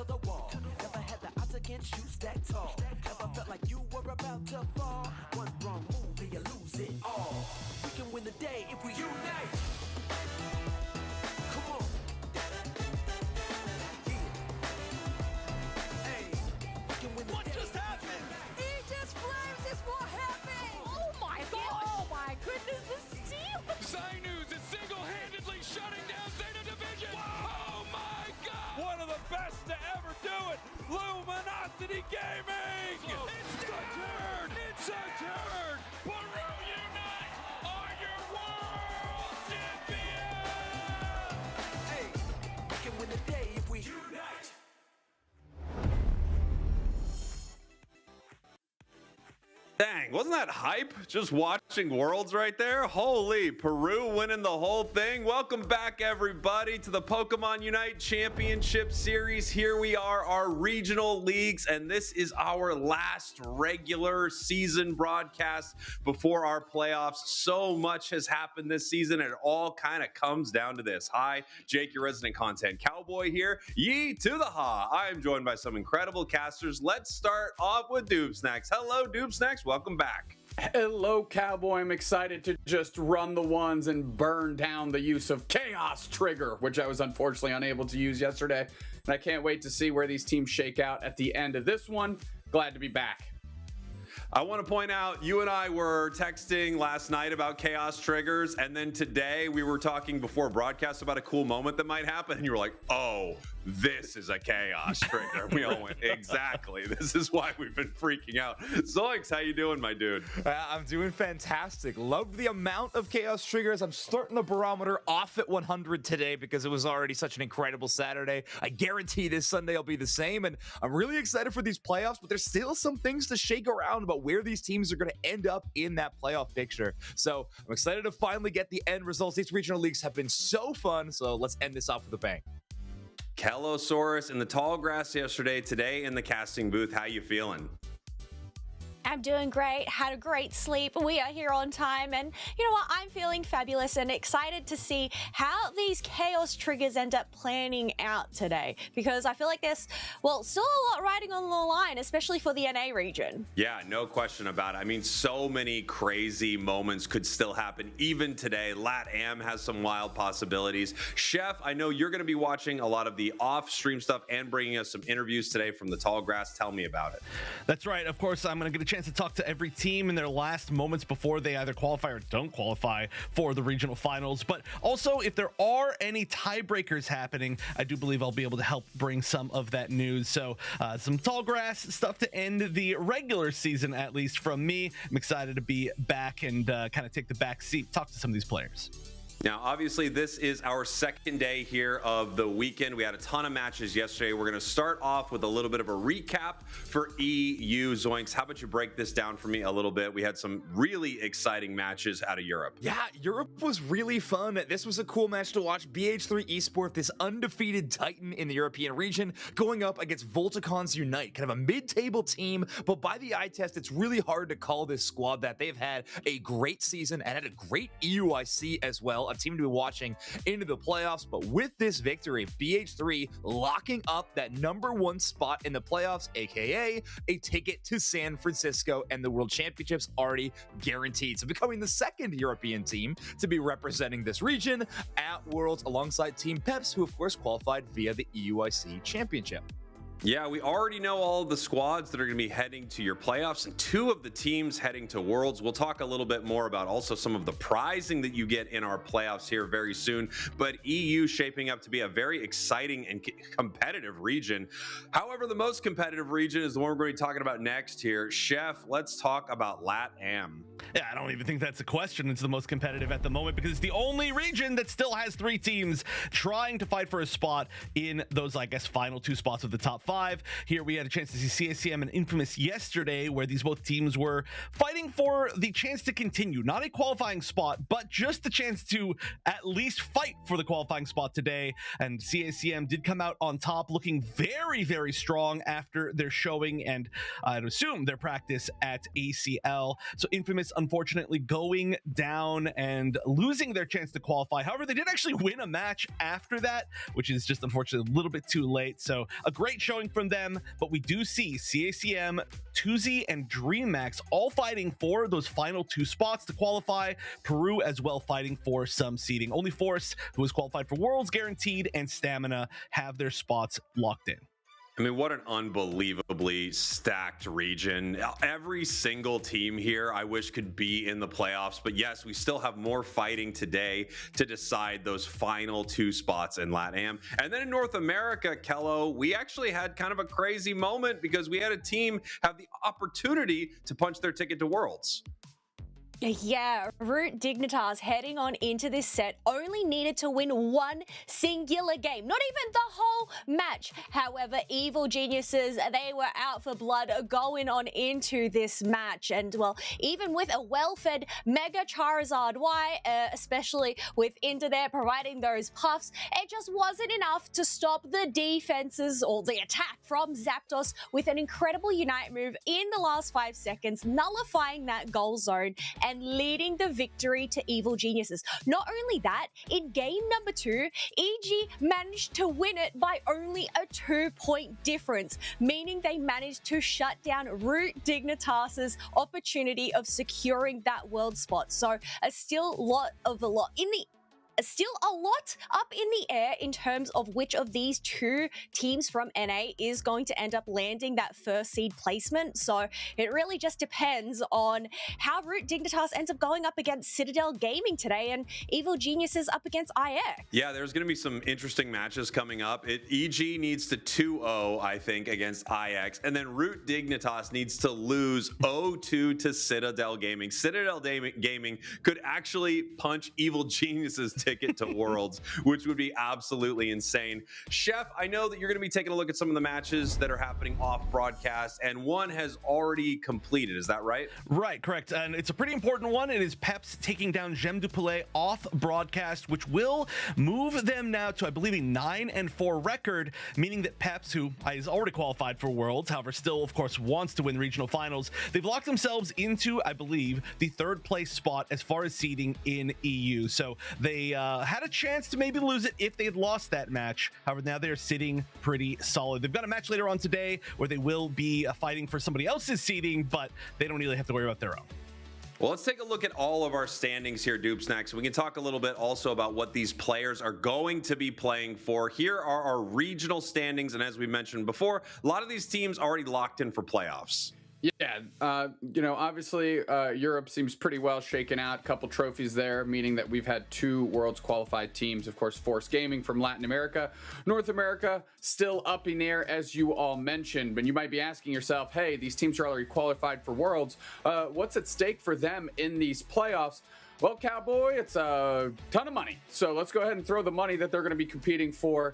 to the wall. Never had the odds against you stacked tall. Ever felt like you were about to fall? One wrong move and you lose it all. We can win the day if we unite. Come on. Yeah. Hey, we can win the What day. just happened? Aegis Flames is what happened! Oh my gosh! Oh my goodness, the steal! News is single-handedly shutting down Zeta Division. Oh my God! One of the best to ever do it, Luminosity Gaming. It's a turn. It's a turn. Peru Unite are your world champions. Hey, we can win the day if we unite. Dang, wasn't that hype? Just watching Worlds right there? Holy, Peru winning the whole thing. Welcome back, everybody, to the Pokemon Unite Championship Series. Here we are, our regional leagues, and this is our last regular season broadcast before our playoffs. So much has happened this season, and it all kind of comes down to this. Hi, Jake, your resident content cowboy here. Yee to the ha. I am joined by some incredible casters. Let's start off with Doobsnacks. Hello, Doobsnacks. Welcome back. Hello, Cowboy. I'm excited to just run the ones and burn down the use of Chaos Trigger, which I was unfortunately unable to use yesterday. And I can't wait to see where these teams shake out at the end of this one. Glad to be back. I want to point out, you and I were texting last night about Chaos Triggers, and then today we were talking before broadcast about a cool moment that might happen, and you were like, oh, this is a Chaos Trigger. We all went, exactly. This is why we've been freaking out. Zoinks, how you doing, my dude? I'm doing fantastic. Love the amount of Chaos Triggers. I'm starting the barometer off at 100 today because it was already such an incredible Saturday. I guarantee this Sunday will be the same, and I'm really excited for these playoffs, but there's still some things to shake around about where these teams are going to end up in that playoff picture. So I'm excited to finally get the end results. These regional leagues have been so fun, so let's end this off with a bang. Kellosaurus in the tall grass yesterday, today in the casting booth. How you feeling? I'm doing great, had a great sleep. We are here on time, and you know what? I'm feeling fabulous and excited to see how these Chaos Triggers end up planning out today, because I feel like there's, well, still a lot riding on the line, especially for the NA region. Yeah, no question about it. I mean, so many crazy moments could still happen even today. LATAM has some wild possibilities. Chef, I know you're going to be watching a lot of the off-stream stuff and bringing us some interviews today from the tall grass. Tell me about it. That's right. Of course, I'm going to get a chance to talk to every team in their last moments before they either qualify or don't qualify for the regional finals. But also, if there are any tiebreakers happening, I do believe I'll be able to help bring some of that news. So some tall grass stuff to end the regular season, at least from me. I'm excited to be back and kind of take the back seat, talk to some of these players. Now, obviously, this is our second day here of the weekend. We had a ton of matches yesterday. We're going to start off with a little bit of a recap for EU. Zoinks, how about you break this down for me a little bit? We had some really exciting matches out of Europe. Yeah, Europe was really fun. This was a cool match to watch. BH3 Esports, this undefeated titan in the European region, going up against Volticons Unite, kind of a mid-table team, but by the eye test, it's really hard to call this squad that. They've had a great season and had a great EUIC as well, a team to be watching into the playoffs. But with this victory, BH3 locking up that #1 spot in the playoffs, aka a ticket to San Francisco, and the World Championships already guaranteed. So becoming the second European team to be representing this region at Worlds alongside Team Peps, who of course qualified via the EUIC Championship. Yeah, we already know all of the squads that are going to be heading to your playoffs and 2 of the teams heading to Worlds. We'll talk a little bit more about also some of the prizing that you get in our playoffs here very soon. But EU shaping up to be a very exciting and competitive region. However, the most competitive region is the one we're going to be talking about next here. Chef, let's talk about LATAM. Yeah, I don't even think that's a question. It's the most competitive at the moment because it's the only region that still has 3 teams trying to fight for a spot in those, I guess, final 2 spots of the top 5. Here we had a chance to see CACM and Infamous yesterday, where these both teams were fighting for the chance to continue, not a qualifying spot, but just the chance to at least fight for the qualifying spot today. And CACM did come out on top, looking very, very strong after their showing and I'd assume their practice at ACL. So Infamous, unfortunately, going down and losing their chance to qualify. However, they did actually win a match after that, which is just unfortunately a little bit too late. So a great show showing from them, but we do see CACM, Tuzi, and Dreamax all fighting for those final 2 spots to qualify. Peru as well fighting for some seeding. Only Force, who is qualified for Worlds guaranteed, and Stamina have their spots locked in. I mean, what an unbelievably stacked region. Every single team here I wish could be in the playoffs, but yes, we still have more fighting today to decide those final 2 spots in LATAM. And then in North America, Kello, we actually had kind of a crazy moment because we had a team have the opportunity to punch their ticket to Worlds. Yeah, Root Dignitas heading on into this set only needed to win 1 singular game, not even the whole match. However, Evil Geniuses, they were out for blood going on into this match. And well, even with a well-fed Mega Charizard Y, especially with Inter there providing those puffs, it just wasn't enough to stop the defenses or the attack from Zapdos with an incredible Unite move in the last 5 seconds, nullifying that goal zone and leading the victory to Evil Geniuses. Not only that, in game number 2, EG managed to win it by only a 2-point difference, meaning they managed to shut down Root Dignitas' opportunity of securing that world spot. So still a lot up in the air in terms of which of these 2 teams from NA is going to end up landing that first seed placement. So it really just depends on how Root Dignitas ends up going up against Citadel Gaming today and Evil Geniuses up against IX. Yeah, there's going to be some interesting matches coming up. EG needs to 2-0, I think, against IX, and then Root Dignitas needs to lose 0-2 to Citadel Gaming. Citadel Gaming could actually punch Evil Geniuses ticket to Worlds, which would be absolutely insane. Chef, I know that you're going to be taking a look at some of the matches that are happening off broadcast, and one has already completed. Is that right? Right, correct. And it's a pretty important one. It is Peps taking down Gem du Palais off broadcast, which will move them now to, I believe, a 9-4 record, meaning that Peps, who is already qualified for Worlds, however, still, of course, wants to win regional finals, they've locked themselves into, I believe, the 3rd place spot as far as seeding in EU. So they had a chance to maybe lose it if they had lost that match. However, now they're sitting pretty solid. They've got a match later on today where they will be fighting for somebody else's seeding, but they don't really have to worry about their own. Well, let's take a look at all of our standings here, Dupes, next. We can talk a little bit also about what these players are going to be playing for. Here are our regional standings, and as we mentioned before, a lot of these teams already locked in for playoffs. Yeah, obviously Europe seems pretty well shaken out. Couple trophies there, meaning that we've had 2 Worlds qualified teams. Of course, Force Gaming from Latin America. North America, still up in air, as you all mentioned. But you might be asking yourself, hey, these teams are already qualified for Worlds. What's at stake for them in these playoffs? Well, Cowboy, it's a ton of money. So let's go ahead and throw the money that they're going to be competing for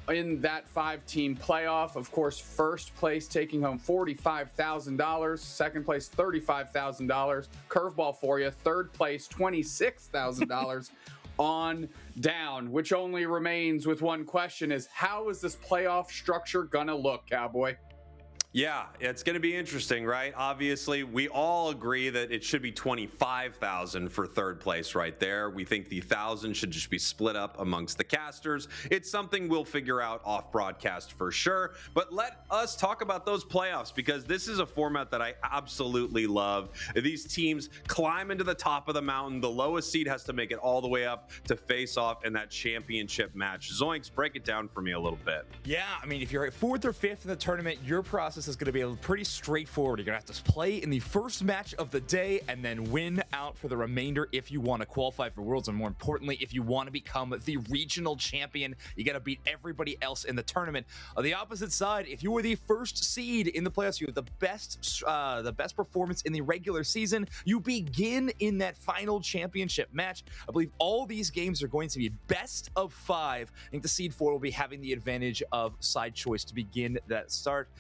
in that 5-team playoff. Of course, first place taking home $45,000, second place $35,000, curveball for you, third place $26,000 on down, which only remains with one question: is how is this playoff structure gonna look, Cowboy? Yeah, it's going to be interesting, right? Obviously, we all agree that it should be 25,000 for 3rd place right there. We think the 1,000 should just be split up amongst the casters. It's something we'll figure out off broadcast for sure. But let us talk about those playoffs, because this is a format that I absolutely love. These teams climb into the top of the mountain. The lowest seed has to make it all the way up to face off in that championship match. Zoinks, break it down for me a little bit. Yeah, I mean, if you're at 4th or 5th in the tournament, your process is going to be pretty straightforward. You're going to have to play in the first match of the day and then win out for the remainder if you want to qualify for Worlds. And more importantly, if you want to become the regional champion, you got to beat everybody else in the tournament. On the opposite side, if you were the first seed in the playoffs, you have the best performance in the regular season, you begin in that final championship match. I believe all these games are going to be best of 5. I think the seed 4 will be having the advantage of side choice to begin that start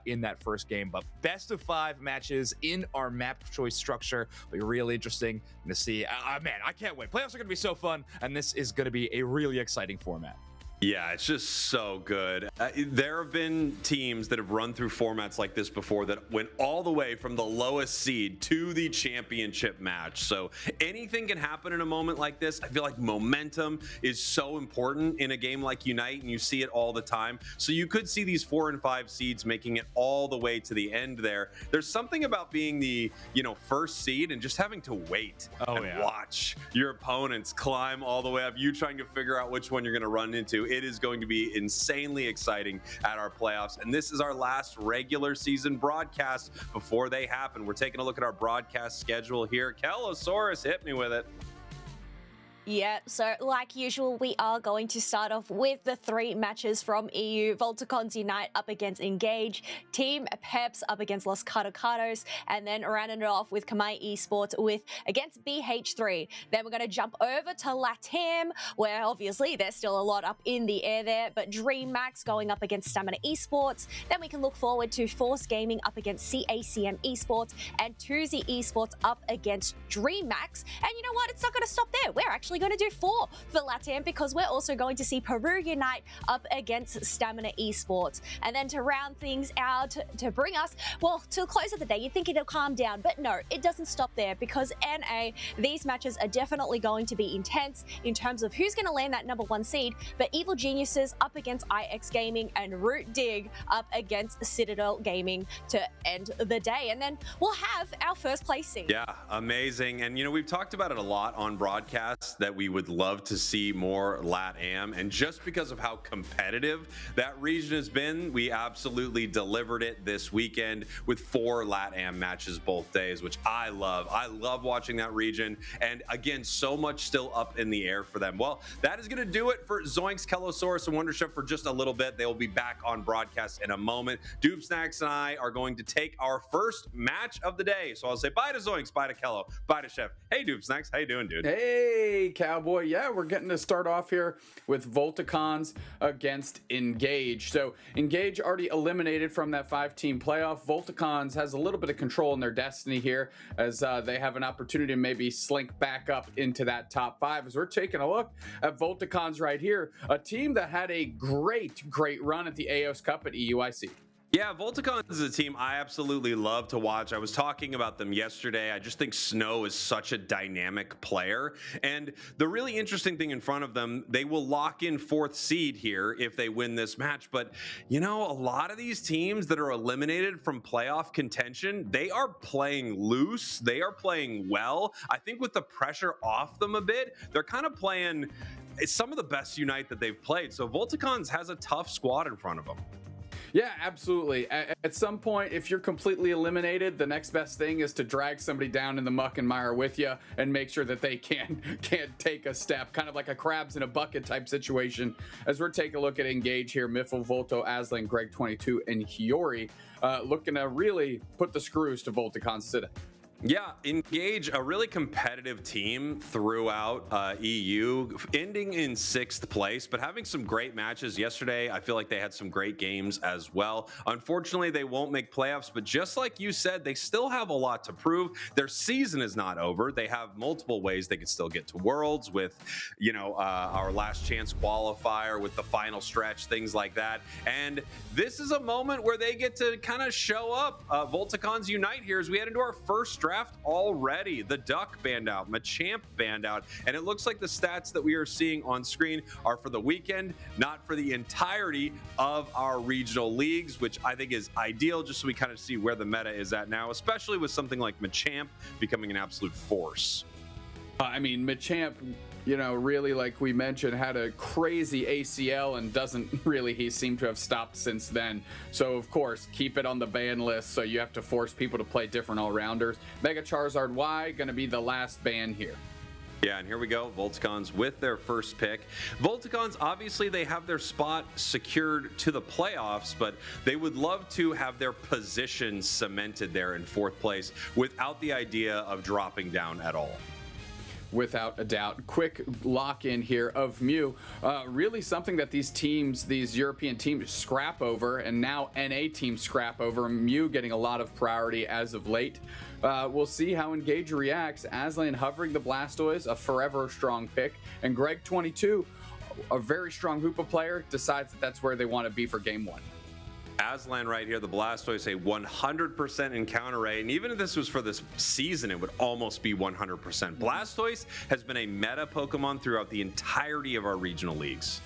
in that first game. But best of 5 matches in our map choice structure will be really interesting to see. Man, I can't wait. Playoffs are going to be so fun, and this is going to be a really exciting format. Yeah, it's just so good. There have been teams that have run through formats like this before that went all the way from the lowest seed to the championship match. So anything can happen in a moment like this. I feel like momentum is so important in a game like Unite, and you see it all the time. So you could see these 4 and 5 seeds making it all the way to the end there. There's something about being the, first seed and just having to wait and watch your opponents climb all the way up, you trying to figure out which one you're going to run into. It is going to be insanely exciting at our playoffs. And this is our last regular season broadcast before they happen. We're taking a look at our broadcast schedule here. Kellosaurus, hit me with it. Yep, so like usual, we are going to start off with the 3 matches from EU. Volticons Unite up against Engage, Team Peps up against Los Caducados, and then rounding it off with Komai Esports against BH3. Then we're going to jump over to LATAM, where obviously there's still a lot up in the air there, but Dreamax going up against Stamina Esports. Then we can look forward to Force Gaming up against CACM Esports, and Tuesday Esports up against Dreamax. And you know what? It's not going to stop there. We're actually going to do 4 for LATAM, because we're also going to see Peru Unite up against Stamina Esports. And then to round things out, to bring us, well, to the close of the day, you think it'll calm down, but no, it doesn't stop there, because NA, these matches are definitely going to be intense in terms of who's going to land that number 1 seed, but Evil Geniuses up against IX Gaming and Root Dig up against Citadel Gaming to end the day. And then we'll have our first place seed. Yeah, amazing. And we've talked about it a lot on broadcasts that we would love to see more LATAM, and just because of how competitive that region has been, we absolutely delivered it this weekend with 4 LATAM matches both days, which I love. I love watching that region, and again, so much still up in the air for them. Well, that is going to do it for Zoinks, Kellosaurus, and Wonderchef for just a little bit. They will be back on broadcast in a moment. Doob Snacks and I are going to take our first match of the day, so I'll say bye to Zoinks, bye to Kello, bye to Chef. Hey, Doob Snacks, how you doing, dude? Hey, Cowboy. Yeah, we're getting to start off here with Volticons against Engage. So Engage already eliminated from that 5-team playoff. Volticons has a little bit of control in their destiny here, as they have an opportunity to maybe slink back up into that top 5. As we're taking a look at Volticons right here, a team that had a great run at the AOS Cup at EUIC. Yeah, Volticons is a team I absolutely love to watch. I was talking about them yesterday. I just think Snow is such a dynamic player. And the really interesting thing in front of them, they will lock in 4th seed here if they win this match. But, a lot of these teams that are eliminated from playoff contention, they are playing loose. They are playing well. I think with the pressure off them a bit, they're kind of playing some of the best Unite that they've played. So Volticons has a tough squad in front of them. Yeah, absolutely. At some point, if you're completely eliminated, the next best thing is to drag somebody down in the muck and mire with you and make sure that they can't take a step, kind of like a crabs in a bucket type situation. As we're taking a look at Engage here, Miffle, Volto, Aslan, Greg22, and Hiyori looking to really put the screws to Volticons today. Yeah, Engage, a really competitive team throughout EU, ending in 6th place, but having some great matches yesterday. I feel like they had some great games as well. Unfortunately, they won't make playoffs, but just like you said, they still have a lot to prove. Their season is not over. They have multiple ways they could still get to Worlds with, our last chance qualifier with the final stretch, things like that. And this is a moment where they get to kind of show up. Volticons Unite here as we head into our first draft already. The Duck banned out, Machamp banned out, and it looks like the stats that we are seeing on screen are for the weekend, not for the entirety of our regional leagues, which I think is ideal just so we kind of see where the meta is at now, especially with something like Machamp becoming an absolute force. Machamp, really, like we mentioned, had a crazy ACL and he seemed to have stopped since then. So, of course, keep it on the ban list, so you have to force people to play different all-rounders. Mega Charizard Y going to be the last ban here. Yeah, and here we go, Volticons with their first pick. Volticons, obviously, they have their spot secured to the playoffs, but they would love to have their position cemented there in 4th place without the idea of dropping down at all. Without a doubt. Quick lock-in here of Mew. Really something that these European teams scrap over, and now NA teams scrap over. Mew getting a lot of priority as of late. We'll see how Engage reacts. Aslan hovering the Blastoise, a forever strong pick. And Greg22 a very strong Hoopa player decides that that's where they want to be for game 1. Aslan right here, the Blastoise, a 100% encounter rate, and even if this was for this season, it would almost be 100%. Blastoise has been a meta Pokemon throughout the entirety of our regional leagues.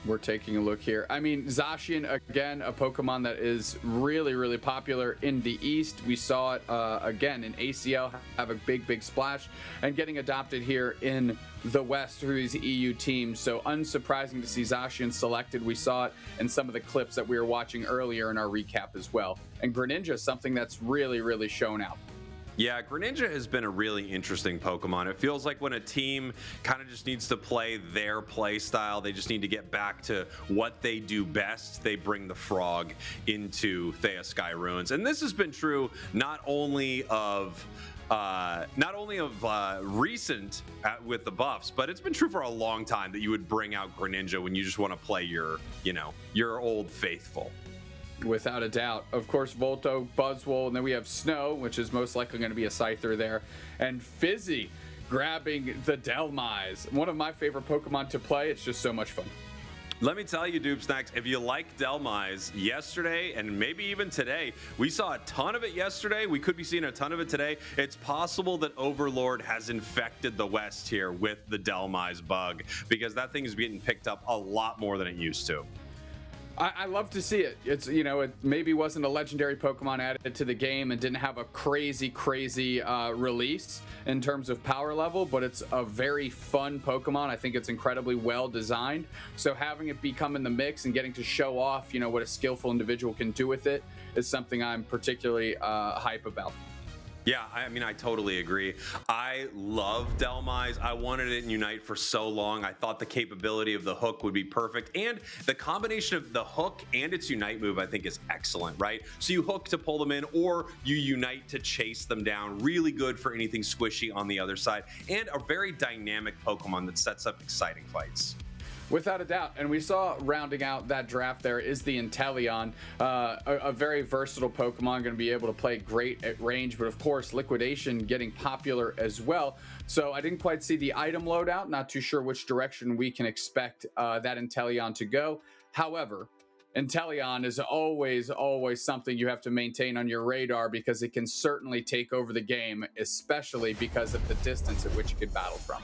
We're taking a look here. I mean, Zacian, again, a Pokemon that is really, really popular in the East. We saw it, again, in ACL have a big splash, and getting adopted here in the West through these EU teams. So unsurprising to see Zacian selected. We saw it in some of the clips that we were watching earlier in our recap as well. And Greninja is something that's really, really shown out. Yeah, Greninja has been a really interesting Pokemon. It feels like when a team kind of just needs to play their play style, they just need to get back to what they do best. They bring the frog into Thea Sky Ruins. And this has been true not only of recent with the buffs, but it's been true for a long time that you would bring out Greninja when you just want to play your old faithful. Without a doubt. Of course, Volto, Buzzwole, and then we have Snow, which is most likely going to be a Scyther there, and Fizzy grabbing the Delmise. One of my favorite Pokemon to play. It's just so much fun. Let me tell you, Dupe Snacks, if you like Delmise, yesterday and maybe even today, we saw a ton of it yesterday. We could be seeing a ton of it today. It's possible that Overlord has infected the West here with the Delmise bug, because that thing is getting picked up a lot more than it used to. I love to see it. It's, it maybe wasn't a legendary Pokemon added to the game and didn't have a crazy release in terms of power level, but it's a very fun Pokemon. I think it's incredibly well designed. So having it become in the mix and getting to show off, what a skillful individual can do with it is something I'm particularly hype about. Yeah, I mean, I totally agree. I love Delmise. I wanted it in Unite for so long. I thought the capability of the hook would be perfect. And the combination of the hook and its Unite move, I think, is excellent, right? So you hook to pull them in, or you Unite to chase them down. Really good for anything squishy on the other side. And a very dynamic Pokemon that sets up exciting fights. Without a doubt. And we saw rounding out that draft there is the Inteleon, a very versatile Pokemon, going to be able to play great at range, but of course Liquidation getting popular as well. So I didn't quite see the item loadout, not too sure which direction we can expect that Inteleon to go. However, Inteleon is always something you have to maintain on your radar, because it can certainly take over the game, especially because of the distance at which it can battle from.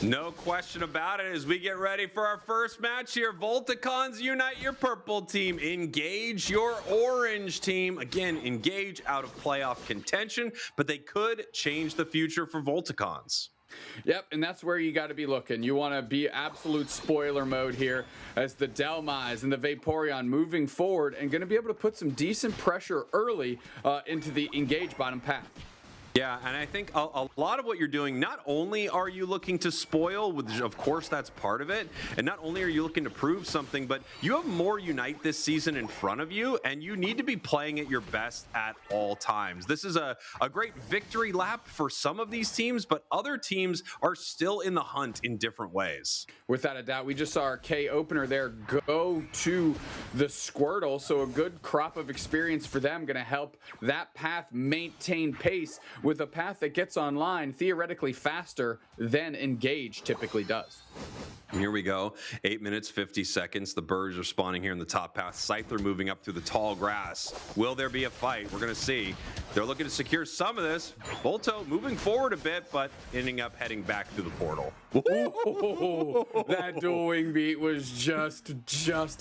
No question about it. As we get ready for our first match here, Volticons unite your purple team, engage your orange team. Again, engage out of playoff contention, but they could change the future for Volticons. Yep, and that's where you got to be looking. You want to be absolute spoiler mode here, as the Delmise and the Vaporeon moving forward and going to be able to put some decent pressure early into the engage bottom path. Yeah, and I think a lot of what you're doing, not only are you looking to spoil, which of course that's part of it, and not only are you looking to prove something, but you have more Unite this season in front of you, and you need to be playing at your best at all times. This is a great victory lap for some of these teams, but other teams are still in the hunt in different ways. Without a doubt, we just saw our K opener there go to the Squirtle, so a good crop of experience for them, going to help that path maintain pace with a path that gets online theoretically faster than Engage typically does. Here we go. 8 minutes, 50 seconds. The birds are spawning here in the top path. Scyther moving up through the tall grass. Will there be a fight? We're going to see. They're looking to secure some of this. Volto moving forward a bit, but ending up heading back through the portal. Ooh, that dual wing beat was just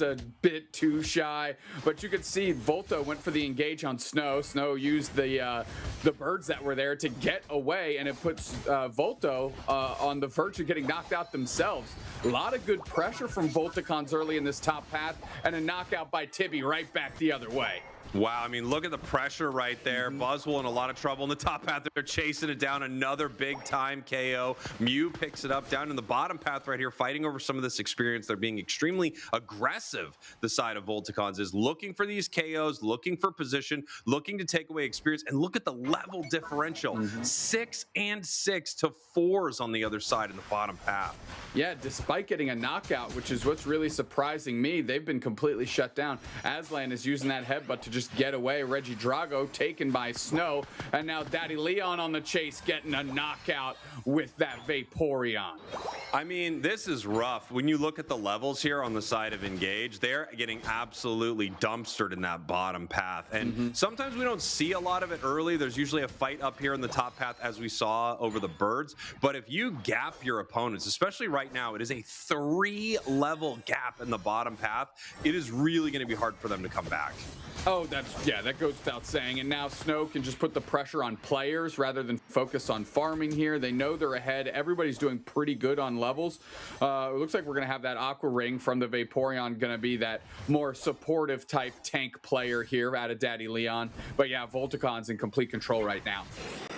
a bit too shy, but you could see Volto went for the engage on Snow. Snow used the birds that were there to get away, and it puts Volto on the verge of getting knocked out themselves. A lot of good pressure from Volticons early in this top path, and a knockout by Tibby right back the other way. Wow, I mean, look at the pressure right there. Buzzwole in a lot of trouble in the top path. They're chasing it down. Another big-time KO. Mew picks it up down in the bottom path right here, fighting over some of this experience. They're being extremely aggressive. The side of Volticons is looking for these KOs, looking for position, looking to take away experience. And look at the level differential. 6 and 6 to 4s on the other side in the bottom path. Yeah, despite getting a knockout, which is what's really surprising me, they've been completely shut down. Aslan is using that headbutt to just just get away. Reggie Drago taken by Snow, and now Daddy Leon on the chase getting a knockout with that Vaporeon. I mean, this is rough. When you look at the levels here on the side of Engage, they're getting absolutely dumpstered in that bottom path. And sometimes we don't see a lot of it early. There's usually a fight up here in the top path, as we saw over the birds. But if you gap your opponents, especially right now, it is a 3-level gap in the bottom path. It is really going to be hard for them to come back. Oh, that goes without saying. And now Snow can just put the pressure on players rather than focus on farming here. They know they're ahead. Everybody's doing pretty good on levels. It looks like we're going to have that Aqua Ring from the Vaporeon going to be that more supportive type tank player here out of Daddy Leon. But yeah, Volticon's in complete control right now.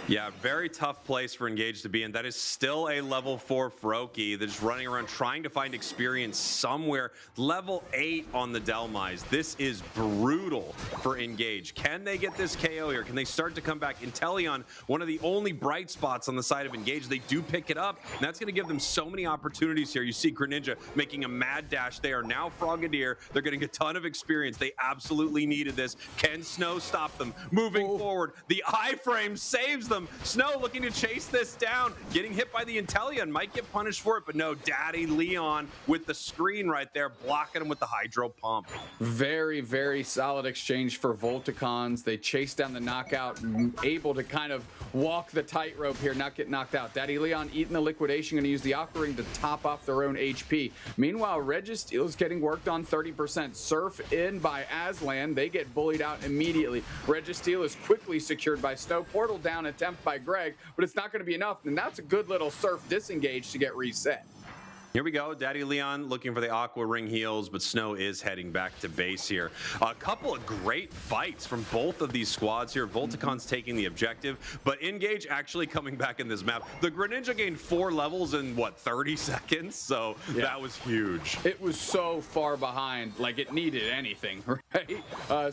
Yeah, very tough place for Engage to be in. That is still a level 4 Froakie that's running around trying to find experience somewhere. Level 8 on the Delmise. This is brutal for Engage. Can they get this KO here? Can they start to come back? Inteleon, one of the only bright spots on the side of Engage. They do pick it up, and that's going to give them so many opportunities here. You see Greninja making a mad dash. They are now Frogadier. They're getting a ton of experience. They absolutely needed this. Can Snow stop them? Moving forward, the iframe saves them. Snow looking to chase this down, getting hit by the Inteleon, might get punished for it, but no, Daddy Leon with the screen right there, blocking him with the Hydro Pump. Very, very solid exchange for Volticons. They chase down the knockout, able to kind of walk the tightrope here, not get knocked out. Daddy Leon eating the liquidation, going to use the Aqua Ring to top off their own HP. Meanwhile, Registeel is getting worked on 30%. Surf in by Aslan. They get bullied out immediately. Registeel is quickly secured by Snow. Portal down attempt by Greg, but it's not going to be enough. And that's a good little Surf disengage to get reset. Here we go. Daddy Leon looking for the Aqua Ring heals, but Snow is heading back to base here. A couple of great fights from both of these squads here. Volticon's taking the objective, but Engage actually coming back in this map. The Greninja gained 4 levels in, what, 30 seconds? So that was huge. It was so far behind, like it needed anything, right?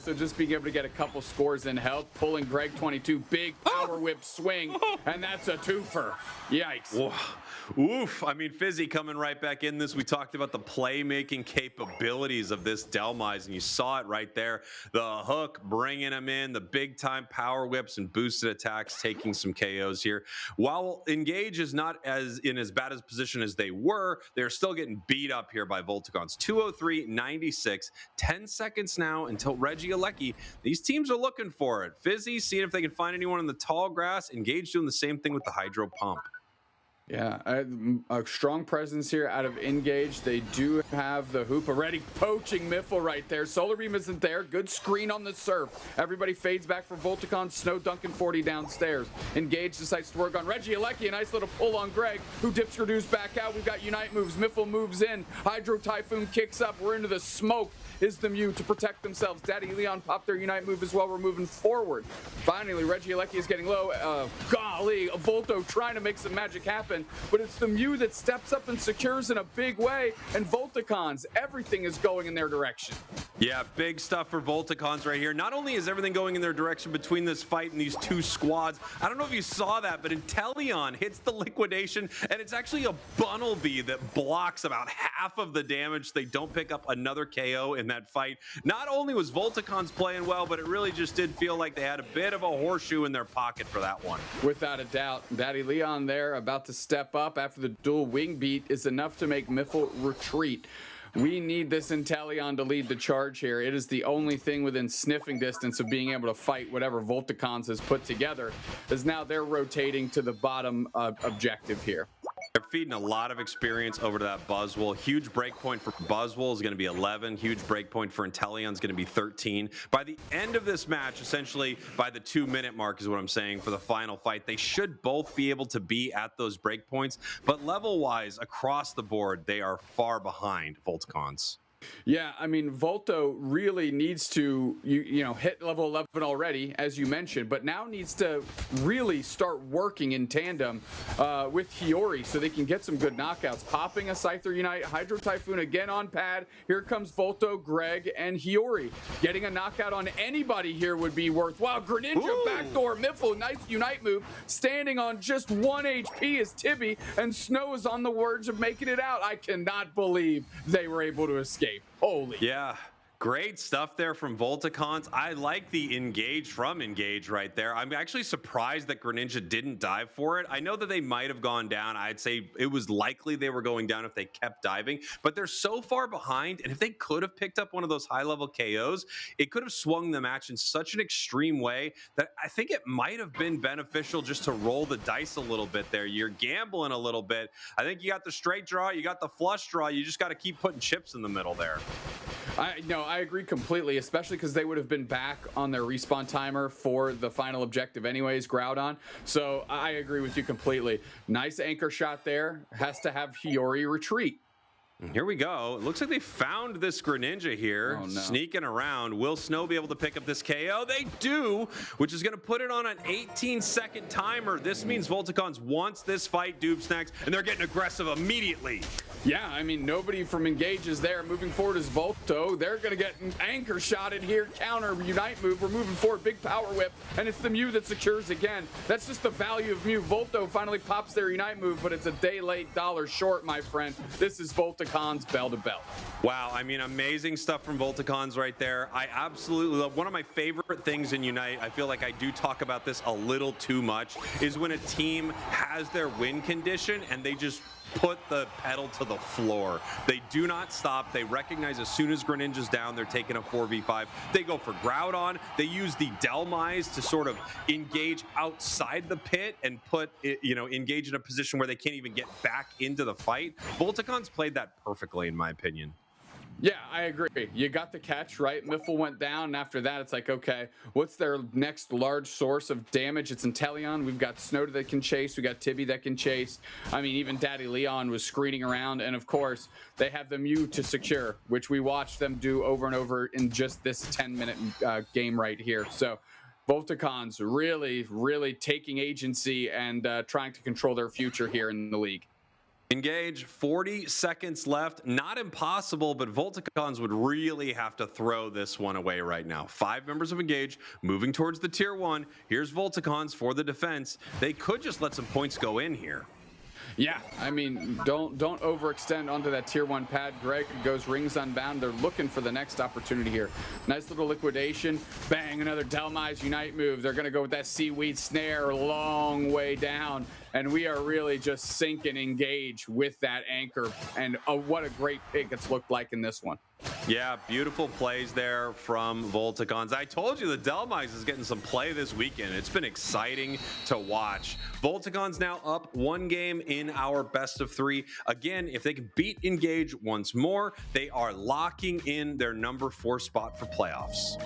So just being able to get a couple scores in help, pulling Greg 22, big power whip swing, and that's a twofer. Yikes. Whoa. Oof. I mean, Fizzy coming right back in this. We talked about the playmaking capabilities of this Delmise, and you saw it right there. The hook bringing him in, the big time power whips and boosted attacks, taking some KOs here. While Engage is not as bad a position as they were, they're still getting beat up here by Volticons. 203.96, 10 seconds now until Regieleki. These teams are looking for it. Fizzy seeing if they can find anyone in the tall grass. Engage doing the same thing with the Hydro Pump. Yeah, a strong presence here out of Engage. They do have the hoop already poaching Miffle right there. Solar Beam isn't there. Good screen on the Surf. Everybody fades back for Volticon. Snow dunking 40 downstairs. Engage decides to work on Regieleki. A nice little pull on Greg, who dips Reduce back out. We've got Unite moves. Miffle moves in. Hydro Typhoon kicks up. We're into the smoke. Is the Mew to protect themselves. Daddy Leon popped their Unite move as well. We're moving forward. Finally, Regieleki is getting low. Golly, Volto trying to make some magic happen, but it's the Mew that steps up and secures in a big way, and Volticons, everything is going in their direction. Yeah, big stuff for Volticons right here. Not only is everything going in their direction between this fight and these two squads, I don't know if you saw that, but Inteleon hits the liquidation, and it's actually a Bunnelby that blocks about half of the damage. They don't pick up another KO in that fight. Not only was Volticons playing well, but it really just did feel like they had a bit of a horseshoe in their pocket for that one. Without a doubt, Daddy Leon there about to step up after the dual wing beat is enough to make Miffle retreat. We need this Inteleon to lead the charge here. It is the only thing within sniffing distance of being able to fight whatever Volticons has put together, as now they're rotating to the bottom objective here. They're feeding a lot of experience over to that Buzzwole. Huge breakpoint for Buzzwole is going to be 11. Huge breakpoint for Inteleon is going to be 13. By the end of this match, essentially by the 2-minute mark is what I'm saying for the final fight, they should both be able to be at those breakpoints. But level-wise, across the board, they are far behind Volticons. Yeah, I mean, Volto really needs to, you know, hit level 11 already, as you mentioned, but now needs to really start working in tandem with Hiyori so they can get some good knockouts. Popping a Scyther Unite, Hydro Typhoon again on pad. Here comes Volto, Greg, and Hiyori. Getting a knockout on anybody here would be worthwhile. Greninja backdoor Miffle, nice Unite move. Standing on just 1 HP is Tibby, and Snow is on the verge of making it out. I cannot believe they were able to escape. Holy. Yeah. Great stuff there from Volticons. I like the engage from engage right there. I'm actually surprised that Greninja didn't dive for it. I know that they might have gone down. I'd say it was likely they were going down if they kept diving, but they're so far behind. And if they could have picked up one of those high-level KOs, it could have swung the match in such an extreme way that I think it might have been beneficial just to roll the dice a little bit there. You're gambling a little bit. I think you got the straight draw, you got the flush draw. You just got to keep putting chips in the middle there. I agree completely, especially because they would have been back on their respawn timer for the final objective anyways, Groudon. So I agree with you completely. Nice anchor shot there. Has to have Hiyori retreat. Here we go. It looks like they found this Greninja here, sneaking around. Will Snow be able to pick up this KO? They do, which is going to put it on an 18-second timer. This means Volticons wants this fight, Dubsnax, and they're getting aggressive immediately. Yeah, I mean, nobody from Engage is there. Moving forward is Volto. They're going to get an anchor shotted here. Counter, Unite move. We're moving forward. Big power whip. And it's the Mew that secures again. That's just the value of Mew. Volto finally pops their Unite move, but it's a day late, dollar short, my friend. This is Volticons bell to bell. Wow, I mean, amazing stuff from Volticons right there. I absolutely love. One of my favorite things in Unite, I feel like I do talk about this a little too much, is when a team has their win condition and they just put the pedal to the floor. They do not stop. They recognize as soon as Greninja's down, they're taking a 4v5. They go for Groudon. They use the Delmise to sort of engage outside the pit and put it, engage in a position where they can't even get back into the fight. Volticons played that perfectly, in my opinion. Yeah, I agree. You got the catch, right? Miffle went down, and after that, it's like, okay, what's their next large source of damage? It's Inteleon. We've got Snow that can chase. We got Tibby that can chase. I mean, even Daddy Leon was screening around, and of course, they have the Mew to secure, which we watched them do over and over in just this 10-minute game right here. So Volticons really, really taking agency and trying to control their future here in the league. Engage, 40 seconds left. Not impossible, but Volticons would really have to throw this one away right now. 5 members of Engage moving towards the tier 1. Here's Volticons for the defense. They could just let some points go in here. Yeah, I mean, don't overextend onto that tier 1 pad. Greg goes rings unbound. They're looking for the next opportunity here. Nice little liquidation. Bang, another Delmise Unite move. They're going to go with that Seaweed Snare a long way down. And we are really just sinking Engage with that anchor. And what a great pick it's looked like in this one. Yeah, beautiful plays there from Volticons. I told you the Delmise is getting some play this weekend. It's been exciting to watch. Volticons now up 1 game in our best of 3. Again, if they can beat Engage once more, they are locking in their number 4 spot for playoffs.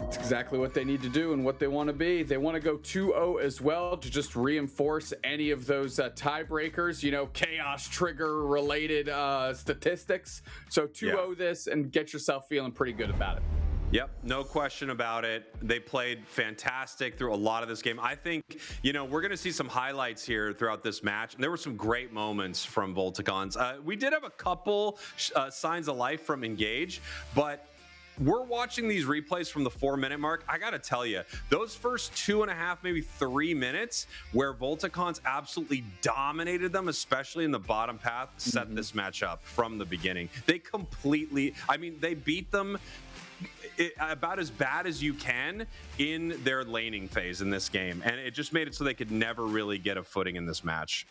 That's exactly what they need to do and what they want to be. They want to go 2-0 as well to just reinforce any of those tiebreakers, chaos trigger related statistics. So 2-0 this and get yourself feeling pretty good about it. Yep, no question about it. They played fantastic through a lot of this game. I think, we're going to see some highlights here throughout this match. And there were some great moments from Volticons. We did have a couple signs of life from Engage, but we're watching these replays from the 4-minute mark. I got to tell you, those first 2.5, maybe 3 minutes where Volticons absolutely dominated them, especially in the bottom path, set this match up from the beginning. They they beat them about as bad as you can in their laning phase in this game. And it just made it so they could never really get a footing in this match.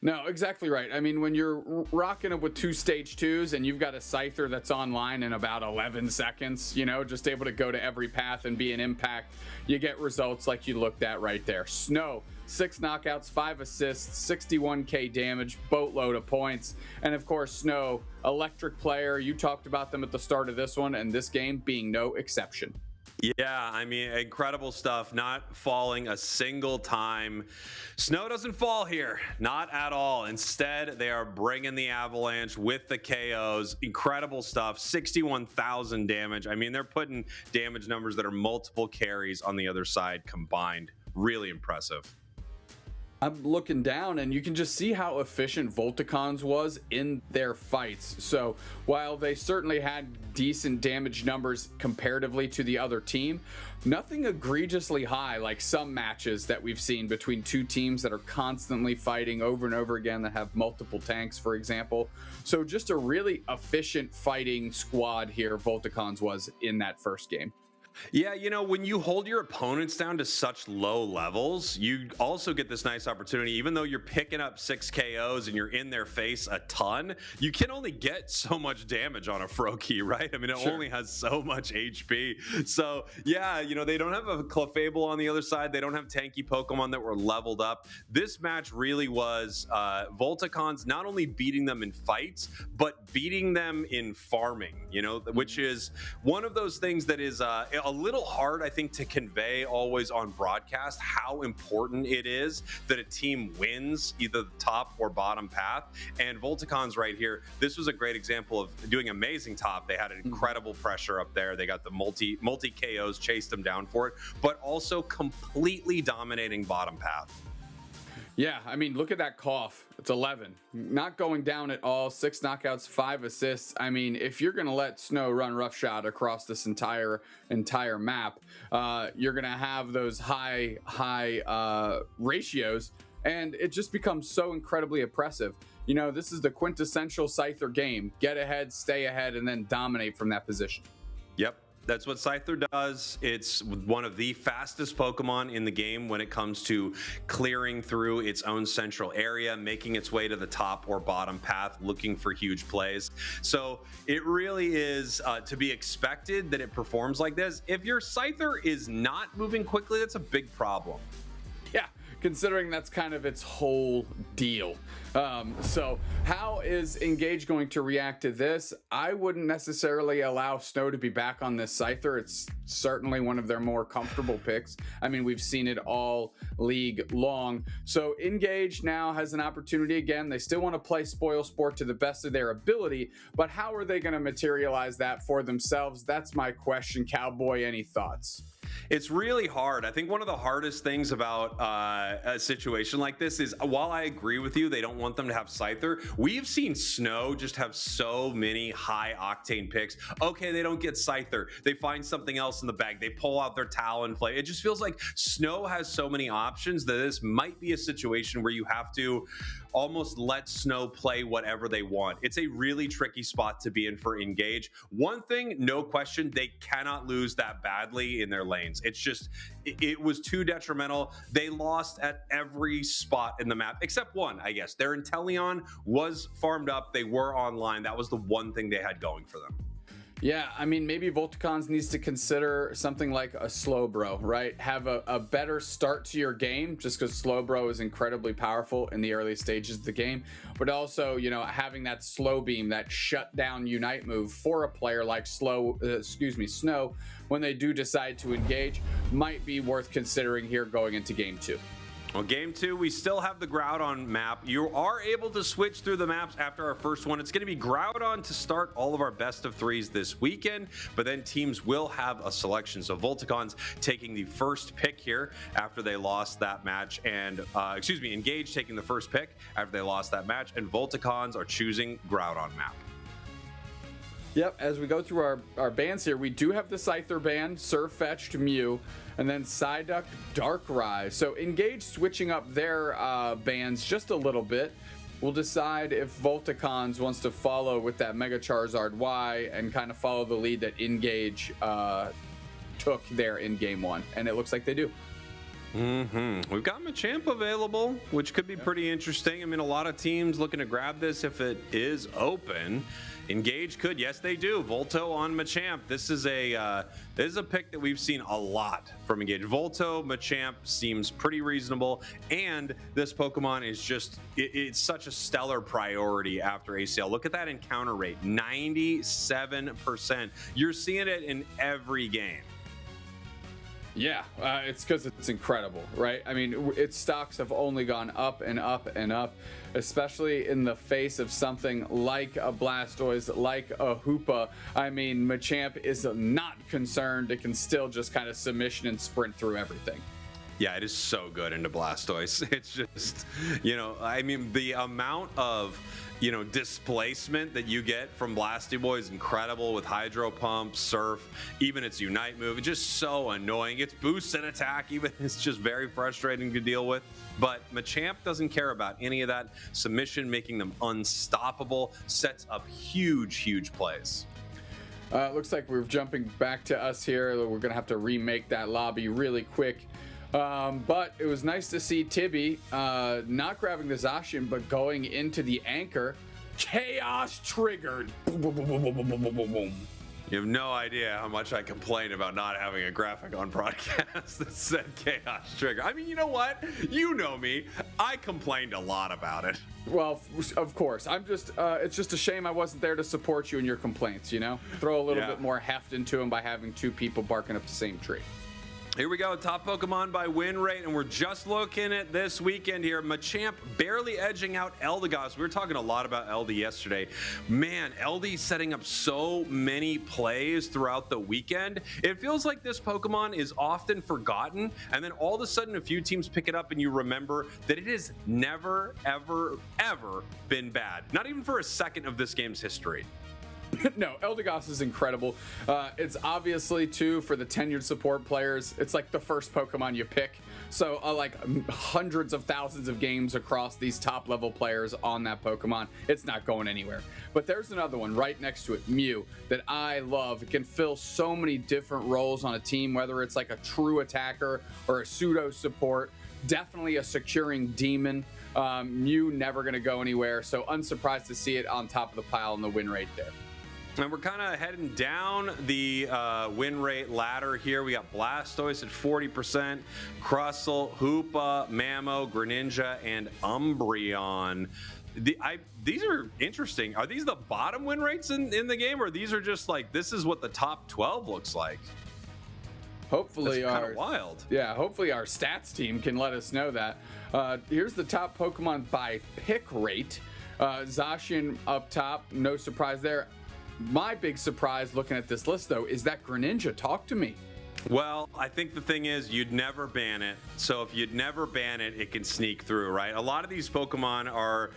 No, exactly right. I mean, when you're rocking it with 2 stage 2s and you've got a Scyther that's online in about 11 seconds, just able to go to every path and be an impact, you get results like you looked at right there. Snow, 6 knockouts, 5 assists, 61k damage, boatload of points. And of course, Snow, electric player. You talked about them at the start of this one, and this game being no exception. Yeah, I mean, incredible stuff, not falling a single time. Snow doesn't fall here, not at all. Instead, they are bringing the avalanche with the KOs. Incredible stuff, 61,000 damage. I mean, they're putting damage numbers that are multiple carries on the other side combined. Really impressive. I'm looking down and you can just see how efficient Volticons was in their fights. So while they certainly had decent damage numbers comparatively to the other team, nothing egregiously high like some matches that we've seen between two teams that are constantly fighting over and over again that have multiple tanks, for example. So just a really efficient fighting squad here Volticons was in that first game. Yeah, you know, when you hold your opponents down to such low levels, you also get this nice opportunity. Even though you're picking up 6 KOs and you're in their face a ton, you can only get so much damage on a Froakie, right? I mean, it only has so much HP. So, yeah, you know, they don't have a Clefable on the other side. They don't have tanky Pokemon that were leveled up. This match really was Volticons not only beating them in fights, but beating them in farming, you know, which is one of those things that is a little hard, I think, to convey always on broadcast how important it is that a team wins either the top or bottom path. And Volticons right here, this was a great example of doing amazing top. They had an incredible pressure up there. They got the multi KOs, chased them down for it, but also completely dominating bottom path. Yeah, I mean, look at that cough. It's 11. Not going down at all. 6 knockouts, 5 assists. I mean, if you're going to let Snow run roughshod across this entire map, you're going to have those high ratios, and it just becomes so incredibly oppressive. You know, this is the quintessential Scyther game. Get ahead, stay ahead, and then dominate from that position. Yep. That's what Scyther does. It's one of the fastest Pokemon in the game when it comes to clearing through its own central area, making its way to the top or bottom path, looking for huge plays. So it really is to be expected that it performs like this. If your Scyther is not moving quickly, that's a big problem. Yeah, considering that's kind of its whole deal. So how is Engage going to react to this? I wouldn't necessarily allow Snow to be back on this Scyther. It's certainly one of their more comfortable picks. I mean, we've seen it all league long. So Engage now has an opportunity again. They still want to play Spoil Sport to the best of their ability, but how are they going to materialize that for themselves? That's my question. Cowboy, any thoughts? It's really hard. I think one of the hardest things about a situation like this is, while I agree with you, they don't want them to have Scyther. We've seen Snow just have so many high octane picks. Okay, they don't get Scyther. They find something else in the bag. They pull out their Talonflame. It just feels like Snow has so many options that this might be a situation where you have to almost let Snow play whatever they want. It's a really tricky spot to be in for Engage. One thing, no question, they cannot lose that badly in their lanes. It's just, it was too detrimental. They lost at every spot in the map, except one, I guess. Their Inteleon was farmed up. They were online. That was the one thing they had going for them. Yeah, I mean, maybe Volticons needs to consider something like a Slowbro, right? Have a better start to your game, just because Slowbro is incredibly powerful in the early stages of the game. But also, you know, having that Slow Beam, that shut down Unite move for a player like Snow, when they do decide to engage, might be worth considering here going into Game 2. Well, Game 2, we still have the Groudon map. You are able to switch through the maps after our first one. It's going to be Groudon to start all of our best of threes this weekend, but then teams will have a selection. So Volticons taking the first pick here after they lost that match, and Engage taking the first pick after they lost that match, and Volticons are choosing Groudon map. Yep, as we go through our bans here, we do have the Scyther ban, Surfetched, Mew, and then Psyduck, Darkrai. So Engage switching up their bans just a little bit. We'll decide if Volticons wants to follow with that Mega Charizard Y and kind of follow the lead that Engage took there in Game 1. And it looks like they do. We've got Machamp available, which could be pretty interesting. I mean, a lot of teams looking to grab this if it is open. Engage could, yes, they do. Volto on Machamp. This is a pick that we've seen a lot from Engage. Volto, Machamp seems pretty reasonable, and this Pokemon is just it's such a stellar priority after ACL. Look at that encounter rate, 97%. You're seeing it in every game. Yeah, it's because it's incredible, right? I mean, its stocks have only gone up and up and up, especially in the face of something like a Blastoise, like a Hoopa. I mean, Machamp is not concerned. It can still just kind of submission and sprint through everything. Yeah, it is so good into Blastoise. It's just, I mean, the amount of, displacement that you get from Blasty Boy is incredible with Hydro Pump, Surf, even its Unite move. It's just so annoying. Its boosted attack even is just very frustrating to deal with. But Machamp doesn't care about any of that. Submission making them unstoppable, sets up huge, huge plays. Looks like we're jumping back to us here. We're going to have to remake that lobby really quick. But it was nice to see Tibby not grabbing the Zacian, but going into the anchor. Chaos triggered. Boom, boom, boom, boom, boom, boom, boom, boom, boom. You have no idea how much I complained about not having a graphic on broadcast that said Chaos Trigger. I mean, you know what? You know me. I complained a lot about it. Well, of course. It's just a shame I wasn't there to support you in your complaints, Throw a little bit more heft into them by having two people barking up the same tree. Here we go, top Pokemon by win rate, and we're just looking at this weekend here. Machamp barely edging out Eldegoss. We were talking a lot about Elde yesterday. Man, Elde setting up so many plays throughout the weekend. It feels like this Pokemon is often forgotten, and then all of a sudden a few teams pick it up and you remember that it has never, ever, ever been bad. Not even for a second of this game's history. No, Eldegoss is incredible. It's obviously, too, for the tenured support players, it's like the first Pokemon you pick. So, like hundreds of thousands of games across these top-level players on that Pokemon, it's not going anywhere. But there's another one right next to it, Mew, that I love. It can fill so many different roles on a team, whether it's like a true attacker or a pseudo support. Definitely a securing demon. Mew never going to go anywhere, so unsurprised to see it on top of the pile in the win rate there. And we're kind of heading down the win rate ladder here. We got Blastoise at 40%, Crustle, Hoopa, Mamo, Greninja, and Umbreon. These are interesting. Are these the bottom win rates in the game, or these are just like, this is what the top 12 looks like? Hopefully That's kind of wild. Yeah, hopefully our stats team can let us know that. Here's the top Pokemon by pick rate. Zacian up top, no surprise there. My big surprise looking at this list, though, is that Greninja. Talk to me. Well, I think the thing is you'd never ban it. So if you'd never ban it, it can sneak through, right? A lot of these Pokemon are,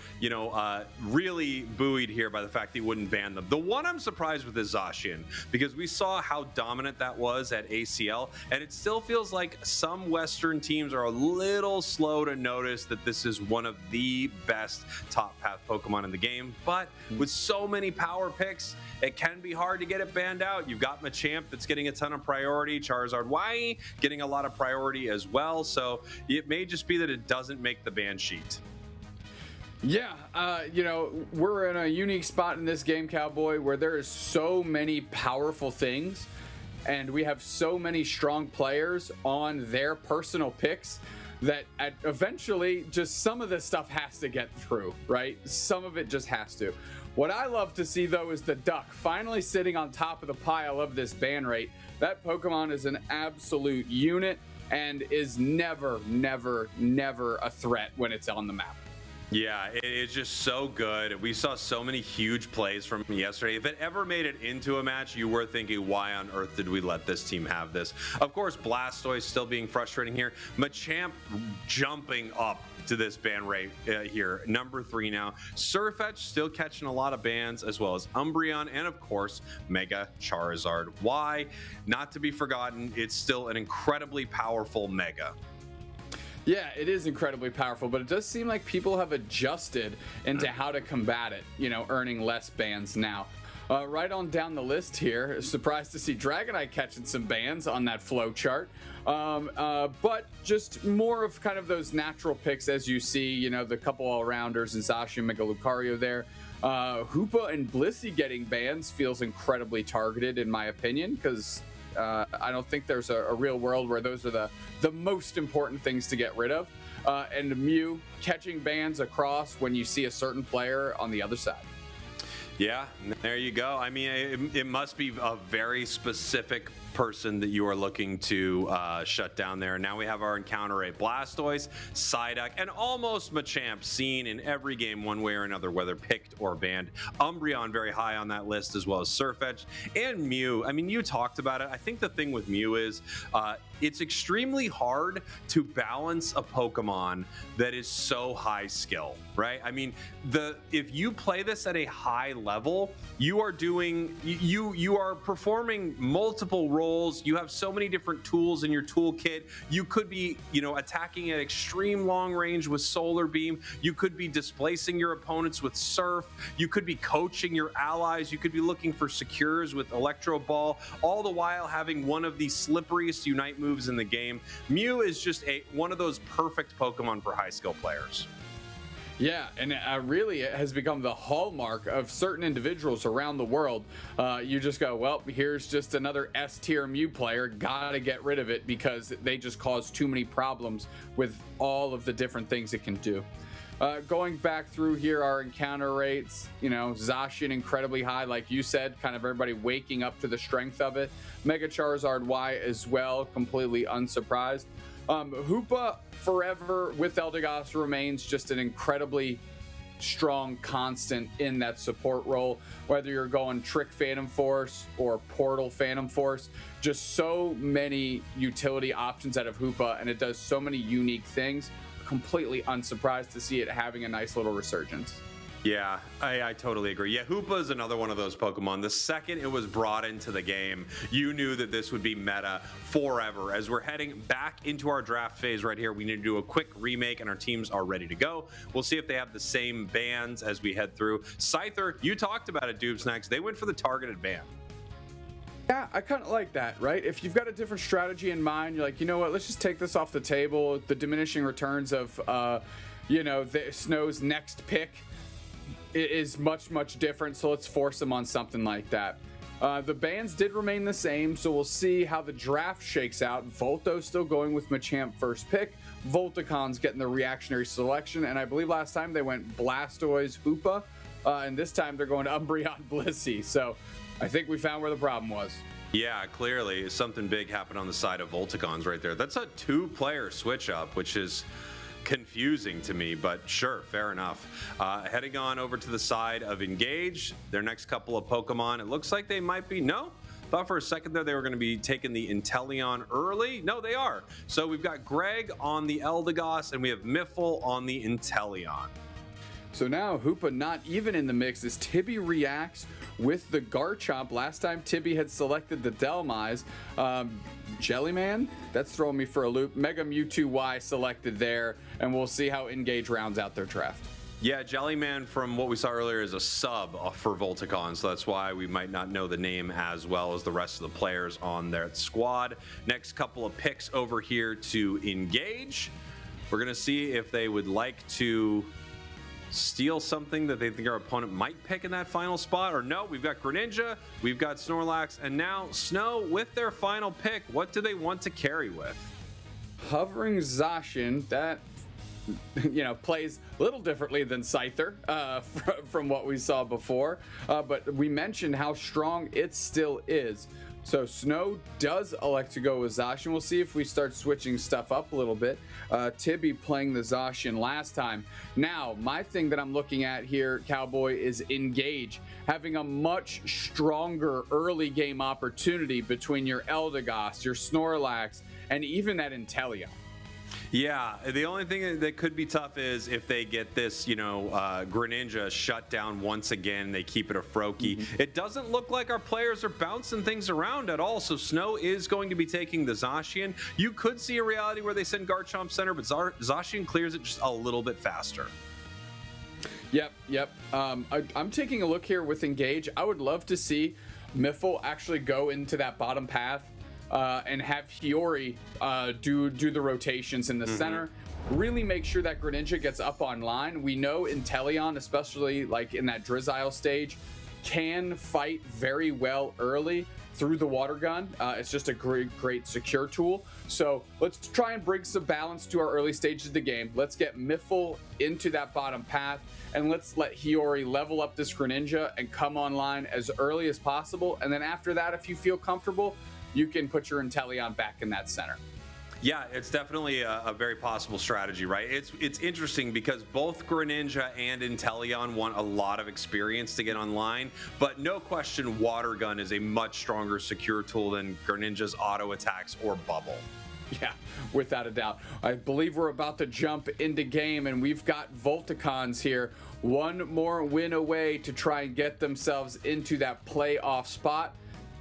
really buoyed here by the fact that you wouldn't ban them. The one I'm surprised with is Zacian, because we saw how dominant that was at ACL, and it still feels like some Western teams are a little slow to notice that this is one of the best top path Pokemon in the game. But with so many power picks, it can be hard to get it banned out. You've got Machamp that's getting a ton of priority, Charizard Y getting a lot of priority as well. So it may just be that it doesn't make the ban sheet. Yeah, we're in a unique spot in this game, Cowboy, where there is so many powerful things and we have so many strong players on their personal picks that eventually just some of this stuff has to get through, right? Some of it just has to. What I love to see, though, is the Duck finally sitting on top of the pile of this ban rate. That Pokemon is an absolute unit and is never, never, never a threat when it's on the map. Yeah, it's just so good. We saw so many huge plays from yesterday. If it ever made it into a match, you were thinking, why on earth did we let this team have this? Of course, Blastoise still being frustrating here. Machamp jumping up to this ban rate here, number 3 now. Surfetch still catching a lot of bans, as well as Umbreon, and of course, Mega Charizard Y. Not to be forgotten, it's still an incredibly powerful Mega. Yeah, it is incredibly powerful, but it does seem like people have adjusted into how to combat it, earning less bans now. Right on down the list here, surprised to see Dragonite catching some bans on that flow chart. But just more of kind of those natural picks as you see, the couple all-rounders and Zacian, Mega Lucario there. Hoopa and Blissey getting bans feels incredibly targeted in my opinion, because I don't think there's a real world where those are the most important things to get rid of. And Mew catching bans across when you see a certain player on the other side. Yeah, there you go. I mean, it must be a very specific person that you are looking to shut down there. Now we have our encounter rate Blastoise, Psyduck, and almost Machamp seen in every game one way or another, whether picked or banned. Umbreon very high on that list, as well as Sirfetch'd and Mew. I mean, you talked about it. I think the thing with Mew is it's extremely hard to balance a Pokemon that is so high skill, right? I mean, if you play this at a high level, you are performing multiple roles. You have so many different tools in your toolkit. You could be, attacking at extreme long range with Solar Beam. You could be displacing your opponents with Surf. You could be coaching your allies. You could be looking for secures with Electro Ball, all the while having one of the slipperiest Unite moves in the game. Mew is just one of those perfect Pokemon for high skill players. Yeah, and really it has become the hallmark of certain individuals around the world. You just go, well, here's just another S-tier Mew player, gotta get rid of it because they just cause too many problems with all of the different things it can do. Going back through here, our encounter rates, Zacian incredibly high, like you said, kind of everybody waking up to the strength of it. Mega Charizard Y as well, completely unsurprised. Hoopa forever with Eldegoss remains just an incredibly strong constant in that support role, whether you're going Trick Phantom Force or Portal Phantom Force. Just so many utility options out of Hoopa, and it does so many unique things. Completely unsurprised to see it having a nice little resurgence. Yeah, I totally agree. Yeah, Hoopa is another one of those Pokemon. The second it was brought into the game, you knew that this would be meta forever. As we're heading back into our draft phase right here, we need to do a quick remake, and our teams are ready to go. We'll see if they have the same bans as we head through. Scyther, you talked about it, Dupes Next. They went for the targeted ban. Yeah, I kind of like that, right? If you've got a different strategy in mind, you're like, you know what, let's just take this off the table. The diminishing returns of, Snow's next pick is much, much different, so let's force them on something like that. The bans did remain the same, so we'll see how the draft shakes out. Volto's still going with Machamp first pick. Volticon's getting the reactionary selection, and I believe last time they went Blastoise, Hoopa, and this time they're going to Umbreon, Blissey. So I think we found where the problem was. Yeah, clearly something big happened on the side of Volticons right there. That's a 2-player switch up, which is confusing to me, but sure, fair enough. Heading on over to the side of Engage, their next couple of Pokemon, it looks like they might be, no? Thought for a second there they were going to be taking the Inteleon early. No, they are. So we've got Greg on the Eldegoss, and we have Miffle on the Inteleon. So now Hoopa not even in the mix as Tibby reacts with the Garchomp. Last time Tibby had selected the Delmise. Jellyman, that's throwing me for a loop. Mega Mewtwo Y selected there, and we'll see how Engage rounds out their draft. Yeah, Jellyman, from what we saw earlier, is a sub for Volticon, so that's why we might not know the name as well as the rest of the players on their squad. Next couple of picks over here to Engage. We're going to see if they would like to steal something that they think our opponent might pick in that final spot, or no. We've got Greninja, we've got Snorlax, and now Snow with their final pick. What do they want to carry with? Hovering Zacian, that plays a little differently than Scyther from what we saw before, but we mentioned how strong it still is. So Snow does elect to go with Zacian. We'll see if we start switching stuff up a little bit. Tibby playing the Zacian last time. Now, my thing that I'm looking at here, Cowboy, is Engage. Having a much stronger early game opportunity between your Eldegoss, your Snorlax, and even that Inteleon. Yeah, the only thing that could be tough is if they get this, Greninja shut down once again, they keep it a Froakie. Mm-hmm. It doesn't look like our players are bouncing things around at all, so Snow is going to be taking the Zacian. You could see a reality where they send Garchomp center, but Zacian clears it just a little bit faster. Yep. I'm taking a look here with Engage. I would love to see Miffle actually go into that bottom path and have Hiyori do the rotations in the center. Really make sure that Greninja gets up online. We know Inteleon, especially like in that Drizzile stage, can fight very well early through the water gun. It's just a great secure tool. So let's try and bring some balance to our early stages of the game. Let's get Miffle into that bottom path, and let's let Hiyori level up this Greninja and come online as early as possible. And then after that, if you feel comfortable, you can put your Inteleon back in that center. Yeah, it's definitely a very possible strategy, right? It's interesting because both Greninja and Inteleon want a lot of experience to get online, but no question Water Gun is a much stronger secure tool than Greninja's auto attacks or Bubble. Yeah, without a doubt. I believe we're about to jump into game, and we've got Volticons here. One more win away to try and get themselves into that playoff spot.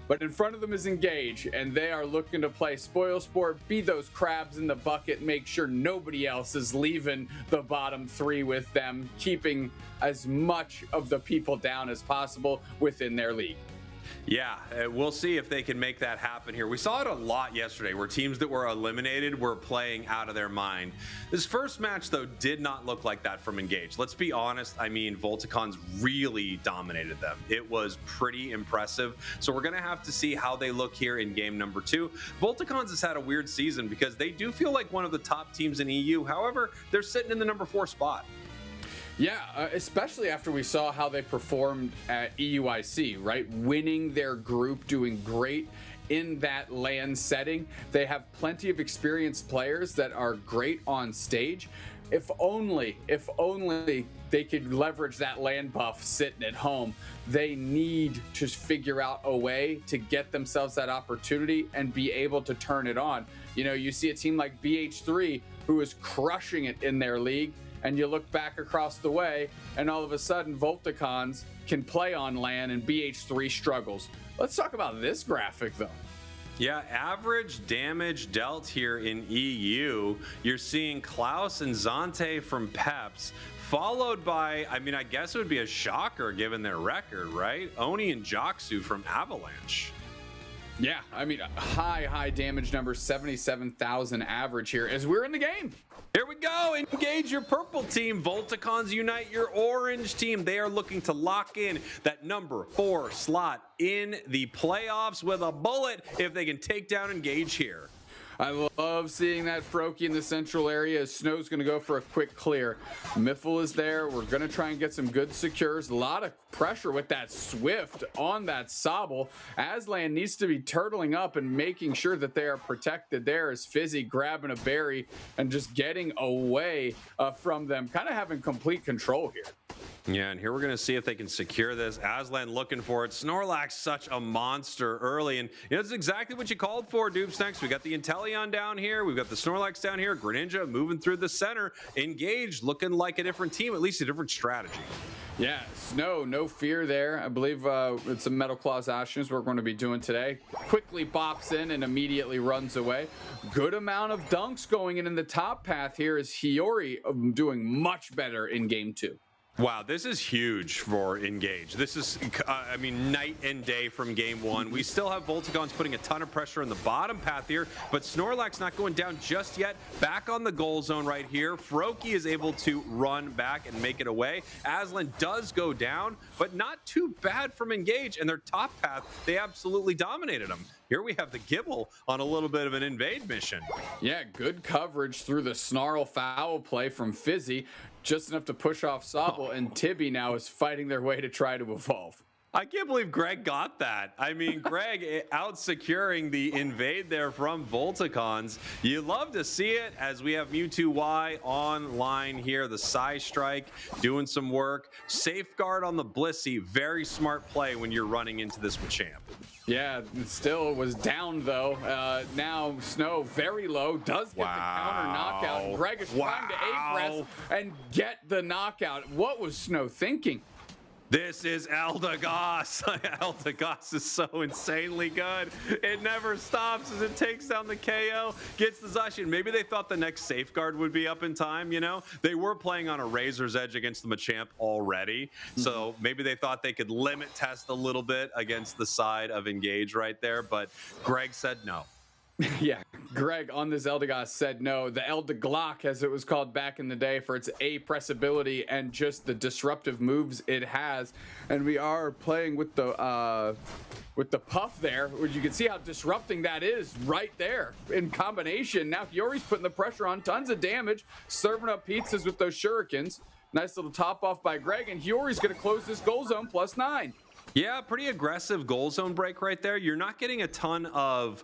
But in front of them is Engage, and they are looking to play spoil sport, be those crabs in the bucket, make sure nobody else is leaving the bottom three with them, keeping as much of the people down as possible within their league. Yeah, we'll see if they can make that happen here. We saw it a lot yesterday where teams that were eliminated were playing out of their mind. This first match, though, did not look like that from Engage. Let's be honest. I mean, Volticons really dominated them. It was pretty impressive. So we're going to have to see how they look here in game number 2. Volticons has had a weird season because they do feel like one of the top teams in EU. However, they're sitting in the number 4 spot. Yeah, especially after we saw how they performed at EUIC, right? Winning their group, doing great in that LAN setting. They have plenty of experienced players that are great on stage. If only they could leverage that LAN buff sitting at home. They need to figure out a way to get themselves that opportunity and be able to turn it on. You know, you see a team like BH3 who is crushing it in their league, and you look back across the way, and all of a sudden Volticons can play on LAN and BH3 struggles. Let's talk about this graphic, though. Yeah, average damage dealt here in EU. You're seeing Klaus and Zante from Peps, followed by, I mean, I guess it would be a shocker given their record, right? Oni and Joxu from Avalanche. Yeah, I mean, high damage number, 77,000 average here as we're in the game. Here we go. Engage your purple team. Volticons unite your orange team. They are looking to lock in that number 4 slot in the playoffs with a bullet if they can take down Engage here. I love seeing that Froakie in the central area as Snow's going to go for a quick clear. Miffle is there. We're going to try and get some good secures. A lot of pressure with that Swift on that Sobble. Aslan needs to be turtling up and making sure that they are protected there as Fizzy grabbing a berry and just getting away from them. Kind of having complete control here. Yeah, and here we're going to see if they can secure this. Aslan looking for it. Snorlax, such a monster early. And you know, that's exactly what you called for, Dupes. Next, we got the Inteleon down here. We've got the Snorlax down here. Greninja moving through the center. Engage looking like a different team, at least a different strategy. Yeah, Snow, no fear there. I believe it's a Metal Claws Ashes we're going to be doing today. Quickly bops in and immediately runs away. Good amount of dunks going in the top path here is Hiyori doing much better in game 2. Wow, this is huge for Engage. This is, I mean, night and day from game 1. We still have Volticons putting a ton of pressure on the bottom path here, but Snorlax not going down just yet. Back on the goal zone right here. Froakie is able to run back and make it away. Aslan does go down, but not too bad from Engage. And their top path, they absolutely dominated them. Here we have the Gibble on a little bit of an invade mission. Yeah, good coverage through the Snarl foul play from Fizzy. Just enough to push off Sobble, and Tibby now is fighting their way to try to evolve. I can't believe Greg got that. I mean, Greg out securing the invade there from Volticons. You love to see it as we have Mewtwo online here. The Psy Strike doing some work. Safeguard on the Blissey. Very smart play when you're running into this Machamp. Yeah, still was down though. Now Snow very low, does get the counter knockout. Greg is trying to A-press and get the knockout. What was Snow thinking? This is Eldegoss. Eldegoss is so insanely good. It never stops as it takes down the KO, gets the Zacian. Maybe they thought the next safeguard would be up in time, you know? They were playing on a razor's edge against the Machamp already, so maybe they thought they could limit test a little bit against the side of Engage right there, but Greg said no. Yeah, Greg on this Eldegoss said no. The Eldeglock, as it was called back in the day, for its A-pressability and just the disruptive moves it has. And we are playing with the puff there, which you can see how disrupting that is right there in combination. Now Hiyori's putting the pressure on, tons of damage, serving up pizzas with those shurikens. Nice little top off by Greg, and Hiyori's going to close this goal zone +9. Yeah, pretty aggressive goal zone break right there. You're not getting a ton of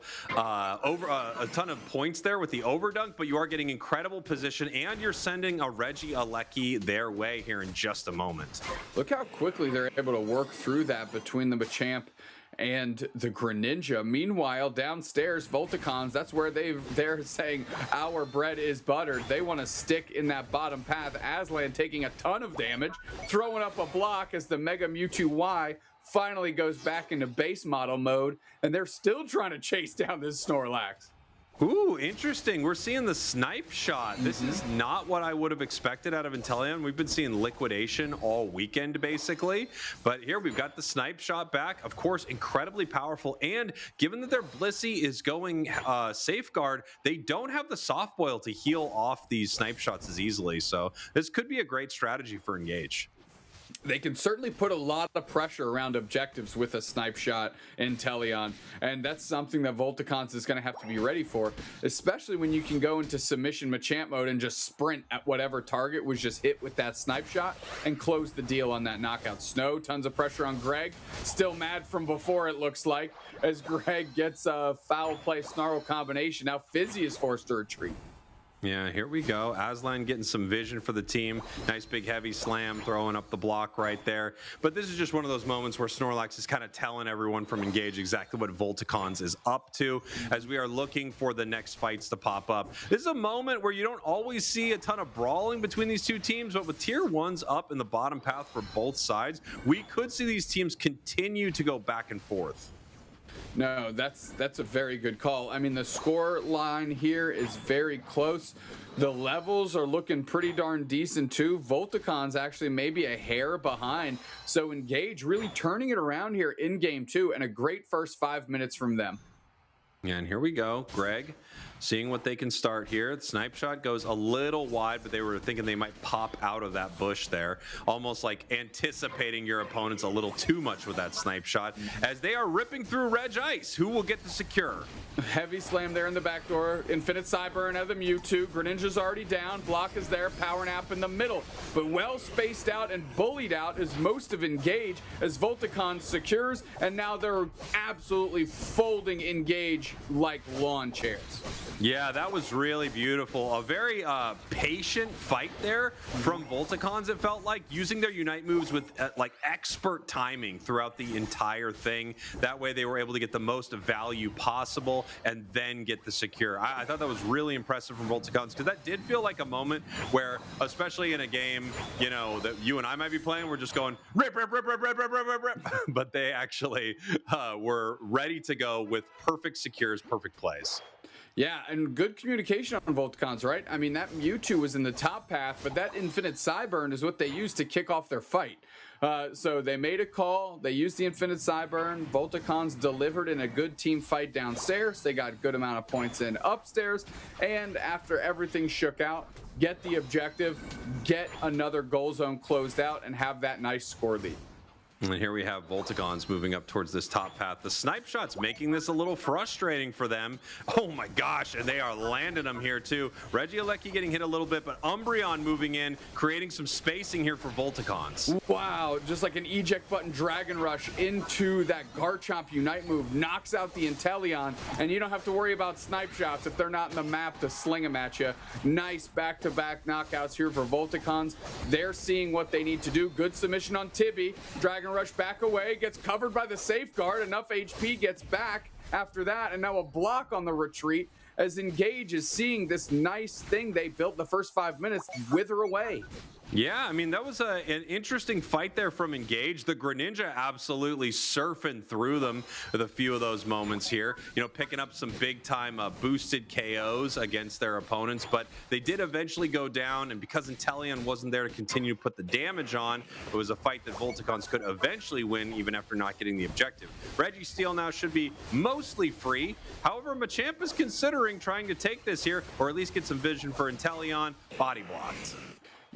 points there with the overdunk, but you are getting incredible position, and you're sending a Reggie Alecki their way here in just a moment. Look how quickly they're able to work through that between the Machamp and the Greninja. Meanwhile, downstairs, Volticons, that's where they're saying our bread is buttered. They want to stick in that bottom path. Aslan taking a ton of damage, throwing up a block as the Mega Mewtwo Y finally goes back into base model mode, and they're still trying to chase down this Snorlax. Ooh, interesting. We're seeing the snipe shot. This is not what I would have expected out of Inteleon. We've been seeing liquidation all weekend, basically. But here we've got the snipe shot back. Of course, incredibly powerful. And given that their Blissey is going safeguard, they don't have the soft boil to heal off these snipe shots as easily. So this could be a great strategy for Engage. They can certainly put a lot of pressure around objectives with a snipe shot in Inteleon, and that's something that Volticons is going to have to be ready for, especially when you can go into submission Machamp mode and just sprint at whatever target was just hit with that snipe shot and close the deal on that knockout. Snow, tons of pressure on Greg, still mad from before it looks like, as Greg gets a foul play snarl combination. Now Fizzy is forced to retreat. Yeah, here we go. Aslan getting some vision for the team. Nice big heavy slam, throwing up the block right there. But this is just one of those moments where Snorlax is kind of telling everyone from Engage exactly what Volticons is up to as we are looking for the next fights to pop up. This is a moment where you don't always see a ton of brawling between these two teams, but with tier 1s up in the bottom path for both sides, we could see these teams continue to go back and forth. No, that's a very good call. I mean, the score line here is very close. The levels are looking pretty darn decent too. Volticons actually maybe a hair behind. So Engage really turning it around here in game 2, and a great first 5 minutes from them. Yeah, and here we go. Greg seeing what they can start here. The snipe shot goes a little wide, but they were thinking they might pop out of that bush there. Almost like anticipating your opponents a little too much with that snipe shot as they are ripping through Reg Ice. Who will get the secure? Heavy slam there in the back door. Infinite Cyburn out of the Mewtwo. Greninja's already down. Block is there. Power Nap in the middle. But well spaced out and bullied out is most of Engage as Volticon secures, and now they're absolutely folding Engage like lawn chairs. Yeah, that was really beautiful. A very patient fight there from Volticons, it felt like, using their Unite moves with like expert timing throughout the entire thing. That way they were able to get the most value possible and then get the secure. I thought that was really impressive from Volticons, because that did feel like a moment where, especially in a game, you know, that you and I might be playing, we're just going rip, rip, rip, rip, rip, rip, rip, rip, rip. But they actually were ready to go with perfect secures, perfect plays. Yeah, and good communication on Volticons, right? I mean, that Mewtwo was in the top path, but that Infinite Cyburn is what they used to kick off their fight. So they made a call, they used the Infinite Cyburn, Volticons delivered in a good team fight downstairs, they got a good amount of points in upstairs, and after everything shook out, get the objective, get another goal zone closed out, and have that nice score lead. And here we have Volticons moving up towards this top path. The snipe shots making this a little frustrating for them. Oh my gosh, and they are landing them here too. Reggie Alecki getting hit a little bit, but Umbreon moving in, creating some spacing here for Volticons. Wow, just like an eject button Dragon Rush into that Garchomp Unite move, knocks out the Inteleon, and you don't have to worry about snipe shots if they're not in the map to sling them at you. Nice back-to-back knockouts here for Volticons. They're seeing what they need to do. Good submission on Tibby. Dragon Rush back away, gets covered by the safeguard, enough HP gets back after that, and now a block on the retreat as Engage is seeing this nice thing they built the first 5 minutes wither away. Yeah, I mean, that was an interesting fight there from Engage. The Greninja absolutely surfing through them with a few of those moments here. You know, picking up some big-time boosted KOs against their opponents, but they did eventually go down, and because Inteleon wasn't there to continue to put the damage on, it was a fight that Volticons could eventually win even after not getting the objective. Registeel now should be mostly free. However, Machamp is considering trying to take this here, or at least get some vision for Inteleon. Body blocked.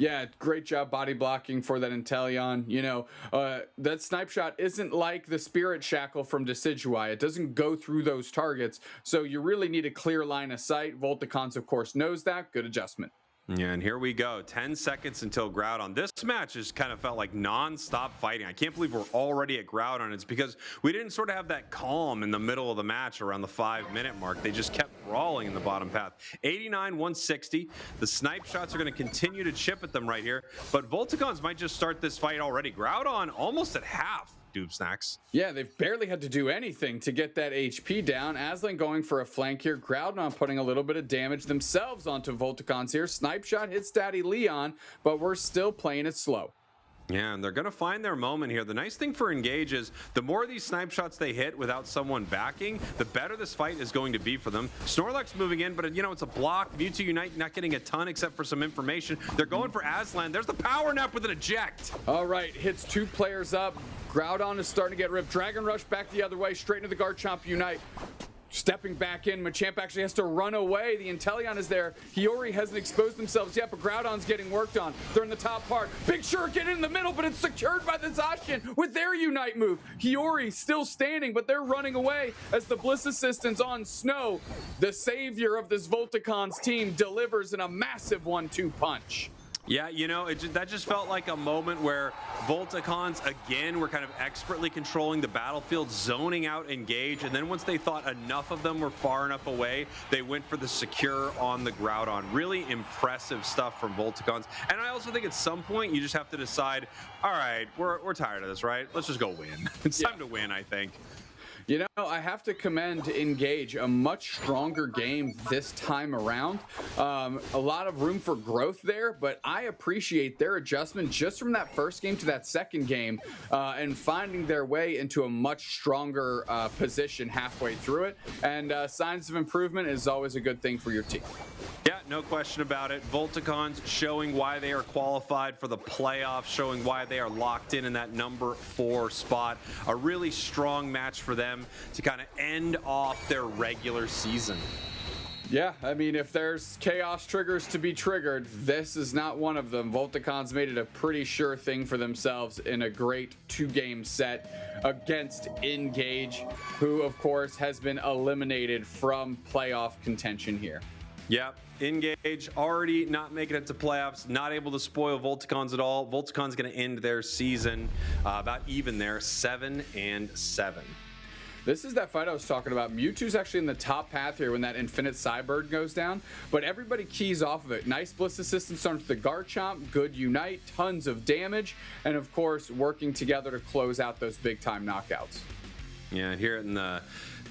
Yeah, great job body blocking for that Inteleon. You know, that snipe shot isn't like the Spirit Shackle from Decidueye. It doesn't go through those targets, so you really need a clear line of sight. Volticons, of course, knows that. Good adjustment. Yeah, and here we go. 10 seconds until Groudon. This match just kind of felt like non-stop fighting. I can't believe we're already at Groudon. It's because we didn't sort of have that calm in the middle of the match around the 5-minute mark. They just kept brawling in the bottom path. 89-160. The snipe shots are going to continue to chip at them right here, but Volticons might just start this fight already. Groudon almost at half. Doob Snacks. Yeah, they've barely had to do anything to get that HP down. Aslan going for a flank here. Groudon putting a little bit of damage themselves onto Volticons here. Snipe shot hits Daddy Leon, but we're still playing it slow. Yeah, and they're going to find their moment here. The nice thing for Engage is the more of these snipe shots they hit without someone backing, the better this fight is going to be for them. Snorlax moving in, but you know, it's a block. Mewtwo Unite not getting a ton except for some information. They're going for Aslan. There's the power nap with an eject. All right, hits 2 players up. Groudon is starting to get ripped. Dragon Rush back the other way, straight into the Garchomp Unite. Stepping back in, Machamp actually has to run away. The Inteleon is there. Hiyori hasn't exposed themselves yet, but Groudon's getting worked on. They're in the top part. Big Shuriken in the middle, but it's secured by the Zacian with their Unite move. Hiyori still standing, but they're running away as the Bliss Assistance on Snow. The savior of this Volticons team delivers in a massive 1-2 punch. Yeah, you know, that just felt like a moment where Volticons, again, were kind of expertly controlling the battlefield, zoning out Engage, and then once they thought enough of them were far enough away, they went for the secure on the Groudon. Really impressive stuff from Volticons. And I also think at some point, you just have to decide, all right, we're tired of this, right? Let's just go win. It's time to win, I think. You know, I have to commend Engage, a much stronger game this time around. A lot of room for growth there, but I appreciate their adjustment just from that first game to that second game and finding their way into a much stronger position halfway through it. And signs of improvement is always a good thing for your team. Yeah, no question about it. Volticons showing why they are qualified for the playoffs, showing why they are locked in that number 4 spot. A really strong match for them to kind of end off their regular season. Yeah, I mean, if there's chaos triggers to be triggered, this is not one of them. Volticons made it a pretty sure thing for themselves in a great 2-game set against Engage, who, of course, has been eliminated from playoff contention here. Yeah, Engage already not making it to playoffs, not able to spoil Volticons at all. Volticons going to end their season about even there, 7-7. This is that fight I was talking about. Mewtwo's actually in the top path here when that Infinite Cybird goes down, but everybody keys off of it. Nice Bliss Assistance onto the Garchomp, good Unite, tons of damage, and of course, working together to close out those big-time knockouts. Yeah, here in the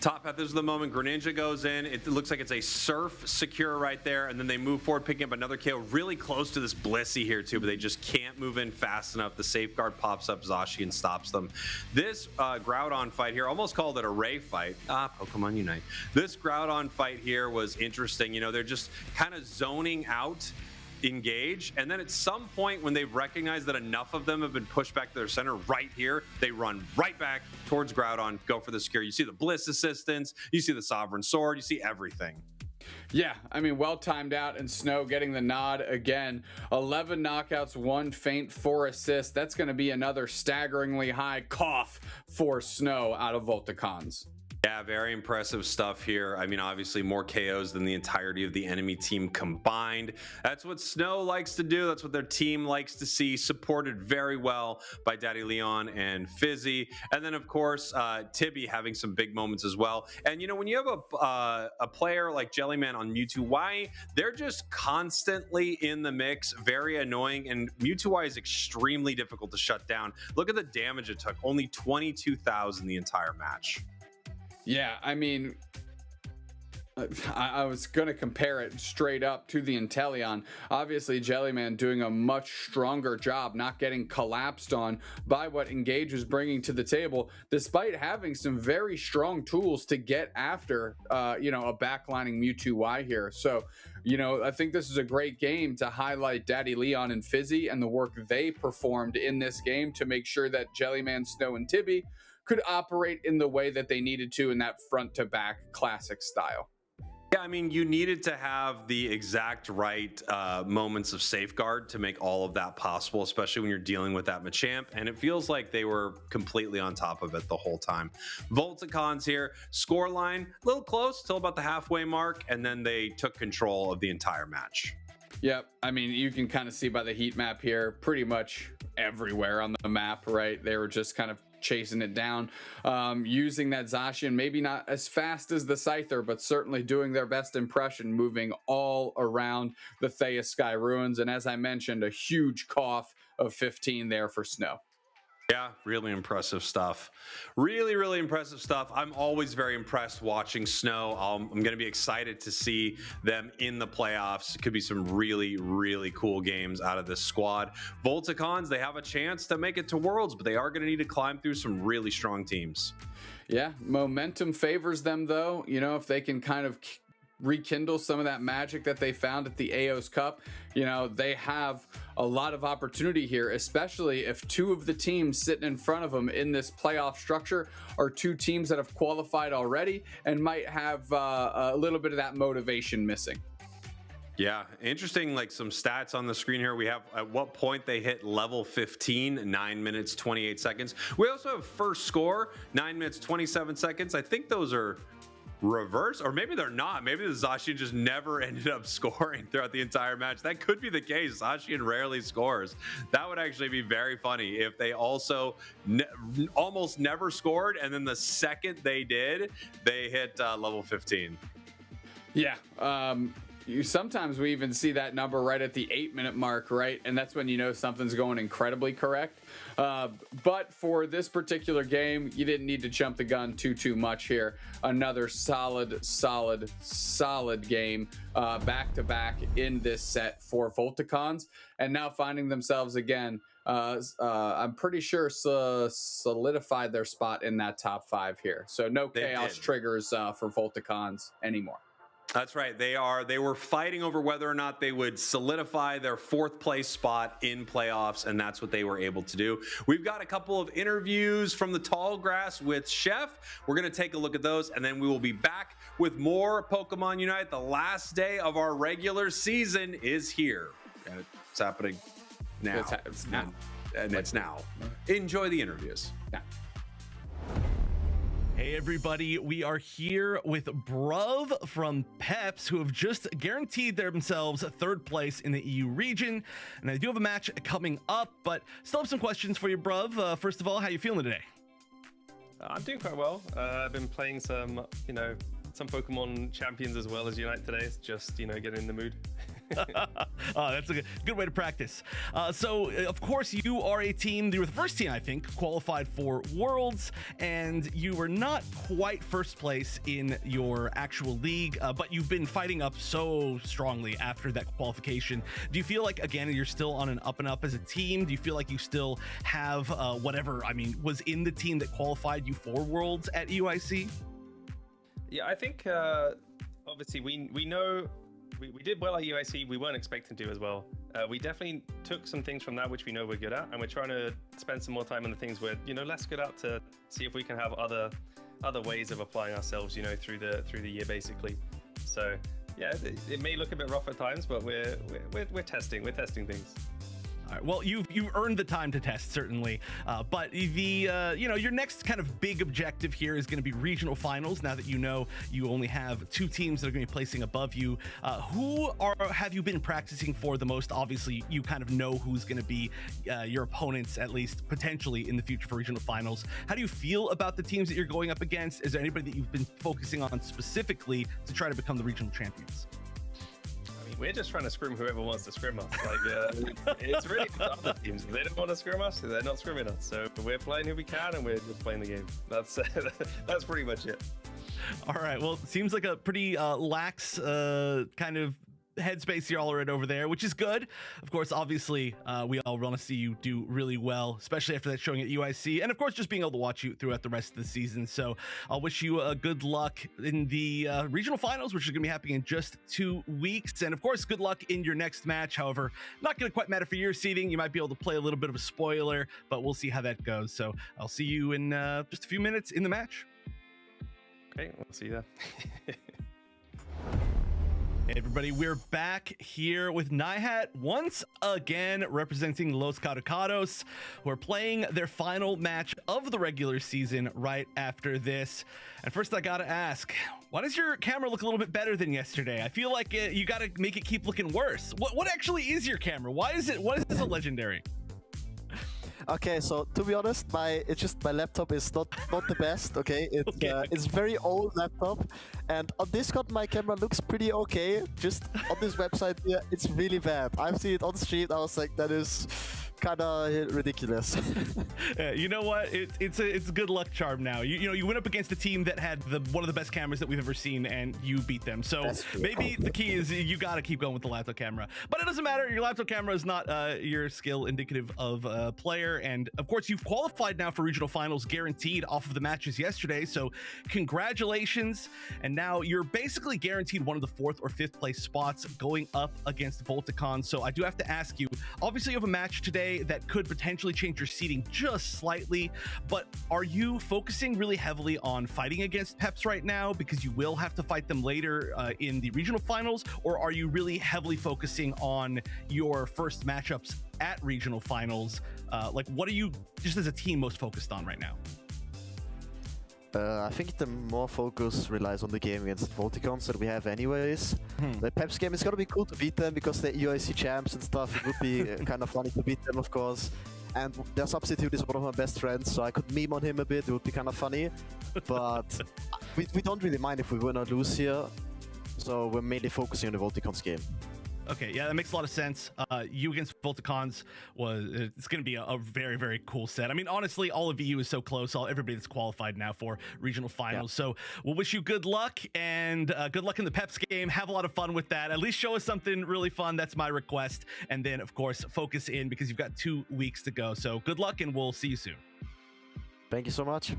top half, this is the moment Greninja goes in. It looks like it's a Surf secure right there, and then they move forward, picking up another KO really close to this Blissey here too, but they just can't move in fast enough. The safeguard pops up, Zacian stops them. This Groudon fight here, almost called it a Ray fight. Pokemon Unite. This Groudon fight here was interesting. You know, they're just kind of zoning out Engage, and then at some point when they've recognized that enough of them have been pushed back to their center right here, they run right back towards Groudon, go for the secure. You see the Bliss Assistance, you see the Sovereign Sword, you see everything. Yeah, I mean, well timed out, and Snow getting the nod again. 11 knockouts, 1 feint, 4 assists. That's going to be another staggeringly high cough for Snow out of Volticons. Yeah, very impressive stuff here. I mean, obviously more KOs than the entirety of the enemy team combined. That's what Snow likes to do. That's what their team likes to see, supported very well by Daddy Leon and Fizzy. And then, of course, Tibby having some big moments as well. And, you know, when you have a player like Jellyman on Mewtwo, they're just constantly in the mix, very annoying. And Mewtwo is extremely difficult to shut down. Look at the damage it took, only 22,000 the entire match. Yeah, I mean, I was going to compare it straight up to the Inteleon. Obviously, Jellyman doing a much stronger job, not getting collapsed on by what Engage was bringing to the table, despite having some very strong tools to get after, you know, a backlining Mewtwo here. So, you know, I think this is a great game to highlight Daddy Leon and Fizzy and the work they performed in this game to make sure that Jellyman, Snow, and Tibby could operate in the way that they needed to in that front-to-back classic style. Yeah, I mean, you needed to have the exact right moments of safeguard to make all of that possible, especially when you're dealing with that Machamp, and it feels like they were completely on top of it the whole time. Volticons here, scoreline, a little close till about the halfway mark, and then they took control of the entire match. Yep. I mean, you can kind of see by the heat map here, pretty much everywhere on the map, right? They were just kind of chasing it down, using that Zacian, maybe not as fast as the Scyther, but certainly doing their best impression, moving all around the Thea Sky Ruins. And as I mentioned, a huge cough of 15 there for Snow. Yeah, really impressive stuff. Really, really impressive stuff. I'm always very impressed watching Snow. I'm going to be excited to see them in the playoffs. It could be some really, really cool games out of this squad. Volticons, they have a chance to make it to Worlds, but they are going to need to climb through some really strong teams. Yeah, momentum favors them, though. You know, if they can kind of rekindle some of that magic that they found at the AOS Cup, you know, they have a lot of opportunity here, especially if two of the teams sitting in front of them in this playoff structure are two teams that have qualified already and might have a little bit of that motivation missing. Yeah, interesting, like some stats on the screen here. We have at what point they hit level 15, 9 minutes, 28 seconds. We also have first score, 9 minutes, 27 seconds. I think those are reverse, or maybe they're not. Maybe the Zacian just never ended up scoring throughout the entire match. That could be the case. Zacian rarely scores. That would actually be very funny if they also almost never scored, and then the second they did, they hit level 15. Yeah. Sometimes we even see that number right at the 8-minute mark, right? And that's when you know something's going incredibly correct. But for this particular game, you didn't need to jump the gun too much here. Another solid game back to back in this set for Volticons, and now finding themselves again. I'm pretty sure solidified their spot in that top 5 here. So no chaos triggers for Volticons anymore. That's right. They were fighting over whether or not they would solidify their 4th place spot in playoffs, and that's what they were able to do. We've got a couple of interviews from the tall grass with Chef. We're going to take a look at those, and then we will be back with more Pokemon Unite. The last day of our regular season is here, and it's happening now. It's now. And it's now. Enjoy the interviews. Yeah. Hey everybody, we are here with Bruv from Peps, who have just guaranteed themselves 3rd place in the EU region. And I do have a match coming up, but still have some questions for you, Bruv. First of all, how you feeling today? I'm doing quite well. I've been playing some Pokemon champions as well as Unite today. It's just, getting in the mood. That's a good way to practice. So, of course, you are a team. You were the first team, I think, qualified for Worlds, and you were not quite first place in your actual league, but you've been fighting up so strongly after that qualification. Do you feel like, again, you're still on an up and up as a team? Do you feel like you still have was in the team that qualified you for Worlds at UIC? Yeah, I think obviously we know we did well at UIC. We weren't expecting to as well. We definitely took some things from that which we know we're good at, and we're trying to spend some more time on the things we're less good at to see if we can have other ways of applying ourselves through the year basically. So yeah, it may look a bit rough at times, but we're testing things. All right, well, you've earned the time to test, certainly. But your next kind of big objective here is going to be regional finals. Now that you only have 2 teams that are going to be placing above you, have you been practicing for the most? Obviously, you kind of know who's going to be your opponents, at least potentially in the future for regional finals. How do you feel about the teams that you're going up against? Is there anybody that you've been focusing on specifically to try to become the regional champions? We're just trying to scrim whoever wants to scrim us. It's really up to other teams. If they don't want to scrim us, they're not scrimming us. So we're playing who we can, and we're just playing the game. That's pretty much it. All right. Well, it seems like a pretty lax kind of headspace y'all are in over there, which is good. Of course, obviously, we all want to see you do really well, especially after that showing at UIC, and of course, just being able to watch you throughout the rest of the season. So I'll wish you good luck in the regional finals, which is going to be happening in just 2 weeks. And of course, good luck in your next match. However, not going to quite matter for your seeding. You might be able to play a little bit of a spoiler, but we'll see how that goes. So I'll see you in just a few minutes in the match. Okay, we'll see you there. Hey everybody, we're back here with Nihat once again representing Los Caducados, who are playing their final match of the regular season right after this. And first I gotta ask, why does your camera look a little bit better than yesterday? I feel like you gotta make it keep looking worse. What actually is your camera? Why is this a legendary? Okay, so to be honest, my laptop is not the best. Okay, it's very old laptop, and on Discord my camera looks pretty okay. Just on this website here, it's really bad. I've seen it on stream. I was like, that is kind of ridiculous. Yeah, you know what? It's a good luck charm now. You went up against a team that had one of the best cameras that we've ever seen, and you beat them. So maybe the key is you got to keep going with the laptop camera. But it doesn't matter. Your laptop camera is not your skill indicative of a player. And of course, you've qualified now for regional finals, guaranteed off of the matches yesterday. So congratulations. And now you're basically guaranteed one of the 4th or 5th place spots going up against Volticons. So I do have to ask you, obviously you have a match today that could potentially change your seeding just slightly, but are you focusing really heavily on fighting against Peps right now because you will have to fight them later in the regional finals, or are you really heavily focusing on your first matchups at regional finals? Like, what are you just as a team most focused on right now? I think the more focus relies on the game against Volticons that we have anyways. The Peps game is gonna be cool to beat them because they're UIC champs and stuff. It would be kind of funny to beat them, of course. And their substitute is one of my best friends, so I could meme on him a bit. It would be kind of funny. But we don't really mind if we win or lose here. So we're mainly focusing on the Volticons game. Okay, yeah, that makes a lot of sense. You against Volticons it's going to be a very, very cool set. I mean, honestly, all of EU is so close. Everybody that's qualified now for regional finals. Yeah. So we'll wish you good luck, and good luck in the Peps game. Have a lot of fun with that. At least show us something really fun. That's my request. And then, of course, focus in because you've got 2 weeks to go. So good luck, and we'll see you soon. Thank you so much.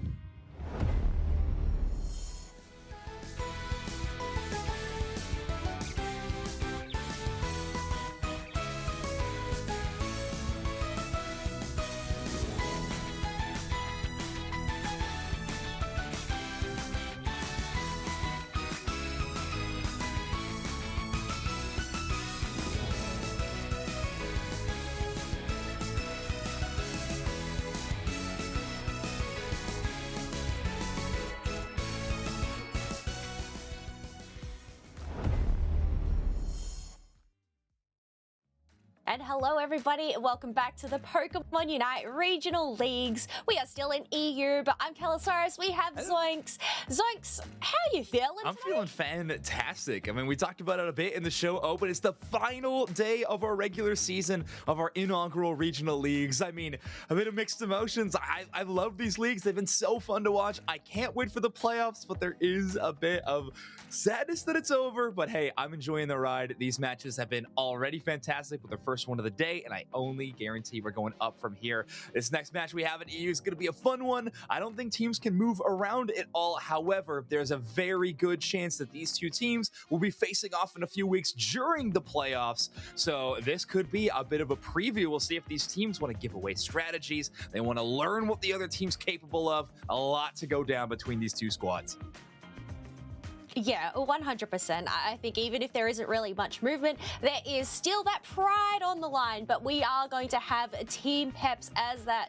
And hello everybody, welcome back to the Pokemon Unite Regional Leagues. We are still in EU, but I'm Kalosaurus, we have Zoinks. Zoinks, how are you feeling I'm today? feeling fantastic. I mean, we talked about it a bit in the show, but it's the final day of our regular season of our inaugural regional leagues. I mean, a bit of mixed emotions. I love these leagues. They've been so fun to watch. I can't wait for the playoffs, but there is a bit of sadness that it's over. But hey, I'm enjoying the ride. These matches have been already fantastic with the first one of the day, and I only guarantee we're going up from here. This next match we have in EU is going to be a fun one. I don't think teams can move around it all. However, there's a very good chance that these two teams will be facing off in a few weeks during the playoffs. So this could be a bit of a preview. We'll see if these teams want to give away strategies. They want to learn what the other team's capable of. A lot to go down between these two squads. Yeah, 100%. I think even if there isn't really much movement, there is still that pride on the line. But we are going to have Team Peps as that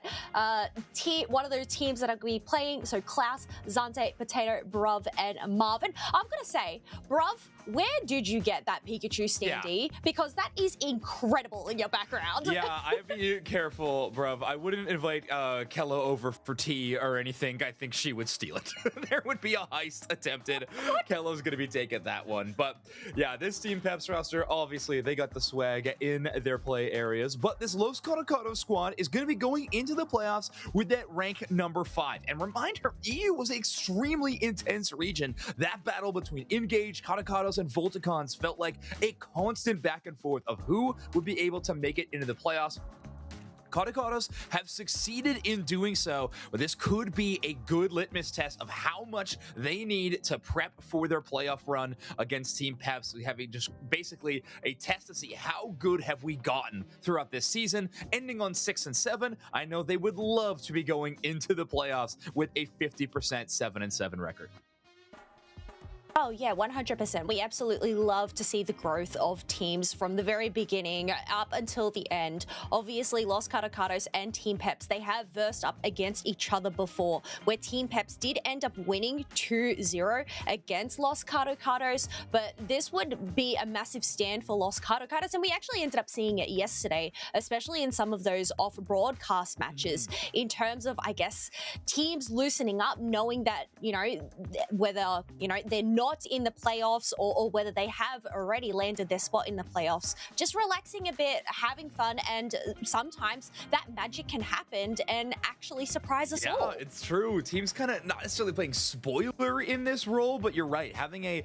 one of those teams that are going to be playing. So Klaus, Zante, Potato, Bruv, and Marvin. I'm going to say, Bruv, where did you get that Pikachu standee? Yeah. Because that is incredible in your background. Yeah, I'd be careful, bruv. I wouldn't invite Kello over for tea or anything. I think she would steal it. There would be a heist attempted. Kello's going to be taking that one. But yeah, this Team Peps roster, obviously, they got the swag in their play areas. But this Los Caducados squad is going to be going into the playoffs with that rank number 5. And reminder, EU was an extremely intense region. That battle between Engage, Caducados, and Volticons felt like a constant back and forth of who would be able to make it into the playoffs. Caducados have succeeded in doing so, but this could be a good litmus test of how much they need to prep for their playoff run against Team Peps. We having just basically a test to see how good have we gotten throughout this season. Ending on 6 and 7, I know they would love to be going into the playoffs with a 50% 7 and 7 record. Oh, yeah, 100%. We absolutely love to see the growth of teams from the very beginning up until the end. Obviously, Los Caducados and Team Peps, they have versed up against each other before, where Team Peps did end up winning 2-0 against Los Caducados, but this would be a massive stand for Los Caducados, and we actually ended up seeing it yesterday, especially in some of those off-broadcast matches, in terms of, I guess, teams loosening up, knowing that, whether, they're not in the playoffs or whether they have already landed their spot in the playoffs, just relaxing a bit, having fun, and sometimes that magic can happen and actually surprise us all. Yeah, it's true. Teams kind of not necessarily playing spoiler in this role, but you're right. Having a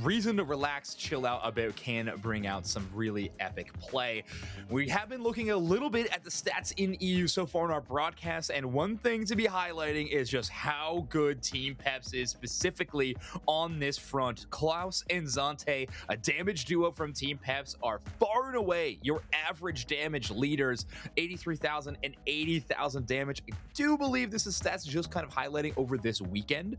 reason to relax, chill out a bit can bring out some really epic play. We have been looking a little bit at the stats in EU so far in our broadcast, and one thing to be highlighting is just how good Team Peps is specifically on this front. Klaus and Zante, a damage duo from Team Peps, are far and away your average damage leaders, 83,000 and 80,000 damage. I do believe this is stats just kind of highlighting over this weekend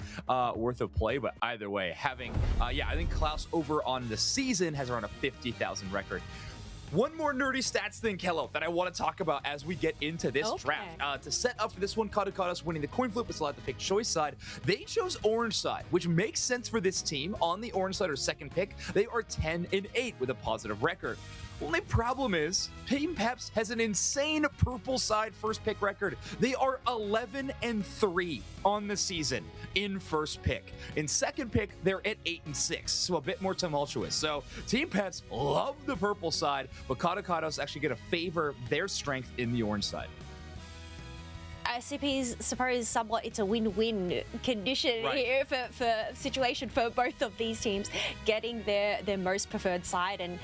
worth of play, but either way, having, I think Klaus over on the season has around a 50,000 record. One more nerdy stats thing, Kello, that I want to talk about as we get into this draft. To set up for this one, Caducados winning the coin flip, was allowed to pick choice side. They chose orange side, which makes sense for this team. On the orange side or second pick, they are 10-8 with a positive record. Only problem is, Team Peps has an insane purple side first pick record. They are 11-3 on the season in first pick. In second pick, they're at 8-6, so a bit more tumultuous. So Team Peps love the purple side, but Caducados actually get to favor their strength in the orange side. I suppose somewhat it's a win-win condition here for situation for both of these teams, getting their most preferred side and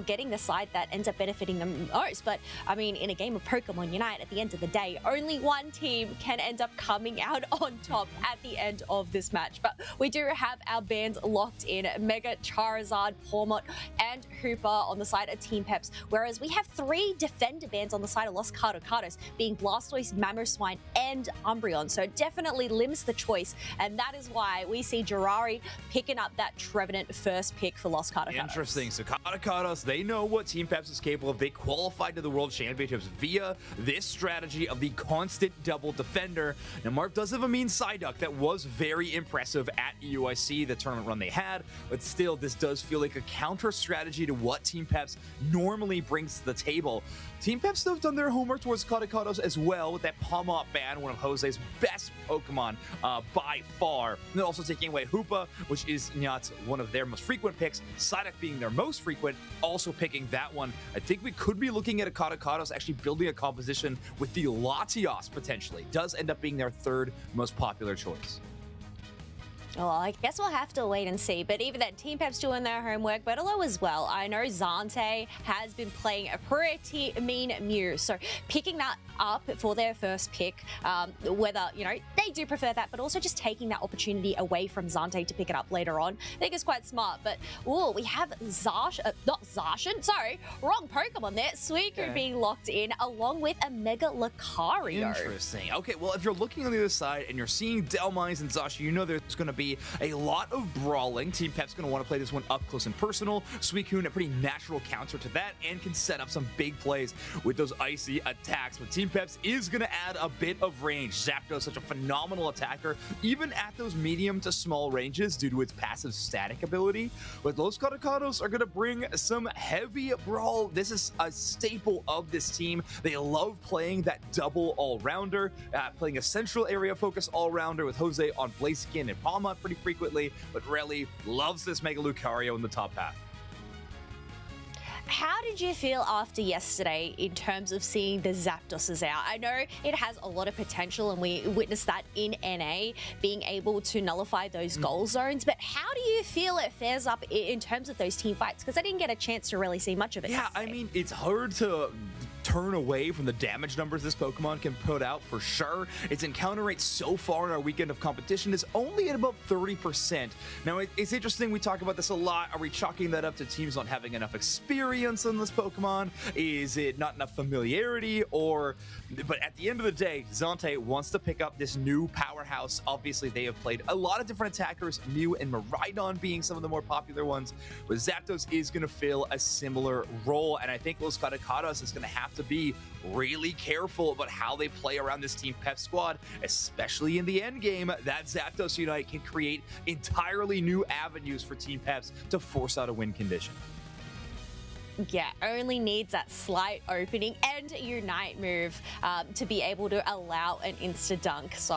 getting the side that ends up benefiting them most. But I mean, in a game of Pokemon Unite, at the end of the day, only one team can end up coming out on top at the end of this match. But we do have our bands locked in: Mega, Charizard, Pawmot, and Hooper on the side of Team Peps, whereas we have 3 defender bands on the side of Los Caducados, being Blastoise, Mamoswine, and Umbreon. So it definitely limits the choice, and that is why we see Jirari picking up that Trevenant first pick for Los Caducados. Interesting. So Caducados, they know what Team Peps is capable of. They qualified to the World Championships via this strategy of the constant double defender. Now, Marv does have a mean Psyduck that was very impressive at EUIC, the tournament run they had, but still, this does feel like a counter strategy to what Team Peps normally brings to the table. Team Peps, though, have done their homework towards Caducados as well with that Pawmot ban, one of Jose's best Pokemon by far. And then also taking away Hoopa, which is not one of their most frequent picks. Psyduck being their most frequent, also picking that one. I think we could be looking at a Caducados actually building a composition with the Latios potentially. Does end up being their 3rd most popular choice. Well, I guess we'll have to wait and see. But even then, Team Peps doing their homework, Bertolo as well. I know Zante has been playing a pretty mean Mew, so picking that up for their first pick, whether, they do prefer that, but also just taking that opportunity away from Zante to pick it up later on, I think is quite smart. But, we have wrong Pokemon there. Suicune being locked in, along with a Mega Lucario. Interesting. Okay, well, if you're looking on the other side and you're seeing Delmines and Zasha, there's going to be a lot of brawling. Team Pep's going to want to play this one up close and personal. Suicune, a pretty natural counter to that, and can set up some big plays with those icy attacks. But Team Peps is going to add a bit of range. Zapdos, such a phenomenal attacker, even at those medium to small ranges due to its passive static ability. But Los Caducados are going to bring some heavy brawl. This is a staple of this team. They love playing that double all-rounder, playing a central area focus all-rounder with Jose on Blaziken and Palma pretty frequently, but Relly loves this Mega Lucario in the top half. How did you feel after yesterday in terms of seeing the Zapdoses out? I know it has a lot of potential, and we witnessed that in NA, being able to nullify those goal zones, but how do you feel it fares up in terms of those team fights? Because I didn't get a chance to really see much of it yesterday. I mean, it's hard to turn away from the damage numbers this Pokemon can put out for sure. Its encounter rate so far in our weekend of competition is only at about 30%. Now, it's interesting, we talk about this a lot. Are we chalking that up to teams not having enough experience on this Pokemon? Is it not enough familiarity? But at the end of the day, Zante wants to pick up this new powerhouse. Obviously, they have played a lot of different attackers, Mew and Miraidon being some of the more popular ones, but Zapdos is going to fill a similar role, and I think Los Caducados is going to have to be really careful about how they play around this Team Pep squad, especially in the end game. That Zapdos Unite can create entirely new avenues for Team Peps to force out a win condition. Yeah, only needs that slight opening and Unite move to be able to allow an insta-dunk. So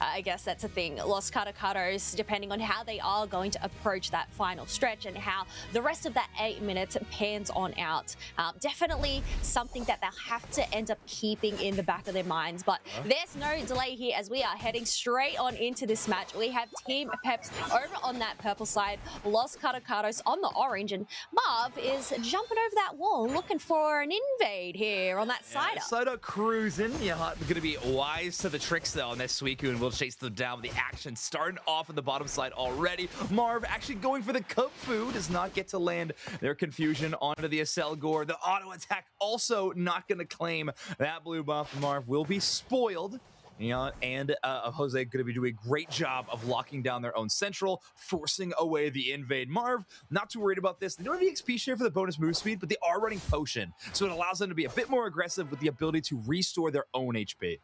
I guess that's a thing. Los Caducados, depending on how they are going to approach that final stretch and how the rest of that 8 minutes pans on out, definitely something that they'll have to end up keeping in the back of their minds. But there's no delay here as we are heading straight on into this match. We have Team Peps over on that purple side, Los Caducados on the orange, and Marv is jumping over that wall looking for an invade here on that side up. Side up cruising. Yeah, gonna be wise to the tricks though on this Suicune, and we'll chase them down with the action starting off on the bottom side already. Marv actually going for the Kupfu, does not get to land their confusion onto the Aselgor. The auto attack also not gonna claim that blue buff. Marv will be spoiled. Yeah, and Jose going to be doing a great job of locking down their own central, forcing away the invade. Marv, not too worried about this. They don't have the XP share for the bonus move speed, but they are running Potion, so it allows them to be a bit more aggressive with the ability to restore their own HP.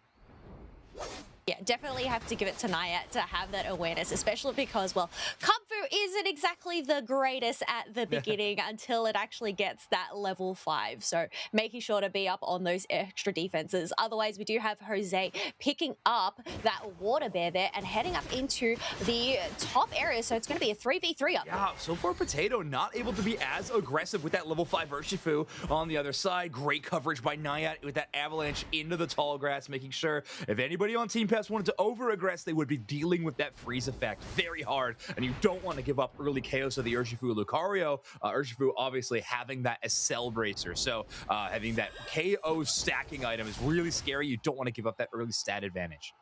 Yeah, definitely have to give it to Nayat to have that awareness, especially because, well, Kupfu isn't exactly the greatest at the beginning until it actually gets that level 5. So making sure to be up on those extra defenses. Otherwise, we do have Jose picking up that water bear there and heading up into the top area. So it's going to be a 3v3 up. Yeah, so far Potato not able to be as aggressive with that level 5 Urshifu on the other side. Great coverage by Nayat with that avalanche into the tall grass, making sure if anybody on Team Peps wanted to over-aggress, they would be dealing with that freeze effect very hard, and you don't want to give up early KOs to the Urshifu Lucario. Urshifu obviously having that Accel Bracer, so having that KO stacking item is really scary. You don't want to give up that early stat advantage.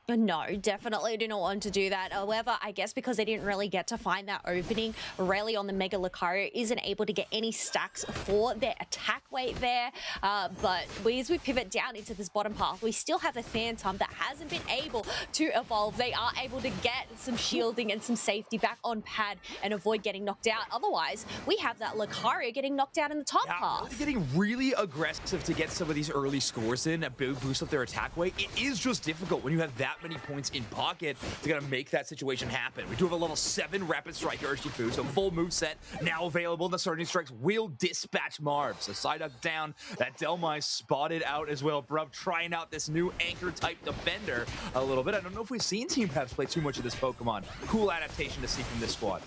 No, definitely do not want to do that. However, I guess because they didn't really get to find that opening, Rayleigh on the Mega Lucario isn't able to get any stacks for their attack weight there. But as we pivot down into this bottom half, we still have a Phantom that hasn't been able to evolve. They are able to get some shielding and some safety back on pad and avoid getting knocked out. Otherwise, we have that Lucario getting knocked out in the top half. Getting really aggressive to get some of these early scores in, boost up their attack weight. It is just difficult when you have that many points in pocket to kind of make that situation happen. We do have a level 7 Rapid Strike Urshifu, so full move set now available. The Surging Strikes will dispatch Marv. So Psyduck down, that Delmai spotted out as well. Bruv trying out this new anchor type defender a little bit. I don't know if we've seen Team Peps play too much of this Pokemon. Cool adaptation to see from this squad.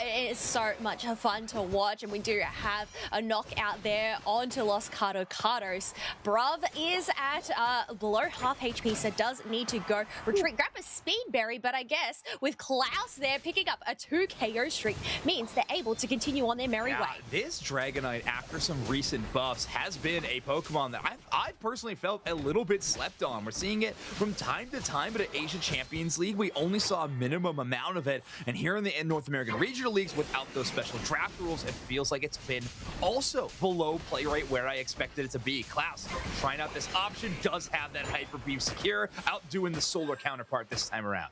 It's so much fun to watch, and we do have a knockout there onto Los Caducados. Bruv is at below half HP, so does need to go retreat, grab a speed berry, but I guess with Klaus there picking up a 2 KO streak means they're able to continue on their merry way. This Dragonite, after some recent buffs, has been a Pokemon that I've personally felt a little bit slept on. We're seeing it from time to time, but at Asia Champions League, we only saw a minimum amount of it, and here in the North American regional leagues without those special draft rules, it feels like it's been also below play rate where I expected it to be. Klaus trying out this option, does have that Hyper Beam secure, outdoing the solar counterpart this time around.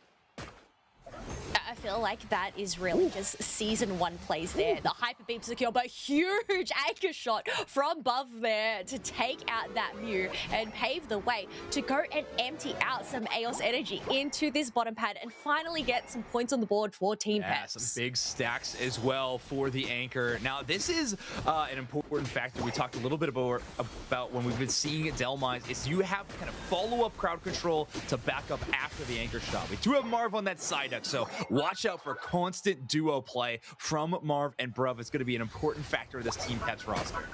I feel like that is really just season 1 plays there. The Hyper Beam secure, but huge anchor shot from above there to take out that Mew and pave the way to go and empty out some Eos energy into this bottom pad and finally get some points on the board for Team Peps. Some big stacks as well for the anchor. Now, this is an important factor we talked a little bit about when we've been seeing at Delmines, is you have kind of follow-up crowd control to back up after the anchor shot. We do have Marv on that Psyduck, so watch out for constant duo play from Marv and Bruv. It's going to be an important factor of this Team Peps roster.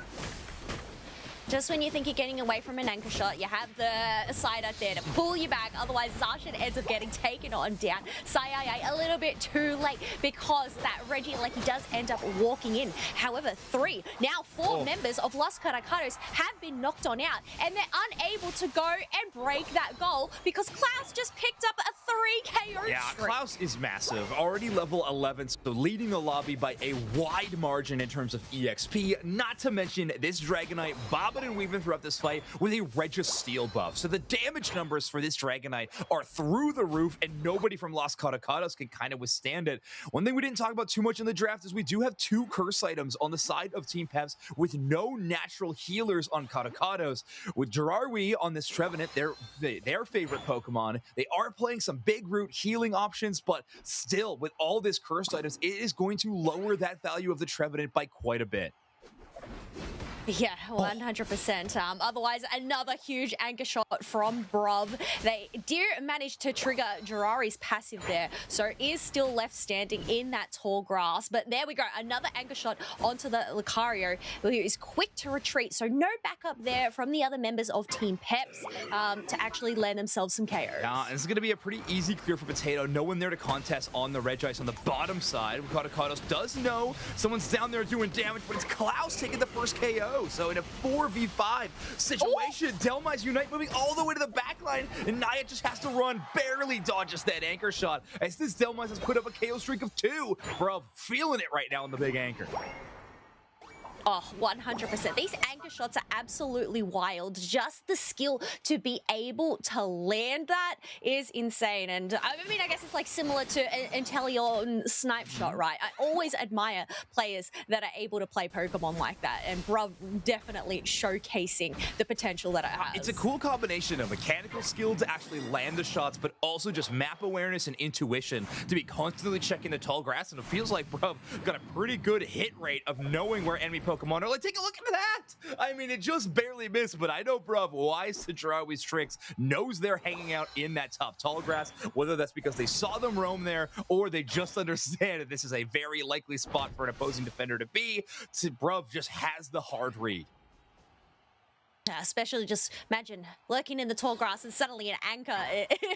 Just when you think you're getting away from an anchor shot, you have the side out there to pull you back. Otherwise, Zarshan ends up getting taken on down. Sayai a little bit too late because that Reggie, like, he does end up walking in. However, 4 members of Los Caducados have been knocked on out, and they're unable to go and break that goal because Klaus just picked up a 3 KO Yeah, streak. Klaus is massive. Already level 11, so leading the lobby by a wide margin in terms of EXP. Not to mention this Dragonite bobbing and weaving throughout this fight with a Registeel buff. So the damage numbers for this Dragonite are through the roof, and nobody from Los Caducados can kind of withstand it. One thing we didn't talk about too much in the draft is we do have 2 curse items on the side of Team Peps with no natural healers on Caducados. With Jirawi on this Trevenant, their favorite Pokemon, they are playing some big root healing options, but still, with all this cursed items, it is going to lower that value of the Trevenant by quite a bit. Yeah, 100%. Otherwise, another huge anchor shot from Bruv. They did manage to trigger Jirari's passive there, so is still left standing in that tall grass. But there we go, another anchor shot onto the Lucario, who is quick to retreat. So no backup there from the other members of Team Peps to actually land themselves some KOs. Yeah, this is going to be a pretty easy clear for Potato. No one there to contest on the Regice on the bottom side. Caducados does know someone's down there doing damage, but it's Klaus taking the first KO. So in a 4v5 situation, Delmai's Unite moving all the way to the back line, and Naya just has to run, barely dodges that anchor shot, as this Delmai's has put up a KO streak of 2. Bro, feeling it right now in the big anchor. Oh, 100%. These anchor shots are absolutely wild. Just the skill to be able to land that is insane. And I mean, I guess it's like similar to Inteleon snipe shot, right? I always admire players that are able to play Pokemon like that. And Bruv definitely showcasing the potential that it has. It's a cool combination of mechanical skill to actually land the shots, but also just map awareness and intuition to be constantly checking the tall grass. And it feels like Bruv got a pretty good hit rate of knowing where enemy Pokemon are. Like, take a look at that! I mean, it just barely missed, but I know Bruv, wise to Jirawi's tricks, knows they're hanging out in that top tall grass, whether that's because they saw them roam there, or they just understand that this is a very likely spot for an opposing defender to be. Bruv just has the hard read. Especially just imagine lurking in the tall grass and suddenly an anchor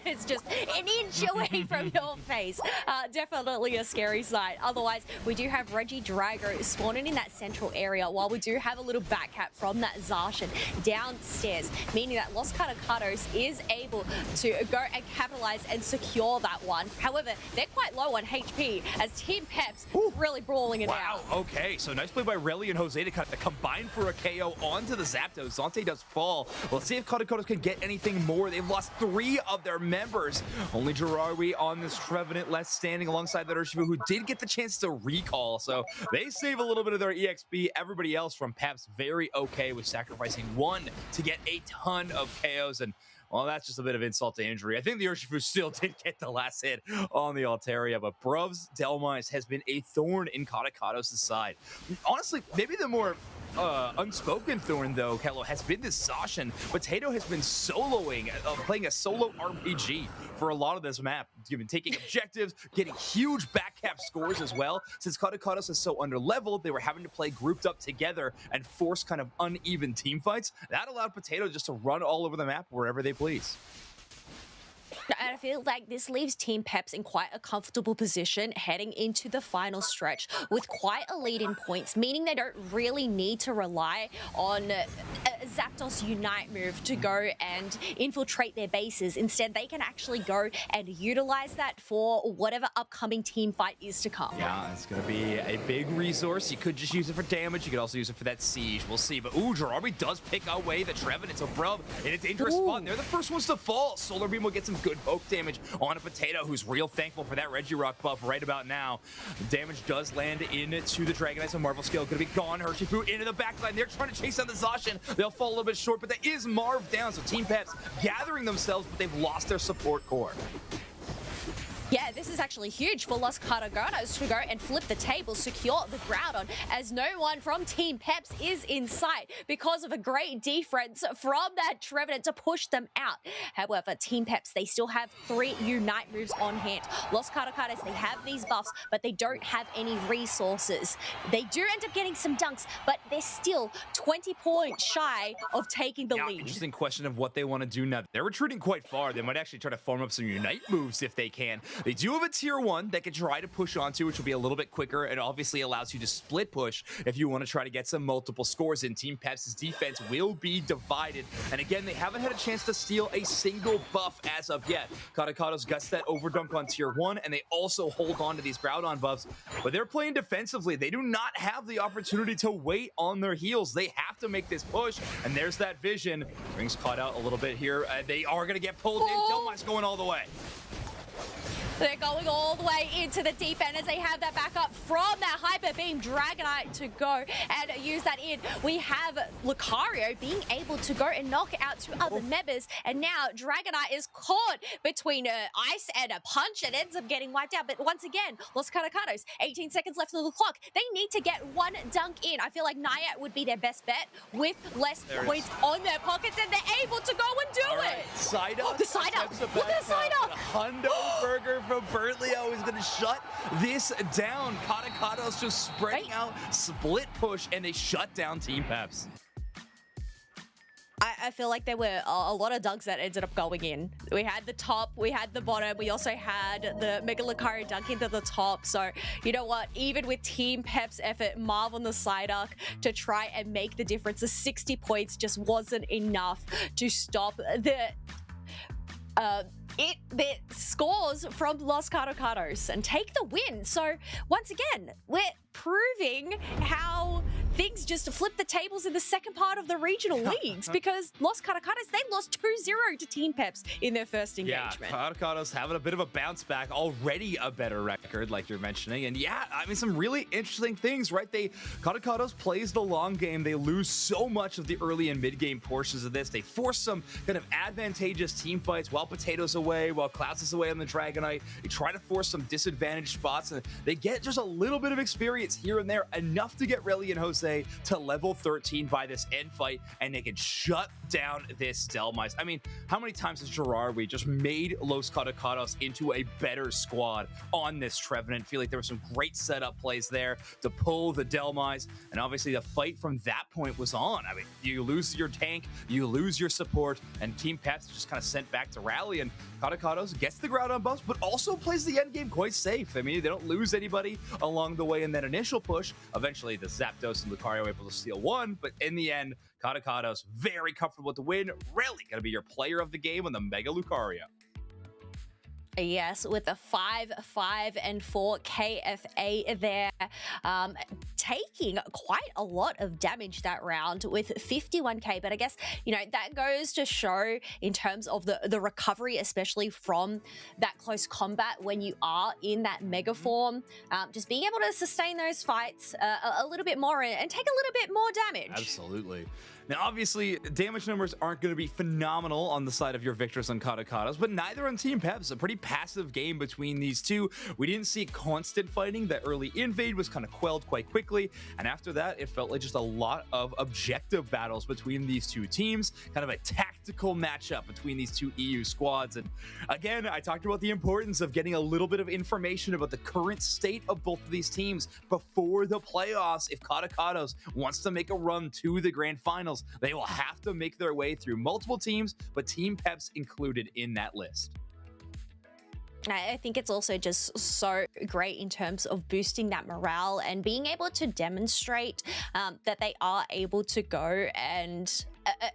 is just an inch away from your face. Definitely a scary sight. Otherwise, we do have Reggie Drago spawning in that central area, while we do have a little backcap from that Zarshan downstairs, meaning that Los Caducados is able to go and capitalize and secure that one. However, they're quite low on HP as Team Peps really brawling it out. Wow, okay, so nice play by Relly and Jose to kind of combine for a KO onto the Zapdos. Zante does fall. Let's see if Caducados can get anything more. They've lost 3 of their members. Only Jirawi on this Trevenant left standing alongside that Urshifu, who did get the chance to recall. So they save a little bit of their EXP. Everybody else from Peps very okay with sacrificing 1 to get a ton of KOs. And well, that's just a bit of insult to injury. I think the Urshifu still did get the last hit on the Altaria, but Bruv's Delmais has been a thorn in Caducados' side. Honestly, maybe the more unspoken thorn, though, Kello, has been this Zarshan. Potato has been soloing, playing a solo RPG for a lot of this map. He's been taking objectives, getting huge backcap scores as well. Since Caducados is so underleveled, they were having to play grouped up together and force kind of uneven team fights. That allowed Potato just to run all over the map wherever they please. And I feel like this leaves Team Peps in quite a comfortable position heading into the final stretch with quite a lead in points, meaning they don't really need to rely on a Zapdos Unite move to go and infiltrate their bases. Instead, they can actually go and utilize that for whatever upcoming team fight is to come. Yeah, it's going to be a big resource. You could just use it for damage. You could also use it for that siege. We'll see. But, ooh, Jirawi does pick away the Trevenant. So, Bruv in a dangerous spot. And they're the first ones to fall. Solar Beam will get some good poke damage on a Potato, who's real thankful for that Regirock buff right about now. Damage does land into the Dragonite, so Marvel Skill gonna be gone. Urshifu into the backline. They're trying to chase down the Zarshan. They'll fall a little bit short, but that is Marv down, so Team Peps gathering themselves, but they've lost their support core. Yeah, this is actually huge for Los Caducados to go and flip the table, secure the Groudon, as no one from Team Peps is in sight because of a great defense from that Trevenant to push them out. However, Team Peps, they still have 3 Unite moves on hand. Los Caducados, they have these buffs, but they don't have any resources. They do end up getting some dunks, but they're still 20 points shy of taking the lead. Interesting question of what they want to do now. They're retreating quite far. They might actually try to form up some Unite moves if they can. They do have a tier 1 that can try to push onto, which will be a little bit quicker and obviously allows you to split push if you want to try to get some multiple scores in. Team Peps' defense will be divided. And again, they haven't had a chance to steal a single buff as of yet. Caducados gets that overdunk on tier 1, and they also hold on to these Groudon buffs. But they're playing defensively. They do not have the opportunity to wait on their heels. They have to make this push, and there's that vision. Rings caught out a little bit here. They are going to get pulled in. Delmai's going all the way. They're going all the way into the deep end as they have that backup from that Hyper Beam Dragonite to go and use that in. We have Lucario being able to go and knock out 2 other members, and now Dragonite is caught between Ice and a Punch and ends up getting wiped out. But once again, Los Caducados, 18 seconds left on the clock. They need to get 1 dunk in. I feel like Naya would be their best bet with less points on their pockets, and they're able to go and do it. Side up. The side up. Look at the side up. Hundo Burger from Bertlio is going to shut this down. Caducados just spreading out, split push, and they shut down Team Peps. I feel like there were a lot of dunks that ended up going in. We had the top, we had the bottom, we also had the Mega Lucario dunk into the top. So, you know what? Even with Team Peps' effort, Marv on the Psyduck to try and make the difference, the 60 points just wasn't enough to stop the scores from Los Caducados and take the win. So once again, we're proving how things just flip the tables in the second part of the regional leagues, because Los Caducados, they lost 2-0 to Team Peps in their first engagement. Yeah, Caducados having a bit of a bounce back, already a better record like you're mentioning. And yeah, I mean, some really interesting things, right? Caducados plays the long game. They lose so much of the early and mid game portions of this. They force some kind of advantageous team fights while Potatoes away, while Clouds is away on the Dragonite. They try to force some disadvantaged spots, and they get just a little bit of experience here and there, enough to get Relly and Jose to level 13 by this end fight, and they can shut down this Delmais. I mean, how many times has Gerard just made Los Caducados into a better squad on this Trevenant? Feel like there were some great setup plays there to pull the Delmais, and obviously the fight from that point was on. I mean, you lose your tank, you lose your support, and Team Peps just kind of sent back to rally, and Caducados gets the Groudon buffs, but also plays the end game quite safe. I mean, they don't lose anybody along the way in that initial push. Eventually, the Zapdos and Lucario able to steal 1, but in the end, Caducados very comfortable with the win. Really going to be your player of the game on the Mega Lucario. Yes, with a 5-5-4 KFA there, taking quite a lot of damage that round with 51k. But I guess, you know, that goes to show in terms of the recovery, especially from that close combat when you are in that mega form, just being able to sustain those fights a little bit more and take a little bit more damage. Absolutely. Now, obviously, damage numbers aren't going to be phenomenal on the side of your Victors and Caducados, but neither on Team Peps. A pretty passive game between these two. We didn't see constant fighting. That early invade was kind of quelled quite quickly, and after that, it felt like just a lot of objective battles between these two teams, kind of a tactical matchup between these two EU squads. And again, I talked about the importance of getting a little bit of information about the current state of both of these teams before the playoffs. If Caducados wants to make a run to the grand finals, they will have to make their way through multiple teams, but Team Peps included in that list. I think it's also just so great in terms of boosting that morale and being able to demonstrate that they are able to go and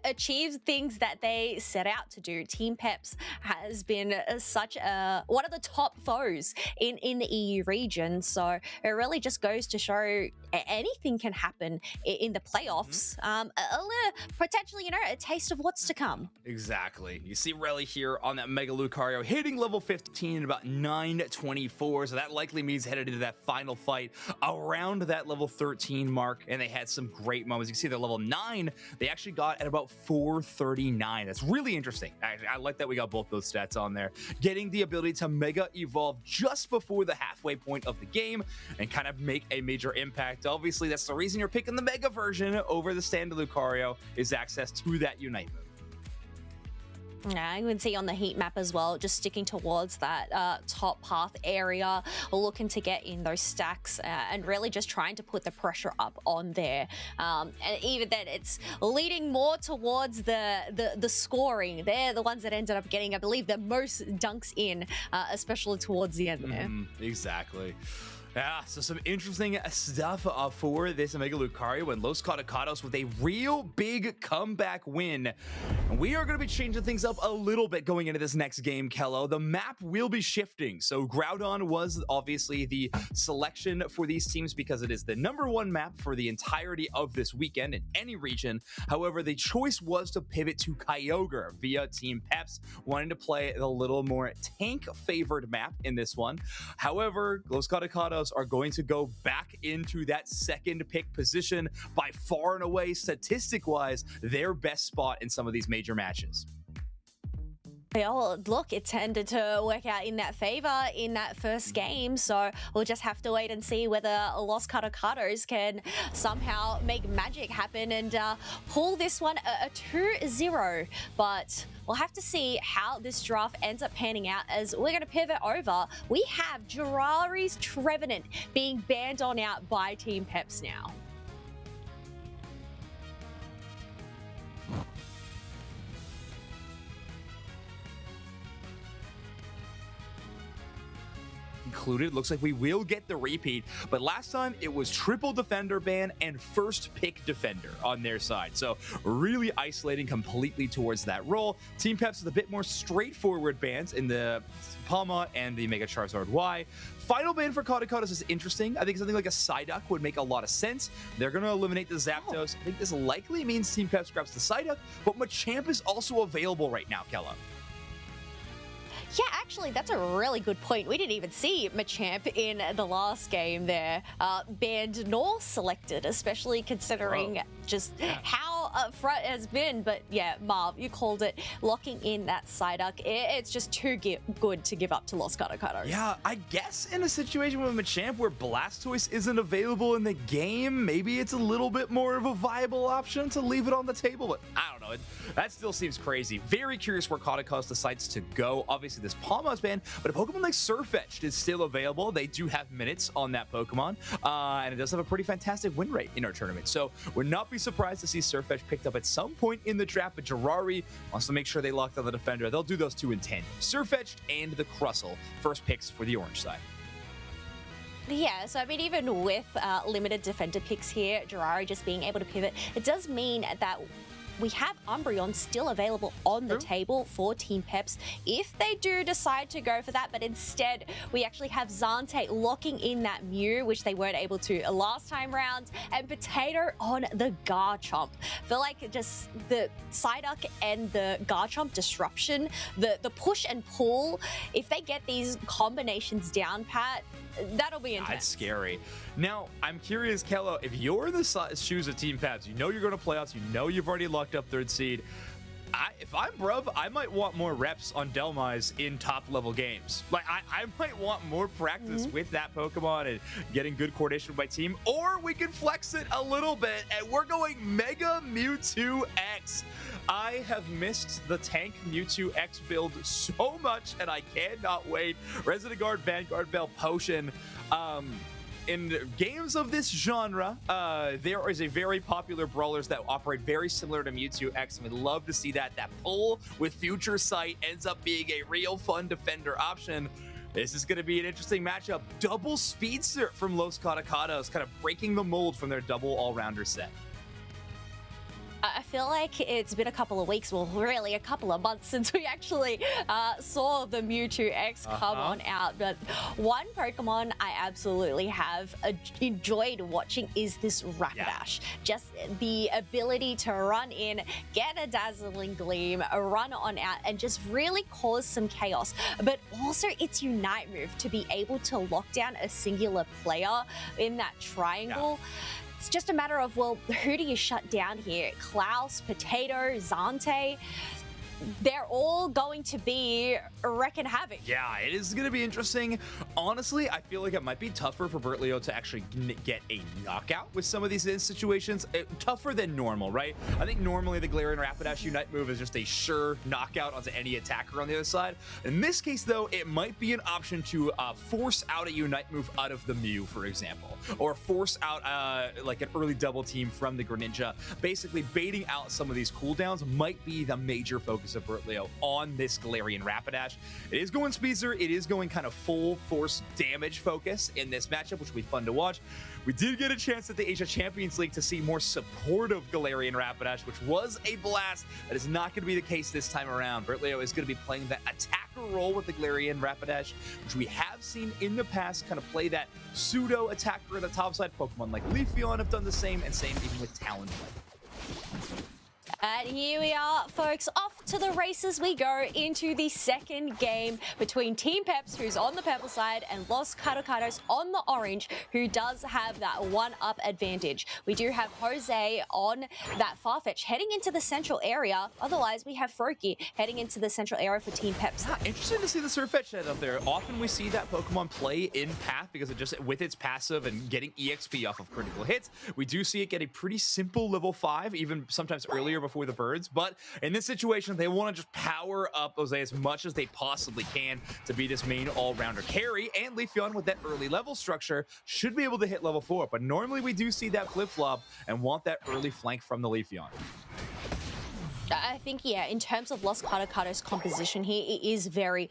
achieve things that they set out to do. Team Peps has been such one of the top foes in the EU region, so it really just goes to show anything can happen in the playoffs. A little, potentially, you know, a taste of what's to come. Exactly. You see Relly here on that Mega Lucario hitting level 15 in about 924, so that likely means headed into that final fight around that level 13 mark, and they had some great moments. You can see the level 9 they actually got at about 439. That's really interesting. Actually, I like that we got both those stats on there. Getting the ability to Mega Evolve just before the halfway point of the game and kind of make a major impact. Obviously, that's the reason you're picking the Mega version over the standard Lucario, is access to that Unite move. Yeah, you can see on the heat map as well, just sticking towards that top path area, looking to get in those stacks and really just trying to put the pressure up on there. And even then, it's leading more towards the scoring. They're the ones that ended up getting, I believe, the most dunks in, especially towards the end there. Exactly. Yeah, so some interesting stuff for this Mega Lucario and Los Caducados with a real big comeback win. And we are going to be changing things up a little bit going into this next game, Kello. The map will be shifting. So Groudon was obviously the selection for these teams because it is the #1 map for the entirety of this weekend in any region. However, the choice was to pivot to Kyogre via Team Peps, wanting to play the little more tank-favored map in this one. However, Los Caducados are going to go back into that second pick position by far and away, statistic-wise, their best spot in some of these major matches. Well, look, it tended to work out in that favor in that first game, so we'll just have to wait and see whether Los Caducados can somehow make magic happen and pull this one a 2-0. But we'll have to see how this draft ends up panning out as we're going to pivot over. We have Jiraiya's Trevenant being banned on out by Team Peps now. Included. Looks like we will get the repeat, but last time it was triple defender ban and first pick defender on their side, so really isolating completely towards that role. Team Peps with a bit more straightforward bans in the Palma and the Mega Charizard Y. Final ban for Caducados is interesting. I think something like a Psyduck would make a lot of sense. They're going to eliminate the Zapdos. I think this likely means Team Peps grabs the Psyduck, but Machamp is also available right now, Kella. Yeah, actually, that's a really good point. We didn't even see Machamp in the last game there. Banned nor selected, especially considering just how upfront it has been. But yeah, Marv, you called it. Locking in that Psyduck, it's just too good to give up to Los Caducados. Yeah, I guess in a situation with Machamp where Blastoise isn't available in the game, maybe it's a little bit more of a viable option to leave it on the table. But I don't know. That still seems crazy. Very curious where Caducados decides to go. Obviously, this Palma's banned, but a Pokemon like Surfetched is still available. They do have minutes on that Pokemon, and it does have a pretty fantastic win rate in our tournament. So would not be surprised to see Surfetched picked up at some point in the draft, but Jiraiya wants to make sure they lock down the defender. They'll do those two in tandem. Surfetched and the Crustle, first picks for the orange side. Yeah, so I mean, even with limited defender picks here, Jiraiya just being able to pivot, it does mean that we have Umbreon still available on the table for Team Peps if they do decide to go for that, but instead we actually have Zante locking in that Mew, which they weren't able to last time round, and Potato on the Garchomp. I feel like just the Psyduck and the Garchomp disruption, the push and pull, if they get these combinations down pat, that'll be intense. That's scary. Now, I'm curious, Kello, if you're in the shoes of Team Peps, you know you're going to playoffs, you know you've already locked up third seed. If I'm Bruv, I might want more reps on Delmise in top-level games. Like, I might want more practice with that Pokemon and getting good coordination with my team, or we can flex it a little bit, and we're going Mega Mewtwo X. I have missed the tank Mewtwo X build so much, and I cannot wait. Resident Guard, Vanguard Bell, Potion. In games of this genre, there is a very popular brawlers that operate very similar to Mewtwo X, and we'd love to see that. That pull with Future Sight ends up being a real fun defender option. This is going to be an interesting matchup. Double Speedster from Los Caducados, kind of breaking the mold from their double all-rounder set. I feel like it's been a couple of weeks, well, really a couple of months since we actually saw the Mewtwo X come on out. But one Pokemon I absolutely have enjoyed watching is this Rapidash. Just the ability to run in, get a Dazzling Gleam, run on out, and just really cause some chaos. But also its Unite move to be able to lock down a singular player in that triangle. it's just a matter of, well, who do you shut down here? Klaus, Potato, Zante. They're all going to be wrecking havoc. Yeah, it is going to be interesting. Honestly, I feel like it might be tougher for Bertlio to actually get a knockout with some of these situations. Tougher than normal, right? I think normally the Galarian Rapidash Unite move is just a sure knockout onto any attacker on the other side. In this case, though, it might be an option to force out a Unite move out of the Mew, for example, or force out like an early double team from the Greninja. Basically, baiting out some of these cooldowns might be the major focus of Bertlio on this Galarian Rapidash. It is going speedster, it is going kind of full force damage focus in this matchup, which will be fun to watch. We did get a chance at the Asia Champions League to see more supportive Galarian Rapidash, which was a blast. That is not going to be the case this time around. Bertlio is going to be playing that attacker role with the Galarian Rapidash, which we have seen in the past kind of play that pseudo attacker in the top side. Pokemon like Leafeon have done the same, and same even with Talonflame. And here we are, folks. Off to the races we go into the second game between Team Peps, who's on the purple side, and Los Caducados on the orange, who does have that one-up advantage. We do have Jose on that Farfetch heading into the central area. Otherwise, we have Froakie heading into the central area for Team Peps. Yeah, interesting to see the Surfetch head up there. Often we see that Pokemon play in path because it just, with its passive and getting EXP off of critical hits, we do see it get a pretty simple level 5, even sometimes earlier before the birds. But in this situation, they want to just power up Jose as much as they possibly can to be this main all-rounder carry, and Leafeon with that early level structure should be able to hit level 4. But normally we do see that flip-flop and want that early flank from the Leafeon. I think, yeah, in terms of Los Caducados' composition here, it is very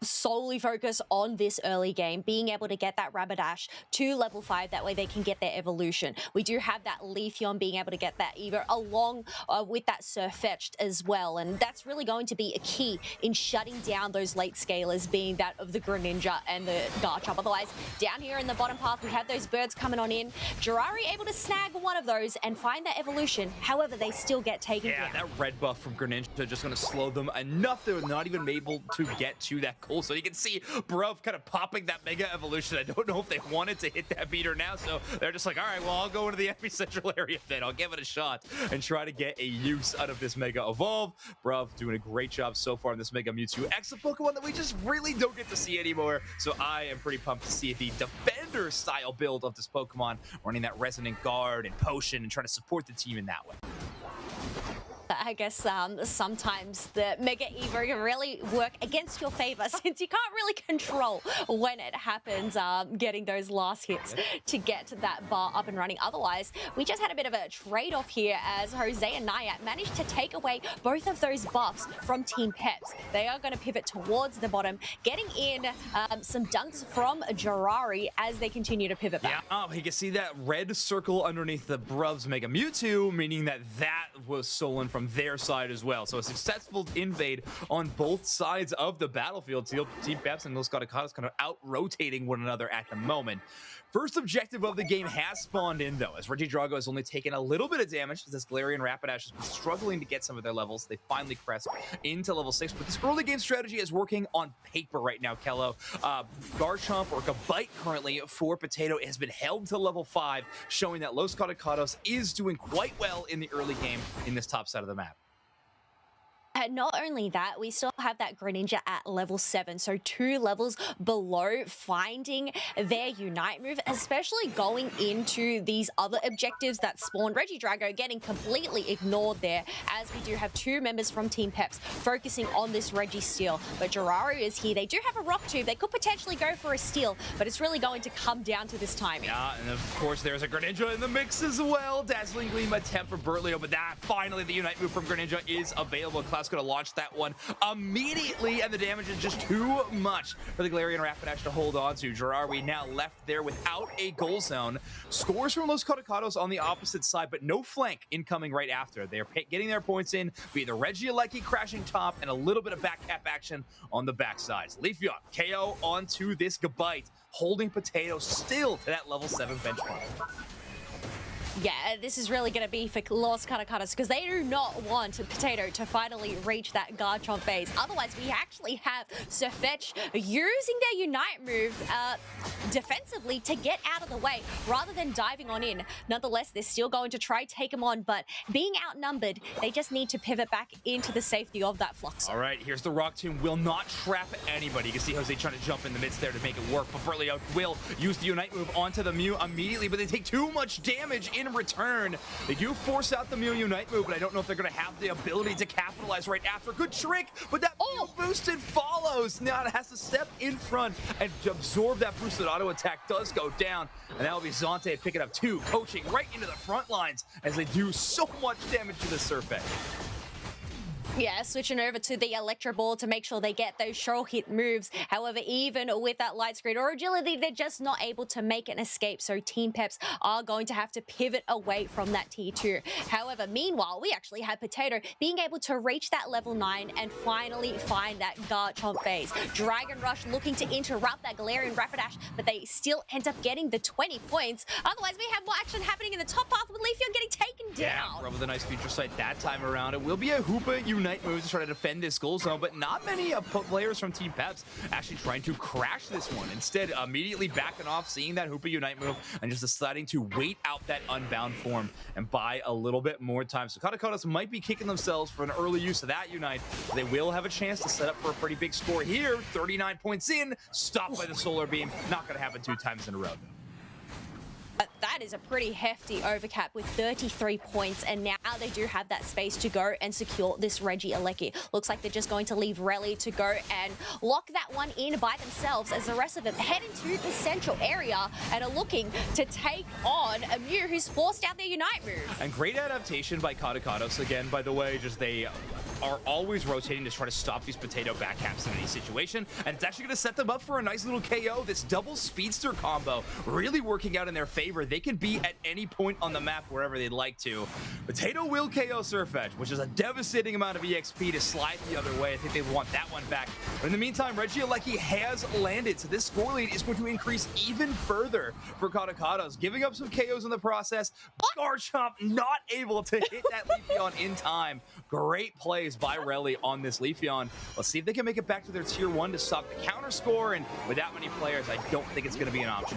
solely focus on this early game, being able to get that Rapidash to level 5. That way they can get their evolution. We do have that Leafeon being able to get that Evo along with that Surfetched as well. And that's really going to be a key in shutting down those late scalers, being that of the Greninja and the Garchomp. Otherwise, down here in the bottom path, we have those birds coming on in. Jirari able to snag one of those and find that evolution. However, they still get taken down. Yeah, that red buff from Greninja just going to slow them enough they're not even able to get to that cool. So you can see Bruv kind of popping that Mega Evolution. I don't know if they wanted to hit that beater now, so they're just like, all right, well, I'll go into the epicentral area then. I'll give it a shot and try to get a use out of this Mega Evolve. Bruv doing a great job so far in this Mega Mewtwo X, a Pokemon that we just really don't get to see anymore. So I am pretty pumped to see the Defender style build of this Pokemon, running that Resonant Guard and Potion and trying to support the team in that way. I guess sometimes the Mega Evo can really work against your favor since you can't really control when it happens, getting those last hits to get that bar up and running. Otherwise, we just had a bit of a trade-off here as Jose and Nayat managed to take away both of those buffs from Team Peps. They are going to pivot towards the bottom, getting in some dunks from Jirari as they continue to pivot back. Yeah, you can see that red circle underneath the Bruv's Mega Mewtwo, meaning that that was stolen from their side as well. So a successful invade on both sides of the battlefield. Team Peps and Los Caducados kind of out-rotating one another at the moment. First objective of the game has spawned in, though, as Regidrago has only taken a little bit of damage as this Galarian Rapidash has been struggling to get some of their levels. They finally crest into level 6, but this early game strategy is working on paper right now, Kello. Garchomp or Gabite currently for Potato has been held to level 5, showing that Los Caducados is doing quite well in the early game in this top side of the map. And not only that, we still have that Greninja at level 7, so 2 levels below finding their Unite move, especially going into these other objectives that spawned. Regidrago getting completely ignored there, as we do have 2 members from Team Peps focusing on this Registeel. But Jiraru is here. They do have a Rock Tube. They could potentially go for a steal, but it's really going to come down to this timing. Yeah, and of course there's a Greninja in the mix as well. Dazzling Gleam attempt for Bertlio, but that finally the Unite move from Greninja is available. Klaus going to launch that one immediately, and the damage is just too much for the Galarian Rapidash to hold on to. Jirari now left there without a goal zone. Scores from Los Caducados on the opposite side, but no flank incoming right after. They're getting their points in via the Regieleki crashing top and a little bit of back cap action on the backsides. Leafeon KO onto this Gabite, holding Potato still to that level 7 benchmark. Yeah, this is really going to be for Los Caducados because they do not want Potato to finally reach that Garchomp phase. Otherwise, we actually have Surfetch using their Unite move defensively to get out of the way rather than diving on in. Nonetheless, they're still going to try take him on, but being outnumbered, they just need to pivot back into the safety of that Flux. All right, here's the Rock Tomb. Will not trap anybody. You can see Jose trying to jump in the midst there to make it work, but Berlioz will use the Unite move onto the Mew immediately, but they take too much damage in return. They do force out the Mew Unite move, but I don't know if they're going to have the ability to capitalize right after. Good trick, but that Mew boosted follows. Now it has to step in front and absorb that boosted auto attack. Does go down, and that will be Zante picking up 2, coaching right into the front lines as they do so much damage to the Surfetch. Yeah, switching over to the Electro Ball to make sure they get those sure hit moves. However, even with that light screen or agility, they're just not able to make an escape. So Team Peps are going to have to pivot away from that T2. However, meanwhile, we actually have Potato being able to reach that level 9 and finally find that Garchomp phase. Dragon Rush looking to interrupt that Galarian Rapidash, but they still end up getting the 20 points. Otherwise, we have more action happening in the top path with Leafeon getting taken down. Yeah, with a nice future sight that time around. It will be a Hoopa Unite move to try to defend this goal zone, but not many players from Team Peps actually trying to crash this one. Instead, immediately backing off, seeing that Hoopa Unite move, and just deciding to wait out that Unbound form and buy a little bit more time. So Caducados might be kicking themselves for an early use of that Unite. They will have a chance to set up for a pretty big score here. 39 points in, stopped by the Solar Beam. Not going to happen 2 times in a row, though. But that is a pretty hefty overcap with 33 points, and now they do have that space to go and secure this Regieleki. Looks like they're just going to leave Rally to go and lock that one in by themselves as the rest of them head into the central area and are looking to take on a Mew who's forced out their Unite move. And great adaptation by Caducados again, by the way. Just they are always rotating to try to stop these Potato backcaps in any situation, and it's actually going to set them up for a nice little KO. This double speedster combo really working out in their favor. They can be at any point on the map wherever they'd like to. Potato will KO Surfetch, which is a devastating amount of EXP to slide the other way. I think they want that one back. But in the meantime, Regieleki has landed, so this score lead is going to increase even further for Caducados, giving up some KOs in the process. Garchomp not able to hit that Leafeon in time. Great plays by Relly on this Leafeon. Let's see if they can make it back to their tier 1 to stop the counter score, and with that many players, I don't think it's going to be an option.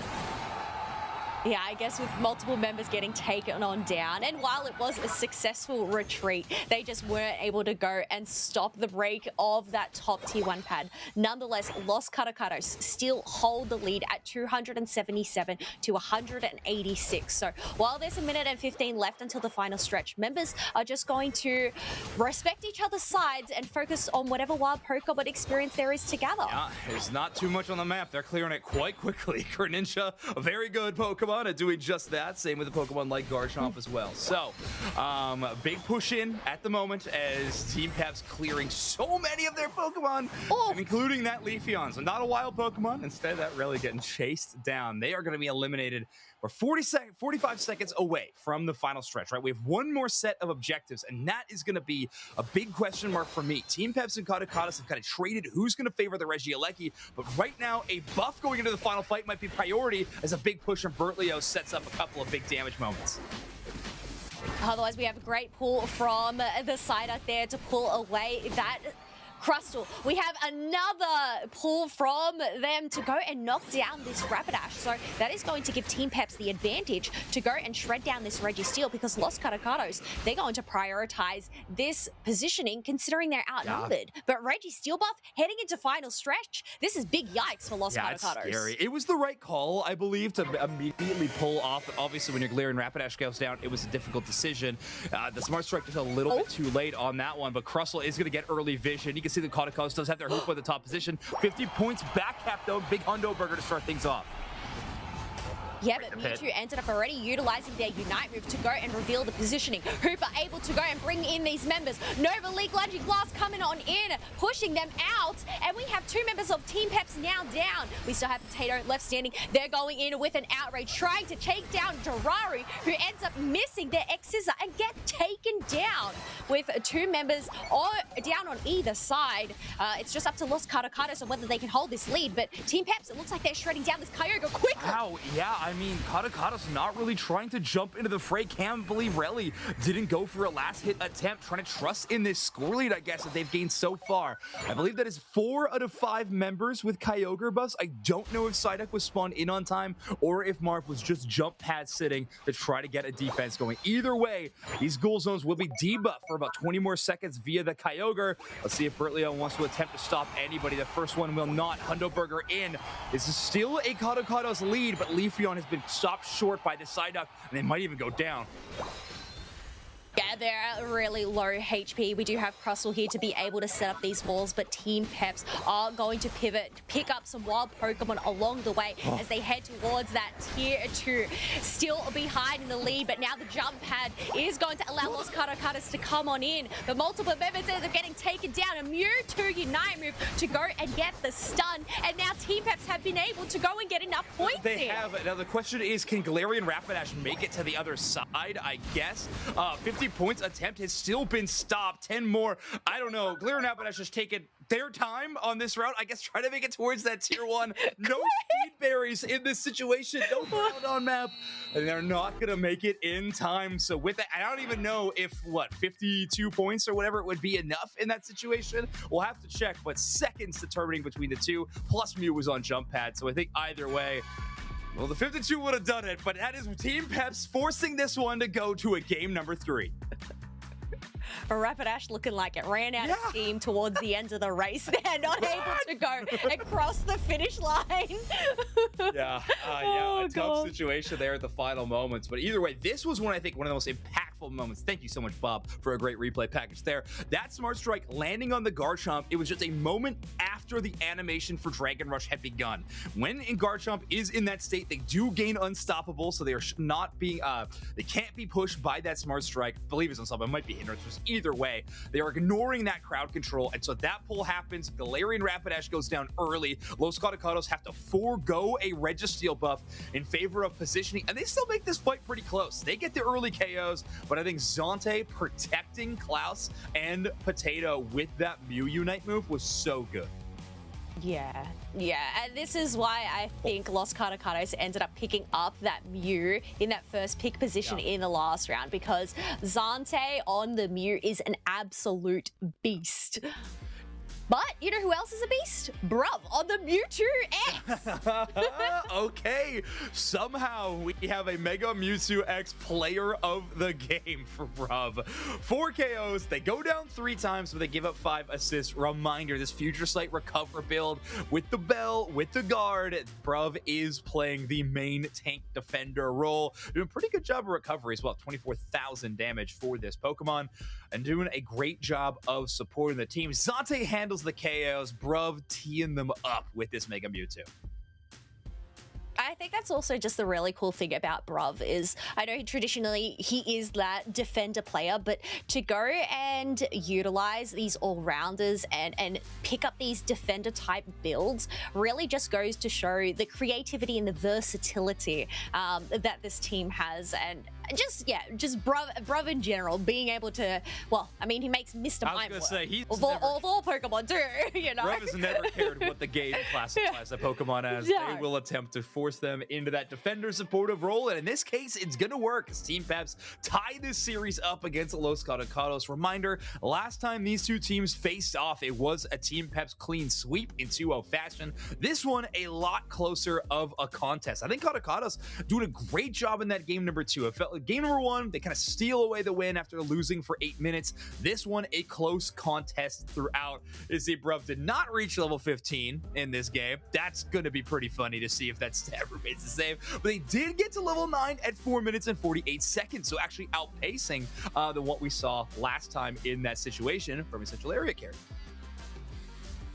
Yeah, I guess with multiple members getting taken on down, and while it was a successful retreat, they just weren't able to go and stop the break of that top tier 1 pad. Nonetheless, Los Caducados still hold the lead at 277 to 186. So while there's a minute and 15 left until the final stretch, members are just going to respect each other's sides and focus on whatever wild Pokemon experience there is to gather. Yeah, there's not too much on the map. They're clearing it quite quickly. Greninja, a very good Pokemon at doing just that. Same with the Pokemon like Garchomp as well. So, big push in at the moment as Team Peps clearing so many of their Pokemon, including that Leafeon. So not a wild Pokemon. Instead, that really getting chased down. They are going to be eliminated. We're 45 seconds away from the final stretch, right? We have one more set of objectives, and that is going to be a big question mark for me. Team Peps and Caducados have kind of traded who's going to favor the Regieleki, but right now, a buff going into the final fight might be priority as a big push from Bertlioz sets up a couple of big damage moments. Otherwise, we have a great pull from the side out there to pull away that Crustle. We have another pull from them to go and knock down this Rapidash. So that is going to give Team Peps the advantage to go and shred down this Registeel, because Los Caducados, they're going to prioritize this positioning considering they're outnumbered. Yeah. But Registeel buff heading into final stretch, this is big yikes for Los Caducados. It's scary. It was the right call, I believe, to immediately pull off. Obviously, when your Galarian Rapidash goes down, it was a difficult decision. The Smart Strike just a little bit too late on that one, but Crustle is going to get early vision. You can see the Caducados does have their hoop at the top position. 50 points back cap though. Big Hundo Burger to start things off. Yeah, but Mewtwo ended up already utilizing their Unite move to go and reveal the positioning. Hooper able to go and bring in these members. Nova League Lunging Blast coming on in, pushing them out. And we have 2 members of Team Peps now down. We still have Potato left standing. They're going in with an outrage, trying to take down Dararu, who ends up missing their X-Scissor and get taken down. With 2 members down on either side, it's just up to Los Caducados on whether they can hold this lead. But Team Peps, it looks like they're shredding down this Kyogre quickly. Wow, yeah, I mean, Caducados not really trying to jump into the fray. Can't believe Relly didn't go for a last hit attempt, trying to trust in this score lead, I guess, that they've gained so far. I believe that is 4 out of 5 members with Kyogre buffs. I don't know if Psyduck was spawned in on time or if Marth was just jump pad sitting to try to get a defense going. Either way, these ghoul zones will be debuffed for about 20 more seconds via the Kyogre. Let's see if Bertleon wants to attempt to stop anybody. The first one will not. Hundoburger in. This is still a Caducados lead, but Leafeon has been stopped short by the Psyduck, and they might even go down. Yeah, they're really low HP. We do have Crustle here to be able to set up these walls, but Team Peps are going to pivot, pick up some wild Pokemon along the way as they head towards that tier 2. Still behind in the lead, but now the jump pad is going to allow Los Caducados to come on in. But multiple members are getting taken down. A Mewtwo Unite move to go and get the stun. And now Team Peps have been able to go and get enough points They in. have. Now the question is, can Galarian Rapidash make it to the other side, I guess? 50 points attempt has still been stopped. 10 more. I don't know. Galarian Rapidash has taken their time on this route. I guess try to make it towards that tier 1. No speed berries in this situation. No ground on map. And they're not going to make it in time. So with that, I don't even know if, 52 points or whatever it would be enough in that situation. We'll have to check, but seconds determining between the two. Plus Mew was on jump pad. So I think either way, well, the 52 would have done it, but that is Team Peps forcing this one to go to a game number 3. Rapidash looking like it ran out of steam towards the end of the race. They're not able to go across the finish line. A tough situation there at the final moments. But either way, this was one of the most impactful moments. Thank you so much, Bob, for a great replay package there. That Smart Strike landing on the Garchomp, it was just a moment after the animation for Dragon Rush had begun. When Garchomp is in that state, they do gain Unstoppable, so they are not being, they can't be pushed by that Smart Strike. I believe it's Unstoppable, it might be hindrance. Either way, they are ignoring that crowd control, and so that pull happens. Galarian Rapidash goes down early. Los Caducados have to forego a Registeel buff in favor of positioning, and they still make this fight pretty close. They get the early KOs, but I think Zante protecting Klaus and Potato with that Mew Unite move was so good. Yeah, and this is why I think Los Caducados ended up picking up that Mew in that first pick position in the last round, because Zante on the Mew is an absolute beast. But you know who else is a beast? Bruv on the Mewtwo X. Okay, somehow we have a Mega Mewtwo X player of the game for Bruv. 4 KOs, they go down 3 times, but they give up 5 assists. Reminder, this Future Sight recover build with the Bell, with the Guard, Bruv is playing the main tank defender role. Doing a pretty good job of recovery as well, 24,000 damage for this Pokemon, and doing a great job of supporting the team. Zante handles the KOs, Bruv teeing them up with this Mega Mewtwo. I think that's also just the really cool thing about Bruv is, I know traditionally he is that defender player, but to go and utilize these all-rounders and pick up these defender type builds really just goes to show the creativity and the versatility that this team has. And just Bruv in general, being able to, well, I mean, he makes Mr. Mime work. He's of all Pokemon too, you know? Bruv has never cared what the game classifies a Pokemon as. Yeah. They will attempt to force them into that defender supportive role, and in this case, it's gonna work as Team Peps tie this series up against Los Caducados. Reminder, last time these two teams faced off, it was a Team Peps clean sweep in 2-0 fashion. This one, a lot closer of a contest. I think Caducados doing a great job in that game number 2. It felt like game number 1, they kind of steal away the win after losing for 8 minutes. This one, a close contest throughout. You see, Bruv did not reach level 15 in this game. That's gonna be pretty funny to see if that stat remains the same. But they did get to level 9 at 4 minutes and 48 seconds, so actually outpacing than what we saw last time in that situation from a Central Area carry.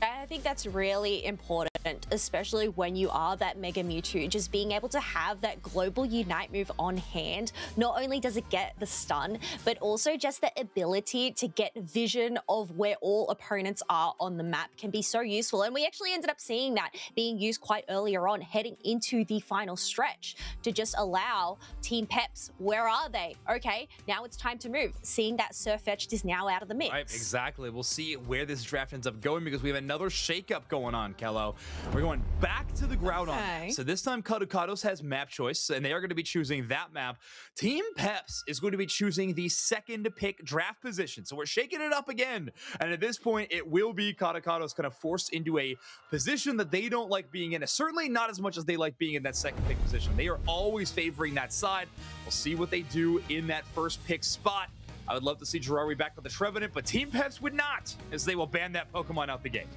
I think that's really important, especially when you are that Mega Mewtwo, just being able to have that global Unite move on hand. Not only does it get the stun, but also just the ability to get vision of where all opponents are on the map can be so useful. And we actually ended up seeing that being used quite earlier on, heading into the final stretch, to just allow Team Peps, where are they? Okay, now it's time to move. Seeing that Sirfetch'd is now out of the mix. Right, exactly. We'll see where this draft ends up going, because we have another first shakeup going on, Kello. We're going back to the ground on Okay. that. So this time, Caducados has map choice, and they are going to be choosing that map. Team Peps is going to be choosing the second pick draft position. So we're shaking it up again. And at this point, it will be Caducados kind of forced into a position that they don't like being in. Certainly not as much as they like being in that second pick position. They are always favoring that side. We'll see what they do in that first pick spot. I would love to see Gerari back with the Trevenant, but Team Peps would not, as they will ban that Pokemon out the gate.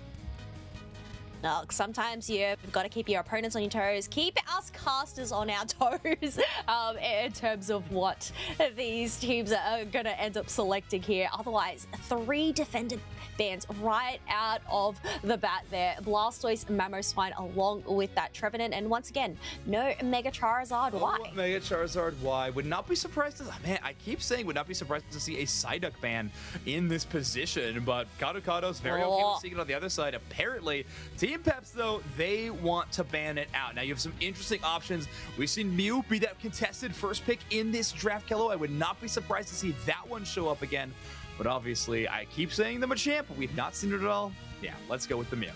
Look, sometimes you've got to keep your opponents on your toes, keep us casters on our toes in terms of what these teams are going to end up selecting here. Otherwise, 3 defended bans right out of the bat there. Blastoise, Mamoswine along with that Trevenant. And once again, no Mega Charizard. Why? Oh, Mega Charizard, why? Would not be surprised to, man, I keep saying would not be surprised to see a Psyduck ban in this position, but Caducados very okay with seeing it on the other side. Apparently, Team Peps, though, they want to ban it out. Now, you have some interesting options. We've seen Mew be that contested first pick in this draft, Kello. I would not be surprised to see that one show up again. But obviously, I keep saying the Machamp, but we've not seen it at all. Yeah, let's go with the Mew.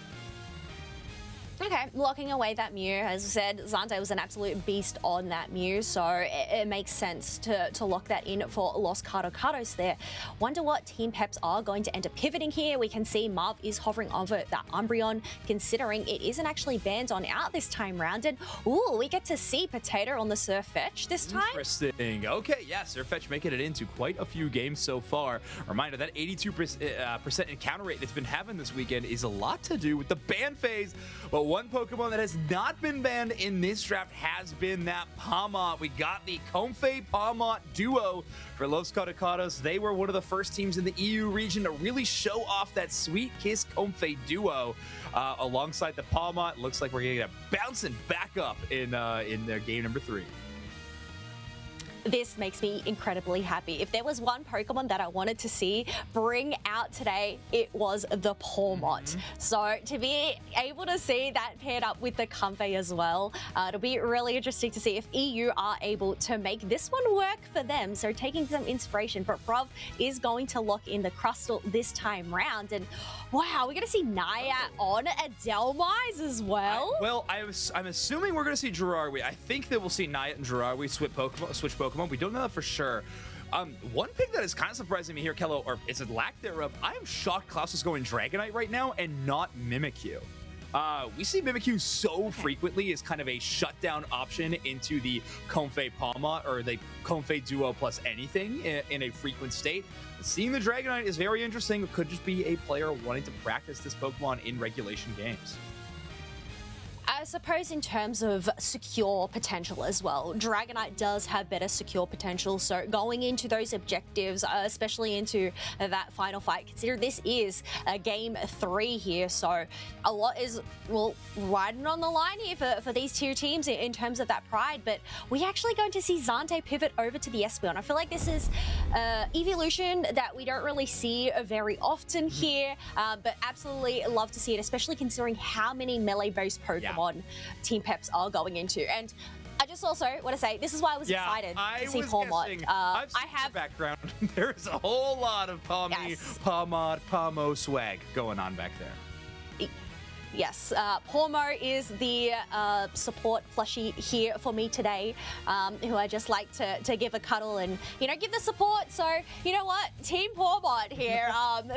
Okay, locking away that Mew. As I said, Zante was an absolute beast on that Mew, so it makes sense to lock that in for Los Caducados there. Wonder what Team Peps are going to end up pivoting here. We can see Marv is hovering over that Umbreon, considering it isn't actually banned on out this time round. And, ooh, we get to see Potato on the Surfetch this time. Interesting. Okay, yeah, Surfetch making it into quite a few games so far. Reminder, that 82% encounter rate that's been having this weekend is a lot to do with the ban phase. But one Pokemon that has not been banned in this draft has been that Pawmot. We got the Comfey Pawmot duo for Los Caducados. They were one of the first teams in the EU region to really show off that Sweet Kiss Comfey duo alongside the Pawmot. Looks like we're getting a bouncing back up in their game number 3. This makes me incredibly happy. If there was one Pokemon that I wanted to see bring out today, it was the Pawmot. So to be able to see that paired up with the Comfey as well, it'll be really interesting to see if EU are able to make this one work for them. So taking some inspiration, but Prov is going to lock in the Crustle this time round. And wow, we're going to see Naya on Adelmise as well. I'm assuming we're going to see Gerarwi. I think that we'll see Naya and Gerarwi switch Pokemon. We don't know that for sure. One pick that is kind of surprising me here, Kello, or is it lack thereof, I am shocked Klaus is going Dragonite right now and not Mimikyu. We see Mimikyu so frequently as kind of a shutdown option into the Comfey Pawmot or the Comfey duo plus anything in a frequent state. Seeing the Dragonite is very interesting. It could just be a player wanting to practice this Pokemon in regulation games. I suppose in terms of secure potential as well, Dragonite does have better secure potential. So going into those objectives, especially into that final fight, consider this is a game 3 here. So a lot is, well, riding on the line here for these 2 teams in terms of that pride. But we're actually going to see Zante pivot over to the Espeon. I feel like this is evolution that we don't really see very often here, but absolutely love to see it, especially considering how many melee-based Pokemon Team Peps are going into. And I just also want to say, this is why I was excited to see Pawmot. I have background. There's a whole lot of Pawmot, Pawmo swag going on back there. Yes, Pawmo is the support plushie here for me today, who I just like to give a cuddle and, you know, give the support. So, you know what? Team Pawmot here.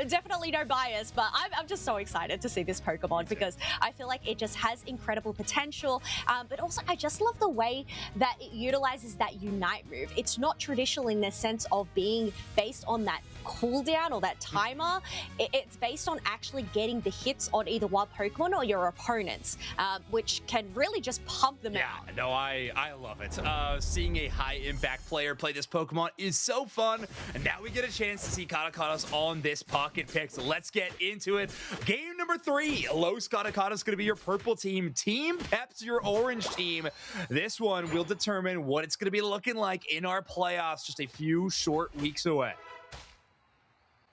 Definitely no bias, but I'm just so excited to see this Pokemon because I feel like it just has incredible potential. But also, I just love the way that it utilizes that Unite move. It's not traditional in the sense of being based on that cooldown or that timer. It's based on actually getting the hits on either wild Pokemon or your opponents, which can really just pump them out. Yeah, no, I love it. Seeing a high impact player play this Pokemon is so fun. And now we get a chance to see Caducados on this pocket pick. So let's get into it. Game number 3. Los Caducados going to be your purple team. Team Peps, your orange team. This one will determine what it's going to be looking like in our playoffs just a few short weeks away.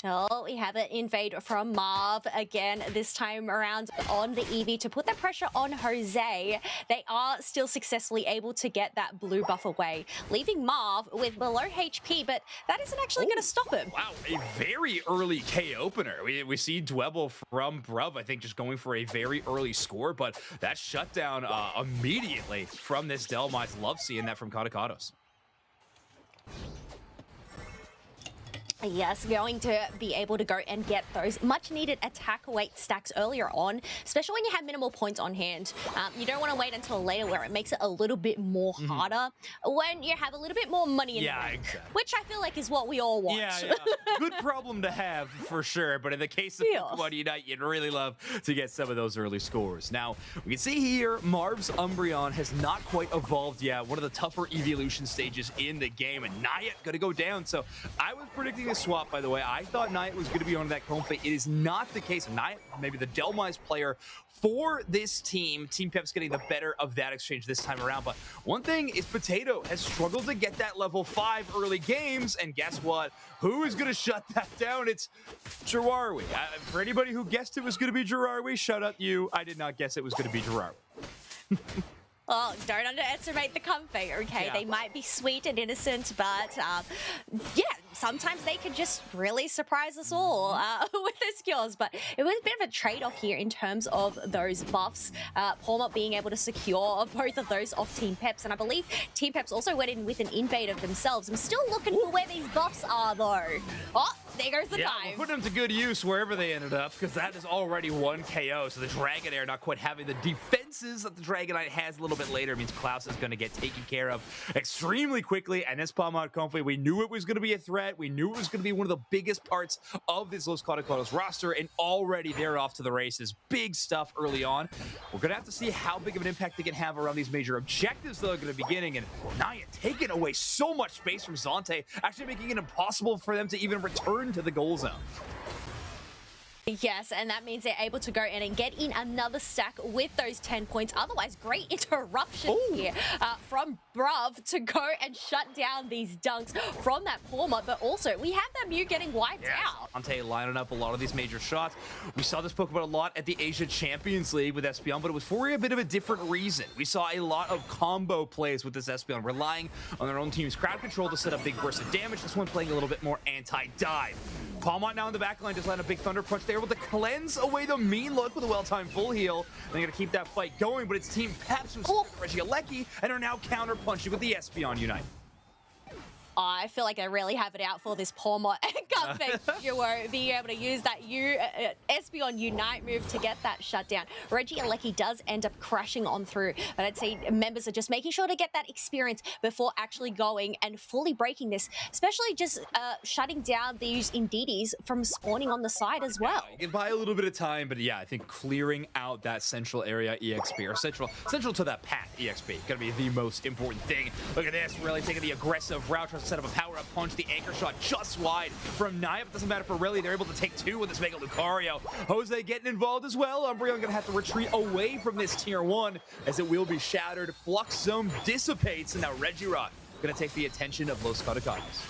Oh, we have an invade from Marv again this time around on the Eevee to put the pressure on Jose. They are still successfully able to get that blue buff away, leaving Marv with below HP, but that isn't actually going to stop him. Wow, a very early K opener. We see Dwebble from Bruv, I think, just going for a very early score, but that shutdown immediately from this Delmise. Love seeing that from Caducados. Yes, going to be able to go and get those much needed attack weight stacks earlier on, especially when you have minimal points on hand. You don't want to wait until later where it makes it a little bit more harder when you have a little bit more money in the bank, exactly. which I feel like is what we all want. Yeah. Good problem to have for sure, but in the case of Pokemon Unite, you'd really love to get some of those early scores. Now, we can see here, Marv's Umbreon has not quite evolved yet. One of the tougher evolution stages in the game, and Nayat gonna go down. So I was predicting a swap, by the way. I thought Nayat was gonna be on that Comfey. It is not the case. Nayat, maybe the Delmise player for this team. Team Peps getting the better of that exchange this time around. But one thing is Potato has struggled to get that level 5 early games, and guess what? Who is going to shut that down? It's Girarwi. For anybody who guessed it was going to be Girarwi, shout out you. I did not guess it was going to be Girarwi. Oh, don't underestimate the Comfey, okay? Yeah. They might be sweet and innocent, but yeah, sometimes they can just really surprise us all with their skills. But it was a bit of a trade-off here in terms of those buffs. Palmer being able to secure both of those off Team Peps, and I believe Team Peps also went in with an invade of themselves. I'm still looking for where these buffs are, though. Oh, there goes the Yeah, time. we'll put them to good use wherever they ended up, because that is already one KO. So the Dragonair not quite having the defenses that the Dragonite has a little bit later means Klaus is going to get taken care of extremely quickly. And this Palmont Comfey, we knew it was going to be a threat. We knew it was going to be one of the biggest parts of this Los Caducados roster, and already they're off to the races. Big stuff early on. We're going to have to see how big of an impact they can have around these major objectives, though, at the beginning. And Naya taking away so much space from Zante, actually making it impossible for them to even return to the goal zone. Yes, and that means they're able to go in and get in another stack with those 10 points. Otherwise, great interruption here from Bruv to go and shut down these dunks from that Palmer. But also, we have that Mew getting wiped out. Ante lining up a lot of these major shots. We saw this Pokemon a lot at the Asia Champions League with Espeon, but it was for a bit of a different reason. We saw a lot of combo plays with this Espeon, relying on their own team's crowd control to set up big bursts of damage. This one playing a little bit more anti-dive. Palmont now in the back line just landed a big Thunder Punch. They're able to cleanse away the mean look with a well-timed full heal. They're going to keep that fight going, but it's Team Peps who's Regieleki and are now counter-punching with the Espeon Unite. I feel like they really have it out for this Palmer and Comfey duo being able to use that Espeon Unite move to get that shutdown. Regieleki does end up crashing on through, but I'd say members are just making sure to get that experience before actually going and fully breaking this, especially just shutting down these Indidis from spawning on the side as well. You can buy a little bit of time, but yeah, I think clearing out that central area EXP, or central to that path EXP, gonna be the most important thing. Look at this, really taking the aggressive route, trying to set up a power-up punch, the anchor shot just wide from Naya, but doesn't matter for Relly. They're able to take two with this Mega Lucario. Jose getting involved as well. Umbreon gonna have to retreat away from this tier 1 as it will be shattered. Flux Zone dissipates, and now Regirock gonna take the attention of Los Caducados.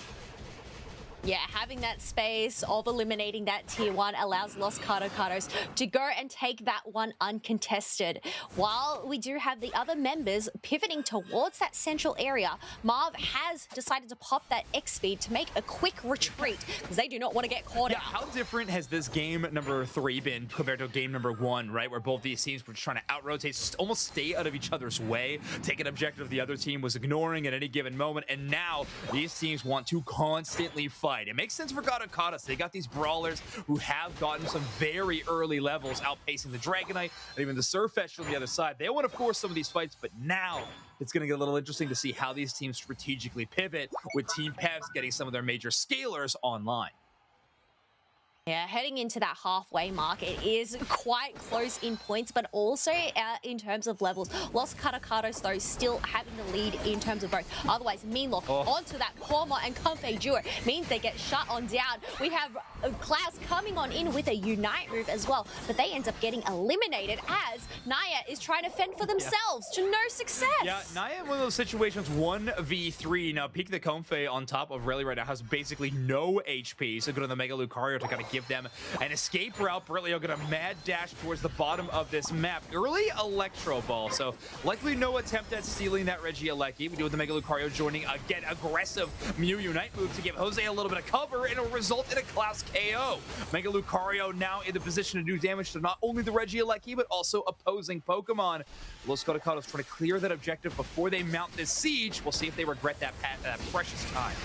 Yeah, having that space of eliminating that tier 1 allows Los Caducados to go and take that one uncontested. While we do have the other members pivoting towards that central area, Marv has decided to pop that X speed to make a quick retreat because they do not want to get caught out. How different has this game number 3 been compared to game number 1, right? Where both these teams were trying to out-rotate, almost stay out of each other's way, take an objective the other team was ignoring at any given moment, and now these teams want to constantly fight. It makes sense for Caducados. They got these brawlers who have gotten some very early levels, outpacing the Dragonite and even the Surfetch on the other side. They want to force some of these fights, but now it's going to get a little interesting to see how these teams strategically pivot, with Team Peps getting some of their major scalers online. Yeah, heading into that halfway mark, it is quite close in points, but also in terms of levels. Los Caducados, though, still having the lead in terms of both. Otherwise, Meanlock onto that Korma and Komai duo means they get shut on down. We have Klaus coming on in with a Unite move as well, but they end up getting eliminated as Naya is trying to fend for themselves to no success. Yeah, Naya in one of those situations, 1v3. Now, Peak the Komai on top of Rally right now has basically no HP, so go to the Mega Lucario to kind of give them an escape route. Brilio gonna mad dash towards the bottom of this map. Early Electro Ball, so likely no attempt at stealing that Regieleki. We do with the Mega Lucario joining again aggressive Mew Unite move to give Jose a little bit of cover, and it'll result in a Klaus KO. Mega Lucario now in the position to do damage to not only the Regieleki, but also opposing Pokemon. Los Caducados trying to clear that objective before they mount this siege. We'll see if they regret that precious time.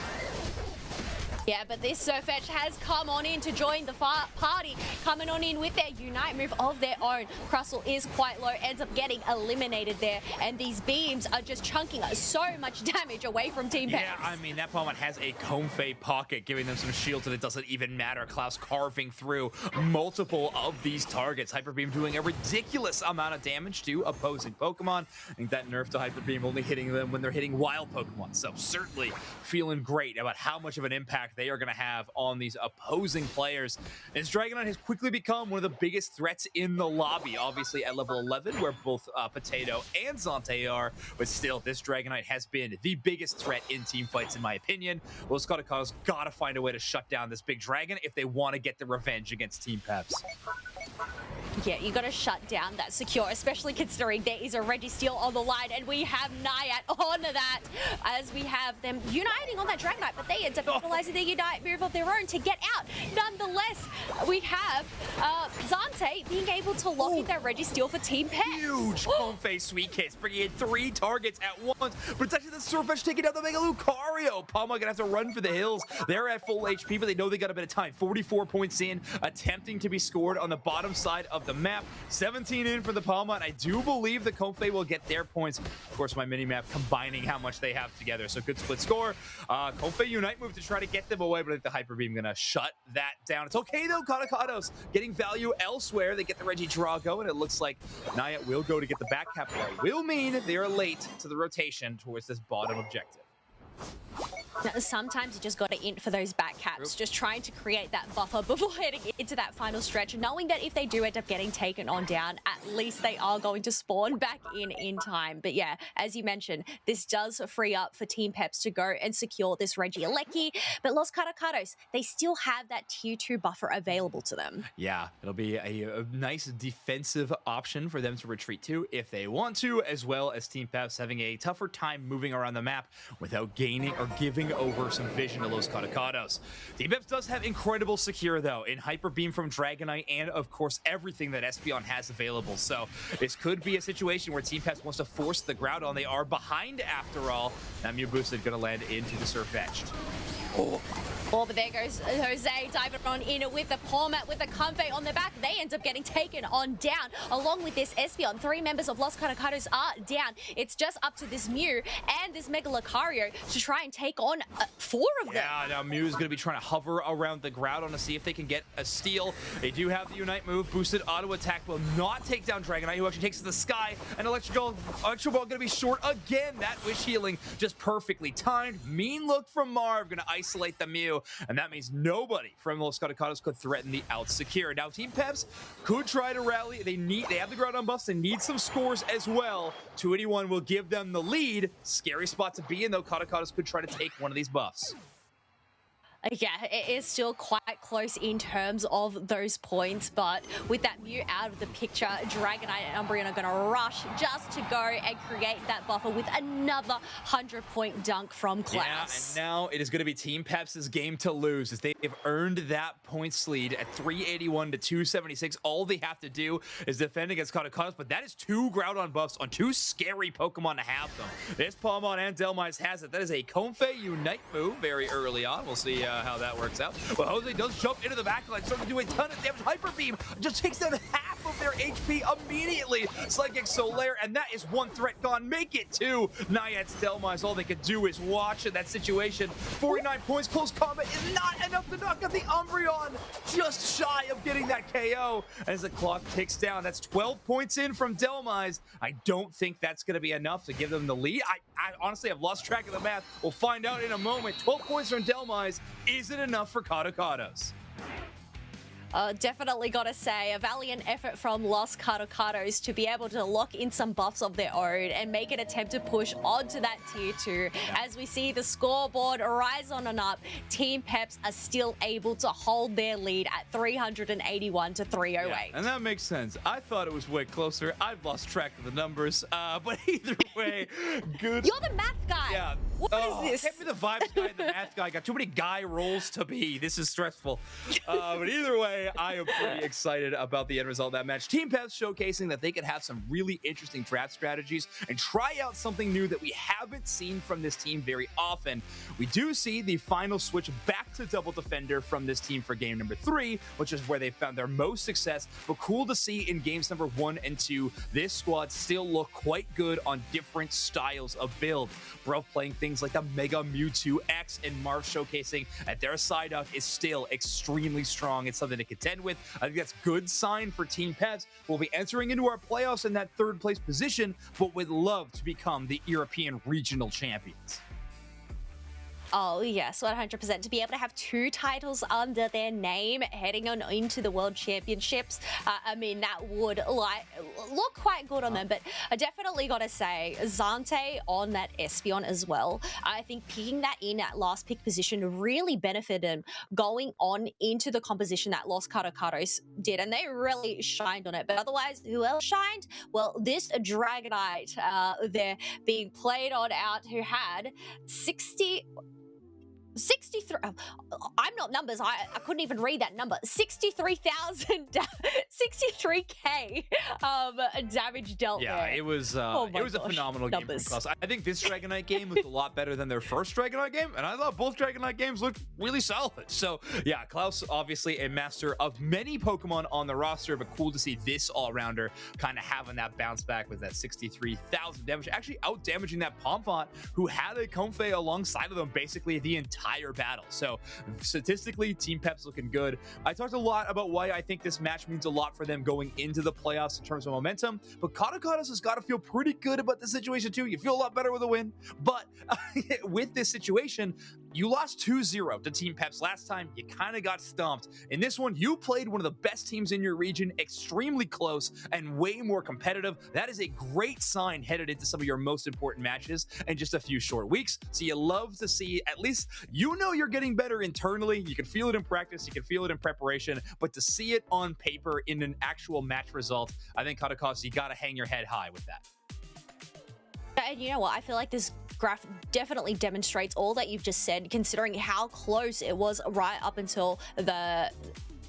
Yeah, but this Surfetch has come on in to join the party, coming on in with their Unite move of their own. Crustle is quite low, ends up getting eliminated there, and these beams are just chunking so much damage away from Team Peps. Yeah, I mean, that Pokemon has a Komai pocket, giving them some shields, and it doesn't even matter. Klaus carving through multiple of these targets. Hyper Beam doing a ridiculous amount of damage to opposing Pokemon. I think that nerf to Hyper Beam only hitting them when they're hitting wild Pokemon, so certainly feeling great about how much of an impact they are going to have on these opposing players. As Dragonite has quickly become one of the biggest threats in the lobby, obviously at level 11, where both Potato and Zante are, but still, this Dragonite has been the biggest threat in team fights, in my opinion. Los Caducados gotta find a way to shut down this big dragon if they want to get the revenge against Team Peps. Yeah, you got to shut down that secure, especially considering there is a Registeel on the line, and we have Nayat on that as we have them uniting on that Dragonite, but they end up utilizing their Unite move of their own to get out. Nonetheless, we have Zante being able to lock in that Registeel for Team Peps. Huge Komai Sweet Kiss, bringing in 3 targets at once, but it's actually the Surfetch taking down the Mega Lucario. Palma gonna have to run for the hills. They're at full HP, but they know they got a bit of time. 44 points in, attempting to be scored on the bottom side of the map. 17 in for the Palma, and I do believe the Komai will get their points. Of course, my mini-map combining how much they have together, so good split score. Komai Unite move to try to get them away, but I think the Hyper Beam gonna shut that down. It's okay though, Caducados getting value elsewhere. They get the Regidrago, and it looks like Naya will go to get the back cap, but will mean they are late to the rotation towards this bottom objective. Now, sometimes you just got to int for those back caps, just trying to create that buffer before heading into that final stretch, knowing that if they do end up getting taken on down, at least they are going to spawn back in time. But yeah, as you mentioned, this does free up for Team Peps to go and secure this Regieleki, but Los Caducados, they still have that tier 2 buffer available to them. Yeah, it'll be a nice defensive option for them to retreat to if they want to, as well as Team Peps having a tougher time moving around the map without gaining or giving over some vision to Los Caducados. Team Peps does have incredible secure, though, in Hyper Beam from Dragonite and, of course, everything that Espeon has available. So this could be a situation where Team Peps wants to force the Groudon. They are behind, after all. That Mew boosted going to land into the Surfetched. Oh, but there goes Jose diving on in with the Palmat with the Komai on the back. They end up getting taken on down along with this Espeon. 3 members of Los Caducados are down. It's just up to this Mew and this Mega Lucario to try and take on 4 of them. Yeah, now Mew is going to be trying to hover around the Groudon to see if they can get a steal. They do have the Unite move. Boosted auto attack will not take down Dragonite, who actually takes to the sky. And Electro Ball going to be short again. That Wish Healing just perfectly timed. Mean look from Marv, going to isolate the Mew. And that means nobody from Los Caducados could threaten the out secure. Now, Team Peps could try to rally. They have the Groudon buffs. They need some scores as well. 281 will give them the lead. Scary spot to be in, though. Caducados could try to take one of these buffs. Yeah, it is still quite close in terms of those points, but with that Mew out of the picture, Dragonite and Umbreon are going to rush just to go and create that buffer with another 100-point dunk from Klaus. Yeah, and now it is going to be Team Peps' game to lose, as they've earned that points lead at 381 to 276. All they have to do is defend against Caducados, but that is 2 Groudon buffs on 2 scary Pokemon to have them. This Palmon and Delmise has it. That is a Komai Unite move very early on. We'll see how that works out. But Jose does jump into the backline, starting to do a ton of damage. Hyper Beam just takes down half of their HP immediately. Psychic Solaire, and that is one threat gone. Make it two. Naiad's Delmais, all they could do is watch in that situation. 49 points, close combat is not enough to knock out the Umbreon. Just shy of getting that KO. As the clock ticks down, that's 12 points in from Delmais. I don't think that's going to be enough to give them the lead. I honestly have lost track of the math. We'll find out in a moment. 12 points from Delmais. Is it enough for Caducados? Definitely got to say, a valiant effort from Los Caducados to be able to lock in some buffs of their own and make an attempt to push onto that tier 2. As we see the scoreboard rise on and up, Team Peps are still able to hold their lead at 381 to 308. Yeah, and that makes sense. I thought it was way closer. I've lost track of the numbers, but either way, good. You're the math guy. Yeah. What is this? Can't be the vibes guy and the math guy. Got too many guy roles to be. This is stressful. But either way, I am pretty excited about the end result of that match. Team Peps showcasing that they could have some really interesting draft strategies and try out something new that we haven't seen from this team very often. We do see the final switch back to Double Defender from this team for game number 3, which is where they found their most success, but cool to see in games number 1 and 2, this squad still look quite good on different styles of build. Bro playing things like the Mega Mewtwo X and Marv showcasing that their side out is still extremely strong. It's something to contend with. I think that's a good sign for Team Peps. We'll be entering into our playoffs in that 3rd place position, but would love to become the European regional champions. Oh, yes, 100%. To be able to have 2 titles under their name heading on into the World Championships, I mean, that would look quite good on them. But I definitely got to say, Zante on that Espeon as well. I think picking that in at last pick position really benefited going on into the composition that Los Caducados did. And they really shined on it. But otherwise, who else shined? Well, this Dragonite they're being played on out who had 63, I'm not numbers, I couldn't even read that number, 63,000, 63k damage dealt there. Yeah, it was a phenomenal game from Klaus. I think this Dragonite game looked a lot better than their first Dragonite game, and I thought both Dragonite games looked really solid. So yeah, Klaus obviously a master of many Pokemon on the roster, but cool to see this all-rounder kind of having that bounce back with that 63,000 damage, actually out-damaging that Pomfont, who had a Comfey alongside of them basically the entire battle. So statistically, Team Peps looking good. I talked a lot about why I think this match means a lot for them going into the playoffs in terms of momentum, but Caducados has got to feel pretty good about the situation too. You feel a lot better with a win, but with this situation, you lost 2-0 to Team Peps last time. You kind of got stomped. In this one, you played one of the best teams in your region, extremely close and way more competitive. That is a great sign headed into some of your most important matches in just a few short weeks. So you love to see, at least you know you're getting better internally. You can feel it in practice, you can feel it in preparation, but to see it on paper in an actual match result, I think Caducados, you got to hang your head high with that. And you know what? I feel like this graph definitely demonstrates all that you've just said, considering how close it was right up until the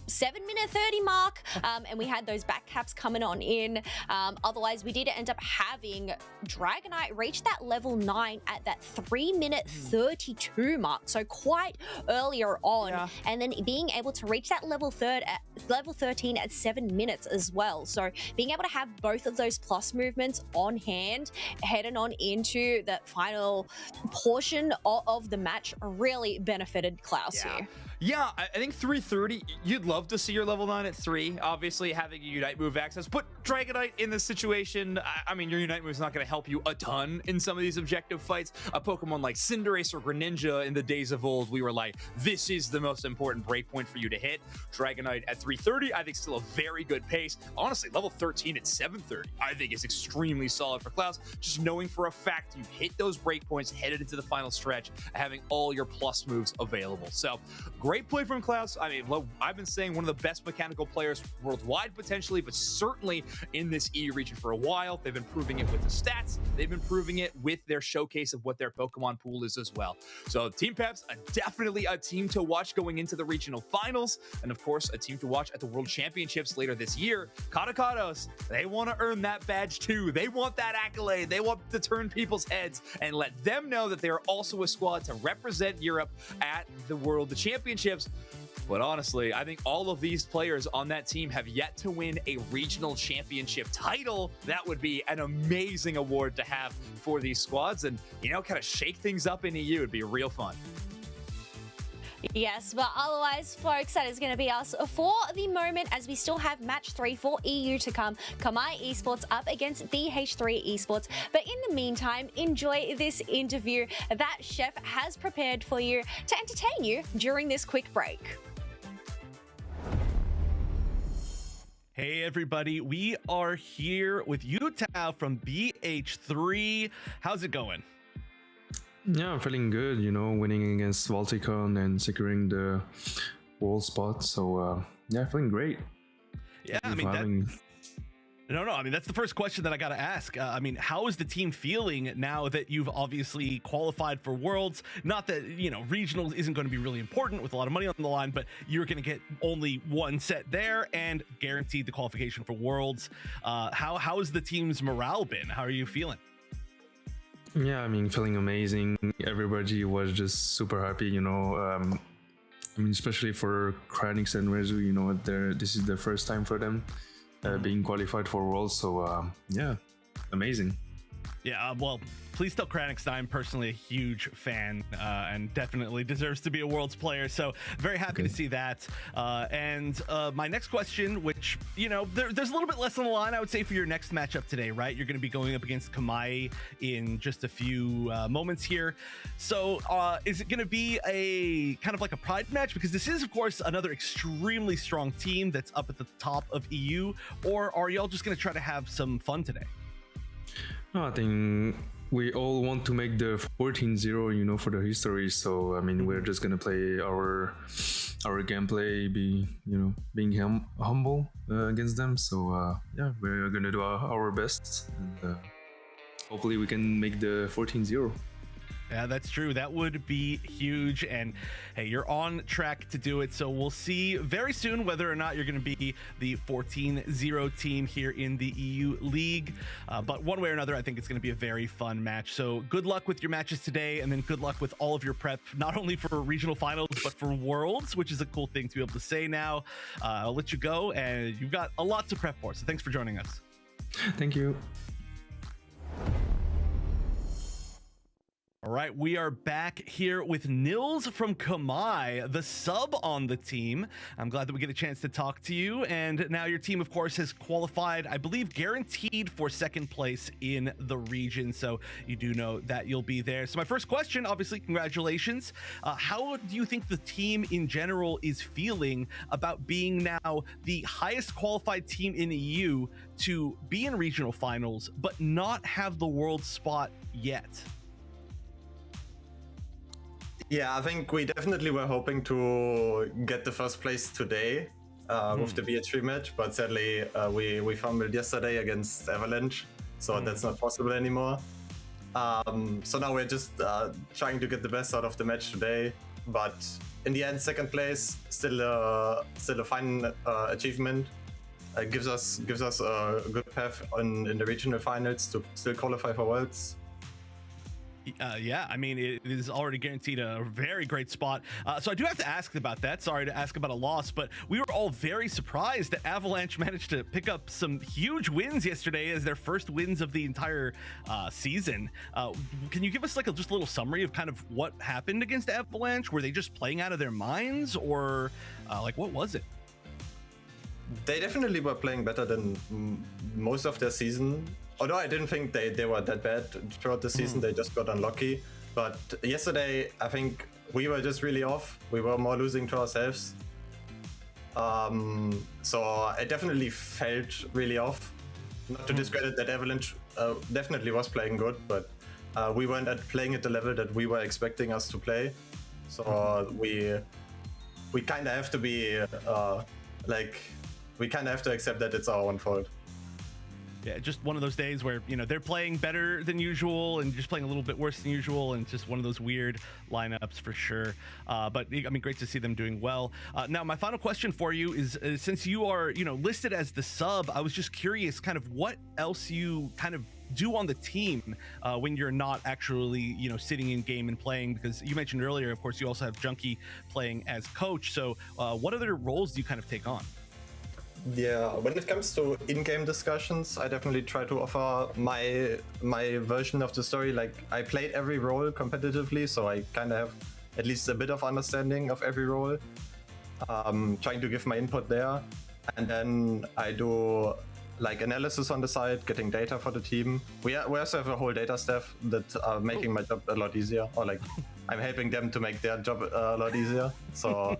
7-minute 30 mark, and we had those back caps coming on in. Otherwise, we did end up having Dragonite reach that level 9 at that 3-minute 32 mark, so quite earlier on, and then being able to reach that level 13 at 7 minutes as well. So being able to have both of those plus movements on hand, heading on into the final portion of the match, really benefited Klaus here. Yeah, I think 330, you'd love to see your level 9 at 3, obviously having a Unite move access, but Dragonite in this situation, I mean, your Unite move is not going to help you a ton in some of these objective fights. A Pokemon like Cinderace or Greninja in the days of old, we were like, this is the most important breakpoint for you to hit. Dragonite at 330, I think still a very good pace. Honestly, level 13 at 730, I think is extremely solid for Klaus, just knowing for a fact you hit those breakpoints headed into the final stretch, having all your plus moves available. So great play from Klaus. I mean, I've been saying one of the best mechanical players worldwide potentially, but certainly in this EU region for a while. They've been proving it with the stats. They've been proving it with their showcase of what their Pokemon pool is as well. So Team Peps, definitely a team to watch going into the regional finals, and of course, a team to watch at the World Championships later this year. Caducados, they want to earn that badge too. They want that accolade. They want to turn people's heads and let them know that they're also a squad to represent Europe at the World Championships. But honestly, I think all of these players on that team have yet to win a regional championship title. That would be an amazing award to have for these squads, and, you know, kind of shake things up in EU. It'd be real fun. Yes, but otherwise, folks, that is going to be us for the moment, as we still have match 3 for EU to come. Komai Esports up against BH3 Esports. But in the meantime, enjoy this interview that Chef has prepared for you to entertain you during this quick break. Hey everybody, we are here with Utah from BH3. How's it going? Yeah, I'm feeling good, you know, winning against Volticons and securing the world spot. So, yeah, feeling great. Yeah, I mean, I mean, that's the first question that I got to ask. I mean, how is the team feeling now that you've obviously qualified for Worlds? Not that, you know, regional isn't going to be really important with a lot of money on the line, but you're going to get only one set there and guaranteed the qualification for Worlds. How has the team's morale been? How are you feeling? Yeah, I mean, feeling amazing. Everybody was just super happy, you know. I mean, especially for Kranix and Rezu, you know, this is the first time for them being qualified for Worlds. So, yeah, amazing. Yeah, well, please tell Kranix I'm personally a huge fan and definitely deserves to be a Worlds player. So very happy to see that. And my next question, which, you know, there's a little bit less on the line, I would say, for your next matchup today, right? You're going to be going up against Komai in just a few moments here. So is it going to be a kind of like a pride match? Because this is, of course, another extremely strong team that's up at the top of EU. Or are y'all just going to try to have some fun today? No, I think we all want to make the 14-0, you know, for the history. So, I mean, we're just going to play our gameplay, being humble against them. So, yeah, we're going to do our best. And hopefully we can make the 14-0. Yeah, that's true. That would be huge. And hey, you're on track to do it. So we'll see very soon whether or not you're going to be the 14-0 team here in the EU League. But one way or another, I think it's going to be a very fun match. So good luck with your matches today. And then good luck with all of your prep, not only for regional finals, but for Worlds, which is a cool thing to be able to say now. I'll let you go. And you've got a lot to prep for. So thanks for joining us. Thank you. All right, we are back here with Nils from Komai, the sub on the team. I'm glad that we get a chance to talk to you. And now your team, of course, has qualified, I believe, guaranteed for second place in the region. So you do know that you'll be there. So my first question, obviously, congratulations. How do you think the team in general is feeling about being now the highest qualified team in the EU to be in regional finals, but not have the world spot yet? Yeah, I think we definitely were hoping to get the first place today with the BH3 match, but sadly we fumbled yesterday against Avalanche, so that's not possible anymore. So now we're just trying to get the best out of the match today, but in the end, second place still a fine achievement. It gives us a good path in the regional finals to still qualify for Worlds. Yeah, I mean, it is already guaranteed a very great spot. So I do have to ask about that. Sorry to ask about a loss, but we were all very surprised that Avalanche managed to pick up some huge wins yesterday as their first wins of the entire season. Can you give us like just a little summary of kind of what happened against Avalanche? Were they just playing out of their minds, or like what was it? They definitely were playing better than most of their season. Although I didn't think they were that bad throughout the season, they just got unlucky. But yesterday, I think we were just really off. We were more losing to ourselves. So it definitely felt really off. Not to discredit that Avalanche definitely was playing good, but we weren't playing at the level that we were expecting us to play. So we we kind of have to be we kind of have to accept that it's our own fault. Yeah, just one of those days where, you know, they're playing better than usual and just playing a little bit worse than usual, and it's just one of those weird lineups for sure. But I mean, great to see them doing well. Now, my final question for you is, since you are, you know, listed as the sub, I was just curious kind of what else you kind of do on the team when you're not actually, you know, sitting in game and playing, because you mentioned earlier, of course, you also have Junkie playing as coach. So what other roles do you kind of take on? Yeah, when it comes to in-game discussions, I definitely try to offer my version of the story. Like, I played every role competitively, so I kind of have at least a bit of understanding of every role. Trying to give my input there, and then I do like analysis on the side, getting data for the team. We also have a whole data staff that are making my job a lot easier, or like I'm helping them to make their job a lot easier. So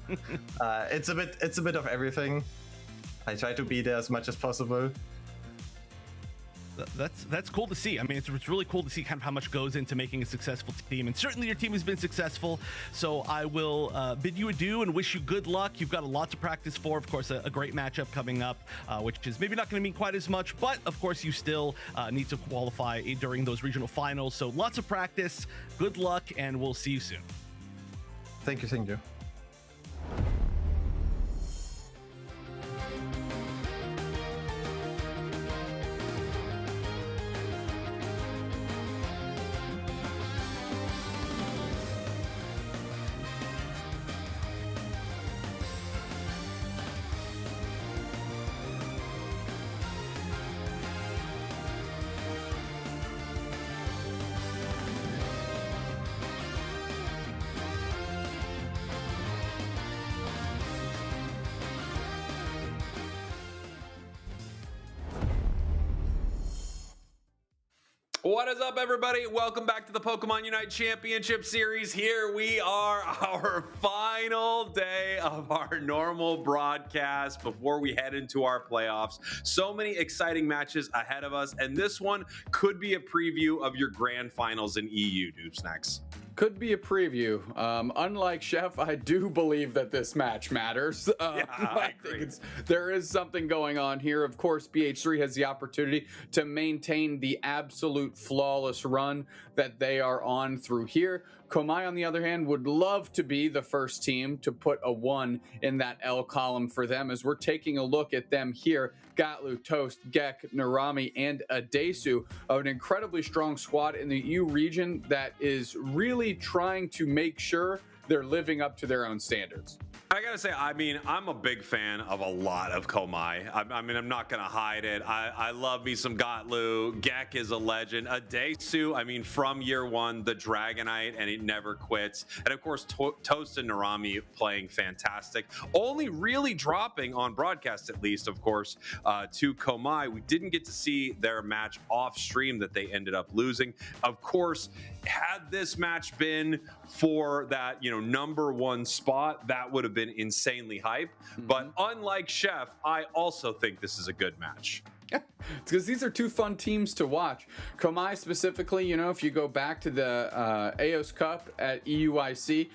it's a bit of everything. I try to be there as much as possible. That's cool to see. I mean, it's really cool to see kind of how much goes into making a successful team, and certainly your team has been successful. So I will bid you adieu and wish you good luck. You've got a lot to practice for. Of course, a great matchup coming up, which is maybe not going to mean quite as much, but of course you still need to qualify during those regional finals. So lots of practice, good luck, and we'll see you soon. Thank you. Thank you. What is up, everybody? Welcome back to the Pokemon Unite Championship Series. Here we are, our final day of our normal broadcast before we head into our playoffs. So many exciting matches ahead of us, and this one could be a preview of your grand finals in EU, Doopsnacks. Could be a preview. Unlike Chef, I do believe that this match matters. I agree. There is something going on here. Of course, BH3 has the opportunity to maintain the absolute flawless run that they are on through here. Komai, on the other hand, would love to be the first team to put a 1 in that L column for them, as we're taking a look at them here. Gatlu, Toast, Gek, Narami, and Adesu, of an incredibly strong squad in the EU region that is really trying to make sure they're living up to their own standards. I gotta say, I mean, I'm a big fan of a lot of Komai. I mean, I'm not gonna hide it. I love me some Gatlu. Gek is a legend. Adesu, I mean, from year one, the Dragonite, and it never quits. And of course, Toast and Narami playing fantastic. Only really dropping on broadcast, at least, of course, to Komai. We didn't get to see their match off stream that they ended up losing. Of course, had this match been for that, you know, #1 spot, that would have been insanely hype. But unlike Chef, I also think this is a good match. Because these are two fun teams to watch. Komai specifically, you know, if you go back to the AOS Cup at EUIC,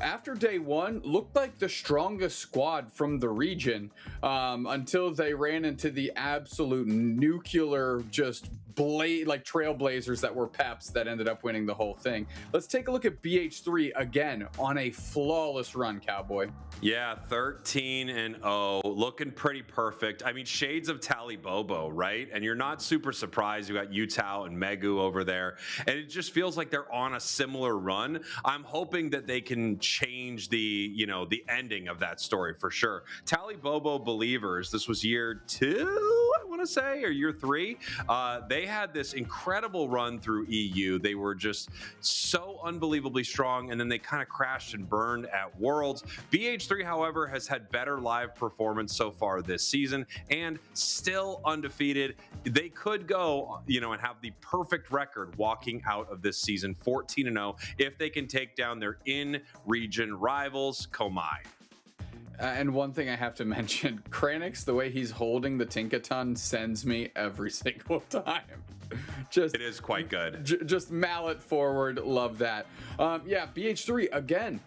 after day one, looked like the strongest squad from the region until they ran into the absolute nuclear, just like trailblazers that were Peps that ended up winning the whole thing. Let's take a look at BH3 again on a flawless run, Cowboy. Yeah, 13-0, looking pretty perfect. I mean, shades of Tally Bobo, right? And you're not super surprised. You got Yutao and Megu over there, and it just feels like they're on a similar run. I'm hoping that they can change the, you know, the ending of that story for sure. Tally Bobo believers, this was year 2, I want to say, or year 3. They had this incredible run through EU. They were just so unbelievably strong, and then they kind of crashed and burned at Worlds. BH3, however, has had better live performance so far this season and still undefeated. They could go, you know, and have the perfect record walking out of this season, 14-0, if they can take down their in-region rivals, Komai. And one thing I have to mention, Kranix, the way he's holding the Tinkaton sends me every single time. Just, it is quite good. Just mallet forward, love that. Yeah, BH3, again,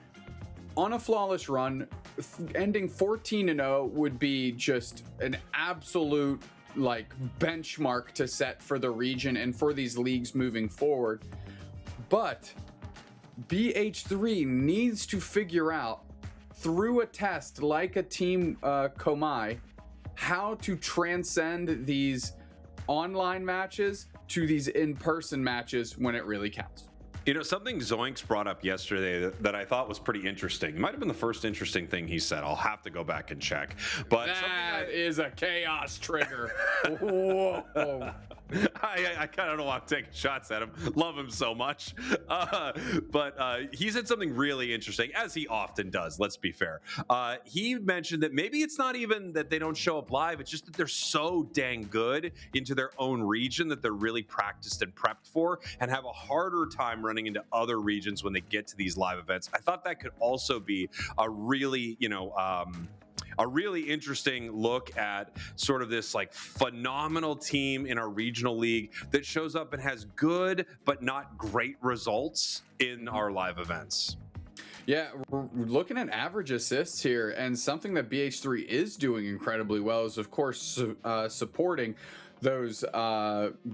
on a flawless run, ending 14-0 would be just an absolute like benchmark to set for the region and for these leagues moving forward. But BH3 needs to figure out through a test like a team Komai how to transcend these online matches to these in-person matches when it really counts. You know, something Zoinks brought up yesterday that I thought was pretty interesting. It might have been the first interesting thing he said. I'll have to go back and check. But that is a chaos trigger. Whoa. I kind of don't want to take shots at him. Love him so much. But he said something really interesting, as he often does, let's be fair. He mentioned that maybe it's not even that they don't show up live, it's just that they're so dang good into their own region that they're really practiced and prepped for and have a harder time running into other regions when they get to these live events. I thought that could also be a really, a really interesting look at sort of this like phenomenal team in our regional league that shows up and has good but not great results in our live events. Yeah, we're looking at average assists here, and something that BH3 is doing incredibly well is, of course, supporting those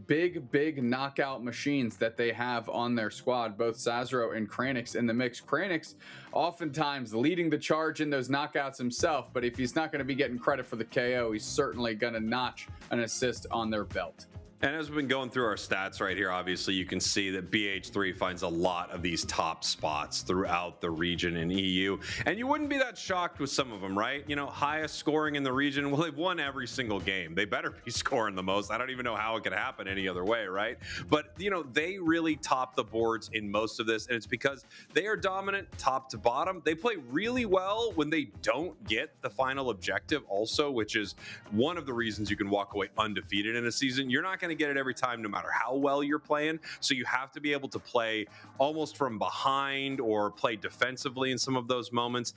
big knockout machines that they have on their squad, both Sazero and Kranix in the mix. Kranix oftentimes leading the charge in those knockouts himself, but if he's not going to be getting credit for the KO, he's certainly going to notch an assist on their belt. And as we've been going through our stats right here, obviously you can see that BH3 finds a lot of these top spots throughout the region in EU. And you wouldn't be that shocked with some of them, right? You know, highest scoring in the region. Well, they've won every single game. They better be scoring the most. I don't even know how it could happen any other way, right? But, you know, they really top the boards in most of this. And it's because they are dominant top to bottom. They play really well when they don't get the final objective also, which is one of the reasons you can walk away undefeated in a season. You're not going to get it every time no matter how well you're playing, so you have to be able to play almost from behind or play defensively in some of those moments.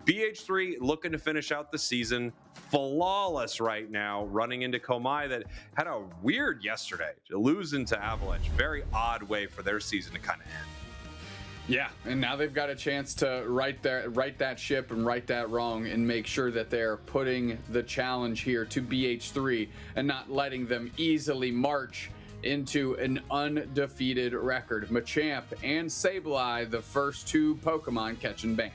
BH3 looking to finish out the season flawless right now, running into Komai that had a weird yesterday, losing to Avalanche. Very odd way for their season to kind of end. Yeah, and now they've got a chance to right that ship and right that wrong and make sure that they're putting the challenge here to BH3 and not letting them easily march into an undefeated record. Machamp and Sableye, the first two Pokemon catching bans.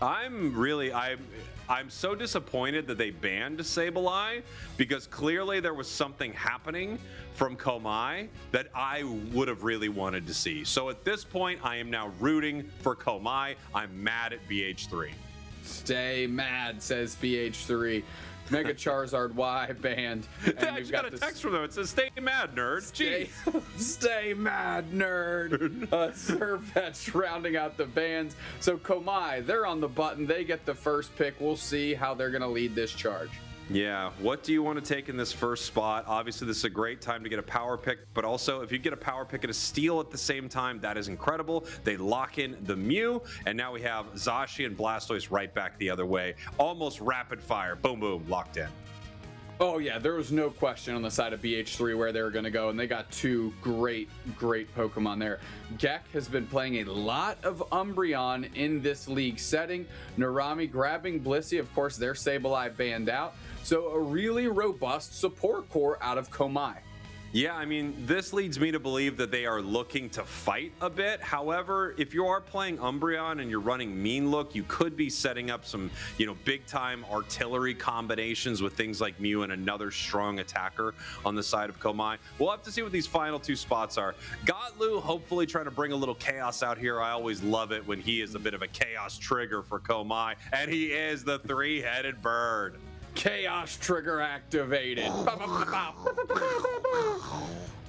I'm so disappointed that they banned Sableye, because clearly there was something happening from Komai that I would have really wanted to see. So at this point, I am now rooting for Komai. I'm mad at BH3. Stay mad, says BH3. Mega Charizard Y banned. I just got a text from them. It says, stay mad, nerd. Stay mad, nerd. Servets rounding out the bans. So Komai, they're on the button. They get the first pick. We'll see how they're going to lead this charge. Yeah, what do you want to take in this first spot? Obviously, this is a great time to get a power pick, but also if you get a power pick and a steal at the same time, that is incredible. They lock in the Mew, and now we have Zashi and Blastoise right back the other way. Almost rapid fire. Boom, boom, locked in. Oh, yeah, there was no question on the side of BH3 where they were going to go, and they got two great Pokemon there. Gek has been playing a lot of Umbreon in this league setting. Narami grabbing Blissey, of course, their Sableye banned out. So a really robust support core out of Komai. Yeah, I mean, this leads me to believe that they are looking to fight a bit. However, if you are playing Umbreon and you're running Mean Look, you could be setting up some, big-time artillery combinations with things like Mew and another strong attacker on the side of Komai. We'll have to see what these final two spots are. Gotlu hopefully trying to bring a little chaos out here. I always love it when he is a bit of a chaos trigger for Komai, and he is the three-headed bird. Chaos trigger activated.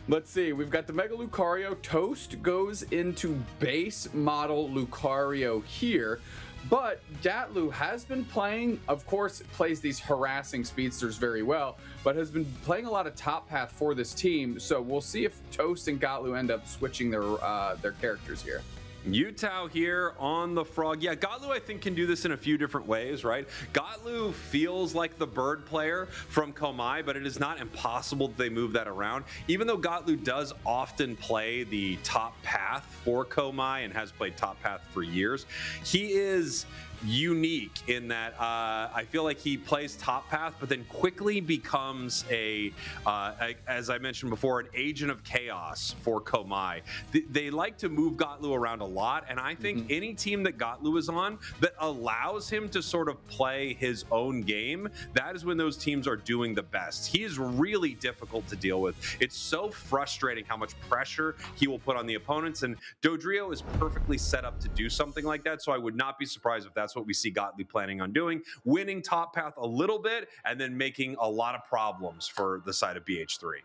Let's see. We've got the Mega Lucario. Toast goes into base model Lucario here. But Gatlu has been playing, of course, plays these harassing speedsters very well, but has been playing a lot of top path for this team. So we'll see if Toast and Gatlu end up switching their characters here. Utah here on the Frog. Yeah, Gotlu, I think, can do this in a few different ways, right? Gotlu feels like the bird player from Komai, but it is not impossible that they move that around. Even though Gotlu does often play the top path for Komai and has played top path for years, he is unique in that I feel like he plays top path, but then quickly becomes as I mentioned before, an agent of chaos for Komai. They like to move Gotlu around a lot, and I think any team that Gotlu is on that allows him to sort of play his own game, that is when those teams are doing the best. He is really difficult to deal with. It's so frustrating how much pressure he will put on the opponents, and Dodrio is perfectly set up to do something like that, so I would not be surprised if that's what we see Gotlu planning on doing, winning top path a little bit and then making a lot of problems for the side of BH3.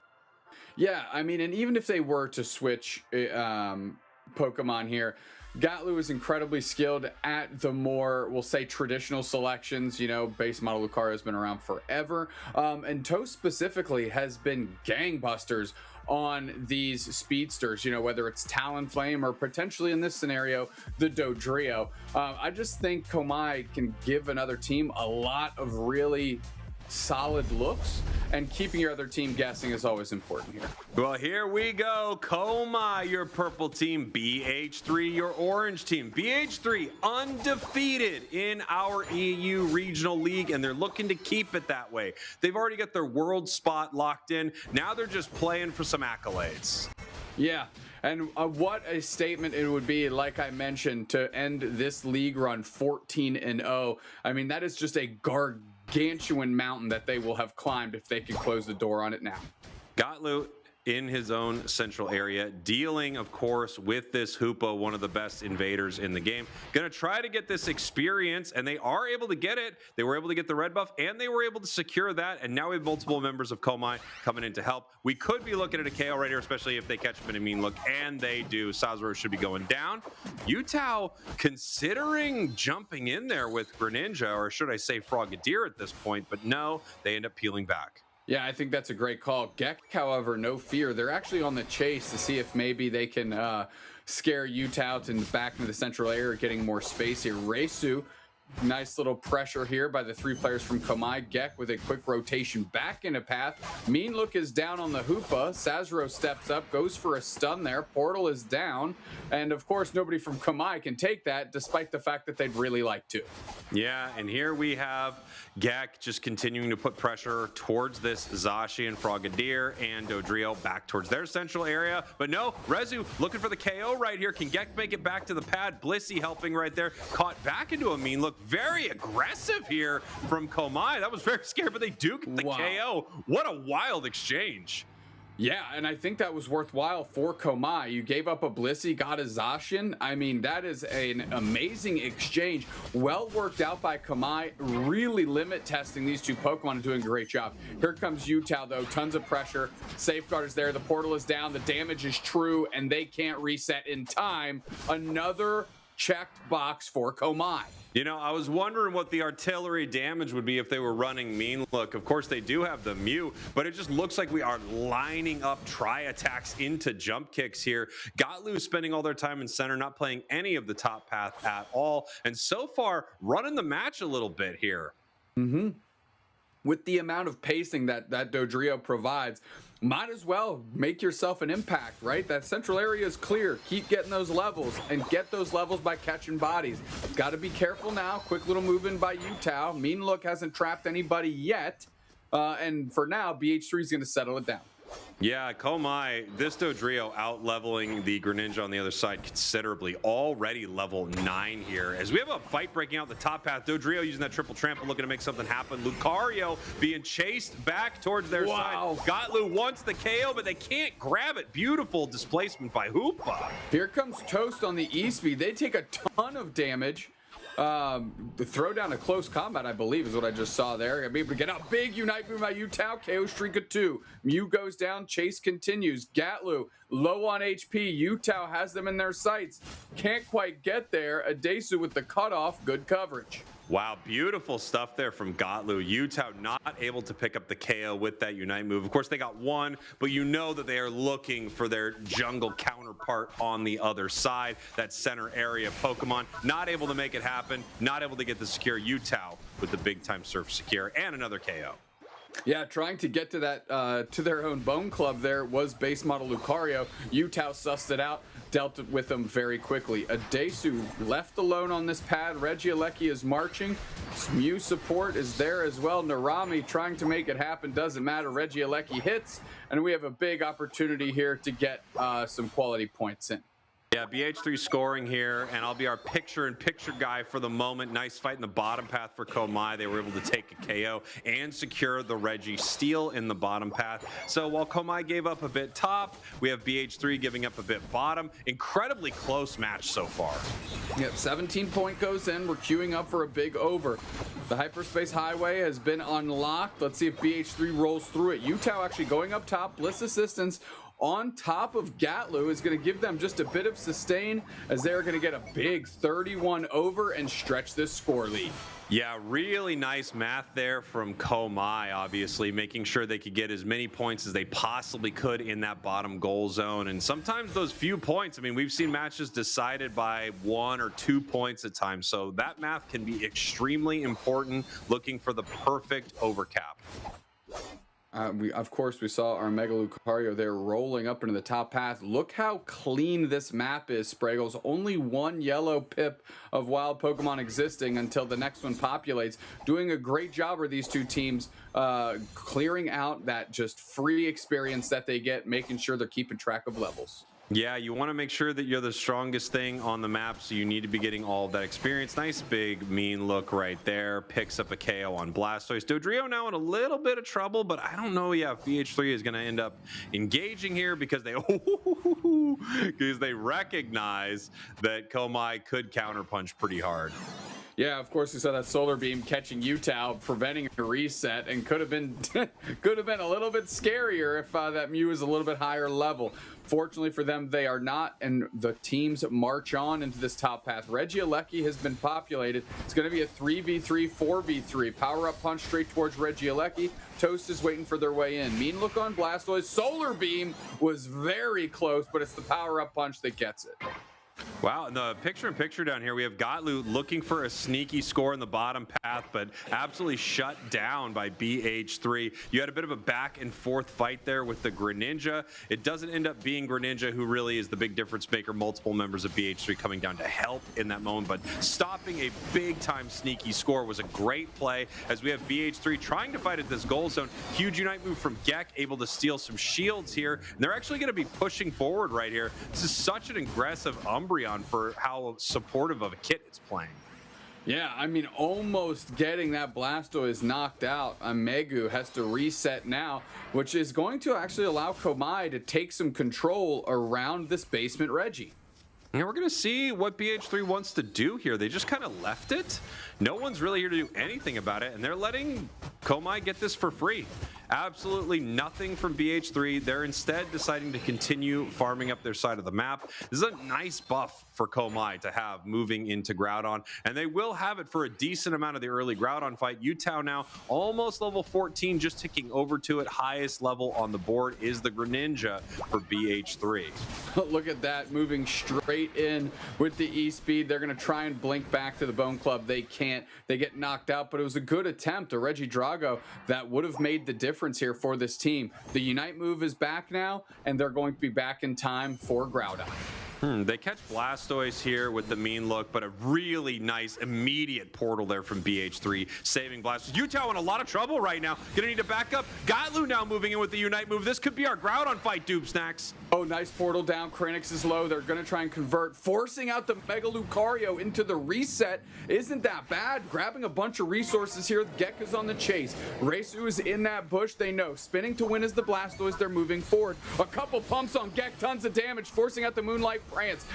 Yeah, I mean, and even if they were to switch Pokemon here, Gotlu is incredibly skilled at the more, we'll say, traditional selections. You know, base model Lucario has been around forever. And Toast specifically has been gangbusters on these speedsters, you know, whether it's Talonflame or potentially in this scenario, the Dodrio. I just think Komai can give another team a lot of really solid looks, and keeping your other team guessing is always important here. Well, here we go. Komai, your purple team. BH3, your orange team. BH3 undefeated in our EU Regional League, and they're looking to keep it that way. They've already got their world spot locked in. Now they're just playing for some accolades. Yeah, and what a statement it would be, like I mentioned, to end this league run 14-0. I mean, that is just a gargantuan mountain that they will have climbed if they can close the door on it now. Gotlu in his own central area, dealing, of course, with this Hoopa, one of the best invaders in the game. Gonna try to get this experience, and they are able to get it. They were able to get the red buff, and they were able to secure that, and now we have multiple members of Komai coming in to help. We could be looking at a KO right here, especially if they catch him in a mean look, and they do. Sazero should be going down. Utah considering jumping in there with Greninja, or should I say Frogadier at this point, but no, they end up peeling back. Yeah, I think that's a great call. Gek, however, no fear. They're actually on the chase to see if maybe they can scare Utah out and back into the central area, getting more space here. Reisu, nice little pressure here by the three players from Komai. Gek with a quick rotation back into path. Mean Look is down on the Hoopa. Sazero steps up, goes for a stun there. Portal is down. And of course, nobody from Komai can take that, despite the fact that they'd really like to. Yeah, and here we have Gek just continuing to put pressure towards this Zacian, Frogadier, and Dodrio back towards their central area. But no, Rezu looking for the KO right here. Can Gek make it back to the pad? Blissey helping right there. Caught back into a mean look. Very aggressive here from Komai. That was very scary, but they do get the KO. What a wild exchange. Yeah, and I think that was worthwhile for Komai. You gave up a Blissey, got a Zacian. I mean, that is an amazing exchange. Well worked out by Komai. Really limit testing these two Pokemon and doing a great job. Here comes Utah, though. Tons of pressure. Safeguard is there. The portal is down. The damage is true, and they can't reset in time. Another checked box for Komai. You know, I was wondering what the artillery damage would be if they were running Mean Look. Of course, they do have the Mew, but it just looks like we are lining up tri-attacks into jump kicks here. Gotlu spending all their time in center, not playing any of the top path at all, and so far running the match a little bit here. With the amount of pacing that Dodrio provides, might as well make yourself an impact, right? That central area is clear. Keep getting those levels, and get those levels by catching bodies. Got to be careful now. Quick little move in by Utah. Mean Look hasn't trapped anybody yet. And for now, BH3 is going to settle it down. Yeah, Komai, this Dodrio out-leveling the Greninja on the other side considerably. Already level 9 here. As we have a fight breaking out the top path, Dodrio using that triple trample, looking to make something happen. Lucario being chased back towards their side. Gotlu wants the KO, but they can't grab it. Beautiful displacement by Hoopa. Here comes Toast on the E-Speed. They take a ton of damage. The throwdown of close combat, I believe, is what I just saw there. I'm able to get out big. Unite move by Utah. KO streak of 2. Mew goes down. Chase continues. Gatlu low on HP. Utah has them in their sights. Can't quite get there. Adesu with the cutoff. Good coverage. Wow, beautiful stuff there from Gotlu. Utah not able to pick up the KO with that Unite move. Of course, they got one, but you know that they are looking for their jungle counterpart on the other side, that center area Pokemon. Not able to make it happen, not able to get the secure. Utah with the big time surf secure and another KO. Yeah, trying to get to that to their own bone club there was base model Lucario. Utah sussed it out, dealt with them very quickly. Adesu left alone on this pad. Regieleki is marching. Mew support is there as well. Narami trying to make it happen. Doesn't matter. Regieleki hits, and we have a big opportunity here to get some quality points in. Yeah, BH3 scoring here, and I'll be our picture-in-picture guy for the moment. Nice fight in the bottom path for Komai. They were able to take a KO and secure the Reggie steal in the bottom path. So while Komai gave up a bit top, we have BH3 giving up a bit bottom. Incredibly close match so far. Yep, 17 point goes in. We're queuing up for a big over. The hyperspace highway has been unlocked. Let's see if BH3 rolls through it. Utah actually going up top. Bliss assistance on top of Gatlu is going to give them just a bit of sustain as they're going to get a big 31 over and stretch this score lead. Yeah, really nice math there from Komai, obviously, making sure they could get as many points as they possibly could in that bottom goal zone. And sometimes those few points, I mean, we've seen matches decided by 1 or 2 points at times. So that math can be extremely important, looking for the perfect overcap. Of course, we saw our Mega Lucario there rolling up into the top path. Look how clean this map is, Spraggles. Only one yellow pip of wild Pokemon existing until the next one populates. Doing a great job are these two teams clearing out that just free experience that they get, making sure they're keeping track of levels. Yeah, you want to make sure that you're the strongest thing on the map, so you need to be getting all of that experience. Nice big mean look right there. Picks up a KO on Blastoise. Dodrio now in a little bit of trouble, but I don't know, yeah, if BH3 is going to end up engaging here because they recognize that Komai could counterpunch pretty hard. Yeah, of course we saw that solar beam catching Utah, preventing a reset, and could have been a little bit scarier if that Mew was a little bit higher level. Fortunately for them, they are not, and the teams march on into this top path. Regieleki has been populated. It's going to be a 3v3, 4v3. Power-up punch straight towards Regieleki. Toast is waiting for their way in. Mean look on Blastoise. Solar beam was very close, but it's the power-up punch that gets it. Wow, in the picture-in-picture down here, we have Gotlu looking for a sneaky score in the bottom path, but absolutely shut down by BH3. You had a bit of a back-and-forth fight there with the Greninja. It doesn't end up being Greninja, who really is the big difference maker. Multiple members of BH3 coming down to help in that moment, but stopping a big-time sneaky score was a great play, as we have BH3 trying to fight at this goal zone. Huge Unite move from Gek, able to steal some shields here, and they're actually going to be pushing forward right here. This is such an aggressive Umbreon for how supportive of a kit it's playing. Yeah, I mean, almost getting that Blastoise knocked out. Megu has to reset now, which is going to actually allow Komai to take some control around this basement Reggie. And we're going to see what BH3 wants to do here. They just kind of left it. No one's really here to do anything about it, and they're letting Komai get this for free. Absolutely nothing from BH3. They're instead deciding to continue farming up their side of the map. This is a nice buff for Komai to have moving into Groudon, and they will have it for a decent amount of the early Groudon fight. Utah now almost level 14, just ticking over to it. Highest level on the board is the Greninja for BH3. Look at that, moving straight in with the E-Speed. They're going to try and blink back to the Bone Club. They can't. They get knocked out, but it was a good attempt. A Regidrago that would have made the difference here for this team. The Unite move is back now, and they're going to be back in time for Groudon. They catch Blastoise here with the mean look, but a really nice immediate portal there from BH3, saving Blastoise. Utah in a lot of trouble right now. Gonna need to back up. Gotlu now moving in with the Unite move. This could be our Groudon fight, Doob Snacks. Oh, nice portal down. Kranix is low. They're gonna try and convert, forcing out the Mega Lucario into the reset. Isn't that bad? Grabbing a bunch of resources here. Gek is on the chase. Reisu is in that bush. They know. Spinning to win is the Blastoise. They're moving forward. A couple pumps on Gek. Tons of damage, forcing out the Moonlight Prance.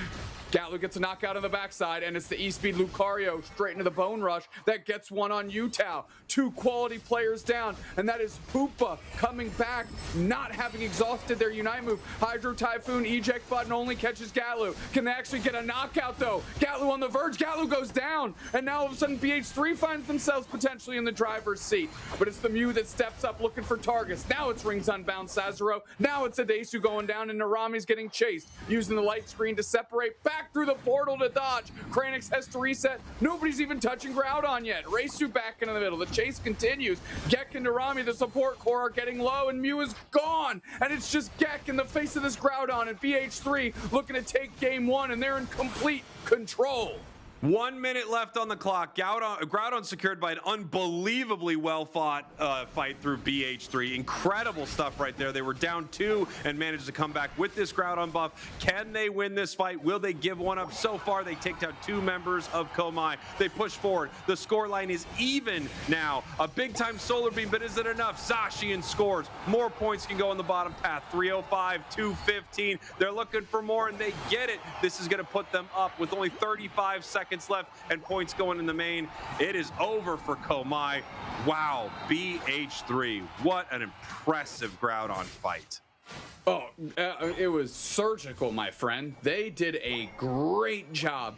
Gatlu gets a knockout on the backside, and it's the E-Speed Lucario straight into the Bone Rush that gets one on Utah. 2 quality players down, and that is Hoopa coming back, not having exhausted their Unite move. Hydro Typhoon eject button only catches Gatlu. Can they actually get a knockout, though? Gatlu on the verge. Gatlu goes down, and now all of a sudden BH3 finds themselves potentially in the driver's seat. But it's the Mew that steps up looking for targets. Now it's Rings Unbound Sazero. Now it's Adesu going down, and Narami's getting chased, using the light screen to separate back through the portal to dodge. Kranix has to reset. Nobody's even touching Groudon yet. Reisu back into the middle. The chase continues. Gek and Narami, the support core, are getting low, and Mew is gone. And it's just Gek in the face of this Groudon, and BH3 looking to take game 1, and they're in complete control. 1 minute left on the clock. Groudon secured by an unbelievably well-fought fight through BH3. Incredible stuff right there. They were down 2 and managed to come back with this Groudon buff. Can they win this fight? Will they give one up? So far, they take down 2 members of Komai. They push forward. The scoreline is even now. A big-time Solar Beam, but is it enough? Zacian scores. More points can go on the bottom path. 305, 215. They're looking for more, and they get it. This is going to put them up with only 35 seconds left and points going in the main. It is over for Komai. Wow, BH3, what an impressive Groudon fight. Oh, it was surgical, my friend. They did a great job.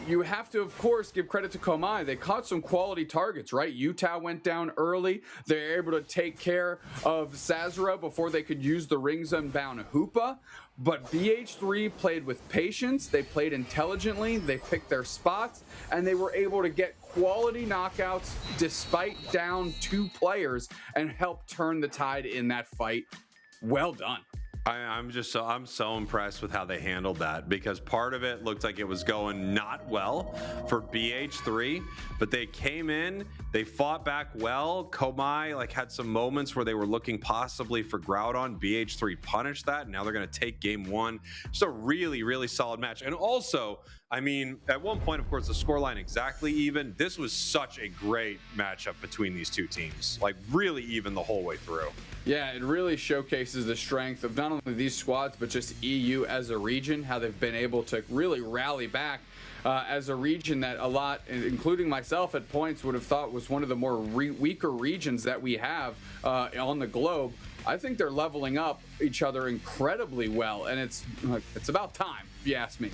You have to, of course, give credit to Komai. They caught some quality targets, right? Utah went down early. They were able to take care of Sazera before they could use the Rings Unbound Hoopa. But BH3 played with patience. They played intelligently. They picked their spots, and they were able to get quality knockouts despite down 2 players and help turn the tide in that fight. Well done. I'm so impressed with how they handled that, because part of it looked like it was going not well for BH3, but they came in, they fought back well. Komai had some moments where they were looking possibly for Groudon. BH3 punished that, and now they're going to take game 1. Just a really, really solid match. And also, I mean, at one point, of course, the scoreline exactly even. This was such a great matchup between these 2 teams, really even the whole way through. Yeah, it really showcases the strength of not only these squads, but just EU as a region, how they've been able to really rally back as a region that a lot, including myself at points, would have thought was one of the more weaker regions that we have on the globe. I think they're leveling up each other incredibly well, and it's about time, if you ask me.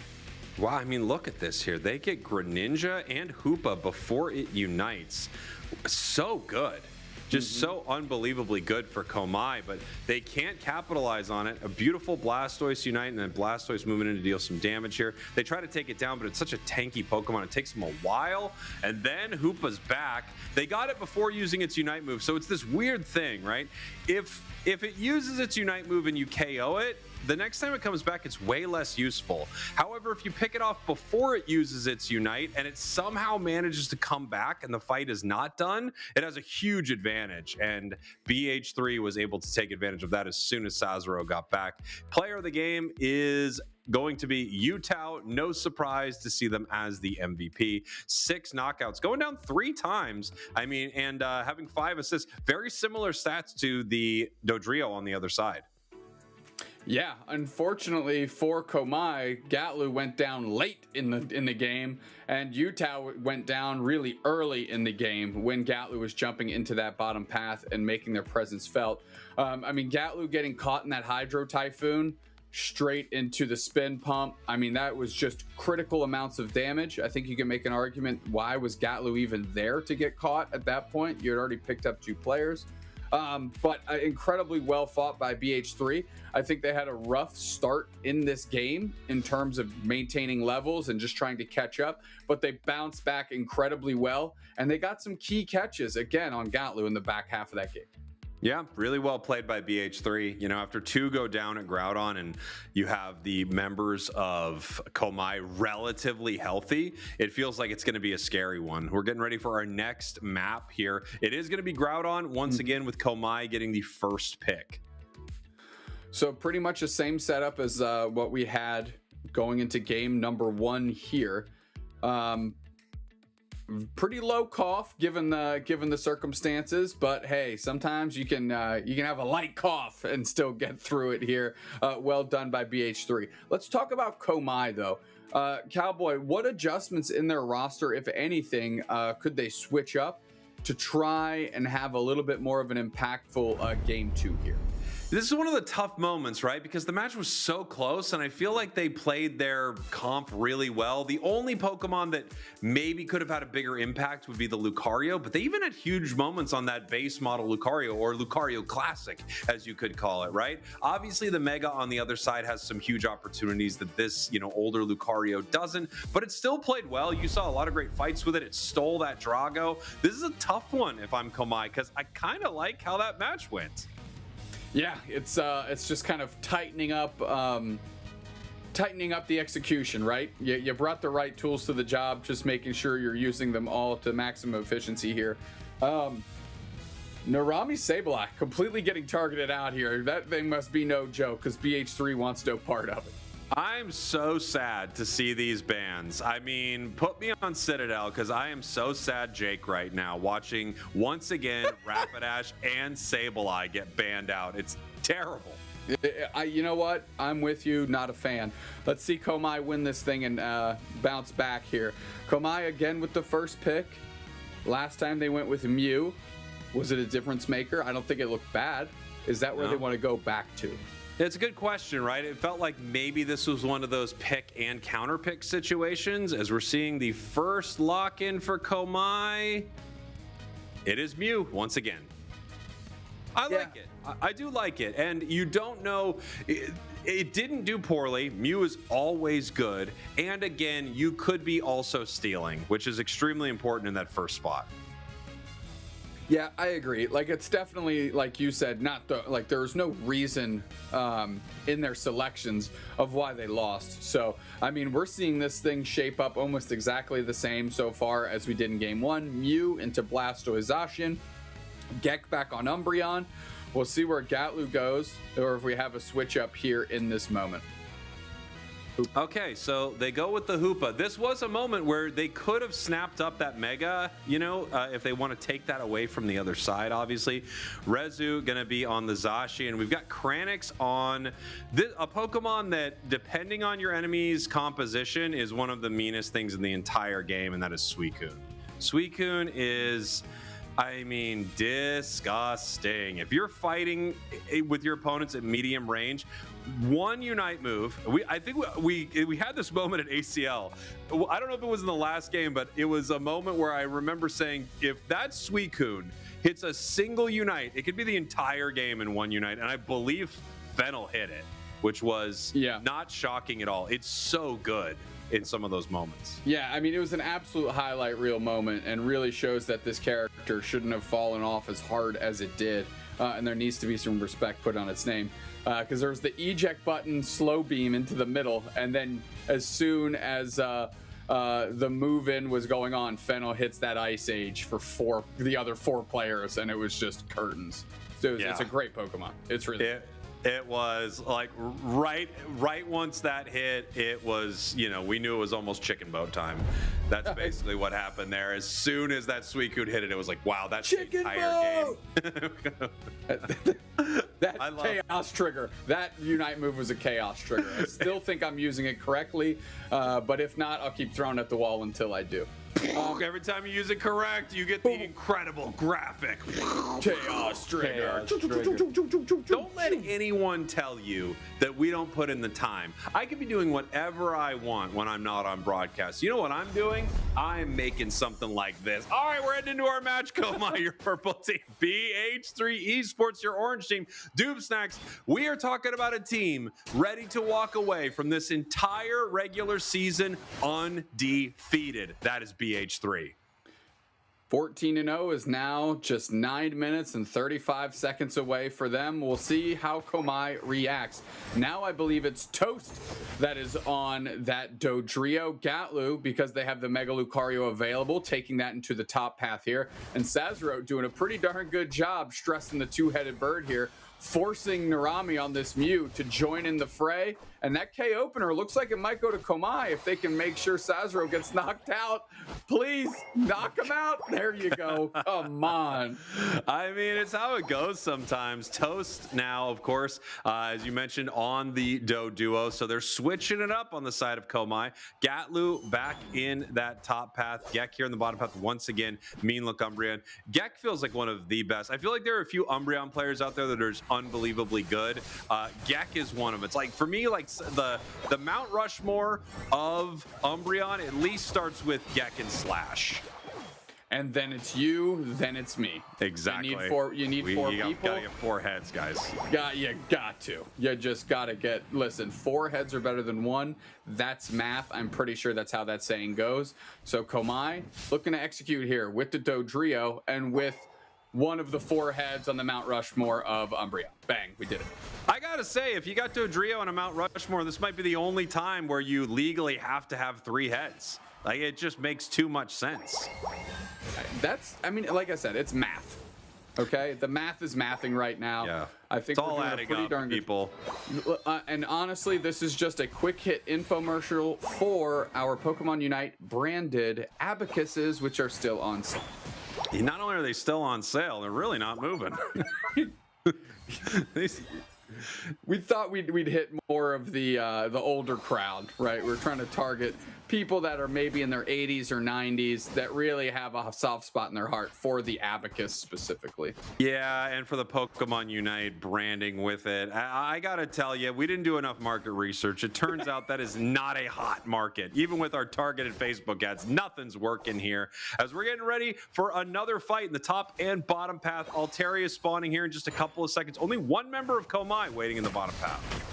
Wow, I mean, look at this here. They get Greninja and Hoopa before it unites. So good. Just so unbelievably good for Komai, but they can't capitalize on it. A beautiful Blastoise unite, and then Blastoise moving in to deal some damage here. They try to take it down, but it's such a tanky Pokemon. It takes them a while, and then Hoopa's back. They got it before using its unite move, so it's this weird thing, right? If it uses its unite move and you KO it, the next time it comes back, it's way less useful. However, if you pick it off before it uses its unite and it somehow manages to come back and the fight is not done, it has a huge advantage. And BH3 was able to take advantage of that as soon as Sazero got back. Player of the game is going to be Utah. No surprise to see them as the MVP. 6 knockouts, going down 3 times. I mean, and having 5 assists. Very similar stats to the Dodrio on the other side. Yeah, unfortunately for Komai, Gatlu went down late in the game, and Utah went down really early in the game when Gatlu was jumping into that bottom path and making their presence felt. I mean, Gatlu getting caught in that Hydro Typhoon straight into the spin pump. I mean, that was just critical amounts of damage. I think you can make an argument, why was Gatlu even there to get caught at that point? You had already picked up 2 players. But incredibly well fought by BH3. I think they had a rough start in this game in terms of maintaining levels and just trying to catch up, but they bounced back incredibly well, and they got some key catches again on Gatlu in the back half of that game. Yeah, really well played by BH3. You know, after 2 go down at Groudon and you have the members of Komai relatively healthy, it feels like it's going to be a scary one. We're getting ready for our next map here. It is going to be Groudon once again, with Komai getting the first pick. So pretty much the same setup as what we had going into game number 1 here. Pretty low cough given the circumstances, but hey, sometimes you can have a light cough and still get through it here. Well done by BH3. Let's talk about Komai though. Cowboy, what adjustments in their roster, if anything, could they switch up to try and have a little bit more of an impactful game 2 here? This is one of the tough moments, right? Because the match was so close, and I feel like they played their comp really well. The only Pokemon that maybe could have had a bigger impact would be the Lucario, but they even had huge moments on that base model Lucario, or Lucario Classic, as you could call it, right? Obviously, the Mega on the other side has some huge opportunities that this, older Lucario doesn't, but it still played well. You saw a lot of great fights with it. It stole that Drago. This is a tough one if I'm Komai, because I kind of like how that match went. Yeah, it's just kind of tightening up the execution, right? You brought the right tools to the job, just making sure you're using them all to maximum efficiency here. Narami Sableye completely getting targeted out here. That thing must be no joke, because BH3 wants no part of it. I'm so sad to see these bans. I mean, put me on Citadel, because I am so sad, Jake, right now, watching once again Rapidash and Sableye get banned out. It's terrible. You know what? I'm with you. Not a fan. Let's see Komai win this thing and bounce back here. Komai again with the first pick. Last time they went with Mew. Was it a difference maker? I don't think it looked bad. Is that where they want to go back to? It's a good question, right? It felt like maybe this was one of those pick and counter pick situations, as we're seeing the first lock-in for Komai. It is Mew once again. I like it. I do like it. And you don't know, it didn't do poorly. Mew is always good. And again, you could be also stealing, which is extremely important in that first spot. Yeah, I agree. Like, it's definitely, like you said, there's no reason in their selections of why they lost. So, I mean, we're seeing this thing shape up almost exactly the same so far as we did in game 1. Mew into Blastoise Zacian. Gek back on Umbreon. We'll see where Gatlu goes, or if we have a switch up here in this moment. Okay, so they go with the Hoopa. This was a moment where they could have snapped up that Mega, if they want to take that away from the other side, obviously. Rezu going to be on the Zashi, and we've got Kranix on a Pokemon that, depending on your enemy's composition, is one of the meanest things in the entire game, and that is Suicune. Suicune is... disgusting. If you're fighting with your opponents at medium range, one Unite move. I think we had this moment at ACL. I don't know if it was in the last game, but it was a moment where I remember saying, if that Suicune hits a single Unite, it could be the entire game in one Unite. And I believe Fennel hit it, which was not shocking at all. It's so good in some of those moments. Yeah, I mean, it was an absolute highlight reel moment, and really shows that this character shouldn't have fallen off as hard as it did, and there needs to be some respect put on its name, because there's the eject button slow beam into the middle, and then as soon as the move in was going on, Fennel hits that Ice Age for the other 4 players, and it was just curtains. So it's a great Pokemon. It's really It was like right once that hit, it was, we knew it was almost chicken boat time. That's basically what happened there. As soon as that Suicune hit it, it was like, wow, that's chicken the entire game. That chaos trigger, that Unite move was a chaos trigger. I still think I'm using it correctly, but if not, I'll keep throwing it at the wall until I do. Every time you use it correct, you get the incredible graphic. Chaos trigger. Don't let anyone tell you that we don't put in the time. I could be doing whatever I want when I'm not on broadcast. You know what I'm doing? I'm making something like this. All right, we're heading into our match. Komai, your purple team. BH3 Esports, your orange team. Doob Snacks, we are talking about a team ready to walk away from this entire regular season undefeated. That is BH3. 14-0 is now just 9 minutes and 35 seconds away for them. We'll see how Komai reacts. Now I believe it's Toast that is on that Dodrio. Gatlu, because they have the Mega Lucario available, taking that into the top path here. And Sazero doing a pretty darn good job stressing the two-headed bird here, forcing Narami on this Mew to join in the fray. And that K opener looks like it might go to Komai if they can make sure Sazero gets knocked out. Please knock him out. There you go. Come on. I mean, it's how it goes sometimes. Toast now, of course, as you mentioned, on the Do duo. So they're switching it up on the side of Komai. Gatlu back in that top path. Gek here in the bottom path once again. Mean look Umbreon. Gek feels like one of the best. I feel like there are a few Umbreon players out there that are just unbelievably good. Gek is one of them. It's like, for me, like the Mount Rushmore of Umbreon at least starts with Gek and Slash. And then it's you, then it's me. Exactly. You need four people. You gotta get 4 heads, guys. You got to. You just gotta get, listen, 4 heads are better than 1. That's math. I'm pretty sure that's how that saying goes. So Komai looking to execute here with the Dodrio and with one of the 4 heads on the Mount Rushmore of Umbreon. Bang, we did it. I gotta say, if you got Dodrio on a Mount Rushmore, this might be the only time where you legally have to have 3 heads. Like, it just makes too much sense. I mean, like I said, it's math. Okay, the math is mathing right now. Yeah, I think it's all adding pretty up, darn good. people. And honestly, this is just a quick hit infomercial for our Pokemon Unite branded abacuses, which are still on sale. Not only are they still on sale, they're really not moving. We thought we'd hit more of the older crowd, right? We're trying to target people that are maybe in their 80s or 90s that really have a soft spot in their heart for the abacus specifically. Yeah, and for the Pokemon Unite branding with it. I gotta tell you, we didn't do enough market research. It turns out that is not a hot market. Even with our targeted Facebook ads, nothing's working here. As we're getting ready for another fight in the top and bottom path, Altaria spawning here in just a couple of seconds. Only one member of Komai waiting in the bottom path.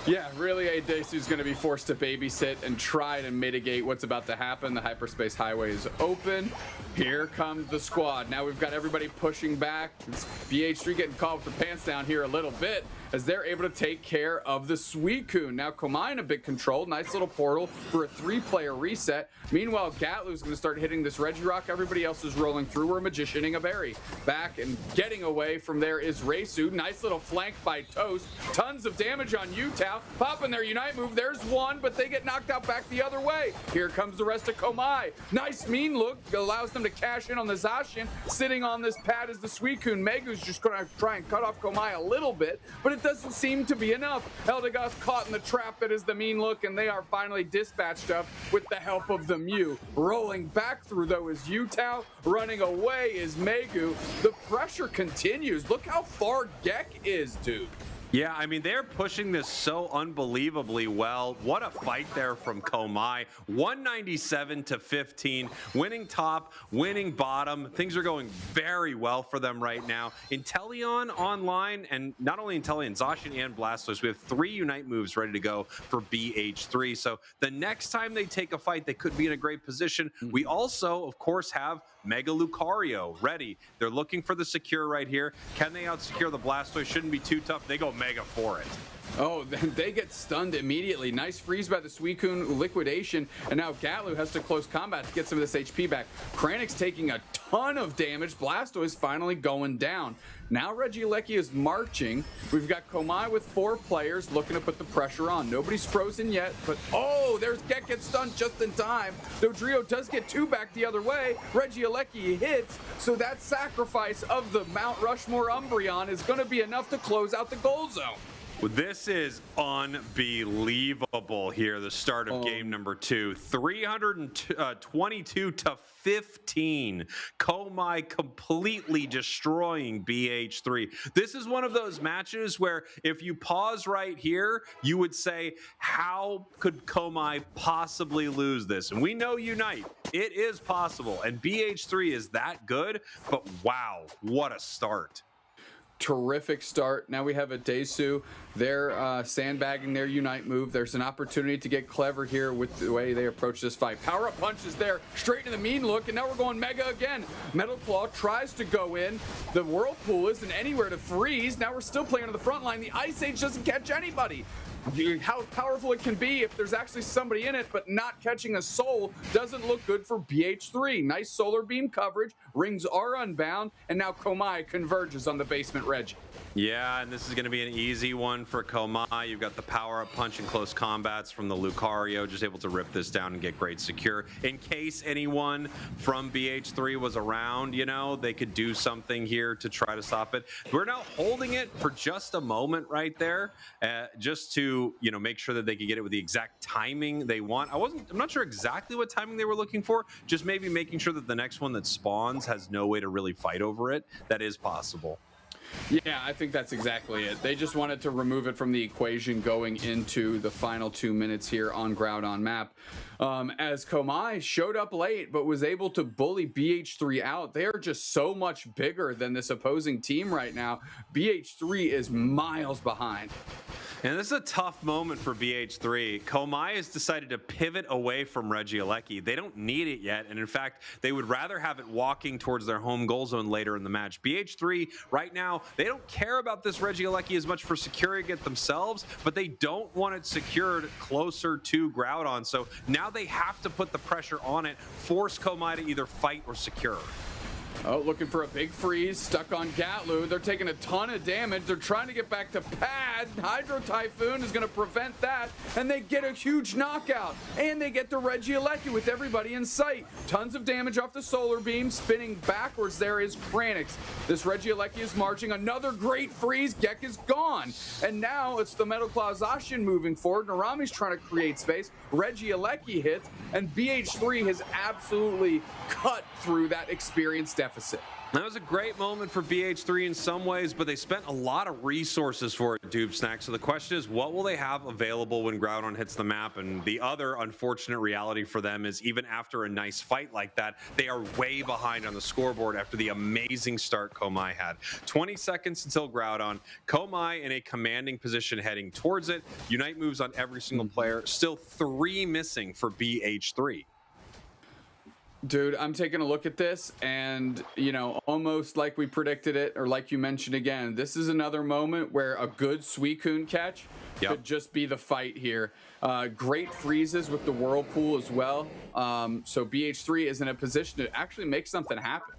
Yeah, really, Adesu's going to be forced to babysit and try to mitigate what's about to happen. The hyperspace highway is open. Here comes the squad. Now we've got everybody pushing back. It's BH3 getting caught with their pants down here a little bit as they're able to take care of the Suicune. Now Komai in a big control. Nice little portal for a 3-player reset. Meanwhile, Gatlu's going to start hitting this Regirock. Everybody else is rolling through. We're Magicianing a berry. Back and getting away from there is Reisu. Nice little flank by Toast. Tons of damage on Utah. Popping their Unite move. There's one, but they get knocked out back the other way. Here comes the rest of Komai. Nice mean look. Allows them to cash in on the Zacian. Sitting on this pad is the Suicune. Megu's just going to try and cut off Komai a little bit, but it doesn't seem to be enough. Eldegoss caught in the trap that is the mean look, and they are finally dispatched up with the help of the Mew. Rolling back through, though, is Utah. Running away is Megu. The pressure continues. Look how far Gek is, dude. Yeah, I mean, they're pushing this so unbelievably well. What a fight there from Komai. 197 to 15, winning top, winning bottom. Things are going very well for them right now. Inteleon online, and not only Inteleon, Zacian and Blastoise. We have 3 Unite moves ready to go for BH3. So the next time they take a fight, they could be in a great position. We also, of course, have Mega Lucario ready. They're looking for the secure right here. Can they out-secure the Blastoise? Shouldn't be too tough. They go Mega for it. Oh, they get stunned immediately. Nice freeze by the Suicune liquidation, and now Gatlu has to close combat to get some of this HP back. Kranix taking a ton of damage. Blastoise finally going down. Now Regieleki is marching. We've got Komai with 4 players looking to put the pressure on. Nobody's frozen yet, but oh, there's Gek gets stunned just in time. Dodrio does get 2 back the other way. Regieleki hits, so that sacrifice of the Mount Rushmore Umbreon is going to be enough to close out the goal zone. This is unbelievable here, the start of game number 2. 322 to 15. Komai completely destroying BH3. This is one of those matches where if you pause right here, you would say, how could Komai possibly lose this? And we know Unite. It is possible. And BH3 is that good, but wow, what a start. Terrific start. Now we have a Adesu. They're sandbagging their Unite move. There's an opportunity to get clever here with the way they approach this fight. Power up punch is there, straight to the mean look, and now we're going Mega again. Metal Claw tries to go in. The Whirlpool isn't anywhere to freeze. Now we're still playing on the front line. The Ice Age doesn't catch anybody. How powerful it can be if there's actually somebody in it, but not catching a soul doesn't look good for BH3. Nice solar beam coverage, rings are unbound, and now Komai converges on the basement Reg. Yeah, and this is going to be an easy one for Komai. You've got the power-up punch in close combats from the Lucario, just able to rip this down and get great secure. In case anyone from BH3 was around, you know, they could do something here to try to stop it. We're now holding it for just a moment right there, just to, you know, make sure that they could get it with the exact timing they want. I'm not sure exactly what timing they were looking for, just maybe making sure that the next one that spawns has no way to really fight over it. That is possible. Yeah, I think that's exactly it. They just wanted to remove it from the equation going into the final 2 minutes here on Groudon map. As Komai showed up late, but was able to bully BH3 out. They are just so much bigger than this opposing team right now. BH3 is miles behind. And this is a tough moment for BH3. Komai has decided to pivot away from Regieleki. They don't need it yet, and in fact, they would rather have it walking towards their home goal zone later in the match. BH3, right now, they don't care about this Regieleki as much for securing it themselves, but they don't want it secured closer to Groudon. So now they have to put the pressure on it, force Komai to either fight or secure. Oh, looking for a big freeze, stuck on Gatlu. They're taking a ton of damage. They're trying to get back to Pad. Hydro Typhoon is going to prevent that, and they get a huge knockout. And they get the Regieleki with everybody in sight. Tons of damage off the Solar Beam. Spinning backwards there is Kranix. This Regieleki is marching. Another great freeze. Gek is gone. And now it's the Metal Claw Zacian moving forward. Narami's trying to create space. Regieleki hits, and BH3 has absolutely cut through that experience deficit. That was a great moment for BH3 in some ways, but they spent a lot of resources for it, Dube Snack. So the question is, what will they have available when Groudon hits the map? And the other unfortunate reality for them is even after a nice fight like that, they are way behind on the scoreboard after the amazing start Komai had. 20 seconds until Groudon. Komai in a commanding position heading towards it. Unite moves on every single player. Still 3 missing for BH3. Dude, I'm taking a look at this, and, you know, almost like we predicted it, or like you mentioned again, this is another moment where a good Suicune catch could just be the fight here. Great freezes with the Whirlpool as well. So BH3 is in a position to actually make something happen.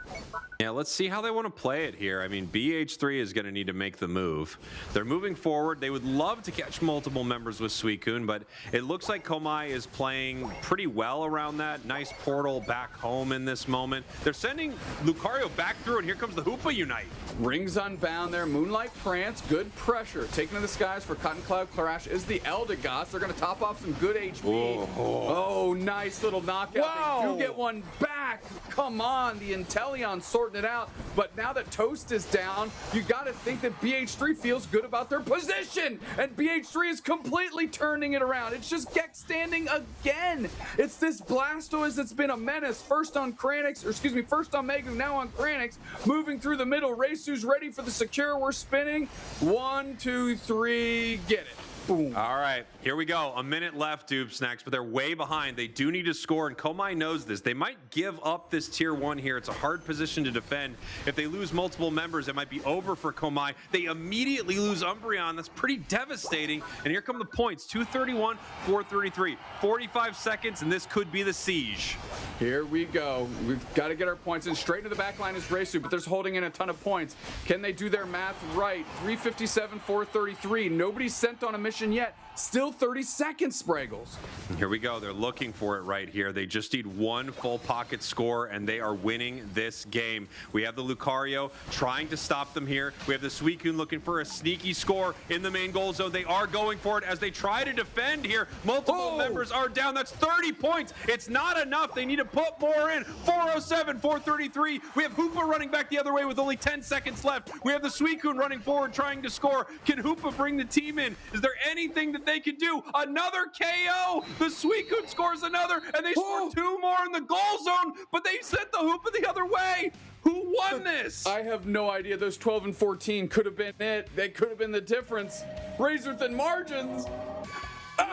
Yeah, let's see how they want to play it here. I mean, BH3 is going to need to make the move. They're moving forward. They would love to catch multiple members with Suicune, but it looks like Komai is playing pretty well around that. Nice portal back home in this moment. They're sending Lucario back through, and here comes the Hoopa Unite. Rings Unbound there. Moonlight Prance. Good pressure. Taken to the skies for Cotton Cloud Crash is the Eldegoss. They're going to top off some good HP. Oh, nice little knockout. Wow. They do get one back. Come on. The Inteleon sorting it out. But now that Toast is down, you got to think that BH3 feels good about their position. And BH3 is completely turning it around. It's just Gek standing again. It's this Blastoise that's been a menace. First on Kranix, or excuse me, first on Megu, now on Kranix. Moving through the middle. Reisu's ready for the secure. We're spinning. 1, 2, 3. Get it. Boom. All right, here we go. A minute left, Dube Snacks, but they're way behind. They do need to score, and Komai knows this. They might give up this tier 1 here. It's a hard position to defend. If they lose multiple members, it might be over for Komai. They immediately lose Umbreon. That's pretty devastating. And here come the points. 231, 433. 45 seconds, and this could be the siege. Here we go. We've got to get our points in. Straight to the back line is Reisu, but there's holding in a ton of points. Can they do their math right? 357, 433. Nobody's sent on a mission yet. Still 30 seconds, Spraggles. Here we go. They're looking for it right here. They just need one full pocket score, and they are winning this game. We have the Lucario trying to stop them here. We have the Suicune looking for a sneaky score in the main goal zone. They are going for it as they try to defend here. Multiple members are down. That's 30 points. It's not enough. They need to put more in. 407, 433. We have Hoopa running back the other way with only 10 seconds left. We have the Suicune running forward trying to score. Can Hoopa bring the team in? Is there anything that they can do? Another KO. The Suicune scores another, and they score 2 more in the goal zone, but they sent the Hoopa the other way. Who won this? I have no idea. Those 12 and 14 could have been it. They could have been the difference. Razor thin margins.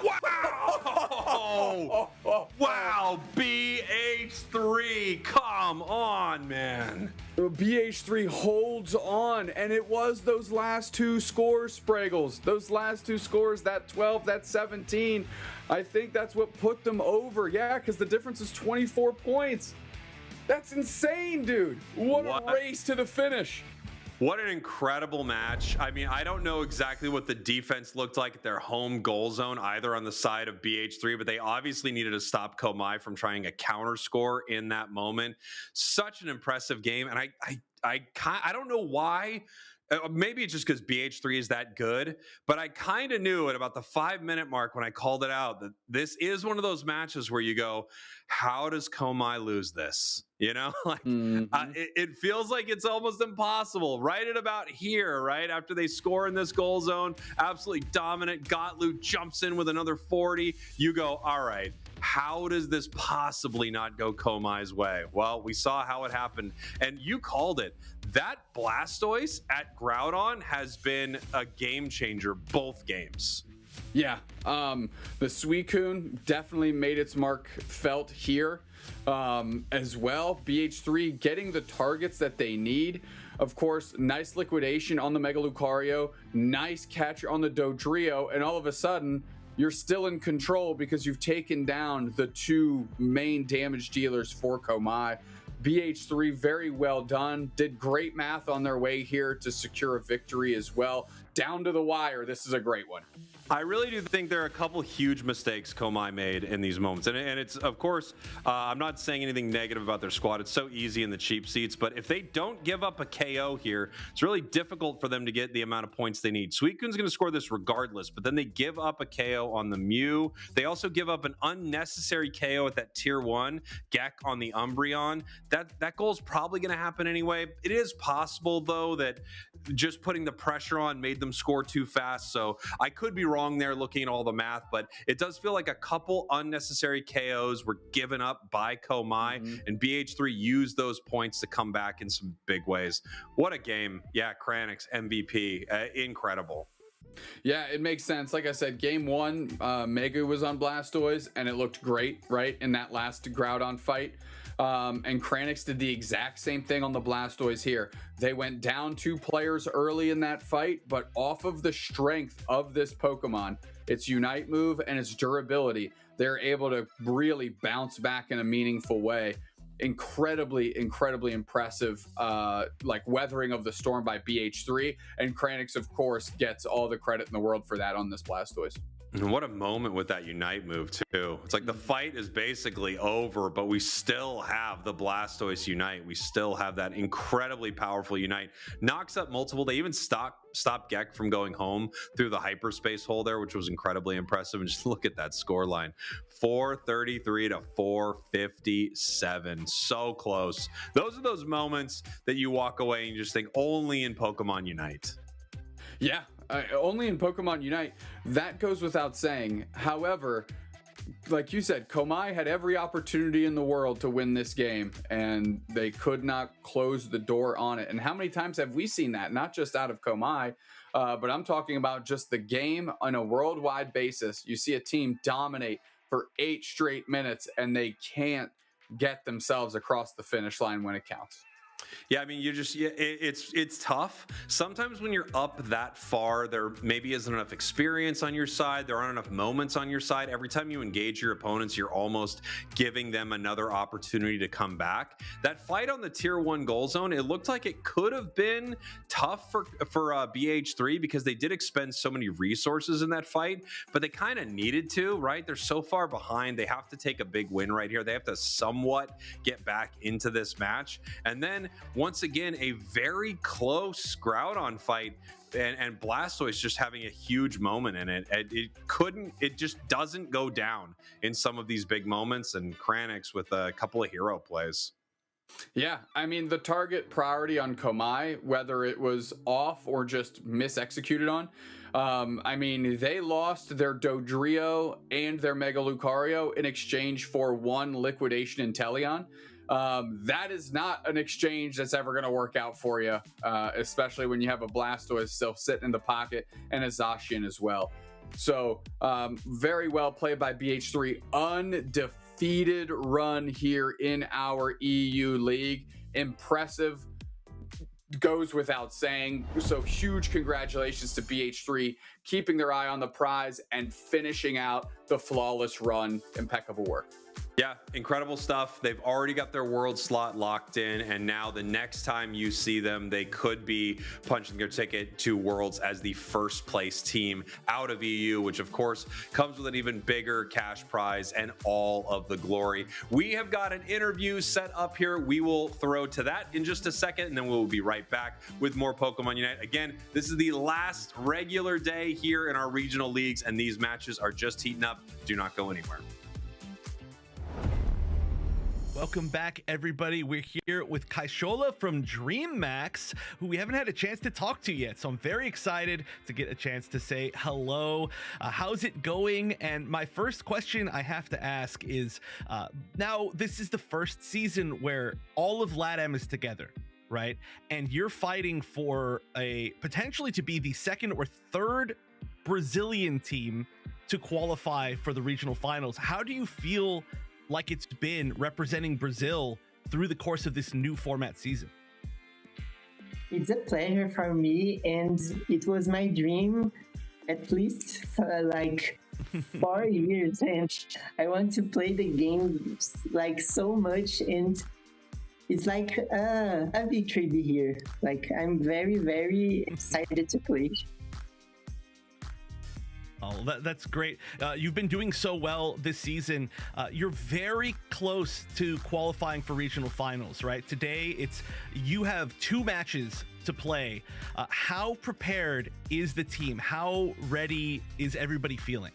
Wow! Wow, BH3, come on, man. BH3 holds on, and it was those last 2 scores, Spraggles. Those last 2 scores, that 12, that 17. I think that's what put them over. Yeah, because the difference is 24 points. That's insane, dude. What a race to the finish. What an incredible match. I mean, I don't know exactly what the defense looked like at their home goal zone, either on the side of BH3, but they obviously needed to stop Komai from trying a counter score in that moment. Such an impressive game. And I don't know why. Maybe it's just because BH3 is that good, but I kind of knew at about the 5-minute mark when I called it out that this is one of those matches where you go, how does Komai lose this? You know, like it feels like it's almost impossible. Right at about here, right after they score in this goal zone, absolutely dominant. Gottlieb jumps in with another 40. You go, all right, how does this possibly not go Komai's way? Well, we saw how it happened, and you called it. That Blastoise at Groudon has been a game changer both games. Yeah, the Suicune definitely made its mark felt here as well. BH3 getting the targets that they need. Of course, nice liquidation on the Mega Lucario, nice catch on the Dodrio, and all of a sudden, you're still in control because you've taken down the two main damage dealers for Komai. BH3, very well done. Did great math on their way here to secure a victory as well. Down to the wire. This is a great one. I really do think there are a couple huge mistakes Komai made in these moments. And it's, of course, I'm not saying anything negative about their squad. It's so easy in the cheap seats. But if they don't give up a KO here, it's really difficult for them to get the amount of points they need. Suicune's going to score this regardless, but then they give up a KO on the Mew. They also give up an unnecessary KO at that tier 1, Gek on the Umbreon. That goal is probably going to happen anyway. It is possible, though, that just putting the pressure on made them score too fast. So I could be wrong there looking at all the math, but it does feel like a couple unnecessary KOs were given up by Komai, and BH3 used those points to come back in some big ways. What a game. Yeah, Kranix, MVP. Incredible. Yeah, it makes sense. Like I said, game 1, Megu was on Blastoise, and it looked great, right, in that last Groudon fight. And Kranix did the exact same thing on the Blastoise here. They went down 2 players early in that fight, but off of the strength of this Pokemon, its Unite move and its durability, they're able to really bounce back in a meaningful way. Incredibly impressive like weathering of the storm by BH3, and Kranix, of course, gets all the credit in the world for that on this Blastoise. And what a moment with that Unite move, too. It's like the fight is basically over, but we still have the Blastoise Unite. We still have that incredibly powerful Unite. Knocks up multiple. They even stop Gek from going home through the hyperspace hole there, which was incredibly impressive. And just look at that score line. 433 to 457. So close. Those are those moments that you walk away and you just think only in Pokemon Unite. Yeah. Only in Pokemon Unite. That goes without saying. However, like you said, Komai had every opportunity in the world to win this game, and they could not close the door on it. And how many times have we seen that? Not just out of Komai, but I'm talking about just the game on a worldwide basis. You see a team dominate for 8 straight minutes, and they can't get themselves across the finish line when it counts. Yeah, I mean, it's tough. Sometimes when you're up that far, there maybe isn't enough experience on your side. There aren't enough moments on your side. Every time you engage your opponents, you're almost giving them another opportunity to come back. That fight on the tier 1 goal zone, it looked like it could have been tough for BH3 because they did expend so many resources in that fight, but they kind of needed to, right? They're so far behind. They have to take a big win right here. They have to somewhat get back into this match. And then once again, a very close Groudon fight, and Blastoise just having a huge moment in it. It just doesn't go down in some of these big moments, and Kranix with a couple of hero plays. Yeah, I mean, the target priority on Komai, whether it was off or just misexecuted on, I mean, they lost their Dodrio and their Mega Lucario in exchange for 1 Liquidation Inteleon. That is not an exchange that's ever going to work out for you, especially when you have a Blastoise still sitting in the pocket and a Zacian as well. So very well played by BH3. Undefeated run here in our EU league. Impressive. Goes without saying. So huge congratulations to BH3 keeping their eye on the prize and finishing out the flawless run. Impeccable work. Yeah, incredible stuff. They've already got their world slot locked in, and now the next time you see them, they could be punching their ticket to Worlds as the first place team out of EU, which of course comes with an even bigger cash prize and all of the glory. We have got an interview set up here. We will throw to that in just a second, and then we will be right back with more Pokemon Unite. Again, this is the last regular day here in our regional leagues, and these matches are just heating up. Do not go anywhere. Welcome back, everybody. We're here with Kaishola from Dreamax, who we haven't had a chance to talk to yet. So I'm very excited to get a chance to say hello. How's it going? And my first question I have to ask is, now this is the first season where all of LATAM is together, right? And you're fighting for a potentially to be the second or third Brazilian team to qualify for the regional finals. How do you feel like it's been representing Brazil through the course of this new format season? It's a pleasure for me, and it was my dream at least for like 4 years, and I want to play the game like so much, and it's like a victory be here. Like I'm very, very excited to play. Oh, that's great. You've been doing so well this season. You're very close to qualifying for regional finals, right? Today, you have 2 matches to play. How prepared is the team? How ready is everybody feeling?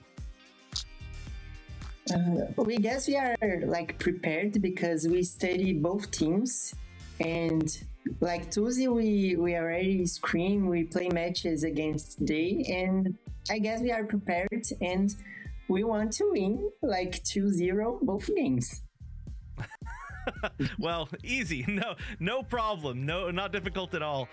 We guess we are like prepared because we study both teams, and like Tuesday we already screen, we play matches against Day, and I guess we are prepared and we want to win like 2-0 both games. Well, easy. No problem. No, not difficult at all.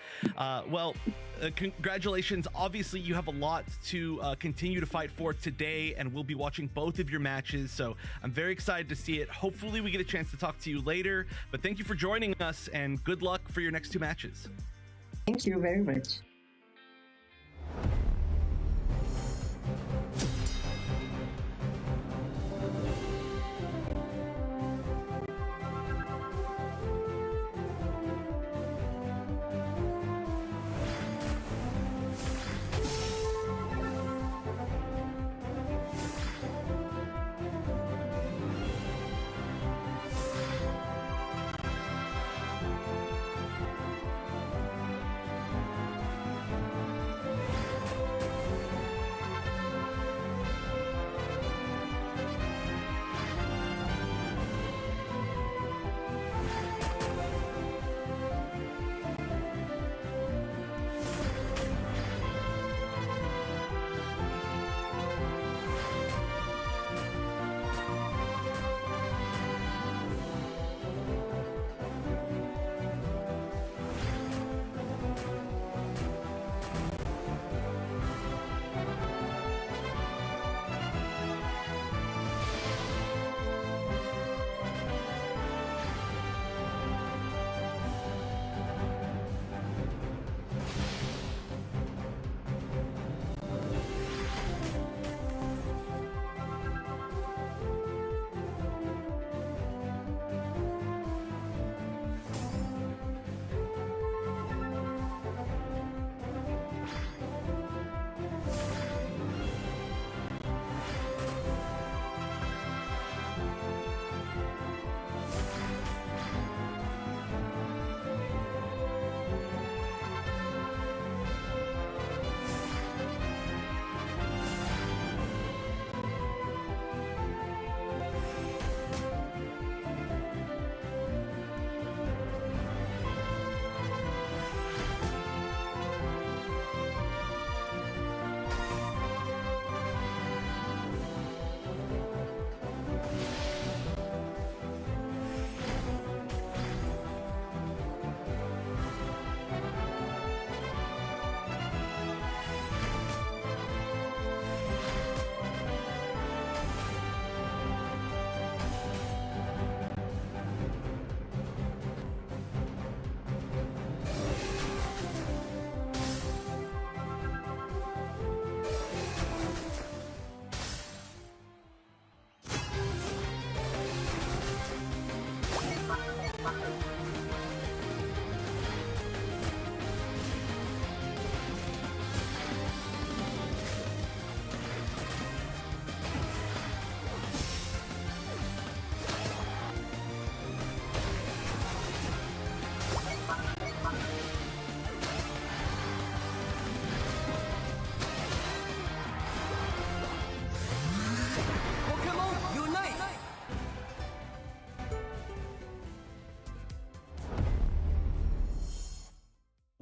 Congratulations. Obviously, you have a lot to continue to fight for today, and we'll be watching both of your matches. So I'm very excited to see it. Hopefully, we get a chance to talk to you later. But thank you for joining us, and good luck for your next 2 matches. Thank you very much.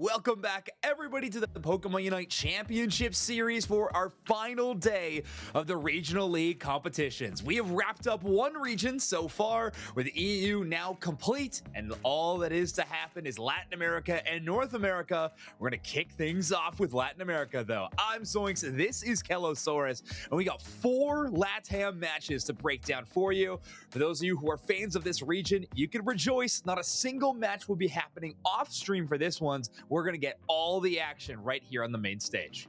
Welcome back, everybody, to the Pokemon Unite Championship Series for our final day of the Regional League competitions. We have wrapped up one region so far, with the EU now complete, and all that is to happen is Latin America and North America. We're going to kick things off with Latin America, though. I'm Zoinks, this is Kellosaurus, and we got 4 LATAM matches to break down for you. For those of you who are fans of this region, you can rejoice. Not a single match will be happening off stream for this one. We're going to get all the action right here on the main stage.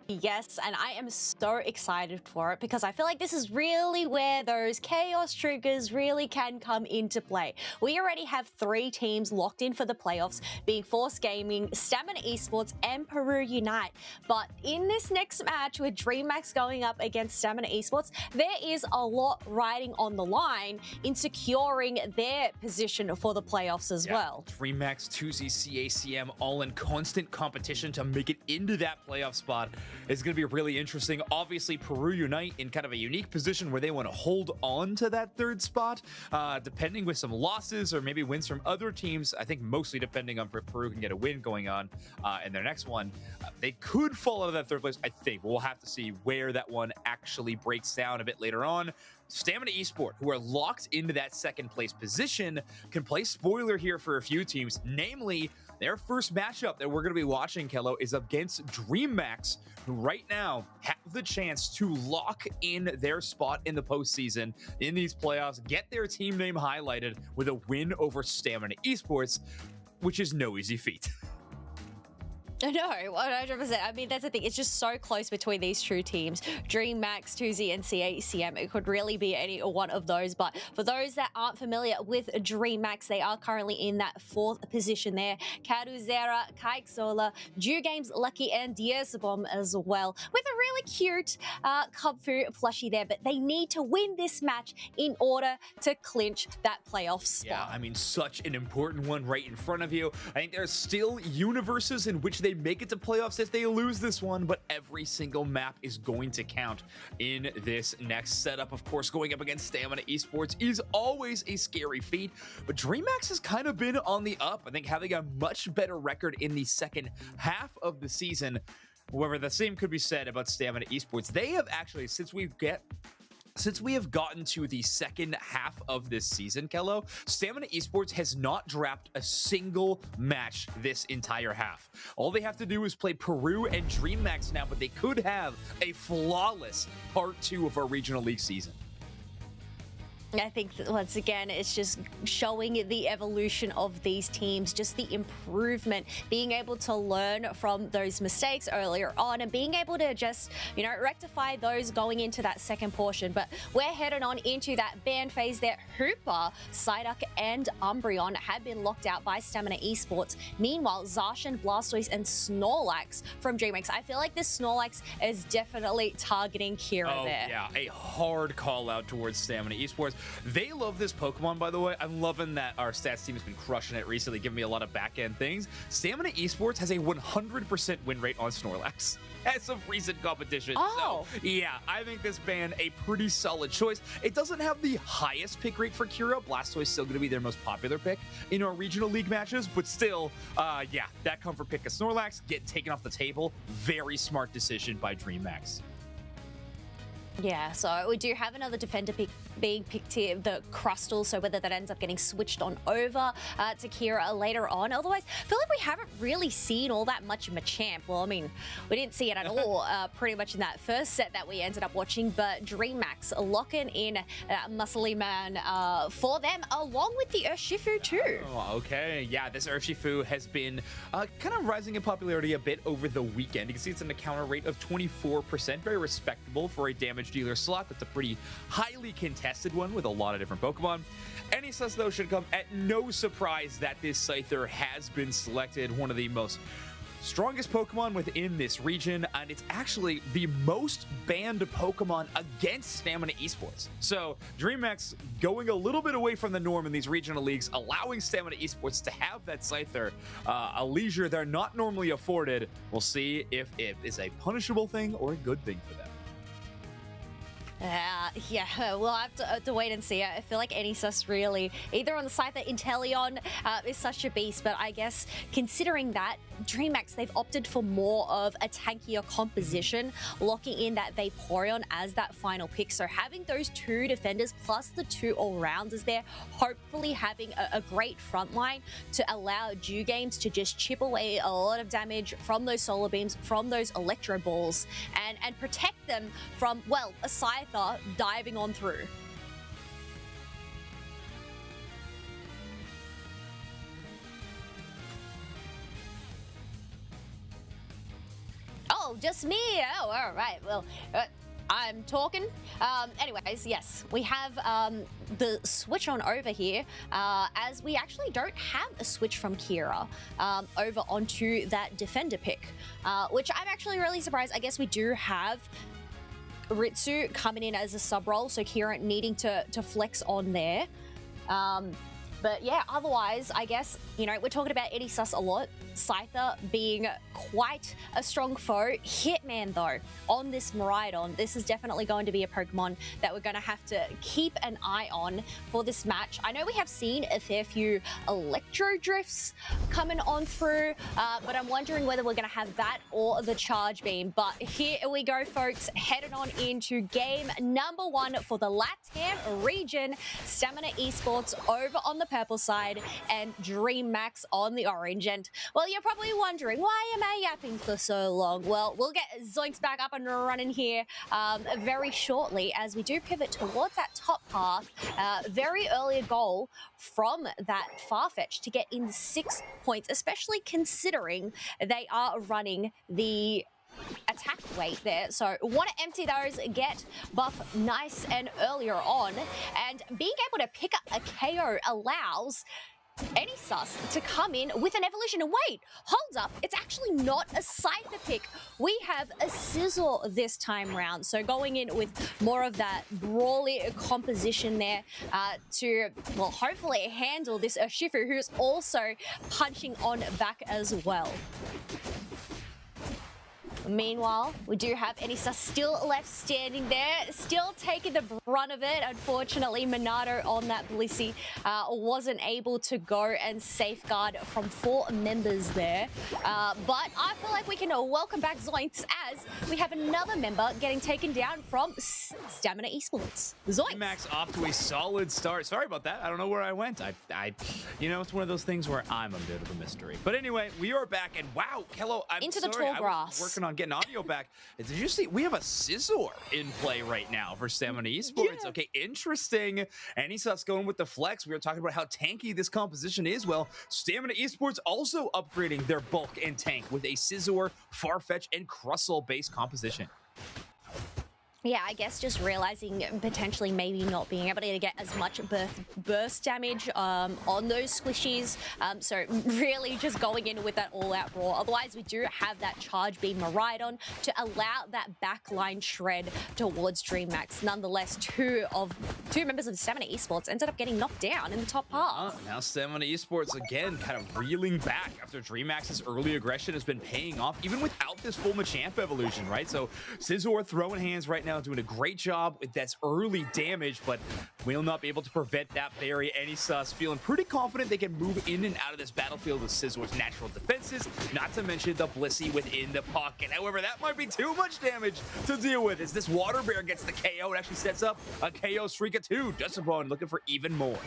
Yes, and I am so excited for it because I feel like this is really where those chaos triggers really can come into play. We already have 3 teams locked in for the playoffs, being Force Gaming, Stamina Esports, and Peru Unite. But in this next match with Dreamax going up against Stamina Esports, there is a lot riding on the line in securing their position for the playoffs as well. Dreamax, 2Z, CACM, all in constant competition to make it into that playoff spot. It's going to be really interesting. Obviously, Peru Unite in kind of a unique position where they want to hold on to that 3rd spot, depending with some losses or maybe wins from other teams. I think mostly depending on if Peru can get a win going on in their next one. They could fall out of that 3rd place, I think. We'll have to see where that one actually breaks down a bit later on. Stamina Esports, who are locked into that 2nd place position, can play spoiler here for a few teams, namely their first matchup that we're going to be watching, Kello, is against Dreamax, who right now have the chance to lock in their spot in the postseason in these playoffs, get their team name highlighted with a win over Stamina Esports, which is no easy feat. No, 100%. I mean, that's the thing. It's just so close between these 2 teams. Dreamax, 2Z, and CACM. It could really be any one of those. But for those that aren't familiar with Dreamax, they are currently in that 4th position there. Caduzera, Kaiksola, Dew Games, Lucky, and Diesebom as well. With a really cute Kubfu plushie there. But they need to win this match in order to clinch that playoff spot. Yeah, I mean, such an important one right in front of you. I think there's still universes in which they make it to playoffs if they lose this one, but every single map is going to count in this next setup. Of course, going up against Stamina Esports is always a scary feat, but Dreamax has kind of been on the up. I think having a much better record in the second half of the season. However, the same could be said about Stamina Esports. They have actually, since we have gotten to the second half of this season, Kello, Stamina Esports has not dropped a single match this entire half. All they have to do is play Peru and Dreamax now, but they could have a flawless part 2 of our regional league season. I think that once again, it's just showing the evolution of these teams, just the improvement, being able to learn from those mistakes earlier on and being able to just, you know, rectify those going into that second portion. But we're headed on into that ban phase there. Hooper, Psyduck, and Umbreon have been locked out by Stamina Esports. Meanwhile, Zacian, Blastoise, and Snorlax from Dreamax. I feel like this Snorlax is definitely targeting Kira there. Yeah, a hard call out towards Stamina Esports. They love this Pokemon, by the way. I'm loving that our stats team has been crushing it recently, giving me a lot of back-end things. Stamina Esports has a 100% win rate on Snorlax as of recent competition. Oh. So, yeah, I think this ban a pretty solid choice. It doesn't have the highest pick rate for Kira. Blastoise is still going to be their most popular pick in our regional league matches, but still, yeah, that comfort pick of Snorlax getting taken off the table. Very smart decision by Dreamax. Yeah, so we do have another defender pick being picked here, the Crustal, so whether that ends up getting switched on over to Kira later on. Otherwise, I feel like we haven't really seen all that much of Machamp. Well, I mean, we didn't see it at all pretty much in that first set that we ended up watching, but Dreamax locking in Muscly Man for them, along with the Urshifu too. Oh, okay. Yeah, this Urshifu has been kind of rising in popularity a bit over the weekend. You can see it's an encounter rate of 24%, very respectable for a damage dealer slot. That's a pretty highly contested one with a lot of different Pokemon. Any sus, though, should come at no surprise that this Scyther has been selected, one of the most strongest Pokemon within this region, and it's actually the most banned Pokemon against Stamina Esports. So Dreamax going a little bit away from the norm in these regional leagues, allowing Stamina Esports to have that Scyther, a leisure they're not normally afforded. We'll see if it is a punishable thing or a good thing for them. Yeah, we'll have to wait and see. I feel like NESUS really, either on the side that Inteleon is such a beast, but I guess considering that, Dreamax, they've opted for more of a tankier composition, locking in that Vaporeon as that final pick. So having those two defenders plus the two all-rounders there, hopefully having a great front line to allow Dew Games to just chip away a lot of damage from those solar beams, from those electro balls, and protect them from, well, a Scyther diving on through. Oh, just me? Oh, all right. Well, I'm talking. Anyways, yes, we have the switch on over here, as we actually don't have a switch from Kira over onto that defender pick, which I'm actually really surprised. I guess we do have Ritsu coming in as a sub role, so Kira needing to flex on there. But yeah, otherwise, I guess, you know, we're talking about NESUS a lot. Scyther being quite a strong foe. Hitman, though, on this Miraidon, this is definitely going to be a Pokemon that we're going to have to keep an eye on for this match. I know we have seen a fair few Electro Drifts coming on through, but I'm wondering whether we're going to have that or the Charge Beam. But here we go, folks, heading on into game number 1 for the LATAM region. Stamina Esports over on the purple side and Dreamax on the orange. And well, you're probably wondering, why am I yapping for so long? Well, we'll get Zoinks back up and running here very shortly as we do pivot towards that top path. Very early goal from that Farfetch to get in 6 points, especially considering they are running the attack weight there. So want to empty those, get buff nice and earlier on, and being able to pick up a KO allows NESUS to come in with an evolution. And wait, hold up, it's actually not a Scyther pick. We have a Sizzle this time round. So going in with more of that brawly composition there to, well, hopefully handle this Shifu, who's also punching on back as well. Meanwhile, we do have NESUS still left standing there, still taking the brunt of it. Unfortunately, Minato on that Blissey wasn't able to go and safeguard from 4 members there. But I feel like we can welcome back Zoinks as we have another member getting taken down from Stamina Esports. Zoinks. Max off to a solid start. Sorry about that. I don't know where I went. You know, it's one of those things where I'm a bit of a mystery. But anyway, we are back, and wow, Kello, I'm into sorry, the tall grass. I was working on getting audio back. Did you see we have a Scizor in play right now for Stamina Esports? Yeah. Okay, interesting. NESUS going with the flex. We were talking about how tanky this composition is. Well, Stamina Esports also upgrading their bulk and tank with a Scizor, Farfetch, and Crustle based composition. Yeah, I guess just realizing potentially maybe not being able to get as much burst damage on those squishies. So really just going in with that all-out raw. Otherwise, we do have that Charge Beam Miraidon to allow that backline shred towards Dreamax. Nonetheless, two members of Stamina Esports ended up getting knocked down in the top half. Now Stamina Esports again kind of reeling back after Dreamax's early aggression has been paying off, even without this full Machamp evolution, right? So Scizor throwing hands right now, doing a great job with that early damage, but will not be able to prevent that berry. NESUS feeling pretty confident they can move in and out of this battlefield with Scizor's natural defenses, not to mention the Blissey within the pocket. However, that might be too much damage to deal with as this Water Bear gets the KO. It actually sets up a KO streak of 2. Dustin looking for even more.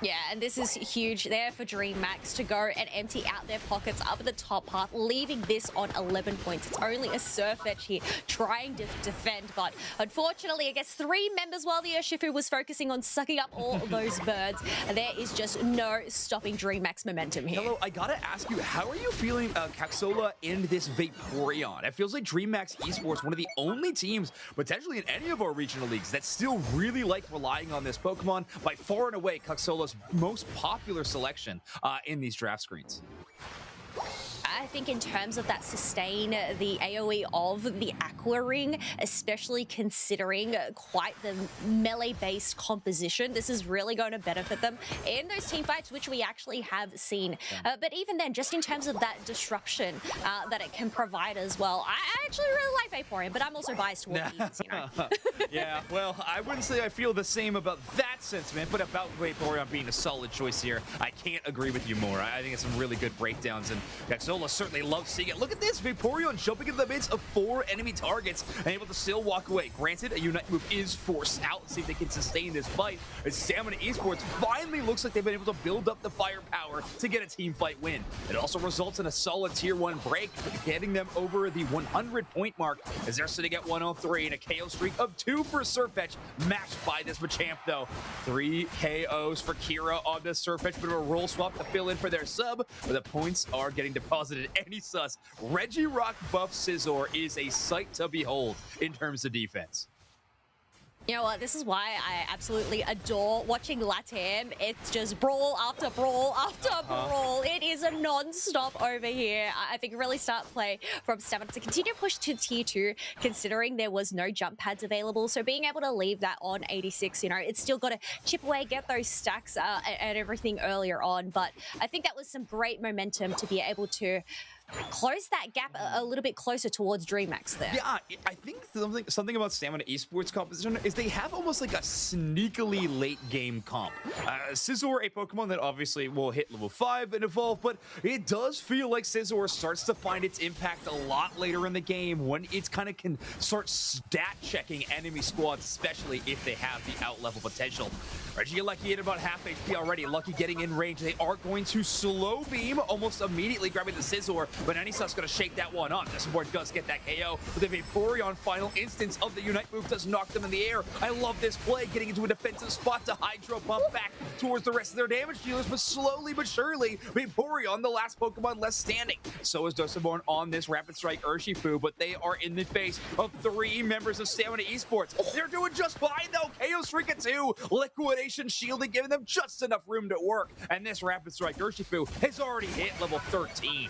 Yeah, and this is huge there for Dreamax to go and empty out their pockets up at the top half, leaving this on 11 points. It's only a Surfetch here trying to defend, but unfortunately, I guess 3 members while the Urshifu was focusing on sucking up all those birds. There is just no stopping Dreamax momentum here. Hello, I gotta ask you, how are you feeling Caxola in this Vaporeon? It feels like Dreamax Esports, one of the only teams, potentially in any of our regional leagues, that still really like relying on this Pokemon. By far and away, Caxola's most popular selection in these draft screens. I think in terms of that sustain, the AoE of the Aqua Ring, especially considering quite the melee-based composition, this is really going to benefit them in those team fights, which we actually have seen. But even then, just in terms of that disruption that it can provide as well, I actually really like Vaporeon, but I'm also biased towards Eevee, you know. Yeah, well, I wouldn't say I feel the same about that sentiment, but about Vaporeon being a solid choice here, I can't agree with you more. I think it's some really good breakdowns, and Xsola certainly loves seeing it. Look at this, Vaporeon jumping into the midst of 4 enemy targets and able to still walk away. Granted, a Unite move is forced out and see if they can sustain this fight, as Stamina Esports finally looks like they've been able to build up the firepower to get a team fight win. It also results in a solid tier 1 break, getting them over the 100-point mark as they're sitting at 103 and a KO streak of 2 for Surfetch, matched by this Machamp though. 3 KOs for Kira on this Surfetch, bit of a roll swap to fill in for their sub, but the points are getting deposited. Any sus. Regirock buff Scizor is a sight to behold in terms of defense. You know what, this is why I absolutely adore watching LATAM. It's just brawl after brawl after brawl. It is a non-stop over here. I think really start play from Stamina to continue to push to tier 2, considering there was no jump pads available. So being able to leave that on 86, you know, it's still got to chip away, get those stacks and everything earlier on. But I think that was some great momentum to be able to close that gap a little bit closer towards Dreamax there. Yeah, I think something about Stamina Esports composition is they have almost like a sneakily late game comp. Scizor, a Pokemon that obviously will hit level 5 and evolve, but it does feel like Scizor starts to find its impact a lot later in the game when it kind of can start stat checking enemy squads, especially if they have the out level potential. Regieleki at about half HP already. Lucky getting in range. They are going to slow beam almost immediately, grabbing the Scizor, but Anisa's going to shake that one up. This board does get that KO, but the Vaporeon final instance of the Unite move does knock them in the air. I love this play, getting into a defensive spot to Hydro Pump back towards the rest of their damage dealers, but slowly but surely, Vaporeon, the last Pokemon left standing. So is Dosaborn on this Rapid Strike Urshifu, but they are in the face of 3 members of Stamina Esports. They're doing just fine though. KO streak at 2, Liquidation shielding, giving them just enough room to work. And this Rapid Strike Urshifu has already hit level 13.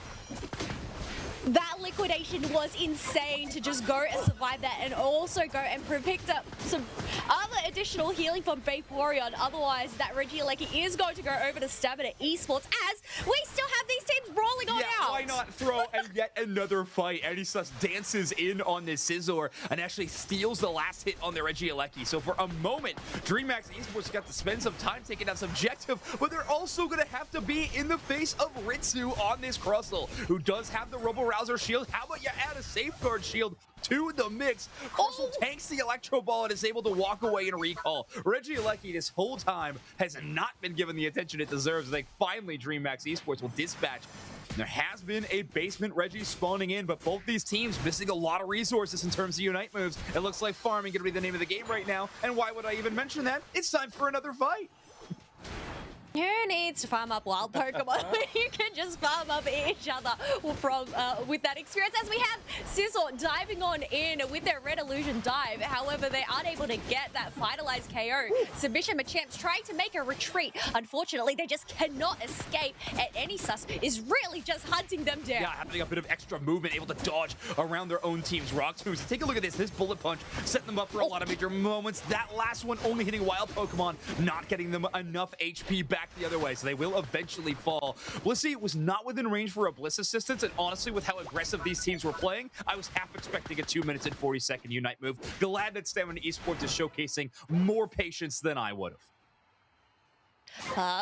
That liquidation was insane to just go and survive that, and also go and picked up some other additional healing from Vaporeon. Otherwise, that Regieleki is going to go over to Stamina Esports, as we still have these teams brawling on out. Why not throw yet another fight? Anisus dances in on this Scizor and actually steals the last hit on the Regieleki. So for a moment, Dreamax Esports got to spend some time taking out Subjective, but they're also going to have to be in the face of Ritsu on this Crustle, who does have the Robo Rouser shield. How about you add a Safeguard shield to the mix? Crustle tanks the Electro Ball and is able to walk away and recall. Regieleki this whole time has not been given the attention it deserves. They finally, Dreamax Esports will dispatch. There has been a basement Reggie spawning in, but both these teams missing a lot of resources in terms of Unite moves. It looks like farming going to be the name of the game right now. And why would I even mention that? It's time for another fight. Who needs to farm up wild Pokemon? You can just farm up each other from with that experience. As we have Scizor diving on in with their Red Illusion dive. However, they aren't able to get that finalized KO. Submission Machamp's trying to make a retreat. Unfortunately, they just cannot escape, and Anisus is really just hunting them down. Yeah, having a bit of extra movement, able to dodge around their own team's rock tombs. Take a look at this. This bullet punch setting them up for a lot of major moments. That last one only hitting wild Pokemon, not getting them enough HP back the other way, so they will eventually fall. Blissey was not within range for a Bliss assistance, and honestly, with how aggressive these teams were playing, I was half expecting a 2 minutes and 40-second Unite move. Glad that Stamina Esports is showcasing more patience than I would have.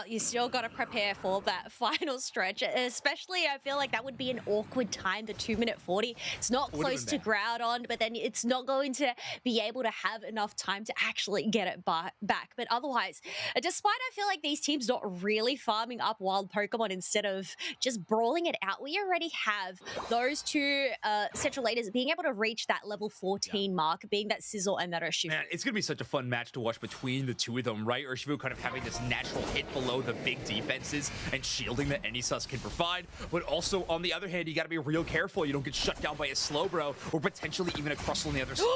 You still got to prepare for that final stretch, especially I feel like that would be an awkward time, the 2-minute 40. It's not close to Groudon, but then it's not going to be able to have enough time to actually get it back. But otherwise, despite I feel like these teams not really farming up wild Pokemon instead of just brawling it out, we already have those 2 central leaders being able to reach that level 14 mark, being that Scizor and that Urshifu. Man, it's going to be such a fun match to watch between the 2 of them, right? Urshifu kind of having this natural hit below the big defenses and shielding that Anisus can provide, but also on the other hand, you got to be real careful you don't get shut down by a Slowbro or potentially even a Crustle on the other side.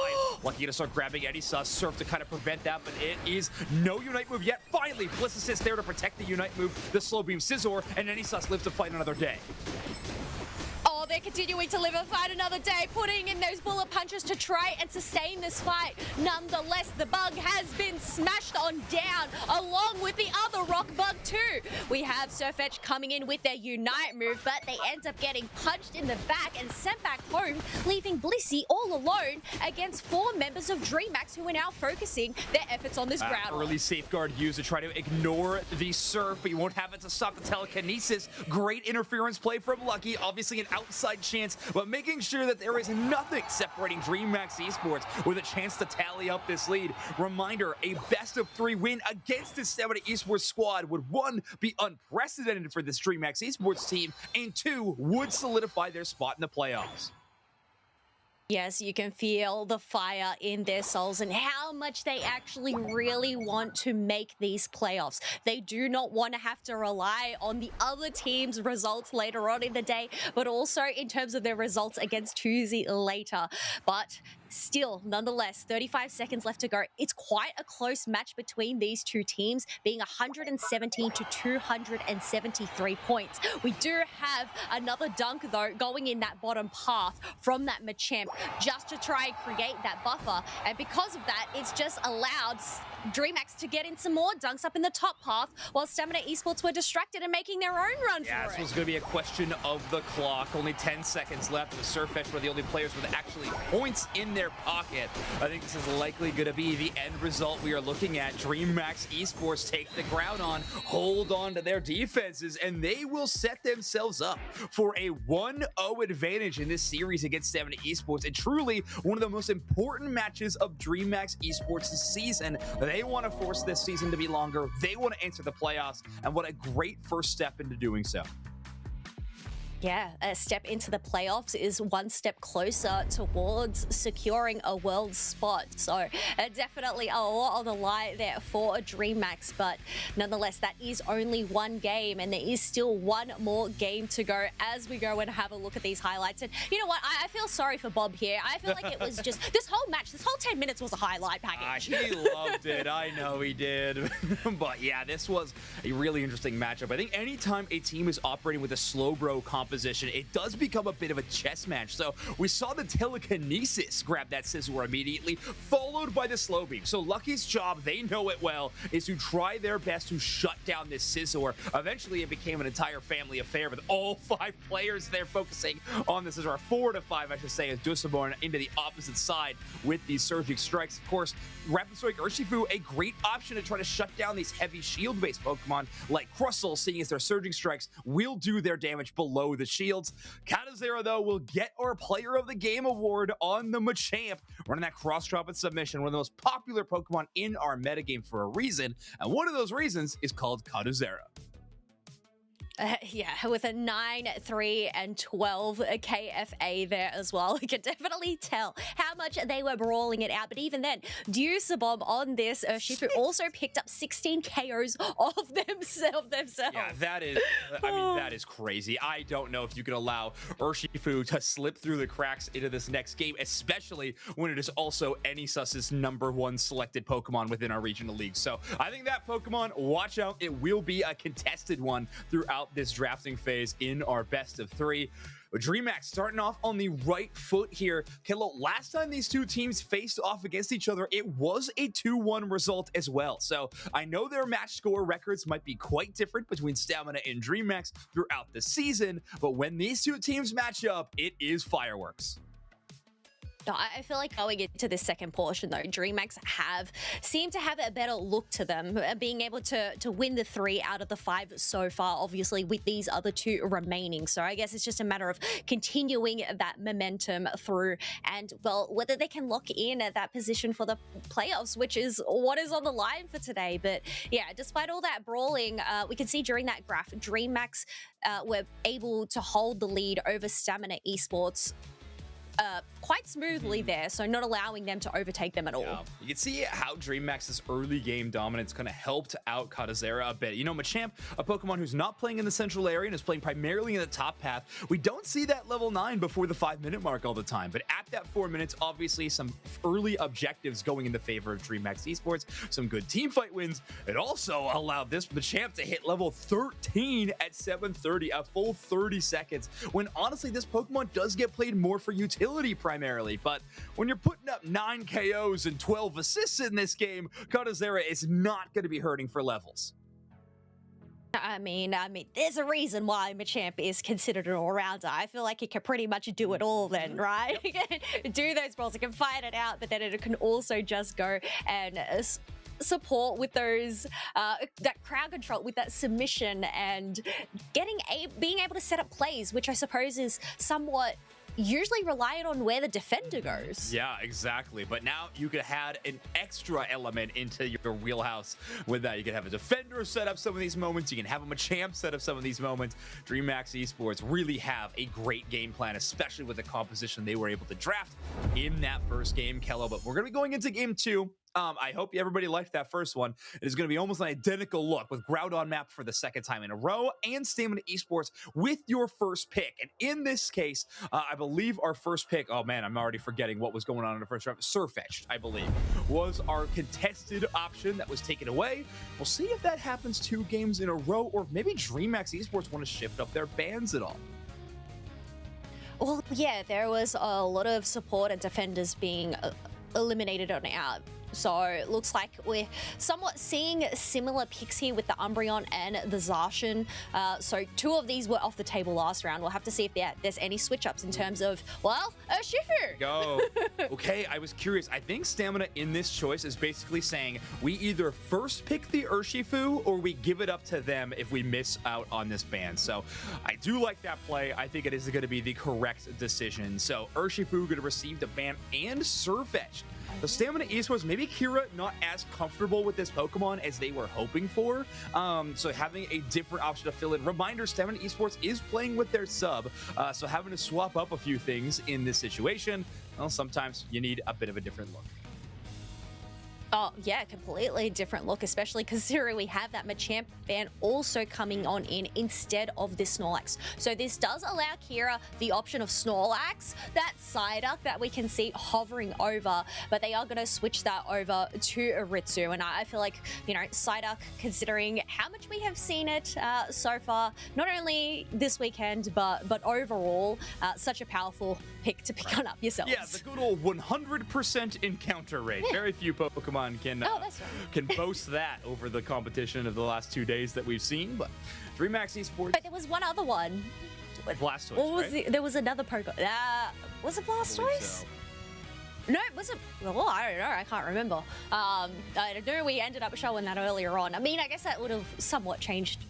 Lucky to start grabbing Anisus, Surf to kind of prevent that, but it is no Unite move yet. Finally, Bliss Assist there to protect the Unite move, the Slow Beam Scizor, and Anisus lives to fight another day. they're continuing to live and fight another day, putting in those bullet punches to try and sustain this fight. Nonetheless, the bug has been smashed on down, along with the other rock bug too. We have Surfetch coming in with their Unite move, but they end up getting punched in the back and sent back home, leaving Blissey all alone against 4 members of Dreamax who are now focusing their efforts on this ground. Early safeguard used to try to ignore the surf, but you won't have it to stop the telekinesis. Great interference play from Lucky, obviously an outside chance, but making sure that there is nothing separating Dreamax Esports with a chance to tally up this lead. Reminder, a best of 3 win against this Stamina Esports squad would 1, be unprecedented for this Dreamax Esports team, and 2, would solidify their spot in the playoffs. Yes, you can feel the fire in their souls and how much they actually really want to make these playoffs. They do not want to have to rely on the other team's results later on in the day, but also in terms of their results against Tuesday later. But still, nonetheless, 35 seconds left to go. It's quite a close match between these two teams, being 117 to 273 points. We do have another dunk, though, going in that bottom path from that Machamp, just to try and create that buffer. And because of that, it's just allowed Dreamax to get in some more dunks up in the top path, while Stamina Esports were distracted and making their own run for it. This was going to be a question of the clock. Only 10 seconds left. The Surfetch were the only players with actually points in their pocket. I think this is likely going to be the end result we are looking at. Dreamax Esports take the ground on, hold on to their defenses, and they will set themselves up for a 1-0 advantage in this series against Stamina Esports. And truly one of the most important matches of Dreamax Esports this season. They want to force this season to be longer. They want to enter the playoffs, and what a great first step into doing so. Yeah, a step into the playoffs is one step closer towards securing a world spot. So definitely a lot on the line there for Dreamax, but nonetheless, that is only one game, and there is still one more game to go as we go and have a look at these highlights. And you know what? I feel sorry for Bob here. I feel like it was just this whole match, this whole 10 minutes was a highlight package. He loved it. I know he did. But yeah, this was a really interesting matchup. I think anytime a team is operating with a slow bro composition, it does become a bit of a chess match. So we saw the telekinesis grab that Scizor immediately, followed by the slow beam. So Lucky's job, they know it well, is to try their best to shut down this Scizor. Eventually, it became an entire family affair with all 5 players there focusing on the Scizor. 4 to 5, I should say, as Dussaborn into the opposite side with these surging strikes. Of course, Rapid Strike Urshifu, a great option to try to shut down these heavy shield-based Pokemon like Crustle, seeing as their surging strikes will do their damage below the shields. Caducados, though, will get our Player of the Game award on the Machamp, running that cross-drop and submission, one of the most popular Pokemon in our metagame for a reason, and one of those reasons is called Caducados. Yeah, with a 9, 3, and 12 KFA there as well. You can definitely tell how much they were brawling it out. But even then, Dussaborn on this Urshifu also picked up 16 KOs of themselves. Yeah, that is, I mean, that is crazy. I don't know if you can allow Urshifu to slip through the cracks into this next game, especially when it is also NESUS's #1 selected Pokemon within our regional league. So I think that Pokemon, watch out, it will be a contested one throughout this drafting phase in our best of 3. Dreamax starting off on the right foot here. Kilo, last time these two teams faced off against each other, it was a 2-1 result as well. So I know their match score records might be quite different between Stamina and Dreamax throughout the season, but when these two teams match up, it is fireworks. I feel like going into this second portion, though, Dreamax seem to have a better look to them, being able to win the 3 out of the 5 so far, obviously, with these other 2 remaining. So I guess it's just a matter of continuing that momentum through and, well, whether they can lock in at that position for the playoffs, which is what is on the line for today. But yeah, despite all that brawling, we can see during that graph, Dreamax were able to hold the lead over Stamina Esports quite smoothly there, so not allowing them to overtake them at all. Yeah. You can see how Dreamax's early game dominance kind of helped out Caducados a bit. You know, Machamp, a Pokemon who's not playing in the central area and is playing primarily in the top path, we don't see that level 9 before the 5-minute mark all the time, but at that 4 minutes, obviously some early objectives going in the favor of Dreamax Esports, some good team fight wins. It also allowed this Machamp to hit level 13 at 7:30, a full 30 seconds, when honestly this Pokemon does get played more for utility primarily, but when you're putting up 9 KOs and 12 assists in this game, Caducados is not going to be hurting for levels. I mean, there's a reason why Machamp is considered an all-rounder. I feel like he can pretty much do it all then, right? He can do those balls, he can fight it out, but then it can also just go and support with those that crowd control, with that submission, and being able to set up plays, which I suppose is somewhat usually reliant on where the defender goes. Yeah, exactly. But now you could add an extra element into your wheelhouse with that. You can have a defender set up some of these moments. You can have a Machamp set up some of these moments. Dreamax Esports really have a great game plan, especially with the composition they were able to draft in that first game, Kello. But we're going to be going into game 2. I hope everybody liked that first one. It is going to be almost an identical look with Groudon map for the second time in a row and Stamina Esports with your first pick. And in this case, I believe our first pick, oh man, I'm already forgetting what was going on in the first round. Surfetched, I believe, was our contested option that was taken away. We'll see if that happens 2 games in a row, or maybe Dreamax Esports want to shift up their bans at all. Well, yeah, there was a lot of support and defenders being eliminated on out. So it looks like we're somewhat seeing similar picks here with the Umbreon and the Zacian. So 2 of these were off the table last round. We'll have to see if there's any switch-ups in terms of, well, a Shifu. Go. Okay, I was curious. I think Stamina in this choice is basically saying we either first pick the Urshifu or we give it up to them if we miss out on this ban. So I do like that play. I think it is going to be the correct decision. So Urshifu going to receive the ban and Surfetched. The Stamina Esports, maybe Kira not as comfortable with this Pokemon as they were hoping for. So having a different option to fill in. Reminder, Stamina Esports is playing with their sub. So having to swap up a few things in this situation, well, sometimes you need a bit of a different look. Oh, yeah, completely different look, especially considering we have that Machamp ban also coming on in instead of this Snorlax. So this does allow Kira the option of Snorlax, that Psyduck that we can see hovering over, but they are going to switch that over to Aritsu. And I feel like, you know, Psyduck, considering how much we have seen it so far, not only this weekend, but overall, such a powerful pick to pick on up yourselves. Yeah, the good old 100% encounter rate. Yeah. Very few Pokemon can boast that over the competition of the last 2 days that we've seen, but Dreamax Esports. But there was one other one. Blastoise, what was there was another Pokemon. Was it Blastoise? So. No, was it? Well, I don't know. I can't remember. I know we ended up showing that earlier on. I mean, I guess that would have somewhat changed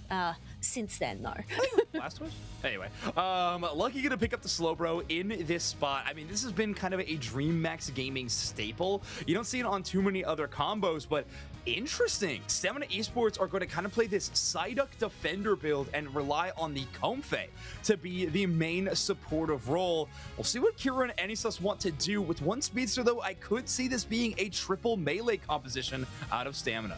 since then, though. Blastoise? Anyway, Lucky gonna pick up the Slowbro in this spot. I mean, this has been kind of a Dreamax Gaming staple. You don't see it on too many other combos, but interesting. Stamina Esports are going to kind of play this Psyduck defender build and rely on the Comfey to be the main supportive role. We'll see what Kira and Anislas want to do. With one speedster, though, I could see this being a triple melee composition out of Stamina.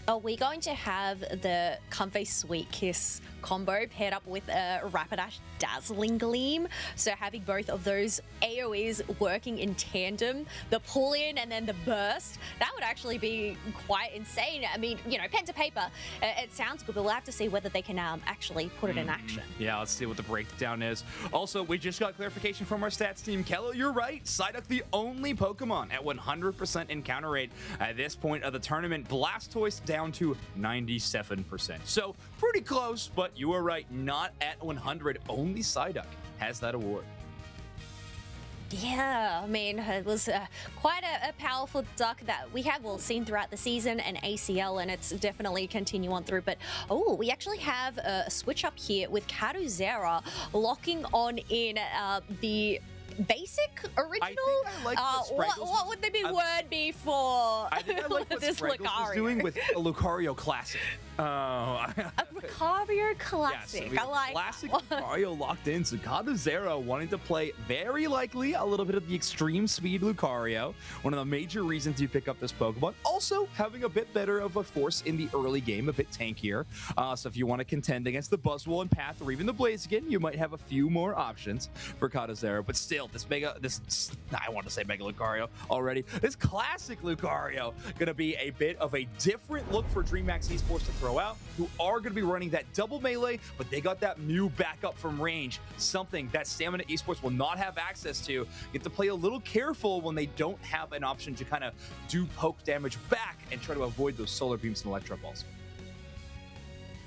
Are we going to have the Comfey Sweet Kiss combo paired up with a Rapidash Dazzling Gleam? So having both of those AoEs working in tandem, the pull in and then the burst, that would actually be quite insane. I mean, you know, pen to paper, it sounds good, but we'll have to see whether they can actually put it in action. Yeah, let's see what the breakdown is. Also, we just got clarification from our stats team. Kello, you're right. Psyduck, the only Pokemon at 100% encounter rate at this point of the tournament. Blastoise down to 97%. So pretty close, but you are right, not at 100. Only Psyduck has that award. Yeah, I mean, it was quite a powerful duck that we have seen throughout the season and ACL, and it's definitely continue on through. But, oh, we actually have a switch up here with Caducados locking on in the basic original. I like what would the word be for I think I like what this Spraggles was Lucario doing with a Lucario Classic. Oh, A Lucario Classic. Yes, I like classic that one. Lucario locked in. So Caduzero wanting to play very likely a little bit of the extreme speed Lucario. One of the major reasons you pick up this Pokemon. Also having a bit better of a force in the early game, a bit tankier. So if you want to contend against the Buzzwole and Path or even the Blaziken, you might have a few more options for Caduzero. But still, I want to say Mega Lucario already. This classic Lucario gonna be a bit of a different look for Dreamax Esports to throw out, who are going to be running that double melee, but they got that Mew backup from range, something that Stamina Esports will not have access to. You have to play a little careful when they don't have an option to kind of do poke damage back and try to avoid those solar beams and electro balls.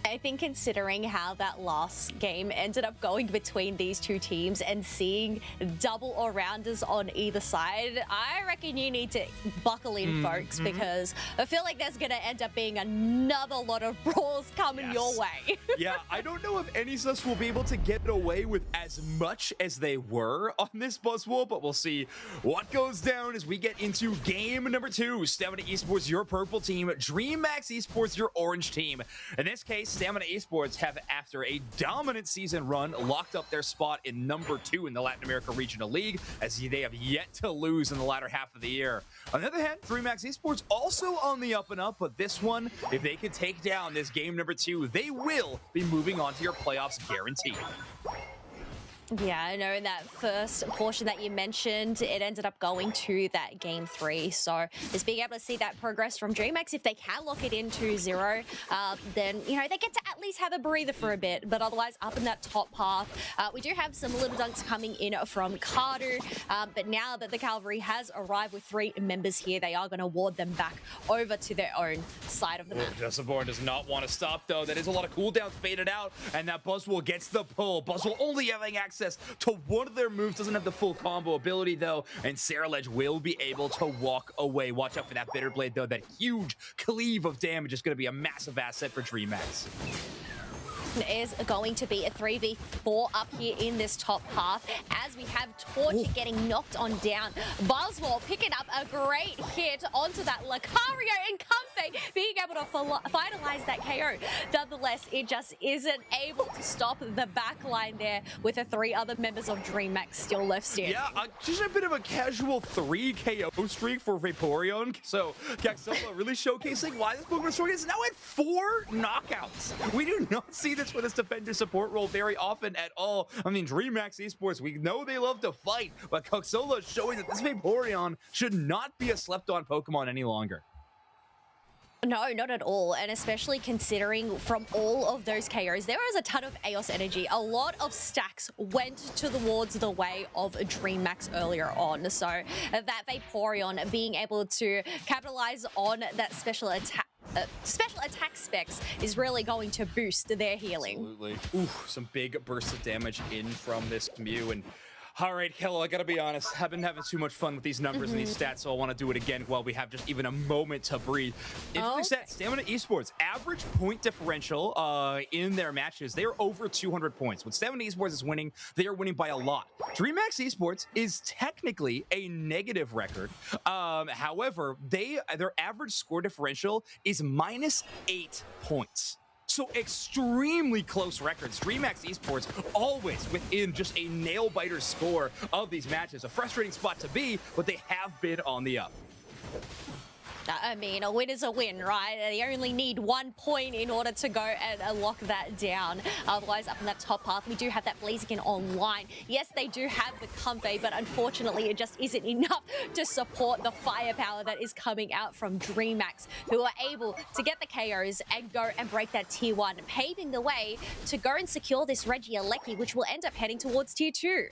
I think considering how that last game ended up going between these two teams and seeing double all-rounders on either side, I reckon you need to buckle in, folks, because I feel like there's going to end up being another lot of brawls coming your way. Yeah, I don't know if any of us will be able to get away with as much as they were on this Buzzwole, but we'll see what goes down as we get into game number 2. Stamina Esports, your purple team. Dreamax Esports, your orange team. In this case, Stamina Esports have, after a dominant season run, locked up their spot in number 2 in the Latin America Regional League, as they have yet to lose in the latter half of the year. On the other hand, Dreamax Esports also on the up and up, but this one, if they can take down this game number 2, they will be moving on to your playoffs guaranteed. Yeah, I know that first portion that you mentioned, it ended up going to that game 3. So just being able to see that progress from Dreamax, if they can lock it into 0, then, you know, they get to at least have a breather for a bit. But otherwise, up in that top path, we do have some little dunks coming in from Cardu. But now that the Cavalry has arrived with 3 members here, they are going to ward them back over to their own side of the map. Jesselborn does not want to stop, though. That is a lot of cooldowns baited out, and that Buzzwole gets the pull. Buzzwole only having access to one of their moves, doesn't have the full combo ability, though, and Saraledge will be able to walk away. Watch out for that Bitter Blade, though. That huge cleave of damage is going to be a massive asset for Dreamax. Is going to be a 3v4 up here in this top path as we have Torch getting knocked on down. Buzzwole picking up a great hit onto that Lucario and Comfey being able to finalize that KO. Nonetheless, it just isn't able to stop the back line there with the 3 other members of Dreamax still left standing. Yeah, just a bit of a casual 3 KO streak for Vaporeon. So Caxola really showcasing why this Pokemon story is now at 4 knockouts. We do not see this with this defender support role very often at all. I mean, Dreamax Esports, we know they love to fight, but Caxola is showing that this Vaporeon should not be a slept-on Pokemon any longer. No, not at all. And especially considering from all of those KOs, there was a ton of Eos energy. A lot of stacks went towards the way of Dreamax earlier on. So that Vaporeon being able to capitalize on that special attack specs is really going to boost their healing. Absolutely. Ooh, some big bursts of damage in from this Mew. And all right, Kello, I gotta be honest, I've been having too much fun with these numbers and these stats, so I want to do it again while we have just even a moment to breathe. Interesting stat, Stamina Esports, average point differential in their matches, they are over 200 points. When Stamina Esports is winning, they are winning by a lot. Dreamax Esports is technically a negative record. However, their average score differential is -8 points. So extremely close records. Dreamax Esports always within just a nail-biter score of these matches. A frustrating spot to be, but they have been on the up. I mean, a win is a win, right? They only need 1 point in order to go and lock that down. Otherwise, up in that top path, we do have that Blaziken online. Yes, they do have the Comfey, but unfortunately, it just isn't enough to support the firepower that is coming out from Dreamax, who are able to get the KOs and go and break that tier 1, paving the way to go and secure this Regieleki, which will end up heading towards tier 2.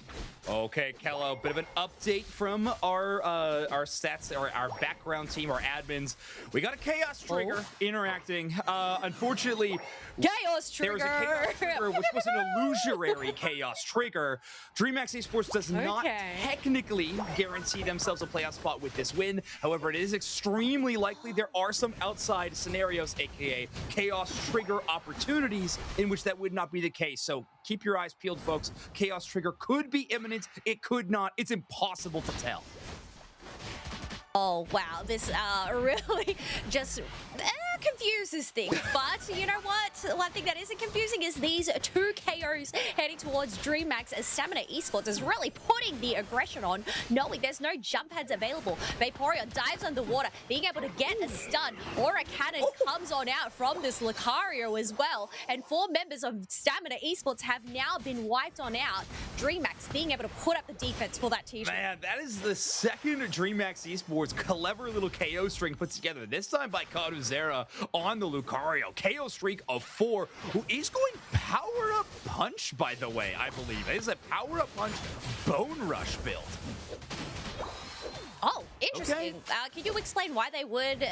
Okay, Kello, bit of an update from our stats, or our background team, our admins. We got a Chaos Trigger interacting. Unfortunately, Chaos Trigger! There was a Chaos Trigger, which was an illusory Chaos Trigger. Dreamax Esports does not technically guarantee themselves a playoff spot with this win. However, it is extremely likely there are some outside scenarios, aka Chaos Trigger opportunities, in which that would not be the case. So keep your eyes peeled, folks. Chaos Trigger could be imminent. It could not. It's impossible to tell. Oh, wow. This really just confuses things, but you know what? One thing that isn't confusing is these 2 KOs heading towards Dreamax as Stamina Esports is really putting the aggression on, knowing there's no jump heads available. Vaporeon dives underwater, being able to get a stun or a cannon comes on out from this Lucario as well. And 4 members of Stamina Esports have now been wiped on out. Dreamax being able to put up the defense for that team. Man, that is the second Dreamax Esports clever little KO string put together. This time by Caducados on the Lucario. KO streak of 4, who is going Power Up Punch, by the way, I believe. It is a Power Up Punch Bone Rush build. Oh, interesting. Okay. Can you explain why they would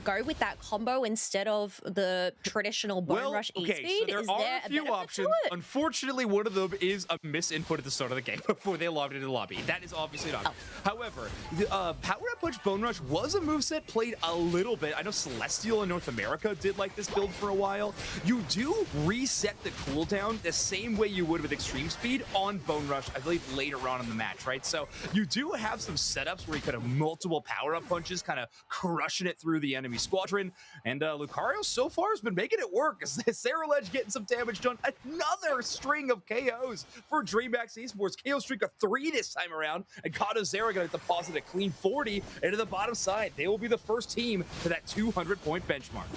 go with that combo instead of the traditional Bone Rush E-Speed? So there are a few options. Unfortunately, one of them is a misinput at the start of the game before they logged into the lobby. That is obviously not. However, the Power Up Punch Bone Rush was a moveset played a little bit. I know Celestial in North America did like this build for a while. You do reset the cooldown the same way you would with Extreme Speed on Bone Rush, I believe, later on in the match, right? So you do have some setups where you could have multiple power-up punches, kind of crushing it through the enemy squadron. And Lucario so far has been making it work. Sarah Ledge getting some damage done. Another string of KOs for Dreamax Esports. KO streak of 3 this time around. And Caducados going to deposit a clean 40 into the bottom side. They will be the first team to that 200-point benchmark.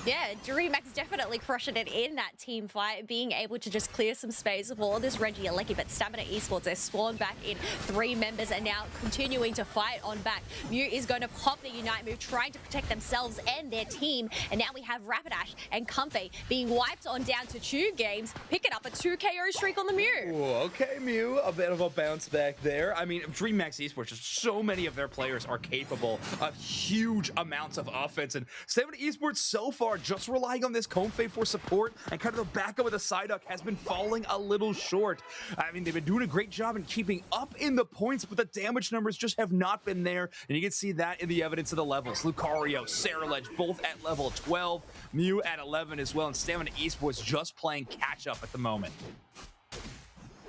Yeah, Dreamax definitely crushing it in that team fight, being able to just clear some space of all this Reggie Alecki, but Stamina Esports, they're spawned back in 3 members and now continuing to fight on back. Mew is going to pop the Unite move, trying to protect themselves and their team, and now we have Rapidash and Comfy being wiped on down to 2 games, picking up a 2 KO streak on the Mew. Ooh, okay, Mew, a bit of a bounce back there. I mean, Dreamax Esports, just so many of their players are capable of huge amounts of offense, and Stamina Esports so far just relying on this Comfey for support, and kind of the backup with the Psyduck has been falling a little short. I mean, they've been doing a great job in keeping up in the points, but the damage numbers just have not been there, and you can see that in the evidence of the levels. Lucario, Sarah Ledge, both at level 12, Mew at 11 as well, and Stamina Esports just playing catch-up at the moment.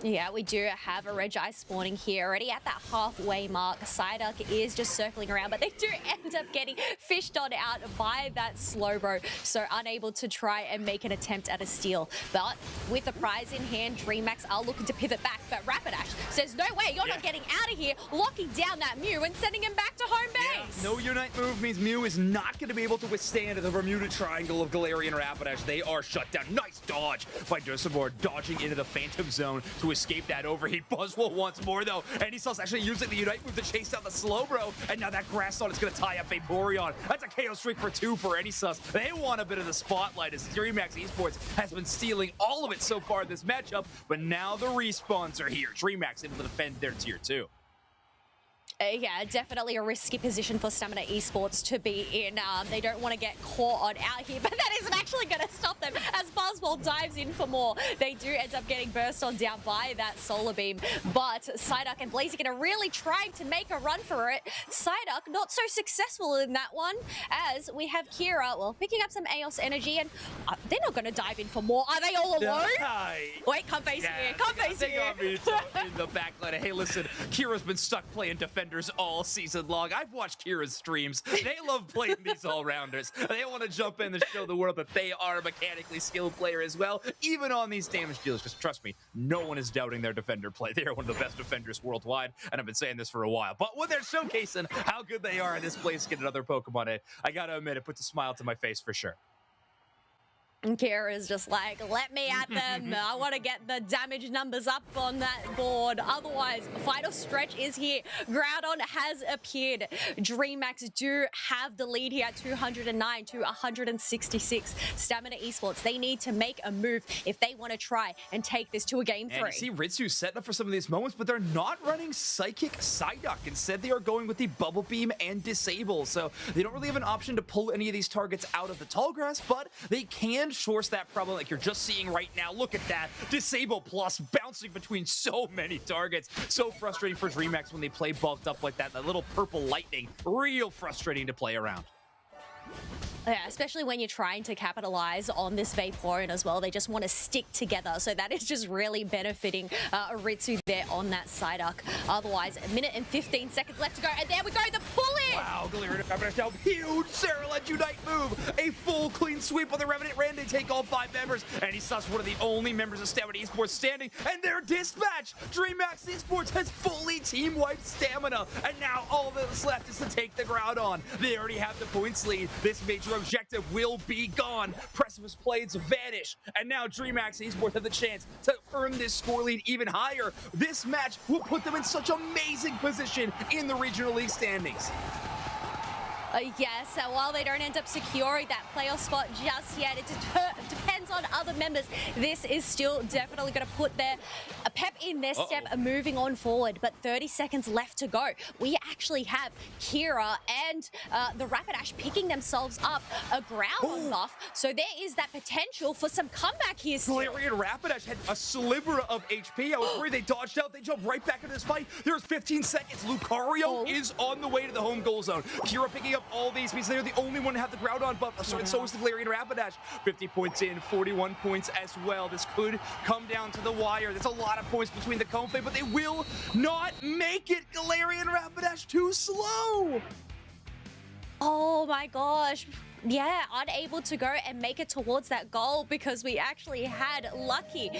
Yeah, we do have a Reggie spawning here already at that halfway mark. Psyduck is just circling around, but they do end up getting fished on out by that Slowbro, so unable to try and make an attempt at a steal. But with the prize in hand, Dreamax are looking to pivot back, but Rapidash says, no way, you're not getting out of here, locking down that Mew and sending him back to home base. No Unite move means Mew is not going to be able to withstand the Bermuda Triangle of Galarian Rapidash. They are shut down. Nice dodge by Dusamor, dodging into the Phantom Zone to escape that overheat. Buzzwole once more, though. And he's actually using the Unite move to chase down the Slowbro. And now that Grass Knot is going to tie up Vaporeon. That's a KO streak for 2 for Anysus. They want a bit of the spotlight as Dreamax Esports has been stealing all of it so far in this matchup. But now the respawns are here. Dreamax able to defend their tier 2. Yeah, definitely a risky position for Stamina Esports to be in. They don't want to get caught on out here, but that isn't actually going to stop them as Buzzwole dives in for more. They do end up getting burst on down by that Solar Beam, but Psyduck and Blaziken are really trying to make a run for it. Psyduck not so successful in that one, as we have Kira, well, picking up some Eos energy, and they're not going to dive in for more. Are they all alone? Wait, Comfey's here. Comfey's here. In the backline. Hey, listen, Kira's been stuck playing Defenders all season long. I've watched Kira's streams. They love playing these all-rounders. They want to jump in and show the world that they are a mechanically skilled player as well, even on these damage deals. Because trust me, no one is doubting their defender play. They are one of the best defenders worldwide, and I've been saying this for a while. But when they're showcasing how good they are in this place, get another Pokemon, I gotta admit, it puts a smile to my face for sure. And Kira's just like, let me at them. I want to get the damage numbers up on that board. Otherwise, final stretch is here. Groudon has appeared. Dreamax do have the lead here at 209 to 166. Stamina Esports, they need to make a move if they want to try and take this to a game 3. And you see Ritsu setting up for some of these moments, but they're not running Psychic Psyduck. Instead, they are going with the Bubble Beam and Disable. So they don't really have an option to pull any of these targets out of the tall grass, but they can source that problem like you're just seeing right now. Look at that. Disable Plus bouncing between so many targets. So frustrating for Dreamax when they play bulked up like that. That little purple lightning. Real frustrating to play around. Yeah, especially when you're trying to capitalize on this Vaporeon as well. They just want to stick together. So that is just really benefiting Ritsu there on that Psyduck. Otherwise, a minute and 15 seconds left to go. And there we go, the pull-in Wow, Galarian Rapidash now huge Sarah-led Unite move. A full clean sweep on the Revenant Ren. They take all 5 members, and he's thus one of the only members of Stamina Esports standing, and they're dispatched. Dreamax Esports has fully team-wiped Stamina, and now all that's left is to take the ground on. They already have the points lead. This major objective will be gone. Precipice Blades vanish, and now Dreamax Esports have the chance to earn this score lead even higher. This match will put them in such amazing position in the regional league standings. Yes, while they don't end up securing that playoff spot just yet, it depends on other members. This is still definitely going to put a pep in their step, moving on forward. But 30 seconds left to go. We actually have Kira and the Rapidash picking themselves up a ground buff. So there is that potential for some comeback here still. Galarian Rapidash had a sliver of HP. I was worried they dodged out. They jumped right back into this fight. There's 15 seconds. Lucario is on the way to the home goal zone. Kira picking up all these pieces. They're the only one to have the ground on buff. So is the Galarian Rapidash. 50 points in, 41 points as well. This could come down to the wire. There's a lot of points between the Komai, but they will not make it. Galarian Rapidash too slow. Oh my gosh. Yeah, unable to go and make it towards that goal because we actually had Lucky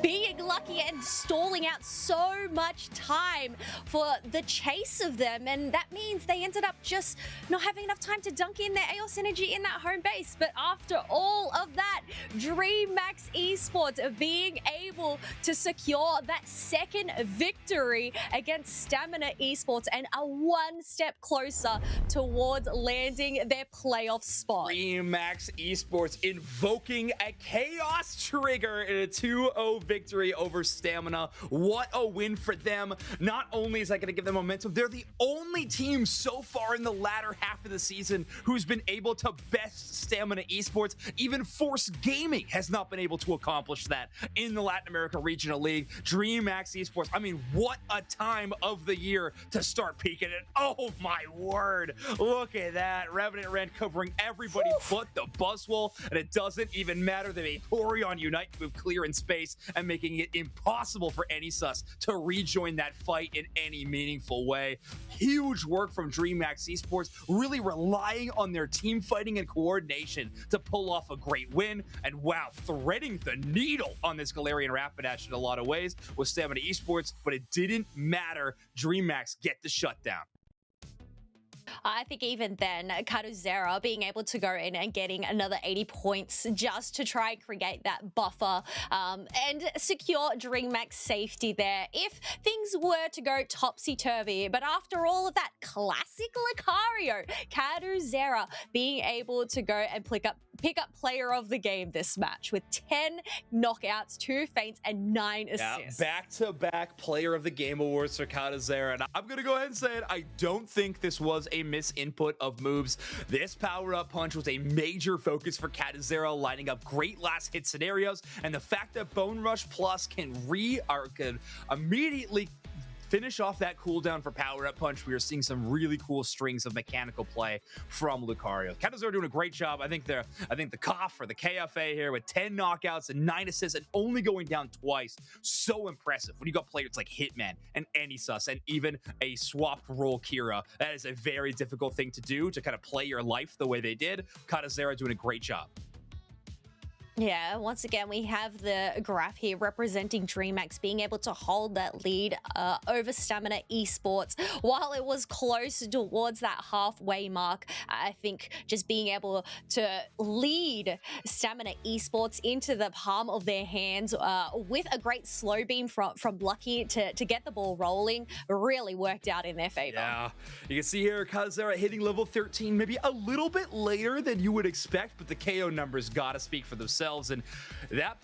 being lucky and stalling out so much time for the chase of them. And that means they ended up just not having enough time to dunk in their AOS energy in that home base. But after all of that, Dreamax Esports being able to secure that second victory against Stamina Esports and a one step closer towards landing their playoff spot. Dreamax Esports invoking a Chaos Trigger in a 2-0 victory over Stamina. What a win for them. Not only is that going to give them momentum, they're the only team so far in the latter half of the season who's been able to best Stamina Esports. Even Force Gaming has not been able to accomplish that in the Latin America Regional League. Dreamax Esports, I mean, what a time of the year to start peaking it. Oh my word. Look at that. Revenant Ren covering everybody but the Buzzwole, and it doesn't even matter. They made Orion Unite move clear in space and making it impossible for any sus to rejoin that fight in any meaningful way. Huge work from Dreamax Esports, really relying on their team fighting and coordination to pull off a great win. And wow, threading the needle on this Galarian Rapidash in a lot of ways with Stamina Esports, but it didn't matter. Dreamax get the shutdown. I think even then, Caducados being able to go in and getting another 80 points just to try and create that buffer and secure Dreamax safety there if things were to go topsy-turvy. But after all of that, classic Lucario, Caducados being able to go and pick up player of the game this match with 10 knockouts, 2 feints, and 9 assists. Back-to-back player of the game awards for Caducados. And I'm going to go ahead and say it. I don't think this was a misinput of moves. This power-up punch was a major focus for Caducados, lining up great last hit scenarios. And the fact that Bone Rush Plus can immediately finish off that cooldown for power-up punch, we are seeing some really cool strings of mechanical play from Lucario. Caducados are doing a great job. I think the KOF or the KFA here with 10 knockouts and 9 assists and only going down twice. So impressive. When you got players like Hitman and Anisus and even a swapped role Kira, that is a very difficult thing to do, to kind of play your life the way they did. Caducados doing a great job. Yeah, once again, we have the graph here representing Dreamax being able to hold that lead over Stamina Esports. While it was close towards that halfway mark, I think just being able to lead Stamina Esports into the palm of their hands with a great slow beam from Lucky to get the ball rolling really worked out in their favor. Yeah, you can see here Caducados hitting level 13 maybe a little bit later than you would expect, but the KO numbers gotta speak for themselves. And that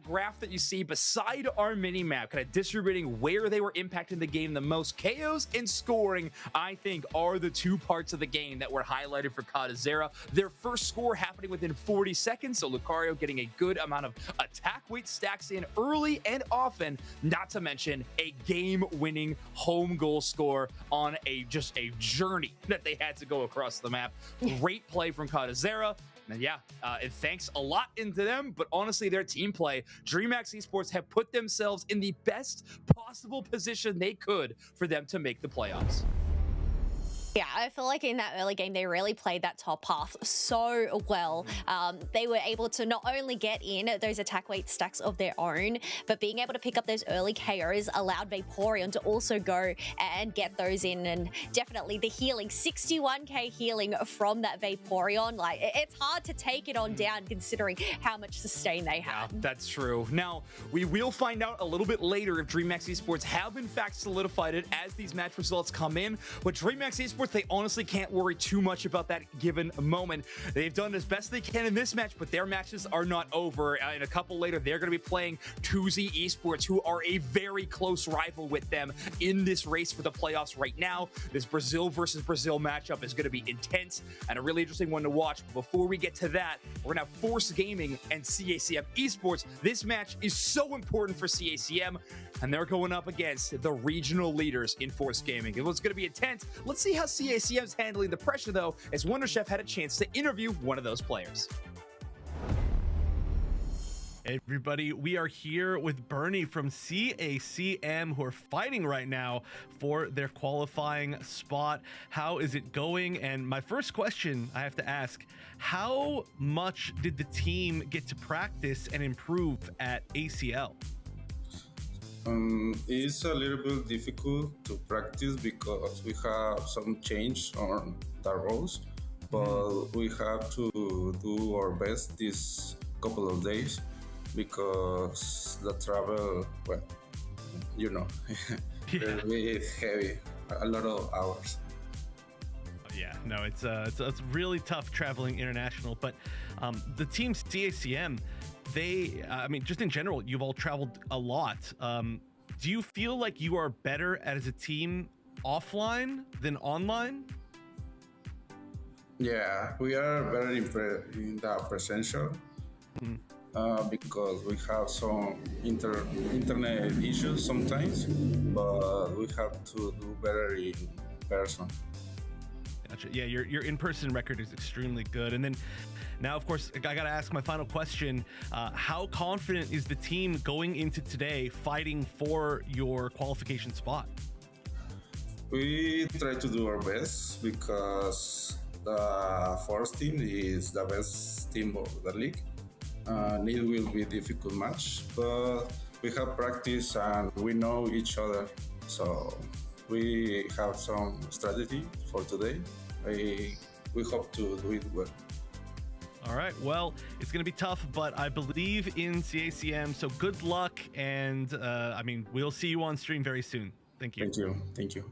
graph that you see beside our mini map, kind of distributing where they were impacting the game the most, KOs and scoring, I think, are the two parts of the game that were highlighted for Caducados. Their first score happening within 40 seconds, so Lucario getting a good amount of attack weight stacks in early and often, not to mention a game-winning home goal score on just a journey that they had to go across the map. Great play from Caducados. And yeah, it thanks a lot into them, but honestly, their team play, Dreamax Esports have put themselves in the best possible position they could for them to make the playoffs. Yeah, I feel like in that early game, they really played that top path so well. They were able to not only get in those attack weight stacks of their own, but being able to pick up those early KOs allowed Vaporeon to also go and get those in. And definitely the healing, 61k healing from that Vaporeon. Like, it's hard to take it on down considering how much sustain they have. Yeah, that's true. Now, we will find out a little bit later if Dreamax Esports have in fact solidified it as these match results come in. But Dreamax Esports, they honestly can't worry too much about that given moment. They've done as best they can in this match, but their matches are not over. In a couple later, they're going to be playing 2Z Esports, who are a very close rival with them in this race for the playoffs right now. This Brazil versus Brazil matchup is going to be intense and a really interesting one to watch. But before we get to that, we're going to have Force Gaming and CACM Esports. This match is so important for CACM, and they're going up against the regional leaders in Force Gaming. It was going to be intense. Let's see how CACM's handling the pressure, though, as Wonder Chef had a chance to interview one of those players. Hey everybody, we are here with Bernie from CACM, who are fighting right now for their qualifying spot. How is it going? And my first question I have to ask, how much did the team get to practice and improve at ACL? It's a little bit difficult to practice because we have some change on the roles, but we have to do our best this couple of days because the travel, well, you know, it's heavy, a lot of hours. Yeah, no, it's really tough traveling international, but the team CACM, I mean, just in general, you've all traveled a lot. Do you feel like you are better as a team offline than online? Yeah, we are better in the presential because we have some internet issues sometimes, but we have to do better in person. Gotcha. Yeah, your in-person record is extremely good. And then now, of course, I got to ask my final question. How confident is the team going into today fighting for your qualification spot? We try to do our best because the first team is the best team of the league. It will be a difficult match, but we have practice and we know each other. So we have some strategy for today. We hope to do it well. All right, well, it's going to be tough, but I believe in CACM, so good luck, and I mean, we'll see you on stream very soon. Thank you. Thank you. Thank you.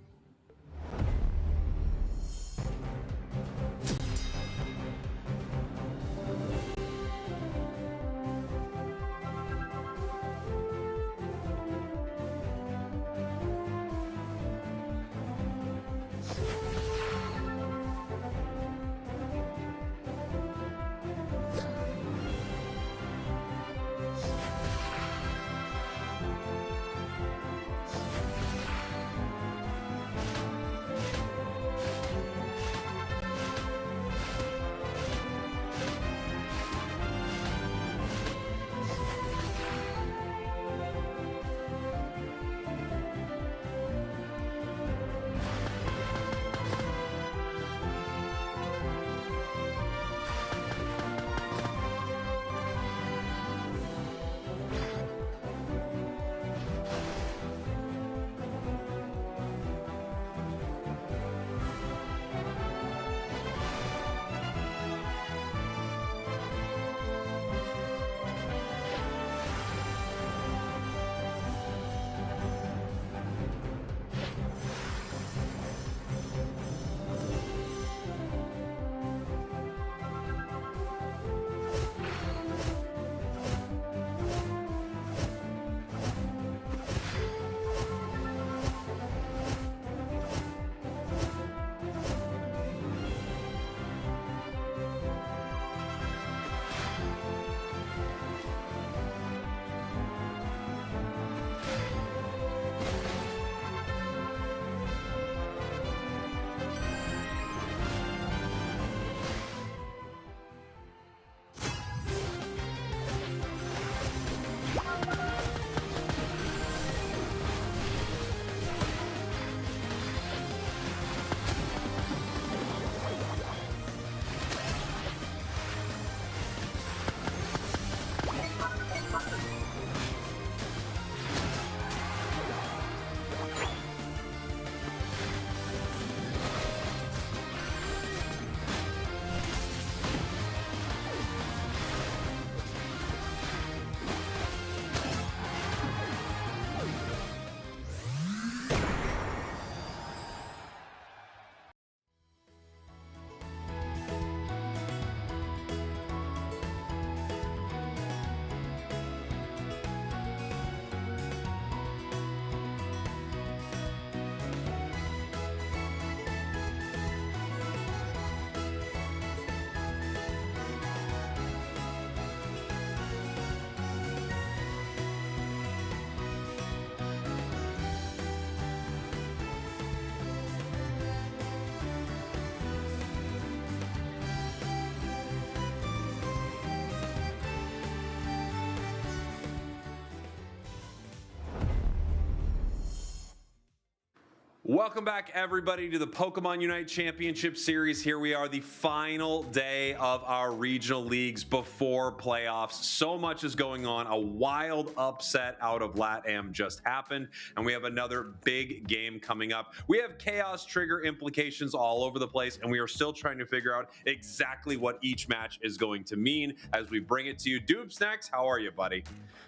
Welcome back, everybody, to the Pokemon Unite Championship Series. Here we are, the final day of our regional leagues before playoffs. So much is going on. A wild upset out of LATAM just happened, and we have another big game coming up. We have Chaos Trigger implications all over the place, and we are still trying to figure out exactly what each match is going to mean as we bring it to you. Doobsnacks, how are you, buddy?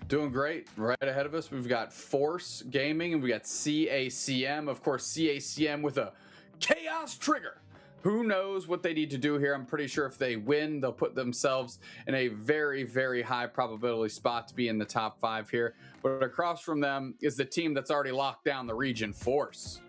Doing great. Right ahead of us, we've got Force Gaming and we got CACM. Of course, CACM with a Chaos Trigger. Who knows what they need to do here? I'm pretty sure if they win, they'll put themselves in a very, very high probability spot to be in the top 5 here. But across from them is the team that's already locked down the region, Force.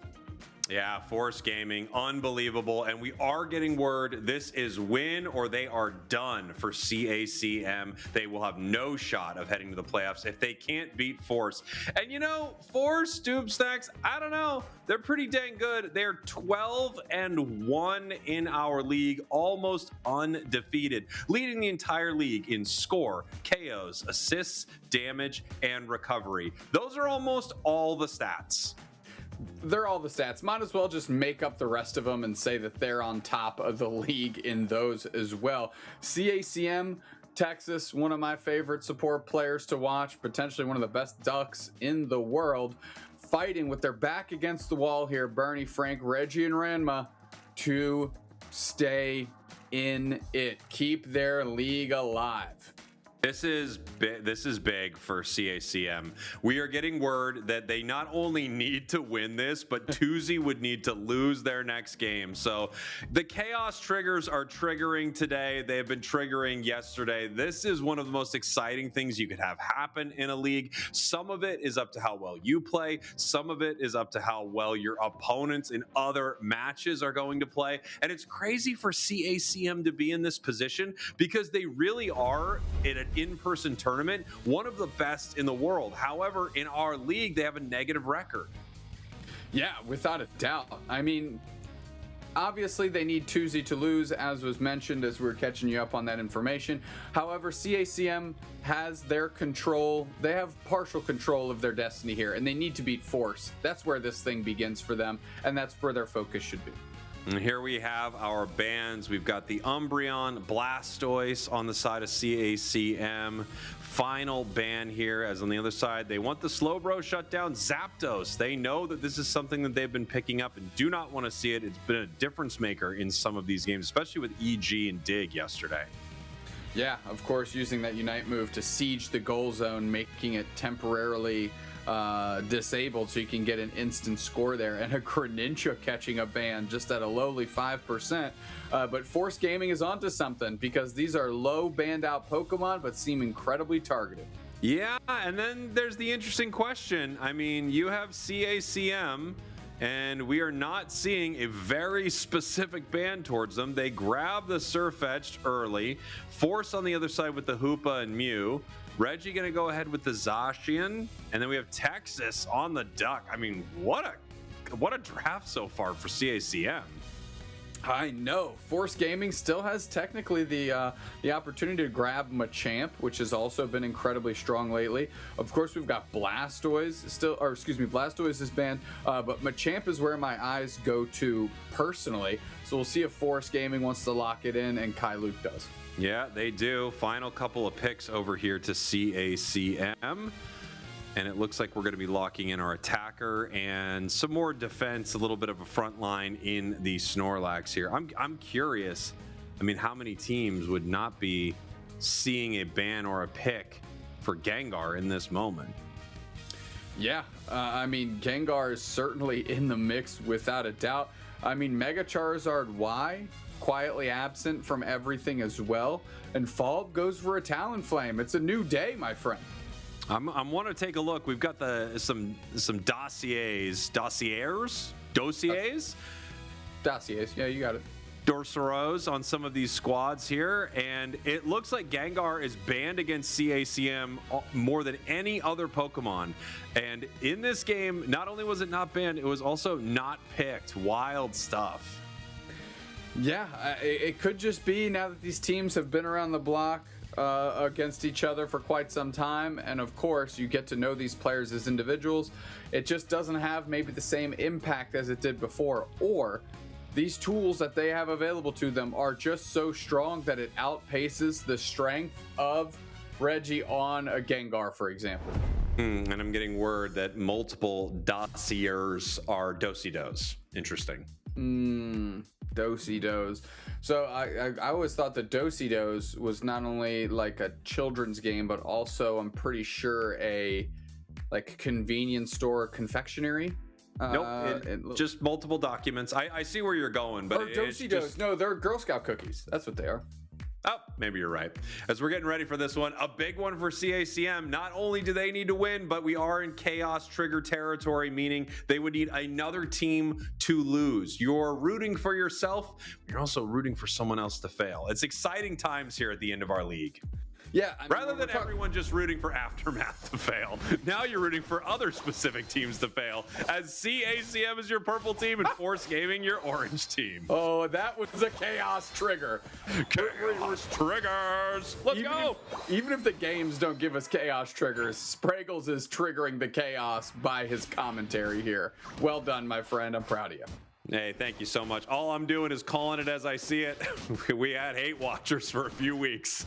Yeah, Force Gaming, unbelievable. And we are getting word this is win or they are done for CACM. They will have no shot of heading to the playoffs if they can't beat Force. And you know, Force, Doobstacks, I don't know. They're pretty dang good. They're 12-1 in our league, almost undefeated, leading the entire league in score, KOs, assists, damage, and recovery. Those are almost all the stats. They're all the stats. Might as well just make up the rest of them and say that they're on top of the league in those as well. CACM, Texas, one of my favorite support players to watch, potentially one of the best Ducks in the world, fighting with their back against the wall here, Bernie, Frank, Reggie, and Ranma, to stay in it. Keep their league alive. This is big for CACM. We are getting word that they not only need to win this, but Tuesday would need to lose their next game. So the Chaos Triggers are triggering today. They have been triggering yesterday. This is one of the most exciting things you could have happen in a league. Some of it is up to how well you play. Some of it is up to how well your opponents in other matches are going to play. And it's crazy for CACM to be in this position because they really are in an in-person tournament, one of the best in the world. However, in our league, they have a negative record. Yeah, without a doubt. I mean, obviously they need Tuesday to lose, as was mentioned as we were catching you up on that information. However, CACM has their control. They have partial control of their destiny here, and they need to beat Force. That's where this thing begins for them, and that's where their focus should be. And here we have our bans. We've got the Umbreon, Blastoise on the side of CACM. Final ban here, as on the other side, they want the Slowbro shut down. Zapdos, they know that this is something that they've been picking up and do not want to see it. It's been a difference maker in some of these games, especially with EG and Dig yesterday. Yeah, of course, using that Unite move to siege the goal zone, making it temporarily disabled so you can get an instant score there, and a Greninja catching a ban just at a lowly 5%. But Force Gaming is onto something because these are low banned out Pokemon but seem incredibly targeted. Yeah, and then there's the interesting question. I mean, you have CACM, and we are not seeing a very specific ban towards them. They grab the Surfetched early. Force on the other side with the Hoopa and Mew. Reggie gonna go ahead with the Zacian, and then we have Texas on the Duck. I mean, what a draft so far for CACM. I know. Force Gaming still has technically the opportunity to grab Machamp, which has also been incredibly strong lately. Of course, we've got Blastoise still, or excuse me, Blastoise is banned, but Machamp is where my eyes go to personally. So we'll see if Force Gaming wants to lock it in, and Kai Luke does. Yeah, they do. Final couple of picks over here to CACM. And it looks like we're going to be locking in our attacker and some more defense, a little bit of a front line in the Snorlax here. I'm curious. I mean, how many teams would not be seeing a ban or a pick for Gengar in this moment? Yeah, I mean, Gengar is certainly in the mix without a doubt. I mean, Mega Charizard Y, quietly absent from everything as well. And Falb goes for a Talonflame. It's a new day, my friend. I want to take a look. We've got some dossiers. Yeah, you got it. Dorsaros on some of these squads here, and it looks like Gengar is banned against CACM more than any other Pokemon. And in this game, not only was it not banned, it was also not picked. Wild stuff. Yeah, it could just be now that these teams have been around the block against each other for quite some time, and of course you get to know these players as individuals. It just doesn't have maybe the same impact as it did before, or these tools that they have available to them are just so strong that it outpaces the strength of Reggie on a Gengar, for example. And I'm getting word that multiple dossiers are do-si-dos. Interesting. Do-si-dos. So I always thought that do-si-dos was not only like a children's game, but also I'm pretty sure a like convenience store confectionery. Nope, just multiple documents. I see where you're going, but do-si-dos. No, they're Girl Scout cookies. That's what they are. Oh, maybe you're right. As we're getting ready for this one, a big one for CACM. Not only do they need to win, but we are in chaos trigger territory, meaning they would need another team to lose. You're rooting for yourself. You're also rooting for someone else to fail. It's exciting times here at the end of our league. Yeah. Rather than everyone just rooting for Aftermath to fail, now you're rooting for other specific teams to fail, as CACM is your purple team and Force Gaming your orange team. Oh, that was a chaos trigger. Chaos triggers. Let's go. Even if the games don't give us chaos triggers, Spraggles is triggering the chaos by his commentary here. Well done, my friend. I'm proud of you. Hey, thank you so much. All I'm doing is calling it as I see it. We had hate watchers for a few weeks.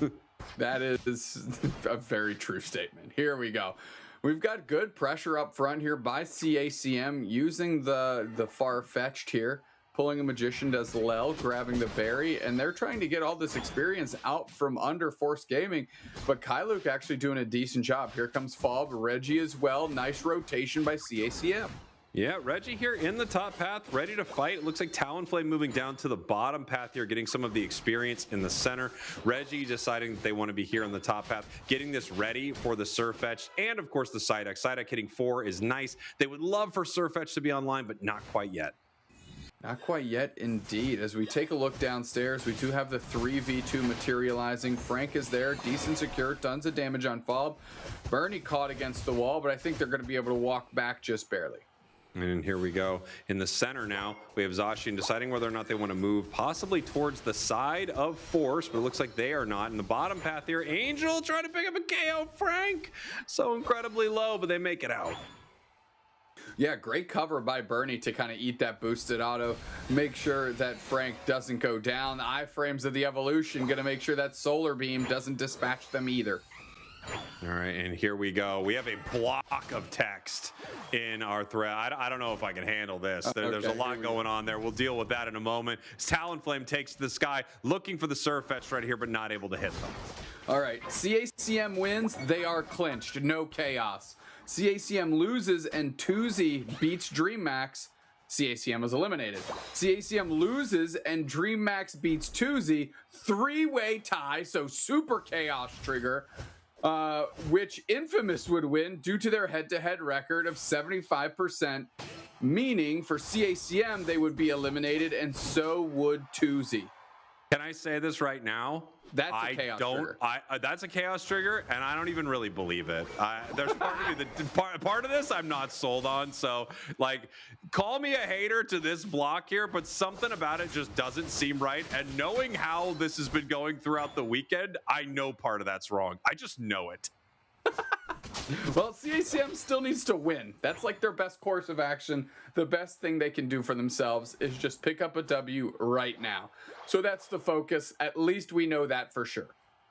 That is a very true statement. Here we go. We've got good pressure up front here by CACM using the far-fetched here. Pulling a Magician does Lel, grabbing the berry, and they're trying to get all this experience out from under Force Gaming, but Kyluk actually doing a decent job. Here comes Fob, Reggie as well. Nice rotation by CACM. Yeah, Reggie here in the top path, ready to fight. It looks like Talonflame moving down to the bottom path here, getting some of the experience in the center. Reggie deciding that they want to be here on the top path, getting this ready for the Surfetch, and of course the Psyduck. Psyduck hitting 4 is nice. They would love for Surfetch to be online, but not quite yet. Not quite yet, indeed. As we take a look downstairs, we do have the 3v2 materializing. Frank is there, decent secure, tons of damage on Fob. Bernie caught against the wall, but I think they're going to be able to walk back just barely. And here we go. In the center now, we have Zacian deciding whether or not they want to move possibly towards the side of Force, but it looks like they are not. In the bottom path here, Angel trying to pick up a KO. Frank, so incredibly low, but they make it out. Yeah, great cover by Bernie to kind of eat that boosted auto. Make sure that Frank doesn't go down. The iframes of the evolution going to make sure that solar beam doesn't dispatch them either. All right, and here we go. We have a block of text in our thread. I don't know if I can handle this. There's a lot going on there. We'll deal with that in a moment. Talonflame takes to the sky, looking for the Surfetch right here, but not able to hit them. All right, CACM wins. They are clinched. No chaos. CACM loses and Tuzi beats Dreamax. CACM is eliminated. CACM loses and Dreamax beats Tuzi. 3-way tie, so super chaos trigger. Which Infamous would win due to their head-to-head record of 75%, meaning for CACM they would be eliminated, and so would Tuzi. Can I say this right now? That's a chaos trigger. That's a chaos trigger, and I don't even really believe it. There's part of me part of this I'm not sold on. So, like, call me a hater to this block here, but something about it just doesn't seem right. And knowing how this has been going throughout the weekend, I know part of that's wrong. I just know it. Well, CACM still needs to win. That's like their best course of action. The best thing they can do for themselves is just pick up a W right now. So that's the focus. At least we know that for sure.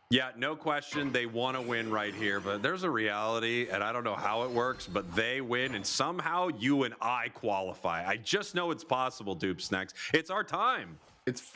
Yeah, no question. They want to win right here, but there's a reality, and I don't know how it works, but they win, and somehow you and I qualify. I just know it's possible, Dupesnacks. It's our time.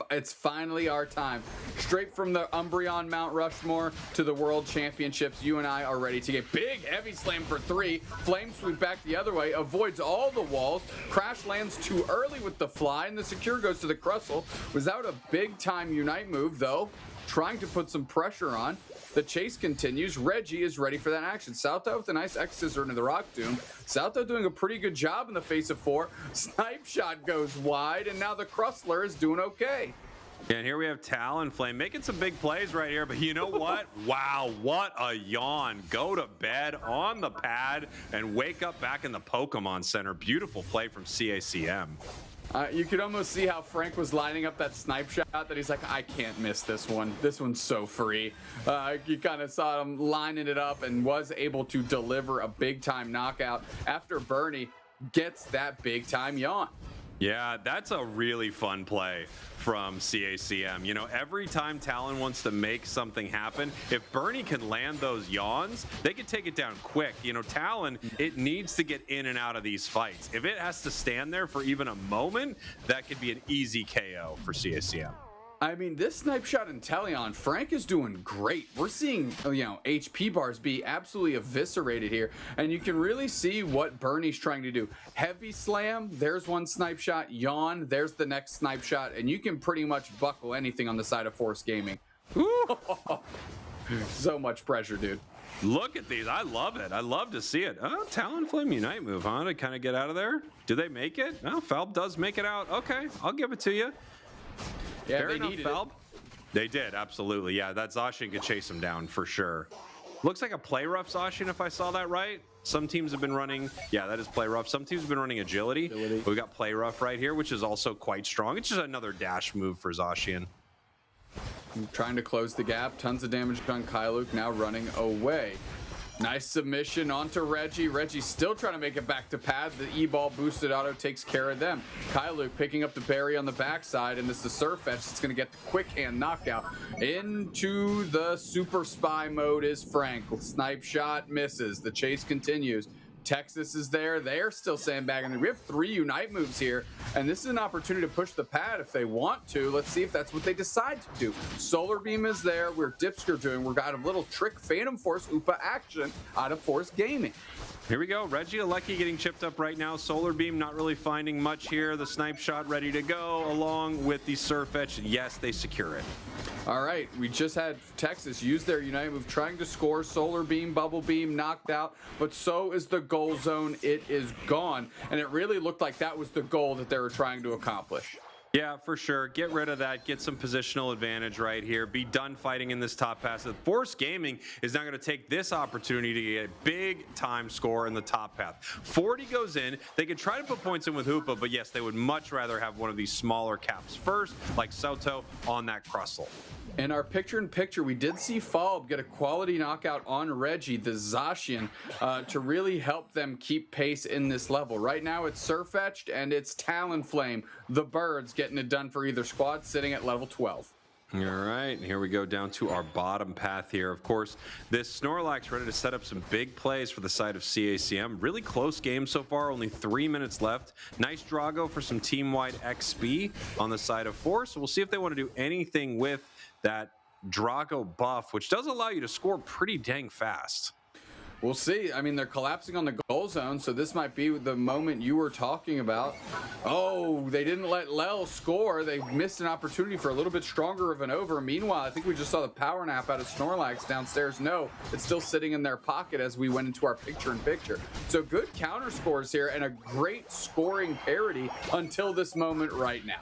It's finally our time. Straight from the Umbreon Mount Rushmore to the World Championships, you and I are ready to get big heavy slam for 3. Flame sweep back the other way, avoids all the walls. Crash lands too early with the fly, and the secure goes to the Crustle. Without a big time Unite move, though, trying to put some pressure on. The chase continues. Reggie is ready for that action. Salto with a nice X-Scissor into the Rock Tomb. Salto doing a pretty good job in the face of 4. Snipe shot goes wide, and now the Crustler is doing okay. And here we have Talonflame making some big plays right here, but you know what? Wow, what a yawn. Go to bed on the pad and wake up back in the Pokemon Center. Beautiful play from CACM. You could almost see how Frank was lining up that snipe shot that he's like, I can't miss this one. This one's so free. You kind of saw him lining it up and was able to deliver a big-time knockout after Bernie gets that big-time yawn. Yeah, that's a really fun play from CACM. You know, every time Talon wants to make something happen, if Bernie can land those yawns, they can take it down quick. You know, Talon, it needs to get in and out of these fights. If it has to stand there for even a moment, that could be an easy KO for CACM. I mean, this snipe shot in Talion, Frank is doing great. We're seeing, you know, HP bars be absolutely eviscerated here, and you can really see what Bernie's trying to do. Heavy slam, there's one snipe shot. Yawn, there's the next snipe shot, and you can pretty much buckle anything on the side of Force Gaming. So much pressure, dude. Look at these. I love it. I love to see it. Oh, Talonflame Unite move, huh? To kind of get out of there. Do they make it? Oh, Falb does make it out. Okay, I'll give it to you. Yeah, fair they enough, needed Falb. They did, absolutely. Yeah, that Zacian could chase him down for sure. Looks like a play rough Zacian, if I saw that right. Some teams have been running, yeah, that is play rough. Some teams have been running agility. But we got play rough right here, which is also quite strong. It's just another dash move for Zacian. Trying to close the gap. Tons of damage on Kyluk, now running away. Nice submission onto Reggie. Reggie still trying to make it back to pad. The E-ball boosted auto takes care of them. Kyluk picking up the berry on the backside, and this is Surf Edge. It's going to get the quick hand knockout. Into the super spy mode is Frank. Snipe shot misses. The chase continues. Texas is there. They're still sandbagging. We have 3 Unite moves here, and this is an opportunity to push the pad if they want to. Let's see if that's what they decide to do. Solar Beam is there. We're Dipsker doing. We've got a little trick Phantom Force Upa action out of Force Gaming. Here we go. Reggie Alecki getting chipped up right now. Solar Beam not really finding much here. The snipe shot ready to go along with the Surf Edge. Yes, they secure it. All right, we just had Texas use their Unite move trying to score. Solar Beam, Bubble Beam knocked out, but so is the goal zone. It is gone, and it really looked like that was the goal that they were trying to accomplish. Yeah, for sure. Get rid of that. Get some positional advantage right here. Be done fighting in this top pass. The Force Gaming is now going to take this opportunity to get a big time score in the top path. 40 goes in. They could try to put points in with Hoopa, but yes, they would much rather have one of these smaller caps first, like Soto on that Crustle. In our picture-in-picture, we did see Falb get a quality knockout on Reggie, the Zacian, to really help them keep pace in this level. Right now, it's Surf-Etched and it's Talonflame, the Birds, getting it done for either squad, sitting at level 12. All right, here we go down to our bottom path here. Of course, this Snorlax ready to set up some big plays for the side of CACM. Really close game so far, only 3 minutes left. Nice Drago for some team-wide XP on the side of Force. So we'll see if they want to do anything with that Drago buff, which does allow you to score pretty dang fast. We'll see. I mean, they're collapsing on the goal zone, so this might be the moment you were talking about. Oh, they didn't let Lel score. They missed an opportunity for a little bit stronger of an over. Meanwhile, I think we just saw the power nap out of Snorlax downstairs. No, it's still sitting in their pocket as we went into our picture-in-picture. So good counter scores here and a great scoring parity until this moment right now.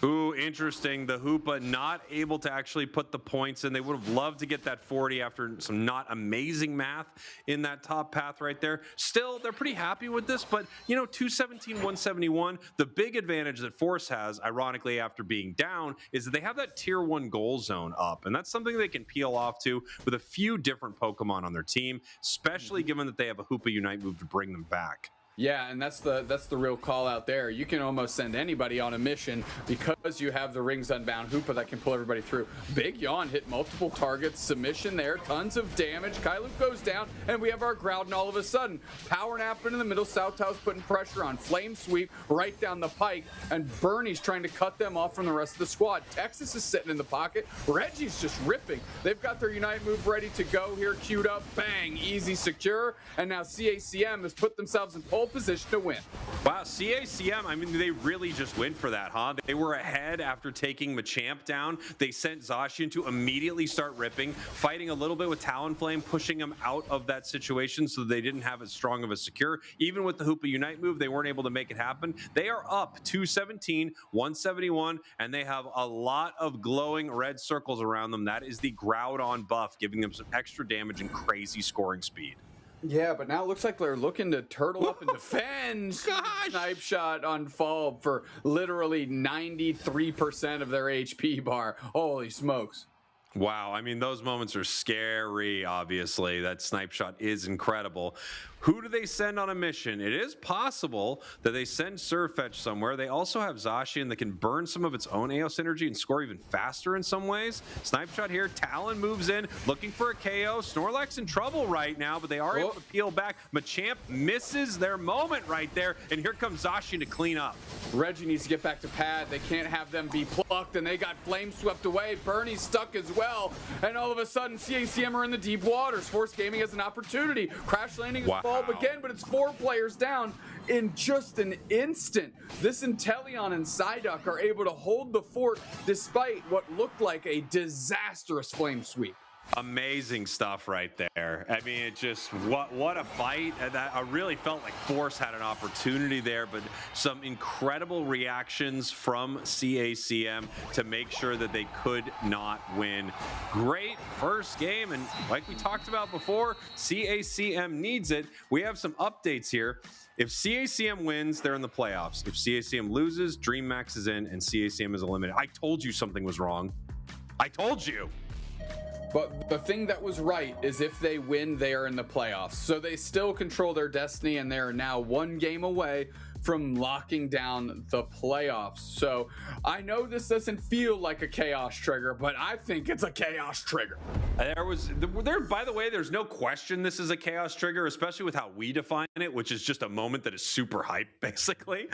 Ooh, interesting. The Hoopa not able to actually put the points in. They would have loved to get that 40 after some not amazing math in that top path right there. Still, they're pretty happy with this, but, you know, 217, 171, the big advantage that Force has, ironically, after being down, is that they have that tier 1 goal zone up, and that's something they can peel off to with a few different Pokemon on their team, especially given that they have a Hoopa Unite move to bring them back. Yeah, and that's the real call out there. You can almost send anybody on a mission because you have the Rings Unbound Hoopa that can pull everybody through. Big Yawn hit multiple targets, submission there, tons of damage. Kyluk goes down, and we have our Groudon all of a sudden. Power Nap in the middle, Southhouse putting pressure on. Flame Sweep right down the pike, and Bernie's trying to cut them off from the rest of the squad. Texas is sitting in the pocket. Reggie's just ripping. They've got their Unite move ready to go here, queued up. Bang, easy, secure, and now CACM has put themselves in pole position to win. Wow, CACM, I mean, they really just went for that, huh? They were ahead after taking Machamp down. They sent Zacian to immediately start ripping, fighting a little bit with Talonflame, pushing him out of that situation so they didn't have as strong of a secure. Even with the Hoopa Unite move, they weren't able to make it happen. They are up 217, 171, and they have a lot of glowing red circles around them. That is the Groudon buff, giving them some extra damage and crazy scoring speed. Yeah, but now it looks like they're looking to turtle up and defend. Snipe shot on fall for literally 93% of their HP bar. Holy smokes. Wow, I mean, those moments are scary, obviously. That snipe shot is incredible. Who do they send on a mission? It is possible that they send Surfetch somewhere. They also have Zacian that can burn some of its own AOS energy and score even faster in some ways. Snipe shot here. Talon moves in, looking for a KO. Snorlax in trouble right now, but they are able to peel back. Machamp misses their moment right there, and here comes Zacian to clean up. Reggie needs to get back to pad. They can't have them be plucked, and they got flame swept away. Bernie's stuck as well, and all of a sudden, CACM are in the deep waters. Force Gaming has an opportunity. Crash landing is bulb again, but it's 4 players down in just an instant. This Inteleon and Psyduck are able to hold the fort despite what looked like a disastrous flame sweep. Amazing stuff right there. I mean, it just, what a fight. I really felt like Force had an opportunity there, but some incredible reactions from CACM to make sure that they could not win. Great first game, and like we talked about before, CACM needs it. We have some updates here. If CACM wins, they're in the playoffs. If CACM loses, Dreamax is in and CACM is eliminated. I told you something was wrong. I told you. But the thing that was right is if they win, they are in the playoffs. So they still control their destiny, and they are now 1 game away from locking down the playoffs. So I know this doesn't feel like a chaos trigger, but I think it's a chaos trigger. By the way, there's no question this is a chaos trigger, especially with how we define it, which is just a moment that is super hype, basically.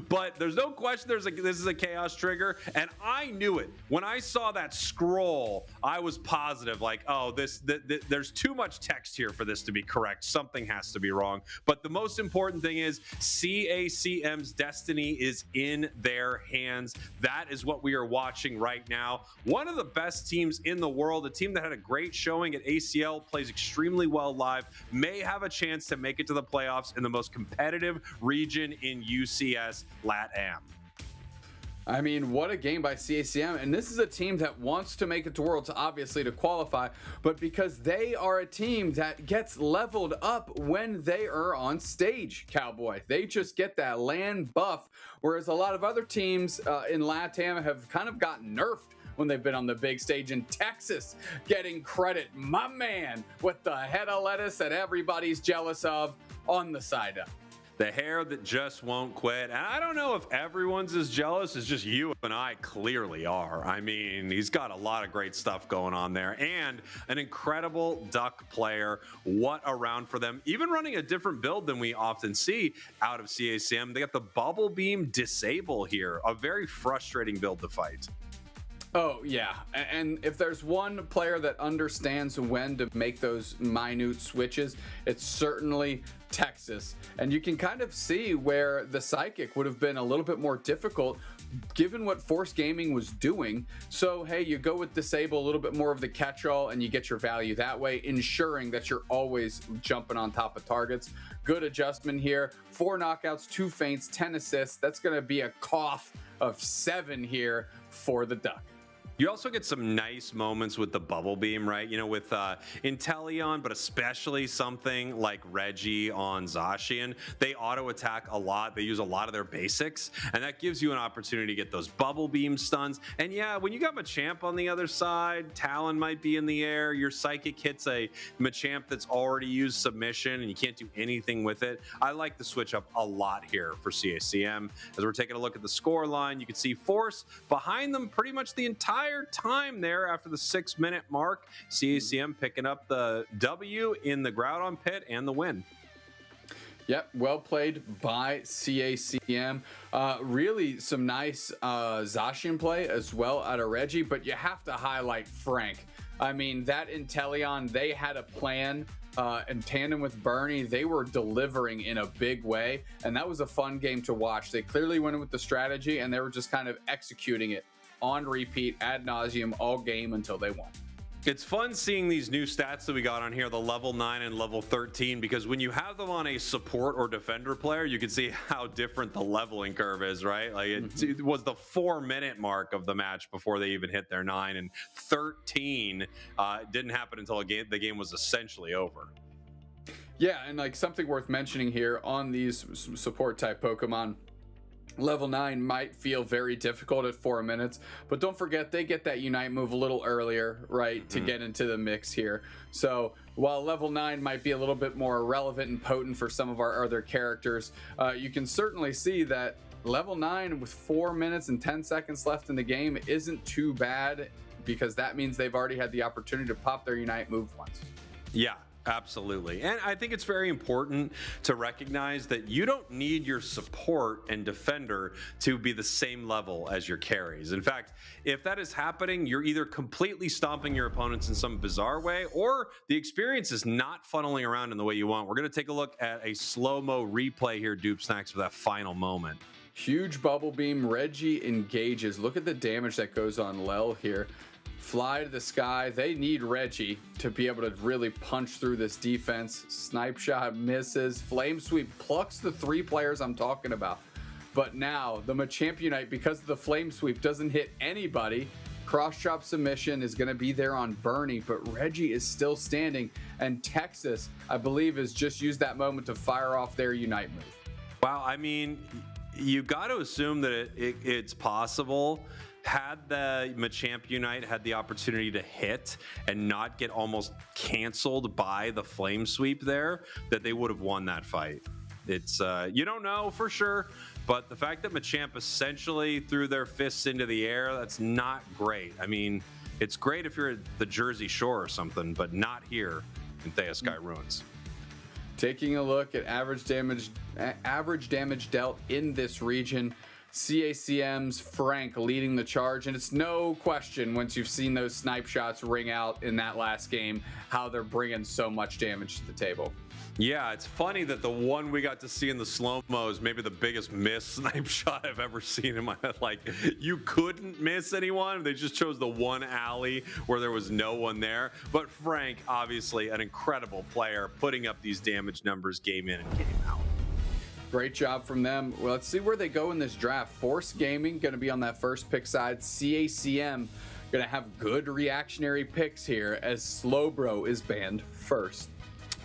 But there's no question this is a chaos trigger, and I knew it. When I saw that scroll, I was positive, like, oh, there's too much text here for this to be correct. Something has to be wrong. But the most important thing is CACM's destiny is in their hands. That is what we are watching right now. One of the best teams in the world, a team that had a great showing at ACL, plays extremely well live, may have a chance to make it to the playoffs in the most competitive region in UCS LATAM. I mean, what a game by CACM. And this is a team that wants to make it to Worlds, obviously, to qualify, but because they are a team that gets leveled up when they are on stage, Cowboy. They just get that land buff, whereas a lot of other teams in LATAM have kind of gotten nerfed when they've been on the big stage. In Texas, getting credit, my man, with the head of lettuce that everybody's jealous of on the side up. The hair that just won't quit. And I don't know if everyone's as jealous as just you and I clearly are. I mean, he's got a lot of great stuff going on there and an incredible Duck player. What a round for them. Even running a different build than we often see out of CACM. They got the Bubble Beam Disable here. A very frustrating build to fight. Oh, yeah. And if there's one player that understands when to make those minute switches, it's certainly Texas. And you can kind of see where the Psychic would have been a little bit more difficult given what Force Gaming was doing. So, hey, you go with Disable, a little bit more of the catch-all, and you get your value that way, ensuring that you're always jumping on top of targets. Good adjustment here. 4 knockouts, 2 feints, 10 assists. That's going to be a cough of 7 here for the Duck. You also get some nice moments with the Bubble Beam, right? You know, with Inteleon, but especially something like Reggie on Zacian. They auto-attack a lot. They use a lot of their basics, and that gives you an opportunity to get those Bubble Beam stuns. And yeah, when you got Machamp on the other side, Talon might be in the air, your Psychic hits a Machamp that's already used submission, and you can't do anything with it. I like the switch up a lot here for CACM. As we're taking a look at the score line, you can see Force behind them pretty much the entire time there after the 6-minute mark. CACM picking up the W in the Groudon pit and the win. Yep, well played by CACM. Really some nice Zacian play as well out of Reggie, but you have to highlight Frank. I mean, that Inteleon, they had a plan in tandem with Bernie. They were delivering in a big way, and that was a fun game to watch. They clearly went with the strategy, and they were just kind of executing it on repeat ad nauseum all game until they won. It's fun seeing these new stats that we got on here, the level 9 and level 13, because when you have them on a support or defender player, you can see how different the leveling curve is, right? Like it was the 4-minute mark of the match before they even hit their 9, and 13 didn't happen until the game was essentially over. Yeah, and like something worth mentioning here on these support type Pokemon, level 9 might feel very difficult at 4 minutes, but don't forget they get that Unite move a little earlier, right, to get into the mix here. So while level 9 might be a little bit more relevant and potent for some of our other characters, you can certainly see that level 9 with 4 minutes and 10 seconds left in the game isn't too bad, because that means they've already had the opportunity to pop their Unite move once. Yeah. Absolutely. And I think it's very important to recognize that you don't need your support and defender to be the same level as your carries. In fact, if that is happening, you're either completely stomping your opponents in some bizarre way, or the experience is not funneling around in the way you want. We're going to take a look at a slow-mo replay here, Dupe Snacks, for that final moment. Huge bubble beam. Reggie engages. Look at the damage that goes on Lel here. Fly to the sky. They need Reggie to be able to really punch through this defense. Snipe shot misses. Flame sweep plucks the 3 players I'm talking about. But now the Machamp Unite, because of the flame sweep, doesn't hit anybody. Cross drop submission is going to be there on Bernie, but Reggie is still standing. And Texas, I believe, has just used that moment to fire off their Unite move. Wow, I mean, you got to assume that it's possible. Had the Machamp Unite had the opportunity to hit and not get almost canceled by the flame sweep there, that they would have won that fight. It's you don't know for sure, but the fact that Machamp essentially threw their fists into the air, that's not great. I mean, it's great if you're at the Jersey Shore or something, but not here in Thea Sky Ruins. Taking a look at average damage dealt in this region, CACM's Frank leading the charge, and it's no question once you've seen those snipe shots ring out in that last game how they're bringing so much damage to the table. Yeah, it's funny that the one we got to see in the slow-mo is maybe the biggest miss snipe shot I've ever seen in my life. Like, you couldn't miss anyone. They just chose the one alley where there was no one there. But Frank, obviously an incredible player, putting up these damage numbers game in and game out. Great job from them. Well, let's see where they go in this draft. Force Gaming going to be on that first pick side. CACM going to have good reactionary picks here as Slowbro is banned first.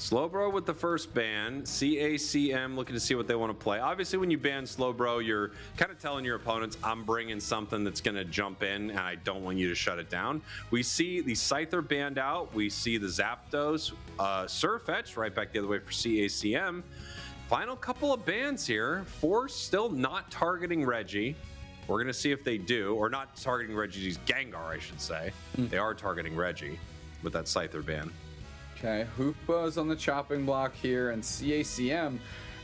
Slowbro with the first ban. CACM looking to see what they want to play. Obviously, when you ban Slowbro, you're kind of telling your opponents, I'm bringing something that's going to jump in, and I don't want you to shut it down. We see the Scyther banned out. We see the Zapdos. Surfetch right back the other way for CACM. Final couple of bans here. Force still not targeting Reggie. We're going to see if they do, or not targeting Reggie's Gengar, I should say. They are targeting Reggie with that Scyther ban. Okay, Hoopa's on the chopping block here, and CACM,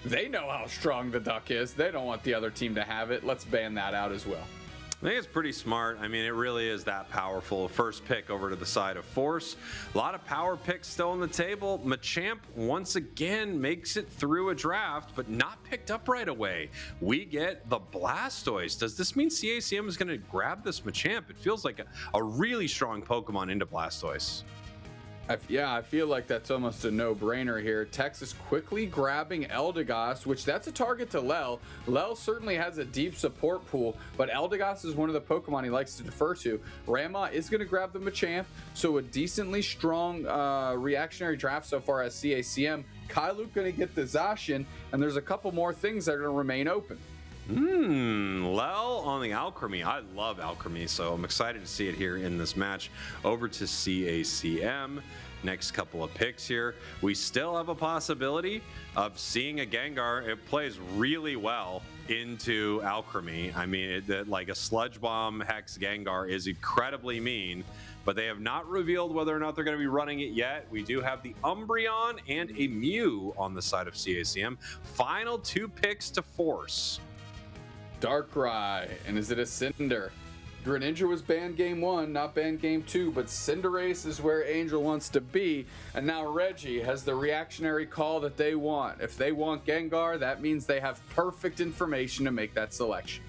they know how strong the duck is. They don't want the other team to have it. Let's ban that out as well. I think it's pretty smart. I mean, it really is that powerful. First pick over to the side of Force. A lot of power picks still on the table. Machamp once again makes it through a draft, but not picked up right away. We get the Blastoise. Does this mean CACM is going to grab this Machamp? It feels like a really strong Pokemon into Blastoise. I feel like that's almost a no-brainer here. Texas quickly grabbing Eldegoss, which that's a target to Lel. Lel certainly has a deep support pool, but Eldegoss is one of the Pokemon he likes to defer to. Rama is going to grab the Machamp, so a decently strong reactionary draft so far as CACM. Kailu going to get the Zacian, and there's a couple more things that are going to remain open. Lel on the Alchemy. I love Alchemy, so I'm excited to see it here in this match. Over to CACM. Next couple of picks here. We still have a possibility of seeing a Gengar. It plays really well into Alchemy. I mean, like a Sludge Bomb Hex Gengar is incredibly mean, but they have not revealed whether or not they're going to be running it yet. We do have the Umbreon and a Mew on the side of CACM. Final 2 picks to Force. Darkrai, and is it a Cinder? Greninja was banned game 1, not banned game 2, but Cinderace is where Angel wants to be, and now Reggie has the reactionary call that they want. If they want Gengar, that means they have perfect information to make that selection.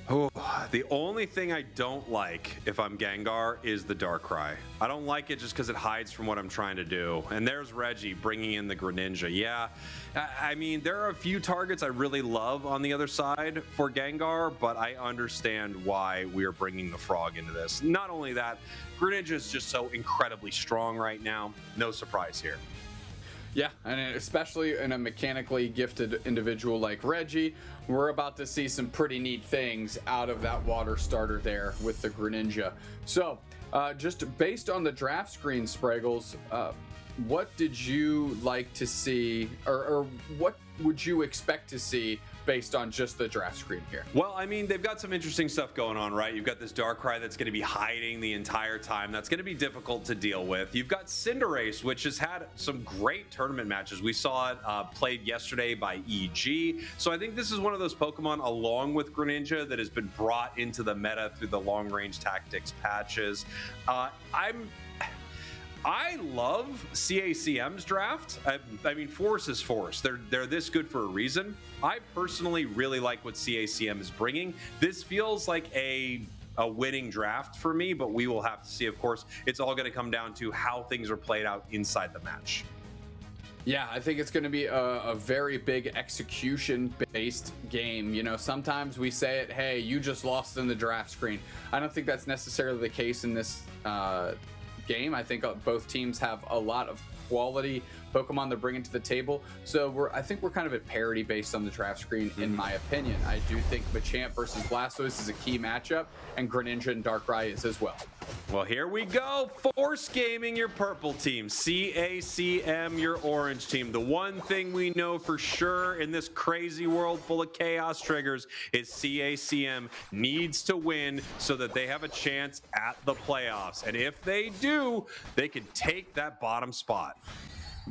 Oh, the only thing I don't like if I'm Gengar is the Darkrai. I don't like it just because it hides from what I'm trying to do. And there's Reggie bringing in the Greninja. Yeah, I mean, there are a few targets I really love on the other side for Gengar, but I understand why we're bringing the Frog into this. Not only that, Greninja is just so incredibly strong right now. No surprise here. Yeah, and especially in a mechanically gifted individual like Reggie, we're about to see some pretty neat things out of that water starter there with the Greninja. So, just based on the draft screen, Spraggles, what did you like to see, or what would you expect to see based on just the draft screen here? Well, I mean, they've got some interesting stuff going on, right? You've got this Darkrai that's going to be hiding the entire time. That's going to be difficult to deal with. You've got Cinderace, which has had some great tournament matches. We saw it played yesterday by EG. So I think this is one of those Pokemon, along with Greninja, that has been brought into the meta through the long-range tactics patches. I love CACM's draft. I mean, Force is Force. They're this good for a reason. I personally really like what CACM is bringing. This feels like a winning draft for me, but we will have to see. Of course, it's all going to come down to how things are played out inside the match. Yeah, I think it's going to be a very big execution-based game. You know, sometimes we say it, hey, you just lost in the draft screen. I don't think that's necessarily the case in this game. I think both teams have a lot of quality Pokemon they're bringing to the table. So I think we're kind of at parity based on the draft screen, in my opinion. I do think Machamp versus Blastoise is a key matchup, and Greninja and Darkrai is as well. Well, here we go. Force Gaming, your purple team. CACM, your orange team. The one thing we know for sure in this crazy world full of chaos triggers is CACM needs to win so that they have a chance at the playoffs. And if they do, they can take that bottom spot.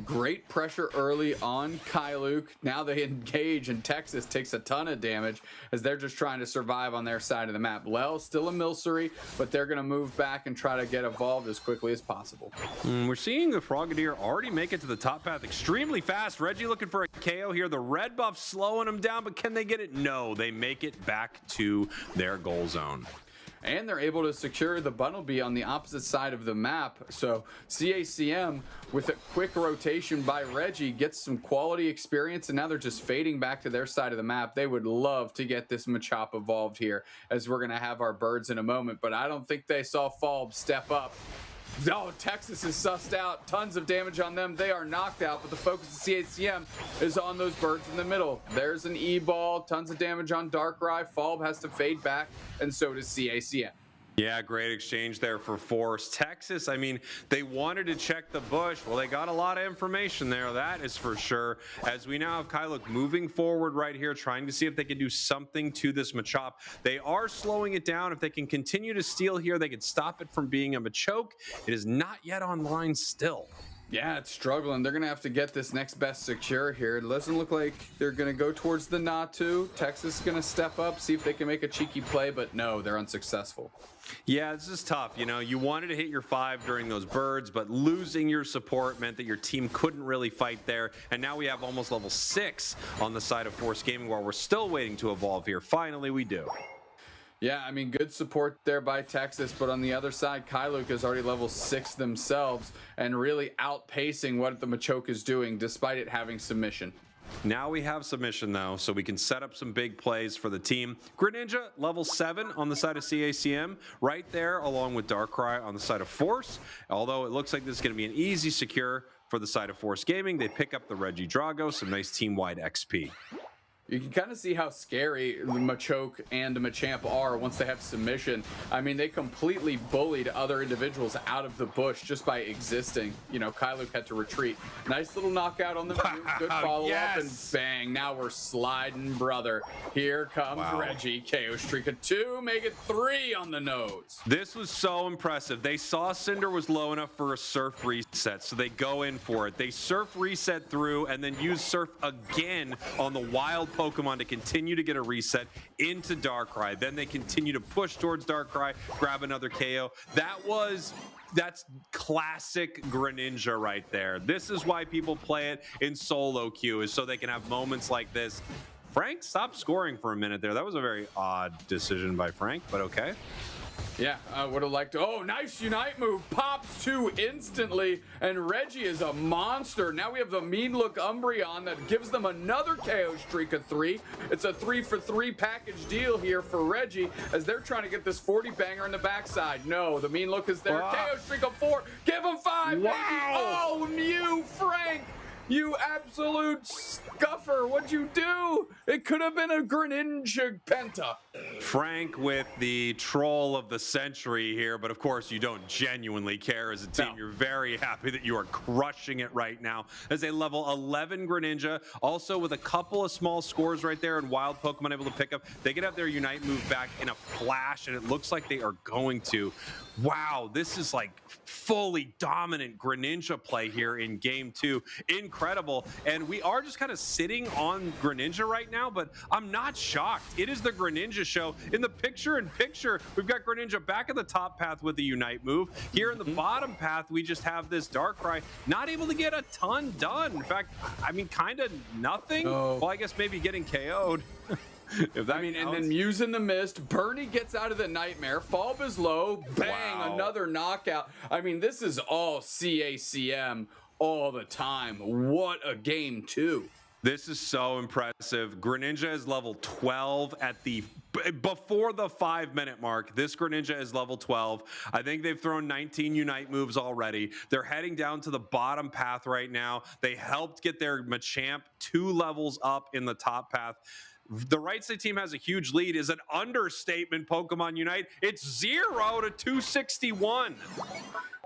Great pressure early on Kyluke. Now they engage, and Texas takes a ton of damage as they're just trying to survive on their side of the map. Lel still a Milcery, but they're going to move back and try to get evolved as quickly as possible. We're seeing the Frogadier already make it to the top path extremely fast. Reggie looking for a KO here. The red buff slowing them down, but can they get it? No, they make it back to their goal zone. And they're able to secure the Bunnelby on the opposite side of the map. So CACM, with a quick rotation by Reggie, gets some quality experience, and now they're just fading back to their side of the map. They would love to get this Machop evolved here, as we're going to have our birds in a moment, but I don't think they saw Falb step up. Oh, Texas is sussed out. Tons of damage on them. They are knocked out, but the focus of CACM is on those birds in the middle. There's an E-ball. Tons of damage on Darkrai. Falb has to fade back, and so does CACM. Yeah, great exchange there for Force. Texas, I mean, they wanted to check the bush. Well, they got a lot of information there, that is for sure. As we now have Kyluke moving forward right here, trying to see if they can do something to this Machop. They are slowing it down. If they can continue to steal here, they can stop it from being a Machoke. It is not yet online still. Yeah, it's struggling. They're going to have to get this next best secure here. It doesn't look like they're going to go towards the Natu. Texas is going to step up, see if they can make a cheeky play, but no, they're unsuccessful. Yeah, this is tough. You know, you wanted to hit your 5 during those birds, but losing your support meant that your team couldn't really fight there. And now we have almost level 6 on the side of Force Gaming while we're still waiting to evolve here. Finally, we do. Yeah, I mean, good support there by Texas, but on the other side, Kyluke is already level 6 themselves and really outpacing what the Machoke is doing, despite it having submission. Now we have submission, though, so we can set up some big plays for the team. Greninja, level 7 on the side of CACM, right there, along with Darkrai on the side of Force. Although it looks like this is going to be an easy secure for the side of Force Gaming. They pick up the Reggie Drago, some nice team-wide XP. You can kind of see how scary the Machoke and the Machamp are once they have submission. I mean, they completely bullied other individuals out of the bush just by existing. You know, Kyluke had to retreat. Nice little knockout on the move. Good follow-up, and bang, now we're sliding, brother. Here comes Reggie. KO streak of 2, make it 3 on the nose. This was so impressive. They saw Cinder was low enough for a Surf reset, so they go in for it. They Surf reset through and then use Surf again on the wild Pokemon to continue to get a reset into Darkrai. Then they continue to push towards Darkrai, grab another KO. That's classic Greninja right there. This is why people play it in solo queue, is so they can have moments like this. Frank, stop scoring for a minute there. That was a very odd decision by Frank, but okay. Yeah, I would have liked to. Oh, nice Unite move. Pops 2 instantly, and Reggie is a monster. Now we have the mean look Umbreon that gives them another KO streak of 3. It's a 3-for-3 package deal here for Reggie as they're trying to get this 40 banger in the backside. No, the mean look is there. KO streak of 4. Give him 5. Wow. Baby. Oh, Mew, Frank. You absolute scuffer. What'd you do? It could have been a Greninja Penta. Frank with the troll of the century here, but of course you don't genuinely care as a team. No. You're very happy that you are crushing it right now as a level 11 Greninja, also with a couple of small scores right there and wild Pokemon able to pick up. They could have their Unite move back in a flash, and it looks like they are going to. Wow, this is like fully dominant Greninja play here in game 2. Incredible. And we are just kind of sitting on Greninja right now, but I'm not shocked. It is the Greninja show. In the picture-in-picture, we've got Greninja back at the top path with the Unite move. Here in the bottom path, we just have this Darkrai not able to get a ton done. In fact, I mean, kind of nothing. Oh. Well, I guess maybe getting KO'd. And then Muse in the mist. Bernie gets out of the nightmare. Falb is low. Bang, another knockout. I mean, this is all CACM all the time. What a game 2. This is so impressive. Greninja is level 12 at the before the 5-minute mark. This Greninja is level 12. I think they've thrown 19 Unite moves already. They're heading down to the bottom path right now. They helped get their Machamp 2 levels up in the top path. The right side team has a huge lead is an understatement. Pokemon Unite. It's 0 to 261.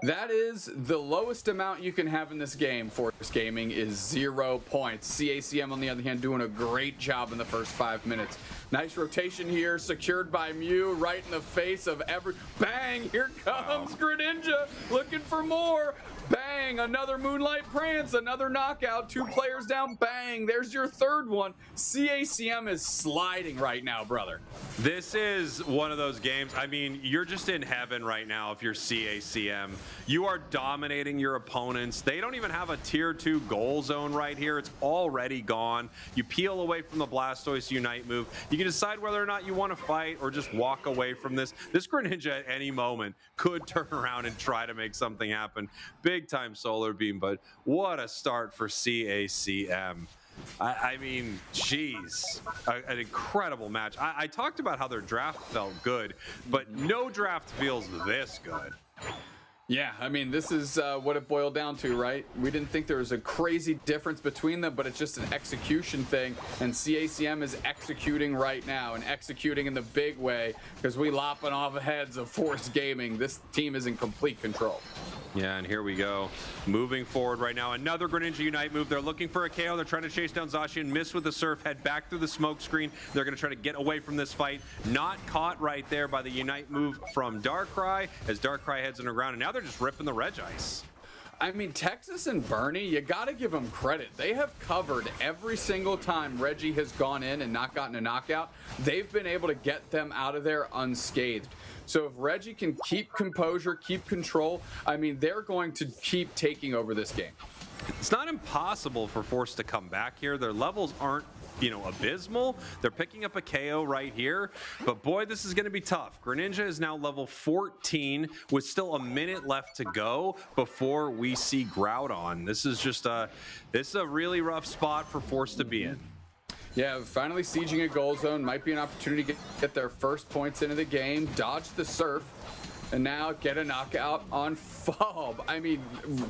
That is the lowest amount you can have in this game. Force Gaming is 0 points. CACM, on the other hand, doing a great job in the first 5 minutes. Nice rotation here, secured by Mew, right in the face of every... Bang! Here comes Greninja, looking for more. Bang! Another Moonlight Prance, another knockout. 2 players down. Bang! There's your third one. CACM is sliding right now, brother. This is one of those games. I mean, you're just in heaven right now if you're CACM. You are dominating your opponents. They don't even have a tier 2 goal zone right here. It's already gone. You peel away from the Blastoise Unite move. You can decide whether or not you want to fight or just walk away from this. This Greninja at any moment could turn around and try to make something happen. Big time Solar Beam, but what a start for CACM. I mean, geez, an incredible match. I talked about how their draft felt good, but no draft feels this good. Yeah, I mean, this is what it boiled down to, right? We didn't think there was a crazy difference between them, but it's just an execution thing, and CACM is executing right now, and executing in the big way, because we lopping off the heads of Force Gaming. This team is in complete control. Yeah, and here we go. Moving forward right now. Another Greninja Unite move. They're looking for a KO. They're trying to chase down Zacian. Miss with the Surf. Head back through the smoke screen. They're going to try to get away from this fight. Not caught right there by the Unite move from Darkrai as Darkrai heads underground. And now they're just ripping the Regice. I mean, Texas and Bernie, you got to give them credit. They have covered every single time Reggie has gone in and not gotten a knockout. They've been able to get them out of there unscathed. So if Reggie can keep composure, keep control, I mean, they're going to keep taking over this game. It's not impossible for Force to come back here. Their levels aren't, you know, abysmal. They're picking up a KO right here, but boy, this is going to be tough. Greninja is now level 14 with still a minute left to go before we see Groudon. This is just a really rough spot for Force to be in. Yeah, finally sieging a goal zone might be an opportunity to get their first points into the game, dodge the Surf, and now get a knockout on Falb. I mean,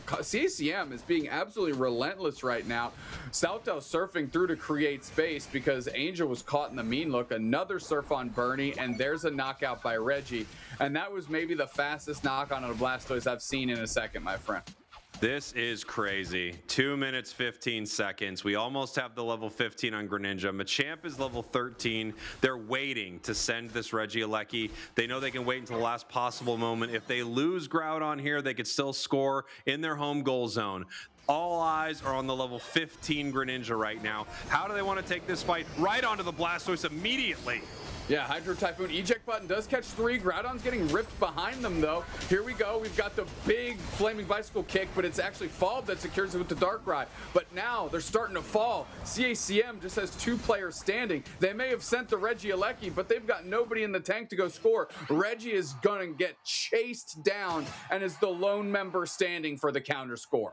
CACM is being absolutely relentless right now. Salto surfing through to create space because Angel was caught in the mean look. Another surf on Bernie, and there's a knockout by Reggie. And that was maybe the fastest knock on a Blastoise I've seen in a second, my friend. This is crazy. 2 minutes, 15 seconds. We almost have the level 15 on Greninja. Machamp is level 13. They're waiting to send this Regieleki. They know they can wait until the last possible moment. If they lose Groudon here, they could still score in their home goal zone. All eyes are on the level 15 Greninja right now. How do they want to take this fight? Right onto the Blastoise immediately. Yeah, Hydro Typhoon eject button does catch 3. Groudon's getting ripped behind them, though. Here we go. We've got the big flaming bicycle kick, but it's actually Falb that secures it with the Darkrai. But now they're starting to fall. CACM just has 2 players standing. They may have sent the Regieleki, but they've got nobody in the tank to go score. Reggie is going to get chased down and is the lone member standing for the counter score.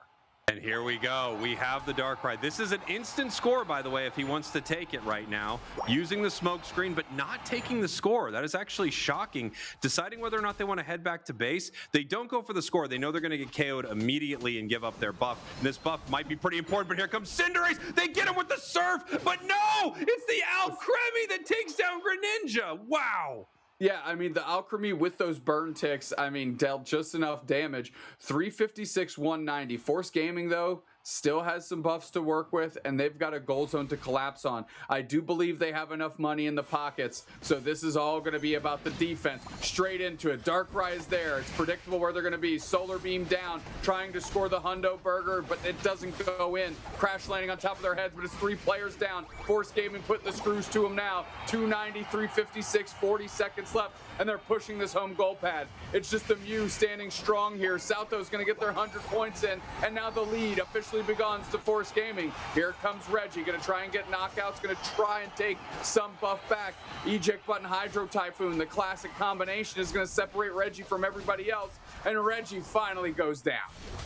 And here we go. We have the Dark Ride. This is an instant score, by the way, if he wants to take it right now. Using the smoke screen, but not taking the score. That is actually shocking. Deciding whether or not they want to head back to base. They don't go for the score. They know they're going to get KO'd immediately and give up their buff. And this buff might be pretty important, but here comes Cinderace. They get him with the surf, but no! It's the Alcremie that takes down Greninja. Wow. Yeah, I mean, the Alcremie with those burn ticks, I mean, dealt just enough damage. 356, 190. Force Gaming, though, still has some buffs to work with, and they've got a goal zone to collapse on. I do believe they have enough money in the pockets, so this is all going to be about the defense. Straight into it. Dark Rise there. It's predictable where they're going to be. Solar Beam down, trying to score the Hundo Burger, but it doesn't go in. Crash landing on top of their heads, but it's 3 players down. Force Gaming putting the screws to them now. 290, 356, 40 seconds left, and they're pushing this home goal pad. It's just the Mew standing strong here. Salto's going to get their 100 points in, and now the lead officially begons to Force Gaming. Here comes Reggie, going to try and get knockouts, going to try and take some buff back. Eject button Hydro Typhoon, the classic combination, is going to separate Reggie from everybody else, and Reggie finally goes down.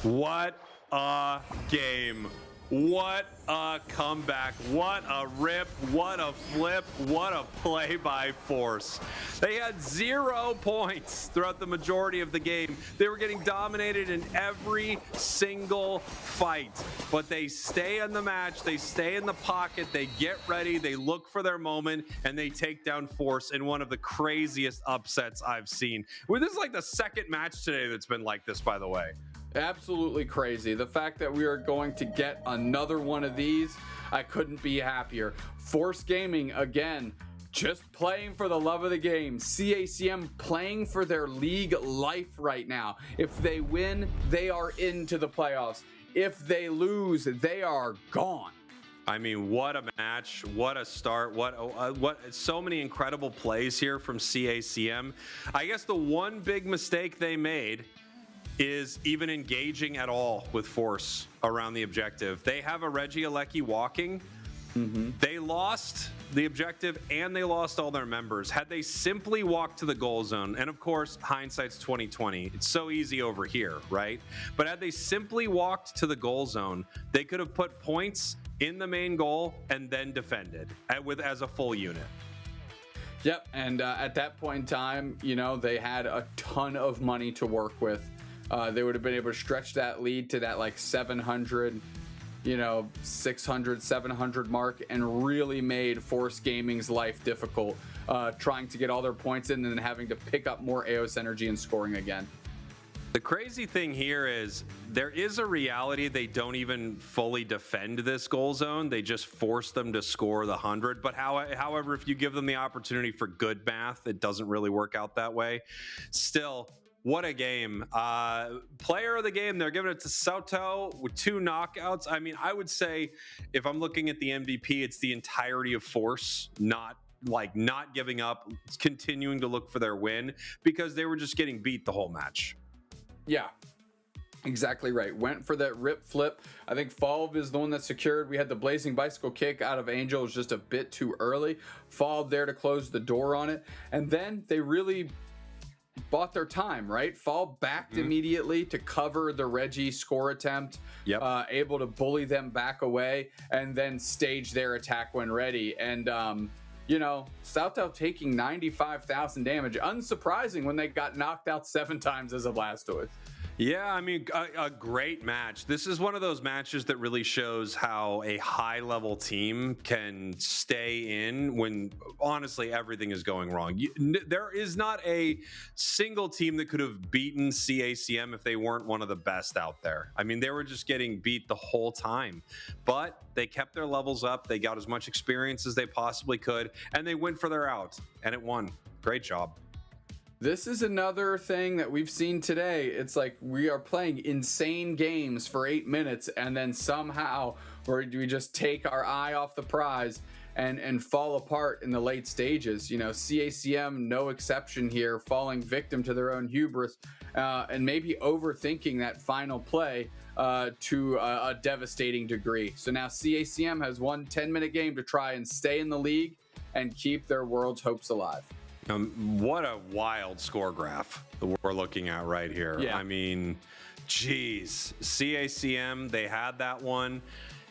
What a game. What a comeback. What a rip. What a flip. What a play by Force. They had 0 points throughout the majority of the game. They were getting dominated in every single fight. But they stay in the match. They stay in the pocket. They get ready. They look for their moment. And they take down Force in one of the craziest upsets I've seen. Well, this is like the second match today that's been like this, by the way. Absolutely crazy. The fact that we are going to get another one of these, I couldn't be happier. Force Gaming, again, just playing for the love of the game. CACM playing for their league life right now. If they win, they are into the playoffs. If they lose, they are gone. I mean, what a match, what a start, what so many incredible plays here from CACM. I guess the one big mistake they made is even engaging at all with Force around the objective. They have a Reggie Alecki walking. They lost the objective and they lost all their members. Had they simply walked to the goal zone, and of course, hindsight's 2020. It's so easy over here, right? But had they simply walked to the goal zone, they could have put points in the main goal and then defended as a full unit. Yep, and at that point in time, you know, they had a ton of money to work with. They would have been able to stretch that lead to that like 700, 600, 700 mark, and really made Force Gaming's life difficult, trying to get all their points in and then having to pick up more AOS energy and scoring again. The crazy thing here is there is a reality they don't even fully defend this goal zone. They just force them to score the 100. But however, if you give them the opportunity for good math, it doesn't really work out that way. Still, what a game. Player of the game, they're giving it to Soto with 2 knockouts. I mean, I would say if I'm looking at the MVP, it's the entirety of Force, not giving up, continuing to look for their win, because they were just getting beat the whole match. Yeah, exactly right. Went for that rip flip. I think Falv is the one that secured. We had the Blazing Bicycle kick out of Angel. It was just a bit too early. Falv there to close the door on it. And then they really bought their time, right? Fall backed immediately to cover the Reggie score attempt, able to bully them back away, and then stage their attack when ready. And, Salto taking 95,000 damage. Unsurprising when they got knocked out 7 times as a Blastoise. Yeah, I mean, a great match. This is one of those matches that really shows how a high-level team can stay in when, honestly, everything is going wrong. There is not a single team that could have beaten CACM if they weren't one of the best out there. I mean, they were just getting beat the whole time. But they kept their levels up. They got as much experience as they possibly could, and they went for their out, and it won. Great job. This is another thing that we've seen today. It's like we are playing insane games for 8 minutes, and then somehow, or do we just take our eye off the prize and fall apart in the late stages? You know, CACM, no exception here, falling victim to their own hubris and maybe overthinking that final play to a devastating degree. So now CACM has one 10-minute game to try and stay in the league and keep their world's hopes alive. What a wild score graph that we're looking at right here. Yeah. I mean, Jeez, CACM, they had that one.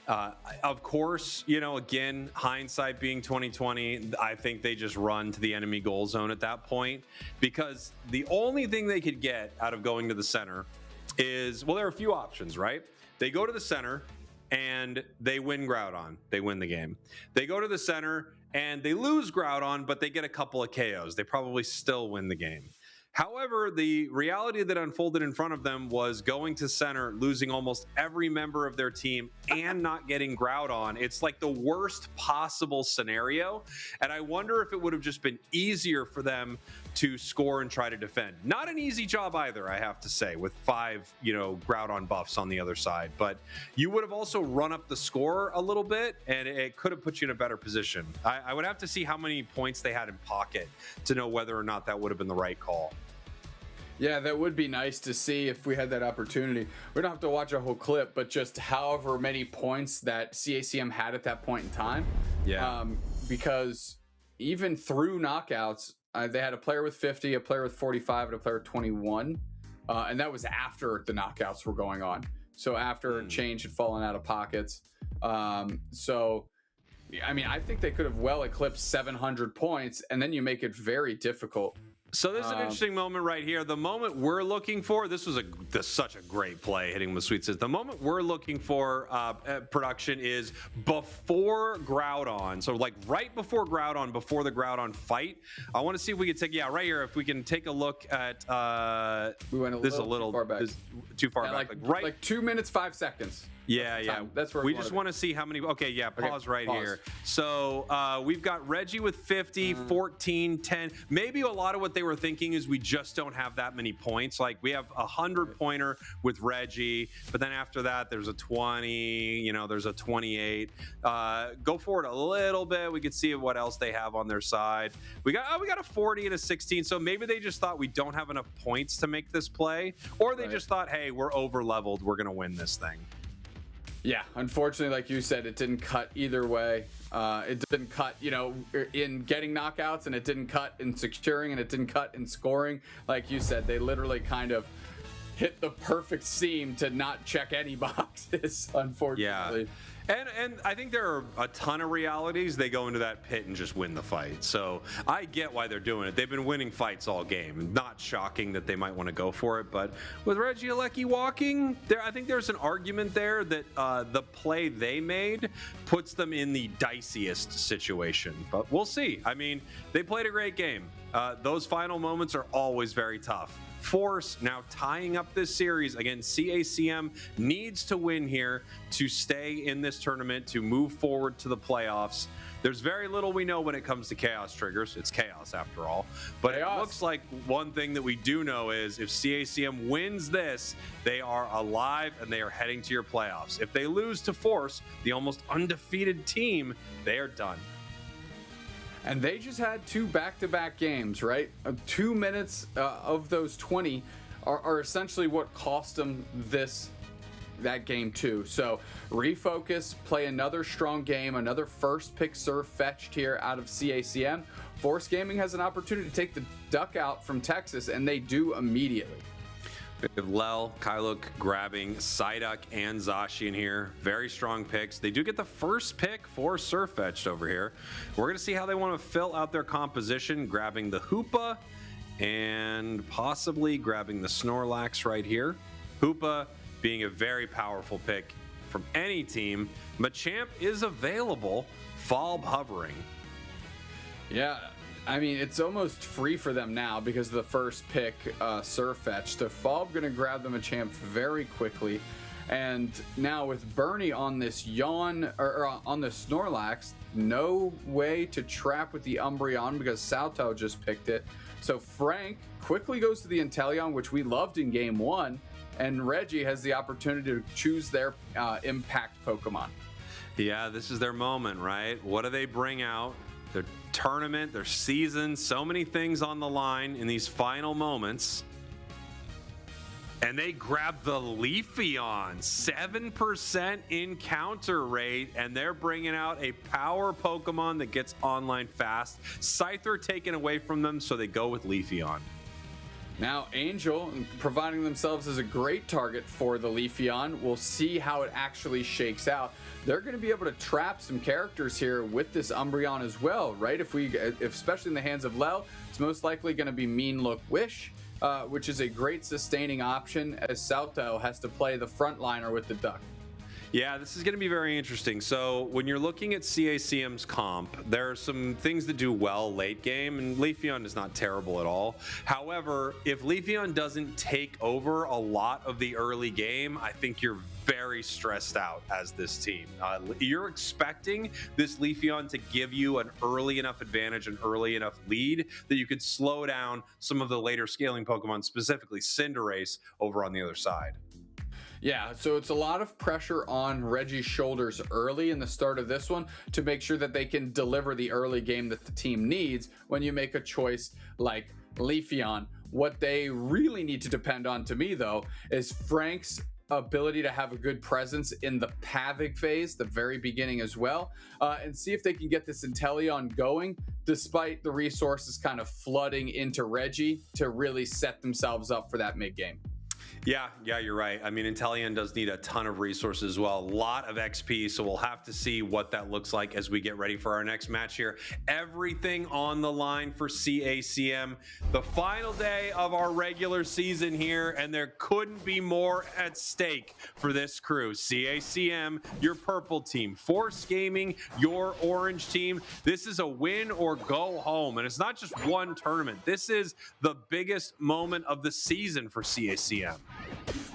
Of course, you know, again, hindsight being 2020, I think they just run to the enemy goal zone at that point, because the only thing they could get out of going to the center is, well, there are a few options, right? They go to the center and they win Groudon. They win the game. They go to the center and they lose Groudon, but they get a couple of KOs. They probably still win the game. However, the reality that unfolded in front of them was going to center, losing almost every member of their team, and not getting Groudon. It's like the worst possible scenario. And I wonder if it would have just been easier for them to score and try to defend. Not an easy job either, I have to say, with 5, you know, Groudon buffs on the other side. But you would have also run up the score a little bit, and it could have put you in a better position. I would have to see how many points they had in pocket to know whether or not that would have been the right call. Yeah, that would be nice to see if we had that opportunity. We don't have to watch a whole clip, but just however many points that CACM had at that point in time. Yeah. Because even through knockouts, they had a player with 50, a player with 45, and a player with 21. And that was after the knockouts were going on. So after change had fallen out of pockets. So, I mean, I think they could have well eclipsed 700 points, and then you make it very difficult. So this is an interesting moment right here. The moment we're looking for, this was such a great play hitting with Sweet Says. The moment we're looking for production is before Groudon. So like right before Groudon, before the Groudon fight. I want to see if we can take, right here, if we can take a look at, we went this is a little too far back. Too far back. Like 2 minutes, 5 seconds. Yeah. That's where we just want to see how many. Okay, yeah, pause right here. So we've got Reggie with 50, 14, 10. Maybe a lot of what they were thinking is we just don't have that many points. Like we have a 100-pointer with Reggie, but then after that, there's a 20, you know, there's a 28. Go forward a little bit. We could see what else they have on their side. We got a 40 and a 16. So maybe they just thought we don't have enough points to make this play, or they just thought, hey, we're over leveled. We're going to win this thing. Yeah, unfortunately, like you said, it didn't cut either way. It didn't cut, you know, in getting knockouts, and it didn't cut in securing, and it didn't cut in scoring. Like you said, they literally kind of hit the perfect seam to not check any boxes, unfortunately. Yeah. And I think there are a ton of realities. They go into that pit and just win the fight. So I get why they're doing it. They've been winning fights all game. Not shocking that they might want to go for it. But with Reggie Alecki walking, I think there's an argument there that the play they made puts them in the diciest situation. But we'll see. I mean, they played a great game. Those final moments are always very tough. Force now tying up this series. Again, CACM needs to win here to stay in this tournament, to move forward to the playoffs. There's very little we know when it comes to Chaos Triggers. It's chaos after all. But It looks like one thing that we do know is if CACM wins this, they are alive and they are heading to your playoffs. If they lose to Force, the almost undefeated team, they are done. And they just had 2 back-to-back games, right? 2 minutes of those 20 are essentially what cost them that game too. So refocus, play another strong game, another first pick serve fetched here out of CACM. Force Gaming has an opportunity to take the duck out from Texas, and they do immediately. We have Lel, Kyluk grabbing Psyduck and Zashi in here. Very strong picks. They do get the first pick for Surfetched over here. We're going to see how they want to fill out their composition, grabbing the Hoopa and possibly grabbing the Snorlax right here. Hoopa being a very powerful pick from any team. Machamp is available. Falb hovering. Yeah. I mean, it's almost free for them now because of the first pick, Surfetched. So Falb going to grab the Machamp very quickly. And now with Bernie on this on the Snorlax, no way to trap with the Umbreon because Salto just picked it. So Frank quickly goes to the Inteleon, which we loved in game 1. And Reggie has the opportunity to choose their impact Pokemon. Yeah, this is their moment, right? What do they bring out? Their tournament, their season, so many things on the line in these final moments. And they grab the Leafeon, 7% encounter rate, and they're bringing out a power Pokemon that gets online fast. Scyther taken away from them, so they go with Leafeon. Now Angel providing themselves as a great target for the Leafeon. We'll see how it actually shakes out. They're going to be able to trap some characters here with this Umbreon as well, right? If especially in the hands of Lel, it's most likely going to be Mean Look Wish, which is a great sustaining option as Salto has to play the frontliner with the Duck. Yeah, this is going to be very interesting. So when you're looking at CACM's comp, there are some things that do well late game, and Leafeon is not terrible at all. However, if Leafeon doesn't take over a lot of the early game, I think you're very stressed out as this team. You're expecting this Leafeon to give you an early enough advantage, an early enough lead that you could slow down some of the later scaling Pokemon, specifically Cinderace, over on the other side. Yeah, so it's a lot of pressure on Reggie's shoulders early in the start of this one to make sure that they can deliver the early game that the team needs when you make a choice like Leafeon. What they really need to depend on, to me, though, is Frank's ability to have a good presence in the Pavig phase, the very beginning as well, and see if they can get this Inteleon going despite the resources kind of flooding into Reggie to really set themselves up for that mid-game. Yeah, you're right. I mean, Inteleon does need a ton of resources as well, a lot of XP, so we'll have to see what that looks like as we get ready for our next match here. Everything on the line for CACM. The final day of our regular season here, and there couldn't be more at stake for this crew. CACM, your purple team. Force Gaming, your orange team. This is a win or go home, and it's not just one tournament. This is the biggest moment of the season for CACM.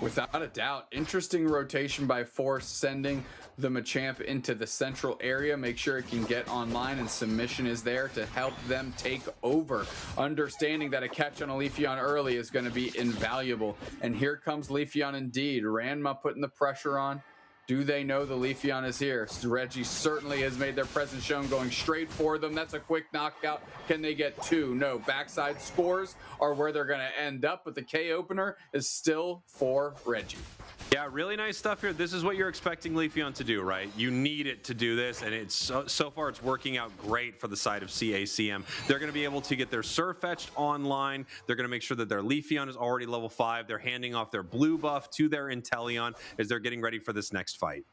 Without a doubt. Interesting rotation by Force, sending the Machamp into the central area. Make sure it can get online, and Submission is there to help them take over. Understanding that a catch on a Leafeon early is going to be invaluable. And here comes Leafeon indeed. Ranma putting the pressure on. Do they know the Leafeon is here? Reggie certainly has made their presence shown, going straight for them. That's a quick knockout. Can they get two? No. Backside scores are where they're going to end up, but the K opener is still for Reggie. Yeah, really nice stuff here. This is what you're expecting Leafeon to do, right? You need it to do this, and it's so far it's working out great for the side of CACM. They're going to be able to get their Surfetched online. They're going to make sure that their Leafeon is already level 5. They're handing off their blue buff to their Inteleon as they're getting ready for this next fight.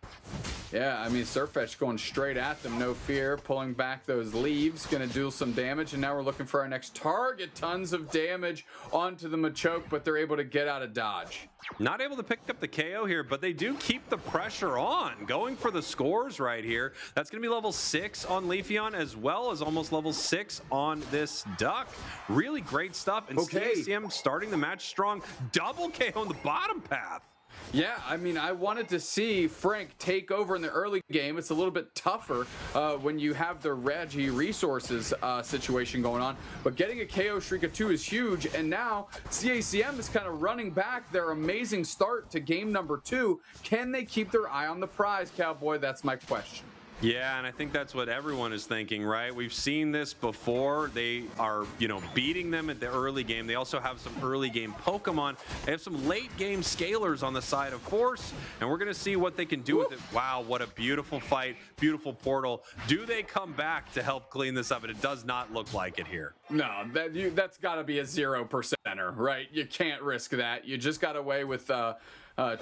Yeah, I mean, Surfetch going straight at them, no fear, pulling back those leaves, going to do some damage, and now we're looking for our next target. Tons of damage onto the Machoke, but they're able to get out of dodge. Not able to pick up the KO here, but they do keep the pressure on, going for the scores right here. That's going to be level 6 on Leafeon, as well as almost level 6 on this Duck. Really great stuff, and CACM starting the match strong. Double KO on the bottom path. Yeah, I mean, I wanted to see Frank take over in the early game. It's a little bit tougher when you have the Reggie resources situation going on. But getting a KO Shrika 2 is huge. And now CACM is kind of running back their amazing start to game number 2. Can they keep their eye on the prize, Cowboy? That's my question. Yeah, and I think that's what everyone is thinking, right? We've seen this before. They are, beating them at the early game. They also have some early game Pokemon. They have some late game scalers on the side of Force, and we're going to see what they can do with it. Wow, what a beautiful fight, beautiful portal. Do they come back to help clean this up? And it does not look like it here. No, that's got to be a 0%er, right? You can't risk that. You just got away with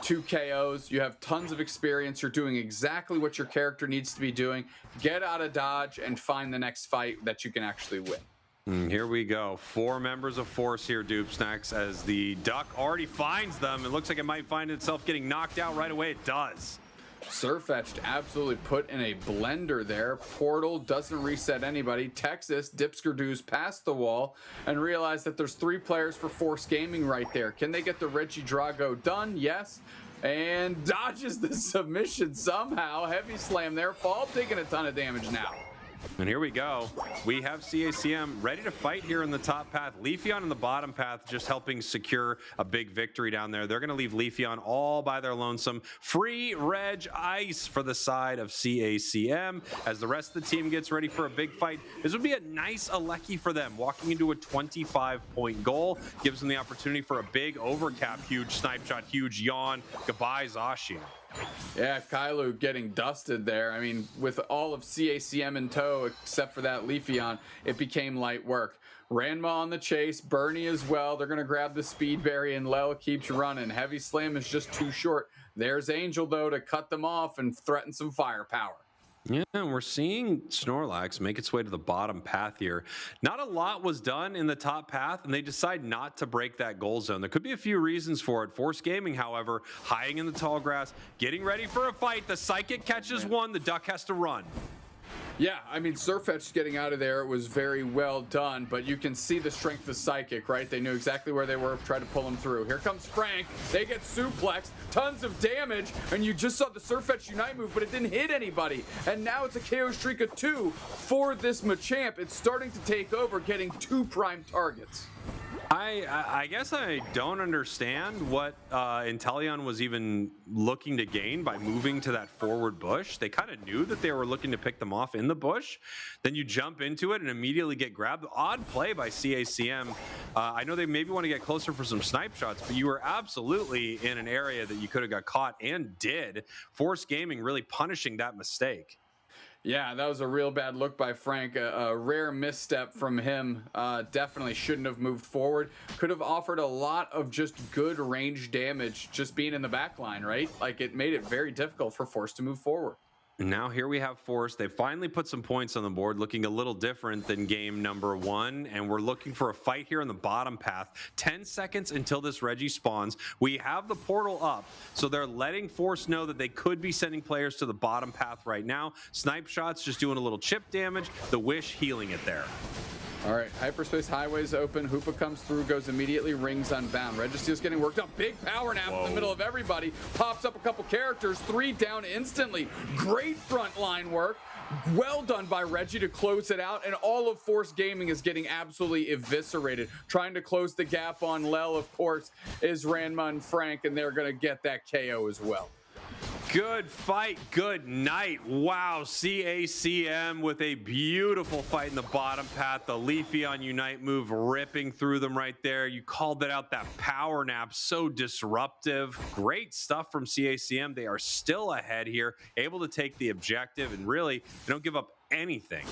2 KOs. You have tons of experience. You're doing exactly what your character needs to be doing. Get out of dodge and find the next fight that you can actually win. Here we go. 4 members of Force here, Dupe Snacks, as the Duck already finds them. It looks like it might find itself getting knocked out right away. It does. Surfetched absolutely put in a blender there. Portal doesn't reset anybody. Texas Dipskerdoos past the wall and realize that there's 3 players for Force Gaming right there. Can they get the Reggie Drago done? Yes. And dodges the submission somehow. Heavy slam there. Fall taking a ton of damage now. And here we go. We have CACM ready to fight here in the top path. Leafeon in the bottom path just helping secure a big victory down there. They're going to leave Leafeon all by their lonesome. Free Reg Ice for the side of CACM as the rest of the team gets ready for a big fight. This would be a nice Alecki for them. Walking into a 25-point goal gives them the opportunity for a big overcap, huge snipe shot, huge yawn. Goodbye, Zacian. Yeah, Kailu getting dusted there. I mean, with all of CACM in tow, except for that Leafeon, it became light work. Ranma on the chase, Bernie as well. They're going to grab the speed berry, and Lel keeps running. Heavy Slam is just too short. There's Angel, though, to cut them off and threaten some firepower. Yeah, and we're seeing Snorlax make its way to the bottom path here. Not a lot was done in the top path, and they decide not to break that goal zone. There could be a few reasons for it. Force Gaming, however, hiding in the tall grass, getting ready for a fight. The Psychic catches one. The Duck has to run. Yeah, I mean, Surfetch getting out of there was very well done, but you can see the strength of Psychic, right? They knew exactly where they were, tried to pull him through. Here comes Frank. They get suplexed, tons of damage, and you just saw the Surfetch Unite move, but it didn't hit anybody. And now it's a KO streak of 2 for this Machamp. It's starting to take over, getting 2 prime targets. I guess I don't understand what Inteleon was even looking to gain by moving to that forward bush. They kind of knew that they were looking to pick them off in the bush. Then you jump into it and immediately get grabbed. Odd play by CACM. I know they maybe want to get closer for some snipe shots, but you were absolutely in an area that you could have got caught and did. Force Gaming really punishing that mistake. Yeah, that was a real bad look by Frank. A rare misstep from him. Definitely shouldn't have moved forward. Could have offered a lot of just good range damage just being in the back line, right? Like, it made it very difficult for Force to move forward. Now here we have Force. They finally put some points on the board, looking a little different than game number 1. And we're looking for a fight here on the bottom path. 10 seconds until this Reggie spawns. We have the portal up, so they're letting Force know that they could be sending players to the bottom path right now. Snipe shots just doing a little chip damage. The Wish healing it there. All right, Hyperspace Highway's open. Hoopa comes through, goes immediately, rings unbound. Registeel's getting worked up. Big power nap in the middle of everybody. Pops up a couple characters, 3 down instantly. Great front line work. Well done by Reggie to close it out, and all of Force Gaming is getting absolutely eviscerated. Trying to close the gap on Lel, of course, is Ranma and Frank, and they're going to get that KO as well. Good fight, good night. Wow, CACM with a beautiful fight in the bottom path. The Leafeon Unite move ripping through them right there. You called it out, that power nap, so disruptive. Great stuff from CACM. They are still ahead here, able to take the objective, and really, they don't give up anything.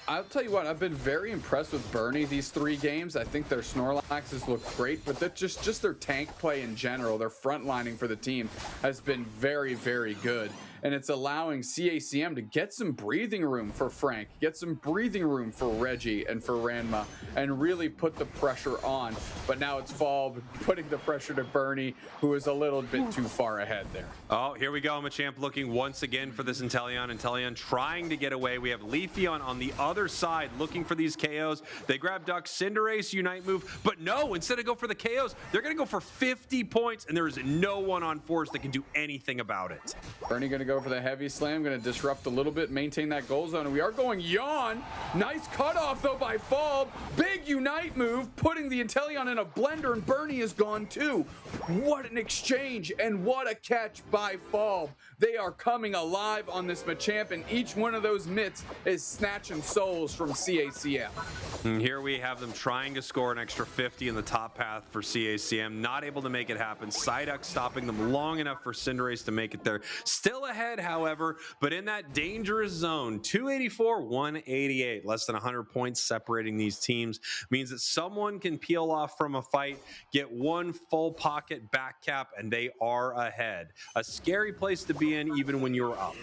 I'll tell you what, I've been very impressed with Bernie these 3 games. I think their Snorlaxes look great, but they're just their tank play in general, their frontlining for the team has been very, very good. And it's allowing CACM to get some breathing room for Frank, get some breathing room for Reggie and for Ranma, and really put the pressure on. But now it's Fall putting the pressure to Bernie, who is a little bit too far ahead there. Oh, here we go. Machamp looking once again for this Inteleon. Inteleon trying to get away. We have Leafeon on the other side looking for these KOs. They grab Duck, Cinderace, Unite move, but no, instead of go for the KOs, they're going to go for 50 points, and there is no one on Force that can do anything about it. Bernie going to go for the heavy slam, going to disrupt a little bit, maintain that goal zone, and we are going Yawn. Nice cutoff though by Fall. Big Unite move, putting the Inteleon in a blender, and Bernie is gone too. What an exchange, and what a catch by Fall. They are coming alive on this Machamp, and each one of those mitts is snatching souls from CACM. And here we have them trying to score an extra 50 in the top path for CACM, not able to make it happen. Psyduck stopping them long enough for Cinderace to make it there. Still ahead, however, but in that dangerous zone. 284, 188, less than 100 points separating these teams, means that someone can peel off from a fight, get one full pocket back cap, and they are ahead. A scary place to be in even when you're up.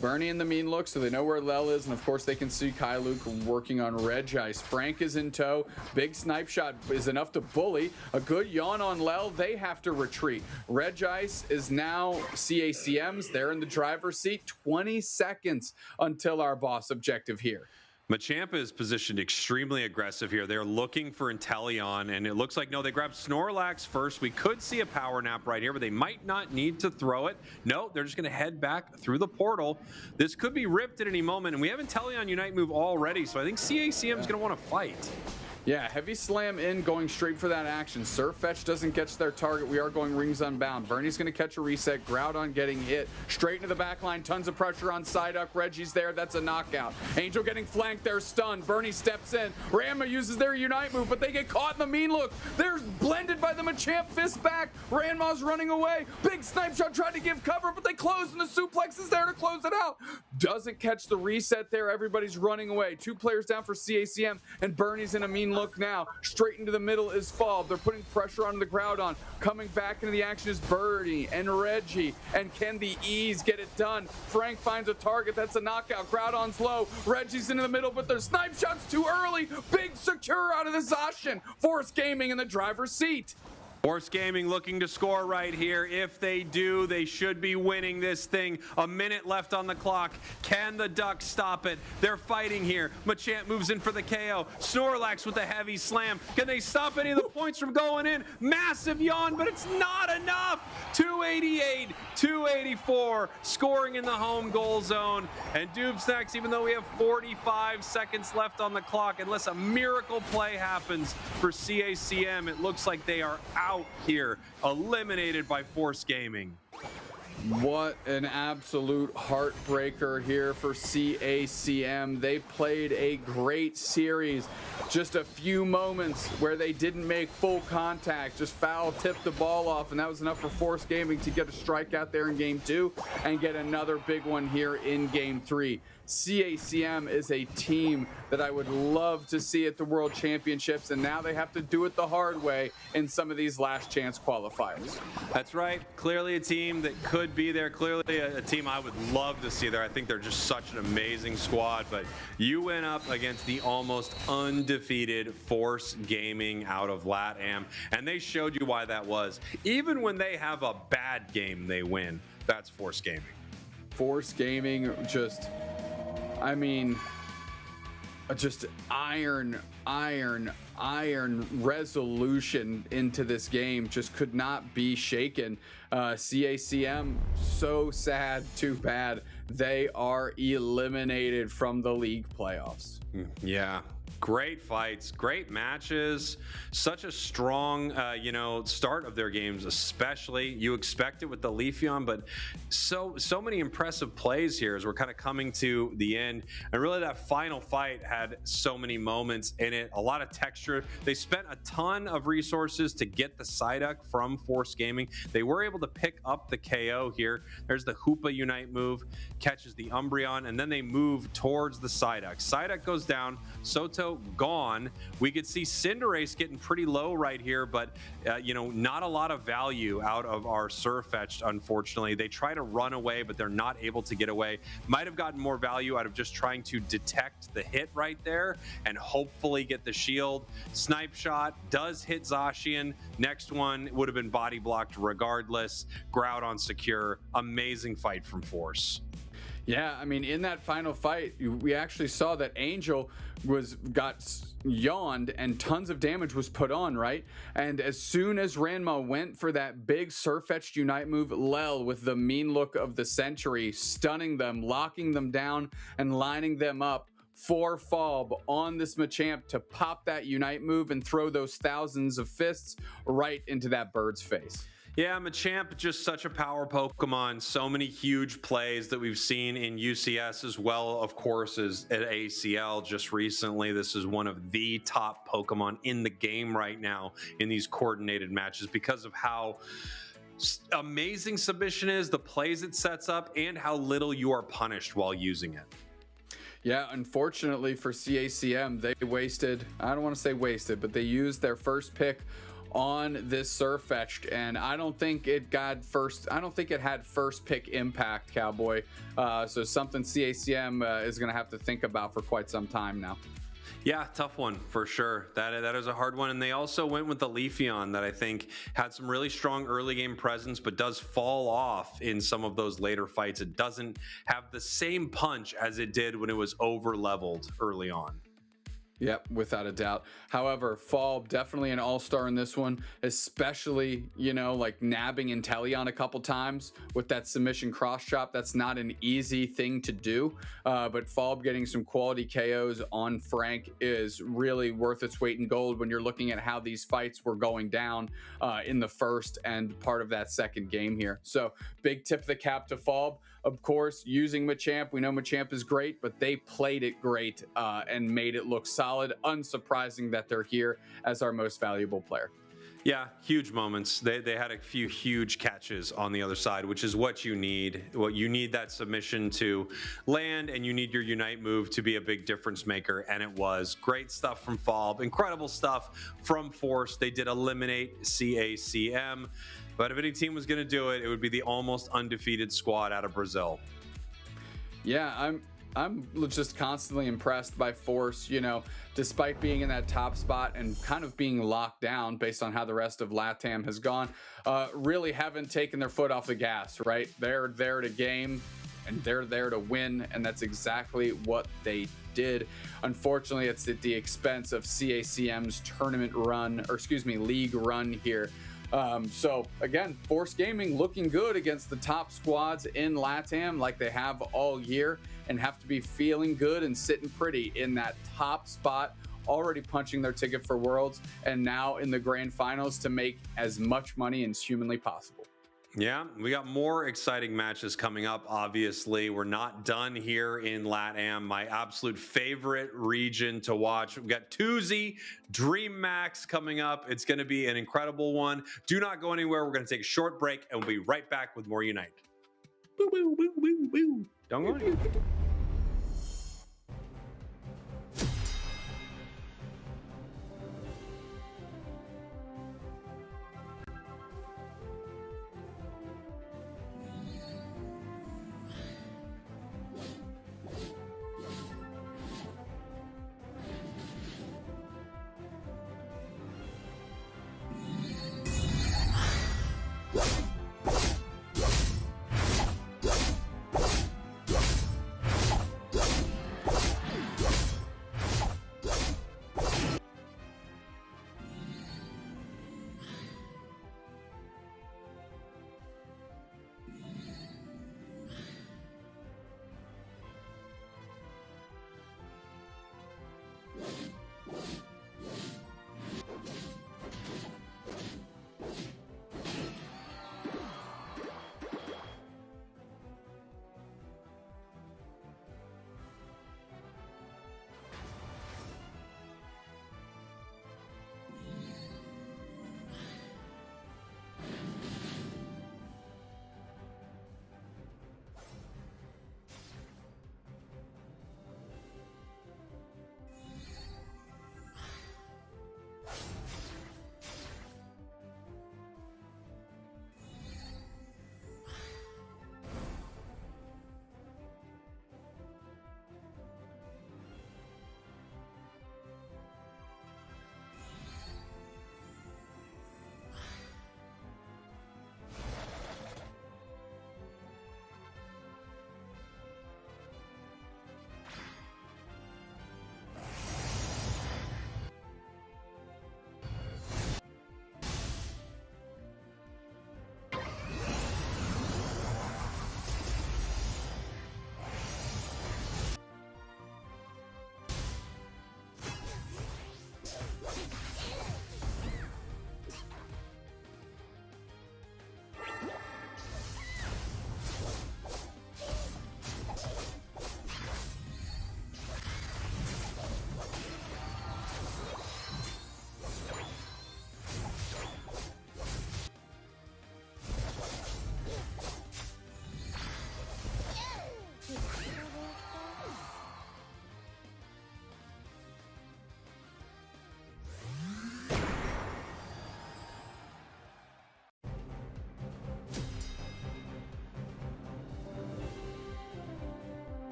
Bernie in the mean look, so they know where Lel is, and of course they can see Kailu working on Regice. Frank is in tow. Big snipe shot is enough to bully. A good yawn on Lel. They have to retreat. Regice is now CACM's. They're in the driver's seat. 20 seconds until our boss objective here. Machamp is positioned extremely aggressive here. They're looking for Inteleon, and it looks like, no, they grab Snorlax first. We could see a power nap right here, but they might not need to throw it. No, they're just going to head back through the portal. This could be ripped at any moment, and we have Inteleon Unite move already, so I think CACM is going to want to fight. Yeah, heavy slam in, going straight for that action. Surfetch doesn't catch their target. We are going rings unbound. Bernie's going to catch a reset. Groudon getting hit. Straight into the back line. Tons of pressure on Psyduck. Reggie's there. That's a knockout. Angel getting flanked there, stunned. Bernie steps in. Ranma uses their Unite move, but they get caught in the mean look. They're blended by the Machamp. Fist back. Ranma's running away. Big snipe shot tried to give cover, but they close, and the suplex is there to close it out. Doesn't catch the reset there. Everybody's running away. 2 players down for CACM, and Bernie's in a mean look now. Straight into the middle is Fall. They're putting pressure on the Groudon. Coming back into the action is Birdie and Reggie. And can the E's get it done? Frank finds a target. That's a knockout. Groudon's low. Reggie's into the middle, but their snipe shot's too early. Big secure out of the Zacian. Force Gaming in the driver's seat. Force Gaming looking to score right here. If they do, they should be winning this thing. A minute left on the clock. Can the Ducks stop it? They're fighting here. Machamp moves in for the KO. Snorlax with a heavy slam. Can they stop any of the points from going in? Massive yawn, but it's not enough. 288, 284, scoring in the home goal zone. And Doobsnacks, even though we have 45 seconds left on the clock, unless a miracle play happens for CACM, it looks like they are out here, eliminated by Force Gaming. What an absolute heartbreaker here for CACM. They played a great series. Just a few moments where they didn't make full contact, just foul tipped the ball off, and that was enough for Force Gaming to get a strikeout there in game 2 and get another big one here in game 3. CACM is a team that I would love to see at the World Championships, and now they have to do it the hard way in some of these last chance qualifiers. That's right. Clearly a team that could be there. Clearly a team I would love to see there. I think they're just such an amazing squad, but you went up against the almost undefeated Force Gaming out of LATAM, and they showed you why that was. Even when they have a bad game, they win. That's Force Gaming. Force Gaming just... I mean, just iron resolution into this game, just could not be shaken. CACM, so sad, too bad. They are eliminated from the league playoffs. Yeah. Great fights, great matches, such a strong, start of their games, especially. You expect it with the Leafeon, but so many impressive plays here as we're kind of coming to the end. And really that final fight had so many moments in it, a lot of texture. They spent a ton of resources to get the Psyduck from Force Gaming. They were able to pick up the KO here. There's the Hoopa Unite move, catches the Umbreon, and then they move towards the Psyduck. Psyduck goes down, Soto gone. We could see Cinderace getting pretty low right here, but not a lot of value out of our Surfetched, unfortunately. They try to run away, but they're not able to get away. Might have gotten more value out of just trying to detect the hit right there and hopefully get the shield. Snipe shot does hit Zacian. Next one would have been body blocked regardless. Groudon secure. Amazing fight from Force. Yeah, I mean, in that final fight, we actually saw that Angel got yawned and tons of damage was put on, right? And as soon as Ranma went for that big Surfetched Unite move, Lel with the mean look of the century, stunning them, locking them down, and lining them up for Fob on this Machamp to pop that Unite move and throw those thousands of fists right into that bird's face. Yeah, Machamp, just such a power Pokemon. So many huge plays that we've seen in UCS as well, of course, as at ACL just recently. This is one of the top Pokemon in the game right now in these coordinated matches because of how amazing submission is, the plays it sets up, and how little you are punished while using it. Yeah, unfortunately for CACM, they wasted, I don't want to say wasted, but they used their first pick on this Surfetched, and I don't think it had first pick impact, Cowboy. So something CACM is going to have to think about for quite some time now. Yeah, tough one for sure. That is a hard one. And they also went with the Leafeon that I think had some really strong early game presence, but does fall off in some of those later fights. It doesn't have the same punch as it did when it was over leveled early on. Yep, without a doubt. However, Fall definitely an all-star in this one, especially, like nabbing Inteleon a couple times with that submission cross chop. That's not an easy thing to do, but Fall getting some quality KOs on Frank is really worth its weight in gold when you're looking at how these fights were going down in the first and part of that second game here. So big tip of the cap to Fall. Of course, using Machamp. We know Machamp is great, but they played it great and made it look solid. Unsurprising that they're here as our most valuable player. Yeah, huge moments. They had a few huge catches on the other side, which is what you need. What you need that submission to land, and you need your Unite move to be a big difference maker, and it was. Great stuff from Fall. Incredible stuff from Force. They did eliminate CACM. But if any team was going to do it, it would be the almost undefeated squad out of Brazil. Yeah, I'm just constantly impressed by Force, despite being in that top spot and kind of being locked down based on how the rest of LATAM has gone. Really haven't taken their foot off the gas, right? They're there to game and they're there to win, and that's exactly what they did. Unfortunately, it's at the expense of CACM's league run here. So again, Force Gaming looking good against the top squads in LATAM like they have all year, and have to be feeling good and sitting pretty in that top spot, already punching their ticket for Worlds, and now in the grand finals to make as much money as humanly possible. Yeah, we got more exciting matches coming up. Obviously, we're not done here in LATAM, my absolute favorite region to watch. We've got Tuesday, Dreamax coming up. It's going to be an incredible one. Do not go anywhere. We're going to take a short break, and we'll be right back with more Unite. Boo, boo, boo, boo, boo. Don't go anywhere.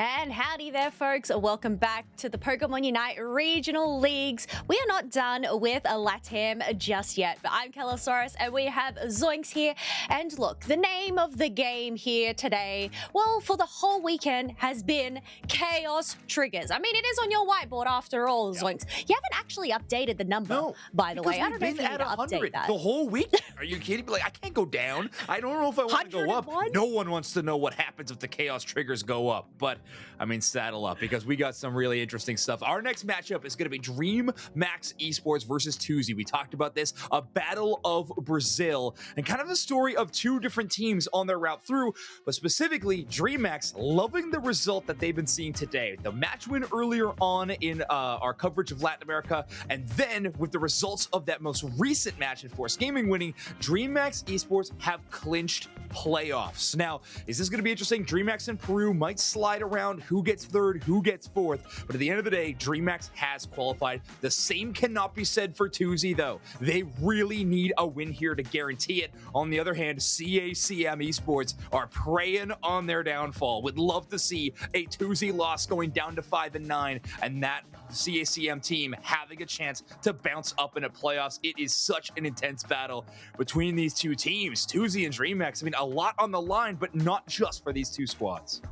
And howdy there, folks. Welcome back to the Pokemon Unite Regional Leagues. We are not done with LATAM just yet, but I'm Kellosaurus and we have Zoinks here. And look, the name of the game here today, well, for the whole weekend has been Chaos Triggers. I mean, it is on your whiteboard after all, Zoinks. You haven't actually updated the number, by the way. I don't know if you need to update that. The whole week? Are you kidding me? Like, I can't go down. I don't know if I want to go up. No one wants to know what happens if the Chaos Triggers go up, but I mean, saddle up because we got some really interesting stuff. Our next matchup is going to be Dreamax Esports versus Tuzi. We talked about this, a battle of Brazil, and kind of the story of two different teams on their route through, but specifically Dreamax loving the result that they've been seeing today. The match win earlier on in our coverage of Latin America, and then with the results of that most recent match in Force Gaming winning, Dreamax Esports have clinched playoffs. Now, is this going to be interesting? Dreamax and Peru might slide around who gets third, who gets fourth, but at the end of the day, Dreamax has qualified. The same cannot be said for Tuzi, though. They really need a win here to guarantee it. On the other hand, CACM Esports are preying on their downfall. Would love to see a Tuzi loss going down to 5-9, and that CACM team having a chance to bounce up in the playoffs. It is such an intense battle between these two teams, Tuzi and Dreamax. I mean, a lot on the line, but not just for these two squads.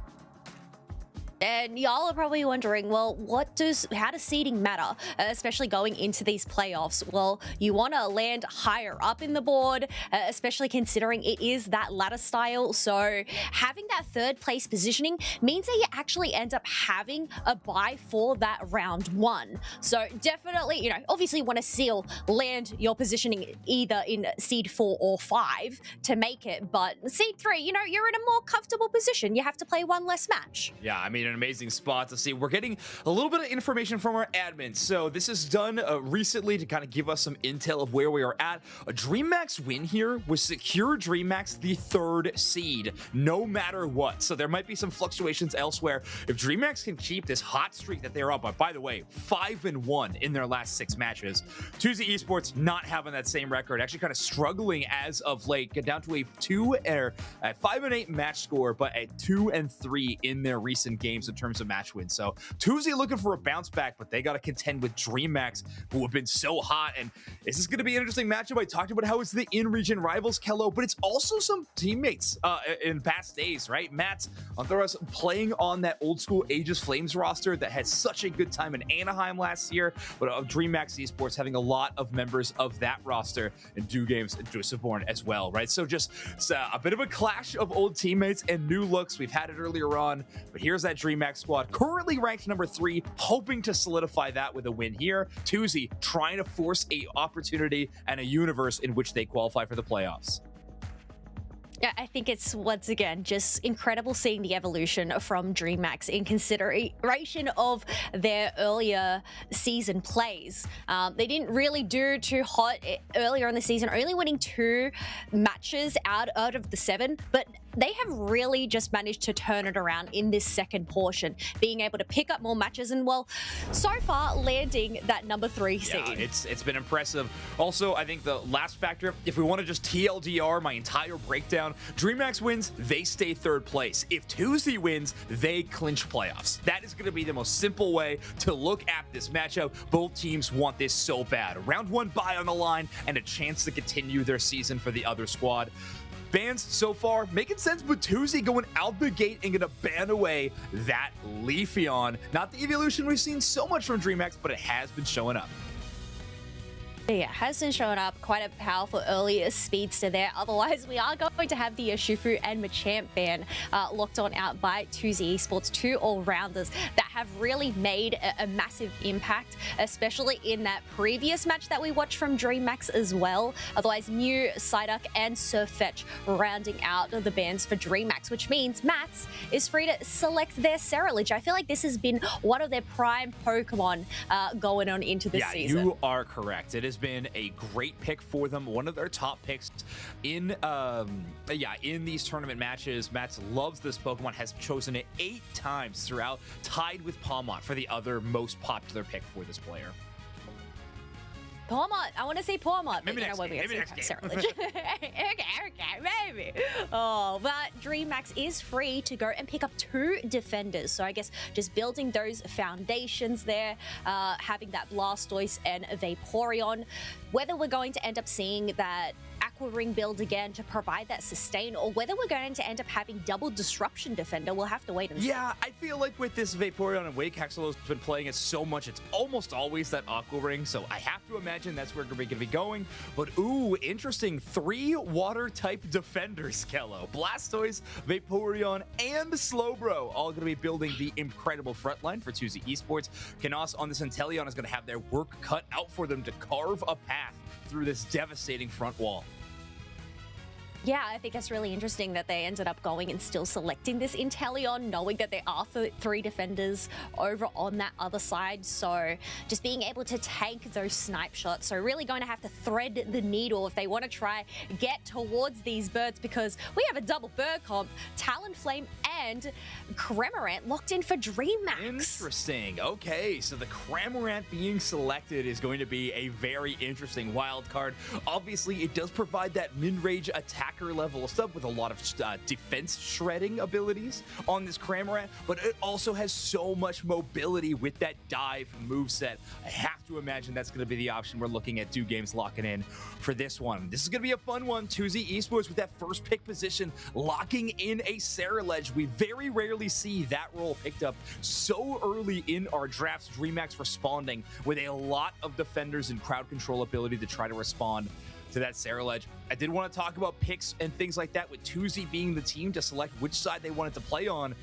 And y'all are probably wondering, well, how does seeding matter, especially going into these playoffs? Well, you want to land higher up in the board, especially considering it is that ladder style. So having that third place positioning means that you actually end up having a bye for that round one. So definitely, you know, obviously you want to land your positioning either in seed 4 or 5 to make it. But seed 3, you know, you're in a more comfortable position. You have to play one less match. Yeah, I mean, an amazing spot to see. We're getting a little bit of information from our admins. So this is done recently to kind of give us some intel of where we are at. A Dreamax win here was secure Dreamax the 3rd seed, no matter what. So there might be some fluctuations elsewhere. If Dreamax can keep this hot streak that they're on, but by the way, 5-1 in their last 6 matches. Tuzi Esports not having that same record, actually kind of struggling as of late, get down to a 5-8 match score, but a 2-3 in their recent games in terms of match wins. So Tuzi looking for a bounce back, but they got to contend with Dreamax, who have been so hot. And this is going to be an interesting matchup. I talked about how it's the in-region rivals, Kello, but it's also some teammates in past days, right? Matt's on Thoros playing on that old school Aegis Flames roster that had such a good time in Anaheim last year, but Dreamax Esports having a lot of members of that roster in Do Games and Dusselborn as well, right? So just a bit of a clash of old teammates and new looks. We've had it earlier on, but here's that Dreamax squad, currently ranked number 3, hoping to solidify that with a win here. Tuzi trying to force a opportunity and a universe in which they qualify for the playoffs. Yeah, I think it's, once again, just incredible seeing the evolution from Dreamax in consideration of their earlier season plays. They didn't really do too hot earlier in the season, only winning 2 matches out of the 7, but they have really just managed to turn it around in this second portion, being able to pick up more matches and, well, so far landing that number 3 seed. Yeah, it's been impressive. Also, I think the last factor, if we want to just TLDR my entire breakdown, Dreamax wins, they stay 3rd place. If Tuzi wins, they clinch playoffs. That is going to be the most simple way to look at this matchup. Both teams want this so bad. Round 1 bye on the line and a chance to continue their season for the other squad. Bans so far making sense, but Tuzi going out the gate and gonna ban away that Leafeon. Not the evolution we've seen so much from Dreamax, but it has been showing up. Yeah, has been showing up. Quite a powerful earlier speedster there. Otherwise, we are going to have the Shufu and Machamp ban locked on out by Tuzi Esports, 2 all-rounders that have really made a massive impact, especially in that previous match that we watched from Dreamax as well. Otherwise, Mew, Psyduck, and Surfetch rounding out the bans for Dreamax, which means Mats is free to select their Ceruledge. I feel like this has been one of their prime Pokemon going on into this season. Yeah, you are correct. It has been a great pick for them, one of their top picks in these tournament matches. Mats loves this Pokemon, has chosen it 8 times throughout, tied with Palmont for the other most popular pick for this player. Pawmot. I want to see Pawmot. Maybe next game. Maybe next game. okay, maybe. Oh, but Dreamax is free to go and pick up 2 defenders. So I guess just building those foundations there, having that Blastoise and Vaporeon. Whether we're going to end up seeing that Aqua Ring build again to provide that sustain, or whether we're going to end up having double Disruption Defender, we'll have to wait and see. Yeah, I feel like with this Vaporeon and Wake, Haxel's been playing it so much, it's almost always that Aqua Ring, so I have to imagine that's where we're going to be going. But ooh, interesting. 3 Water-type defenders, Kello. Blastoise, Vaporeon, and Slowbro, all going to be building the incredible front line for 2Z Esports. Kanos on this Inteleon is going to have their work cut out for them to carve a path through this devastating front wall. Yeah, I think it's really interesting that they ended up going and still selecting this Inteleon, knowing that there are 3 defenders over on that other side. So just being able to take those snipe shots. So really going to have to thread the needle if they want to try get towards these birds, because we have a double bird comp, Talonflame and Cramorant locked in for Dreamax. Interesting. Okay, so the Cramorant being selected is going to be a very interesting wild card. Obviously, it does provide that mid-range attacker level stuff with a lot of defense shredding abilities on this Cramorant, but it also has so much mobility with that dive moveset. I have to imagine that's going to be the option we're looking at 2 games locking in for this one. This is going to be a fun one. 2Z Esports with that first pick position, locking in a Ceruledge. We very rarely see that role picked up so early in our drafts. Dreamax responding with a lot of defenders and crowd control ability to try to respond to that Ceruledge. I did want to talk about picks and things like that, with 2Z being the team to select which side they wanted to play on.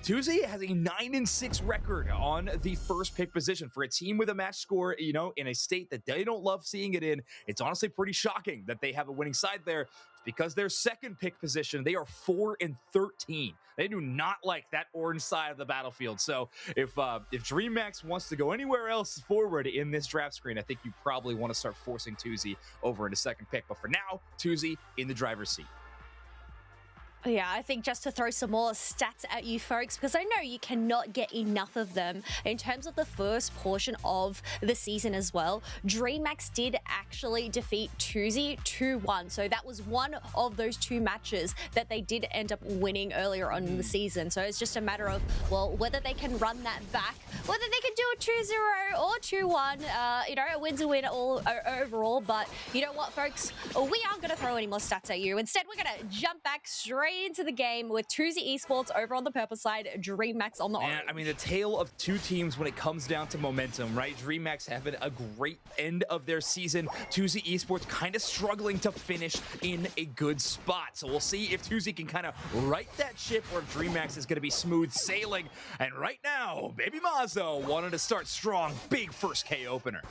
2Z has a 9-6 record on the first pick position. For a team with a match score, you know, in a state that they don't love seeing it in, it's honestly pretty shocking that they have a winning side there. It's because their second pick position, they are 4-13. They do not like that orange side of the battlefield. So if Dreamax wants to go anywhere else forward in this draft screen, I think you probably want to start forcing 2Z over into second pick. But for now, 2Z in the driver's seat. Yeah, I think just to throw some more stats at you folks, because I know you cannot get enough of them in terms of the first portion of the season as well. Dreamax did actually defeat 2Z 2-1. So that was one of those 2 matches that they did end up winning earlier on in the season. So it's just a matter of, well, whether they can run that back, whether they can do a 2-0 or 2-1. You know, a win's a win all overall. But you know what, folks? We aren't going to throw any more stats at you. Instead, we're going to jump back straight into the game with 2Z Esports over on the purple side, Dreamax on the orange. I mean, the tale of 2 teams when it comes down to momentum, right? Dreamax having a great end of their season. 2Z Esports kind of struggling to finish in a good spot. So we'll see if 2Z can kind of right that ship, or if Dreamax is going to be smooth sailing. And right now, Baby Mazo wanted to start strong. Big first K opener.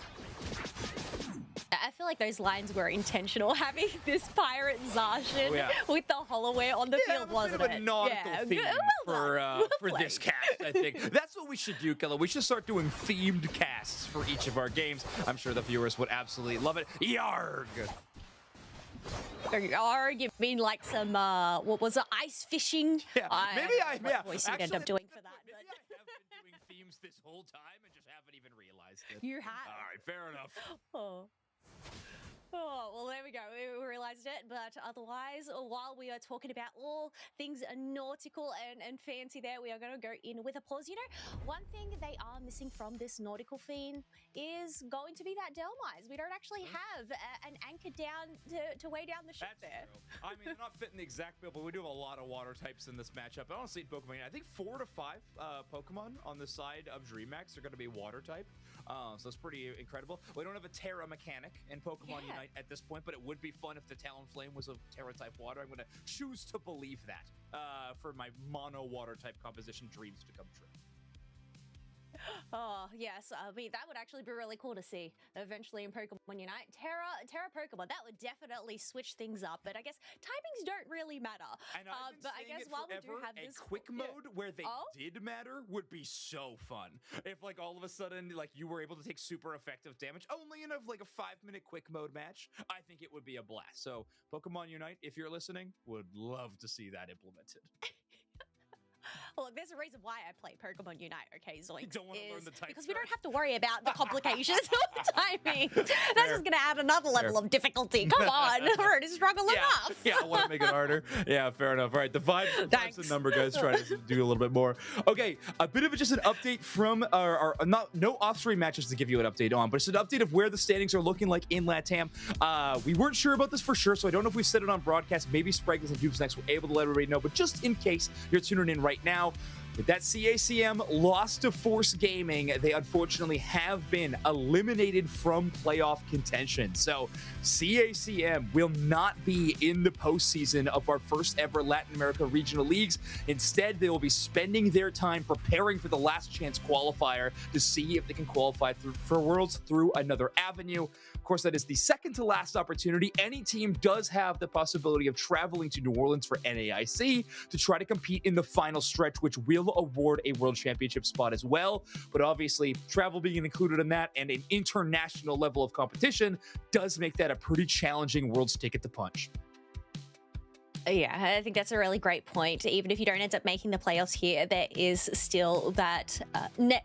I feel like those lines were intentional, having this pirate Zacian with the Holloway on the field, wasn't it? A nautical theme for this cast, I think. That's what we should do, Kello. We should start doing themed casts for each of our games. I'm sure the viewers would absolutely love it. Yarg! Yarg, you mean like some, what was it, ice fishing? Yeah, maybe what voice you'd end up doing for that. Maybe I have been doing themes this whole time and just haven't even realized it. You have. All right, fair enough. Oh, well, there we go. We realized it. But otherwise, while we are talking about all things nautical and fancy there, we are going to go in with a pause. You know, one thing they are missing from this nautical theme is going to be that Delmise. We don't actually have an anchor down to weigh down the ship. That's there. True. I mean, they're not fitting the exact bill, but we do have a lot of water types in this matchup. I don't see Pokemon. I think 4 to 5 Pokemon on the side of Dreamax are going to be water type. So it's pretty incredible. We don't have a Terra mechanic in Pokemon Unite at this point, but it would be fun if the Talonflame was a Terra type water. I'm going to choose to believe that for my mono water type composition dreams to come true. Oh, yes. I mean, that would actually be really cool to see eventually in Pokemon Unite. Terra Pokemon, that would definitely switch things up, but I guess timings don't really matter. And but I guess while we do have this quick mode where they did matter would be so fun. If like all of a sudden like you were able to take super effective damage only in like a 5-minute quick mode match, I think it would be a blast. So Pokemon Unite, if you're listening, would love to see that implemented. Look, there's a reason why I play Pokemon Unite, okay, Zoinks? You don't want to learn the type because we don't have to worry about the complications or the timing. That's just going to add another level of difficulty. Come on, we're already struggling enough. Yeah, I want to make it harder. Yeah, fair enough. All right, the vibe's the number, guys. Trying to do a little bit more. Okay, a bit of just an update from our no off-screen matches to give you an update on, but it's an update of where the standings are looking like in LATAM. We weren't sure about this for sure, so I don't know if we said it on broadcast. Maybe Spraggles and Dupes Next were able to let everybody know, but just in case you're tuning in right now, with that CACM lost to Force Gaming, they unfortunately have been eliminated from playoff contention. So CACM will not be in the postseason of our first ever Latin America regional leagues. Instead, they will be spending their time preparing for the last chance qualifier to see if they can qualify for Worlds through another avenue. Of course, that is the second to last opportunity. Any team does have the possibility of traveling to New Orleans for NAIC to try to compete in the final stretch, which will award a World Championship spot as well. But obviously, travel being included in that and an international level of competition does make that a pretty challenging Worlds ticket to punch. Yeah, I think that's a really great point. Even if you don't end up making the playoffs here, there is still that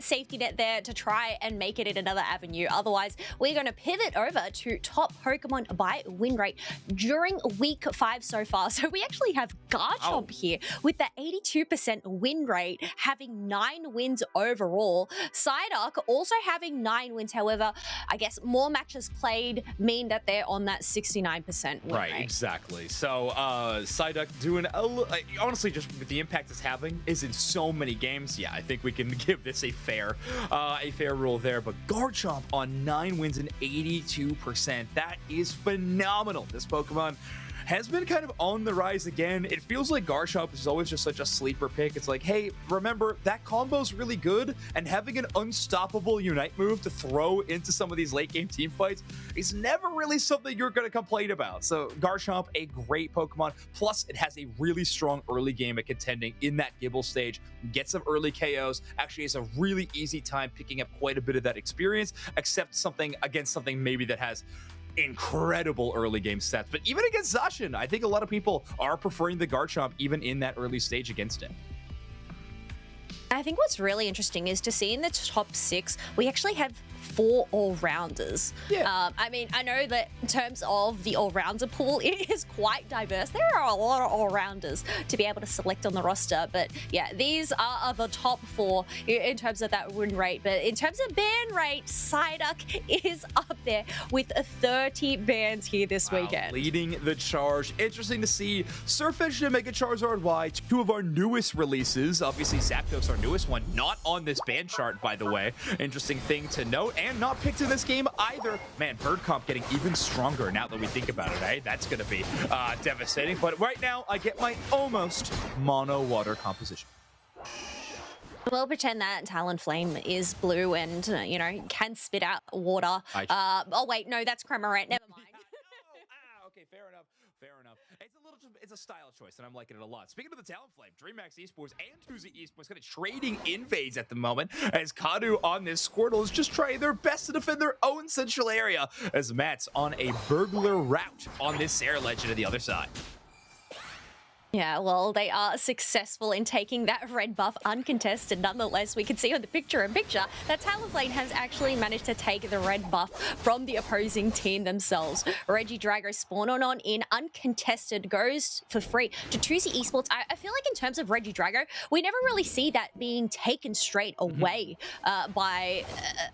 safety net there to try and make it in another avenue. Otherwise, we're going to pivot over to top Pokemon by win rate during week 5 so far. So we actually have Garchomp here with the 82% win rate, having 9 wins overall. Psyduck also having 9 wins. However, I guess more matches played mean that they're on that 69% win right, rate. exactly. So Psyduck doing honestly, just with the impact it's having is in so many games. Yeah, I think we can give this a fair rule there. But Garchomp on 9 wins and 82%. That is phenomenal. This Pokemon has been kind of on the rise again. It feels like Garchomp is always just such a sleeper pick. It's like, hey, remember, that combo's really good, and having an unstoppable Unite move to throw into some of these late game team fights is never really something you're going to complain about. So Garchomp, a great Pokemon. Plus, it has a really strong early game at contending in that Gible stage. Get some early KOs. Actually has a really easy time picking up quite a bit of that experience, except something maybe that has incredible early game stats. But even against Zacian, I think a lot of people are preferring the Garchomp even in that early stage against him. I think what's really interesting is to see in the top 6, we actually have 4 all-rounders. Yeah. I mean, I know that in terms of the all-rounder pool, it is quite diverse. There are a lot of all-rounders to be able to select on the roster, but yeah, these are the top 4 in terms of that win rate. But in terms of ban rate, Psyduck is up there with 30 bans here this weekend. Leading the charge. Interesting to see Surfetch'd and Mega Charizard Y, 2 of our newest releases. Obviously, Zapdos, our newest one, not on this ban chart, by the way. Interesting thing to note. And not picked in this game either. Man, Bird Comp getting even stronger now that we think about it, eh? That's going to be devastating. But right now, I get my almost mono water composition. We'll pretend that Talonflame is blue and, can spit out water. Oh, wait, no, that's Cramorant. Never mind. Okay, fair enough. It's a style choice, and I'm liking it a lot. Speaking of the Talonflame, Dreamax Esports and Tuesday Esports kind of trading invades at the moment, as Kadu on this Squirtle is just trying their best to defend their own central area, as Matt's on a burglar route on this Air Legend to the other side. Yeah, well, they are successful in taking that red buff uncontested. Nonetheless, we can see on the picture-in-picture that Talonflame has actually managed to take the red buff from the opposing team themselves. Regidrago spawn on in uncontested, goes for free to Tuesday Esports. I feel like in terms of Regidrago, we never really see that being taken straight away by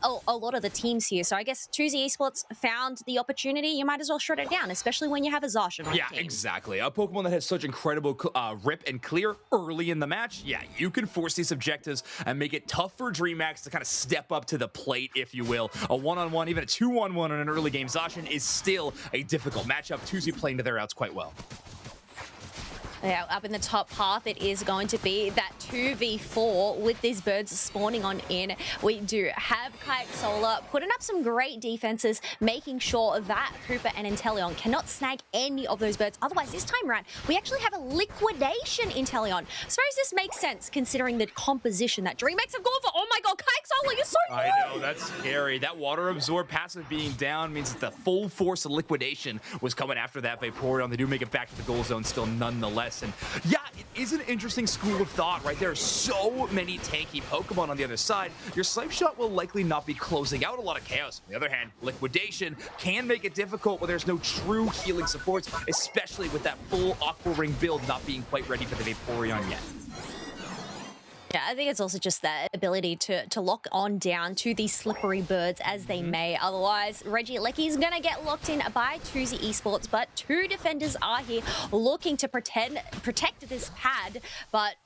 a lot of the teams here. So I guess Tuesday Esports found the opportunity. You might as well shut it down, especially when you have a Zacian on the team. Exactly. A Pokemon that has such incredible rip and clear early in the match. Yeah, you can force these objectives and make it tough for Dreamax to kind of step up to the plate, if you will. A one-on-one, even a two-on-one on an early game Zacian is still a difficult matchup. Tuesday playing to their outs quite well. Yeah, up in the top half, it is going to be that 2v4 with these birds spawning on in. We do have Kayak Solar putting up some great defenses, making sure that Cooper and Inteleon cannot snag any of those birds. Otherwise, this time around, we actually have a liquidation Inteleon. I suppose this makes sense considering the composition that Dreamax have gone for. Oh my god, Kayak Solar, you're so good! I know, that's scary. That Water Absorb passive being down means that the full force of liquidation was coming after that Vaporeon. They do make it back to the goal zone still nonetheless. And yeah, is an interesting school of thought, right? There are so many tanky Pokemon on the other side. Your Snipe Shot will likely not be closing out a lot of chaos. On the other hand, Liquidation can make it difficult when there's no true healing supports, especially with that full Aqua Ring build not being quite ready for the Vaporeon yet. Yeah, I think it's also just that ability to lock on down to these slippery birds as they may. Otherwise, Regieleki's going to get locked in by 2Z Esports, but two defenders are here looking to protect this pad. But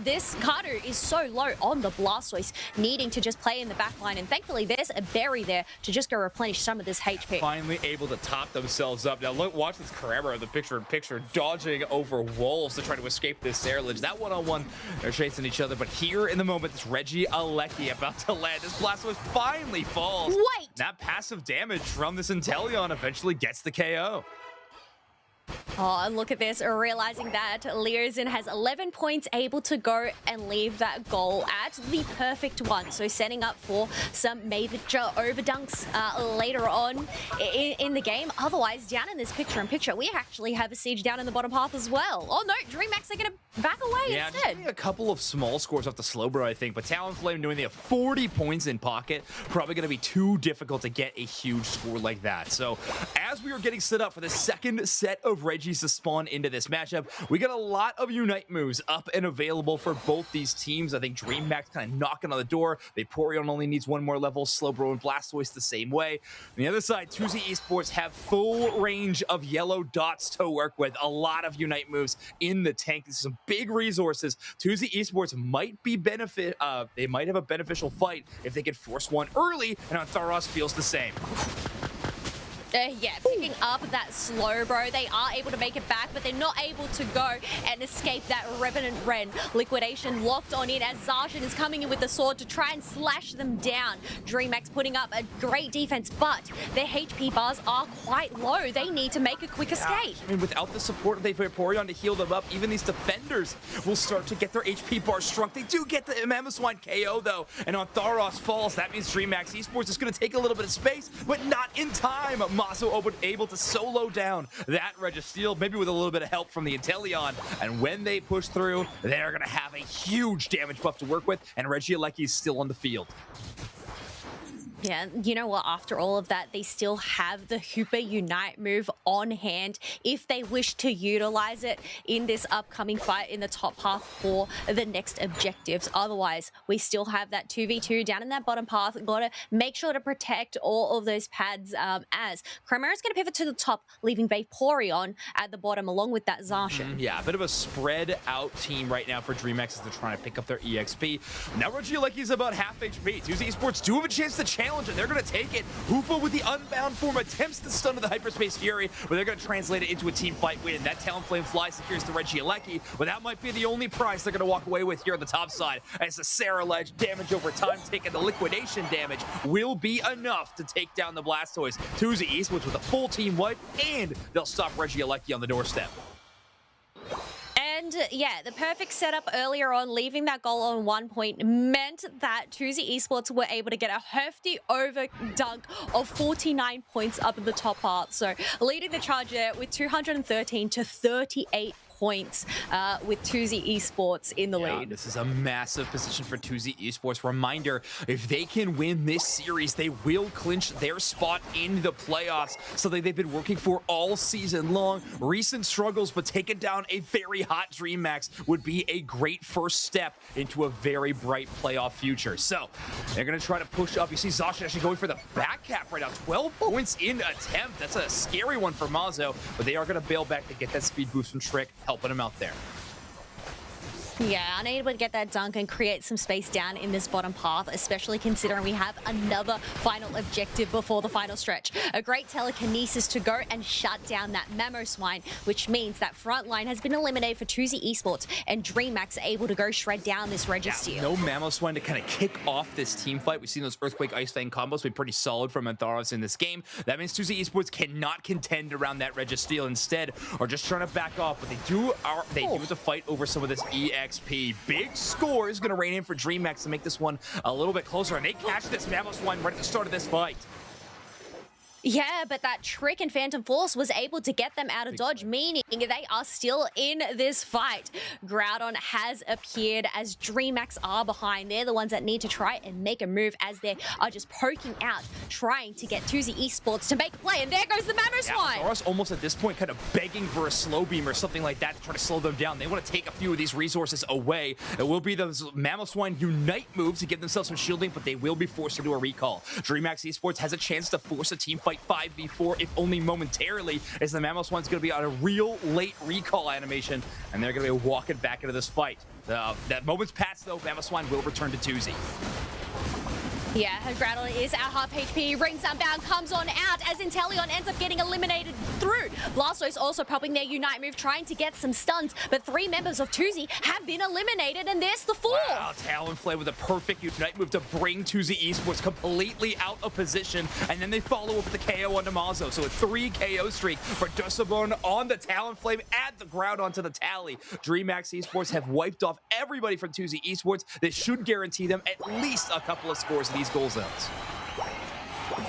this Cardo is so low on the Blastoise, needing to just play in the back line. And thankfully, there's a Berry there to just go replenish some of this HP. Finally able to top themselves up. Now, look, watch this Carrera, the picture-in-picture, dodging over walls to try to escape this Sarilege. That one-on-one, they're chasing each other, but here in the moment, it's Regieleki about to land. This Blastoise finally falls. Wait! That passive damage from this Inteleon eventually gets the KO. Oh, and look at this, realizing that Leozin has 11 points, able to go and leave that goal at the perfect one. So setting up for some major overdunks later on in the game. Otherwise, down in this picture-in-picture, we actually have a siege down in the bottom half as well. Oh no, Dreamax are going to back away instead. Just a couple of small scores off the Slowbro, I think, but Talonflame doing they have 40 points in pocket, probably going to be too difficult to get a huge score like that. So as we are getting set up for the second set of Regis to spawn into this matchup, we got a lot of Unite moves up and available for both these teams. I think Dreamax kind of knocking on the door. Vaporeon only needs one more level. Slowbro and Blastoise the same way. On the other side, 2Z Esports have full range of yellow dots to work with. A lot of Unite moves in the tank. This is some big resources. 2Z Esports might be they might have a beneficial fight if they can force one early, and Antharos feels the same. Yeah, picking up that Slowbro. They are able to make it back, but they're not able to go and escape that Revenant Ren. Liquidation locked on in as Zacian is coming in with the sword to try and slash them down. Dreamax putting up a great defense, but their HP bars are quite low. They need to make a quick escape. I mean, without the support of the Vaporeon to heal them up, even these defenders will start to get their HP bars shrunk. They do get the Mamoswine KO, though, and Antharos falls. That means Dreamax Esports is going to take a little bit of space, but not in time. Maso able to solo down that Registeel, maybe with a little bit of help from the Inteleon. And when they push through, they're going to have a huge damage buff to work with, and Regieleki is still on the field. Yeah, you know what? After all of that, they still have the Hooper Unite move on hand if they wish to utilize it in this upcoming fight in the top half for the next objectives. Otherwise, we still have that 2v2 down in that bottom path. Got to make sure to protect all of those pads as Chimera's going to pivot to the top, leaving Vaporeon at the bottom along with that Zacian. Yeah, a bit of a spread out team right now for Dreamax as they're trying to pick up their EXP. Now Regieleki's about half HP. 2Z Esports do have a chance to challenge, and they're going to take it. Hoopa with the Unbound form attempts to stun to the Hyperspace Fury, but they're going to translate it into a team fight win. That Talonflame fly secures the Regieleki, but that might be the only prize they're going to walk away with here on the top side. As the Sarilege damage over time taken, the liquidation damage will be enough to take down the Blastoise. 2Z Esports with a full team wipe, and they'll stop Regieleki on the doorstep. And yeah, the perfect setup earlier on, leaving that goal on 1 point, meant that 2Z Esports were able to get a hefty over dunk of 49 points up in the top part. So leading the charge there with 213 to 38 points with 2Z Esports in the lead. This is a massive position for 2Z Esports. Reminder, if they can win this series, they will clinch their spot in the playoffs. Something they've been working for all season long. Recent struggles, but taking down a very hot Dreamax would be a great first step into a very bright playoff future. So they're going to try to push up. You see Zacian actually going for the back cap right now. 12 points in attempt. That's a scary one for Mazo, but they are going to bail back to get that speed boost from Trick, helping him out there. Yeah, unable to get that dunk and create some space down in this bottom path, especially considering we have another final objective before the final stretch. A great telekinesis to go and shut down that Mamoswine, which means that front line has been eliminated for 2Z Esports, and Dreamax able to go shred down this Registeel. Yeah, no Mamoswine to kind of kick off this team fight. We've seen those Earthquake Ice Fang combos be pretty solid from Antharos in this game. That means 2Z Esports cannot contend around that Registeel, instead, or just trying to back off, but they do have to fight over some of this EXP. Big score is going to reign in for Dreamax to make this one a little bit closer, and they catch this Mamoswine right at the start of this fight. Yeah, but that trick and Phantom Force was able to get them out of dodge, meaning they are still in this fight. Groudon has appeared as Dreamax are behind. They're the ones that need to try and make a move as they are just poking out, trying to get 2Z Esports to make a play. And there goes the Mamoswine. Zoras almost at this point kind of begging for a slow beam or something like that to try to slow them down. They want to take a few of these resources away. It will be those Mamoswine Unite move to give themselves some shielding, but they will be forced to do a recall. Dreamax Esports has a chance to force a team fight 5v4, if only momentarily, as the Mamoswine's going to be on a real late recall animation, and they're going to be walking back into this fight. That moment's passed, though. Mamoswine will return to 2Z. Yeah, Groudon is at half HP. Rings Unbound comes on out as Inteleon ends up getting eliminated through. Blastoise also popping their Unite move, trying to get some stuns, but 3 members of 2Z have been eliminated, and there's the 4. Wow, Talonflame with a perfect Unite move to bring 2Z Esports completely out of position, and then they follow up with the KO on Damazo. So a 3 KO streak for Dusabon on the Talonflame, add the Groudon to the tally. Dreamax Esports have wiped off everybody from 2Z Esports. This should guarantee them at least a couple of scores in these goal zones.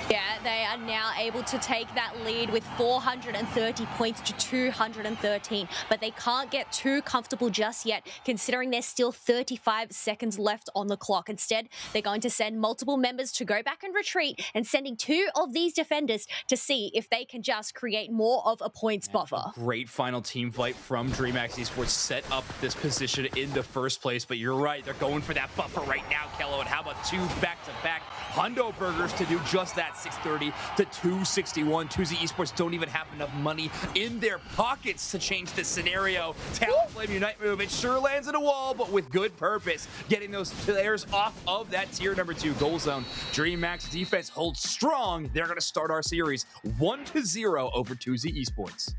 Yeah, they are now able to take that lead with 430 points to 213, but they can't get too comfortable just yet, considering there's still 35 seconds left on the clock. Instead, they're going to send multiple members to go back and retreat, and sending 2 of these defenders to see if they can just create more of a points buffer. Great final team fight from Dreamax Esports, set up this position in the first place, but you're right, they're going for that buffer right now, Kello, and how about 2 back-to-back Hundo Burgers to do just that, 630 to 261. 2Z Esports don't even have enough money in their pockets to change the scenario. Talonflame Unite move, it sure lands in a wall, but with good purpose, getting those players off of that tier number 2 goal zone. Dreamax defense holds strong. They're going to start our series 1-0 over 2Z Esports.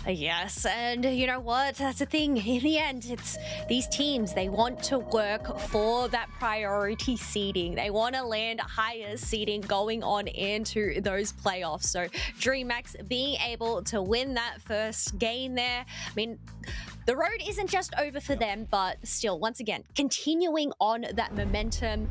Yes, and you know what? That's the thing. In the end, it's these teams, they want to work for that priority seeding. They want to land higher seeding going on into those playoffs. So Dreamax being able to win that first game there, I mean, the road isn't just over for them, but still, once again, continuing on that momentum,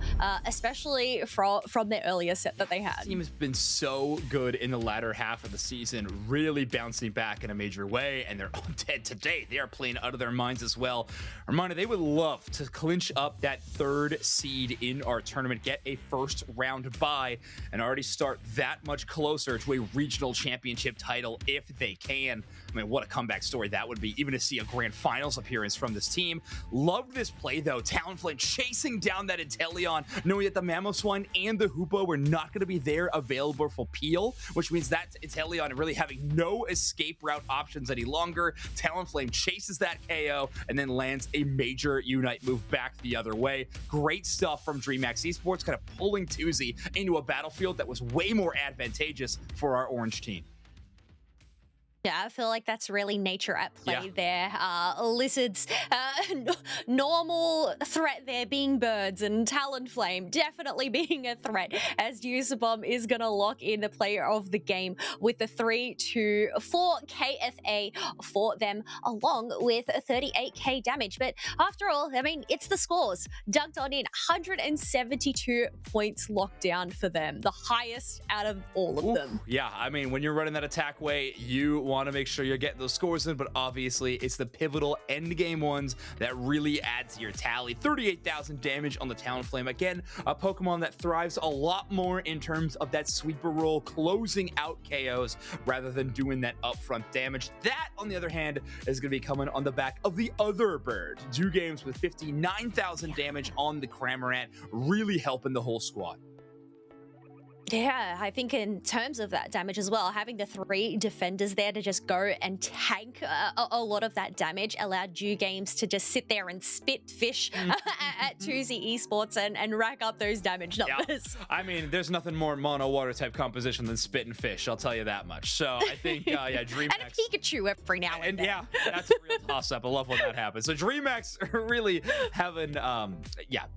especially from their earlier set that they had. The team has been so good in the latter half of the season, really bouncing back in a major way, and they're on dead today. They are playing out of their minds as well. Reminder, they would love to clinch up that 3rd seed in our tournament, get a first round bye, and already start that much closer to a regional championship title if they can. I mean, what a comeback story that would be, even to see a grand finals appearance from this team. Loved this play, though. Talonflame chasing down that Inteleon, knowing that the Mamoswine and the Hoopa were not going to be there available for peel, which means that Inteleon really having no escape route options any longer. Talonflame chases that KO and then lands a major Unite move back the other way. Great stuff from Dreamax Esports, kind of pulling 2Z into a battlefield that was way more advantageous for our orange team. Yeah, I feel like that's really nature at play there. Lizards, normal threat there being birds, and Talonflame definitely being a threat, as Usabomb is going to lock in the player of the game with the 3-2-4 KFA for them, along with 38k damage. But after all, I mean, it's the scores. Dunked on in 172 points locked down for them, the highest out of all of them. Yeah, I mean, when you're running that attack way, you want to make sure you're getting those scores in, but obviously it's the pivotal end game ones that really add to your tally. 38,000 damage on the Talonflame. Again, a Pokemon that thrives a lot more in terms of that sweeper roll, closing out KOs rather than doing that upfront damage. That, on the other hand, is going to be coming on the back of the other bird. 2 games with 59,000 damage on the Cramorant, really helping the whole squad. Yeah, I think in terms of that damage as well, having the 3 defenders there to just go and tank a lot of that damage allowed Dew Games to just sit there and spit fish at 2Z Esports and rack up those damage numbers. Yeah. I mean, there's nothing more mono water type composition than spit and fish, I'll tell you that much. So I think, yeah, Dreamax. And a Pikachu every now and then. Yeah, that's a real toss-up. I love when that happens. So Dreamax really having,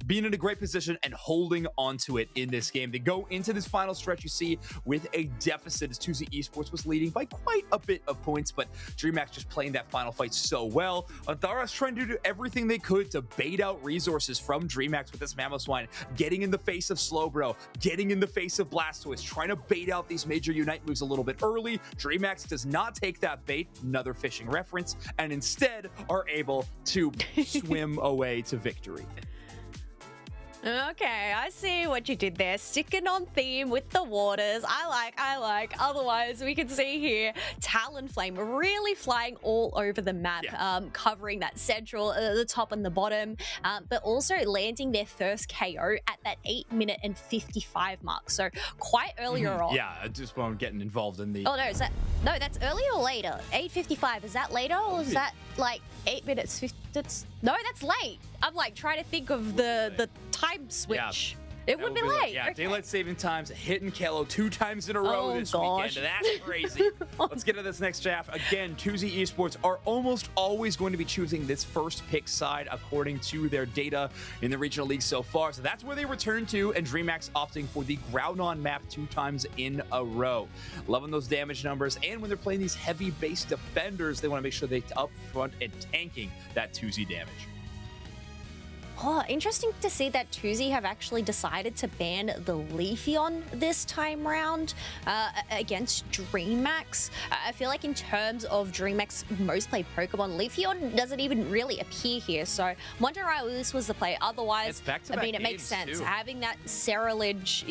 being in a great position and holding onto it in this game. They go into this final stretch, you see with a deficit as 2Z Esports was leading by quite a bit of points, but Dreamax just playing that final fight so well. Anthara's trying to do everything they could to bait out resources from Dreamax with this Mamoswine, getting in the face of Slowbro, getting in the face of Blastoise, trying to bait out these major Unite moves a little bit early. Dreamax does not take that bait, another fishing reference, and instead are able to swim away to victory. Okay, I see what you did there. Sticking on theme with the waters. I like. Otherwise, we can see here Talonflame really flying all over the map, covering that central, the top and the bottom, but also landing their first KO at that 8-minute and 55 mark. So quite earlier on. Yeah, just when I'm getting involved in the... Oh, no, that's earlier or later? 8:55, is that later or is that like 8 minutes 50? No, that's late. I'm like trying to think of the time switch. It would be late. Yeah, okay. daylight saving times hitting Kalo 2 times in a row this weekend. That's crazy. Let's get to this next draft. Again, 2Z Esports are almost always going to be choosing this first pick side according to their data in the regional league so far. So that's where they return to, and Dreamax opting for the Groudon map 2 times in a row. Loving those damage numbers, and when they're playing these heavy base defenders, they want to make sure they up front and tanking that 2Z damage. Oh, interesting to see that 2Z have actually decided to ban the Leafeon this time round against Dreamax. I feel like in terms of Dreamax most played Pokemon, Leafeon doesn't even really appear here. So I'm wondering why this was the play. Otherwise, I mean, it makes sense. Too. Having that Cerulege,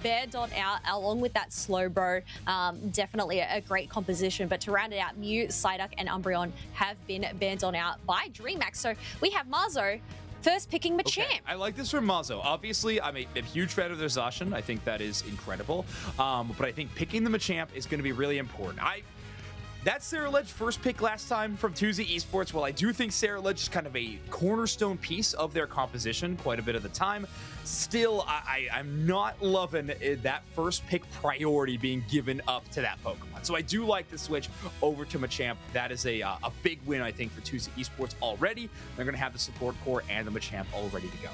banned on out along with that Slowbro, definitely a great composition. But to round it out, Mew, Psyduck, and Umbreon have been banned on out by Dreamax. So we have Marzo first picking Machamp. Okay, I like this from Mazo. Obviously, I'm a huge fan of their Zacian. I think that is incredible. But I think picking the Machamp is going to be really important. That's Cerulege first pick last time from 2Z Esports. While I do think Cerulege is kind of a cornerstone piece of their composition quite a bit of the time, still, I'm not loving that first pick priority being given up to that Pokemon. So I do like the switch over to Machamp. That is a big win, I think, for 2Z Esports already. They're going to have the support core and the Machamp all ready to go.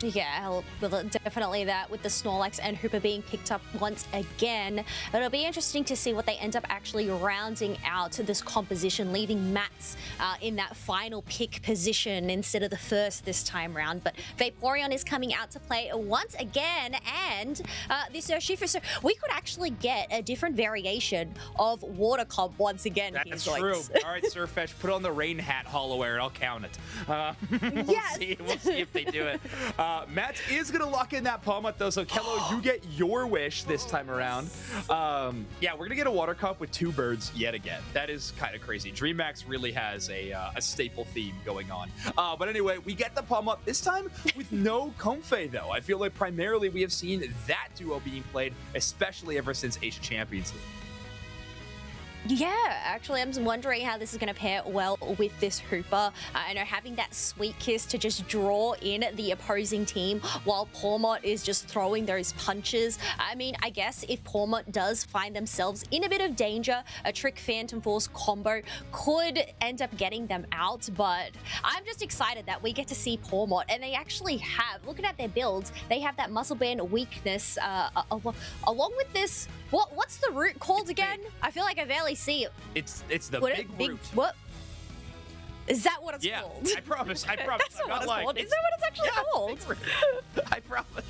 Yeah, well, definitely that with the Snorlax and Hooper being picked up once again. It'll be interesting to see what they end up actually rounding out this composition, leaving Mats in that final pick position instead of the first this time round. But Vaporeon is coming out to play once again, and this Urshifu. So we could actually get a different variation of Water Comp once again. That's true. All right, Surfetch, put on the rain hat hollow air and I'll count it. We'll see if they do it. Matt is going to lock in that Palmot, though, so Kello, you get your wish this time around. Yeah, we're going to get a Water Cup with 2 birds yet again. That is kind of crazy. Dreamax really has a staple theme going on. But anyway, we get the Palmot this time with no Comfey, though. I feel like primarily we have seen that duo being played, especially ever since Asia Champions League. Yeah, actually, I'm wondering how this is going to pair well with this Hooper. I know having that Sweet Kiss to just draw in the opposing team while Pawmot is just throwing those punches. I mean, I guess if Pawmot does find themselves in a bit of danger, a Trick Phantom Force combo could end up getting them out. But I'm just excited that we get to see Pawmot, and they actually have, looking at their builds, they have that Muscle Band weakness along with this. What's the root called again? I feel like I barely see it. It's the big root. What? Is that what it's called? I promise. That's not what it's called. Is that what it's actually called? I promise.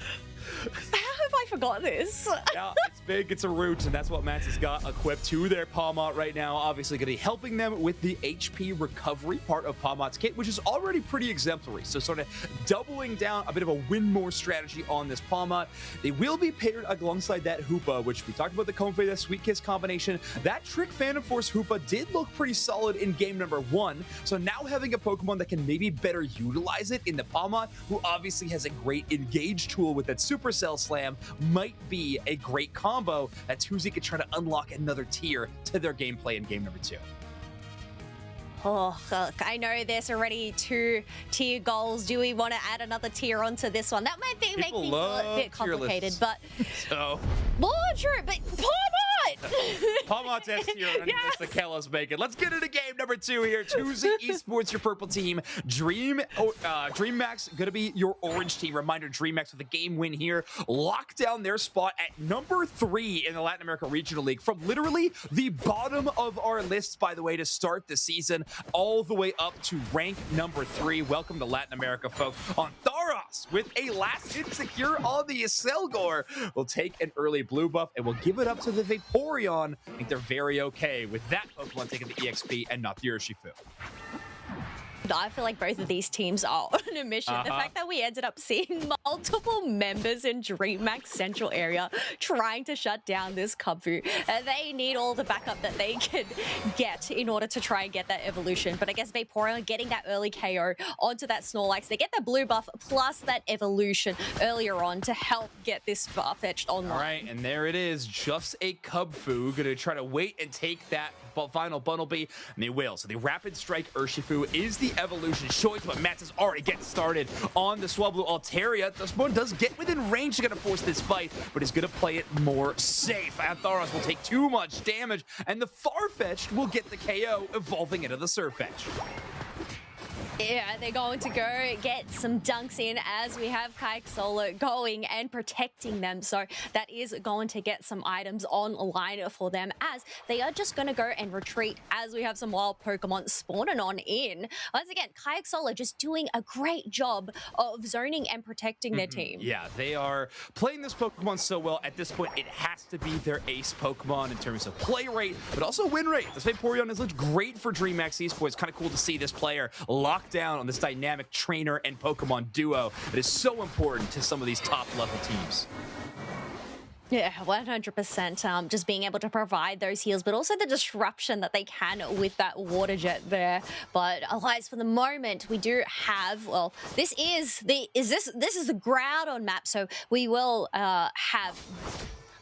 How have I forgotten this? Yeah, it's big, it's a root, and that's what Max has got equipped to their Palmot right now. Obviously going to be helping them with the HP recovery part of Palmot's kit, which is already pretty exemplary. So sort of doubling down a bit of a win more strategy on this Palmot. They will be paired alongside that Hoopa, which we talked about the Comfey, the Sweet Kiss combination. That Trick Phantom Force Hoopa did look pretty solid in game number 1. So now having a Pokemon that can maybe better utilize it in the Palmot, who obviously has a great engage tool with that Supercell Slam, might be a great combo that 2Z could try to unlock another tier to their gameplay in game number 2. Oh, look, I know there's already 2 tier goals. Do we want to add another tier onto this one? That might make things a bit complicated, but... So... More true, but Palmot! Palmont S tier on this that Kello's making. Let's get into game number 2 here. Tuesday Esports, your purple team. Dreamax gonna be your orange team. Reminder, Dreamax with a game win here. Lock down their spot at number 3 in the Latin America Regional League. From literally the bottom of our lists, by the way, to start the season, all the way up to rank number 3. Welcome to Latin America, folks. On Tharos with a last hit secure on the Selgor. We'll take an early blue buff and we'll give it up to the Vaporeon. I think they're very okay with that Pokemon taking the EXP and not the Urshifu. I feel like both of these teams are on a mission. The fact that we ended up seeing multiple members in Dreamax Central area trying to shut down this Kubfu. They need all the backup that they can get in order to try and get that evolution. But I guess Vaporeon getting that early KO onto that Snorlax. They get the blue buff plus that evolution earlier on to help get this Farfetch'd online. All right, and there it is. Just a Kubfu. Gonna try to wait and take that final Bunnelby, and they will. So the Rapid Strike Urshifu is the evolution choice, but Mats has already get started on the Swablu Altaria. This one does get within range to gonna force this fight, but is gonna play it more safe. Antharos will take too much damage, and the Farfetch'd will get the KO, evolving into the Surfetch. Yeah, they're going to go get some dunks in as we have Caducados going and protecting them. So that is going to get some items online for them as they are just going to go and retreat as we have some wild Pokemon spawning on in. Once again, Caducados just doing a great job of zoning and protecting their team. Yeah, they are playing this Pokemon so well. At this point, it has to be their ace Pokemon in terms of play rate, but also win rate. This Vaporeon has looked great for Dreamax Esports. Kind of cool to see this player lock down on this dynamic trainer and Pokemon duo that is so important to some of these top level teams. Yeah, 100%. Just being able to provide those heals, but also the disruption that they can with that water jet there. But Elias, for the moment, we do have, well, this is the Groudon map, so we will have.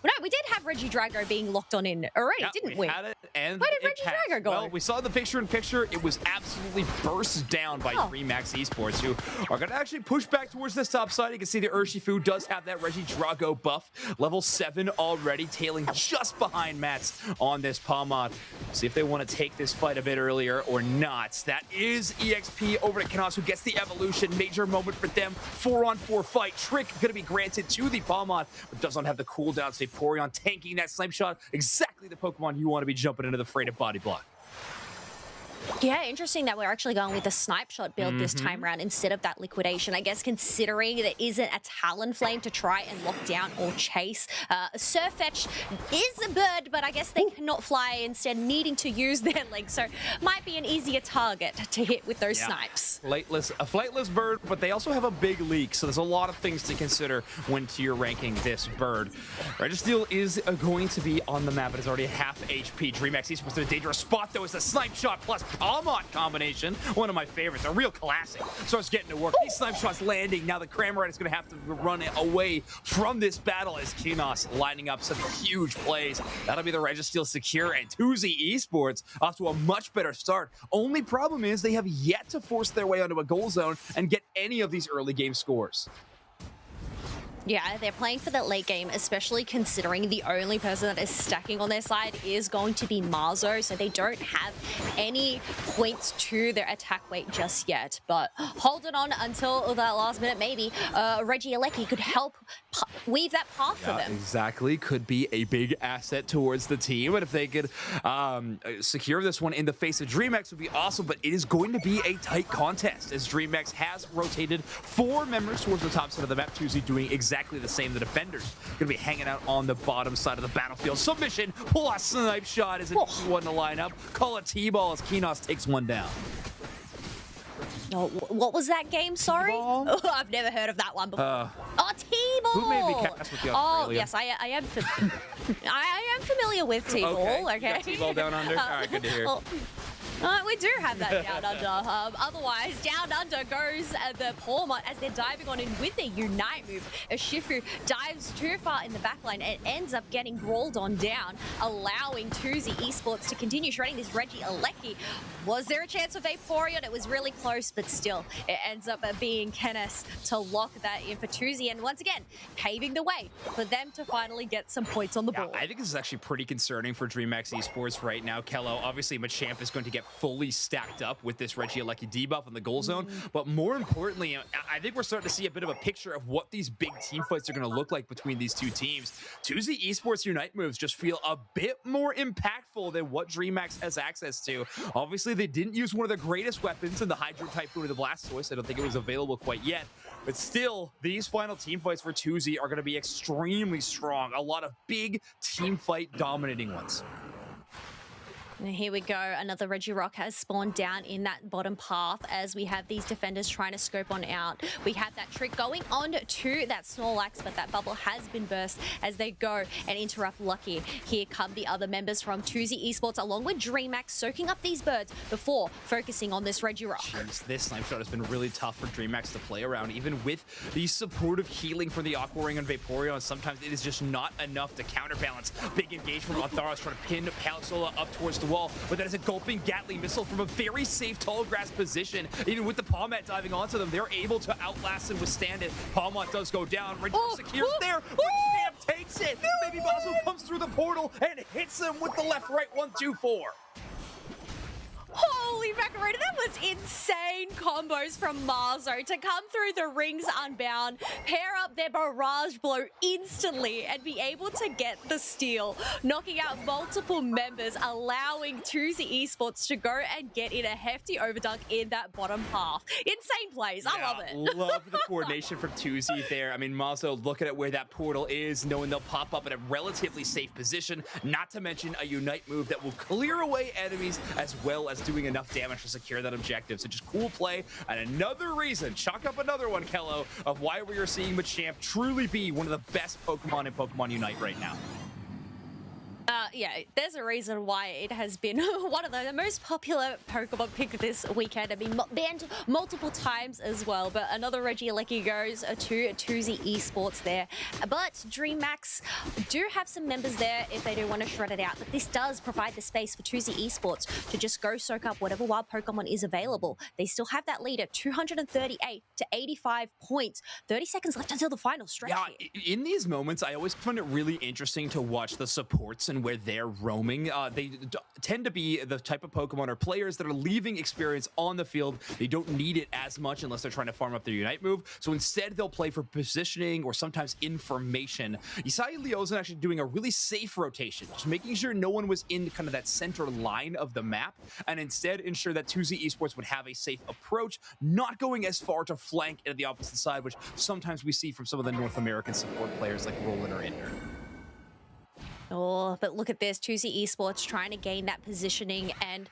Well, no, we did have Regidrago being locked on in already, didn't we? Had it, and where did Regidrago go? Well, we saw the picture-in-picture. It was absolutely burst down by Dreamax Esports, who are going to actually push back towards this top side. You can see the Urshifu does have that Regidrago buff. Level 7 already, tailing just behind Mats on this Palmont. See if they want to take this fight a bit earlier or not. That is EXP over to Canos, who gets the evolution. Major moment for them. 4-on-4 fight. Trick going to be granted to the Palmont, but does not have the cooldown. So Vaporeon tanking that snipe shot, exactly the Pokemon you want to be jumping into the freighted body block. Yeah, interesting that we're actually going with the snipe shot build this time around instead of that liquidation. I guess considering there isn't a Talonflame to try and lock down or chase. Surfetch is a bird, but I guess they cannot fly, instead needing to use their legs. So might be an easier target to hit with those snipes. A flightless bird, but they also have a big leak, so there's a lot of things to consider when you're ranking this bird. Registeel is going to be on the map. It is already half HP. Dreamax Esports in a dangerous spot, though, is the snipe shot plus Palmont combination. One of my favorites, a real classic. Starts getting to work. These snipe shots landing. Now the Cramorite is going to have to run away from this battle as Kinos lining up some huge plays. That'll be the Registeel secure, and Tuesday Esports off to a much better start. Only problem is they have yet to force their way onto a goal zone and get any of these early game scores. Yeah, they're playing for that late game, especially considering the only person that is stacking on their side is going to be Marzo, so they don't have any points to their attack weight just yet. But holding on until that last minute, maybe Regieleki could help weave that path for them. Exactly, could be a big asset towards the team, and if they could secure this one in the face of Dreamax would be awesome, but it is going to be a tight contest as Dreamax has rotated 4 members towards the top side of the map. Tuesday doing exactly the same. The defenders going to be hanging out on the bottom side of the battlefield. Submission plus snipe shot is an easy one to line up. Call it T-ball as Kinos takes one down. Oh, what was that game? Sorry? Oh, I've never heard of that one before. T-ball! Who made me cast with the Australian? Oh, yes, I am I am familiar with T-ball, okay? Got T-ball down under? All right, good to hear. We do have that down under. Otherwise, down under goes the Pokémon as they're diving on in with their Unite move. Shifu dives too far in the backline and ends up getting brawled on down, allowing 2Z Esports to continue shredding this Reggie Alecki. Was there a chance of Vaporeon? It was really close, but still, it ends up being Kennis to lock that in for 2Z. And once again, paving the way for them to finally get some points on the board. I think this is actually pretty concerning for Dreamax Esports right now. Kello, obviously Machamp is going to get fully stacked up with this Reggie Alecki debuff in the goal zone, but more importantly, I think we're starting to see a bit of a picture of what these big team fights are going to look like between these two teams. 2Z Esports Unite moves just feel a bit more impactful than what Dreamax has access to. Obviously, they didn't use one of the greatest weapons in the Hydro Typhoon or the Blastoise. I don't think it was available quite yet, but still, these final team fights for 2Z are going to be extremely strong. A lot of big team fight dominating ones. And here we go. Another Regirock has spawned down in that bottom path as we have these defenders trying to scope on out. We have that trick going on to that Snorlax, but that bubble has been burst as they go and interrupt Lucky. Here come the other members from 2Z Esports along with Dreamax soaking up these birds before focusing on this Regirock. Jeez, this snipe shot has been really tough for Dreamax to play around. Even with the supportive healing for the Aqua Ring and Vaporeon, sometimes it is just not enough to counterbalance. Big engage from Antharos trying to pin Palisola up towards the wall, but that is a gulping Gatling missile from a very safe tall grass position. Even with the Palmette diving onto them, they're able to outlast and withstand it. Palmette does go down. Regirock secures there. Machamp takes it. Baby Basso comes through the portal and hits him with the left-right 1-2-4. Holy macaroni, that was insane combos from Marzo to come through the rings unbound, pair up their barrage blow instantly and be able to get the steal, knocking out multiple members, allowing 2Z Esports to go and get in a hefty overdunk in that bottom half. Insane plays. I love it. Love the coordination from 2Z there. I mean, Marzo looking at where that portal is, knowing they'll pop up in a relatively safe position, not to mention a Unite move that will clear away enemies as well as doing enough damage to secure that objective. So just cool play, and another reason, chalk up another one, Kello, of why we are seeing Machamp truly be one of the best Pokemon in Pokemon Unite right now. Yeah, there's a reason why it has been one of the most popular Pokemon pick this weekend. I mean, banned multiple times as well, but another Reggie Alecki goes to 2Z Esports there. But Dreamax do have some members there if they do want to shred it out, but this does provide the space for 2Z Esports to just go soak up whatever wild Pokemon is available. They still have that lead at 238 to 85 points. 30 seconds left until the final stretch. Yeah, in these moments, I always find it really interesting to watch the supports and where they're roaming. They tend to be the type of Pokemon or players that are leaving experience on the field. They don't need it as much unless they're trying to farm up their Unite move. So instead, they'll play for positioning or sometimes information. Isai Leozen actually doing a really safe rotation, just making sure no one was in kind of that center line of the map, and instead ensure that 2Z Esports would have a safe approach, not going as far to flank into the opposite side, which sometimes we see from some of the North American support players like Roland or Ender. Oh, but look at this. 2Z Esports trying to gain that positioning and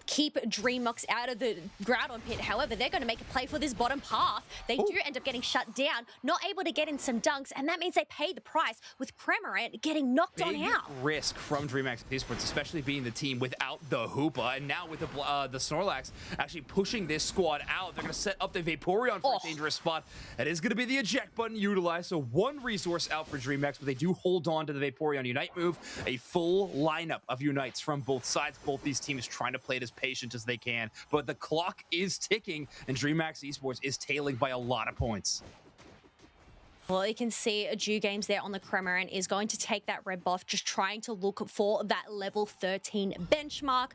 keep Dreamax out of the Groudon pit. However, they're going to make a play for this bottom path. They do end up getting shut down, not able to get in some dunks, and that means they pay the price with Cramorant getting knocked on out. Risk from Dreamax Esports, especially being the team without the Hoopa, and now with the Snorlax actually pushing this squad out. They're going to set up the Vaporeon for a dangerous spot. That is going to be the eject button utilized, so one resource out for Dreamax, but they do hold on to the Vaporeon Unite move. A full lineup of Unites from both sides. Both these teams trying to play it as patient as they can, but the clock is ticking, and Dreamax Esports is tailing by a lot of points. Well, you can see a Dew Games there on the Cramorant is going to take that red buff, just trying to look for that level 13 benchmark,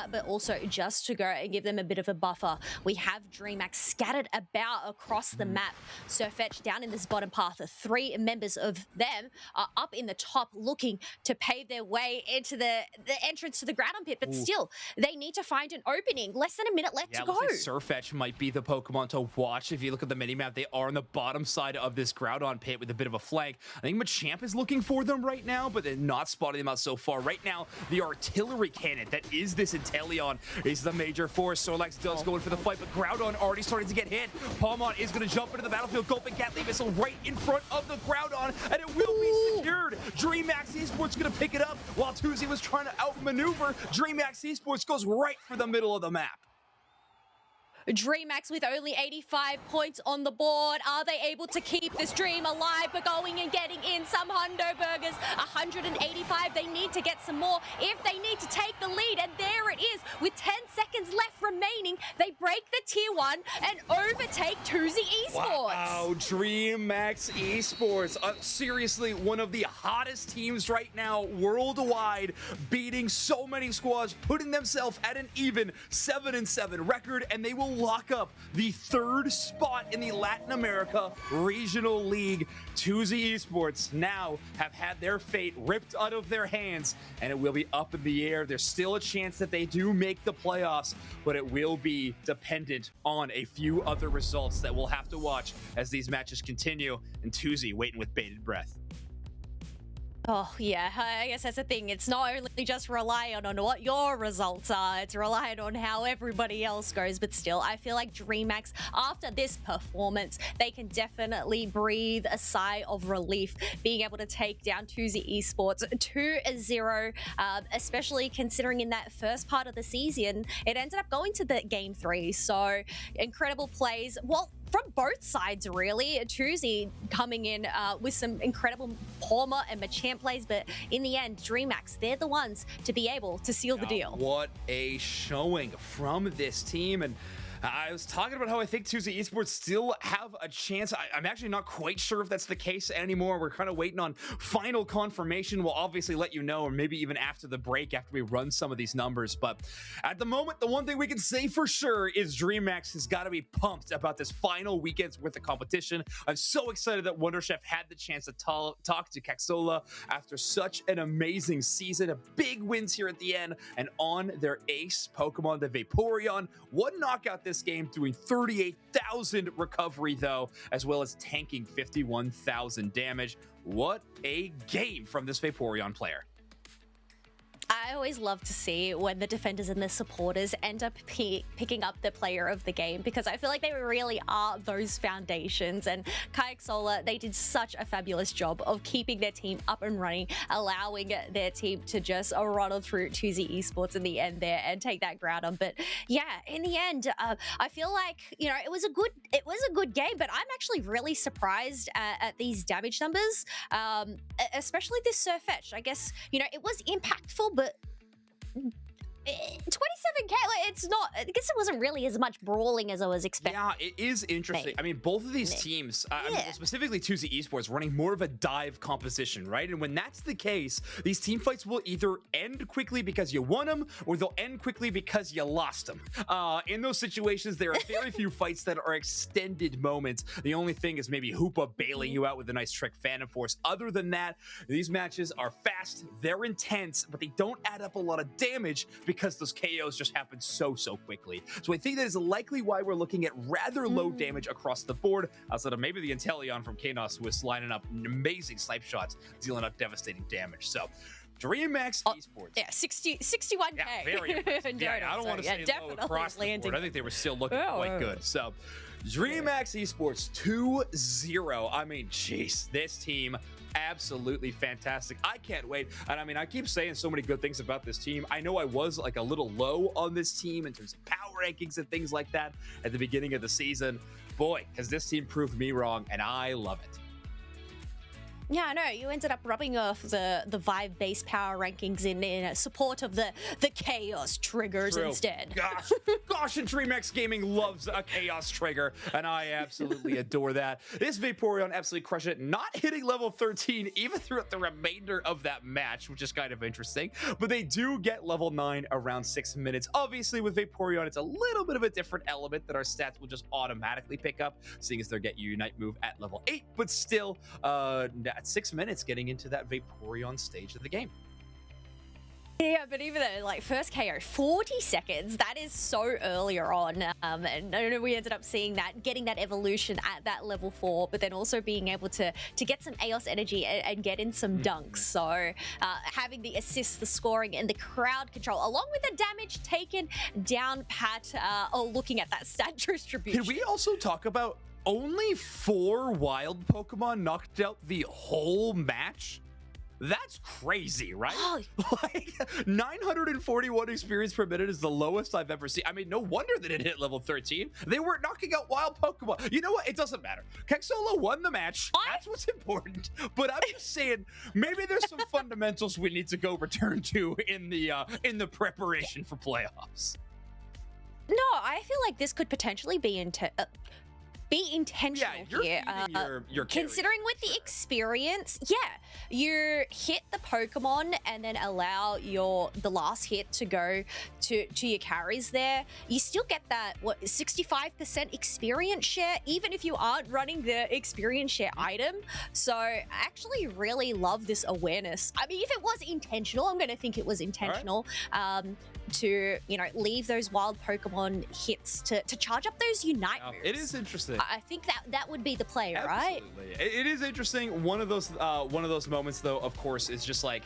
but also just to go and give them a bit of a buffer. We have Dreamax scattered about across the map. Surfetch down in this bottom path. The three members of them are up in the top looking to pave their way into the entrance to the Groudon pit, but still, they need to find an opening. Less than a minute left to go. Looks like Surfetch might be the Pokemon to watch. If you look at the minimap, they are on the bottom side of this Groudon Groudon pit with a bit of a flank. I think Machamp is looking for them right now, but they're not spotting them out so far. Right now, the artillery cannon that is this Inteleon is the major force. Sorlax does go in for the fight, but Groudon already starting to get hit. Palmon is going to jump into the battlefield, gulping Gatling missile right in front of the Groudon, and it will be secured. Dreamax Esports going to pick it up while Tuzi was trying to outmaneuver. Dreamax Esports goes right for the middle of the map. Dreamax with only 85 points on the board. Are they able to keep this dream alive? But going and getting in some Hundo Burgers, 185. They need to get some more if they need to take the lead. And there it is. With 10 seconds left remaining, they break the tier 1 and overtake Tuzi Esports. Wow, Dreamax Esports. Seriously, one of the hottest teams right now worldwide, beating so many squads, putting themselves at an even 7-7 record, and they will lock up the 3rd spot in the Latin America Regional League. Tuzi Esports now have had their fate ripped out of their hands, and it will be up in the air. There's still a chance that they do make the playoffs, but it will be dependent on a few other results that we'll have to watch as these matches continue, and Tuzi waiting with bated breath. Oh, yeah, I guess that's the thing. It's not only just relying on what your results are, it's relying on how everybody else goes. But still, I feel like Dreamax, after this performance, they can definitely breathe a sigh of relief, being able to take down Tuzi Esports 2-0, especially considering in that first part of the season, it ended up going to the Game 3. So, incredible plays. Well, from both sides, really. Tuzi coming in with some incredible Palmer and Machamp plays, but in the end, Dreamax, they're the ones to be able to seal the deal. What a showing from this team. And I was talking about how I think Tuzi Esports still have a chance. I'm actually not quite sure if that's the case anymore. We're kind of waiting on final confirmation. We'll obviously let you know, or maybe even after the break, after we run some of these numbers. But at the moment, the one thing we can say for sure is Dreamax has got to be pumped about this final weekend's worth of competition. I'm so excited that Wonderchef had the chance to talk to Caxola after such an amazing season. A big wins here at the end, and on their ace Pokemon, the Vaporeon. One knockout this game, doing 38,000 recovery though, as well as tanking 51,000 damage. What a game from this Vaporeon player. I always love to see when the defenders and the supporters end up picking up the player of the game, because I feel like they really are those foundations. And Kayak Sola, they did such a fabulous job of keeping their team up and running, allowing their team to just rattle through Tuzi Esports in the end there and take that Groudon. But yeah, in the end, I feel like, you know, it was a good game, but I'm actually really surprised at these damage numbers, especially this Surfetch. I guess, you know, it was impactful, but 27k, like, it's not, I guess it wasn't really as much brawling as I was expecting. Yeah, it is interesting. I mean, both of these teams, I mean, specifically Tuzi Esports, running more of a dive composition, right? And when that's the case, these team fights will either end quickly because you won them, or they'll end quickly because you lost them. In those situations, there are very few fights that are extended moments. The only thing is maybe Hoopa bailing you out with a nice trick Phantom Force. Other than that, these matches are fast, they're intense, but they don't add up a lot of damage because those KOs just happen so quickly. So I think that is likely why we're looking at rather low damage across the board, outside of maybe the Inteleon from Kanos, who was lining up amazing snipe shots, dealing out devastating damage. So Dreamax Esports. Yeah, 61k. Yeah, very impressive. Yeah, I don't want to say low across the board. I think they were still looking quite good. So Dreamax Esports 2-0. I mean, jeez, this team absolutely fantastic. I can't wait. And I mean, I keep saying so many good things about this team. I know I was like a little low on this team in terms of power rankings and things like that at the beginning of the season. Boy, has this team proved me wrong, and I love it. Yeah, I know. You ended up rubbing off the Vive-based power rankings in support of the Chaos triggers instead. Gosh, and Dreamax Gaming loves a Chaos trigger, and I absolutely adore that. This Vaporeon absolutely crushed it, not hitting level 13 even throughout the remainder of that match, which is kind of interesting. But they do get level 9 around 6 minutes. Obviously, with Vaporeon, it's a little bit of a different element that our stats will just automatically pick up, seeing as they're get Unite move at level 8, but still, at 6 minutes getting into that Vaporeon stage of the game. Yeah, but even the like first KO, 40 seconds, that is so earlier on. And I know we ended up seeing that, getting that evolution at that level 4, but then also being able to get some AOS energy and get in some dunks. So having the assists, the scoring, and the crowd control, along with the damage taken down pat, looking at that stat distribution. Can we also talk about only 4 wild Pokemon knocked out the whole match? That's crazy, right? Oh. Like 941 experience per minute is the lowest I've ever seen. I mean, no wonder they didn't hit level 13. They weren't knocking out wild Pokemon. You know what? It doesn't matter. Kexola won the match. What? That's what's important. But I'm just saying, maybe there's some fundamentals we need to go return to in the preparation for playoffs. No, I feel like this could potentially be intentional here. Your Considering with the experience, you hit the Pokemon and then allow the last hit to go to your carries there. You still get that 65% experience share, even if you aren't running the experience share item. So I actually really love this awareness. I mean, if it was intentional, I'm going to think it was intentional. To leave those wild Pokemon hits to charge up those Unite moves. It is interesting. I think that would be the play, right? It is interesting. One of those moments, though, of course, is just like,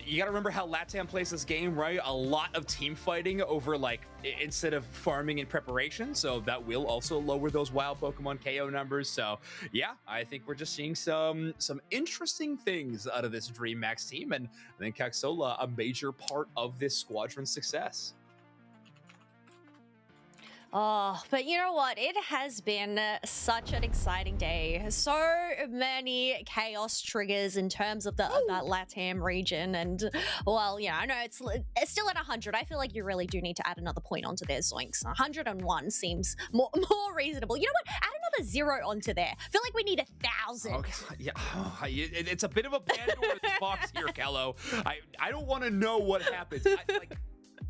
you got to remember how LATAM plays this game, right? A lot of team fighting over, like, instead of farming in preparation. So that will also lower those wild Pokemon KO numbers. So yeah, I think we're just seeing some interesting things out of this Dreamax team. And I think Kexola, a major part of this squadron's success. Oh, but you know what? It has been such an exciting day. So many chaos triggers in terms of that LATAM region. And, well, yeah, I know it's still at 100. I feel like you really do need to add another point onto there, Zoinks. 101 seems more reasonable. You know what? Add another 0 onto there. I feel like we need 1,000. Okay, yeah, it's a bit of a Pandora's box here, Kello. I don't want to know what happens.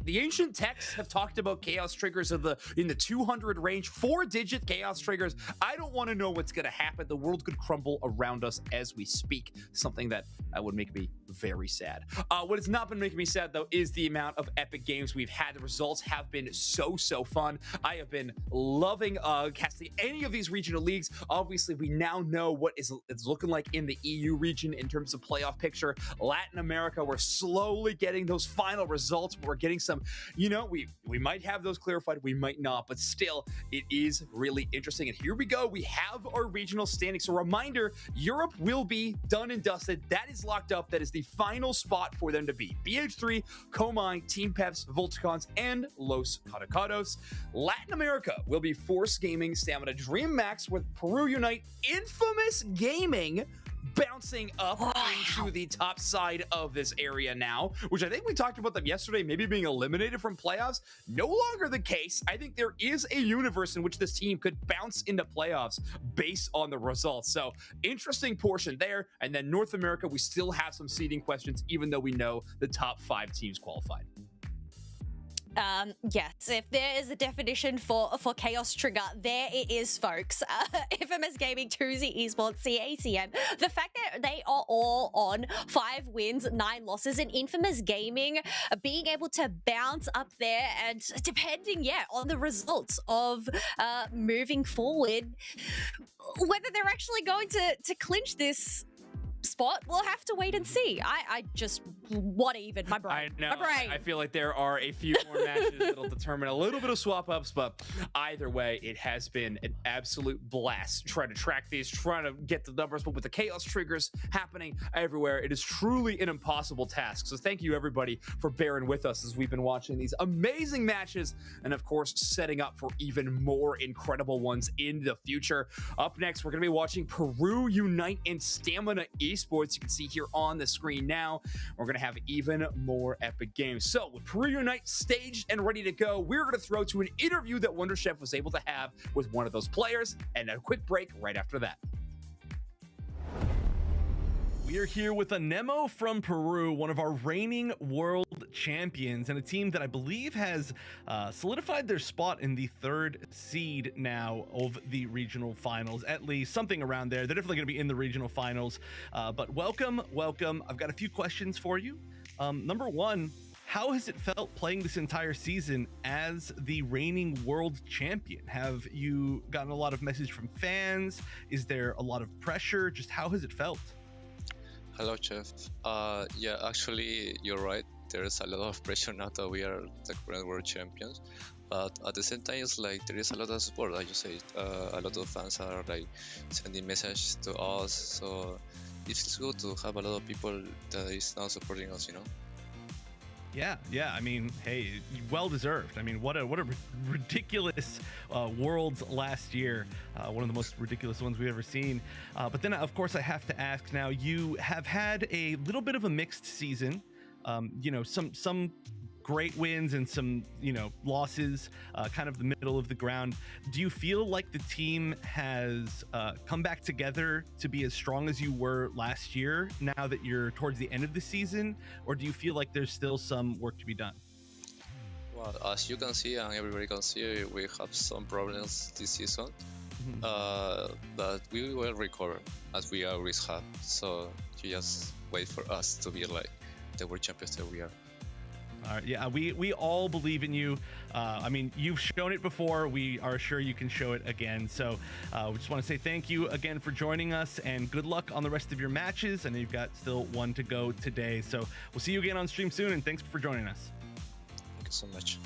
The ancient texts have talked about chaos triggers in the 200 range, 4-digit chaos triggers. I don't want to know what's going to happen. The world could crumble around us as we speak. Something that would make me very sad. What has not been making me sad, though, is the amount of epic games we've had. The results have been so fun. I have been loving casting any of these regional leagues. Obviously, we now know what it's looking like in the EU region in terms of playoff picture. Latin America, we're slowly getting those final results, but we're getting some, we might have those clarified, we might not, but still, it is really interesting. And here we go. We have our regional standings. So reminder, Europe will be done and dusted. That is locked up. That is the final spot for them to be. BH3, Komai, Team Peps, Volticons, and Los Caducados. Latin America will be Force Gaming, Stamina, Dreamax, with Peru Unite, Infamous Gaming, bouncing up into the top side of this area now, which I think we talked about them yesterday, maybe being eliminated from playoffs. No longer the case. I think there is a universe in which this team could bounce into playoffs based on the results. So interesting portion there. And then North America, we still have some seeding questions, even though we know the top 5 teams qualified. Yes, if there is a definition for chaos trigger, there it is, folks. Infamous Gaming, 2Z Esports, CACM. The fact that they are all on 5 wins, 9 losses, and Infamous Gaming being able to bounce up there, and depending, on the results of moving forward, whether they're actually going to clinch this spot, we'll have to wait and see. I just, what even? My brain. I know. My brain. I feel like there are a few more matches that'll determine a little bit of swap ups, but either way, it has been an absolute blast trying to track these, trying to get the numbers, but with the chaos triggers happening everywhere, it is truly an impossible task. So thank you, everybody, for bearing with us as we've been watching these amazing matches, and of course, setting up for even more incredible ones in the future. Up next, we're going to be watching Peru Unite and Stamina Esports. You can see here on the screen now. We're going to have even more epic games. So with Peru Unite staged and ready to go, we're going to throw to an interview that Wonder Chef was able to have with one of those players, and a quick break right after that. We are here with a Nemo from Peru, one of our reigning world champions, and a team that I believe has solidified their spot in the 3rd seed now of the regional finals, at least something around there. They're definitely going to be in the regional finals, but welcome. I've got a few questions for you. Number one, how has it felt playing this entire season as the reigning world champion? Have you gotten a lot of message from fans? Is there a lot of pressure? Just how has it felt? Hello, Chef. Yeah, actually, you're right. There's a lot of pressure now that we are the current world champions. But at the same time, it's like there is a lot of support, like you said. A lot of fans are like sending messages to us. So it's good to have a lot of people that is now supporting us, you know? Yeah. I mean, hey, well deserved. I mean, what a ridiculous Worlds last year. One of the most ridiculous ones we've ever seen. But then, of course, I have to ask now. You have had a little bit of a mixed season. Some great wins and some losses, kind of the middle of the ground. Do you feel like the team has come back together to be as strong as you were last year now that you're towards the end of the season, or do you feel like there's still some work to be done? Well, as you can see and everybody can see, we have some problems this season, but we will recover as we always have. So you just wait for us to be like the world champions that we are. All right, yeah, we all believe in you. I mean, you've shown it before. We are sure you can show it again. So we just want to say thank you again for joining us, and good luck on the rest of your matches. I know you've got still one to go today. So we'll see you again on stream soon, and thanks for joining us. Thank you so much.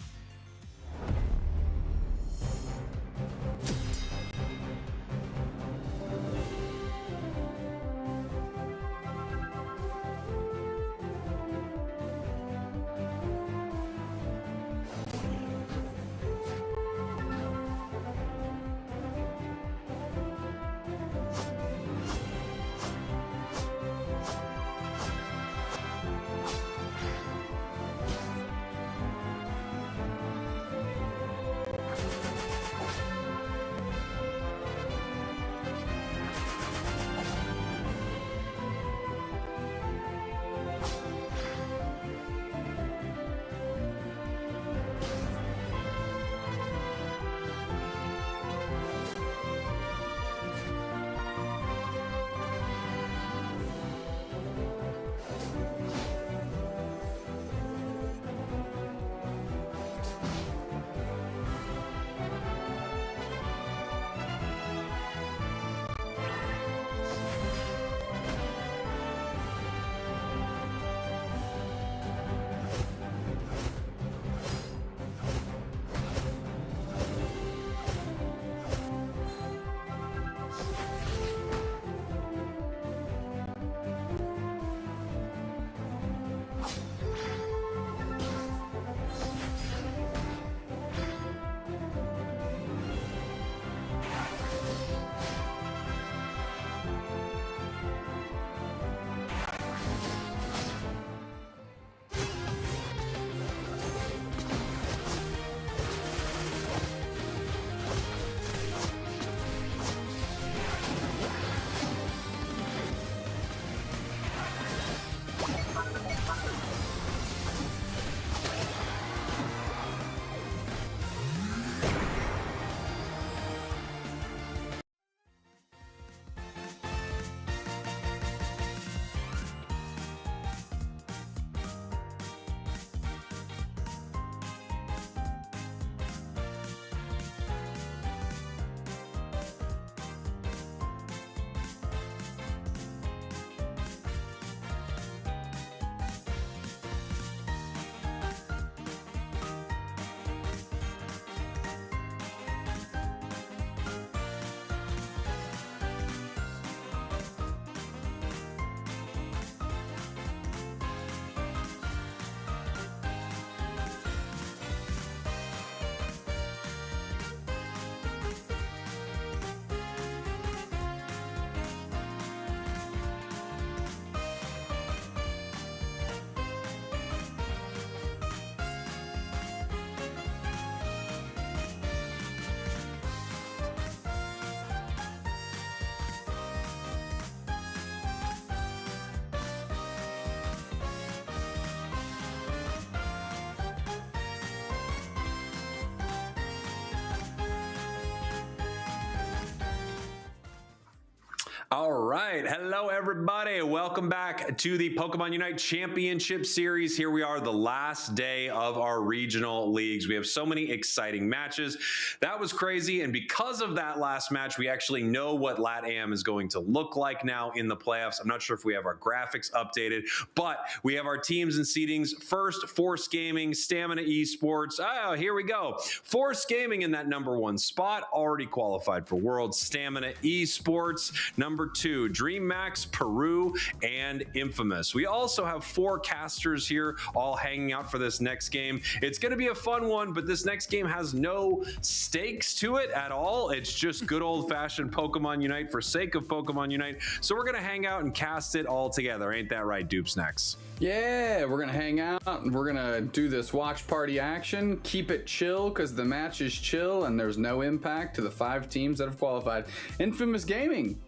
All right. Hello, everybody. Welcome back to the Pokemon Unite Championship Series. Here we are, the last day of our regional leagues. We have so many exciting matches. That was crazy. And because of that last match, we actually know what LATAM is going to look like now in the playoffs. I'm not sure if we have our graphics updated, but we have our teams and seedings. First, Force Gaming, Stamina Esports. Oh, here we go. Force Gaming in that #1 spot, already qualified for Worlds. Stamina Esports, #2, Dreamax, Peru, and Infamous. We also have 4 casters here, all hanging out for this next game. It's going to be a fun one, but this next game has no stakes to it at all. It's just good old-fashioned Pokemon Unite for sake of Pokemon Unite. So we're going to hang out and cast it all together. Ain't that right, Dupesnacks? Yeah, we're going to hang out and we're going to do this watch party action. Keep it chill because the match is chill and there's no impact to the 5 teams that have qualified. Infamous Gaming.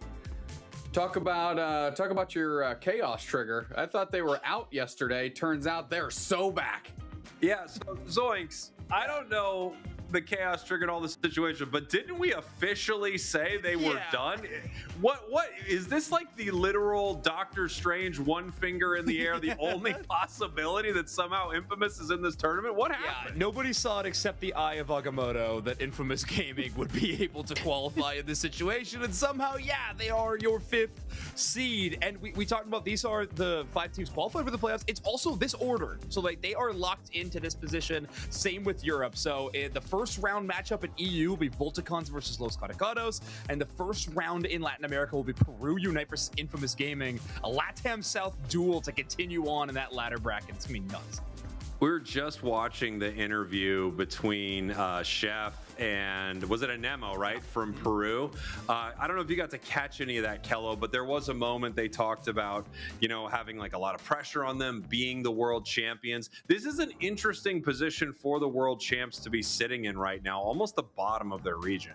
Talk about your Chaos Trigger. I thought they were out yesterday. Turns out they're so back. Yeah, so Zoinks, I don't know the Chaos Trigger and all the situation, but didn't we officially say they were done? What is this, like the literal Doctor Strange one finger in the air, the only possibility that somehow Infamous is in this tournament? What happened? Yeah, nobody saw it except the eye of Agamotto that Infamous Gaming would be able to qualify in this situation, and somehow, yeah, they are your 5th seed. And we talked about these are the 5 teams qualified for the playoffs. It's also this order, so like they are locked into this position. Same with Europe. So the first round matchup in EU will be Volticons versus Los Caducados, and the first round in Latin America will be Peru Unite versus Infamous Gaming, a LATAM South duel to continue on in that ladder bracket. It's gonna be nuts. We were just watching the interview between Chef and, was it Anemo, right, from Peru? I don't know if you got to catch any of that, Kello, but there was a moment they talked about, you know, having like a lot of pressure on them, being the world champions. This is an interesting position for the world champs to be sitting in right now, almost the bottom of their region.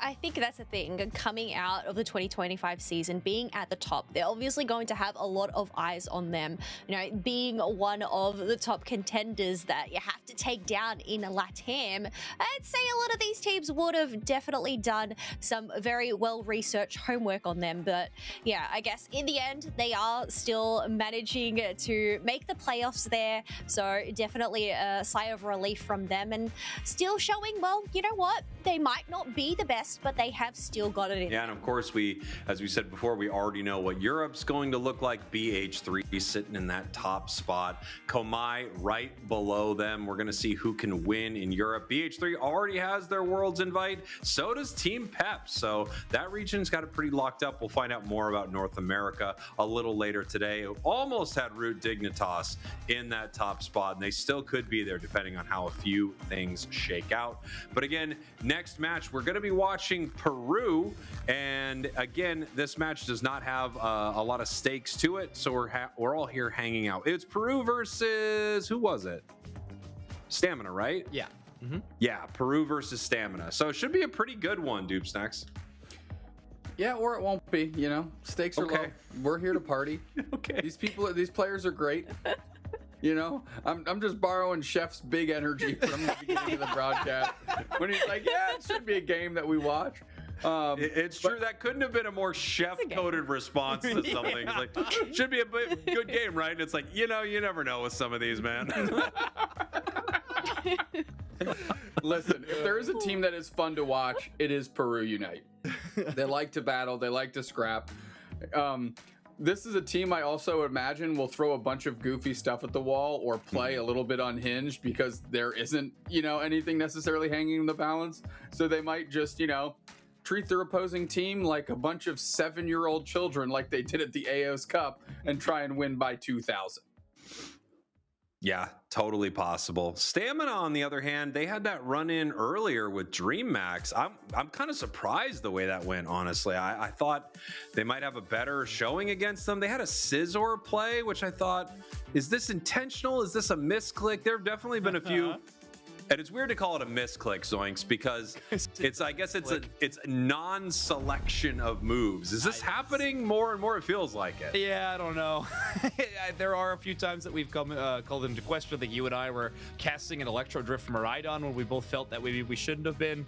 I think that's the thing, coming out of the 2025 season, being at the top, they're obviously going to have a lot of eyes on them. You know, being one of the top contenders that you have to take down in LATAM, I'd say a lot of these teams would have definitely done some very well-researched homework on them. But yeah, I guess in the end, they are still managing to make the playoffs there. So definitely a sigh of relief from them, and still showing, well, you know what? They might not be the best, but they have still got it in. Yeah, and of course, as we said before, we already know what Europe's going to look like. BH3 sitting in that top spot. Komai right below them. We're going to see who can win in Europe. BH3 already has their Worlds invite. So does Team Peps. So that region's got it pretty locked up. We'll find out more about North America a little later today. Almost had Root Dignitas in that top spot, and they still could be there depending on how a few things shake out. But again, next match, we're going to be watching Peru, and again, this match does not have a lot of stakes to it, so we're all here hanging out. It's Peru versus, who was it? Stamina, right? Yeah. Yeah, Peru versus Stamina. So it should be a pretty good one, Dupesnacks. Yeah, or it won't be, you know. Stakes are low. We're here to party. Okay. These players are great. You know, I'm just borrowing Chef's big energy from the beginning of the broadcast when he's like, yeah, it should be a game that we watch. It's true. That couldn't have been a more chef-coded response to something. It's like, should be a good game, right? And it's like, you know, you never know with some of these, man. Listen, if there is a team that is fun to watch, it is Peru Unite. They like to battle. They like to scrap. This is a team I also imagine will throw a bunch of goofy stuff at the wall or play a little bit unhinged because there isn't, you know, anything necessarily hanging in the balance. So they might just, you know, treat their opposing team like a bunch of 7-year-old children like they did at the AOS Cup and try and win by 2,000. Yeah, totally possible. Stamina, on the other hand, they had that run in earlier with Dreamax. I'm kind of surprised the way that went, honestly. I thought they might have a better showing against them. They had a Scizor play, which I thought, is this intentional? Is this a misclick? There have definitely been a few And it's weird to call it a misclick, Zoinks, because it's I guess it's a non-selection of moves. Is this happening more and more? It feels like it. Yeah, I don't know. There are a few times that we've called into question. I think you and I were casting an Electro Drift from Maridon when we both felt that maybe we shouldn't have been.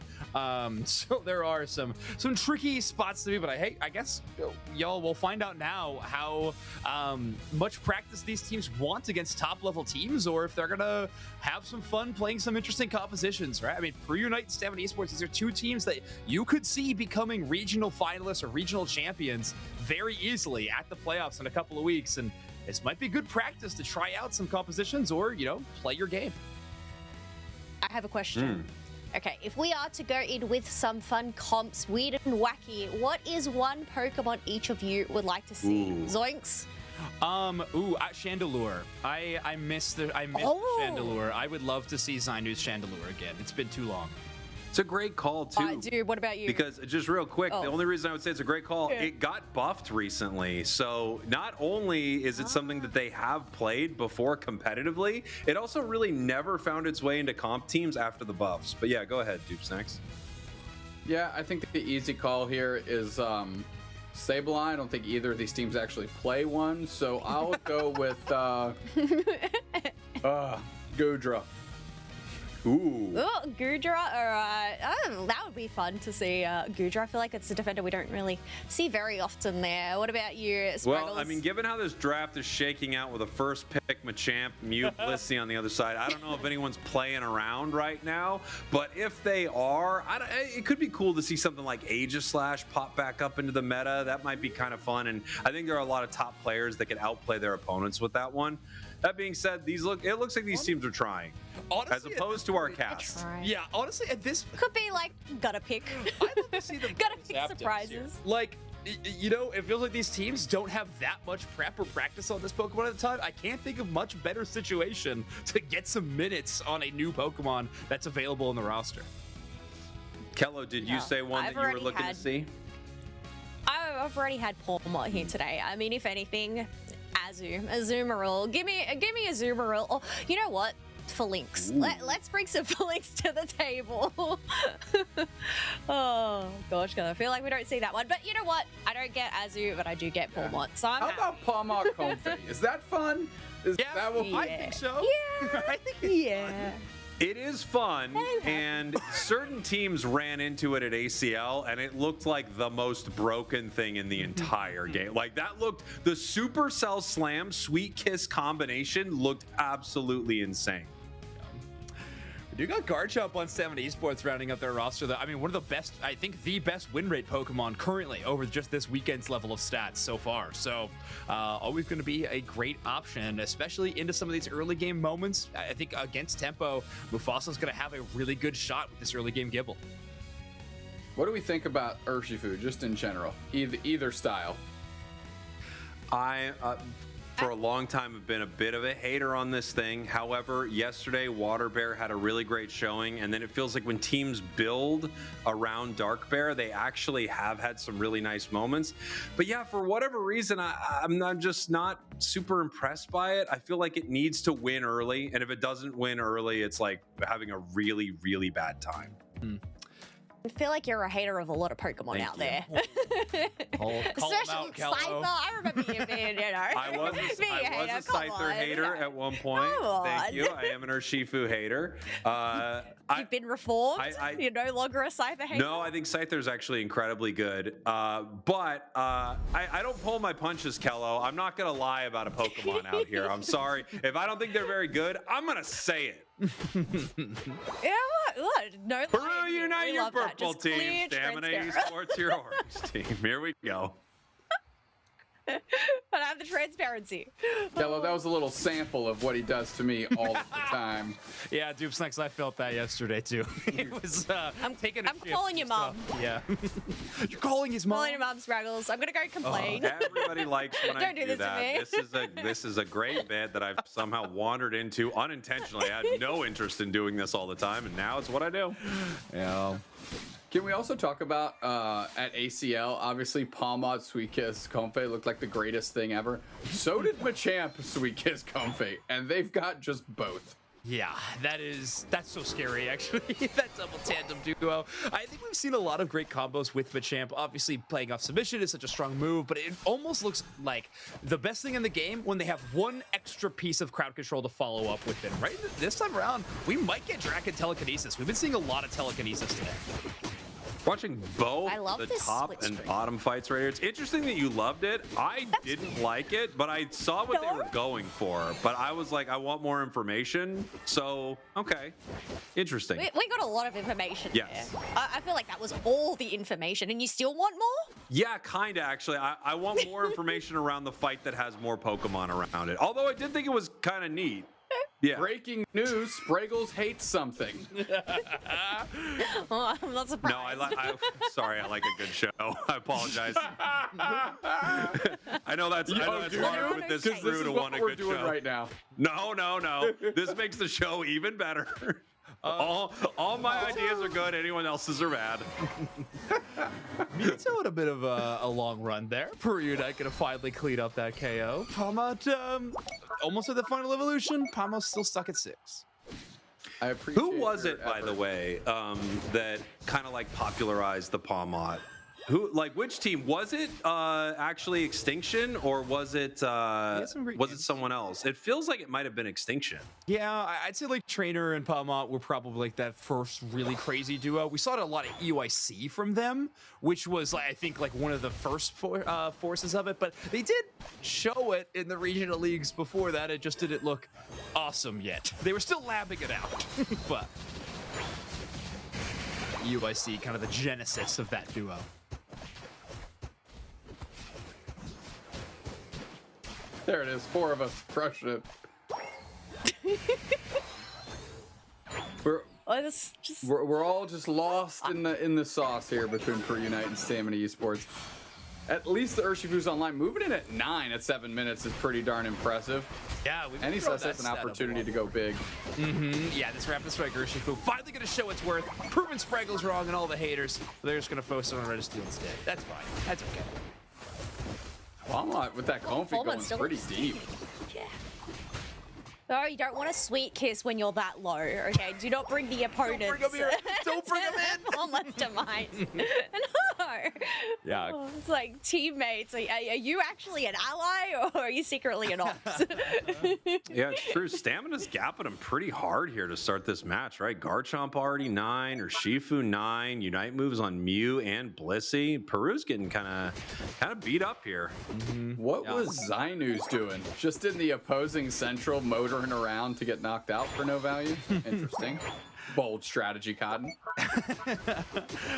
So there are some tricky spots to be, but I guess y'all will find out now how much practice these teams want against top-level teams, or if they're gonna have some fun playing some interesting compositions, right? I mean, Peru Unite and Stamina Esports, these are two teams that you could see becoming regional finalists or regional champions very easily at the playoffs in a couple of weeks, and this might be good practice to try out some compositions or, play your game. I have a question. Okay, if we are to go in with some fun comps, weird and wacky, what is one Pokemon each of you would like to see? Zoinks? Chandelure. I miss Chandelure. I would love to see Zainu's Chandelure again. It's been too long. It's a great call, too. Dude, what about you? Because, just real quick, the only reason I would say it's a great call, it got buffed recently. So not only is it something that they have played before competitively, it also really never found its way into comp teams after the buffs. But yeah, go ahead, Dupesnacks. Yeah, I think the easy call here is Sableye. I don't think either of these teams actually play one, so I'll go with Goodra. Ooh. Oh, Goodra, alright. That would be fun to see Goodra. I feel like it's a defender we don't really see very often there. What about you, Spriggles? Well, I mean, given how this draft is shaking out with a first pick Machamp, Mew, Blissey on the other side, I don't know if anyone's playing around right now, but if they are, it could be cool to see something like Aegislash pop back up into the meta. That might be kind of fun, and I think there are a lot of top players that can outplay their opponents with that one. That being said, it looks like these teams are trying, honestly, as opposed to our cast. Yeah, honestly, at this could be like gotta pick. I'd love to see them gotta pick surprises. Like, it feels like these teams don't have that much prep or practice on this Pokemon at the time. I can't think of much better situation to get some minutes on a new Pokemon that's available in the roster. Kello, did you say one that you were looking to see? I've already had Palmot here today. I mean, if anything, Azumarill. Give me Azumarill. Oh, you know what? Phalanx. Let's bring some Phalanx to the table. Oh gosh, I feel like we don't see that one. But you know what? I don't get Azu, but I do get Palmot. So how about Palmot Comfey? Is that fun? I think so. Yeah. I think it's fun. It is fun, and certain teams ran into it at ACL, and it looked like the most broken thing in the entire game. Like, the Supercell Slam Sweet Kiss combination looked absolutely insane. You got Garchomp on Stamina Esports rounding up their roster. I mean, one of the best, I think the best win rate Pokemon currently over just this weekend's level of stats so far. So always going to be a great option, especially into some of these early game moments. I think against Tempo, Mufasa's going to have a really good shot with this early game Gible. What do we think about Urshifu, just in general? Either style. For a long time, have been a bit of a hater on this thing. However, yesterday, Water Bear had a really great showing, and then it feels like when teams build around Dark Bear, they actually have had some really nice moments. But yeah, for whatever reason, I'm just not super impressed by it. I feel like it needs to win early, and if it doesn't win early, it's like having a really, really bad time. I feel like you're a hater of a lot of Pokemon out there. Especially Scyther. I remember you being, I was a Scyther hater at one point. Thank you. I am an Urshifu hater. You've been reformed? You're no longer a Scyther hater? No, I think Scyther is actually incredibly good. But I don't pull my punches, Kello. I'm not going to lie about a Pokemon out here. I'm sorry. If I don't think they're very good, I'm going to say it. Yeah, what? No, Peru Unite, your purple team. Stamina Esports, your orange team. Here we go. But I have the transparency. Kello, that was a little sample of what he does to me all the time. Yeah, Dupesnacks, I felt that yesterday too. It was I'm calling your mom. Yeah. You're calling his mom? Calling your mom, Spraggles. I'm gonna go complain. Everybody likes when I do that. To me. This is a great bit that I've somehow wandered into unintentionally. I had no interest in doing this all the time, and now it's what I do. Yeah. Can we also talk about at ACL? Obviously, Palmot Sweet Kiss Comfey looked like the greatest thing ever. So did Machamp Sweet Kiss Comfey, and they've got just both. Yeah, that's so scary, actually. That double tandem duo. I think we've seen a lot of great combos with Machamp. Obviously, playing off submission is such a strong move, but it almost looks like the best thing in the game when they have one extra piece of crowd control to follow up with it. Right this time around, we might get Draken Telekinesis. We've been seeing a lot of telekinesis today. Watching both the top and bottom fights right here. It's interesting that you loved it. I didn't like it, but I saw what they were going for. But I was like, I want more information. So, okay. Interesting. We got a lot of information Yes. there. I feel like that was all the information, and you still want more? Yeah, kind of, actually. I want more information around the fight that has more Pokemon around it. Although I did think it was kind of neat. Yeah. Breaking news, Spraggles hates something. Oh, I'm not surprised. No, sorry, I like a good show. I apologize. I know that's hard with this crew to want a good show. Right now. No. This makes the show even better. All my ideas are good. Anyone else's are bad. Mewtwo had a bit of a long run there. Peru Unite gonna finally clean up that KO. Palmot almost at the final evolution. Palmot's still stuck at 6. I appreciate. Who was it, by the way, that kind of like popularized the Palmot? Which team was it? Actually, Extinction, or was it someone else? It feels like it might have been Extinction. Yeah, I'd say like Trainer and Palmot were probably like that first really crazy duo. We saw a lot of EUIC from them, which was I think like one of the first forces of it. But they did show it in the regional leagues before that. It just didn't look awesome yet. They were still labbing it out, but EUIC kind of the genesis of that duo. There it is, 4 of us crushing it. We're all just lost in the sauce here between Peru Unite and Stamina Esports. At least the Urshifu's online moving in at 9 at 7 minutes is pretty darn impressive. Yeah, and he says that's an opportunity to go big. Yeah, this Rapid Strike Urshifu finally gonna show its worth, proving Spraggle's wrong and all the haters. They're just gonna focus on Red Steel instead. That's fine. That's okay. Palmot with that Comfy going pretty deep. Yeah. No, you don't want a sweet kiss when you're that low, okay? Do not bring the opponents. Don't bring them in. Palmot's demise. No. Yeah. Oh, it's like teammates. Are you actually an ally, or are you secretly an ops? Yeah, it's true. Stamina's gapping him pretty hard here to start this match, right? Garchomp already 9, or Shifu 9. Unite moves on Mew and Blissey. Peru's getting kind of beat up here. What was Zainu's doing? Just in the opposing central, motoring around to get knocked out for no value? Interesting. Bold strategy, Cotton.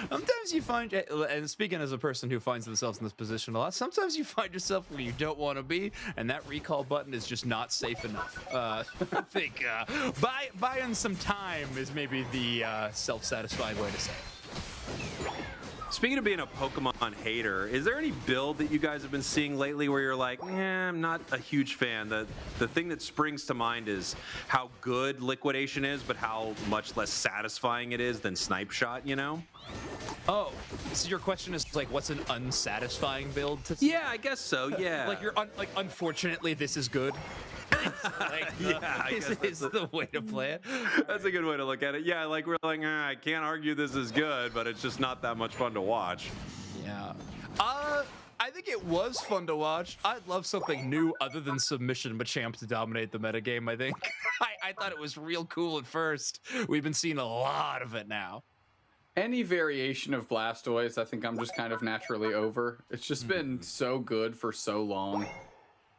Sometimes you find, and speaking as a person who finds themselves in this position a lot, sometimes you find yourself where you don't want to be, and that recall button is just not safe enough. I think buying some time is maybe the self-satisfied way to say it. Speaking of being a Pokemon hater, is there any build that you guys have been seeing lately where you're like, I'm not a huge fan? The thing that springs to mind is how good Liquidation is, but how much less satisfying it is than Snipe Shot, you know? Oh, so your question is like, what's an unsatisfying build to? Yeah, I guess so. Yeah. Like you're unfortunately, this is good. This is the way to play it. That's a good way to look at it. Yeah, like we're like, I can't argue this is good, but it's just not that much fun to watch. Yeah. I think it was fun to watch. I'd love something new other than submission Machamp to dominate the metagame, I think. I thought it was real cool at first. We've been seeing a lot of it now. Any variation of Blastoise, I think I'm just kind of naturally over. It's just been so good for so long.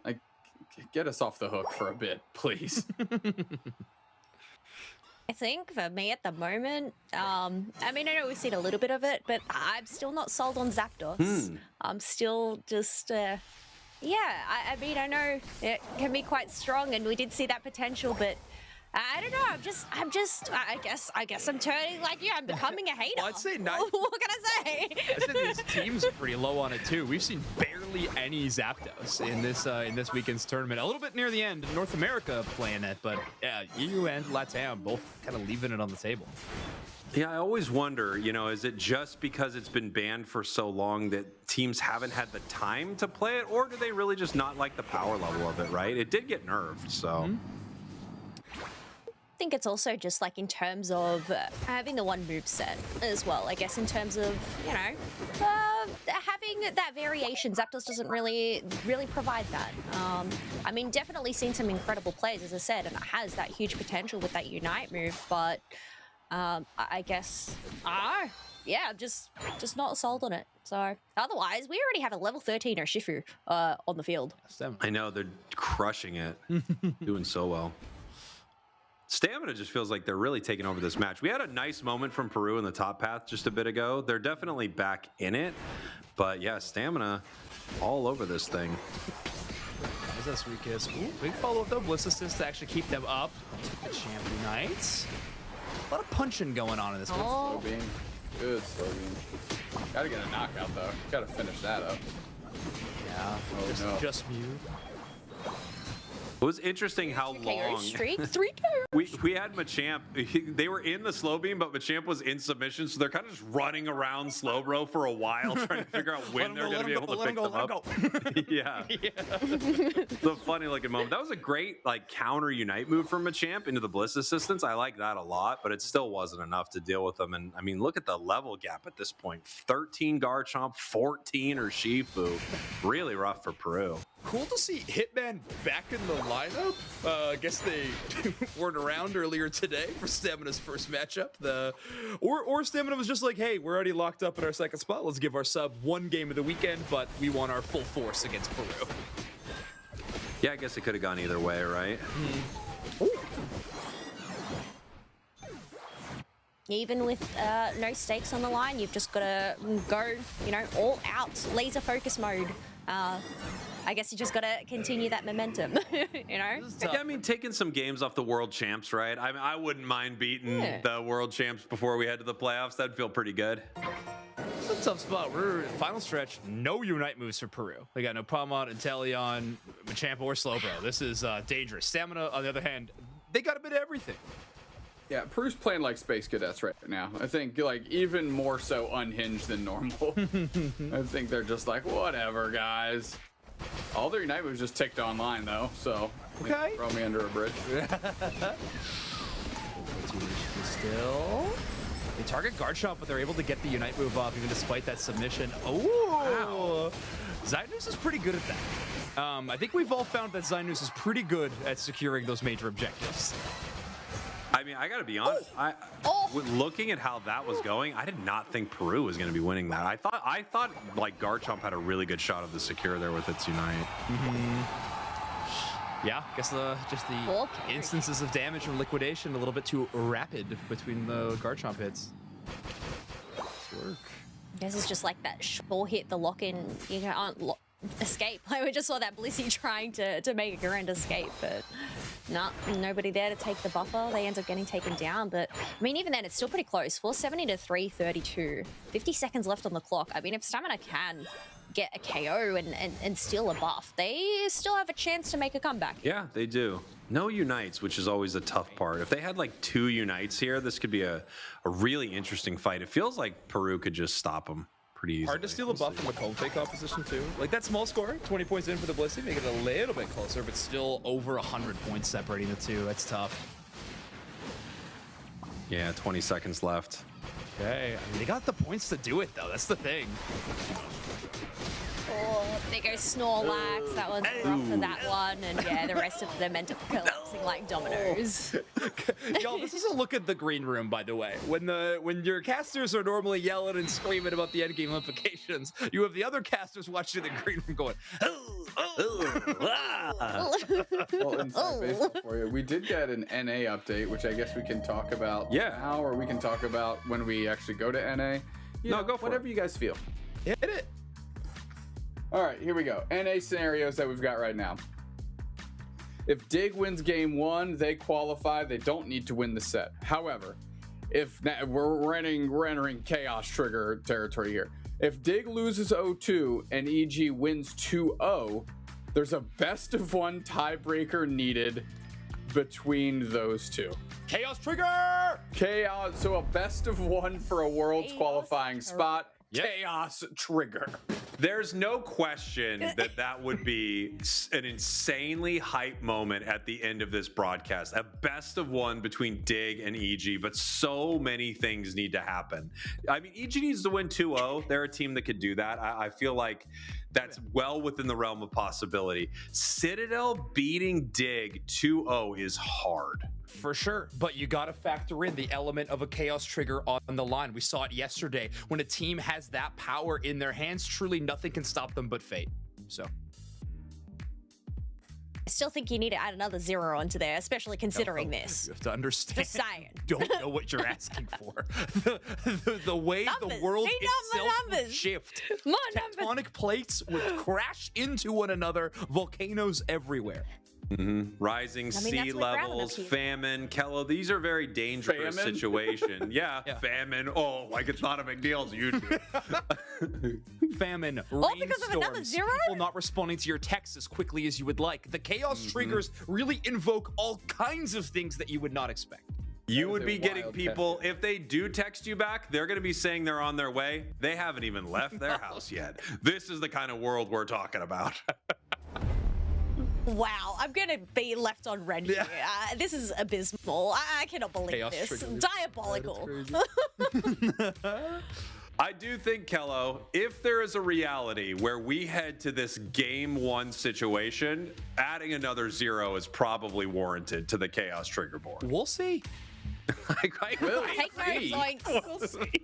Like, get us off the hook for a bit, please. I think for me at the moment, I mean, I know we've seen a little bit of it, but I'm still not sold on Zapdos. I'm still just, yeah, I mean, I know it can be quite strong, and we did see that potential, but I don't know. I guess I'm turning like you. I'm becoming a hater. Well, I'd say not. What can I say? I said these teams are pretty low on it too. We've seen barely any Zapdos in this weekend's tournament. A little bit near the end, North America playing it, but yeah, EU and LATAM both kind of leaving it on the table. Yeah, I always wonder, you know, is it just because it's been banned for so long that teams haven't had the time to play it, or do they really just not like the power level of it? Right? It did get nerfed, so. think it's also just like in terms of having the one move set as well. I guess in terms of, you know, having that variation, Zapdos doesn't really provide that. I mean, definitely seen some incredible plays, as I said, and it has that huge potential with that Unite move, but I guess, yeah, just not sold on it. So otherwise, we already have a level 13 Urshifu on the field. I know, they're crushing it, doing so well. Stamina just feels like they're really taking over this match. We had a nice moment from Peru in the top path just a bit ago. They're definitely back in it, but yeah, Stamina all over this thing. Is that Sweet Kiss? Ooh, big follow-up though. Bliss assist to actually keep them up. The Champ Unites. A lot of punching going on in this one. Slow beam. Good slow beam. Gotta get a knockout though. Gotta finish that up. Yeah. Oh, just mute. It was interesting how long streak, 3 we had Machamp. They were in the slow beam, but Machamp was in submission, so they're kind of just running around Slowbro for a while, trying to figure out when they're going to be able to pick them up. Yeah. The funny looking moment. That was a great like counter Unite move from Machamp into the Bliss assistance. I like that a lot, but it still wasn't enough to deal with them. And I mean, look at the level gap at this point: 13 Garchomp, 14 Urshifu. Really rough for Peru. Cool to see Hitman back in the lineup. I guess they weren't around earlier today for Stamina's first matchup. Or Stamina was just like, hey, we're already locked up in our second spot. Let's give our sub one game of the weekend, but we want our full force against Peru. Yeah, I guess it could have gone either way, right? Even with no stakes on the line, you've just got to go, you know, all out, laser focus mode. I guess you just got to continue that momentum, you know? Yeah, I mean, taking some games off the world champs, right? I mean, I wouldn't mind beating the world champs before we head to the playoffs. That'd feel pretty good. It's a tough spot. We're final stretch. No Unite moves for Peru. They got no Palmon, Inteleon, Machamp, or Slowbro. This is dangerous. Stamina, on the other hand, they got a bit of everything. Yeah, Peru's playing like Space Cadets right now. I think like even more so unhinged than normal. I think they're just like, whatever, guys. All their Unite moves just ticked online though, so okay. Throw me under a bridge. Still, they target Garchomp, but they're able to get the Unite move off even despite that submission. Oh, wow. Zynus is pretty good at that. I think we've all found that Zynus is pretty good at securing those major objectives. I mean, I gotta be honest. Looking at how that was going, I did not think Peru was gonna be winning that. I thought like Garchomp had a really good shot of the secure there with its Unite. Yeah, I guess just the instances of damage or liquidation a little bit too rapid between the Garchomp hits. Work. I guess it's just like that sure hit, the lock-in, you know, escape. Like we just saw that Blissey trying to make a grand escape, but nobody there to take the buffer. They end up getting taken down, but I mean, even then, it's still pretty close. 470 to 332. 50 seconds left on the clock. I mean, if Stamina can get a KO and steal a buff, they still have a chance to make a comeback. Yeah, they do. No Unites, which is always a tough part. If they had like 2 Unites here, this could be a really interesting fight. It feels like Peru could just stop them. Pretty easily. Hard to steal a buff from a cold fake opposition too. Like that small score, 20 points in for the Blissey, make it a little bit closer, but still over 100 points separating the two. That's tough. Yeah, 20 seconds left. Okay, I mean, they got the points to do it though. That's the thing. Oh, there goes Snorlax. That was rough for that one. And yeah, the rest of them end up collapsing like dominoes. Y'all, this is a look at the green room, by the way. When your casters are normally yelling and screaming about the endgame implications, you have the other casters watching the green room going, Well, inside baseball for you. We did get an NA update, which I guess we can talk about now, or we can talk about when we actually go to NA. Go for whatever it. you guys feel. Hit it. All right, here we go. NA scenarios that we've got right now. If Dig wins game 1, they qualify. They don't need to win the set. However, if we're entering chaos trigger territory here. If Dig loses 0-2 and EG wins 2-0, there's a best of 1 tiebreaker needed between those two. Chaos trigger! Chaos. So a best of 1 for a world's qualifying spot. Chaos trigger. There's no question that that would be an insanely hype moment at the end of this broadcast. A best of one between Dig and EG, but so many things need to happen. I mean, EG needs to win 2-0. They're a team that could do that. I feel like that's well within the realm of possibility. Citadel beating Dig 2-0 is hard. For sure, but you got to factor in the element of a chaos trigger on the line. We saw it yesterday. When a team has that power in their hands, truly nothing can stop them but fate. So I still think you need to add another 0 onto there, especially considering this. You have to understand. Just saying. Don't know what you're asking for. The way Numbers. the world Need itself more would numbers. shift. More Tectonic numbers. plates would crash into one another. Volcanoes everywhere. Rising sea that's what gravity levels, is. famine, Kello, these are very dangerous Famine? situations. Yeah, famine. Oh, like it's not a big deal to you two. Famine, All because of another rainstorms, 0? people not responding to your texts as quickly as you would like. The chaos triggers really invoke all kinds of things that you would not expect. You That would was be a getting wild people, if they do text you back, they're going to be saying they're on their way. They haven't even left their house yet. This is the kind of world we're talking about. Wow, I'm gonna be left on red here. This is abysmal. I cannot believe Chaos this. trigger. Diabolical. I do think, Kello, if there is a reality where we head to this game 1 situation, adding another 0 is probably warranted to the chaos trigger board. We'll see. I Will Take see. notes, like,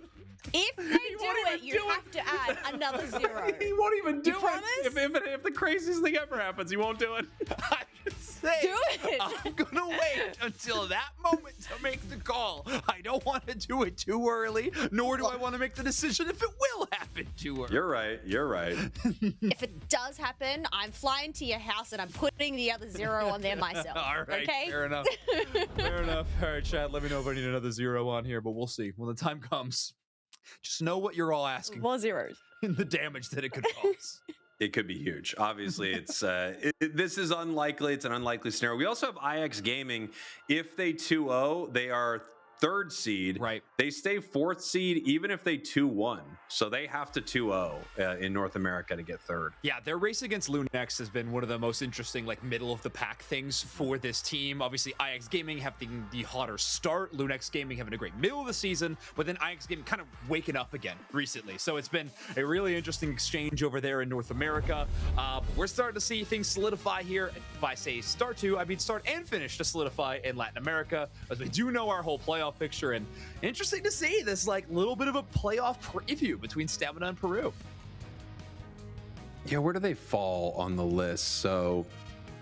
if they do it, you have to add another 0. He won't even do You it. promise? If the craziest thing ever happens, he won't do it. I just say, Do it. I'm gonna wait until that moment to make the call. I don't want to do it too early, nor do I want to make the decision if it will happen too early. You're right. You're right. If it does happen, I'm flying to your house and I'm putting the other 0 on there myself. All right, okay? fair enough. Fair enough. All right, Chad, let me know if I need another 0 on here, but we'll see when the time comes. Just know what you're all asking More 0s. and the damage that it could cause. It could be huge. Obviously, it's this is unlikely. It's an unlikely scenario. We also have IX Gaming. If they 2-0, they are 3rd seed. Right. They stay 4th seed even if they 2-1. So they have to 2-0 in North America to get 3rd. Yeah, their race against Lunex has been one of the most interesting, like, middle of the pack things for this team. Obviously, IX Gaming having the hotter start, Lunex Gaming having a great middle of the season, but then IX Gaming kind of waking up again recently. So it's been a really interesting exchange over there in North America. But we're starting to see things solidify here. If I say start to, I mean start and finish to solidify in Latin America, as we do know our whole playoff picture. And interesting to see this, like, little bit of a playoff preview between Stamina and Peru. Yeah, where do they fall on the list? So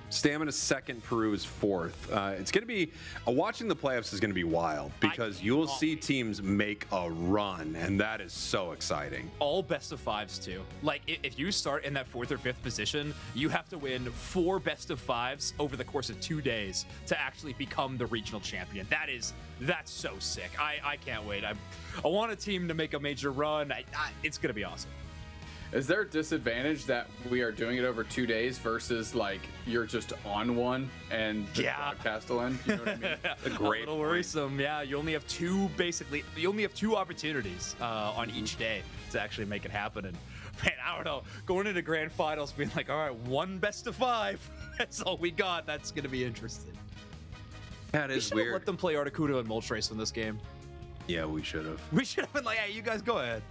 Stamina's 2nd, Peru is 4th. It's going to be watching the playoffs is going to be wild because you'll see teams make a run, and that is so exciting. All best of 5s too. Like, if you start in that 4th or 5th position, you have to win 4 best of 5s over the course of 2 days to actually become the regional champion. That's so sick. I can't wait. I want a team to make a major run. It's gonna be awesome. Is there a disadvantage that we are doing it over 2 days versus, like, you're just on one and the broadcast will end? You know what I mean? A great little worrisome. Yeah, you only have 2 opportunities on each day to actually make it happen. And man, I don't know, going into grand finals being like, all right, 1 best of 5, that's all we got. That's gonna be interesting. That We is should have weird. let them play Articuno and Moltres in this game. Yeah, we should have. We should have been like, hey, you guys go ahead.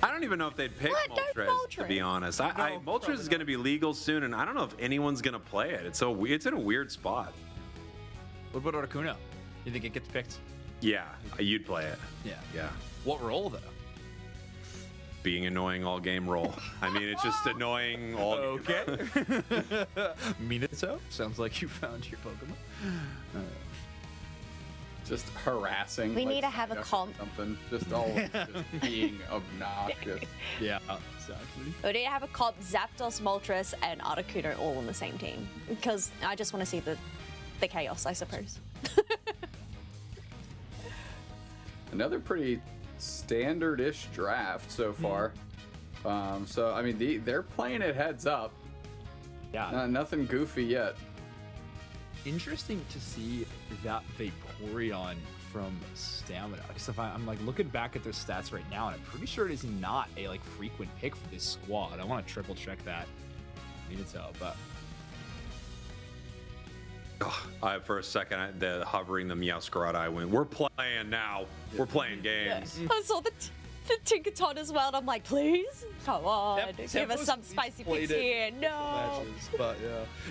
I don't even know if they'd pick Moltres, to be honest. Moltres is going to be legal soon, and I don't know if anyone's going to play it. It's in a weird spot. What about Articuno? You think it gets picked? Yeah, you'd play it. Yeah. What role, though? Being annoying all game role. I mean, it's just annoying all Okay. Minato? Sounds like you found your Pokemon. Just harassing. We like, need to have a comp. something. Just all just being obnoxious. Yeah, exactly. We need to have a comp, Zapdos, Moltres, and Articuno all on the same team. Because I just want to see the chaos, I suppose. Another pretty standard-ish draft so far. So I mean, they're playing it heads up. Yeah. Nothing goofy yet. interesting to see that Vaporeon from Stamina, because if I'm like looking back at their stats right now, and I'm pretty sure it is not a like frequent pick for this squad. I want to triple check that. Minato, but for a second, the hovering the Meowscarada, I went, we're playing now. We're playing games. I saw the Tinkaton as well, and I'm like, please, come on, give us some spicy picks here. No. Matches, but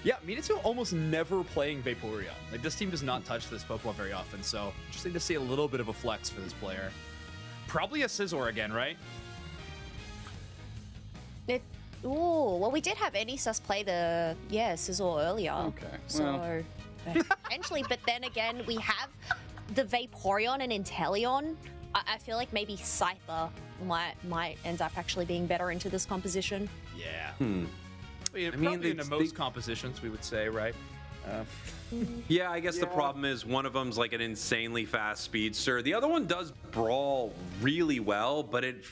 yeah, Minato almost never playing Vaporeon. Like this team does not touch this Pokemon very often, so interesting to see a little bit of a flex for this player. Probably a Scizor again, right? Ooh, well, we did have Enisus play the Scizor earlier. Okay. So potentially, but then again, we have the Vaporeon and Inteleon. I feel like maybe Scyther might end up actually being better into this composition. Yeah. I mean, into most compositions, we would say, right? Yeah, I guess the problem is one of them's like an insanely fast speedster. The other one does brawl really well, but it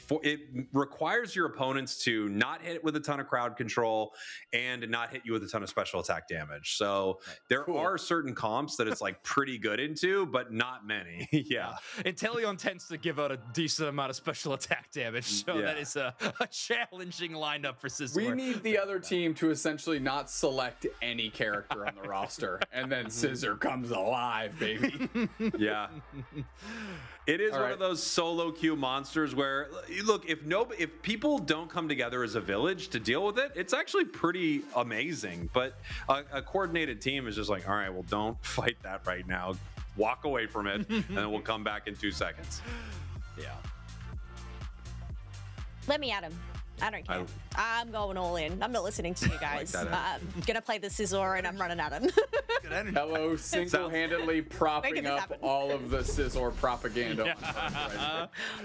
requires your opponents to not hit with a ton of crowd control and not hit you with a ton of special attack damage. So there are certain comps that it's like pretty good into, but not many. Yeah. Inteleon tends to give out a decent amount of special attack damage, so that is a challenging lineup for Scizor. We need the other team to essentially not select any character on the roster, and then Scizor comes alive, baby. Yeah. It is one of those solo queue monsters where, look, if people don't come together as a village to deal with it, it's actually pretty amazing. But a coordinated team is just like, all right, well, don't fight that right now. Walk away from it, and then we'll come back in 2 seconds. Yeah. Let me at him. I don't care. I'm going all in. I'm not listening to you guys. I'm gonna play the Scizor and I'm running at him. Hello, single-handedly propping up all of the Scizor propaganda.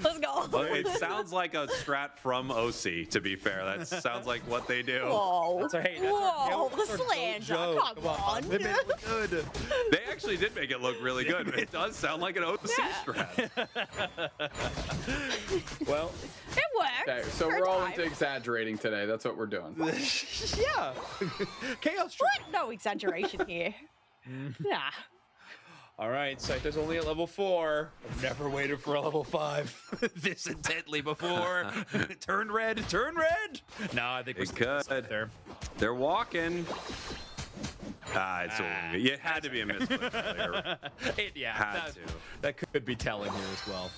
Let's go. Well, it sounds like a strat from OC, to be fair. That sounds like what they do. Whoa. Whoa, the slander. Come on. They made it look good. They actually did make it look really good, but it does sound like an OC strat. Well, it worked. Okay, so we're all into exaggerating today. That's what we're doing. Yeah. Chaos. What? No exaggeration here. Nah. All right, Scyther's only at level 4. I've never waited for a level 5 this intently before. Turn red, turn red. No, I think it could. They're walking. It had to be a misclick earlier. That could be telling here as well.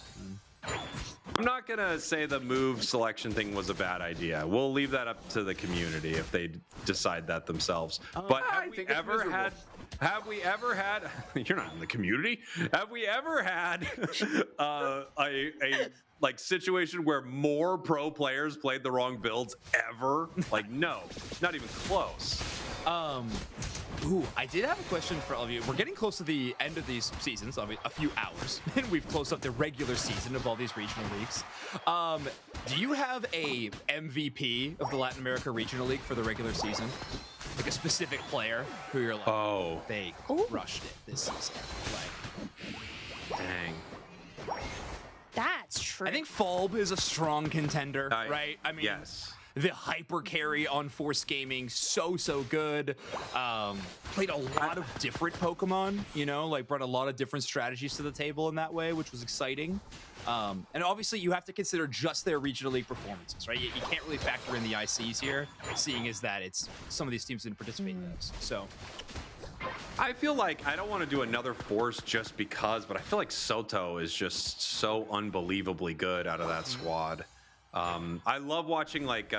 I'm not gonna say the move selection thing was a bad idea. We'll leave that up to the community if they decide that themselves. But have we ever had? You're not in the community. Have we ever had a like situation where more pro players played the wrong builds ever? Like, no, not even close. Ooh, I did have a question for all of you. We're getting close to the end of these seasons, I mean, a few hours, and we've closed up the regular season of all these regional leagues. Do you have a MVP of the Latin America Regional League for the regular season? Like a specific player who you're like, they crushed it this season. Like, dang. That's true. I think Fulb is a strong contender, right? I mean, yes. The hyper carry on Force Gaming, so good. Played a lot of different Pokemon, you know, like brought a lot of different strategies to the table in that way, which was exciting. And obviously you have to consider just their regional league performances, right? You can't really factor in the ICs here, seeing as that it's some of these teams didn't participate in those. So I feel like I don't want to do another Force just because, but I feel like Soto is just so unbelievably good out of that squad. I love watching like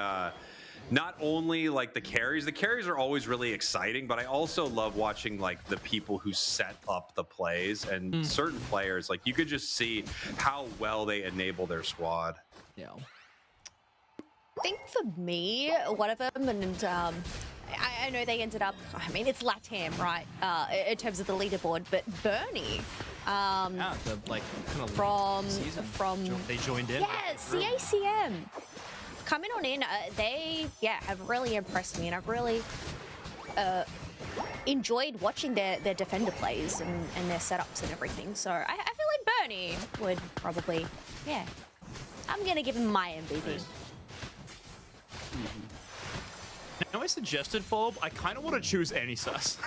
not only like the carries are always really exciting, but I also love watching like the people who set up the plays and certain players, like you could just see how well they enable their squad. Yeah. I think for me, one of them, and I know they ended up, I mean, it's LATAM, right, in terms of the leaderboard, but Bernie, the, like, kind of from they joined in. Yeah, CACM. Coming on in, they, have really impressed me, and I've really enjoyed watching their defender plays and their setups and everything. So I feel like Bernie would probably, I'm going to give him my MVP. You know, I suggested Phobe. I kind of want to choose Anysus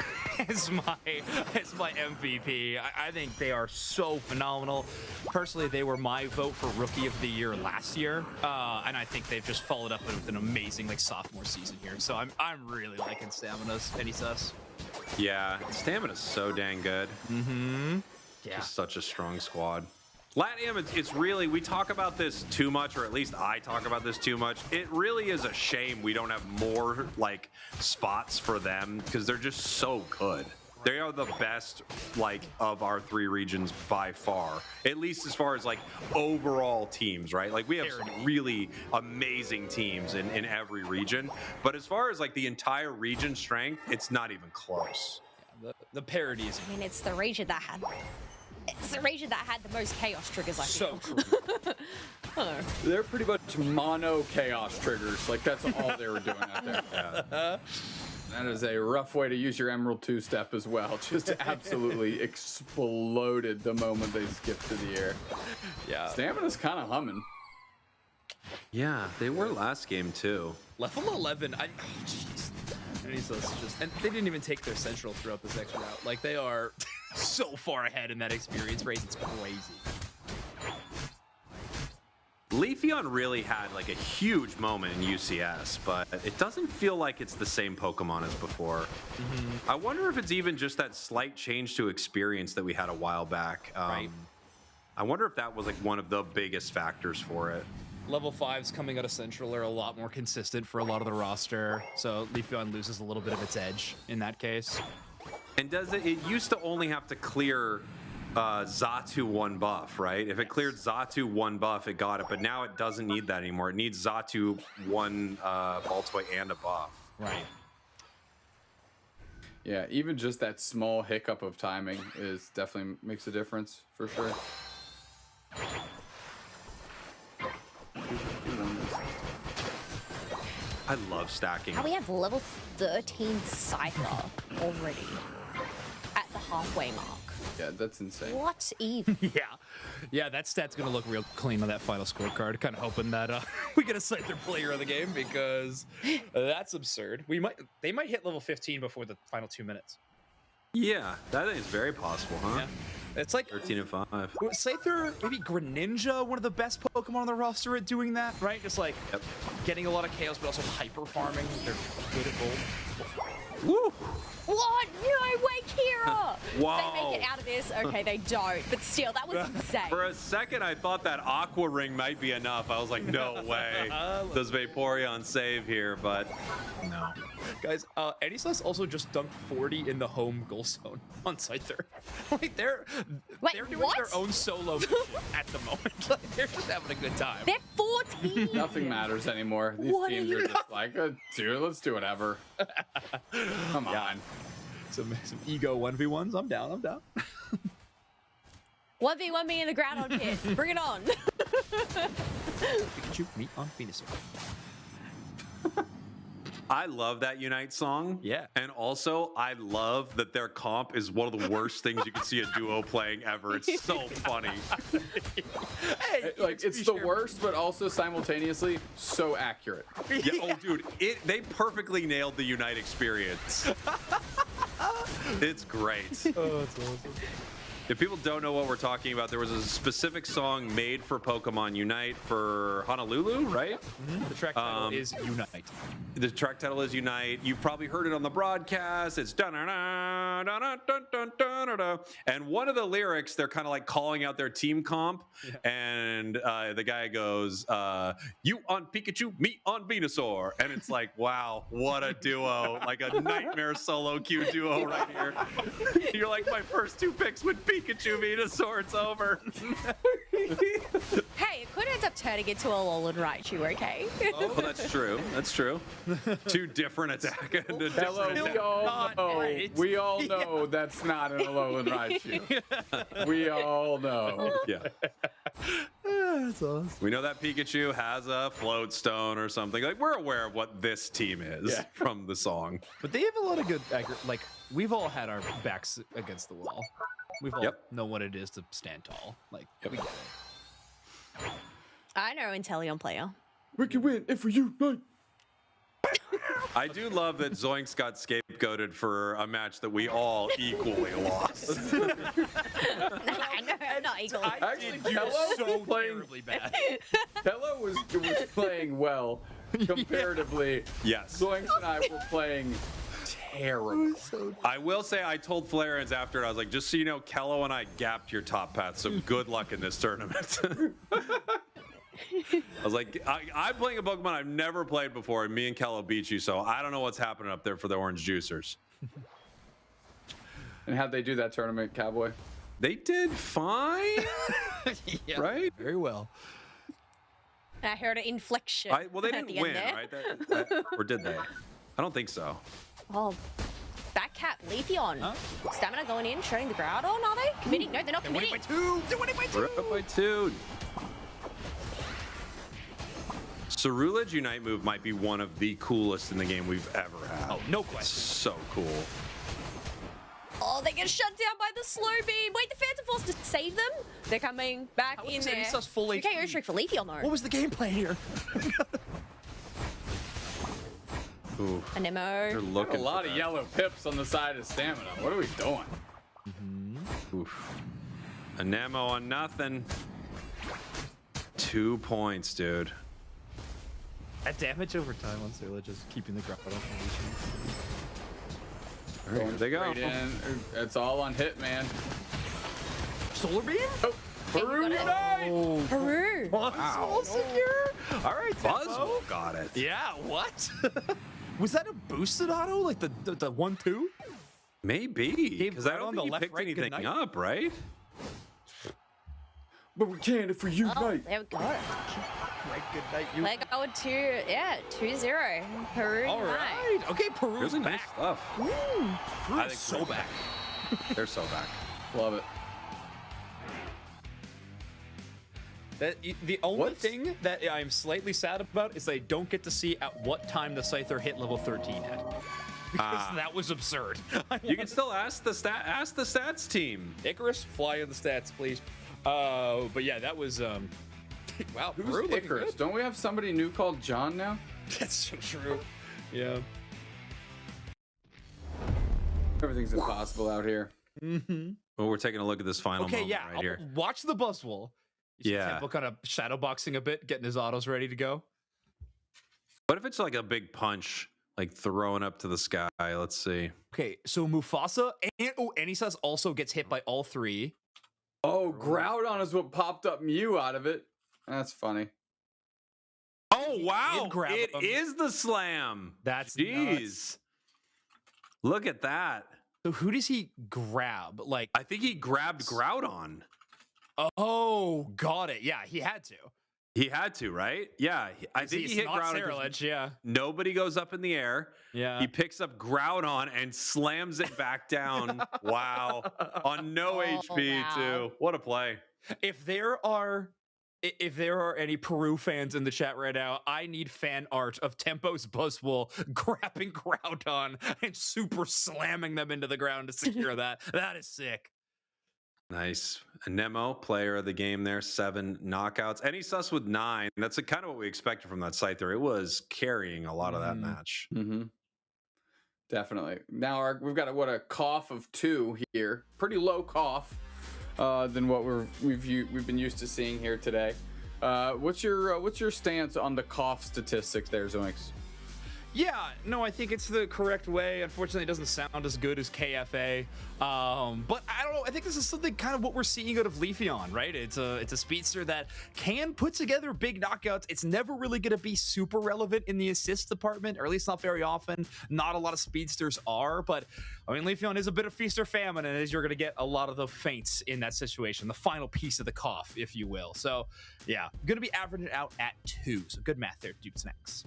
as my MVP. I think they are so phenomenal. Personally, they were my vote for Rookie of the Year last year, and I think they've just followed up with an amazing sophomore season here. So I'm really liking Stamina's Anysus. Yeah, Stamina's so dang good. Mm-hmm. Yeah, just such a strong squad. LATAM, it's really, we talk about this too much, or at least I talk about this too much. It really is a shame we don't have more like spots for them because they're just so good. They are the best of our 3 regions by far, at least as far as overall teams, right? Like we have some really amazing teams in every region, but as far as the entire region strength, it's not even close. Yeah, the parity is. I mean, it's the region that had the most chaos triggers, I feel. So true. They're pretty much mono chaos triggers. That's all they were doing out there. Yeah. That is a rough way to use your Emerald 2-step as well. Just absolutely exploded the moment they skipped to the air. Yeah. Stamina's kind of humming. Yeah, they were last game too. Level 11. Jeez. And they didn't even take their central throughout this next route. They are so far ahead in that experience rate. It's crazy. Leafeon really had a huge moment in UCS, but it doesn't feel like it's the same Pokemon as before. Mm-hmm. I wonder if it's even just that slight change to experience that we had a while back. Right. I wonder if that was one of the biggest factors for it. Level 5s coming out of Central are a lot more consistent for a lot of the roster, so Leafeon loses a little bit of its edge in that case. And it used to only have to clear Xatu 1 buff, right? If it cleared Xatu 1 buff, it got it, but now it doesn't need that anymore. It needs Xatu 1 Baltoy and a buff. Right. Yeah, even just that small hiccup of timing is definitely makes a difference for sure. I love stacking. How we have level 13 Cypher already at the halfway mark. Yeah, that's insane. What even? Yeah, that stat's gonna look real clean on that final scorecard. Kind of hoping that we get a Scyther player of the game because that's absurd. They might hit level 15 before the final 2 minutes. Yeah, that is very possible, huh? Yeah. It's 13 and 5. Scyther, maybe Greninja, one of the best Pokemon on the roster at doing that, right? Just getting a lot of chaos, but also hyper farming. They're good at both. Woo! What? No, wait, Kira! Wow. They make it out of this? Okay, they don't. But still, that was insane. For a second, I thought that Aqua Ring might be enough. I was like, no way. Does Vaporeon save here? But no. Guys, Anysus also just dunked 40 in the home goal zone on Scyther. They're doing their own solo mission at the moment. They're just having a good time. They're 14. Nothing matters anymore. These teams are just dude, let's do whatever. Come on. Some ego 1v1s. I'm down. 1v1 me in the ground on pit. Bring it on. Pikachu, meet on Venusaur. I love that Unite song. Yeah. And also, I love that their comp is one of the worst things you can see a duo playing ever. It's so funny. Hey, it's the worst, but also simultaneously so accurate. Yeah. Oh, dude, they perfectly nailed the Unite experience. It's great. Oh, that's awesome. If people don't know what we're talking about, there was a specific song made for Pokemon Unite for Honolulu, right? Mm-hmm. The track title is Unite. The track title is Unite. You've probably heard it on the broadcast. It's da-na-na, da-na-dun-dun-dun-dun-dun. And one of the lyrics, they're kind of calling out their team comp. Yeah. And the guy goes, you on Pikachu, me on Venusaur. And it's like, wow, what a duo. A nightmare solo queue duo right here. You're like, my first 2 picks would be Pikachu Venusaur, it's over. Hey, it could end up turning into a Alolan Raichu, okay? Oh, well, that's true. That's true. 2 different attack. We all know that's not an Alolan Raichu. We all know. Yeah. That's awesome. We know that Pikachu has a float stone or something. We're aware of what this team is from the song. But they have a lot of good, we've all had our backs against the wall. We've all know what it is to stand tall. We get it. I know Inteleon player. We can win if we unite. I do love that Zoinks got scapegoated for a match that we all equally lost. No, not equally. Actually, Kello was playing bad. Kello was playing well comparatively. Yes. Zoinks and I were playing terrible. I will say I told Flarens after it, I was like, just so you know, Kello and I gapped your top path, so good luck in this tournament. I was like, I'm playing a Pokemon I've never played before, and me and Kello beat you, so I don't know what's happening up there for the Orange Juicers. And how'd they do that tournament, Cowboy? They did fine. Yeah, right? Very well. I heard an inflection. Well, they at didn't the win, end there. right? Or did they? I don't think so. Oh, back cap Leafeon. Huh? Stamina going in, showing the Groudon, are they? Committing? No, they're not committing. They're winning by 2. We're up by 2. Cerulege Unite move might be one of the coolest in the game we've ever had. Oh, no question. So cool. Oh, they get shut down by the slow beam. Wait, the Phantom Force to save them? They're coming back in there. Full Okay, Air Strike for Leafeon though. What was the gameplay here? Ooh. Anemo. They're looking a lot of yellow pips on the side of stamina. What are we doing? Oof. Anemo on nothing. 2 points, dude. That damage over time on Sailor just keeping the Groudon from There they go. It's all on hit, man. Solar Beam? Oh, Peru Unite! Oh, Peru. Wow. Secure. All right, Buzzwole got it. Yeah, what? Was that a boosted auto? Like the 1-2? Maybe. Because I don't on think the he left, picked right, anything good night. up, right? But we can if we unite. Oh, there we go. Right, good night. You. They go with 2-0. Peru All Unite. right. Okay, Peru's Really nice back. stuff. Peru's I think so Peru's back. They're so back. Love it. The only thing that I'm slightly sad about is they don't get to see at what time the Scyther hit level 13 at. Because that was absurd. You can still ask the stats team. Icarus, fly in the stats, please. But yeah, that was wow. Who's Peru looking Icarus? good. Don't we have somebody new called John now? That's so true. Yeah. Everything's impossible out here. Well, we're taking a look at this final Okay, moment yeah. right here. Watch the Buzzwole. You see Yeah. Temple kind of shadow boxing a bit, getting his autos ready to go. What if it's like a big punch, like throwing up to the sky? Let's see. Okay, so Mufasa and Anisas also gets hit by all 3. Oh, Groudon is what popped up Mew out of it. That's funny. Oh wow! grab It him. is the slam. That's Jeez. nuts. Look at that. So who does he grab? Like, I think he grabbed Groudon. oh, got it. Yeah, he had to. He had to, right? Yeah. I think he hit not Groudon. 'Cause Cerulege, yeah. Nobody goes up in the air. Yeah. He picks up Groudon and slams it back down. Wow. On no HP wow. too. What a play. If there are any Peru fans in the chat right now, I need fan art of Tempo's Buzzwole grabbing Groudon and super slamming them into the ground to secure that. That is sick. Nice. Anemo, player of the game there, 7 knockouts. Any sus with 9. That's kind of what we expected from that Scyther. It was carrying a lot of that match. Mm-hmm. Definitely. Now we've got a cough of 2 here. Pretty low cough than what we've been used to seeing here today. What's your stance on the cough statistics there, Zoinks? Yeah, no, I think it's the correct way. Unfortunately, it doesn't sound as good as KFA. But I don't know. I think this is something kind of what we're seeing out of Leafeon, right? It's a speedster that can put together big knockouts. It's never really going to be super relevant in the assist department, or at least not very often. Not a lot of speedsters are, but I mean, Leafeon is a bit of feast or famine, and you're going to get a lot of the feints in that situation, the final piece of the cough, if you will. So, yeah, going to be averaging out at 2. So good math there, Duke Snacks.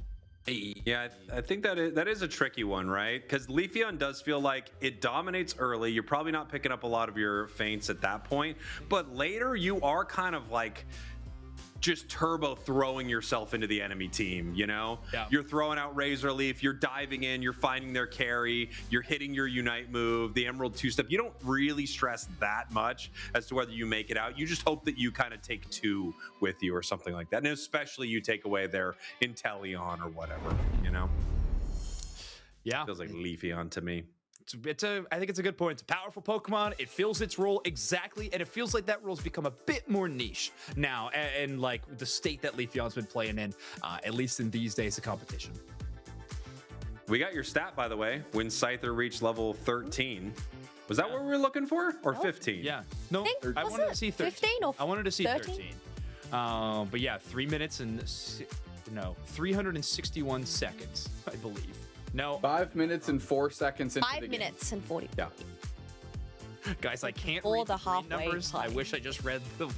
Yeah, I think that is a tricky one, right? Because Leafeon does feel like it dominates early. You're probably not picking up a lot of your feints at that point, but later you are kind of like just turbo throwing yourself into the enemy team, you know? Yeah. You're throwing out Razor Leaf, you're diving in, you're finding their carry, you're hitting your Unite move, the Emerald 2-step. You don't really stress that much as to whether you make it out. You just hope that you kind of take 2 with you or something like that. And especially you take away their Inteleon or whatever, you know? Yeah. Feels like Leafeon to me. I think it's a good point. It's a powerful Pokemon. It fills its role exactly, and it feels like that role's become a bit more niche now, and like the state that Leafeon's been playing in, at least in these days of competition. We got your stat, by the way, when Scyther reached level 13. Was that what we were looking for? Or 15? Yeah. No, I wanted to see 13. 15 or I wanted to see 13? 13. But yeah, 3 minutes and 361 seconds, I believe. No. 5 minutes and 4 seconds into 5 the minutes and 40. Yeah. Guys, I can't Or read the the green halfway numbers. I point. wish I just read the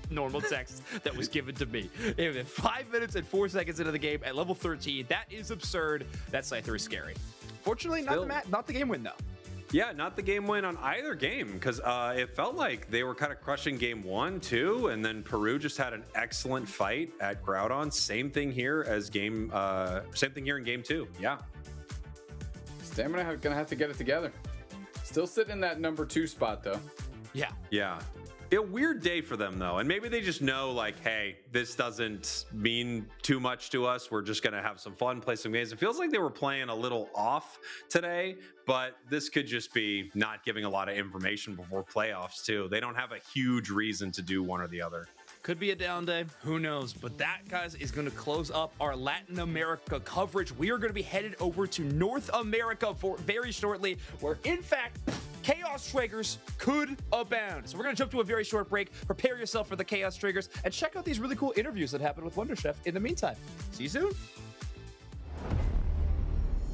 normal text that was given to me. Anyway, 5 minutes and 4 seconds into the game at level 13. That is absurd. That Scyther is scary. Fortunately, not the game win, though. Yeah, not the game win on either game, because it felt like they were kind of crushing game 1, too, and then Peru just had an excellent fight at Groudon. Same thing here in game 2. Yeah. Stamina gonna have to get it together. Still sitting in that number 2 spot, though. Yeah. Yeah. A weird day for them, though. And maybe they just know, like, hey, this doesn't mean too much to us. We're just going to have some fun, play some games. It feels like they were playing a little off today, but this could just be not giving a lot of information before playoffs, too. They don't have a huge reason to do one or the other. Could be a down day. Who knows? But that, guys, is going to close up our Latin America coverage. We are going to be headed over to North America for very shortly, where, in fact, Chaos Triggers could abound. So we're going to jump to a very short break. Prepare yourself for the Chaos Triggers and check out these really cool interviews that happened with Wonder Chef in the meantime. See you soon.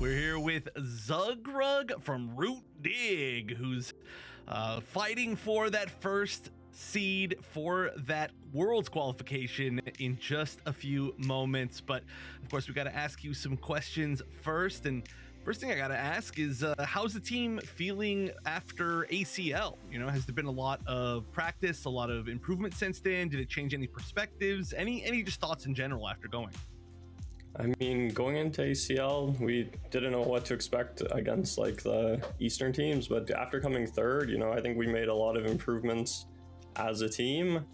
We're here with Zugrug from Root Dig, who's fighting for that first seed for that Worlds qualification in just a few moments. But of course, we got to ask you some questions first. And first thing I got to ask is, how's the team feeling after ACL? You know, has there been a lot of practice, a lot of improvement since then? Did it change any perspectives? Any just thoughts in general after going? I mean, going into ACL, we didn't know what to expect against like the Eastern teams, but after coming third, you know, I think we made a lot of improvements as a team,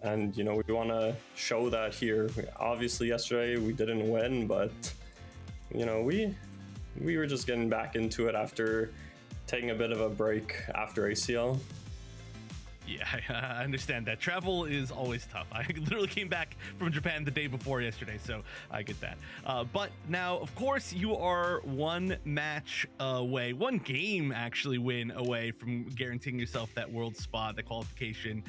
and you know, we want to show that here. Obviously, yesterday we didn't win, but you know, we were just getting back into it after taking a bit of a break after ACL. Yeah, I understand that. Travel is always tough. I literally came back from Japan the day before yesterday, so I get that. But now, of course, you are one match away, one game actually win away from guaranteeing yourself that world spot, that qualification.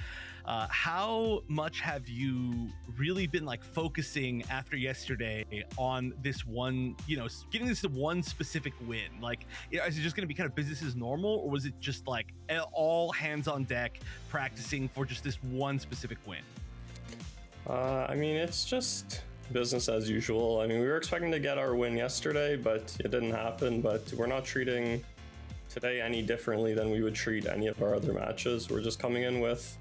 How much have you really been like focusing after yesterday on this one, you know, getting this to one specific win? Like, is it just going to be kind of business as normal, or was it just like all hands on deck practicing for just this one specific win? I mean, it's just business as usual. I mean, we were expecting to get our win yesterday, but it didn't happen. But we're not treating today any differently than we would treat any of our other matches. We're just coming in with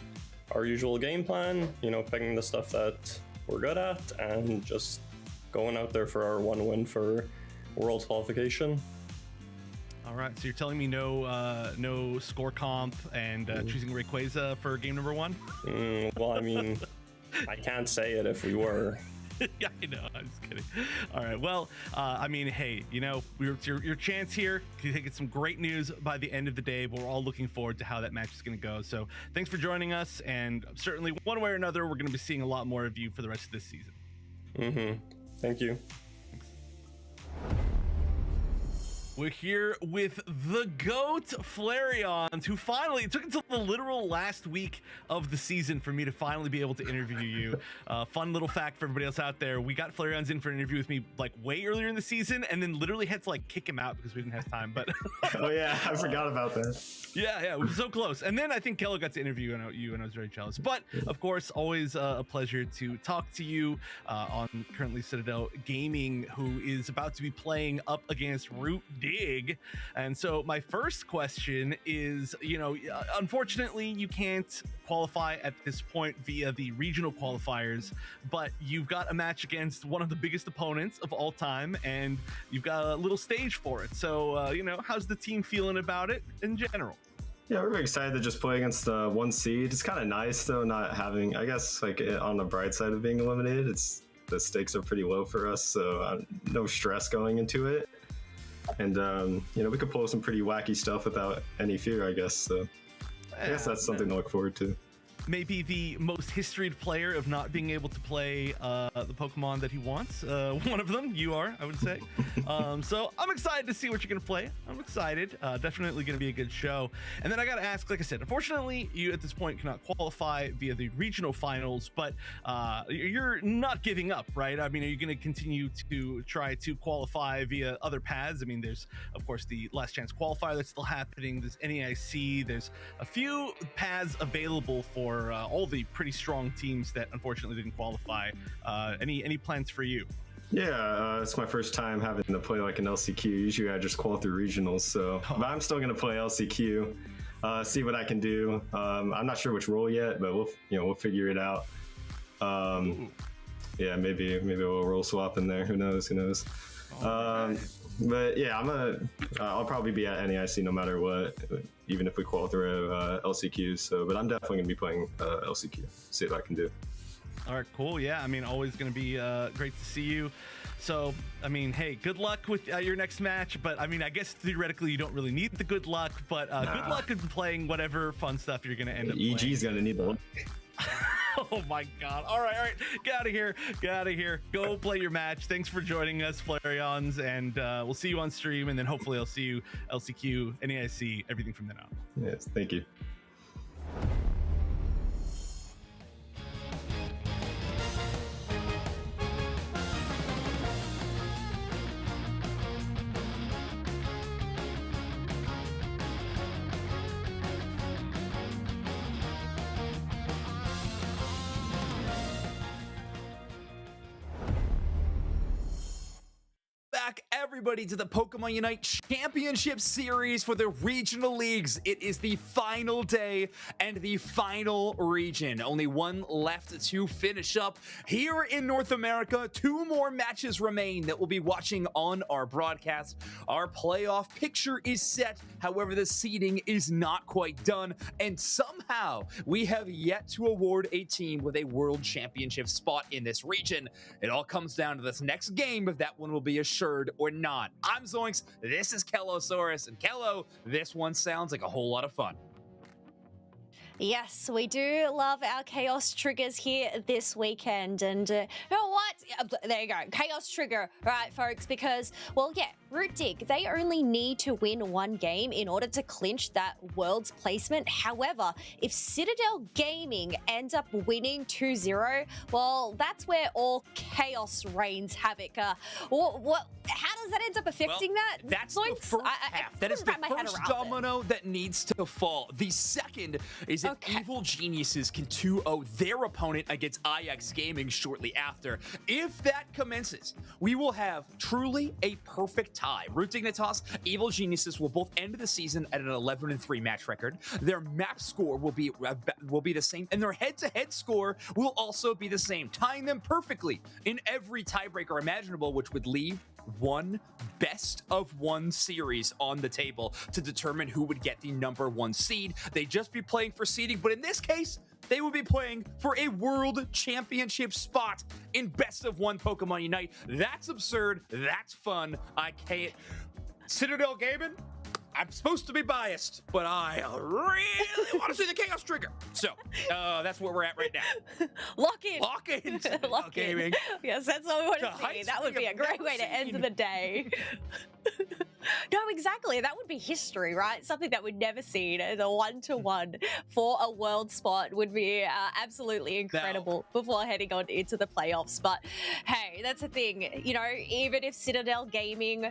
our usual game plan, you know, picking the stuff that we're good at and just going out there for our one win for world qualification. All right, so you're telling me no score comp and choosing Rayquaza for game number 1? Well, I mean, I can't say it if we were. Yeah, I know. I'm just kidding. All right. Well, I mean, hey, you know, it's your chance here. You can get some great news by the end of the day, but we're all looking forward to how that match is going to go. So thanks for joining us. And certainly one way or another, we're going to be seeing a lot more of you for the rest of this season. Thank you. We're here with the GOAT, Flareon, who finally, it took until the literal last week of the season for me to finally be able to interview you. Fun little fact for everybody else out there, we got Flareon's in for an interview with me like way earlier in the season, and then literally had to like kick him out because we didn't have time. But oh yeah, I forgot about that. Yeah, it was so close. And then I think Kello got to interview you, and I was very jealous. But of course, always a pleasure to talk to you on currently Citadel Gaming, who is about to be playing up against Root Dig. And so my first question is, you know, unfortunately you can't qualify at this point via the regional qualifiers, but you've got a match against one of the biggest opponents of all time, and you've got a little stage for it. So, you know, how's the team feeling about it in general? Yeah, we're very excited to just play against the 1 seed. It's kind of nice though, not having, I guess, like on the bright side of being eliminated, the stakes are pretty low for us, so no stress going into it. and we could pull some pretty wacky stuff without any fear, I guess. So I guess that's something to look forward to. Maybe the most historied player of not being able to play the Pokemon that he wants. One of them, you are, I would say. So I'm excited to see what you're going to play. I'm excited. Definitely going to be a good show. And then I got to ask, like I said, unfortunately, you at this point cannot qualify via the regional finals, but you're not giving up, right? I mean, are you going to continue to try to qualify via other paths? I mean, there's, of course, the last chance qualifier that's still happening. There's NAIC. There's a few paths available for all the pretty strong teams that unfortunately didn't qualify. Any plans for you? Yeah, it's my first time having to play like an LCQ. Usually I just qual through regionals, so but I'm still gonna play LCQ, see what I can do. I'm not sure which role yet, but we'll figure it out. Yeah, maybe we'll role swap in there. Who knows? But yeah, I'll probably be at NAIC no matter what, even if we qual through LCQ. So, but I'm definitely gonna be playing LCQ. See what I can do. All right, cool. Yeah, I mean, always gonna be great to see you. So, I mean, hey, good luck with your next match. But I mean, I guess theoretically you don't really need the good luck. But good luck in playing whatever fun stuff you're gonna end up playing. EG's gonna need the luck. Oh my god. All right, get out of here, go play your match. Thanks for joining us, Flareons, and we'll see you on stream, and then hopefully I'll see you LCQ, NAIC, everything from then on. Yes, thank you. Everybody to the Pokemon Unite Championship Series for the regional leagues. It is the final day and the final region. Only one left to finish up here in North America. 2 more matches remain that we'll be watching on our broadcast. Our playoff picture is set. However, the seeding is not quite done, and somehow we have yet to award a team with a world championship spot in this region. It all comes down to this next game if that one will be assured or not. I'm Zoinks, this is Kellosaurus, and Kello, this one sounds like a whole lot of fun. Yes, we do love our Chaos Triggers here this weekend. And you know what? There you go. Chaos Trigger, right, folks? Because, well, yeah, Root Dig, they only need to win 1 game in order to clinch that world's placement. However, if Citadel Gaming ends up winning 2-0, well, that's where all chaos reigns havoc. How does that end up affecting that? That's the first half. That is the first domino that needs to fall. The second is if Evil Geniuses can 2-0 their opponent against IX Gaming shortly after. If that commences, we will have truly a perfect tie. Root Dignitas, Evil Geniuses will both end the season at an 11-3 match record. Their map score will be the same, and their head-to-head score will also be the same, tying them perfectly in every tiebreaker imaginable, which would leave one best-of-1 series on the table to determine who would get the #1 seed. They'd just be playing for seeding, but in this case, they would be playing for a world championship spot in best-of-1 Pokemon Unite. That's absurd. That's fun. I can't. Citadel Gaming, I'm supposed to be biased, but I really want to see the Chaos Trigger. So, that's where we're at right now. Lock in. Lock in. Lock Gaming. Yes, that's what we want to see. That would be a great way to end the day. No, exactly. That would be history, right? Something that we'd never seen. The 1-1 for a world spot would be absolutely incredible before heading on into the playoffs. But hey, that's the thing. You know, even if Citadel Gaming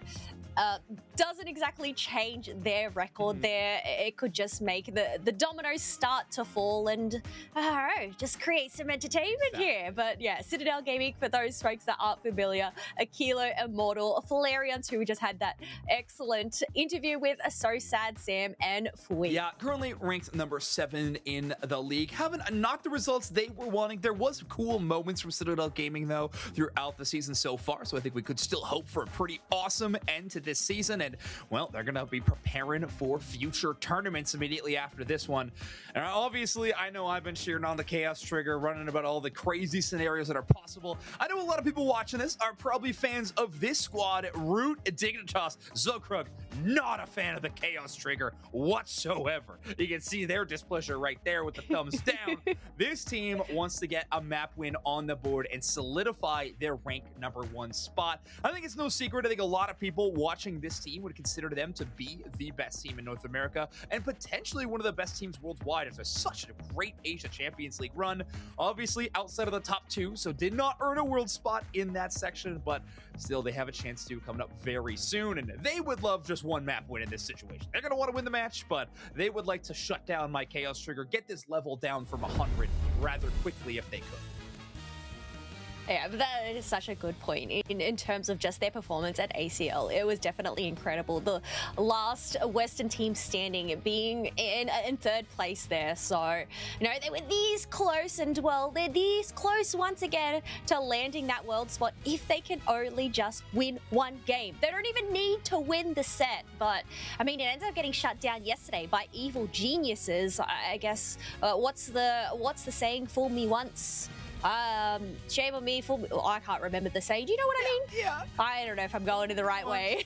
doesn't exactly change their record there, it could just make the dominoes start to fall and, I don't know, just create some entertainment here. But yeah, Citadel Gaming, for those folks that aren't familiar, Aquilo Immortal, Flareons, who we just had that excellent interview with, So Sad Sam, and Fui. Yeah, currently ranked number 7 in the league. Haven't not the results they were wanting. There was cool moments from Citadel Gaming, though, throughout the season so far, so I think we could still hope for a pretty awesome end to this season, and, well, they're going to be preparing for future tournaments immediately after this one. And obviously, I know I've been cheering on the Chaos Trigger, running about all the crazy scenarios that are possible. I know a lot of people watching this are probably fans of this squad. Root, Dignitas, Zokrug, not a fan of the Chaos Trigger whatsoever. You can see their displeasure right there with the thumbs down. This team wants to get a map win on the board and solidify their rank #1 spot. I think it's no secret. I think a lot of people watching this team would consider them to be the best team in North America and potentially one of the best teams worldwide after such a great Asia Champions League run. Obviously outside of the top 2, so did not earn a world spot in that section, but still they have a chance to coming up very soon, and they would love just one map win in this situation. They're going to want to win the match, but they would like to shut down my Chaos Trigger, get this level down from 100 rather quickly if they could. Yeah, but that is such a good point in terms of just their performance at ACL. It was definitely incredible. The last Western team standing being in third place there. So, you know, they were this close, and, well, they're this close once again to landing that world spot if they can only just win one game. They don't even need to win the set. But, I mean, it ended up getting shut down yesterday by evil geniuses. I guess, what's the saying? Fool me once. Shame on me, fool me. Oh, I can't remember the saying. Do you know what I mean? Yeah. I don't know if I'm going in the right way.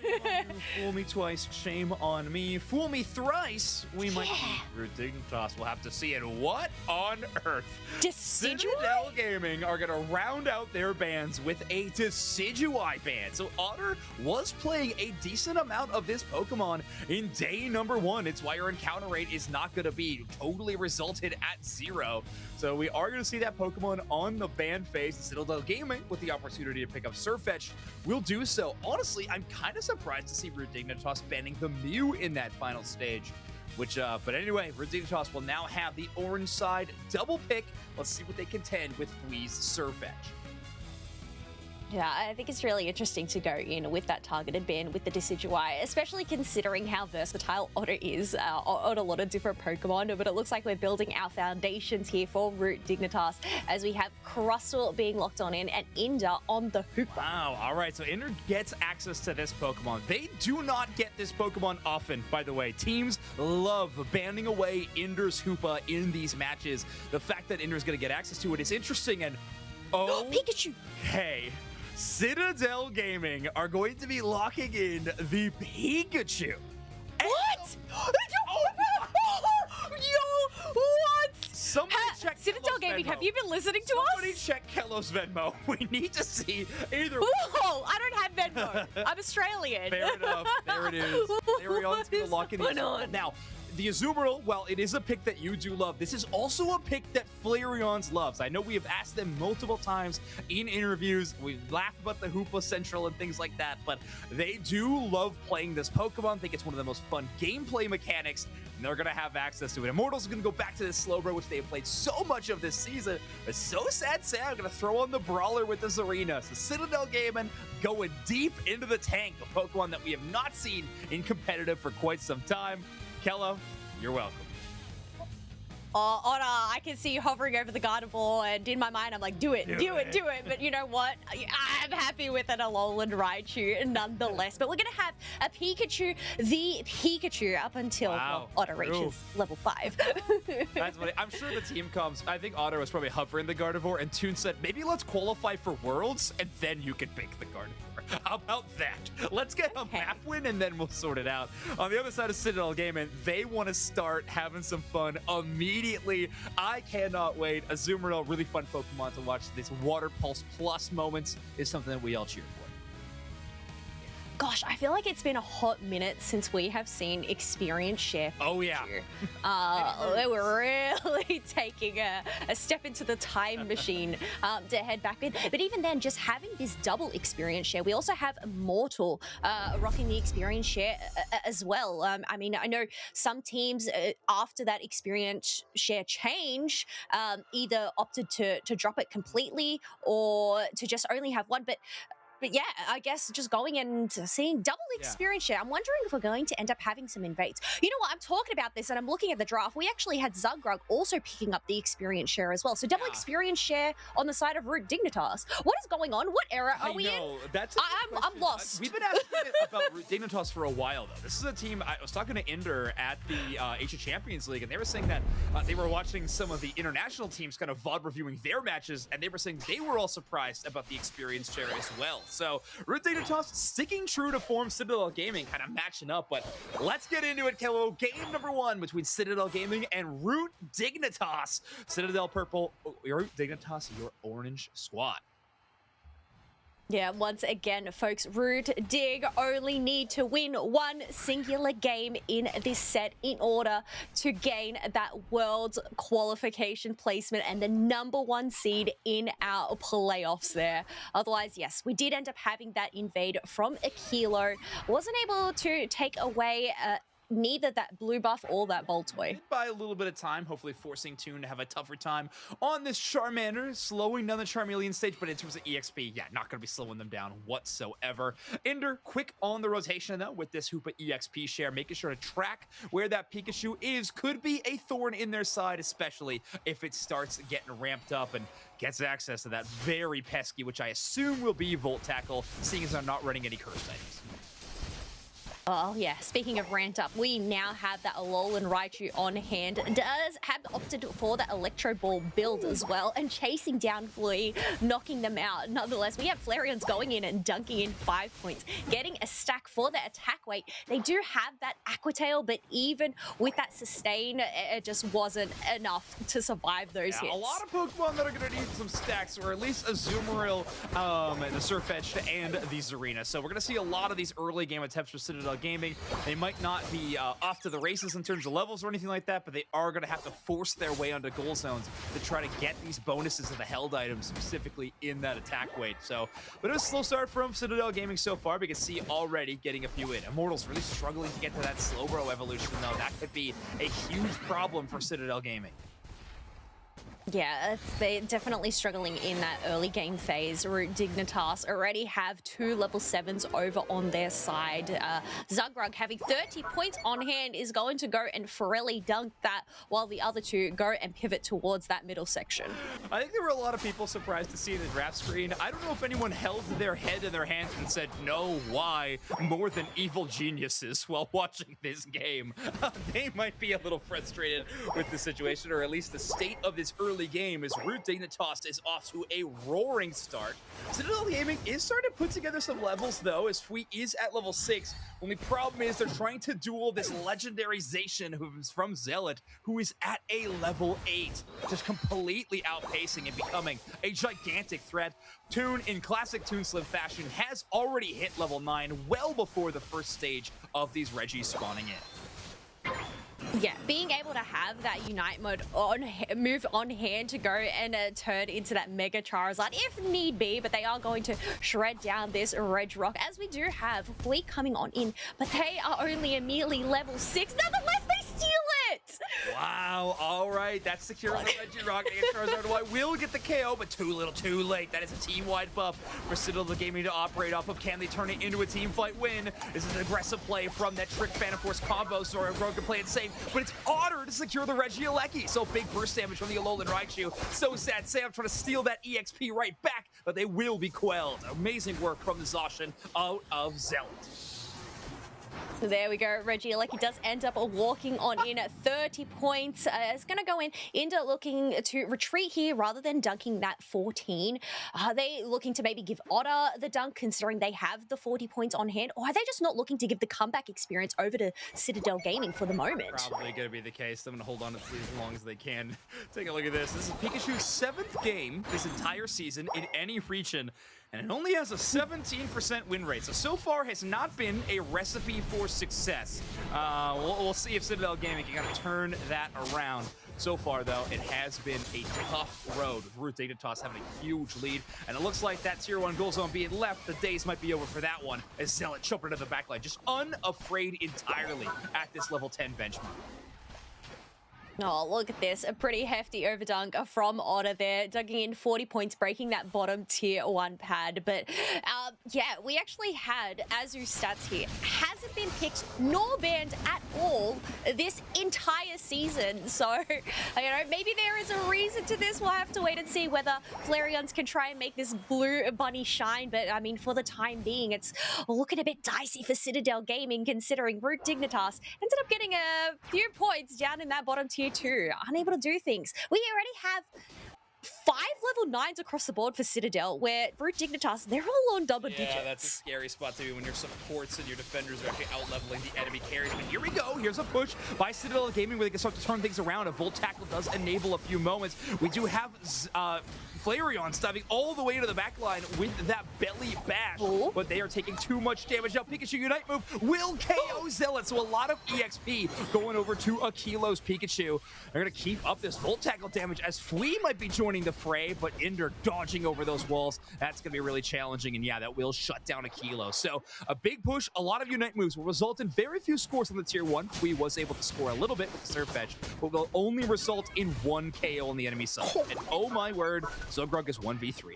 Fool me twice, shame on me. Fool me thrice, we might be Dignitas. We'll have to see it. What on earth? Citadel Gaming are going to round out their bans with a Decidueye ban. So Otter was playing a decent amount of this Pokemon in day #1. It's why your encounter rate is not going to be totally resulted at 0. So we are going to see that Pokemon on the ban phase. Citadel Gaming, with the opportunity to pick up Surfetch, will do so. Honestly, I'm kind of surprised to see Dignitas banning the Mew in that final stage. But anyway, Dignitas will now have the orange side double pick. Let's see what they contend with Flea's Surfetch. Yeah, I think it's really interesting to go in with that targeted ban with the Decidueye, especially considering how versatile Otter is on a lot of different Pokemon. But it looks like we're building our foundations here for Root Dignitas as we have Crustle being locked on in and Inder on the hoop. Wow, all right, so Inder gets access to this Pokemon. They do not get this Pokemon often, by the way. Teams love banning away Inder's Hoopa in these matches. The fact that Inder's going to get access to it is interesting, and Pikachu! Hey. Citadel Gaming are going to be locking in the Pikachu. What? Yo, what? Somebody check Citadel Gaming, Venmo. have you been listening to us? Somebody check Kello's Venmo. We need to see either. Oh, I don't have Venmo. I'm Australian. Fair enough. There it is. Flareon's going to lock in the Now, the Azumarill, well, it is a pick that you do love. This is also a pick that Flareon's loves. I know we have asked them multiple times in interviews. We laugh about the Hoopa Central and things like that, but they do love playing this Pokemon. I think it's one of the most fun gameplay mechanics, and they're going to have access to it. Immortals are going to go back to this Slowbro, which they have played so much of this season. It's so sad, I'm going to throw on the Brawler with this arena. So Citadel Gaming going deep into the tank, a Pokemon that we have not seen in competitive for quite some time. Kello, you're welcome. Otter, I can see you hovering over the Gardevoir, and in my mind, I'm like, do it. But you know what? I'm happy with an Alolan Raichu nonetheless. But we're going to have a Pikachu, the Pikachu, up until Otter reaches level 5. That's funny. I'm sure the team comes. I think Otter was probably hovering the Gardevoir, and Toon said, maybe let's qualify for Worlds, and then you can pick the Gardevoir. How about that? Let's get a map win, and then we'll sort it out. On the other side of Citadel Gaming, they want to start having some fun immediately. I cannot wait. Azumarill, really fun Pokemon to watch. This Water Pulse Plus moments is something that we all cheer for. Gosh, I feel like it's been a hot minute since we have seen experience share. Oh, yeah. They were really taking a step into the time machine to head back in. But even then, just having this double experience share, we also have Immortal rocking the experience share as well. I mean, I know some teams after that experience share change either opted to drop it completely or to just only have one. But But yeah, I guess just going and seeing double experience share. I'm wondering if we're going to end up having some invades. You know what? I'm talking about this and I'm looking at the draft. We actually had Zugrug also picking up the experience share as well. So double experience share on the side of Root Dignitas. What is going on? What era are we in? That's I'm lost. We've been asking about Root Dignitas for a while, though. This is a team, I was talking to Ender at the Asia Champions League, and they were saying that they were watching some of the international teams kind of VOD reviewing their matches, and they were saying they were all surprised about the experience share as well. So Root Dignitas sticking true to form Citadel Gaming, kind of matching up. But let's get into it, Kello. Game number 1 between Citadel Gaming and Root Dignitas. Citadel purple, Root Dignitas, your orange squad. Yeah, once again, folks, Root Dig only need to win one singular game in this set in order to gain that world's qualification placement and the #1 seed in our playoffs there. Otherwise, yes, we did end up having that invade from Aquilo. Wasn't able to take away neither that blue buff or that Boltoy. By a little bit of time, hopefully forcing Toon to have a tougher time on this Charmander, slowing down the Charmeleon stage, but in terms of EXP, yeah, not going to be slowing them down whatsoever. Ender, quick on the rotation, though, with this Hoopa EXP share, making sure to track where that Pikachu is. Could be a thorn in their side, especially if it starts getting ramped up and gets access to that very pesky, which I assume will be Volt Tackle, seeing as I'm not running any cursed items. Oh, yeah. Speaking of ramped up, we now have that Alolan Raichu on hand. Does have opted for the Electro Ball build as well and chasing down Flea, knocking them out. Nonetheless, we have Flareons going in and dunking in 5 points, getting a stack for the attack weight. They do have that Aqua Tail, but even with that sustain, it just wasn't enough to survive those hits. A lot of Pokemon that are going to need some stacks, or at least a Azumarill, the Surfetch'd, and the Zarina. So we're going to see a lot of these early game attempts for Citadel Gaming. They might not be off to the races in terms of levels or anything like that, but they are going to have to force their way onto goal zones to try to get these bonuses of the held items, specifically in that attack weight. So, but it was a slow start from Citadel Gaming so far. We can see already getting a few in. Immortals really struggling to get to that Slowbro evolution, though. That could be a huge problem for Citadel Gaming. Yeah, they're definitely struggling in that early game phase. Root Dignitas already have 2 level 7s over on their side. Zugrug having 30 points on hand is going to go and Forelli dunk that, while the other 2 go and pivot towards that middle section. I think there were a lot of people surprised to see the draft screen. I don't know if anyone held their head in their hands and said, no, why, more than evil geniuses while watching this game. They might be a little frustrated with the situation, or at least the state of this early game, as Root Dignitas is off to a roaring start. Citadel Gaming is starting to put together some levels, though, as Fui is at level 6. Only problem is they're trying to duel this legendarization who's from Zealot, who is at a level 8, just completely outpacing and becoming a gigantic threat. Toon, in classic Toon Slim fashion, has already hit level 9 well before the first stage of these Regis spawning in. Yeah, being able to have that Unite mode move on hand to go and turn into that Mega Charizard if need be, but they are going to shred down this Regirock, as we do have Fleet coming on in, but they are only immediately level 6. Nonetheless, they steal it! Wow, all right, that's secure on the Regirock. Charizard will get the KO, but too little, too late. That is a team-wide buff for Citadel Gaming to operate off of. Can they turn it into a team fight win? This is an aggressive play from that Trick Phantom Force combo, so Rogue can play it safe, but it's Otter to secure the Regieleki. So big burst damage from the Alolan Raichu. So sad. Sam trying to steal that EXP right back, but they will be quelled. Amazing work from the Zacian out of Zealot. So there we go. Regieleki does end up walking on in at 30 points. It's going to go into looking to retreat here rather than dunking that 14. Are they looking to maybe give Otter the dunk, considering they have the 40 points on hand? Or are they just not looking to give the comeback experience over to Citadel Gaming for the moment? Probably going to be the case. I'm going to hold on to this as long as they can. Take a look at this. This is Pikachu's 7th game this entire season in any region, and it only has a 17% win rate. So far has not been a recipe for success. We'll see if Citadel Gaming can kind of turn that around. So far, though, it has been a tough road, with Root Dignitas having a huge lead, and it looks like that Tier 1 goal zone being left. The days might be over for that one, as Zealot chopper to the backline, just unafraid entirely at this level 10 benchmark. Oh, look at this. A pretty hefty overdunk from Otter there, dunking in 40 points, breaking that bottom tier 1 pad. But yeah, we actually had Azu's stats here. Hasn't been picked nor banned at all this entire season. So, you know, maybe there is a reason to this. We'll have to wait and see whether Flareons can try and make this blue bunny shine. But I mean, for the time being, it's looking a bit dicey for Citadel Gaming, considering Root Dignitas ended up getting a few points down in that bottom tier 2, unable to do things. We already have 5 level 9s across the board for Citadel, where Root Dignitas, they're all on double digits. Yeah, that's a scary spot to be when your supports and your defenders are actually out-leveling the enemy carries. But here we go. Here's a push by Citadel Gaming where they can start to turn things around. A Volt Tackle does enable a few moments. We do have Flareon stopping all the way to the back line with that belly bash, but they are taking too much damage. Now Pikachu Unite move will KO Zealot, so a lot of EXP going over to Akilo's Pikachu. They're going to keep up this Volt Tackle damage as Flea might be joining the fray, but Ender dodging over those walls. That's going to be really challenging, and yeah, that will shut down Akilo. So a big push, a lot of Unite moves will result in very few scores on the tier 1. Flea was able to score a little bit with the Surf Edge, but will only result in 1 KO on the enemy side. And oh my word, Zogrug is 1v3.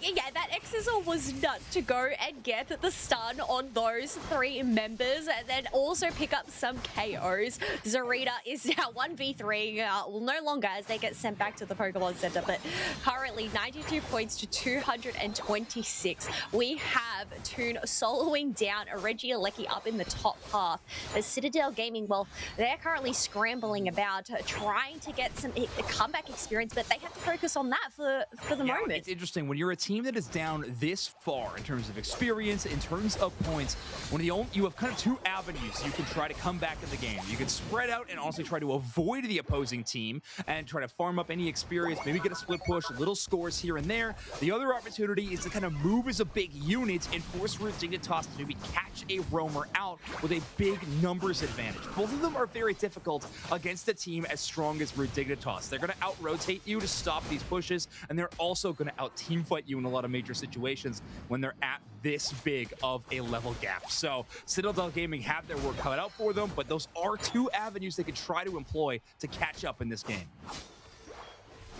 Yeah, that Exisal was nuts to go and get the stun on those 3 members and then also pick up some KOs. Zarita is now 1v3, well, no longer as they get sent back to the Pokemon Center, but currently 92 points to 226. We have Toon soloing down a Regieleki up in the top half. As Citadel Gaming, well, they're currently scrambling about trying to get some comeback experience, but they have to focus on that for the moment. It's interesting when you're a team that is down this far in terms of experience, in terms of points, when you have kind of 2 avenues you can try to come back in the game. You can spread out and also try to avoid the opposing team and try to farm up any experience, maybe get a split push, little scores here and there. The other opportunity is to kind of move as a big unit and force Root Dignitas to maybe catch a roamer out with a big numbers advantage. Both of them are very difficult against a team as strong as Root Dignitas. They're going to out-rotate you to stop these pushes, and they're also going to out-team fight you in a lot of major situations when they're at this big of a level gap. So Citadel Gaming have their work cut out for them, but those are 2 avenues they can try to employ to catch up in this game.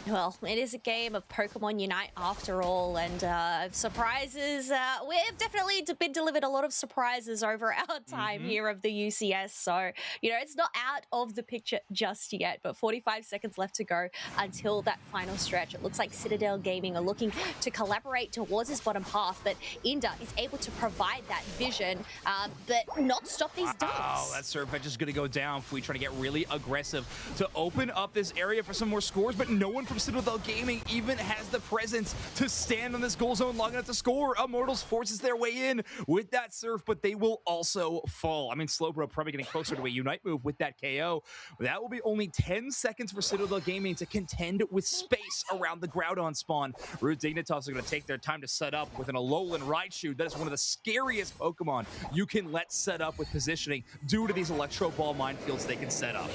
Well, it is a game of Pokemon Unite after all, and surprises. We've definitely been delivered a lot of surprises over our time here of the UCS, so, you know, it's not out of the picture just yet, but 45 seconds left to go until that final stretch. It looks like Citadel Gaming are looking to collaborate towards this bottom path, but Inda is able to provide that vision, but not stop these dunks. Oh, that Surf Edge is going to go down. Flea trying to get really aggressive to open up this area for some more scores, but no one from Citadel Gaming even has the presence to stand on this goal zone long enough to score. Immortals forces their way in with that Surf, but they will also fall. I mean, Slowbro probably getting closer to a Unite move with that KO. That will be only 10 seconds for Citadel Gaming to contend with space around the Groudon spawn. Root Dignitas are going to take their time to set up with an Alolan Raichu. That is one of the scariest Pokemon you can let set up with positioning due to these Electro Ball minefields they can set up.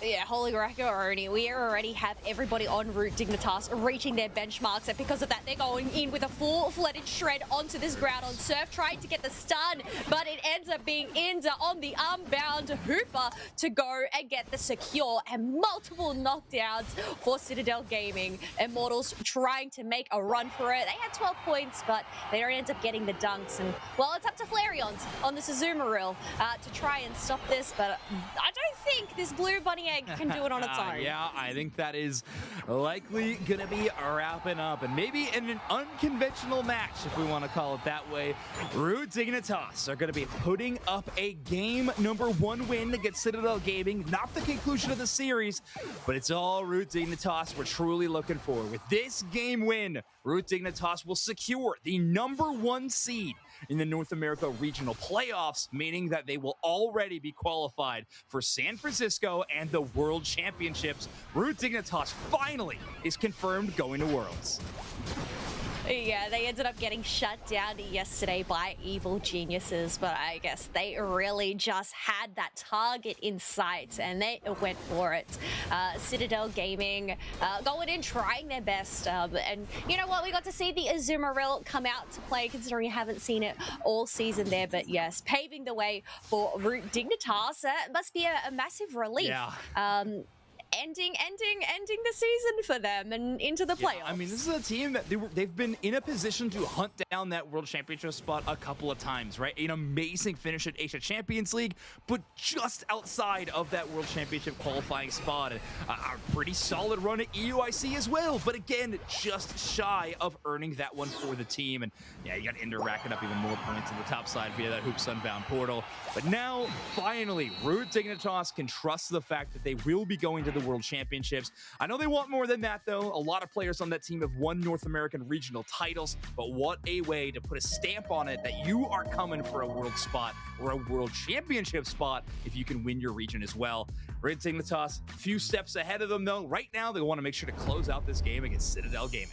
Yeah, Holy Macaroni, we already have everybody on Root Dignitas reaching their benchmarks, and because of that, they're going in with a full-fledged shred onto this Groudon. Surf trying to get the stun, but it ends up being Inda on the unbound Hooper to go and get the secure, and multiple knockdowns for Citadel Gaming. Immortals trying to make a run for it. They had 12 points, but they don't end up getting the dunks, and, well, it's up to Flareons on the Azumarill to try and stop this, but I don't think this Blue Bunny Egg can do it on its own. Yeah, I think that is likely going to be wrapping up. And maybe in an unconventional match, if we want to call it that way, Root Dignitas are going to be putting up a game number 1 win against Citadel Gaming. Not the conclusion of the series, but it's all Root Dignitas we're truly looking for. With this game win, Root Dignitas will secure the number 1 seed in the North America Regional Playoffs, meaning that they will already be qualified for San Francisco and the World Championships. Root Dignitas finally is confirmed going to Worlds. Yeah, they ended up getting shut down yesterday by Evil Geniuses, but I guess they really just had that target in sight and they went for it. Citadel Gaming going in, trying their best. And you know what? We got to see the Azumarill come out to play, considering you haven't seen it all season there. But yes, paving the way for Root Dignitas. It must be a massive relief. Yeah. Ending the season for them and into the playoffs. I mean, this is a team that they've been in a position to hunt down that World Championship spot a couple of times, right? An amazing finish at Asia Champions League, but just outside of that World Championship qualifying spot. A pretty solid run at EUIC as well, but again, just shy of earning that one for the team. And yeah, you got Ender racking up even more points on the top side via that Hoop Sunbound portal. But now, finally, Root Dignitas can trust the fact that they will be going to the World Championships. I know they want more than that, though. A lot of players on that team have won North American regional titles, but what a way to put a stamp on it that you are coming for a world spot or a World Championship spot if you can win your region as well. Root Dignitas, a few steps ahead of them, though. Right now, they want to make sure to close out this game against Citadel Gaming.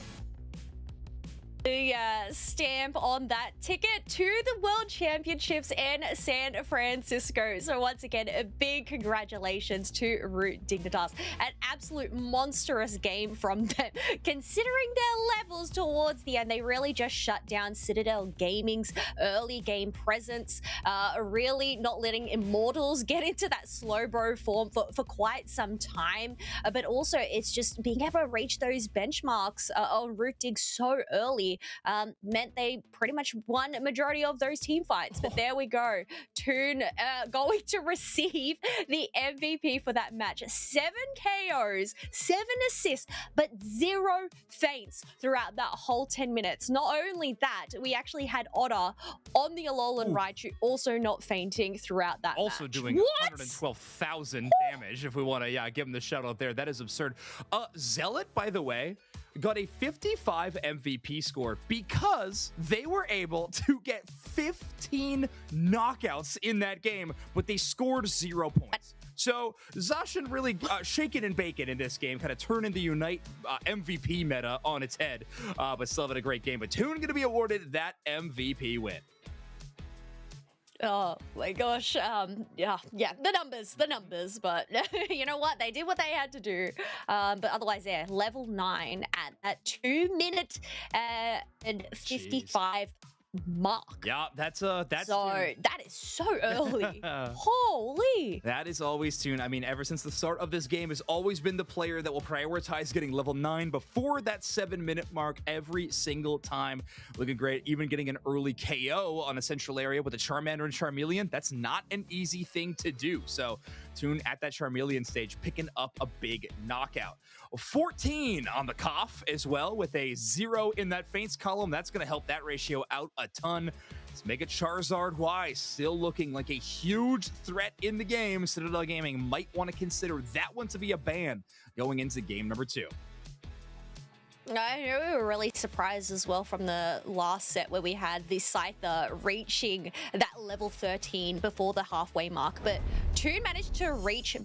The stamp on that ticket to the World Championships in San Francisco. So once again, a big congratulations to Root Dignitas. An absolute monstrous game from them. Considering their levels towards the end, they really just shut down Citadel Gaming's early game presence, really not letting Immortals get into that slow bro form for quite some time. But also, it's just being able to reach those benchmarks on Root Dig so early meant they pretty much won a majority of those team fights. But there we go. Toon going to receive the MVP for that match. 7 KOs, 7 assists, but 0 faints throughout that whole 10 minutes. Not only that, we actually had Otter on the Alolan Raichu also not fainting throughout that also match. Doing 112,000 damage, if we want to give him the shout out there. That is absurd. Zealot, by the way, got a 55 MVP score because they were able to get 15 knockouts in that game, but they scored 0 points. So Zacian really shaking and baking in this game, kind of turning the Unite MVP meta on its head, but still having a great game. But Toon going to be awarded that MVP win. Oh my gosh. Yeah, the numbers, but you know what? They did what they had to do. But otherwise, yeah, level 9 at 2 minute and 55 mark. Yeah, that's so that is so early. Holy. That is always Toon. I mean, ever since the start of this game has always been the player that will prioritize getting level 9 before that 7-minute mark every single time. Looking great, even getting an early KO on a central area with a Charmander and Charmeleon. That's not an easy thing to do. So Toon at that Charmeleon stage picking up a big knockout. 14 on the cough as well with a 0 in that feints column. That's going to help that ratio out a ton. Let's make it Charizard Y still looking like a huge threat in the game. Citadel Gaming might want to consider that one to be a ban going into game number 2. I know we were really surprised as well from the last set where we had the Scyther reaching that level 13 before the halfway mark, but Toon managed to reach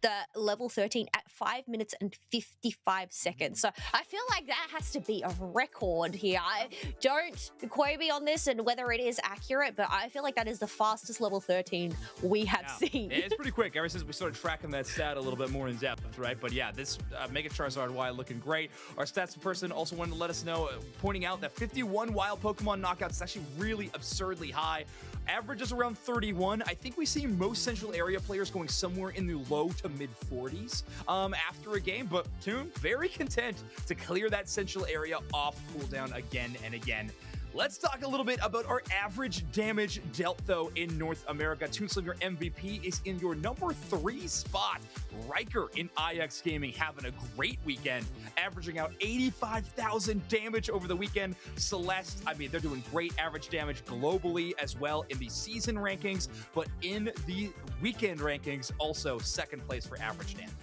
the level 13 at 5 minutes and 55 seconds. So I feel like that has to be a record here. I don't quote me on this and whether it is accurate, but I feel like that is the fastest level 13 we have seen. It's pretty quick ever since we started tracking that stat a little bit more in depth, right? But yeah, this Mega Charizard Y looking great. Our stats person also wanted to let us know, pointing out that 51 wild Pokemon knockouts is actually really absurdly high. Average is around 31. I think we see most central area players going somewhere in the low to mid 40s after a game, but Toon very content to clear that central area off cooldown again and again. Let's talk a little bit about our average damage dealt, though, in North America. Toonslinger MVP is in your number 3 spot. Riker in IX Gaming having a great weekend, averaging out 85,000 damage over the weekend. Celeste, I mean, they're doing great average damage globally as well in the season rankings, but in the weekend rankings, also second place for average damage.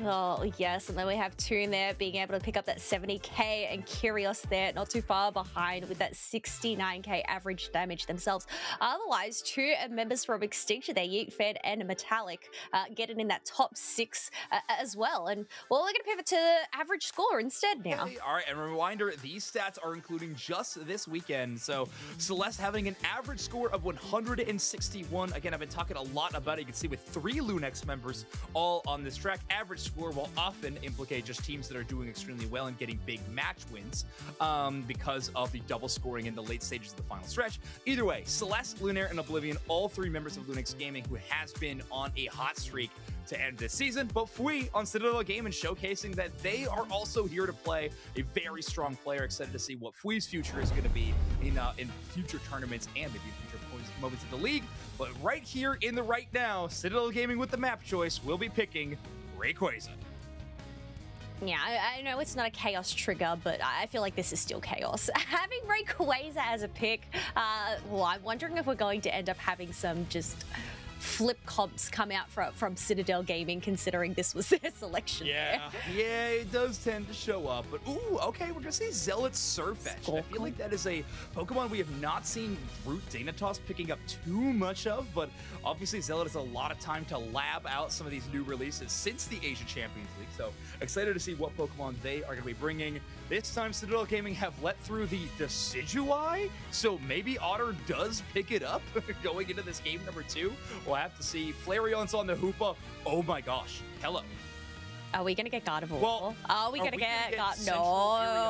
Oh, yes. And then we have Toon there being able to pick up that 70k and Curios there not too far behind with that 69k average damage themselves. Otherwise, two members from Extinction there, Yeet, Fed, and Metallic, getting in that top 6 as well. And, well, we're going to pivot to the average score instead now. Okay, all right, and a reminder, these stats are including just this weekend. So Celeste having an average score of 161. Again, I've been talking a lot about it. You can see with 3 Lunex members all on this track. Average score will often implicate just teams that are doing extremely well and getting big match wins because of the double scoring in the late stages of the final stretch. Either way, Celeste, Lunaire, and Oblivion, all 3 members of Lunex Gaming who has been on a hot streak to end this season, but Fui on Citadel Gaming showcasing that they are also here to play a very strong player. Excited to see what Fui's future is going to be in future tournaments and maybe future moments of the league. But right here in the right now, Citadel Gaming with the map choice will be picking Rayquaza. Yeah, I know it's not a Chaos trigger, but I feel like this is still Chaos. Having Rayquaza as a pick, well, I'm wondering if we're going to end up having some just flip comps come out from Citadel Gaming, considering this was their selection. Yeah, yeah, it does tend to show up. But ooh, okay, we're gonna see Zealot Surfetch. I feel like that is a Pokemon we have not seen Root Dignitas picking up too much of, but obviously Zealot has a lot of time to lab out some of these new releases since the Asia Champions League. So excited to see what Pokemon they are gonna be bringing. This time Citadel Gaming have let through the Decidueye, so maybe Otter does pick it up going into this game number 2. We'll have to see. Flareon's on the Hoopa. Oh my gosh. Hello. Are we going to get Gardevoir? Well, are we going to get No.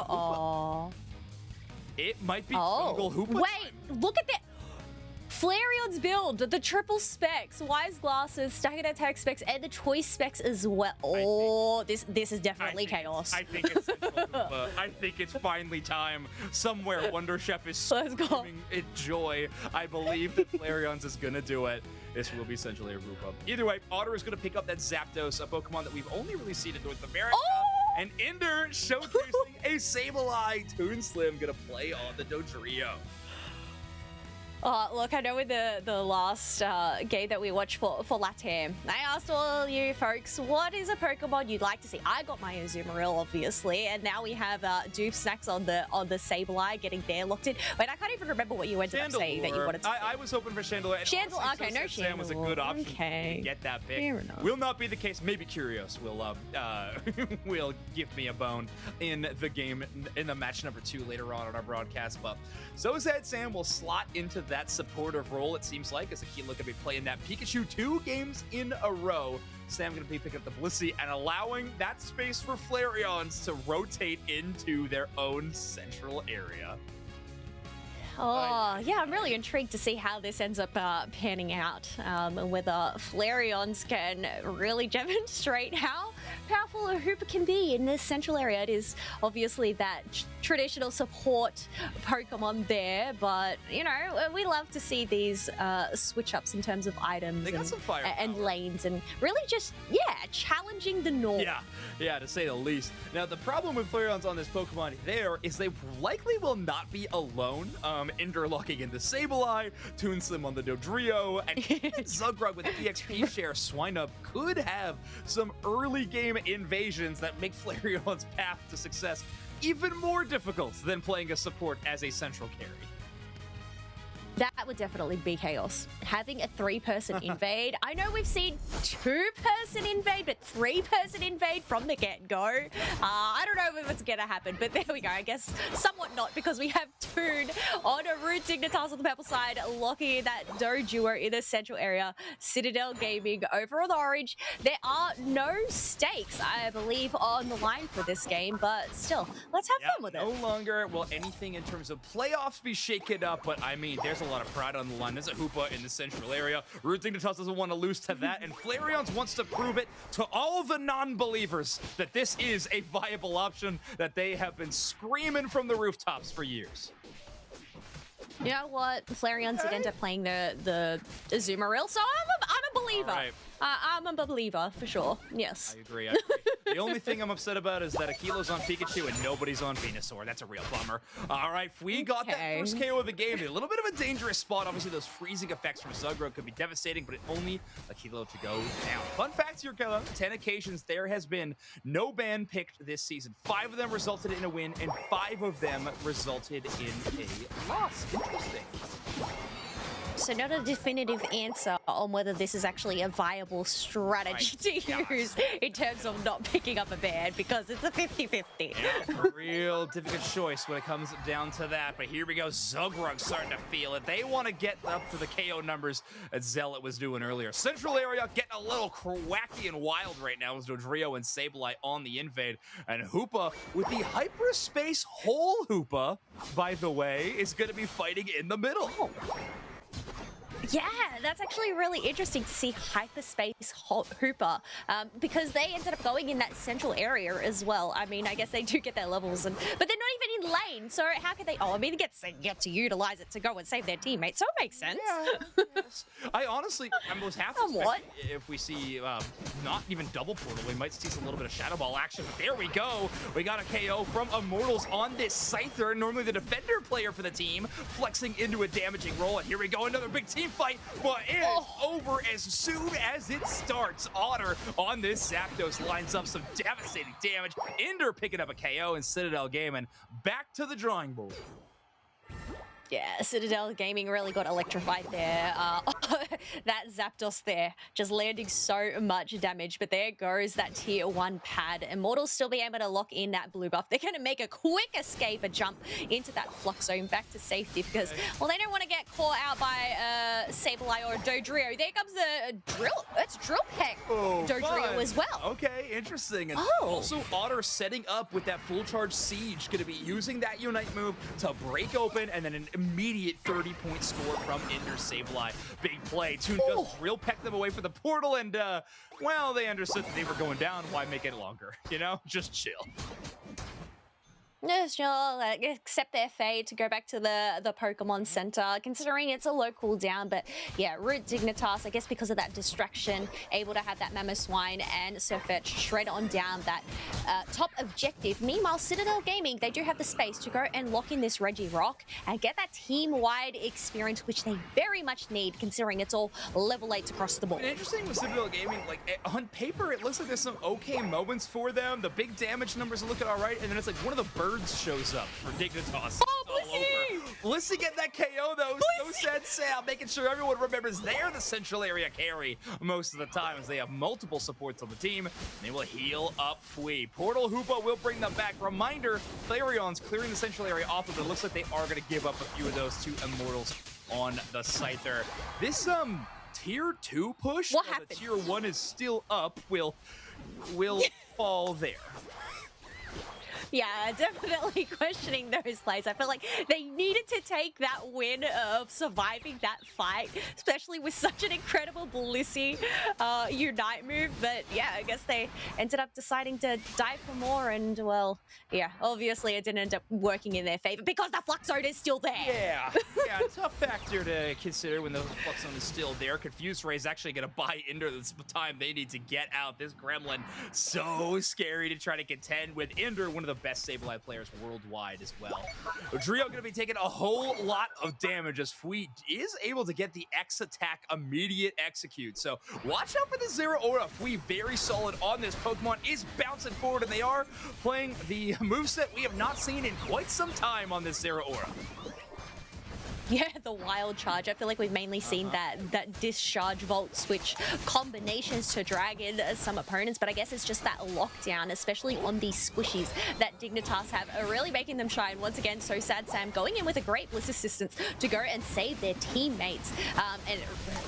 Oh. It might be jungle Hoopa Wait, time. look at that. Flareon's build, the triple specs, Wise Glasses, Staggered Attack specs, and the choice specs as well. Oh, this is definitely Chaos. I think it's I think it's finally time. Somewhere Wonder Chef is screaming in joy. I believe that Flareon's is gonna do it. This will be essentially a group up. Either way, Otter is gonna pick up that Zapdos, a Pokemon that we've only really seen in North America. And Ender showcasing a Sableye. Toon Slim gonna play on the Dodrio. Look, I know in the last game that we watched for LATAM, I asked all you folks, what is a Pokemon you'd like to see? I got my Azumarill, obviously, and now we have Dupe Snacks on the Sableye getting there locked in. Wait, I can't even remember what you ended up saying that you wanted to see. I was hoping for Chandelure. Chandelure, okay, no Chandelure. Sam was a good option to get that pick. Fair enough. Will not be the case. Maybe Curios will will give me a bone in the game, in the match number 2 later on our broadcast. But Zozad Sam will slot into that supportive role, it seems like, as Akila could be playing that Pikachu 2 games in a row. Sam going to be picking up the Blissey and allowing that space for Flareons to rotate into their own central area. Oh, yeah, I'm really intrigued to see how this ends up panning out, and whether Flareons can really demonstrate how powerful a Hoopa can be in this central area. It is obviously that traditional support Pokemon there, but, you know, we love to see these switch-ups in terms of items and lanes, and really just, yeah, challenging the norm. Yeah, to say the least. Now, the problem with Flareons on this Pokemon there is they likely will not be alone. Interlocking in the Sableye, Toon Slim on the Dodrio, and Zugrug with EXP share Swinub could have some early game invasions that make Flareon's path to success even more difficult than playing a support as a central carry. That would definitely be Chaos. Having a 3-person invade. I know we've seen 2-person invade, but 3-person invade from the get-go. I don't know if it's gonna happen, but there we go. I guess somewhat not, because we have Toon on a Root Dignitas on the purple side, locking in that Doduo in the central area. Citadel Gaming over on the orange. There are no stakes, I believe, on the line for this game, but still, let's have fun with it. No longer will anything in terms of playoffs be shaken up, but I mean, there's a lot of pride on the line. There's a Hoopa in the central area. Root Dignitas doesn't want to lose to that, and Flareons wants to prove it to all the non-believers that this is a viable option that they have been screaming from the rooftops for years. You know what? Flareons did end up playing the Azumarill, so I'm a believer. Right. I'm a believer for sure. Yes. I agree. The only thing I'm upset about is that Akilo's on Pikachu and nobody's on Venusaur. That's a real bummer. All right, we got that first KO of the game. A little bit of a dangerous spot. Obviously, those freezing effects from Zugrug could be devastating, but only Akilo to go down. Fun fact here, Kayla, 10 occasions there has been no ban picked this season. 5 of them resulted in a win, and 5 of them resulted in a loss. Interesting. So not a definitive answer on whether this is actually a viable strategy to use in terms of not picking up a ban, because it's a 50-50. Yeah, a real difficult choice when it comes down to that. But here we go. Zugrug starting to feel it. They want to get up to the KO numbers that Zealot was doing earlier. Central area getting a little wacky and wild right now as Dodrio and Sableye on the invade. And Hoopa with the hyperspace whole Hoopa, by the way, is going to be fighting in the middle. Yeah, that's actually really interesting to see hyperspace Hooper, because they ended up going in that central area as well. I mean, I guess they do get their levels, but they're not even in lane, so how could they? Oh, I mean, they get to utilize it to go and save their teammates, so it makes sense. Yeah, yes. I honestly, I'm most happy if we see not even double portal, we might see a little bit of Shadow Ball action. But there we go. We got a KO from Immortals on this Scyther, normally the defender player for the team, flexing into a damaging roll. And here we go, another big team fight, but it is over as soon as it starts. Otter on this Zapdos lines up some devastating damage. Ender picking up a KO in Citadel game, and back to the drawing board. Yeah, Citadel Gaming really got electrified there. That Zapdos there just landing so much damage, but there goes that tier 1 pad. Immortals still be able to lock in that blue buff. They're going to make a quick escape, a jump into that flux zone back to safety because, well, they don't want to get caught out by Sableye or Dodrio. There comes the Drill. It's Drill Peck Dodrio as well. Okay, interesting. And also Otter setting up with that full charge Siege, going to be using that Unite move to break open, and then an immediate 30-point score from Ender Sableye. Big play. Toon just Drill Peck them away for the portal, and, well, they understood that they were going down. Why make it longer? You know? Just chill. Just accept their fate to go back to the Pokemon Center, considering it's a low cooldown. But yeah, Root Dignitas, I guess because of that distraction, able to have that Mamoswine and Surfetch shred on down that top objective. Meanwhile, Citadel Gaming, they do have the space to go and lock in this Regirock and get that team-wide experience, which they very much need, considering it's all level 8s across the board. And interesting with Citadel Gaming, like on paper, it looks like there's some okay moments for them. The big damage numbers are looking all right, and then it's like one of the birds shows up for Dignitas. Oh, Blissey! Blissey getting that KO though. So sad Sam, making sure everyone remembers they're the central area carry most of the time, as they have multiple supports on the team. And they will heal up Fui. Portal Hoopa will bring them back. Reminder, Flareon's clearing the central area off of it. It looks like they are going to give up a few of those to Immortals on the Scyther. This tier 2 push, what happened? The tier 1 is still up, will fall there. Yeah, definitely questioning those plays. I feel like they needed to take that win of surviving that fight, especially with such an incredible Blissey Unite move. But yeah, I guess they ended up deciding to dive for more, and well, yeah, obviously it didn't end up working in their favor because the Flux Zone is still there. Yeah, tough factor to consider when the Flux Zone is still there. Confused Ray is actually going to buy into this time they need to get out. This Gremlin, so scary to try to contend with. Ender, one of the best Sableye players worldwide as well. Drio going to be taking a whole lot of damage as Fui is able to get the X attack immediate execute. So watch out for the Zero Aura. Fui very solid on this Pokemon, is bouncing forward, and they are playing the moveset we have not seen in quite some time on this Zero Aura. Yeah, the Wild Charge. I feel like we've mainly seen that Discharge Volt switch combinations to drag in some opponents, but I guess it's just that lockdown, especially on these squishies that Dignitas have, are really making them shine. Once again, so sad Sam going in with a great Bliss assistance to go and save their teammates. And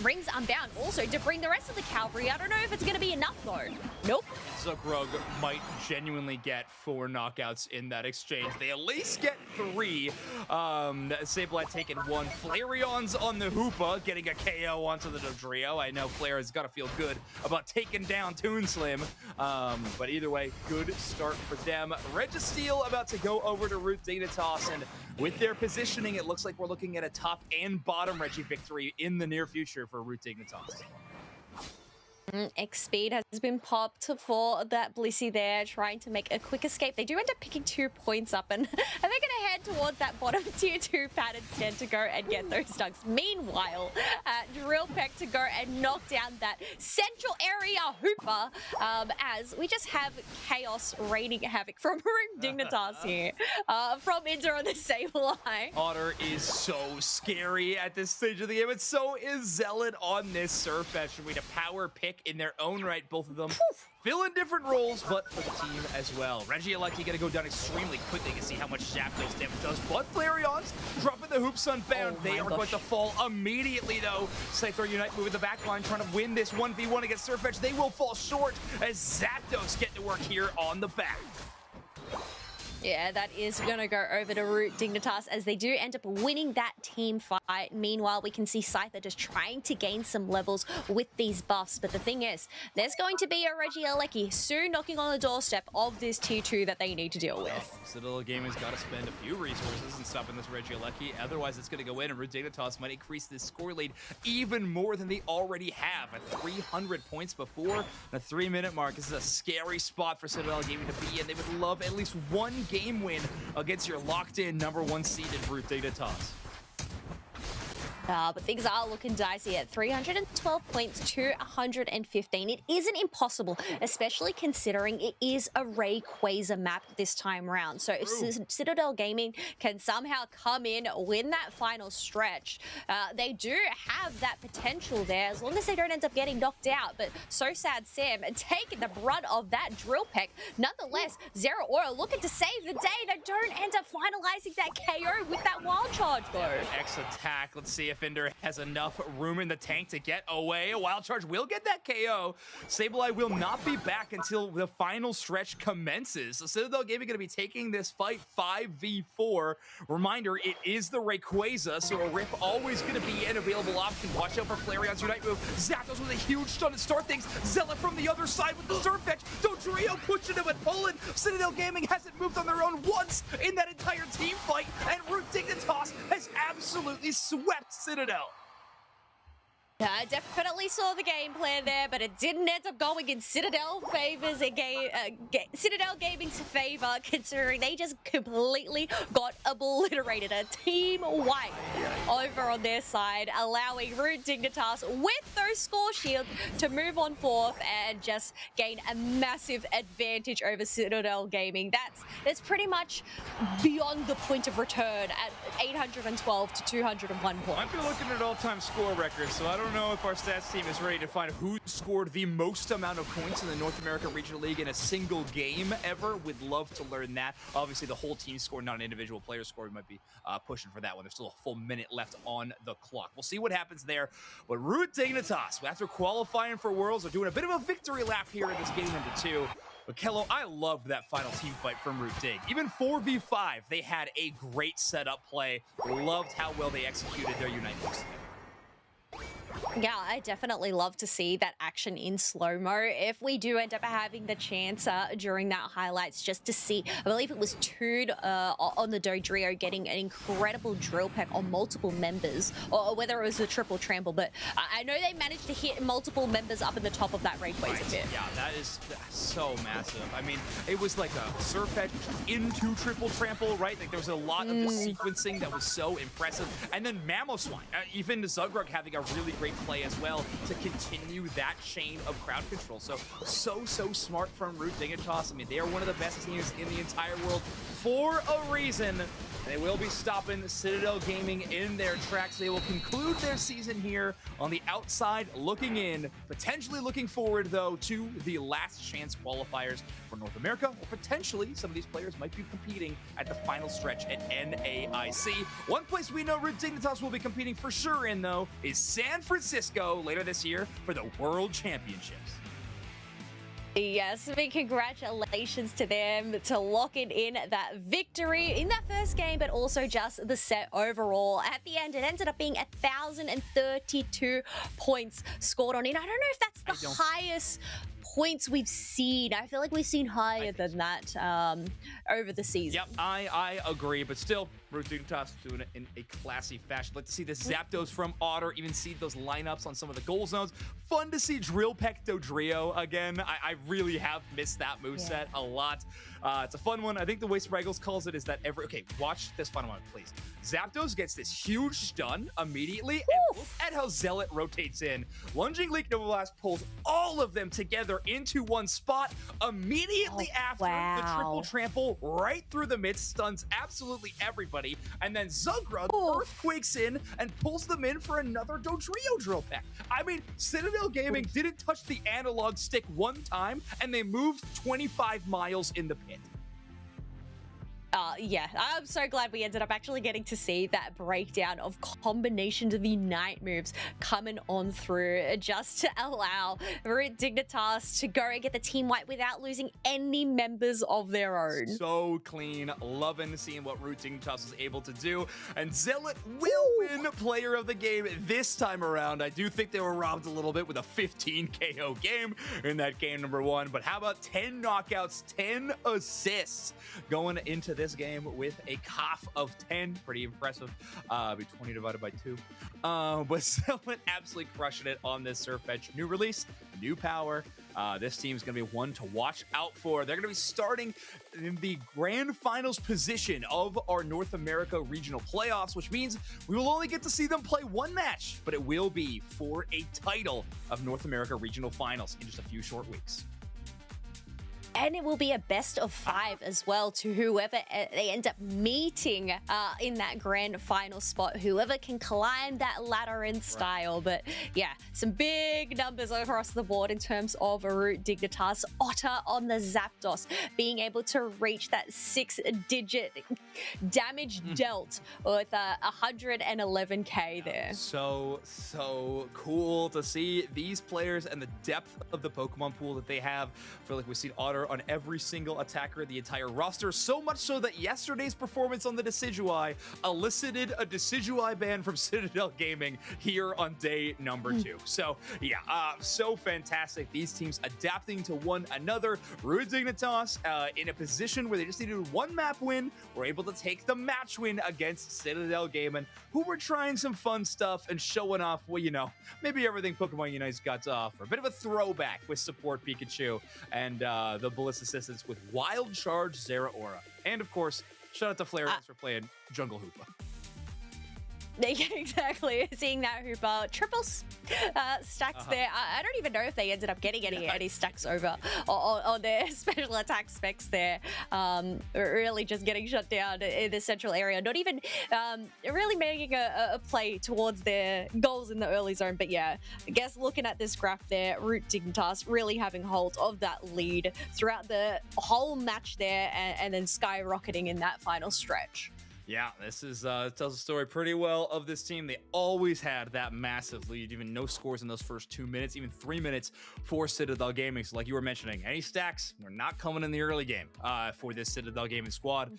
Rings Unbound also to bring the rest of the cavalry. I don't know if it's going to be enough though. Nope. Zugrug might genuinely get 4 knockouts in that exchange. They at least get 3. Sableye taking 1. Flareon's on the Hoopa, getting a KO onto the Dodrio. I know Flare has got to feel good about taking down Toon Slim. But either way, good start for them. Registeel about to go over to Root Dignitas, and with their positioning, it looks like we're looking at a top and bottom Reggie victory in the near future for Root Dignitas. X-Speed has been popped for that Blissey there, trying to make a quick escape. They do end up picking 2 points up, and they're going to head towards that bottom tier 2 pad instead to go and get those dunks. Meanwhile, Drill Peck to go and knock down that central area hooper, as we just have Chaos raining havoc from Dignitas here, from Inter on the Sableye. Otter is so scary at this stage of the game, and so is Zealot on this Surfetch. We have a power pick in their own right, both of them fill in different roles, but for the team as well. Regieleki gonna go down extremely quickly. You can see how much Zapdos damage does, but Flareon's dropping the hoops unbound. They are going to fall immediately, though. Scyther Unite moving the back line, trying to win this 1v1 against Surfetch. They will fall short as Zapdos get to work here on the back. Yeah, that is going to go over to Root Dignitas as they do end up winning that team fight. Meanwhile, we can see Scyther just trying to gain some levels with these buffs. But the thing is, there's going to be a Regieleki soon knocking on the doorstep of this tier 2 that they need to deal with. Citadel Gaming's got to spend a few resources in stopping this Regieleki. Otherwise, it's going to go in, and Root Dignitas might increase this score lead even more than they already have at 300 points before the 3-minute mark. This is a scary spot for Citadel Gaming to be in. They would love at least one game win against your locked-in #1 seeded Root Dignitas. But things are looking dicey at 312 points to 115. It isn't impossible, especially considering it is a Rayquaza map this time around. So if Citadel Gaming can somehow come in, win that final stretch, they do have that potential there, as long as they don't end up getting knocked out. But So Sad Sam taking the brunt of that Drill Peck. Nonetheless, Zero Aura looking to save the day. They don't end up finalizing that KO with that Wild Charge, though. X attack. Let's see if Ender has enough room in the tank to get away. A Wild Charge will get that KO. Sableye will not be back until the final stretch commences. So Citadel Gaming going to be taking this fight 5v4. Reminder, it is the Rayquaza, so a Rip always going to be an available option. Watch out for Flareon's Unite move. Zapdos with a huge stun to start things. Zealot from the other side with the Surfetch. Dodrio pushing him and pulling. Citadel Gaming hasn't moved on their own once in that entire team fight, and Root Dignitas has absolutely swept Citadel. I definitely saw the game plan there, but it didn't end up going in Citadel favors Citadel Gaming's favor, considering they just completely got obliterated. A team wipe over on their side, allowing Root Dignitas with those score shields to move on forth and just gain a massive advantage over Citadel Gaming. That's pretty much beyond the point of return at 812 to 201 points. I've been looking at all-time score records, so I don't know if our stats team is ready to find who scored the most amount of points in the North American Regional League in a single game ever. We'd love to learn that. Obviously, the whole team scored, not an individual player score. We might be pushing for that one. There's still a full minute left on the clock. We'll see what happens there. But Root Dignitas, after qualifying for Worlds, are doing a bit of a victory lap here in this game #2. But Kello, I loved that final team fight from Root Dig. Even 4v5, they had a great setup play. Loved how well they executed their Unite moves. Yeah, I definitely love to see that action in slow-mo. If we do end up having the chance during that highlights just to see, I believe it was Tood on the Dodrio getting an incredible Drill Peck on multiple members, or whether it was a triple trample, but I know they managed to hit multiple members up in the top of that Rayquaza pit. Yeah, that's so massive. I mean, it was like a Surfetch into triple trample, right? Like there was a lot of the sequencing that was so impressive. And then Mamoswine, even Zugrug having a really great play as well to continue that chain of crowd control. So smart from Root Dignitas. I mean, they are one of the best teams in the entire world for a reason. They will be stopping Citadel Gaming in their tracks. They will conclude their season here on the outside looking in, potentially looking forward, though, to the last chance qualifiers for North America, or potentially some of these players might be competing at the final stretch at NAIC. One place we know Root Dignitas will be competing for sure in, though, is San Francisco later this year for the World Championships. Yes, big congratulations to them to locking in that victory in that first game, but also just the set overall. At the end, it ended up being 1,032 points scored on it. I don't know if that's the highest points we've seen. I feel like we've seen higher than that over the season. Yep, I agree, but still, Root Dignitas doing it in a classy fashion. Like to see the Zapdos from Otter, even see those lineups on some of the goal zones. Fun to see Drill Peck Dodrio again. I really have missed that moveset a lot. It's a fun one. I think the way Spraggles calls it is that okay, watch this final one, please. Zapdos gets this huge stun immediately, and look at how Zealot rotates in. Lunging Leak Nova Blast pulls all of them together into one spot immediately after the triple trample right through the mid, stuns absolutely everybody, and then Zugrug earthquakes in and pulls them in for another Dodrio drill pack. I mean, Citadel Gaming didn't touch the analog stick one time, and they moved 25 miles in the pit. Yeah, I'm so glad we ended up actually getting to see that breakdown of combinations of the Ignite moves coming on through just to allow Root Dignitas to go and get the team wipe without losing any members of their own. So clean. Loving seeing what Root Dignitas was able to do. And Zealot will win Player of the Game this time around. I do think they were robbed a little bit with a 15 KO game in that game number 1. But how about 10 knockouts, 10 assists going into this game with a cough of 10. Pretty impressive. Be 20 divided by 2. But Zealot absolutely crushing it on this Surf Edge. New release, new power. This team's going to be one to watch out for. They're going to be starting in the grand finals position of our North America regional playoffs, which means we will only get to see them play one match, but it will be for a title of North America regional finals in just a few short weeks. And it will be a best of 5 as well to whoever they end up meeting in that grand final spot. Whoever can climb that ladder in style. But yeah, some big numbers across the board in terms of Root Dignitas. Otter on the Zapdos being able to reach that 6-digit damage dealt with 111k there. So cool to see these players and the depth of the Pokemon pool that they have. I feel like we've seen Otter on every single attacker, the entire roster, so much so that yesterday's performance on the Decidueye elicited a Decidueye ban from Citadel Gaming here on day number 2. So yeah, so fantastic. These teams adapting to one another. Root Dignitas in a position where they just needed one map win, were able to take the match win against Citadel Gaming, who were trying some fun stuff and showing off, well, you know, maybe everything Pokemon Unite's got to offer. A bit of a throwback with Support Pikachu and the Bliss Assistance with Wild Charge Zeraora. And of course, shout out to Flare for playing Jungle Hoopa. Exactly, seeing that Hoopa triples stacks there. I don't even know if they ended up getting any stacks over on their special attack specs there. Really just getting shut down in the central area. Not even really making a play towards their goals in the early zone. But yeah, I guess looking at this graph there, Root Dignitas really having hold of that lead throughout the whole match there, and then skyrocketing in that final stretch. Yeah, this is tells a story pretty well of this team. They always had that massive lead, even no scores in those first 2 minutes, even 3 minutes for Citadel Gaming. So like you were mentioning, any stacks were not coming in the early game for this Citadel Gaming squad.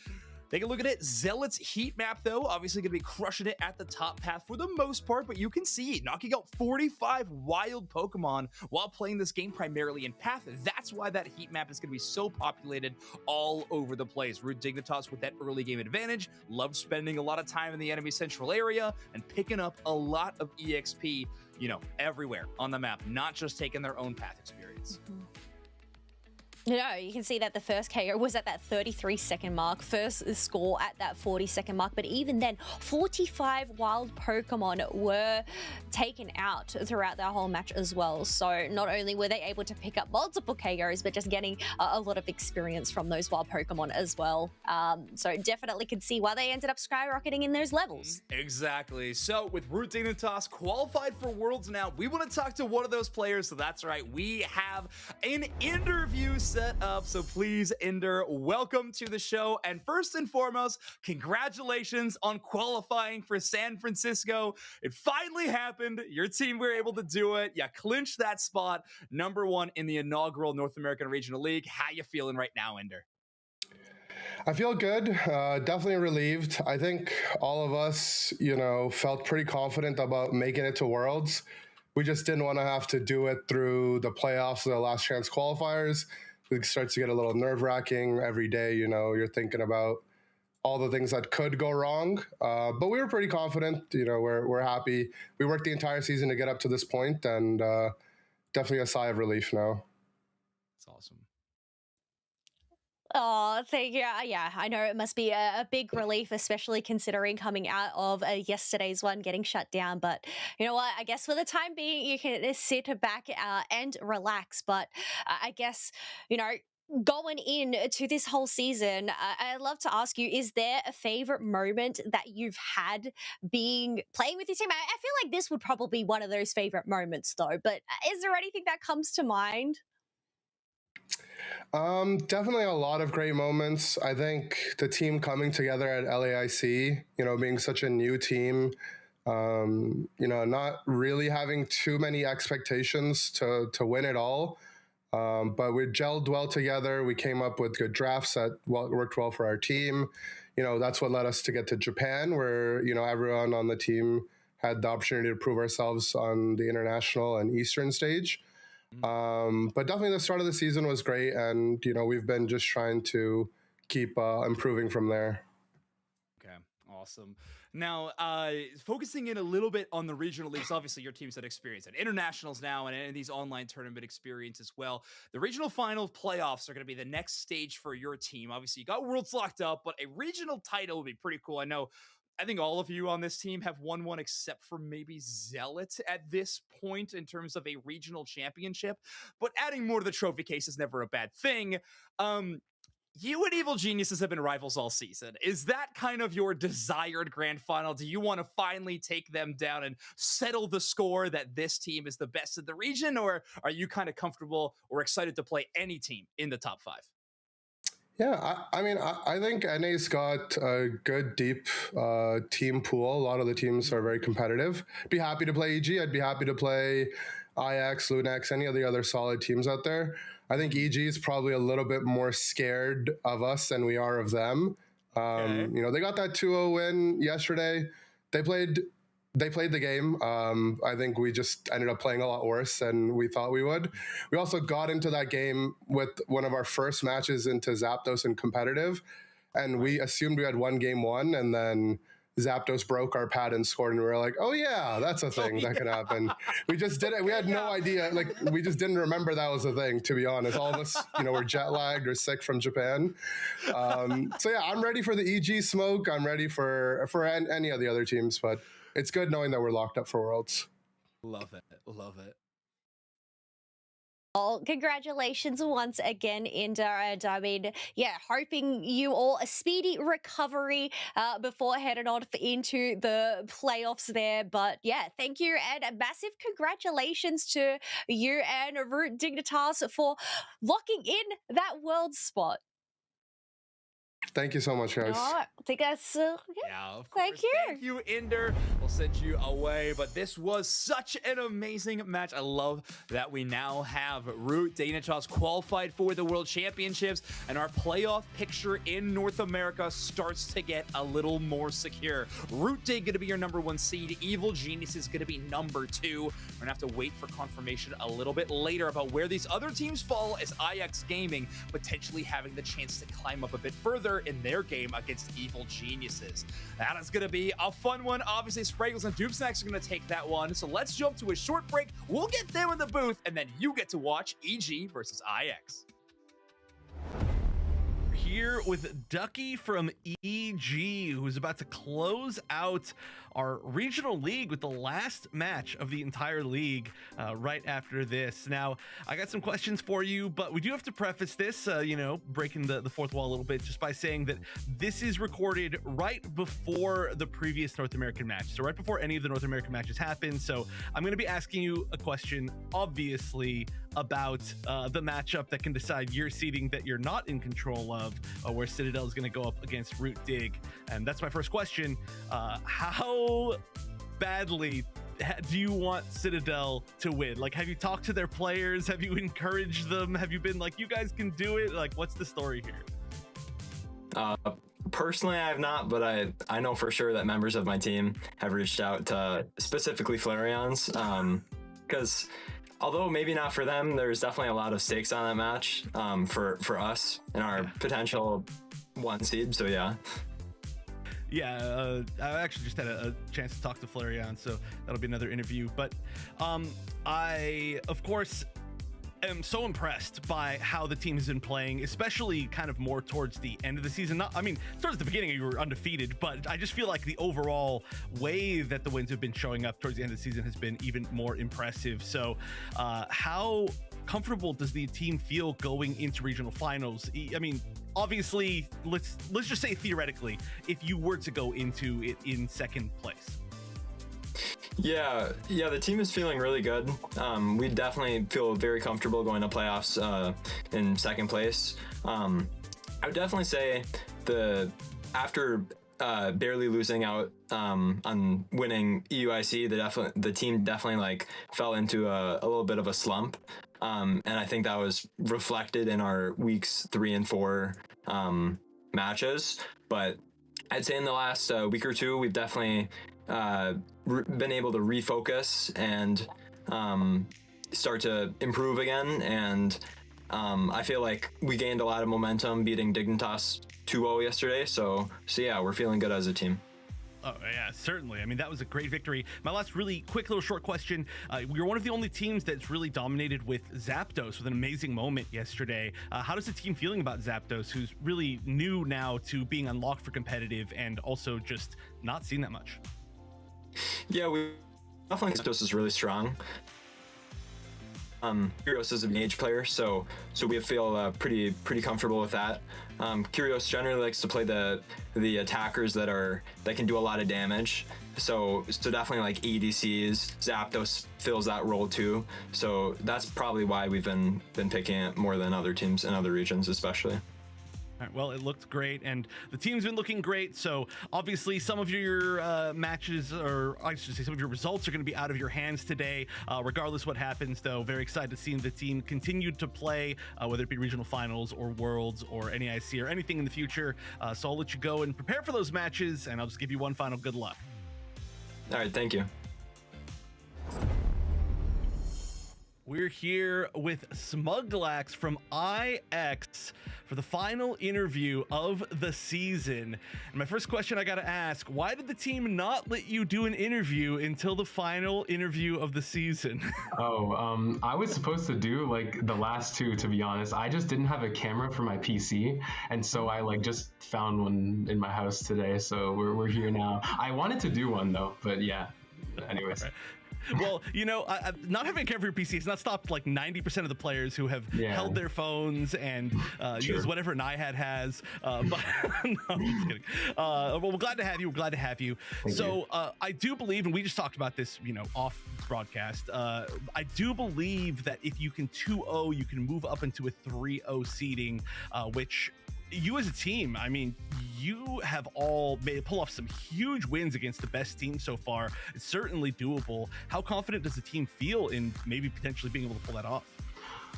Take a look at it. Zealot's heat map, though, obviously going to be crushing it at the top path for the most part, but you can see knocking out 45 wild Pokemon while playing this game primarily in path. That's why that heat map is going to be so populated all over the place. Root Dignitas with that early game advantage, love spending a lot of time in the enemy central area and picking up a lot of EXP, you know, everywhere on the map, not just taking their own path experience. You know, you can see that the first KO was at that 33-second mark, first score at that 40-second mark, but even then, 45 wild Pokemon were taken out throughout that whole match as well. So not only were they able to pick up multiple KOs, but just getting a lot of experience from those wild Pokemon as well. So definitely can see why they ended up skyrocketing in those levels. Exactly. So with Root Dignitas qualified for Worlds now, we want to talk to one of those players. So that's right, we have an interview set up. So please, Ender, welcome to the show. And first and foremost, congratulations on qualifying for San Francisco. It finally happened. Your team were able to do it. You clinched that spot, #1 in the inaugural North American Regional League. How you feeling right now, Ender? I feel good, definitely relieved. I think all of us, you know, felt pretty confident about making it to Worlds. We just didn't want to have to do it through the playoffs or the last chance qualifiers. It starts to get a little nerve-wracking every day. You know, you're thinking about all the things that could go wrong. But we were pretty confident. You know, we're happy. We worked the entire season to get up to this point, and definitely a sigh of relief now. It's awesome. Oh, thank you. Yeah, I know it must be a big relief, especially considering coming out of yesterday's one getting shut down. But you know what? I guess for the time being, you can sit back and relax. But I guess, you know, going into this whole season, I'd love to ask you, is there a favorite moment that you've had playing with your team? I feel like this would probably be one of those favorite moments though, but is there anything that comes to mind? Definitely a lot of great moments. I think the team coming together at LAIC, you know, being such a new team, you know, not really having too many expectations to win it all. But we gelled well together. We came up with good drafts that worked well for our team. You know, that's what led us to get to Japan, where, you know, everyone on the team had the opportunity to prove ourselves on the international and Eastern stage. But definitely the start of the season was great. And, you know, we've been just trying to keep improving from there. Okay, awesome. Now, focusing in a little bit on the regional leagues, obviously your team's had experience at internationals now and these online tournament experience as well. The regional final playoffs are going to be the next stage for your team. Obviously, you got Worlds locked up, but a regional title would be pretty cool. I think all of you on this team have won one except for maybe Zealot at this point in terms of a regional championship, but adding more to the trophy case is never a bad thing. You and Evil Geniuses have been rivals all season. Is that kind of your desired grand final? Do you want to finally take them down and settle the score that this team is the best in the region, or are you kind of comfortable or excited to play any team in the top 5? Yeah, I think NA's got a good, deep team pool. A lot of the teams are very competitive. Be happy to play EG. I'd be happy to play IX, Lunex, any of the other solid teams out there. I think EG is probably a little bit more scared of us than we are of them. You know, they got that 2-0 win yesterday. They played the game. I think we just ended up playing a lot worse than we thought we would. We also got into that game with one of our first matches into Zapdos and competitive, and we assumed we had won game 1, and then Zapdos broke our pad and scored, and we were like, oh yeah, that's a thing that can happen. We just did it. We had no idea. Like, we just didn't remember that was a thing, to be honest. All of us, you know, were jet lagged or sick from Japan. So yeah, I'm ready for the EG smoke. I'm ready for any of the other teams, but it's good knowing that we're locked up for Worlds. Love it. Love it. Well, congratulations once again, Inder. And I mean, yeah, hoping you all a speedy recovery before heading on into the playoffs there. But yeah, thank you and a massive congratulations to you and Root Dignitas for locking in that world spot. Thank you so much, guys. I think that's yeah, of course. Thank you. Thank you, Inder. We'll send you away, but this was such an amazing match. I love that we now have Root Dignitas qualified for the World Championships, and our playoff picture in North America starts to get a little more secure. Root Dig going to be your #1 seed. Evil Genius is going to be #2. We're going to have to wait for confirmation a little bit later about where these other teams fall, as IX Gaming potentially having the chance to climb up a bit further in their game against Evil Geniuses. That is going to be a fun one. Obviously, Spraggles and Dupe Snacks are going to take that one. So let's jump to a short break. We'll get them in the booth, and then you get to watch EG versus IX. Here with Ducky from EG, who's about to close out our regional league with the last match of the entire league right after this. Now, I got some questions for you, but we do have to preface this, you know, breaking the fourth wall a little bit, just by saying that this is recorded right before the previous North American match. So right before any of the North American matches happen. So I'm going to be asking you a question, obviously, about the matchup that can decide your seeding that you're not in control of, where Citadel is going to go up against Root Dig. And that's my first question. How badly do you want Citadel to win? Like, have you talked to their players? Have you encouraged them? Have you been like, you guys can do it? Like, what's the story here? Personally, I have not, but I know for sure that members of my team have reached out to specifically Flareons, because although maybe not for them, there's definitely a lot of stakes on that match for us and our potential 1 seed. So yeah. Yeah, I actually just had a chance to talk to Flareon, so that'll be another interview. But I, of course, am so impressed by how the team has been playing, especially kind of more towards the end of the season. Towards the beginning you were undefeated, but I just feel like the overall way that the wins have been showing up towards the end of the season has been even more impressive. So how comfortable does the team feel going into regional finals? I mean, obviously, let's just say theoretically, if you were to go into it in second place. Yeah, the team is feeling really good. We definitely feel very comfortable going to playoffs in second place. I would definitely say after barely losing out on winning EUIC, the team definitely like fell into a little bit of a slump. And I think that was reflected in our weeks 3 and 4 matches. But I'd say in the last week or two, we've definitely been able to refocus and start to improve again. And I feel like we gained a lot of momentum beating Dignitas 2-0 yesterday. So yeah, we're feeling good as a team. Oh, yeah, certainly. I mean, that was a great victory. My last really quick little short question. We were one of the only teams that's really dominated with Zapdos with an amazing moment yesterday. How does the team feeling about Zapdos, who's really new now to being unlocked for competitive and also just not seen that much? Yeah, we definitely think Zapdos is really strong. Kyrios is a mage player, so we feel pretty comfortable with that. Kyrios generally likes to play the attackers that can do a lot of damage. So definitely like ADCs. Zapdos fills that role too. So that's probably why we've been picking it more than other teams in other regions, especially. All right, well, it looked great, and the team's been looking great, so obviously some of your matches, or I should say some of your results, are going to be out of your hands today. Regardless what happens, though, very excited to see the team continue to play, whether it be regional finals or worlds or NEIC or anything in the future. So I'll let you go and prepare for those matches, and I'll just give you one final good luck. All right, thank you. We're here with Smuglax from IX for the final interview of the season. And my first question I got to ask, why did the team not let you do an interview until the final interview of the season? I was supposed to do like the last two, to be honest. I just didn't have a camera for my PC, and so I like just found one in my house today, so we're here now. I wanted to do one though, but yeah, anyways. Well, you know, not having a camera for your PC has not stopped like 90% of the players who have held their phones and used whatever an iHat has. But no, I'm just kidding. Well, we're glad to have you. We're glad to have you. Thank you. I do believe, and we just talked about this, you know, off broadcast. I do believe that if you can 2-0, you can move up into a 3-0 seeding, which you as a team, I mean, you have all pull off some huge wins against the best team so far. It's certainly doable. How confident does the team feel in maybe potentially being able to pull that off?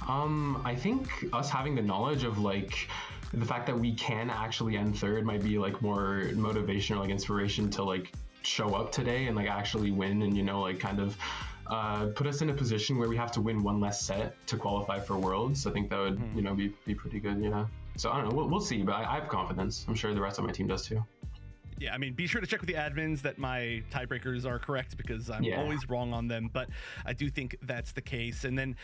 I think us having the knowledge of like the fact that we can actually end third might be like more motivation or like inspiration to like show up today and like actually win, and you know, like kind of put us in a position where we have to win one less set to qualify for Worlds. I think that would you know be pretty good, you know. So I don't know, we'll see, but I have confidence. I'm sure the rest of my team does too. Yeah, I mean, be sure to check with the admins that my tiebreakers are correct, because I'm always wrong on them, but I do think that's the case. And then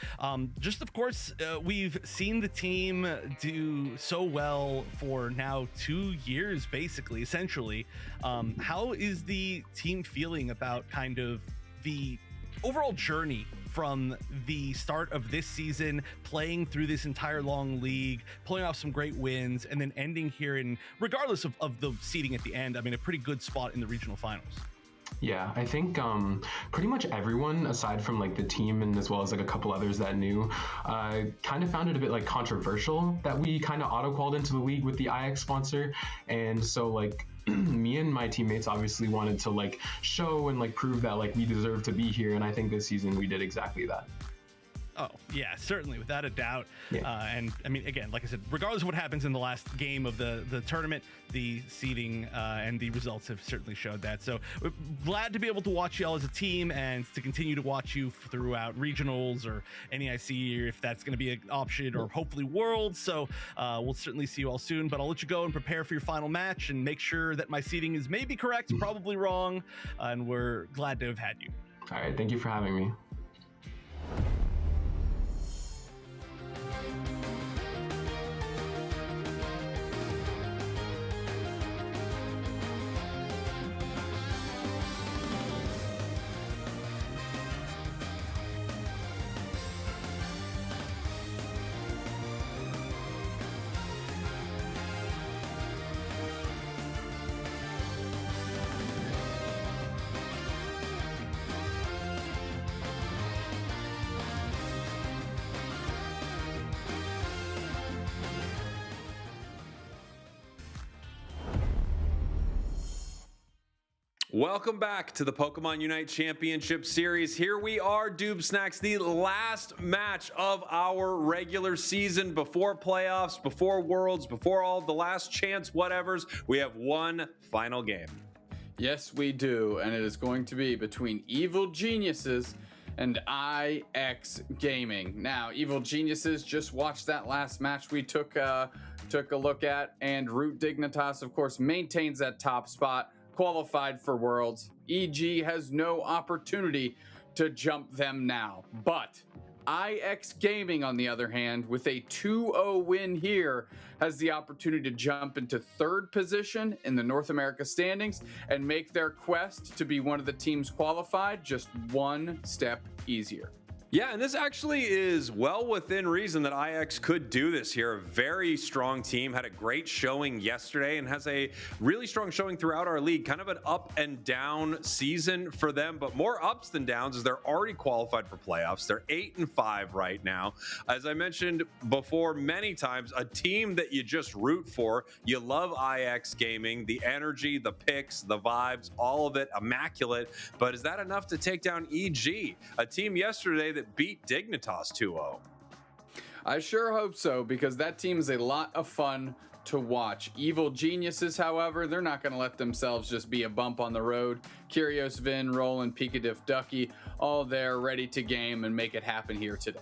just, of course, we've seen the team do so well for now 2 years, basically, essentially. How is the team feeling about kind of the overall journey from the start of this season, playing through this entire long league, pulling off some great wins, and then ending here in, regardless of the seeding at the end, I mean, a pretty good spot in the regional finals? Yeah, I think pretty much everyone, aside from like the team and as well as like a couple others that knew, kind of found it a bit like controversial that we kind of auto-qualled into the league with the IX sponsor. And so like me and my teammates obviously wanted to like show and like prove that like we deserve to be here, and I think this season we did exactly that. Oh, yeah, certainly, without a doubt. And I mean, again, like I said, regardless of what happens in the last game of the tournament, the seeding and the results have certainly showed that. So we're glad to be able to watch y'all as a team and to continue to watch you throughout regionals or NEIC, if that's going to be an option, or hopefully Worlds. So we'll certainly see you all soon, but I'll let you go and prepare for your final match and make sure that my seeding is maybe correct, probably wrong, and we're glad to have had you. All right, thank you for having me. Welcome back to the Pokemon Unite Championship Series. Here we are, Doob Snacks, the last match of our regular season before playoffs, before Worlds, before all the last chance whatevers. We have one final game. Yes, we do, and it is going to be between Evil Geniuses and IX Gaming. Now, Evil Geniuses just watched that last match we took a look at, and Root Dignitas, of course, maintains that top spot, qualified for Worlds. EG has no opportunity to jump them now. But IX Gaming, on the other hand, with a 2-0 win here, has the opportunity to jump into third position in the North America standings and make their quest to be one of the teams qualified just one step easier. Yeah, and this actually is well within reason that IX could do this here. A very strong team, had a great showing yesterday and has a really strong showing throughout our league. Kind of an up and down season for them, but more ups than downs as they're already qualified for playoffs. They're 8-5 right now. As I mentioned before many times, a team that you just root for. You love IX Gaming, the energy, the picks, the vibes, all of it immaculate. But is that enough to take down EG? A team yesterday that beat Dignitas 2-0. I sure hope so, because that team is a lot of fun to watch. Evil Geniuses, however, they're not going to let themselves just be a bump on the road. Curious Vin, Roland, Pikadiff, Ducky, all there ready to game and make it happen here today.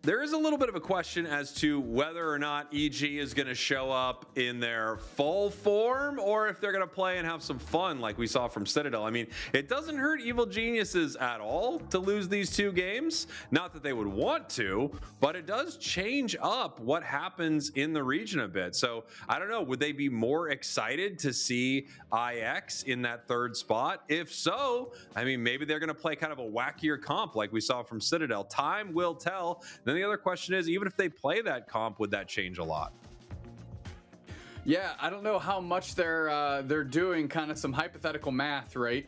There is a little bit of a question as to whether or not EG is going to show up in their full form or if they're going to play and have some fun like we saw from Citadel. I mean, it doesn't hurt Evil Geniuses at all to lose these two games. Not that they would want to, but it does change up what happens in the region a bit. So I don't know, would they be more excited to see IX in that third spot? If so, I mean, maybe they're going to play kind of a wackier comp like we saw from Citadel. Time will tell. Then the other question is, even if they play that comp, would that change a lot? Yeah, I don't know how much they're doing kind of some hypothetical math, right?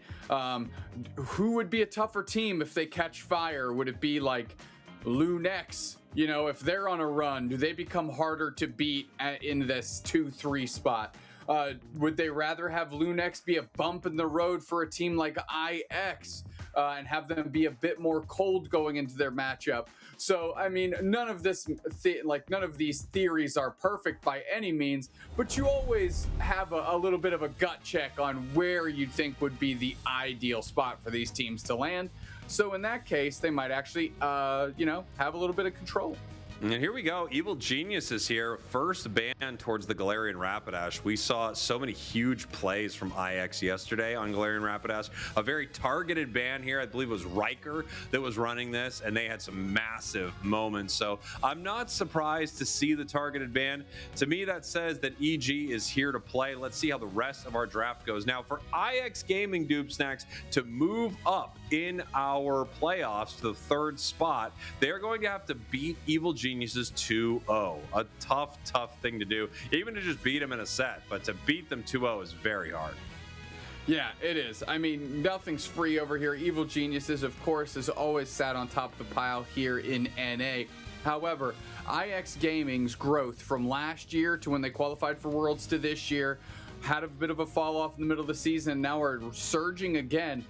Who would be a tougher team if they catch fire? Would it be like Lunex? You know, if they're on a run, do they become harder to beat in this 2-3 spot? Would they rather have Lunex be a bump in the road for a team like IX and have them be a bit more cold going into their matchup? So, I mean, none of these theories are perfect by any means, but you always have a little bit of a gut check on where you think would be the ideal spot for these teams to land. So in that case, they might actually, have a little bit of control. And here we go. Evil Geniuses here. First ban towards the Galarian Rapidash. We saw so many huge plays from IX yesterday on Galarian Rapidash. A very targeted ban here. I believe it was Riker that was running this, and they had some massive moments. So I'm not surprised to see the targeted ban. To me, that says that EG is here to play. Let's see how the rest of our draft goes. Now, for IX Gaming, Doob Snacks, to move up in our playoffs to the third spot, they're going to have to beat Evil Geniuses 2-0. A tough thing to do, even to just beat them in a set, but to beat them 2-0 is very hard. Yeah, it is. I mean, nothing's free over here. Evil Geniuses, of course, has always sat on top of the pile here in NA. However, IX Gaming's growth from last year to when they qualified for Worlds to this year had a bit of a fall off in the middle of the season. Now we're surging again.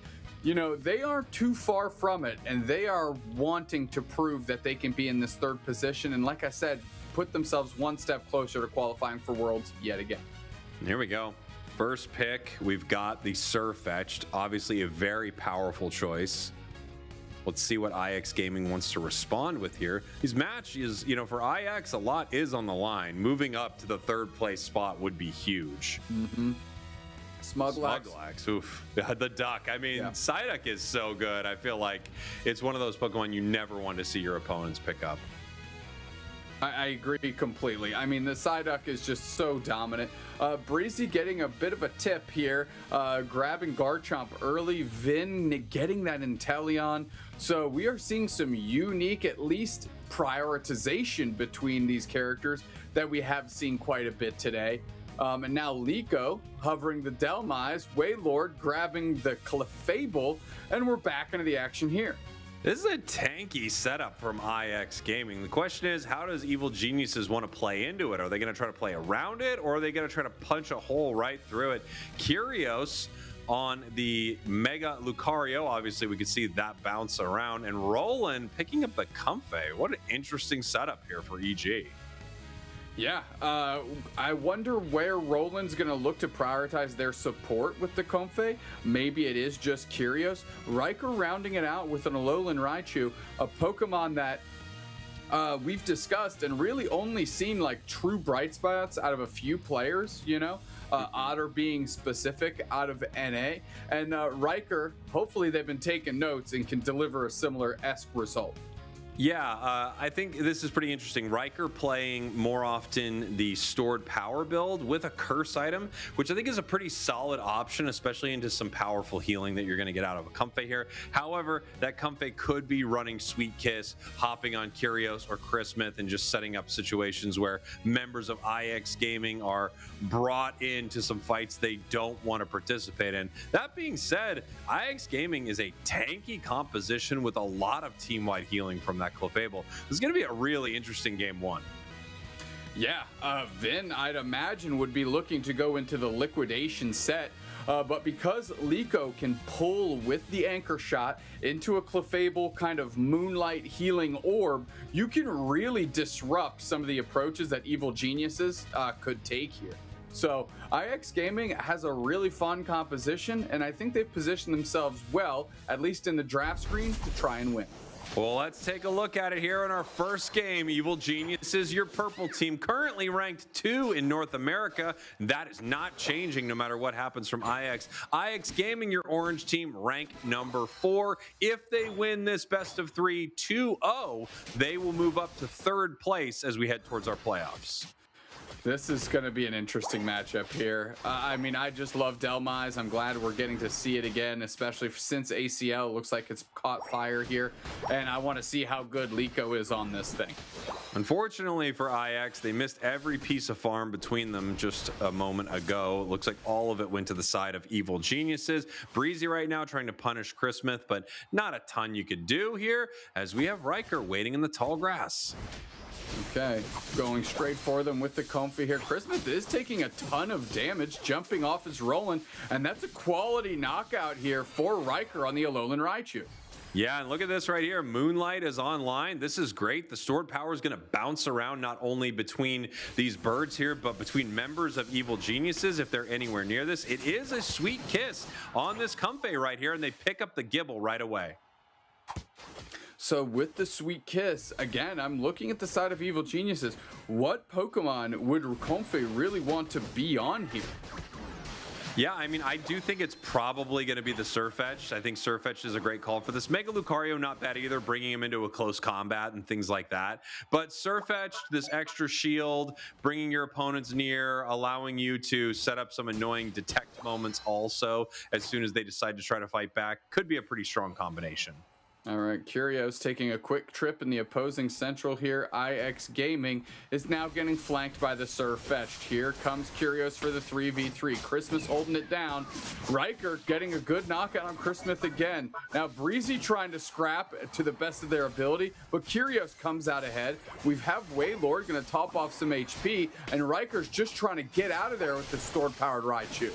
you know, they aren't too far from it, and they are wanting to prove that they can be in this third position. And like I said, put themselves one step closer to qualifying for Worlds yet again. Here we go. First pick, we've got the Surfetched, obviously a very powerful choice. Let's see what IX Gaming wants to respond with here. His match is, you know, for IX, a lot is on the line. Moving up to the third place spot would be huge. Smuglax. Oof. The duck. I mean, Psyduck is so good. I feel like it's one of those Pokemon you never want to see your opponents pick up. I agree completely. I mean, the Psyduck is just so dominant. Breezy getting a bit of a tip here, grabbing Garchomp early, Vin getting that Inteleon. So we are seeing some unique, at least, prioritization between these characters that we have seen quite a bit today. And now Liko hovering the Delmise, Waylord grabbing the Clefable, and we're back into the action here. This is a tanky setup from IX Gaming. The question is, how does Evil Geniuses want to play into it? Are they going to try to play around it, or are they going to try to punch a hole right through it? Curios on the Mega Lucario. Obviously, we could see that bounce around. And Roland picking up the Comfey. What an interesting setup here for EG. Yeah, I wonder where Roland's going to look to prioritize their support with the Comfey. Maybe it is just Curios. Riker rounding it out with an Alolan Raichu, a Pokemon that we've discussed and really only seen like true bright spots out of a few players, you know? Otter being specific out of NA. And Riker, hopefully they've been taking notes and can deliver a similar-esque result. Yeah, I think this is pretty interesting. Riker playing more often the stored power build with a curse item, which I think is a pretty solid option, especially into some powerful healing that you're going to get out of a Comfey here. However, that Comfey could be running Sweet Kiss, hopping on Curios or Christmas, and just setting up situations where members of IX Gaming are brought into some fights they don't want to participate in. That being said, IX Gaming is a tanky composition with a lot of team-wide healing from that Clefable. This is going to be a really interesting game one. Yeah, Vin, I'd imagine, would be looking to go into the liquidation set, but because Liko can pull with the anchor shot into a Clefable kind of moonlight healing orb, you can really disrupt some of the approaches that Evil Geniuses could take here. So IX Gaming has a really fun composition, and I think they've positioned themselves well, at least in the draft screen, to try and win. Well, let's take a look at it here in our first game. Evil Geniuses, your purple team, currently ranked 2 in North America. That is not changing no matter what happens from IX. IX Gaming, your orange team, ranked number 4. If they win this best of 3 2-0, they will move up to 3rd place as we head towards our playoffs. This is going to be an interesting matchup here. I mean, I just love Delmise. I'm glad we're getting to see it again, especially since ACL looks like it's caught fire here. And I want to see how good Liko is on this thing. Unfortunately for IX, they missed every piece of farm between them just a moment ago. It looks like all of it went to the side of Evil Geniuses. Breezy right now trying to punish Christmas, but not a ton you could do here as we have Riker waiting in the tall grass. Okay, going straight for them with the Comfey here. Christmas is taking a ton of damage, jumping off his Roland, and that's a quality knockout here for Riker on the Alolan Raichu. Yeah, and look at this right here. Moonlight is online. This is great. The stored power is going to bounce around not only between these birds here, but between members of Evil Geniuses if they're anywhere near this. It is a Sweet Kiss on this Comfey right here, and they pick up the Gibble right away. So with the Sweet Kiss, again, I'm looking at the side of Evil Geniuses. What Pokemon would Comfey really want to be on here? Yeah, I mean, I do think it's probably going to be the Surfetched. I think Surfetched is a great call for this. Mega Lucario, not bad either, bringing him into a close combat and things like that. But Surfetched, this extra shield, bringing your opponents near, allowing you to set up some annoying detect moments also as soon as they decide to try to fight back, could be a pretty strong combination. All right, Curios taking a quick trip in the opposing central here. IX Gaming is now getting flanked by the Surfetched. Here comes Curios for the 3v3. Christmas holding it down. Riker getting a good knockout on Christmas again. Now Breezy trying to scrap to the best of their ability, but Curios comes out ahead. We have Waylord going to top off some HP, and Riker's just trying to get out of there with the stored powered Raichu.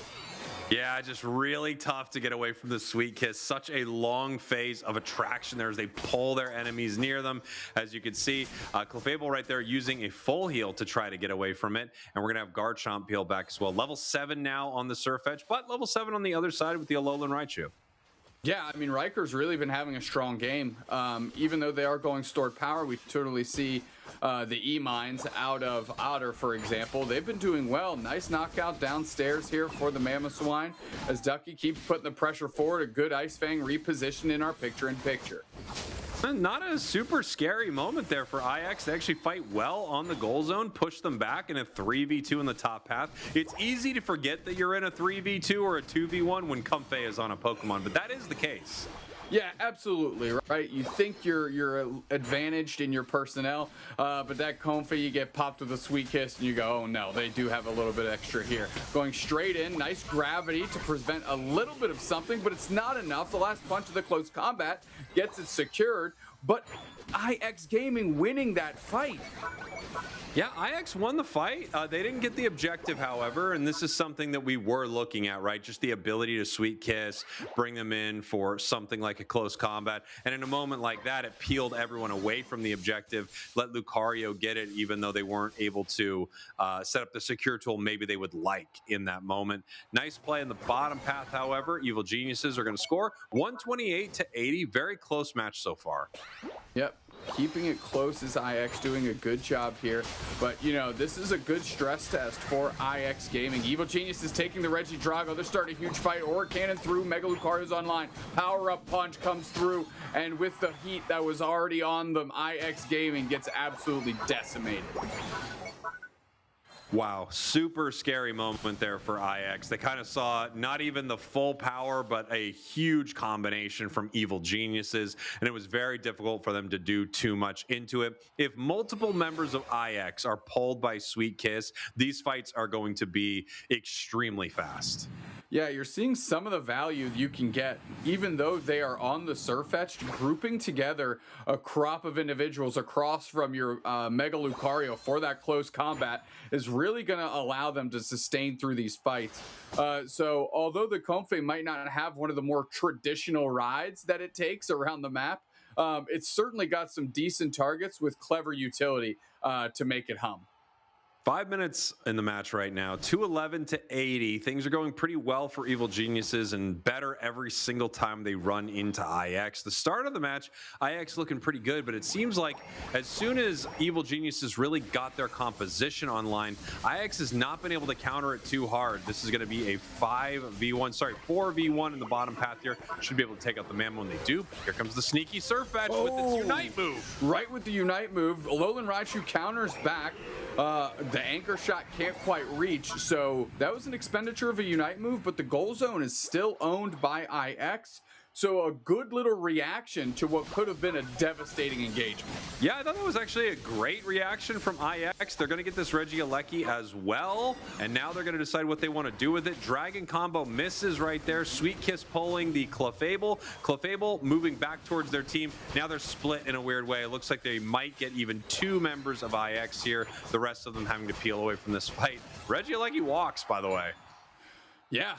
Yeah, just really tough to get away from the Sweet Kiss. Such a long phase of attraction there as they pull their enemies near them. As you can see, Clefable right there using a full heal to try to get away from it. And we're going to have Garchomp peel back as well. Level 7 now on the Surfetch, but level 7 on the other side with the Alolan Raichu. Yeah, I mean, Riker's really been having a strong game. Even though they are going stored power, we totally see the E-Mines out of Otter, for example. They've been doing well. Nice knockout downstairs here for the Mamoswine as Ducky keeps putting the pressure forward. A good Ice Fang reposition in our picture-in-picture. Not a super scary moment there for IX. They actually fight well on the goal zone, push them back in a 3v2 in the top path. It's easy to forget that you're in a 3v2 or a 2v1 when Comfey is on a Pokemon, but that is the case. Yeah, absolutely, right? You think you're advantaged in your personnel, but that Comfey, you get popped with a Sweet Kiss, and you go, oh no, they do have a little bit extra here. Going straight in, nice gravity to prevent a little bit of something, but it's not enough. The last punch of the close combat gets it secured, but IX Gaming winning that fight. Yeah, IX won the fight. They didn't get the objective, however, and this is something that we were looking at, right? Just the ability to Sweet Kiss, bring them in for something like a close combat. And in a moment like that, it peeled everyone away from the objective, let Lucario get it, even though they weren't able to set up the secure tool maybe they would like in that moment. Nice play in the bottom path, however. Evil Geniuses are going to score 128-80. Very close match so far. Yep. Keeping it close is IX doing a good job here. But, you know, this is a good stress test for IX Gaming. Evil Genius is taking the Regidrago. They're starting a huge fight. Aura Cannon through. Mega Lucario's online. Power-up punch comes through. And with the heat that was already on them, IX Gaming gets absolutely decimated. Wow, super scary moment there for IX. They kind of saw not even the full power, but a huge combination from Evil Geniuses, and it was very difficult for them to do too much into it. If multiple members of IX are pulled by Sweet Kiss, these fights are going to be extremely fast. Yeah, you're seeing some of the value you can get, even though they are on the Surfetched, grouping together a crop of individuals across from your Mega Lucario for that close combat is really going to allow them to sustain through these fights. So although the Comfey might not have one of the more traditional rides that it takes around the map, it's certainly got some decent targets with clever utility to make it hum. 5 minutes in the match right now, 211-80. Things are going pretty well for Evil Geniuses and better every single time they run into IX. The start of the match, IX looking pretty good, but it seems like as soon as Evil Geniuses really got their composition online, IX has not been able to counter it too hard. This is going to be a 4v1 in the bottom path here. Should be able to take out the Mammo when they do. Here comes the sneaky Surfetch with its Unite move. Right with the Unite move, Alolan Raichu counters back. The anchor shot can't quite reach, so that was an expenditure of a Unite move, but the goal zone is still owned by IX. So a good little reaction to what could have been a devastating engagement. Yeah, I thought that was actually a great reaction from IX. They're going to get this Regieleki as well, and now they're going to decide what they want to do with it. Dragon combo misses right there. Sweet Kiss pulling the Clefable. Clefable moving back towards their team. Now they're split in a weird way. It looks like they might get even 2 members of IX here. The rest of them having to peel away from this fight. Regieleki walks, by the way. Yeah,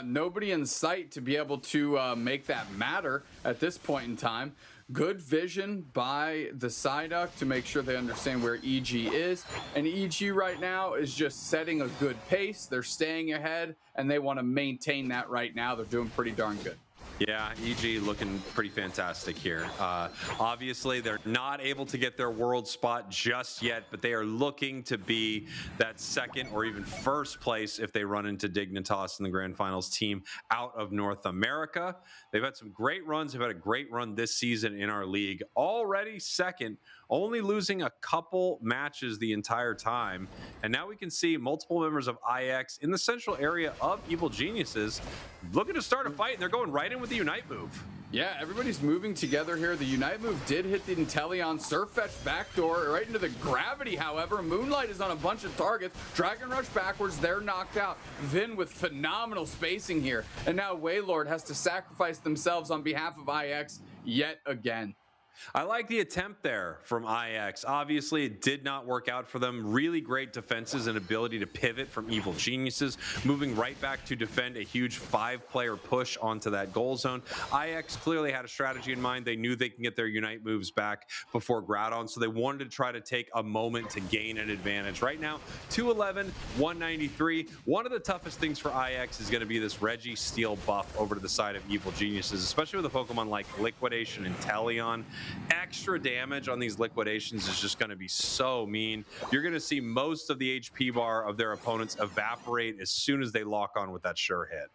nobody in sight to be able to make that matter at this point in time. Good vision by the Psyduck to make sure they understand where EG is. And EG right now is just setting a good pace. They're staying ahead, and they want to maintain that right now. They're doing pretty darn good. Yeah, EG looking pretty fantastic here. Obviously, they're not able to get their world spot just yet, but they are looking to be that second or even first place if they run into Dignitas in the Grand Finals team out of North America. They've had some great runs. They've had a great run this season in our league. Already second, only losing a couple matches the entire time. And now we can see multiple members of IX in the central area of Evil Geniuses looking to start a fight, and they're going right in with the Unite move. Yeah, everybody's moving together here. The Unite move did hit the Inteleon Surfetch backdoor right into the gravity, however. Moonlight is on a bunch of targets. Dragon Rush backwards, they're knocked out. Vin with phenomenal spacing here. And now Waylord has to sacrifice themselves on behalf of IX yet again. I like the attempt there from IX. Obviously, it did not work out for them. Really great defenses and ability to pivot from Evil Geniuses, moving right back to defend a huge 5-player push onto that goal zone. IX clearly had a strategy in mind. They knew they can get their Unite moves back before Groudon, so they wanted to try to take a moment to gain an advantage. Right now, 211, 193. One of the toughest things for IX is going to be this Reggie Steel buff over to the side of Evil Geniuses, especially with a Pokemon like Liquidation and Teleon. Extra damage on these liquidations is just going to be so mean. You're going to see most of the HP bar of their opponents evaporate as soon as they lock on with that sure hit.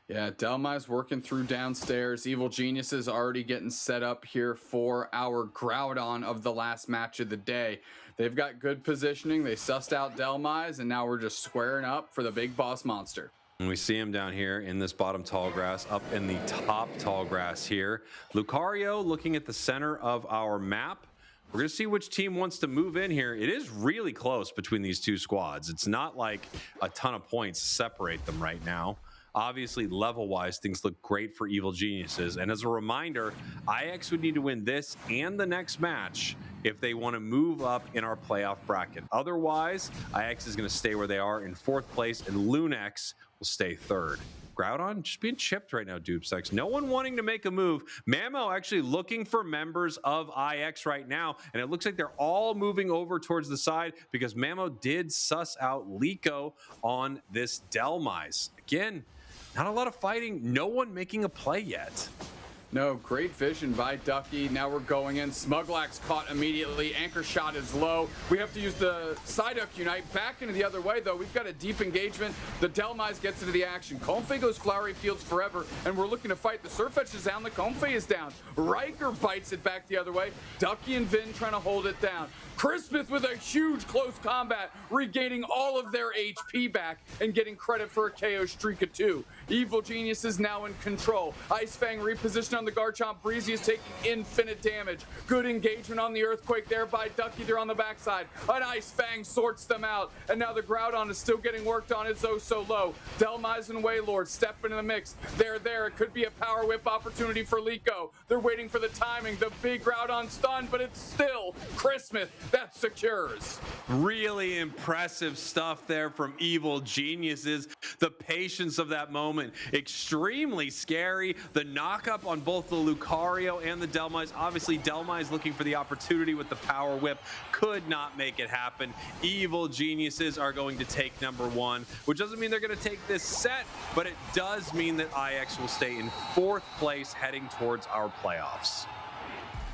Yeah, Delmai's working through downstairs. Evil Geniuses already getting set up here for our Groudon of the last match of the day. They've got good positioning. They sussed out Delmai's, and now we're just squaring up for the big boss monster. And we see him down here in this bottom tall grass, up in the top tall grass here. Lucario looking at the center of our map. We're going to see which team wants to move in here. It is really close between these two squads. It's not like a ton of points separate them right now. Obviously, level-wise, things look great for Evil Geniuses. And as a reminder, IX would need to win this and the next match if they want to move up in our playoff bracket. Otherwise, IX is going to stay where they are in 4th place, and Lunex will stay 3rd. Groudon just being chipped right now, Dupesex. No one wanting to make a move. Mamo actually looking for members of IX right now, and it looks like they're all moving over towards the side because Mamo did suss out Liko on this Delmai's. Again, not a lot of fighting. No one making a play yet. No, great vision by Ducky. Now we're going in. Smuglax caught immediately. Anchor shot is low. We have to use the Psyduck Unite back into the other way, though. We've got a deep engagement. The Delmai's gets into the action. Comfey goes Flowery Fields forever, and we're looking to fight. The Surfetch is down. The Comfey is down. Riker bites it back the other way. Ducky and Vin trying to hold it down. Christmas with a huge close combat, regaining all of their HP back and getting credit for a KO streak of 2. Evil Genius is now in control. Ice Fang repositioned on the Garchomp. Breezy is taking infinite damage. Good engagement on the Earthquake there by Ducky. They're on the backside. An Ice Fang sorts them out. And now the Groudon is still getting worked on. It's oh so low. Delmai's and Wailord step into the mix. They're there. It could be a Power Whip opportunity for Liko. They're waiting for the timing. The big Groudon stun, but it's still Christmas that secures. Really impressive stuff there from Evil Geniuses. The patience of that moment, extremely scary. The knock-up on both the Lucario and the Delmai's. Obviously, Delmai's looking for the opportunity with the Power Whip. Could not make it happen. Evil Geniuses are going to take number 1, which doesn't mean they're going to take this set, but it does mean that IX will stay in 4th place heading towards our playoffs.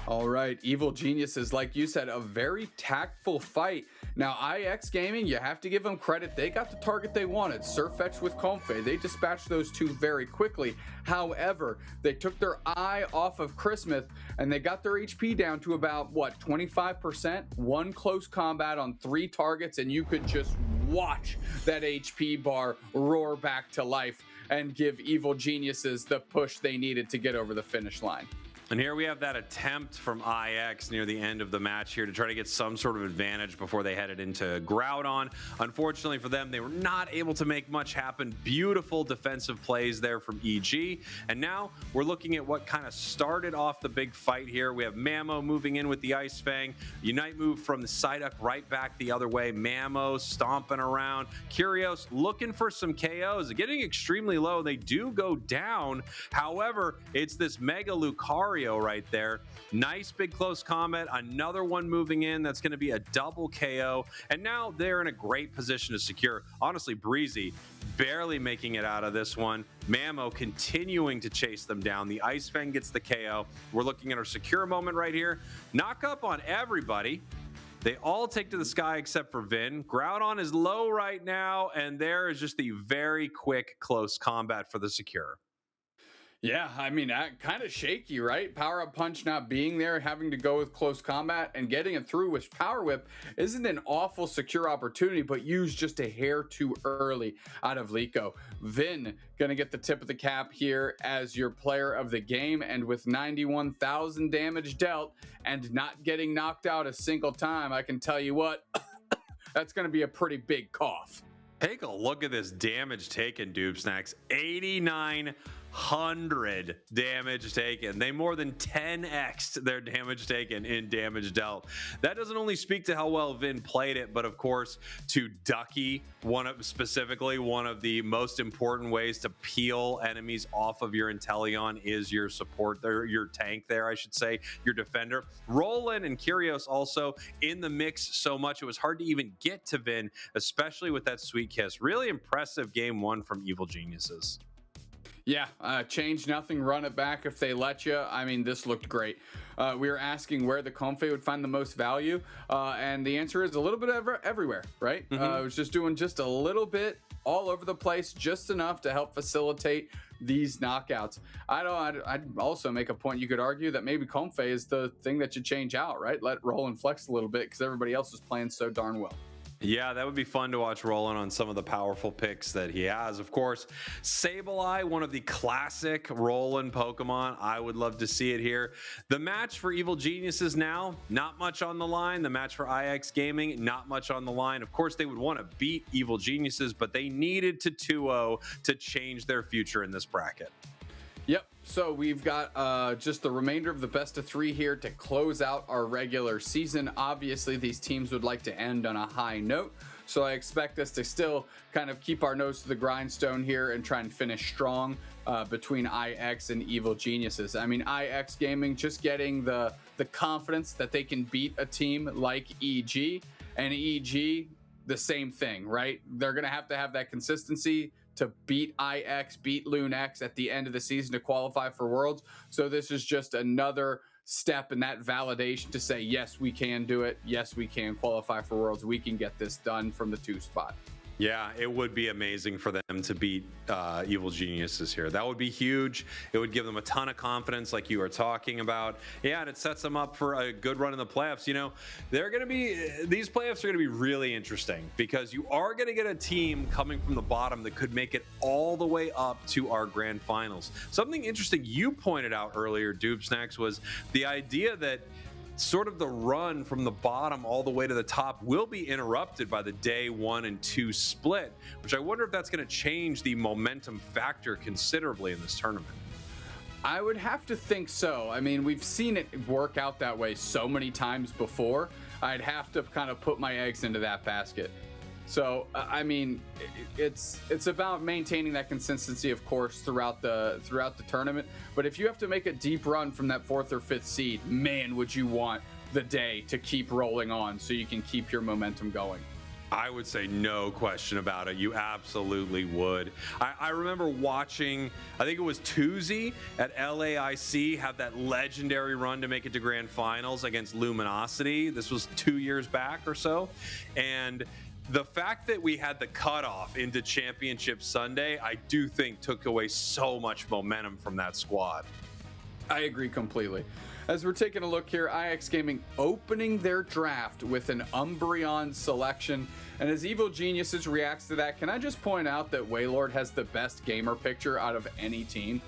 All right, Evil Geniuses, like you said, a very tactful fight. Now, IX Gaming, you have to give them credit. They got the target they wanted. Surfetch with Comfey. They dispatched those two very quickly. However, they took their eye off of Christmas, and they got their HP down to about, 25%? One close combat on 3 targets, and you could just watch that HP bar roar back to life and give Evil Geniuses the push they needed to get over the finish line. And here we have that attempt from IX near the end of the match here to try to get some sort of advantage before they headed into Groudon. Unfortunately for them, they were not able to make much happen. Beautiful defensive plays there from EG. And now we're looking at what kind of started off the big fight here. We have Mamo moving in with the Ice Fang. Unite move from the Psyduck right back the other way. Mamo stomping around. Curios looking for some KOs. Getting extremely low. They do go down. However, it's this Mega Lucario right there. Nice big close combat. Another one moving in. That's going to be a double KO. And now they're in a great position to secure. Honestly, Breezy barely making it out of this one. Mamo continuing to chase them down. The Ice Fang gets the KO. We're looking at our secure moment right here. Knock up on everybody. They all take to the sky except for Vin. Groudon is low right now, and there is just the very quick close combat for the secure. Yeah, I mean, kind of shaky, right? Power Up Punch not being there, having to go with close combat and getting it through with Power Whip isn't an awful secure opportunity, but used just a hair too early out of Liko. Vin gonna get the tip of the cap here as your player of the game, and with 91,000 damage dealt and not getting knocked out a single time, I can tell you what, that's gonna be a pretty big cough. Take a look at this damage taken, Dupe Snacks. 89 100 damage taken. They more than 10x'd their damage taken in damage dealt. That doesn't only speak to how well Vin played it, but of course to Ducky, specifically one of the most important ways to peel enemies off of your Inteleon is your support there, your tank there, I should say, your defender. Roland and Curios also in the mix so much it was hard to even get to Vin, especially with that sweet kiss. Really impressive game one from Evil Geniuses. Yeah, change nothing, run it back if they let you. I mean, this looked great. We were asking where the Comfey would find the most value, and the answer is a little bit everywhere, right? It was just doing just a little bit all over the place, just enough to help facilitate these knockouts. I'd also make a point, you could argue that maybe Comfey is the thing that you change out, right? Let Roland flex a little bit because everybody else is playing so darn well. Yeah, that would be fun to watch Roland on some of the powerful picks that he has. Of course, Sableye, one of the classic Roland Pokemon. I would love to see it here. The match for Evil Geniuses now, not much on the line. The match for IX Gaming, not much on the line. Of course, they would want to beat Evil Geniuses, but they needed to 2-0 to change their future in this bracket. Yep, so we've got just the remainder of the best of three here to close out our regular season. Obviously, these teams would like to end on a high note, so I expect us to still kind of keep our nose to the grindstone here and try and finish strong between IX and Evil Geniuses. I mean, IX Gaming just getting the confidence that they can beat a team like EG, and EG, the same thing, right? They're going to have that consistency to beat IX, beat LoonX at the end of the season to qualify for Worlds. So this is just another step in that validation to say, yes, we can do it. Yes, we can qualify for Worlds. We can get this done from the 2 spot. Yeah, it would be amazing for them to beat Evil Geniuses here. That would be huge. It would give them a ton of confidence like you were talking about. Yeah, and it sets them up for a good run in the playoffs. You know, these playoffs are going to be really interesting because you are going to get a team coming from the bottom that could make it all the way up to our grand finals. Something interesting you pointed out earlier, Doobsnacks, was the idea that sort of the run from the bottom all the way to the top will be interrupted by the day 1 and 2 split, which I wonder if that's going to change the momentum factor considerably in this tournament. I would have to think so. I mean, we've seen it work out that way so many times before. I'd have to kind of put my eggs into that basket. So, I mean, it's about maintaining that consistency, of course, throughout the tournament. But if you have to make a deep run from that 4th or 5th seed, man, would you want the day to keep rolling on so you can keep your momentum going. I would say no question about it. You absolutely would. I remember watching, I think it was Tuesday at LAIC, have that legendary run to make it to grand finals against Luminosity. This was 2 years back or so. And the fact that we had the cutoff into Championship Sunday, I do think took away so much momentum from that squad. I agree completely. As we're taking a look here, IX Gaming opening their draft with an Umbreon selection. And as Evil Geniuses reacts to that, can I just point out that Waylord has the best gamer picture out of any team?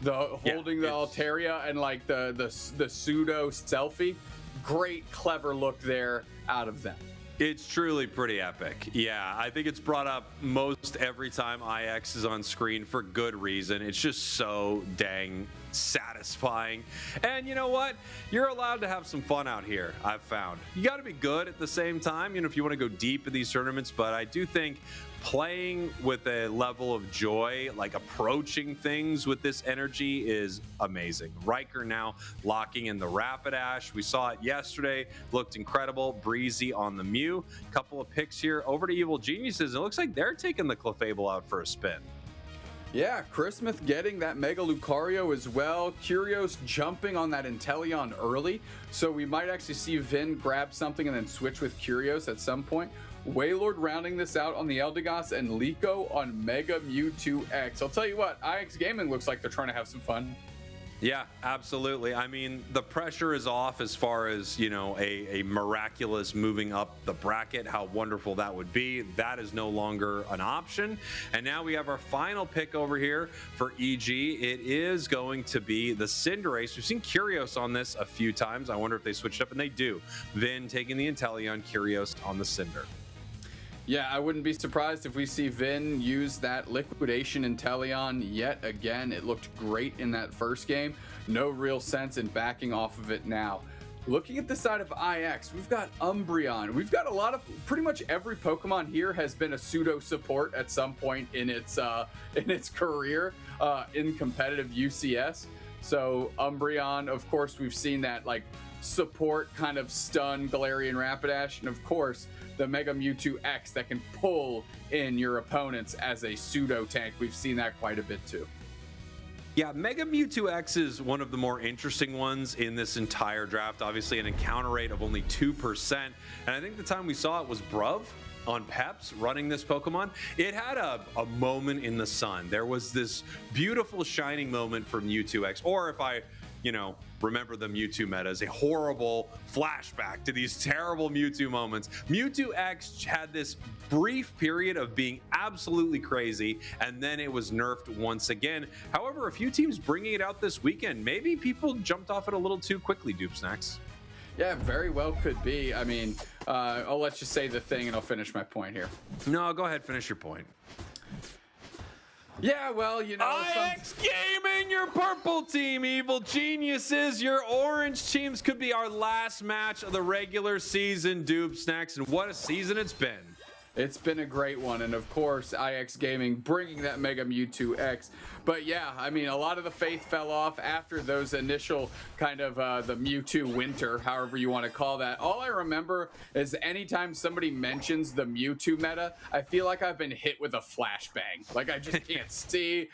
Holding the Altaria and like the pseudo selfie. Great, clever look there out of them. It's truly pretty epic. Yeah, I think it's brought up most every time IX is on screen for good reason. It's just so dang satisfying. And you know what? You're allowed to have some fun out here, I've found. You got to be good at the same time, you know, if you want to go deep in these tournaments, but I do think playing with a level of joy, like approaching things with this energy, is amazing. Riker now locking in the Rapidash. We saw it yesterday, looked incredible. Breezy on the Mew. Couple of picks here over to Evil Geniuses. It looks like they're taking the Clefable out for a spin. Yeah, Christmas getting that Mega Lucario as well. Curios jumping on that Inteleon early, so we might actually see Vin grab something and then switch with Curios at some point. Waylord rounding this out on the Eldegoss and Liko on Mega Mewtwo X. I'll tell you what, IX Gaming looks like they're trying to have some fun. Yeah, absolutely. I mean, the pressure is off as far as, you know, a miraculous moving up the bracket, how wonderful that would be. That is no longer an option. And now we have our final pick over here for EG. It is going to be the Cinderace. We've seen Curios on this a few times. I wonder if they switched up, and they do. Vin taking the Inteleon, Curios on the Cinder. Yeah, I wouldn't be surprised if we see Vin use that liquidation Inteleon yet again. It looked great in that first game. No real sense in backing off of it now. Looking at the side of IX, we've got Umbreon. We've got a lot of, pretty much every Pokemon here has been a pseudo support at some point in its career in competitive UCS. So Umbreon, of course, we've seen that like support kind of stun Galarian Rapidash, and of course the Mega Mewtwo X that can pull in your opponents as a pseudo tank. We've seen that quite a bit too. Yeah, Mega Mewtwo X is one of the more interesting ones in this entire draft. Obviously, an encounter rate of only 2%. And I think the time we saw it was Bruv on Peps running this Pokemon. It had a moment in the sun. There was this beautiful shining moment from Mewtwo X. Or if I, remember the Mewtwo meta as a horrible flashback to these terrible Mewtwo moments. Mewtwo X had this brief period of being absolutely crazy, and then it was nerfed once again. However, a few teams bringing it out this weekend. Maybe people jumped off it a little too quickly, Dupe Snacks. Yeah, very well could be. I mean, I'll let you say the thing and I'll finish my point here. No, go ahead, finish your point. Yeah, well, IX Gaming, your purple team, Evil Geniuses, your orange teams could be our last match of the regular season, Dupe Snacks, and what a season it's been. It's been a great one, and of course, IX Gaming bringing that Mega Mewtwo X. But yeah, I mean, a lot of the faith fell off after those initial kind of the Mewtwo winter, however you want to call that. All I remember is anytime somebody mentions the Mewtwo meta, I feel like I've been hit with a flashbang. Like I just can't see.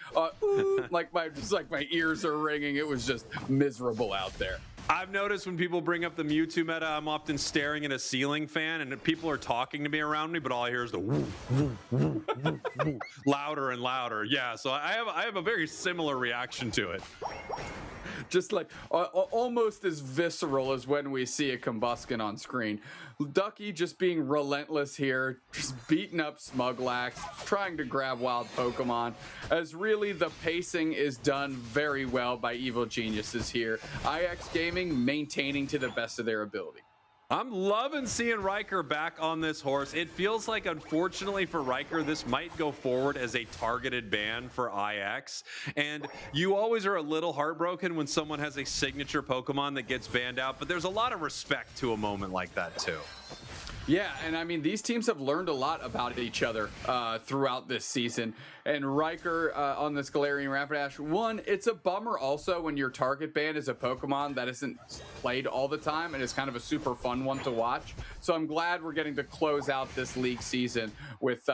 Like my ears are ringing. It was just miserable out there. I've noticed when people bring up the Mewtwo meta, I'm often staring at a ceiling fan, and people are talking to me around me, but all I hear is the woo, woo, woo, woo, woo, louder and louder. Yeah, so I have a very similar reaction to it. Just like almost as visceral as when we see a Combuskin on screen. Ducky just being relentless here, just beating up Smuglax, trying to grab wild Pokemon, as really the pacing is done very well by Evil Geniuses here. IX Gaming maintaining to the best of their ability. I'm loving seeing Riker back on this horse. It feels like, unfortunately for Riker, this might go forward as a targeted ban for IX. And you always are a little heartbroken when someone has a signature Pokemon that gets banned out, but there's a lot of respect to a moment like that too. Yeah, and I mean, these teams have learned a lot about each other throughout this season. And Riker on this Galarian Rapidash, one, it's a bummer also when your target band is a Pokemon that isn't played all the time and is kind of a super fun one to watch. So I'm glad we're getting to close out this league season with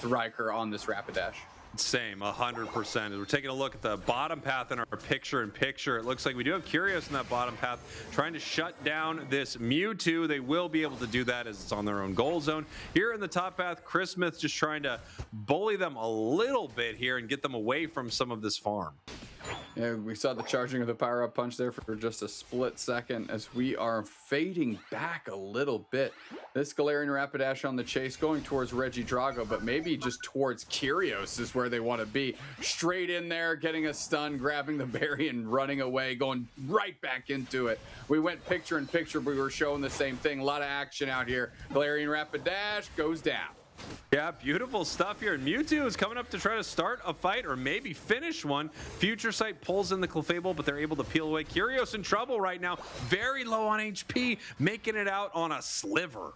Riker on this Rapidash. Same, 100%. We're taking a look at the bottom path in our picture-in-picture. It looks like we do have Curious in that bottom path trying to shut down this Mewtwo. They will be able to do that as it's on their own goal zone. Here in the top path, Chris Smith just trying to bully them a little bit here and get them away from some of this farm. Yeah, we saw the charging of the power-up punch there for just a split second as we are fading back a little bit. This Galarian Rapidash on the chase going towards Regidrago, but maybe just towards Curios is where they want to be. Straight in there, getting a stun, grabbing the berry and running away, going right back into it. We went picture-in-picture, but we were showing the same thing. A lot of action out here. Galarian Rapidash goes down. Yeah, beautiful stuff here. And Mewtwo is coming up to try to start a fight or maybe finish one. Future Sight pulls in the Clefable, but they're able to peel away. Curios in trouble right now. Very low on HP, making it out on a sliver.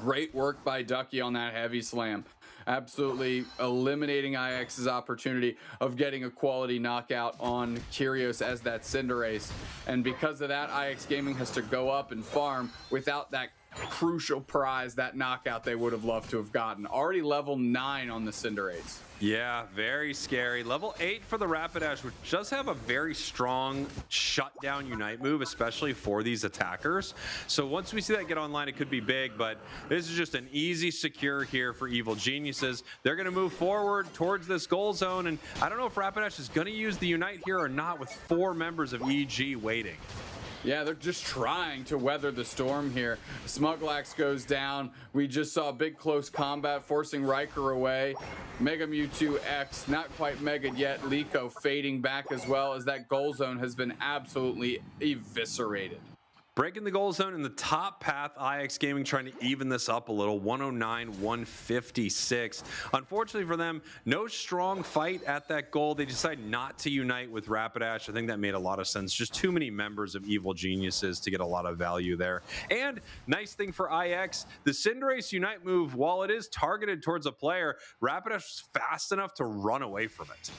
Great work by Ducky on that heavy slam. Absolutely eliminating IX's opportunity of getting a quality knockout on Curios as that Cinderace. And because of that, IX Gaming has to go up and farm without that crucial prize, that knockout they would have loved to have gotten. Already level 9 on the Cinderace. Yeah, very scary. Level 8 for the Rapidash, which does have a very strong shutdown Unite move, especially for these attackers. So once we see that get online, it could be big, but this is just an easy secure here for Evil Geniuses. They're going to move forward towards this goal zone, and I don't know if Rapidash is going to use the Unite here or not with 4 members of EG waiting. Yeah, they're just trying to weather the storm here. Smuglax goes down. We just saw a big close combat forcing Riker away. Mega Mewtwo X, not quite mega yet. Liko fading back as well as that goal zone has been absolutely eviscerated. Breaking the goal zone in the top path, IX Gaming trying to even this up a little, 109-156. Unfortunately for them, no strong fight at that goal. They decide not to unite with Rapidash. I think that made a lot of sense. Just too many members of Evil Geniuses to get a lot of value there. And nice thing for IX, the Cinderace Unite move, while it is targeted towards a player, Rapidash was fast enough to run away from it.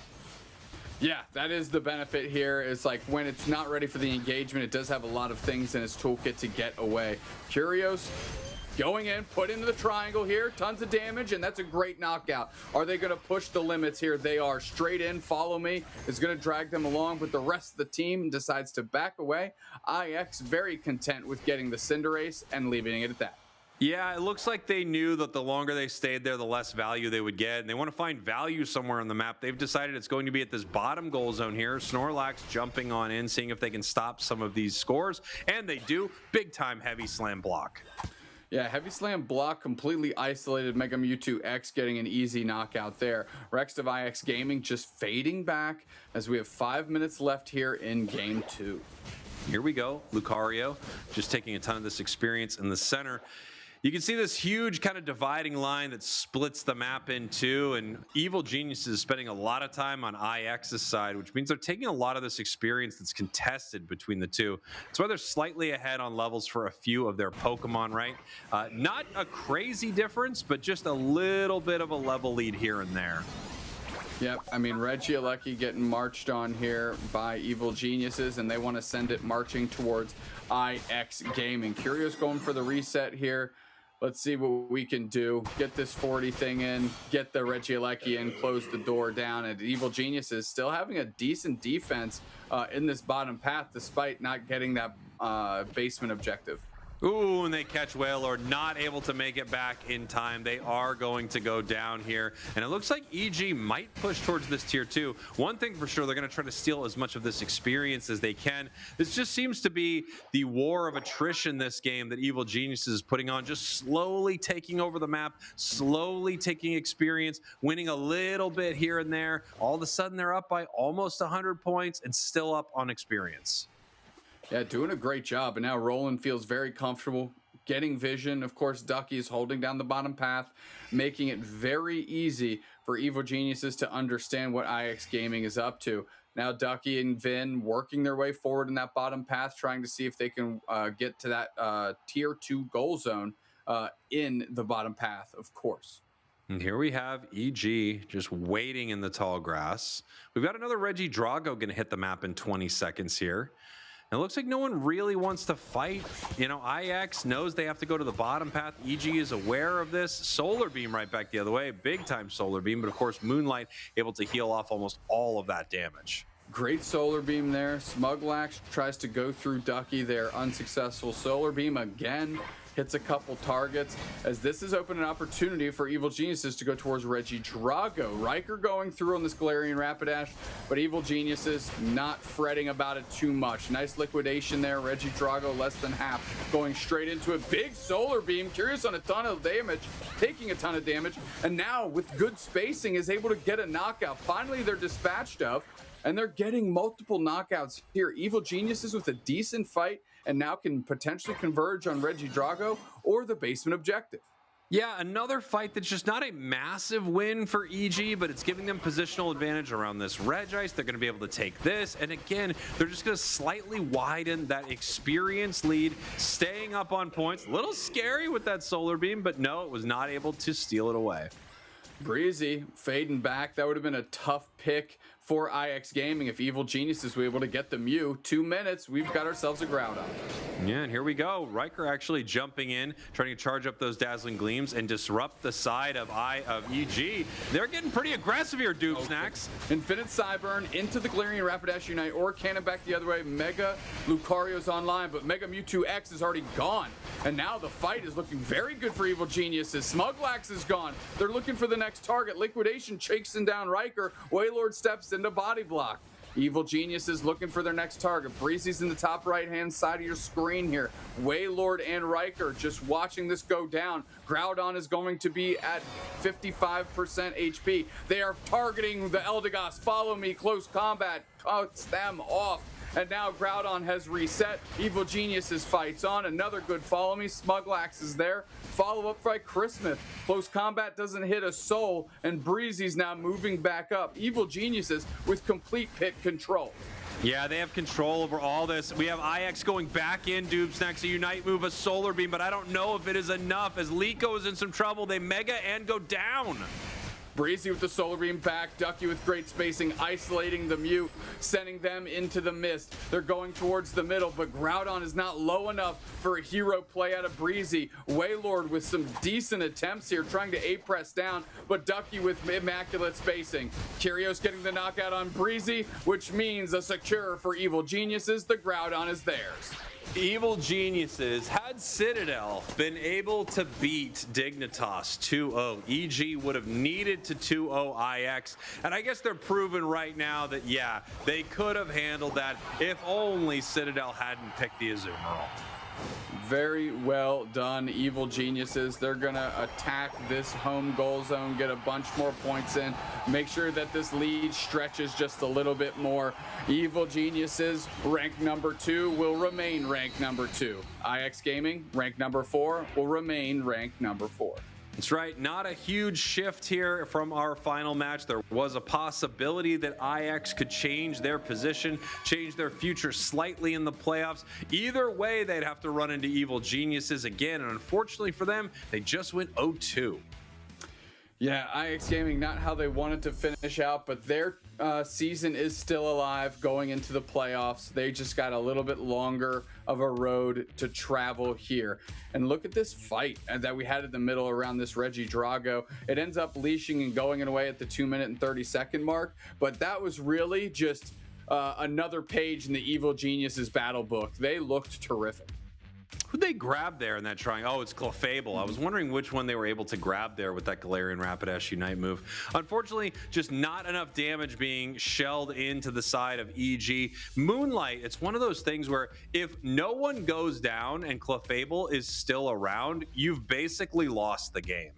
Yeah, that is the benefit here. It's like when it's not ready for the engagement, it does have a lot of things in its toolkit to get away. Curios going in, put into the triangle here, tons of damage, and that's a great knockout. Are they going to push the limits here? They are. Straight in, follow me, is going to drag them along, but the rest of the team decides to back away. IX very content with getting the Cinderace and leaving it at that. Yeah, it looks like they knew that the longer they stayed there, the less value they would get. And they want to find value somewhere on the map. They've decided it's going to be at this bottom goal zone here. Snorlax jumping on in, seeing if they can stop some of these scores. And they do. Big time heavy slam block. Yeah, heavy slam block completely isolated Mega Mewtwo X, getting an easy knockout there. Rest of IX Gaming just fading back as we have 5 minutes left here in game 2. Here we go. Lucario just taking a ton of this experience in the center. You can see this huge kind of dividing line that splits the map in two, and Evil Geniuses is spending a lot of time on IX's side, which means they're taking a lot of this experience that's contested between the two. That's why they're slightly ahead on levels for a few of their Pokemon, right? Not a crazy difference, but just a little bit of a level lead here and there. Yep, I mean, Regieleki getting marched on here by Evil Geniuses, and they want to send it marching towards IX Gaming. Curious going for the reset here. Let's see what we can do. Get this 40 thing in, get the Regieleki in, close the door down. And Evil Geniuses still having a decent defense in this bottom path, despite not getting that basement objective. Ooh, and they catch Wailord, not able to make it back in time. They are going to go down here. And it looks like EG might push towards this tier 2. One thing for sure, they're going to try to steal as much of this experience as they can. This just seems to be the war of attrition this game that Evil Geniuses is putting on, just slowly taking over the map, slowly taking experience, winning a little bit here and there. All of a sudden, they're up by almost 100 points and still up on experience. Yeah, doing a great job. And now Roland feels very comfortable getting vision. Of course, Ducky is holding down the bottom path, making it very easy for Evil Geniuses to understand what IX Gaming is up to. Now Ducky and Vin working their way forward in that bottom path, trying to see if they can get to that tier 2 goal zone in the bottom path, of course. And here we have EG just waiting in the tall grass. We've got another Regidrago going to hit the map in 20 seconds here. It looks like no one really wants to fight. You know, IX knows they have to go to the bottom path. EG is aware of this. Solar Beam right back the other way. Big time Solar Beam, but of course Moonlight able to heal off almost all of that damage. Great Solar Beam there. Smuglax tries to go through Ducky there. Unsuccessful. Solar Beam again. Hits a couple targets, as this is open an opportunity for Evil Geniuses to go towards Regidrago. Riker going through on this Galarian Rapidash, but Evil Geniuses not fretting about it too much. Nice liquidation there. Regidrago less than half, going straight into a big Solar Beam. Curious on a ton of damage, taking a ton of damage, and now with good spacing is able to get a knockout. Finally, they're dispatched of, and they're getting multiple knockouts here. Evil Geniuses with a decent fight, and now can potentially converge on Regidrago or the basement objective. Yeah, another fight that's just not a massive win for EG, but it's giving them positional advantage around this Regice. They're going to be able to take this, and again, they're just going to slightly widen that experience lead, staying up on points. A little scary with that Solar Beam, but no, it was not able to steal it away. Breezy fading back. That would have been a tough pick for IX Gaming if Evil Geniuses were able to get the Mew. 2 minutes, we've got ourselves a Groudon. Yeah, and here we go. Riker actually jumping in, trying to charge up those Dazzling Gleams and disrupt the side of EG. They're getting pretty aggressive here, Duke Snacks. Infinite Cyburn into the Galarian Rapidash Unite, or cannon back the other way. Mega Lucario's online, but Mega Mewtwo X is already gone. And now the fight is looking very good for Evil Geniuses. Smuglax is gone. They're looking for the next target. Liquidation chasing down Riker. Wailord steps into body block. Evil Geniuses looking for their next target. Breezy's in the top right-hand side of your screen here. Wailord and Riker just watching this go down. Groudon is going to be at 55% HP. They are targeting the Eldegoss. Follow me, close combat. Cuts them off. And now Groudon has reset. Evil Geniuses fights on. Another good follow me. Smuglax is there. Follow up by Christmas. Close combat doesn't hit a soul, and Breezy's now moving back up. Evil Geniuses with complete pit control. Yeah, they have control over all this. We have IX going back in. Dupes next, a Unite move, a Solar Beam, but I don't know if it is enough. As Liko is in some trouble, they mega and go down. Breezy with the Solar Beam back, Ducky with great spacing, isolating the Mew, sending them into the mist. They're going towards the middle, but Groudon is not low enough for a hero play out of Breezy. Waylord with some decent attempts here, trying to A-press down, but Ducky with immaculate spacing. Kyrios getting the knockout on Breezy, which means a secure for Evil Geniuses. The Groudon is theirs. Evil Geniuses, had Citadel been able to beat Dignitas 2-0, EG would have needed to 2-0 IX. And I guess they're proven right now that, yeah, they could have handled that if only Citadel hadn't picked the Azumarill. Very well done, Evil Geniuses. They're going to attack this home goal zone, get a bunch more points in, make sure that this lead stretches just a little bit more. Evil Geniuses, ranked number 2, will remain ranked number 2. IX Gaming, ranked number 4, will remain ranked number 4. That's right, not a huge shift here from our final match. There was a possibility that IX could change their position, change their future slightly in the playoffs. Either way, they'd have to run into Evil Geniuses again, and unfortunately for them, they just went 0-2. Yeah, IX Gaming, not how they wanted to finish out, but their season is still alive going into the playoffs. They just got a little bit longer of a road to travel here. And look at this fight that we had in the middle around this Reggie Drago. It ends up leashing and going away at the 2-minute and 30-second mark, but that was really just another page in the Evil Geniuses battle book. They looked terrific. Who'd they grab there in that trying? Oh, it's Clefable. I was wondering which one they were able to grab there with that Galarian Rapidash Unite move. Unfortunately, just not enough damage being shelled into the side of EG. Moonlight, it's one of those things where if no one goes down and Clefable is still around, you've basically lost the game.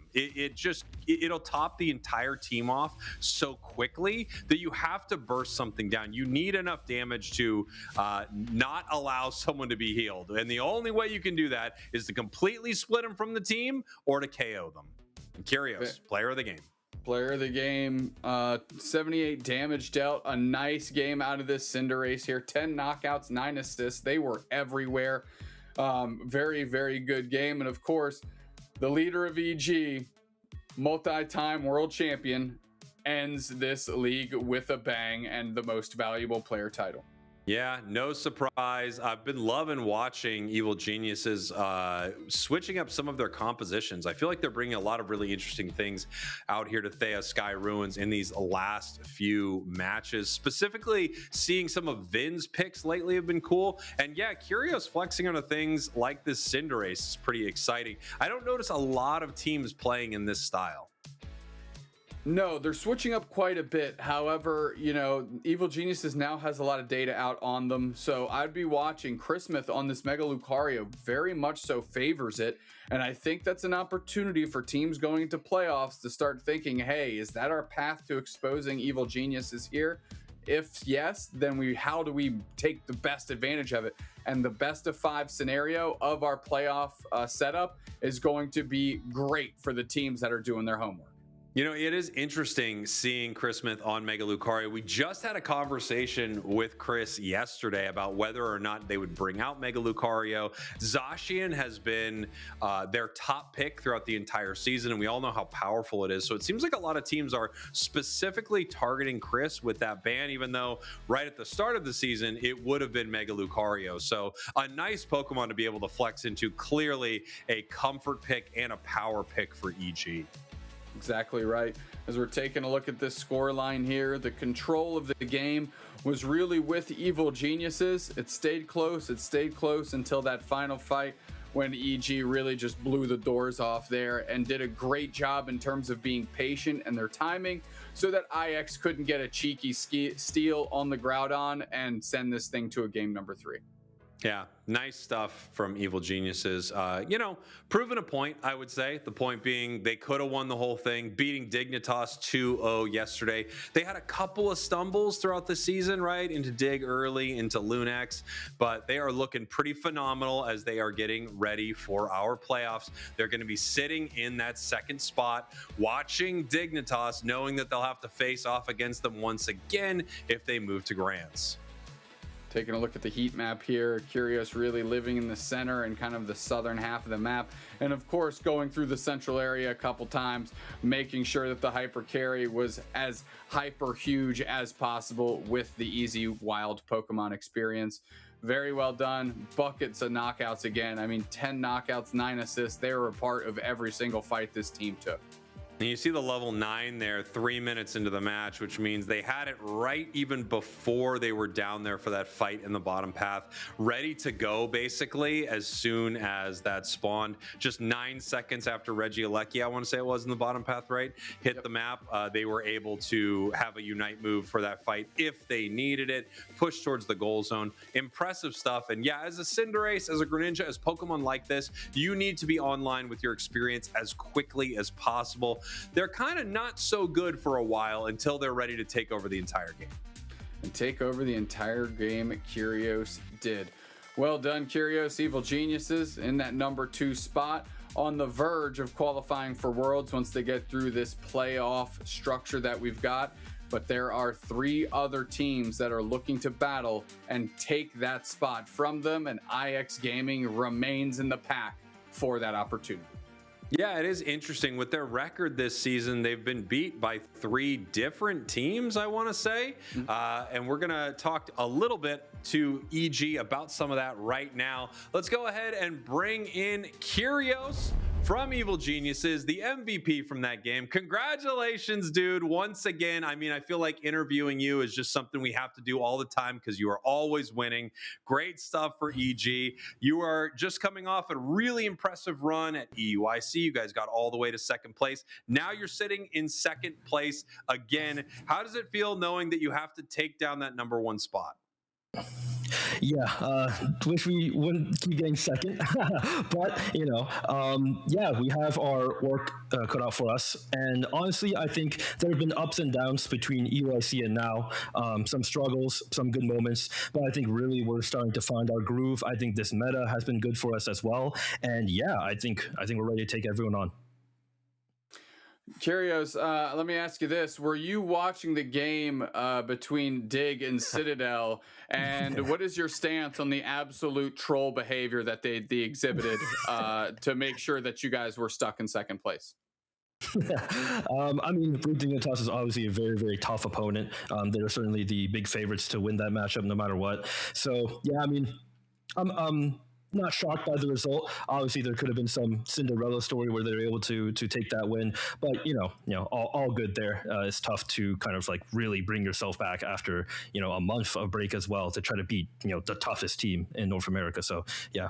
It'll top the entire team off so quickly that you have to burst something down. You need enough damage to not allow someone to be healed. And the only way you can do that is to completely split them from the team or to KO them. And Kyrios, player of the game. Player of the game, 78 damage dealt. A nice game out of this Cinderace here. 10 knockouts, 9 assists. They were everywhere. Very, very good game. And of course, the leader of EG, multi-time world champion, ends this league with a bang and the most valuable player title. Yeah, no surprise. I've been loving watching Evil Geniuses switching up some of their compositions. I feel like they're bringing a lot of really interesting things out here to Thea Sky Ruins in these last few matches. Specifically, seeing some of Vin's picks lately have been cool. And yeah, Kyrios flexing onto things like this Cinderace is pretty exciting. I don't notice a lot of teams playing in this style. No, they're switching up quite a bit. However, you know, Evil Geniuses now has a lot of data out on them. So I'd be watching. Christmas on this Mega Lucario very much so favors it. And I think that's an opportunity for teams going into playoffs to start thinking, hey, is that our path to exposing Evil Geniuses here? If yes, then how do we take the best advantage of it? And the best of 5 scenario of our playoff setup is going to be great for the teams that are doing their homework. You know, it is interesting seeing Chris Smith on Mega Lucario. We just had a conversation with Chris yesterday about whether or not they would bring out Mega Lucario. Zacian has been their top pick throughout the entire season, and we all know how powerful it is. So it seems like a lot of teams are specifically targeting Chris with that ban, even though right at the start of the season, it would have been Mega Lucario. So a nice Pokemon to be able to flex into, clearly a comfort pick and a power pick for EG. Exactly right. As we're taking a look at this score line here, the control of the game was really with Evil Geniuses. It stayed close until that final fight when EG really just blew the doors off there and did a great job in terms of being patient and their timing so that IX couldn't get a cheeky steal on the Groudon and send this thing to a game number 3. Yeah, nice stuff from Evil Geniuses. Proving a point, I would say. The point being they could have won the whole thing, beating Dignitas 2-0 yesterday. They had a couple of stumbles throughout the season, right? Into Dig early, into Lunax, but they are looking pretty phenomenal as they are getting ready for our playoffs. They're going to be sitting in that second spot, watching Dignitas, knowing that they'll have to face off against them once again if they move to Grands. Taking a look at the heat map here, Curios really living in the center and kind of the southern half of the map. And of course, going through the central area a couple times, making sure that the hyper carry was as hyper huge as possible with the easy wild Pokemon experience. Very well done. Buckets of knockouts again. I mean, 10 knockouts, 9 assists. They were a part of every single fight this team took. And you see the level 9 there 3 minutes into the match, which means they had it right even before they were down there for that fight in the bottom path, ready to go basically as soon as that spawned. Just 9 seconds after Regieleki, I want to say it was, in the bottom path, right? Hit the map. They were able to have a Unite move for that fight if they needed it, push towards the goal zone. Impressive stuff. And yeah, as a Cinderace, as a Greninja, as Pokemon like this, you need to be online with your experience as quickly as possible. They're kind of not so good for a while until they're ready to take over the entire game. And take over the entire game, Curios did. Well done, Curios. Evil Geniuses in that number 2 spot, on the verge of qualifying for Worlds once they get through this playoff structure that we've got. But there are 3 other teams that are looking to battle and take that spot from them, and IX Gaming remains in the pack for that opportunity. Yeah, it is interesting. With their record this season, they've been beat by 3 different teams, I want to say. And we're going to talk a little bit to EG about some of that right now. Let's go ahead and bring in Curios from Evil Geniuses, the MVP from that game. Congratulations, dude. Once again, I mean, I feel like interviewing you is just something we have to do all the time because you are always winning. Great stuff for EG. You are just coming off a really impressive run at EUIC. You guys got all the way to 2nd place. Now you're sitting in 2nd place again. How does it feel knowing that you have to take down that number 1 spot? Yeah, wish we wouldn't keep getting 2nd, but yeah, we have our work cut out for us. And honestly, I think there have been ups and downs between EUIC and now. Some struggles, some good moments, but I think really we're starting to find our groove. I think this meta has been good for us as well. And yeah, I think we're ready to take everyone on. Curios, let me ask you this. Were you watching the game between Dig and Citadel? And what is your stance on the absolute troll behavior that they exhibited to make sure that you guys were stuck in 2nd place? I mean, Dignitas is obviously a very, very tough opponent. They're certainly the big favorites to win that matchup no matter what. So, yeah, I mean, I'm not shocked by the result. Obviously, there could have been some Cinderella story where they were able to take that win, but all good there. It's tough to kind of like really bring yourself back after a month of break as well to try to beat the toughest team in North America. So yeah.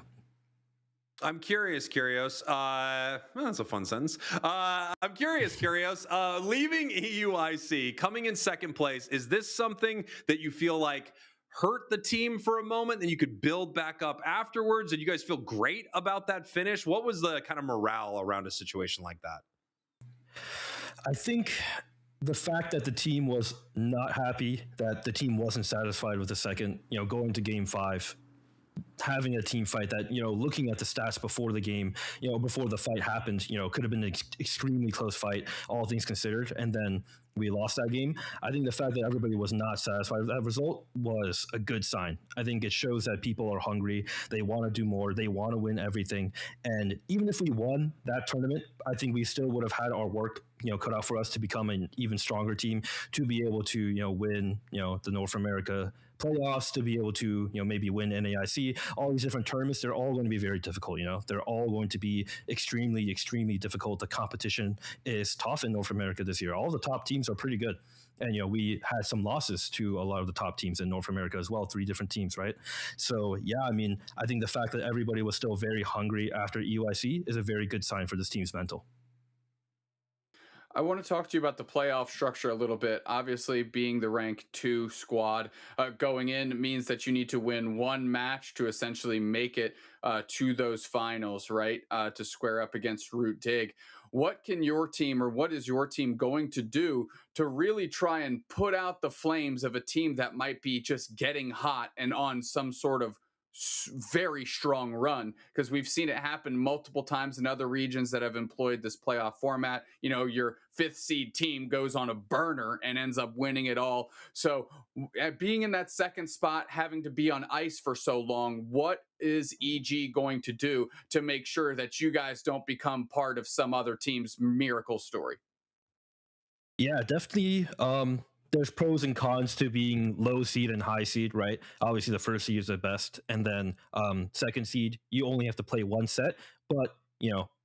I'm curious, Curios. That's a fun sentence. I'm curious, Curios. Leaving EUIC, coming in 2nd place, is this something that you feel like hurt the team for a moment, then you could build back up afterwards? Did you guys feel great about that finish? What was the kind of morale around a situation like that? I think the fact that the team was not happy, that the team wasn't satisfied with the 2nd, going to game 5, having a team fight that, looking at the stats before the game, before the fight happened, could have been an extremely close fight, all things considered. And then we lost that game. I think the fact that everybody was not satisfied with that result was a good sign. I think it shows that people are hungry. They want to do more. They want to win everything. And even if we won that tournament, I think we still would have had our work, cut out for us to become an even stronger team, to be able to, win, the North America playoffs, to be able to, maybe win NAIC, all these different tournaments. They're all going to be very difficult. They're all going to be extremely, extremely difficult. The competition is tough in North America this year. All the top teams are pretty good. And, we had some losses to a lot of the top teams in North America as well, 3 different teams, right? So, yeah, I mean, I think the fact that everybody was still very hungry after EUIC is a very good sign for this team's mental. I want to talk to you about the playoff structure a little bit. Obviously, being the rank 2 squad going in means that you need to win one match to essentially make it to those finals, right? To square up against Root Dig. What can your team, or what is your team going to do to really try and put out the flames of a team that might be just getting hot and on some sort of very strong run? Because we've seen it happen multiple times in other regions that have employed this playoff format. You know, your 5th seed team goes on a burner and ends up winning it all. So being in that 2nd spot, having to be on ice for so long, what is EG going to do to make sure that you guys don't become part of some other team's miracle story? Yeah, definitely. There's pros and cons to being low seed and high seed, right? Obviously, the 1st seed is the best, and then 2nd seed, you only have to play one set, but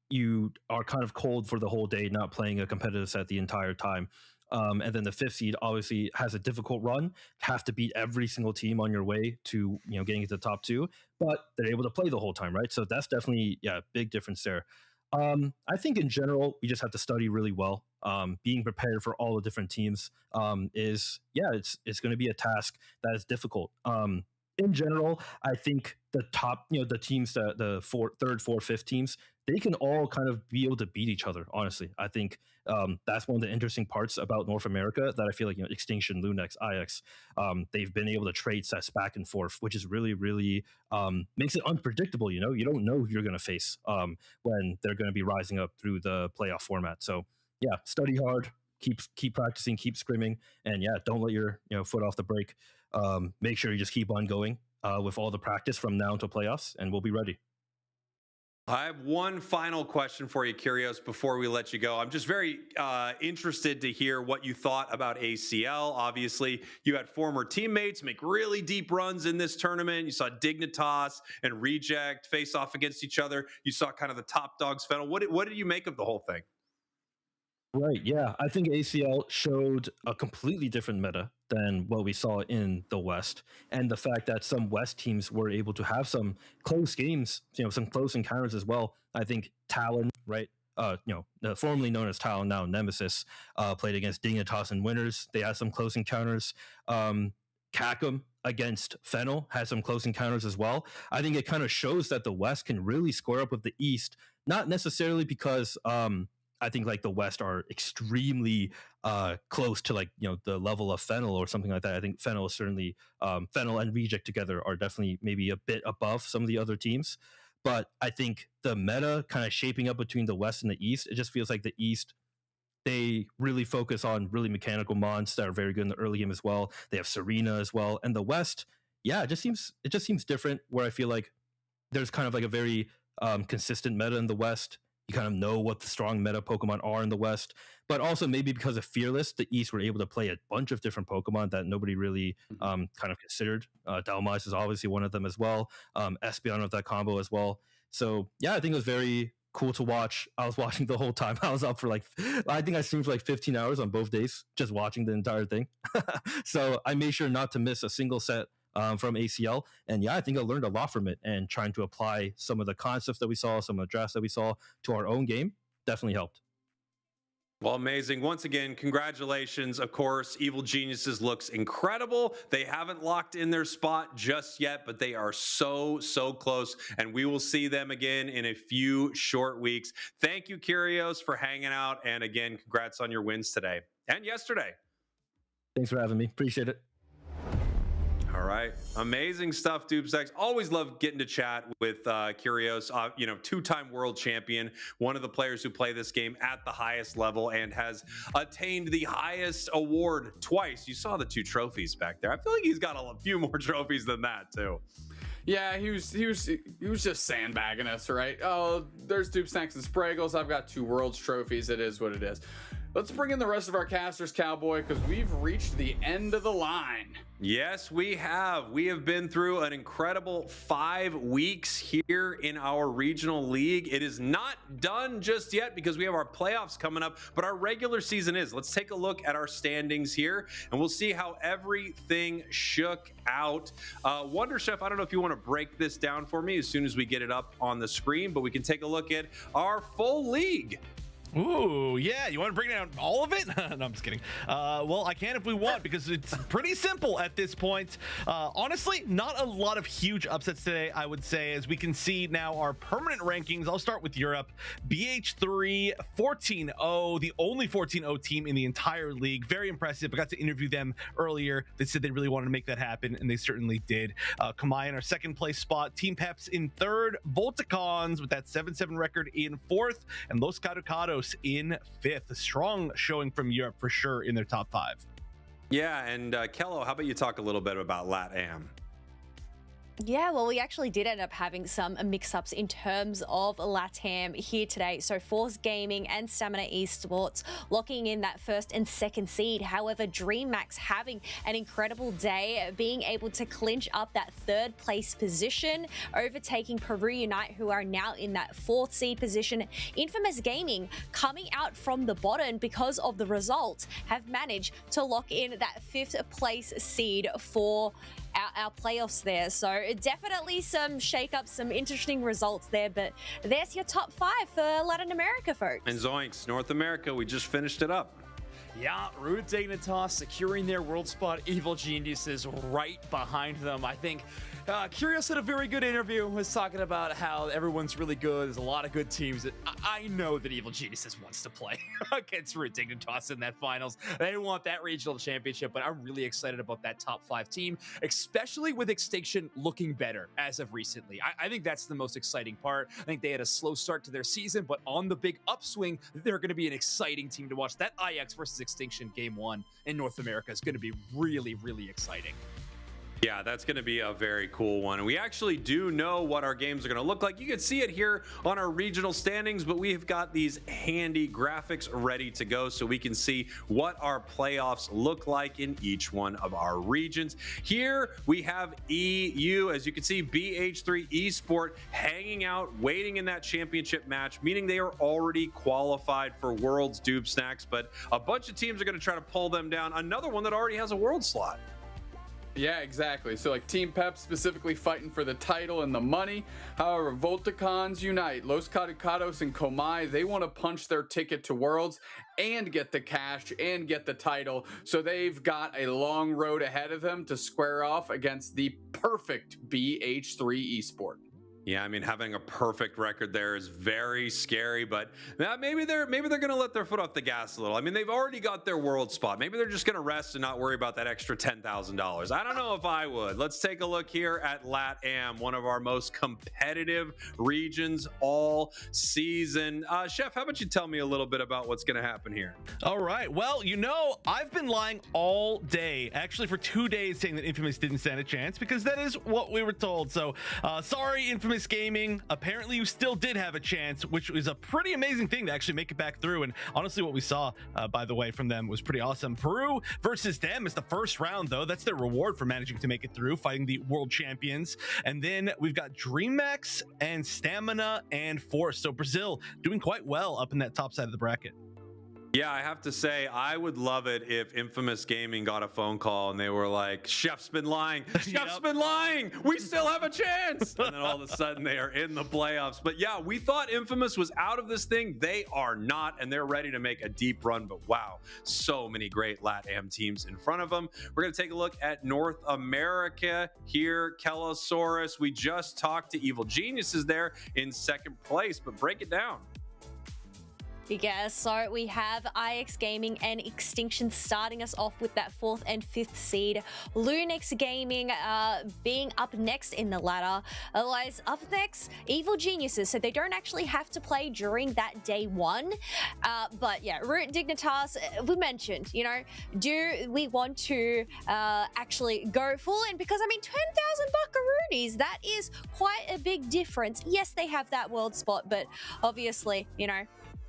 you are kind of cold for the whole day, not playing a competitive set the entire time. And then the 5th seed obviously has a difficult run, have to beat every single team on your way to getting into the top 2, but they're able to play the whole time, right? So that's definitely big difference there. I think in general, we just have to study really well. Being prepared for all the different teams it's going to be a task that is difficult. In general, I think the top, the teams, the 3rd, 4th, 5th teams, they can all kind of be able to beat each other. Honestly, I think that's one of the interesting parts about North America that I feel like Extinction, Lunex, IX, they've been able to trade sets back and forth, which is really, really makes it unpredictable. You don't know who you're going to face when they're going to be rising up through the playoff format. So yeah, study hard, keep practicing, keep scrimming, and don't let your foot off the brake. Make sure you just keep on going with all the practice from now until playoffs, and we'll be ready. I have one final question for you, Kyrgios, before we let you go. I'm just very interested to hear what you thought about ACL. Obviously, you had former teammates make really deep runs in this tournament. You saw Dignitas and Reject face off against each other. You saw kind of the top dogs final. What did you make of the whole thing? Right, yeah. I think ACL showed a completely different meta than what we saw in the West. And the fact that some West teams were able to have some close games, some close encounters as well. I think Talon, right? Formerly known as Talon, now Nemesis, played against Dignitas and Winners. They had some close encounters. CACM against Fennel had some close encounters as well. I think it kind of shows that the West can really square up with the East, not necessarily because I think like the West are extremely close to the level of Fennel or something like that. I think Fennel is certainly Fennel and Reject together are definitely maybe a bit above some of the other teams. But I think the meta kind of shaping up between the West and the East, it just feels like the East, they really focus on really mechanical mons that are very good in the early game as well. They have Serena as well. And the West, it just seems different, where I feel like there's kind of like a very consistent meta in the West. You kind of know what the strong meta Pokemon are in the West, but also maybe because of Fearless, the East were able to play a bunch of different Pokemon that nobody really kind of considered. Dalmas is obviously one of them as well. Espeon with that combo as well. So yeah, I think it was very cool to watch. I was watching the whole time. I was up for I think I streamed for 15 hours on both days, just watching the entire thing. So I made sure not to miss a single set from ACL. And I think I learned a lot from it, and trying to apply some of the concepts that we saw, some of the drafts that we saw to our own game definitely helped. Well, amazing. Once again, congratulations. Of course, Evil Geniuses looks incredible. They haven't locked in their spot just yet, but they are so close, and we will see them again in a few short weeks. Thank you, Kyrgios, for hanging out, and again, congrats on your wins today and yesterday. Thanks for having me. Appreciate it. All right. Amazing stuff, DubeSex. Always love getting to chat with Kyrgios, two-time world champion, one of the players who play this game at the highest level and has attained the highest award twice. You saw the 2 trophies back there. I feel like he's got a few more trophies than that, too. Yeah, he was just sandbagging us, right? Oh, there's DubeSnacks and Spraggles. I've got 2 world's trophies. It is what it is. Let's bring in the rest of our casters, Cowboy, because we've reached the end of the line. Yes, we have. We have been through an incredible 5 weeks here in our regional league. It is not done just yet because we have our playoffs coming up, but our regular season is. Let's take a look at our standings here, and we'll see how everything shook out. Wonder Chef, I don't know if you want to break this down for me as soon as we get it up on the screen, but we can take a look at our full league. Ooh, yeah. You want to bring down all of it? No, I'm just kidding. Well, I can if we want, because it's pretty simple at this point. Honestly, not a lot of huge upsets today, I would say, as we can see now our permanent rankings. I'll start with Europe. BH3, 14-0, the only 14-0 team in the entire league. Very impressive. I got to interview them earlier. They said they really wanted to make that happen, and they certainly did. Komai in our second place spot. Team Peps in third. Volticons with that 7-7 record in fourth. And Los Caducados in fifth. A strong showing from Europe for sure in their top 5. Yeah, and Kello, how about you talk a little bit about LATAM? Yeah, well, we actually did end up having some mix-ups in terms of LATAM here today. So Force Gaming and Stamina Esports locking in that first and second seed. However, Dreamax having an incredible day, being able to clinch up that third place position, overtaking Peru Unite, who are now in that fourth seed position. Infamous Gaming coming out from the bottom because of the results, have managed to lock in that fifth place seed for our playoffs there. So definitely some shake-ups, some interesting results there, but there's your top 5 for Latin America, folks. And Zoinks, North America, we just finished it up. Yeah, Root Dignitas securing their world spot. Evil Geniuses right behind them. I think Curious had a very good interview. Was talking about how everyone's really good. There's a lot of good teams. I know that Evil Geniuses wants to play against Root Dignitas in that finals. They want that regional championship, but I'm really excited about that top 5 team, especially with Extinction looking better as of recently. I think that's the most exciting part. I think they had a slow start to their season, but on the big upswing, they're going to be an exciting team to watch. That IX versus Extinction game 1 in North America is going to be really, really exciting. Yeah, that's going to be a very cool one. And we actually do know what our games are going to look like. You can see it here on our regional standings, but we've got these handy graphics ready to go so we can see what our playoffs look like in each one of our regions. Here we have EU. As you can see, BH3 Esport hanging out, waiting in that championship match, meaning they are already qualified for Worlds Dupe Snacks, but a bunch of teams are going to try to pull them down. Another one that already has a world slot. Yeah, exactly. So like Team Pep specifically fighting for the title and the money. However, Volticons Unite, Los Caducados and Komai, they want to punch their ticket to Worlds and get the cash and get the title. So they've got a long road ahead of them to square off against the perfect BH3 Esport. Yeah, I mean, having a perfect record there is very scary, but maybe they're going to let their foot off the gas a little. I mean, they've already got their world spot. Maybe they're just going to rest and not worry about that extra $10,000. I don't know if I would. Let's take a look here at LATAM, one of our most competitive regions all season. Chef, how about you tell me a little bit about what's going to happen here? All right. Well, you know, I've been lying all day, actually for 2 days, saying that Infamous didn't stand a chance because that is what we were told. So sorry, Infamous Gaming. Apparently you still did have a chance, which was a pretty amazing thing to actually make it back through. And honestly, what we saw, by the way, from them was pretty awesome. Peru versus them is the first round, though. That's their reward for managing to make it through, fighting the world champions. And then we've got Dreamax and Stamina and Force. So Brazil doing quite well up in that top side of the bracket. Yeah, I have to say, I would love it if Infamous Gaming got a phone call and they were like, Chef's been lying. Chef's been lying. We still have a chance. And then all of a sudden they are in the playoffs. But yeah, we thought Infamous was out of this thing. They are not, and they're ready to make a deep run. But wow, so many great LATAM teams in front of them. We're going to take a look at North America here. Kellosaurus, we just talked to Evil Geniuses there in second place, but break it down. Yeah, so we have IX Gaming and Extinction starting us off with that 4th and 5th seed. Lunix Gaming being up next in the ladder. Otherwise, up next, Evil Geniuses. So they don't actually have to play during that day 1. But yeah, Root Dignitas, we mentioned, you know, do we want to actually go full in? Because, I mean, 10,000 buckaroonies, that is quite a big difference. Yes, they have that world spot, but obviously, you know,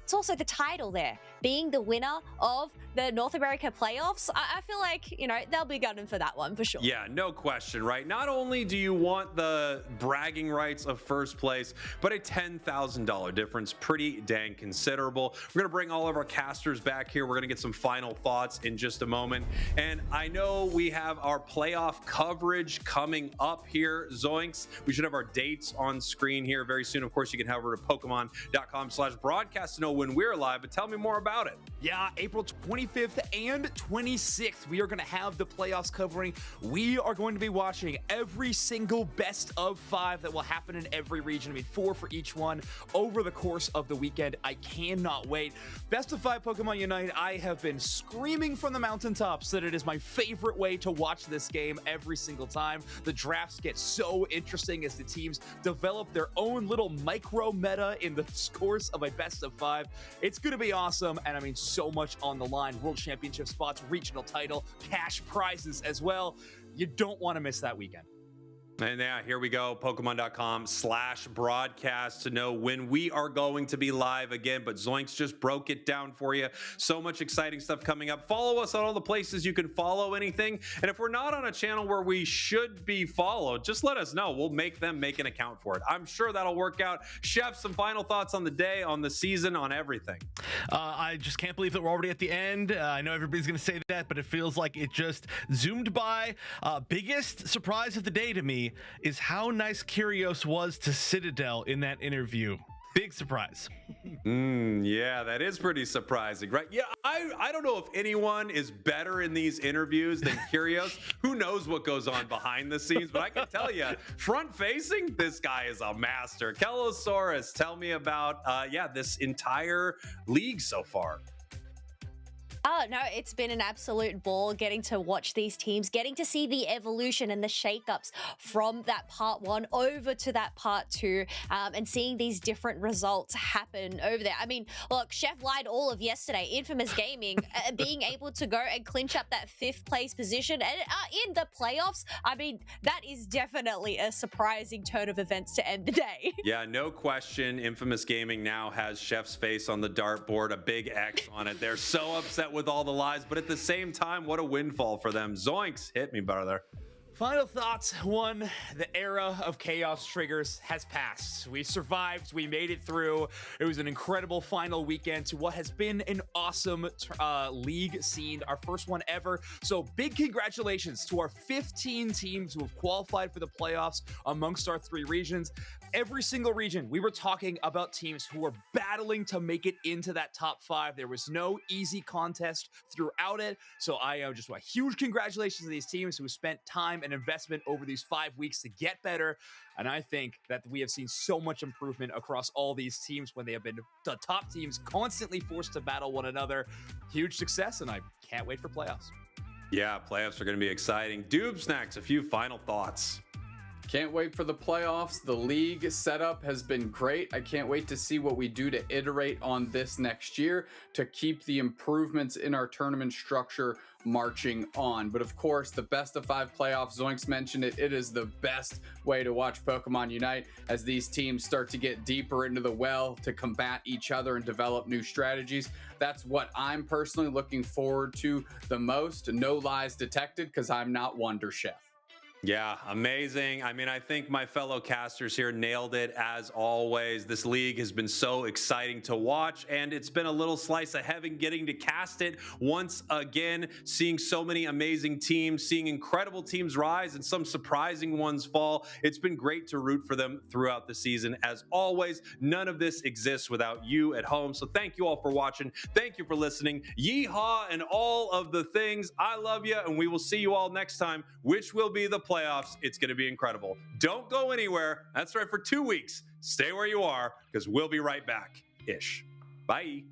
it's also the title there, being the winner of the North America playoffs, I feel like, you know, they'll be gunning for that one for sure. Yeah, no question, right? Not only do you want the bragging rights of first place, but a $10,000 difference, pretty dang considerable. We're going to bring all of our casters back here. We're going to get some final thoughts in just a moment. And I know we have our playoff coverage coming up here, Zoinks. We should have our dates on screen here very soon. Of course, you can head over to Pokemon.com/broadcast to know when we're live, but tell me more about it. Yeah, April 25th and 26th, we are going to have the playoffs covering. We are going to be watching every single best of 5 that will happen in every region. I mean, 4 for each one over the course of the weekend. I cannot wait. Best of 5 Pokemon Unite, I have been screaming from the mountaintops that it is my favorite way to watch this game every single time. The drafts get so interesting as the teams develop their own little micro meta in the course of a best of 5. It's going to be awesome, and I mean, so much on the line. World Championship spots, regional title, cash prizes as well. You don't want to miss that weekend. And yeah, here we go, Pokemon.com/broadcast to know when we are going to be live again. But Zoinks just broke it down for you. So much exciting stuff coming up. Follow us on all the places you can follow anything. And if we're not on a channel where we should be followed, just let us know. We'll make them make an account for it. I'm sure that'll work out. Chef, some final thoughts on the day, on the season, on everything. I just can't believe that we're already at the end. I know everybody's going to say that, but it feels like it just zoomed by. Biggest surprise of the day to me is how nice Kyrgios was to Citadel in that interview. Big surprise. Yeah, that is pretty surprising, right? Yeah, I don't know if anyone is better in these interviews than Kyrgios. Who knows what goes on behind the scenes, but I can tell you, front facing, this guy is a master. Kellosaurus, tell me about, this entire league so far. Oh, no, it's been an absolute ball getting to watch these teams, getting to see the evolution and the shakeups from that part 1 over to that part 2, and seeing these different results happen over there. I mean, look, Chef lied all of yesterday. Infamous Gaming being able to go and clinch up that 5th place position and in the playoffs. I mean, that is definitely a surprising turn of events to end the day. Yeah, no question. Infamous Gaming now has Chef's face on the dartboard, a big X on it. They're so upset with all the lies, but at the same time, what a windfall for them. Zoinks, hit me, brother. Final thoughts. 1, the era of chaos triggers has passed. We survived. We made it through. It was an incredible final weekend to what has been an awesome league scene, our first one ever. So big congratulations to our 15 teams who have qualified for the playoffs amongst our 3 regions. Every single region, we were talking about teams who were battling to make it into that top 5. There was no easy contest throughout it. So I just want a huge congratulations to these teams who spent time and investment over these 5 weeks to get better. And I think that we have seen so much improvement across all these teams when they have been the top teams constantly forced to battle one another. Huge success, and I can't wait for playoffs. Yeah, playoffs are going to be exciting. Doob Snacks, a few final thoughts. Can't wait for the playoffs. The league setup has been great. I can't wait to see what we do to iterate on this next year to keep the improvements in our tournament structure marching on. But of course, the best of 5 playoffs, Zoinks mentioned it, it is the best way to watch Pokemon Unite as these teams start to get deeper into the well to combat each other and develop new strategies. That's what I'm personally looking forward to the most. No lies detected, because I'm not Wonder Chef. Yeah, amazing. I mean, I think my fellow casters here nailed it as always. This league has been so exciting to watch, and it's been a little slice of heaven getting to cast it once again, seeing so many amazing teams, seeing incredible teams rise and some surprising ones fall. It's been great to root for them throughout the season. As always, none of this exists without you at home. So thank you all for watching. Thank you for listening. Yeehaw and all of the things. I love you, and we will see you all next time, which will be the playoffs. It's going to be incredible. Don't go anywhere. That's right, for 2 weeks. Stay where you are, because we'll be right back. Bye.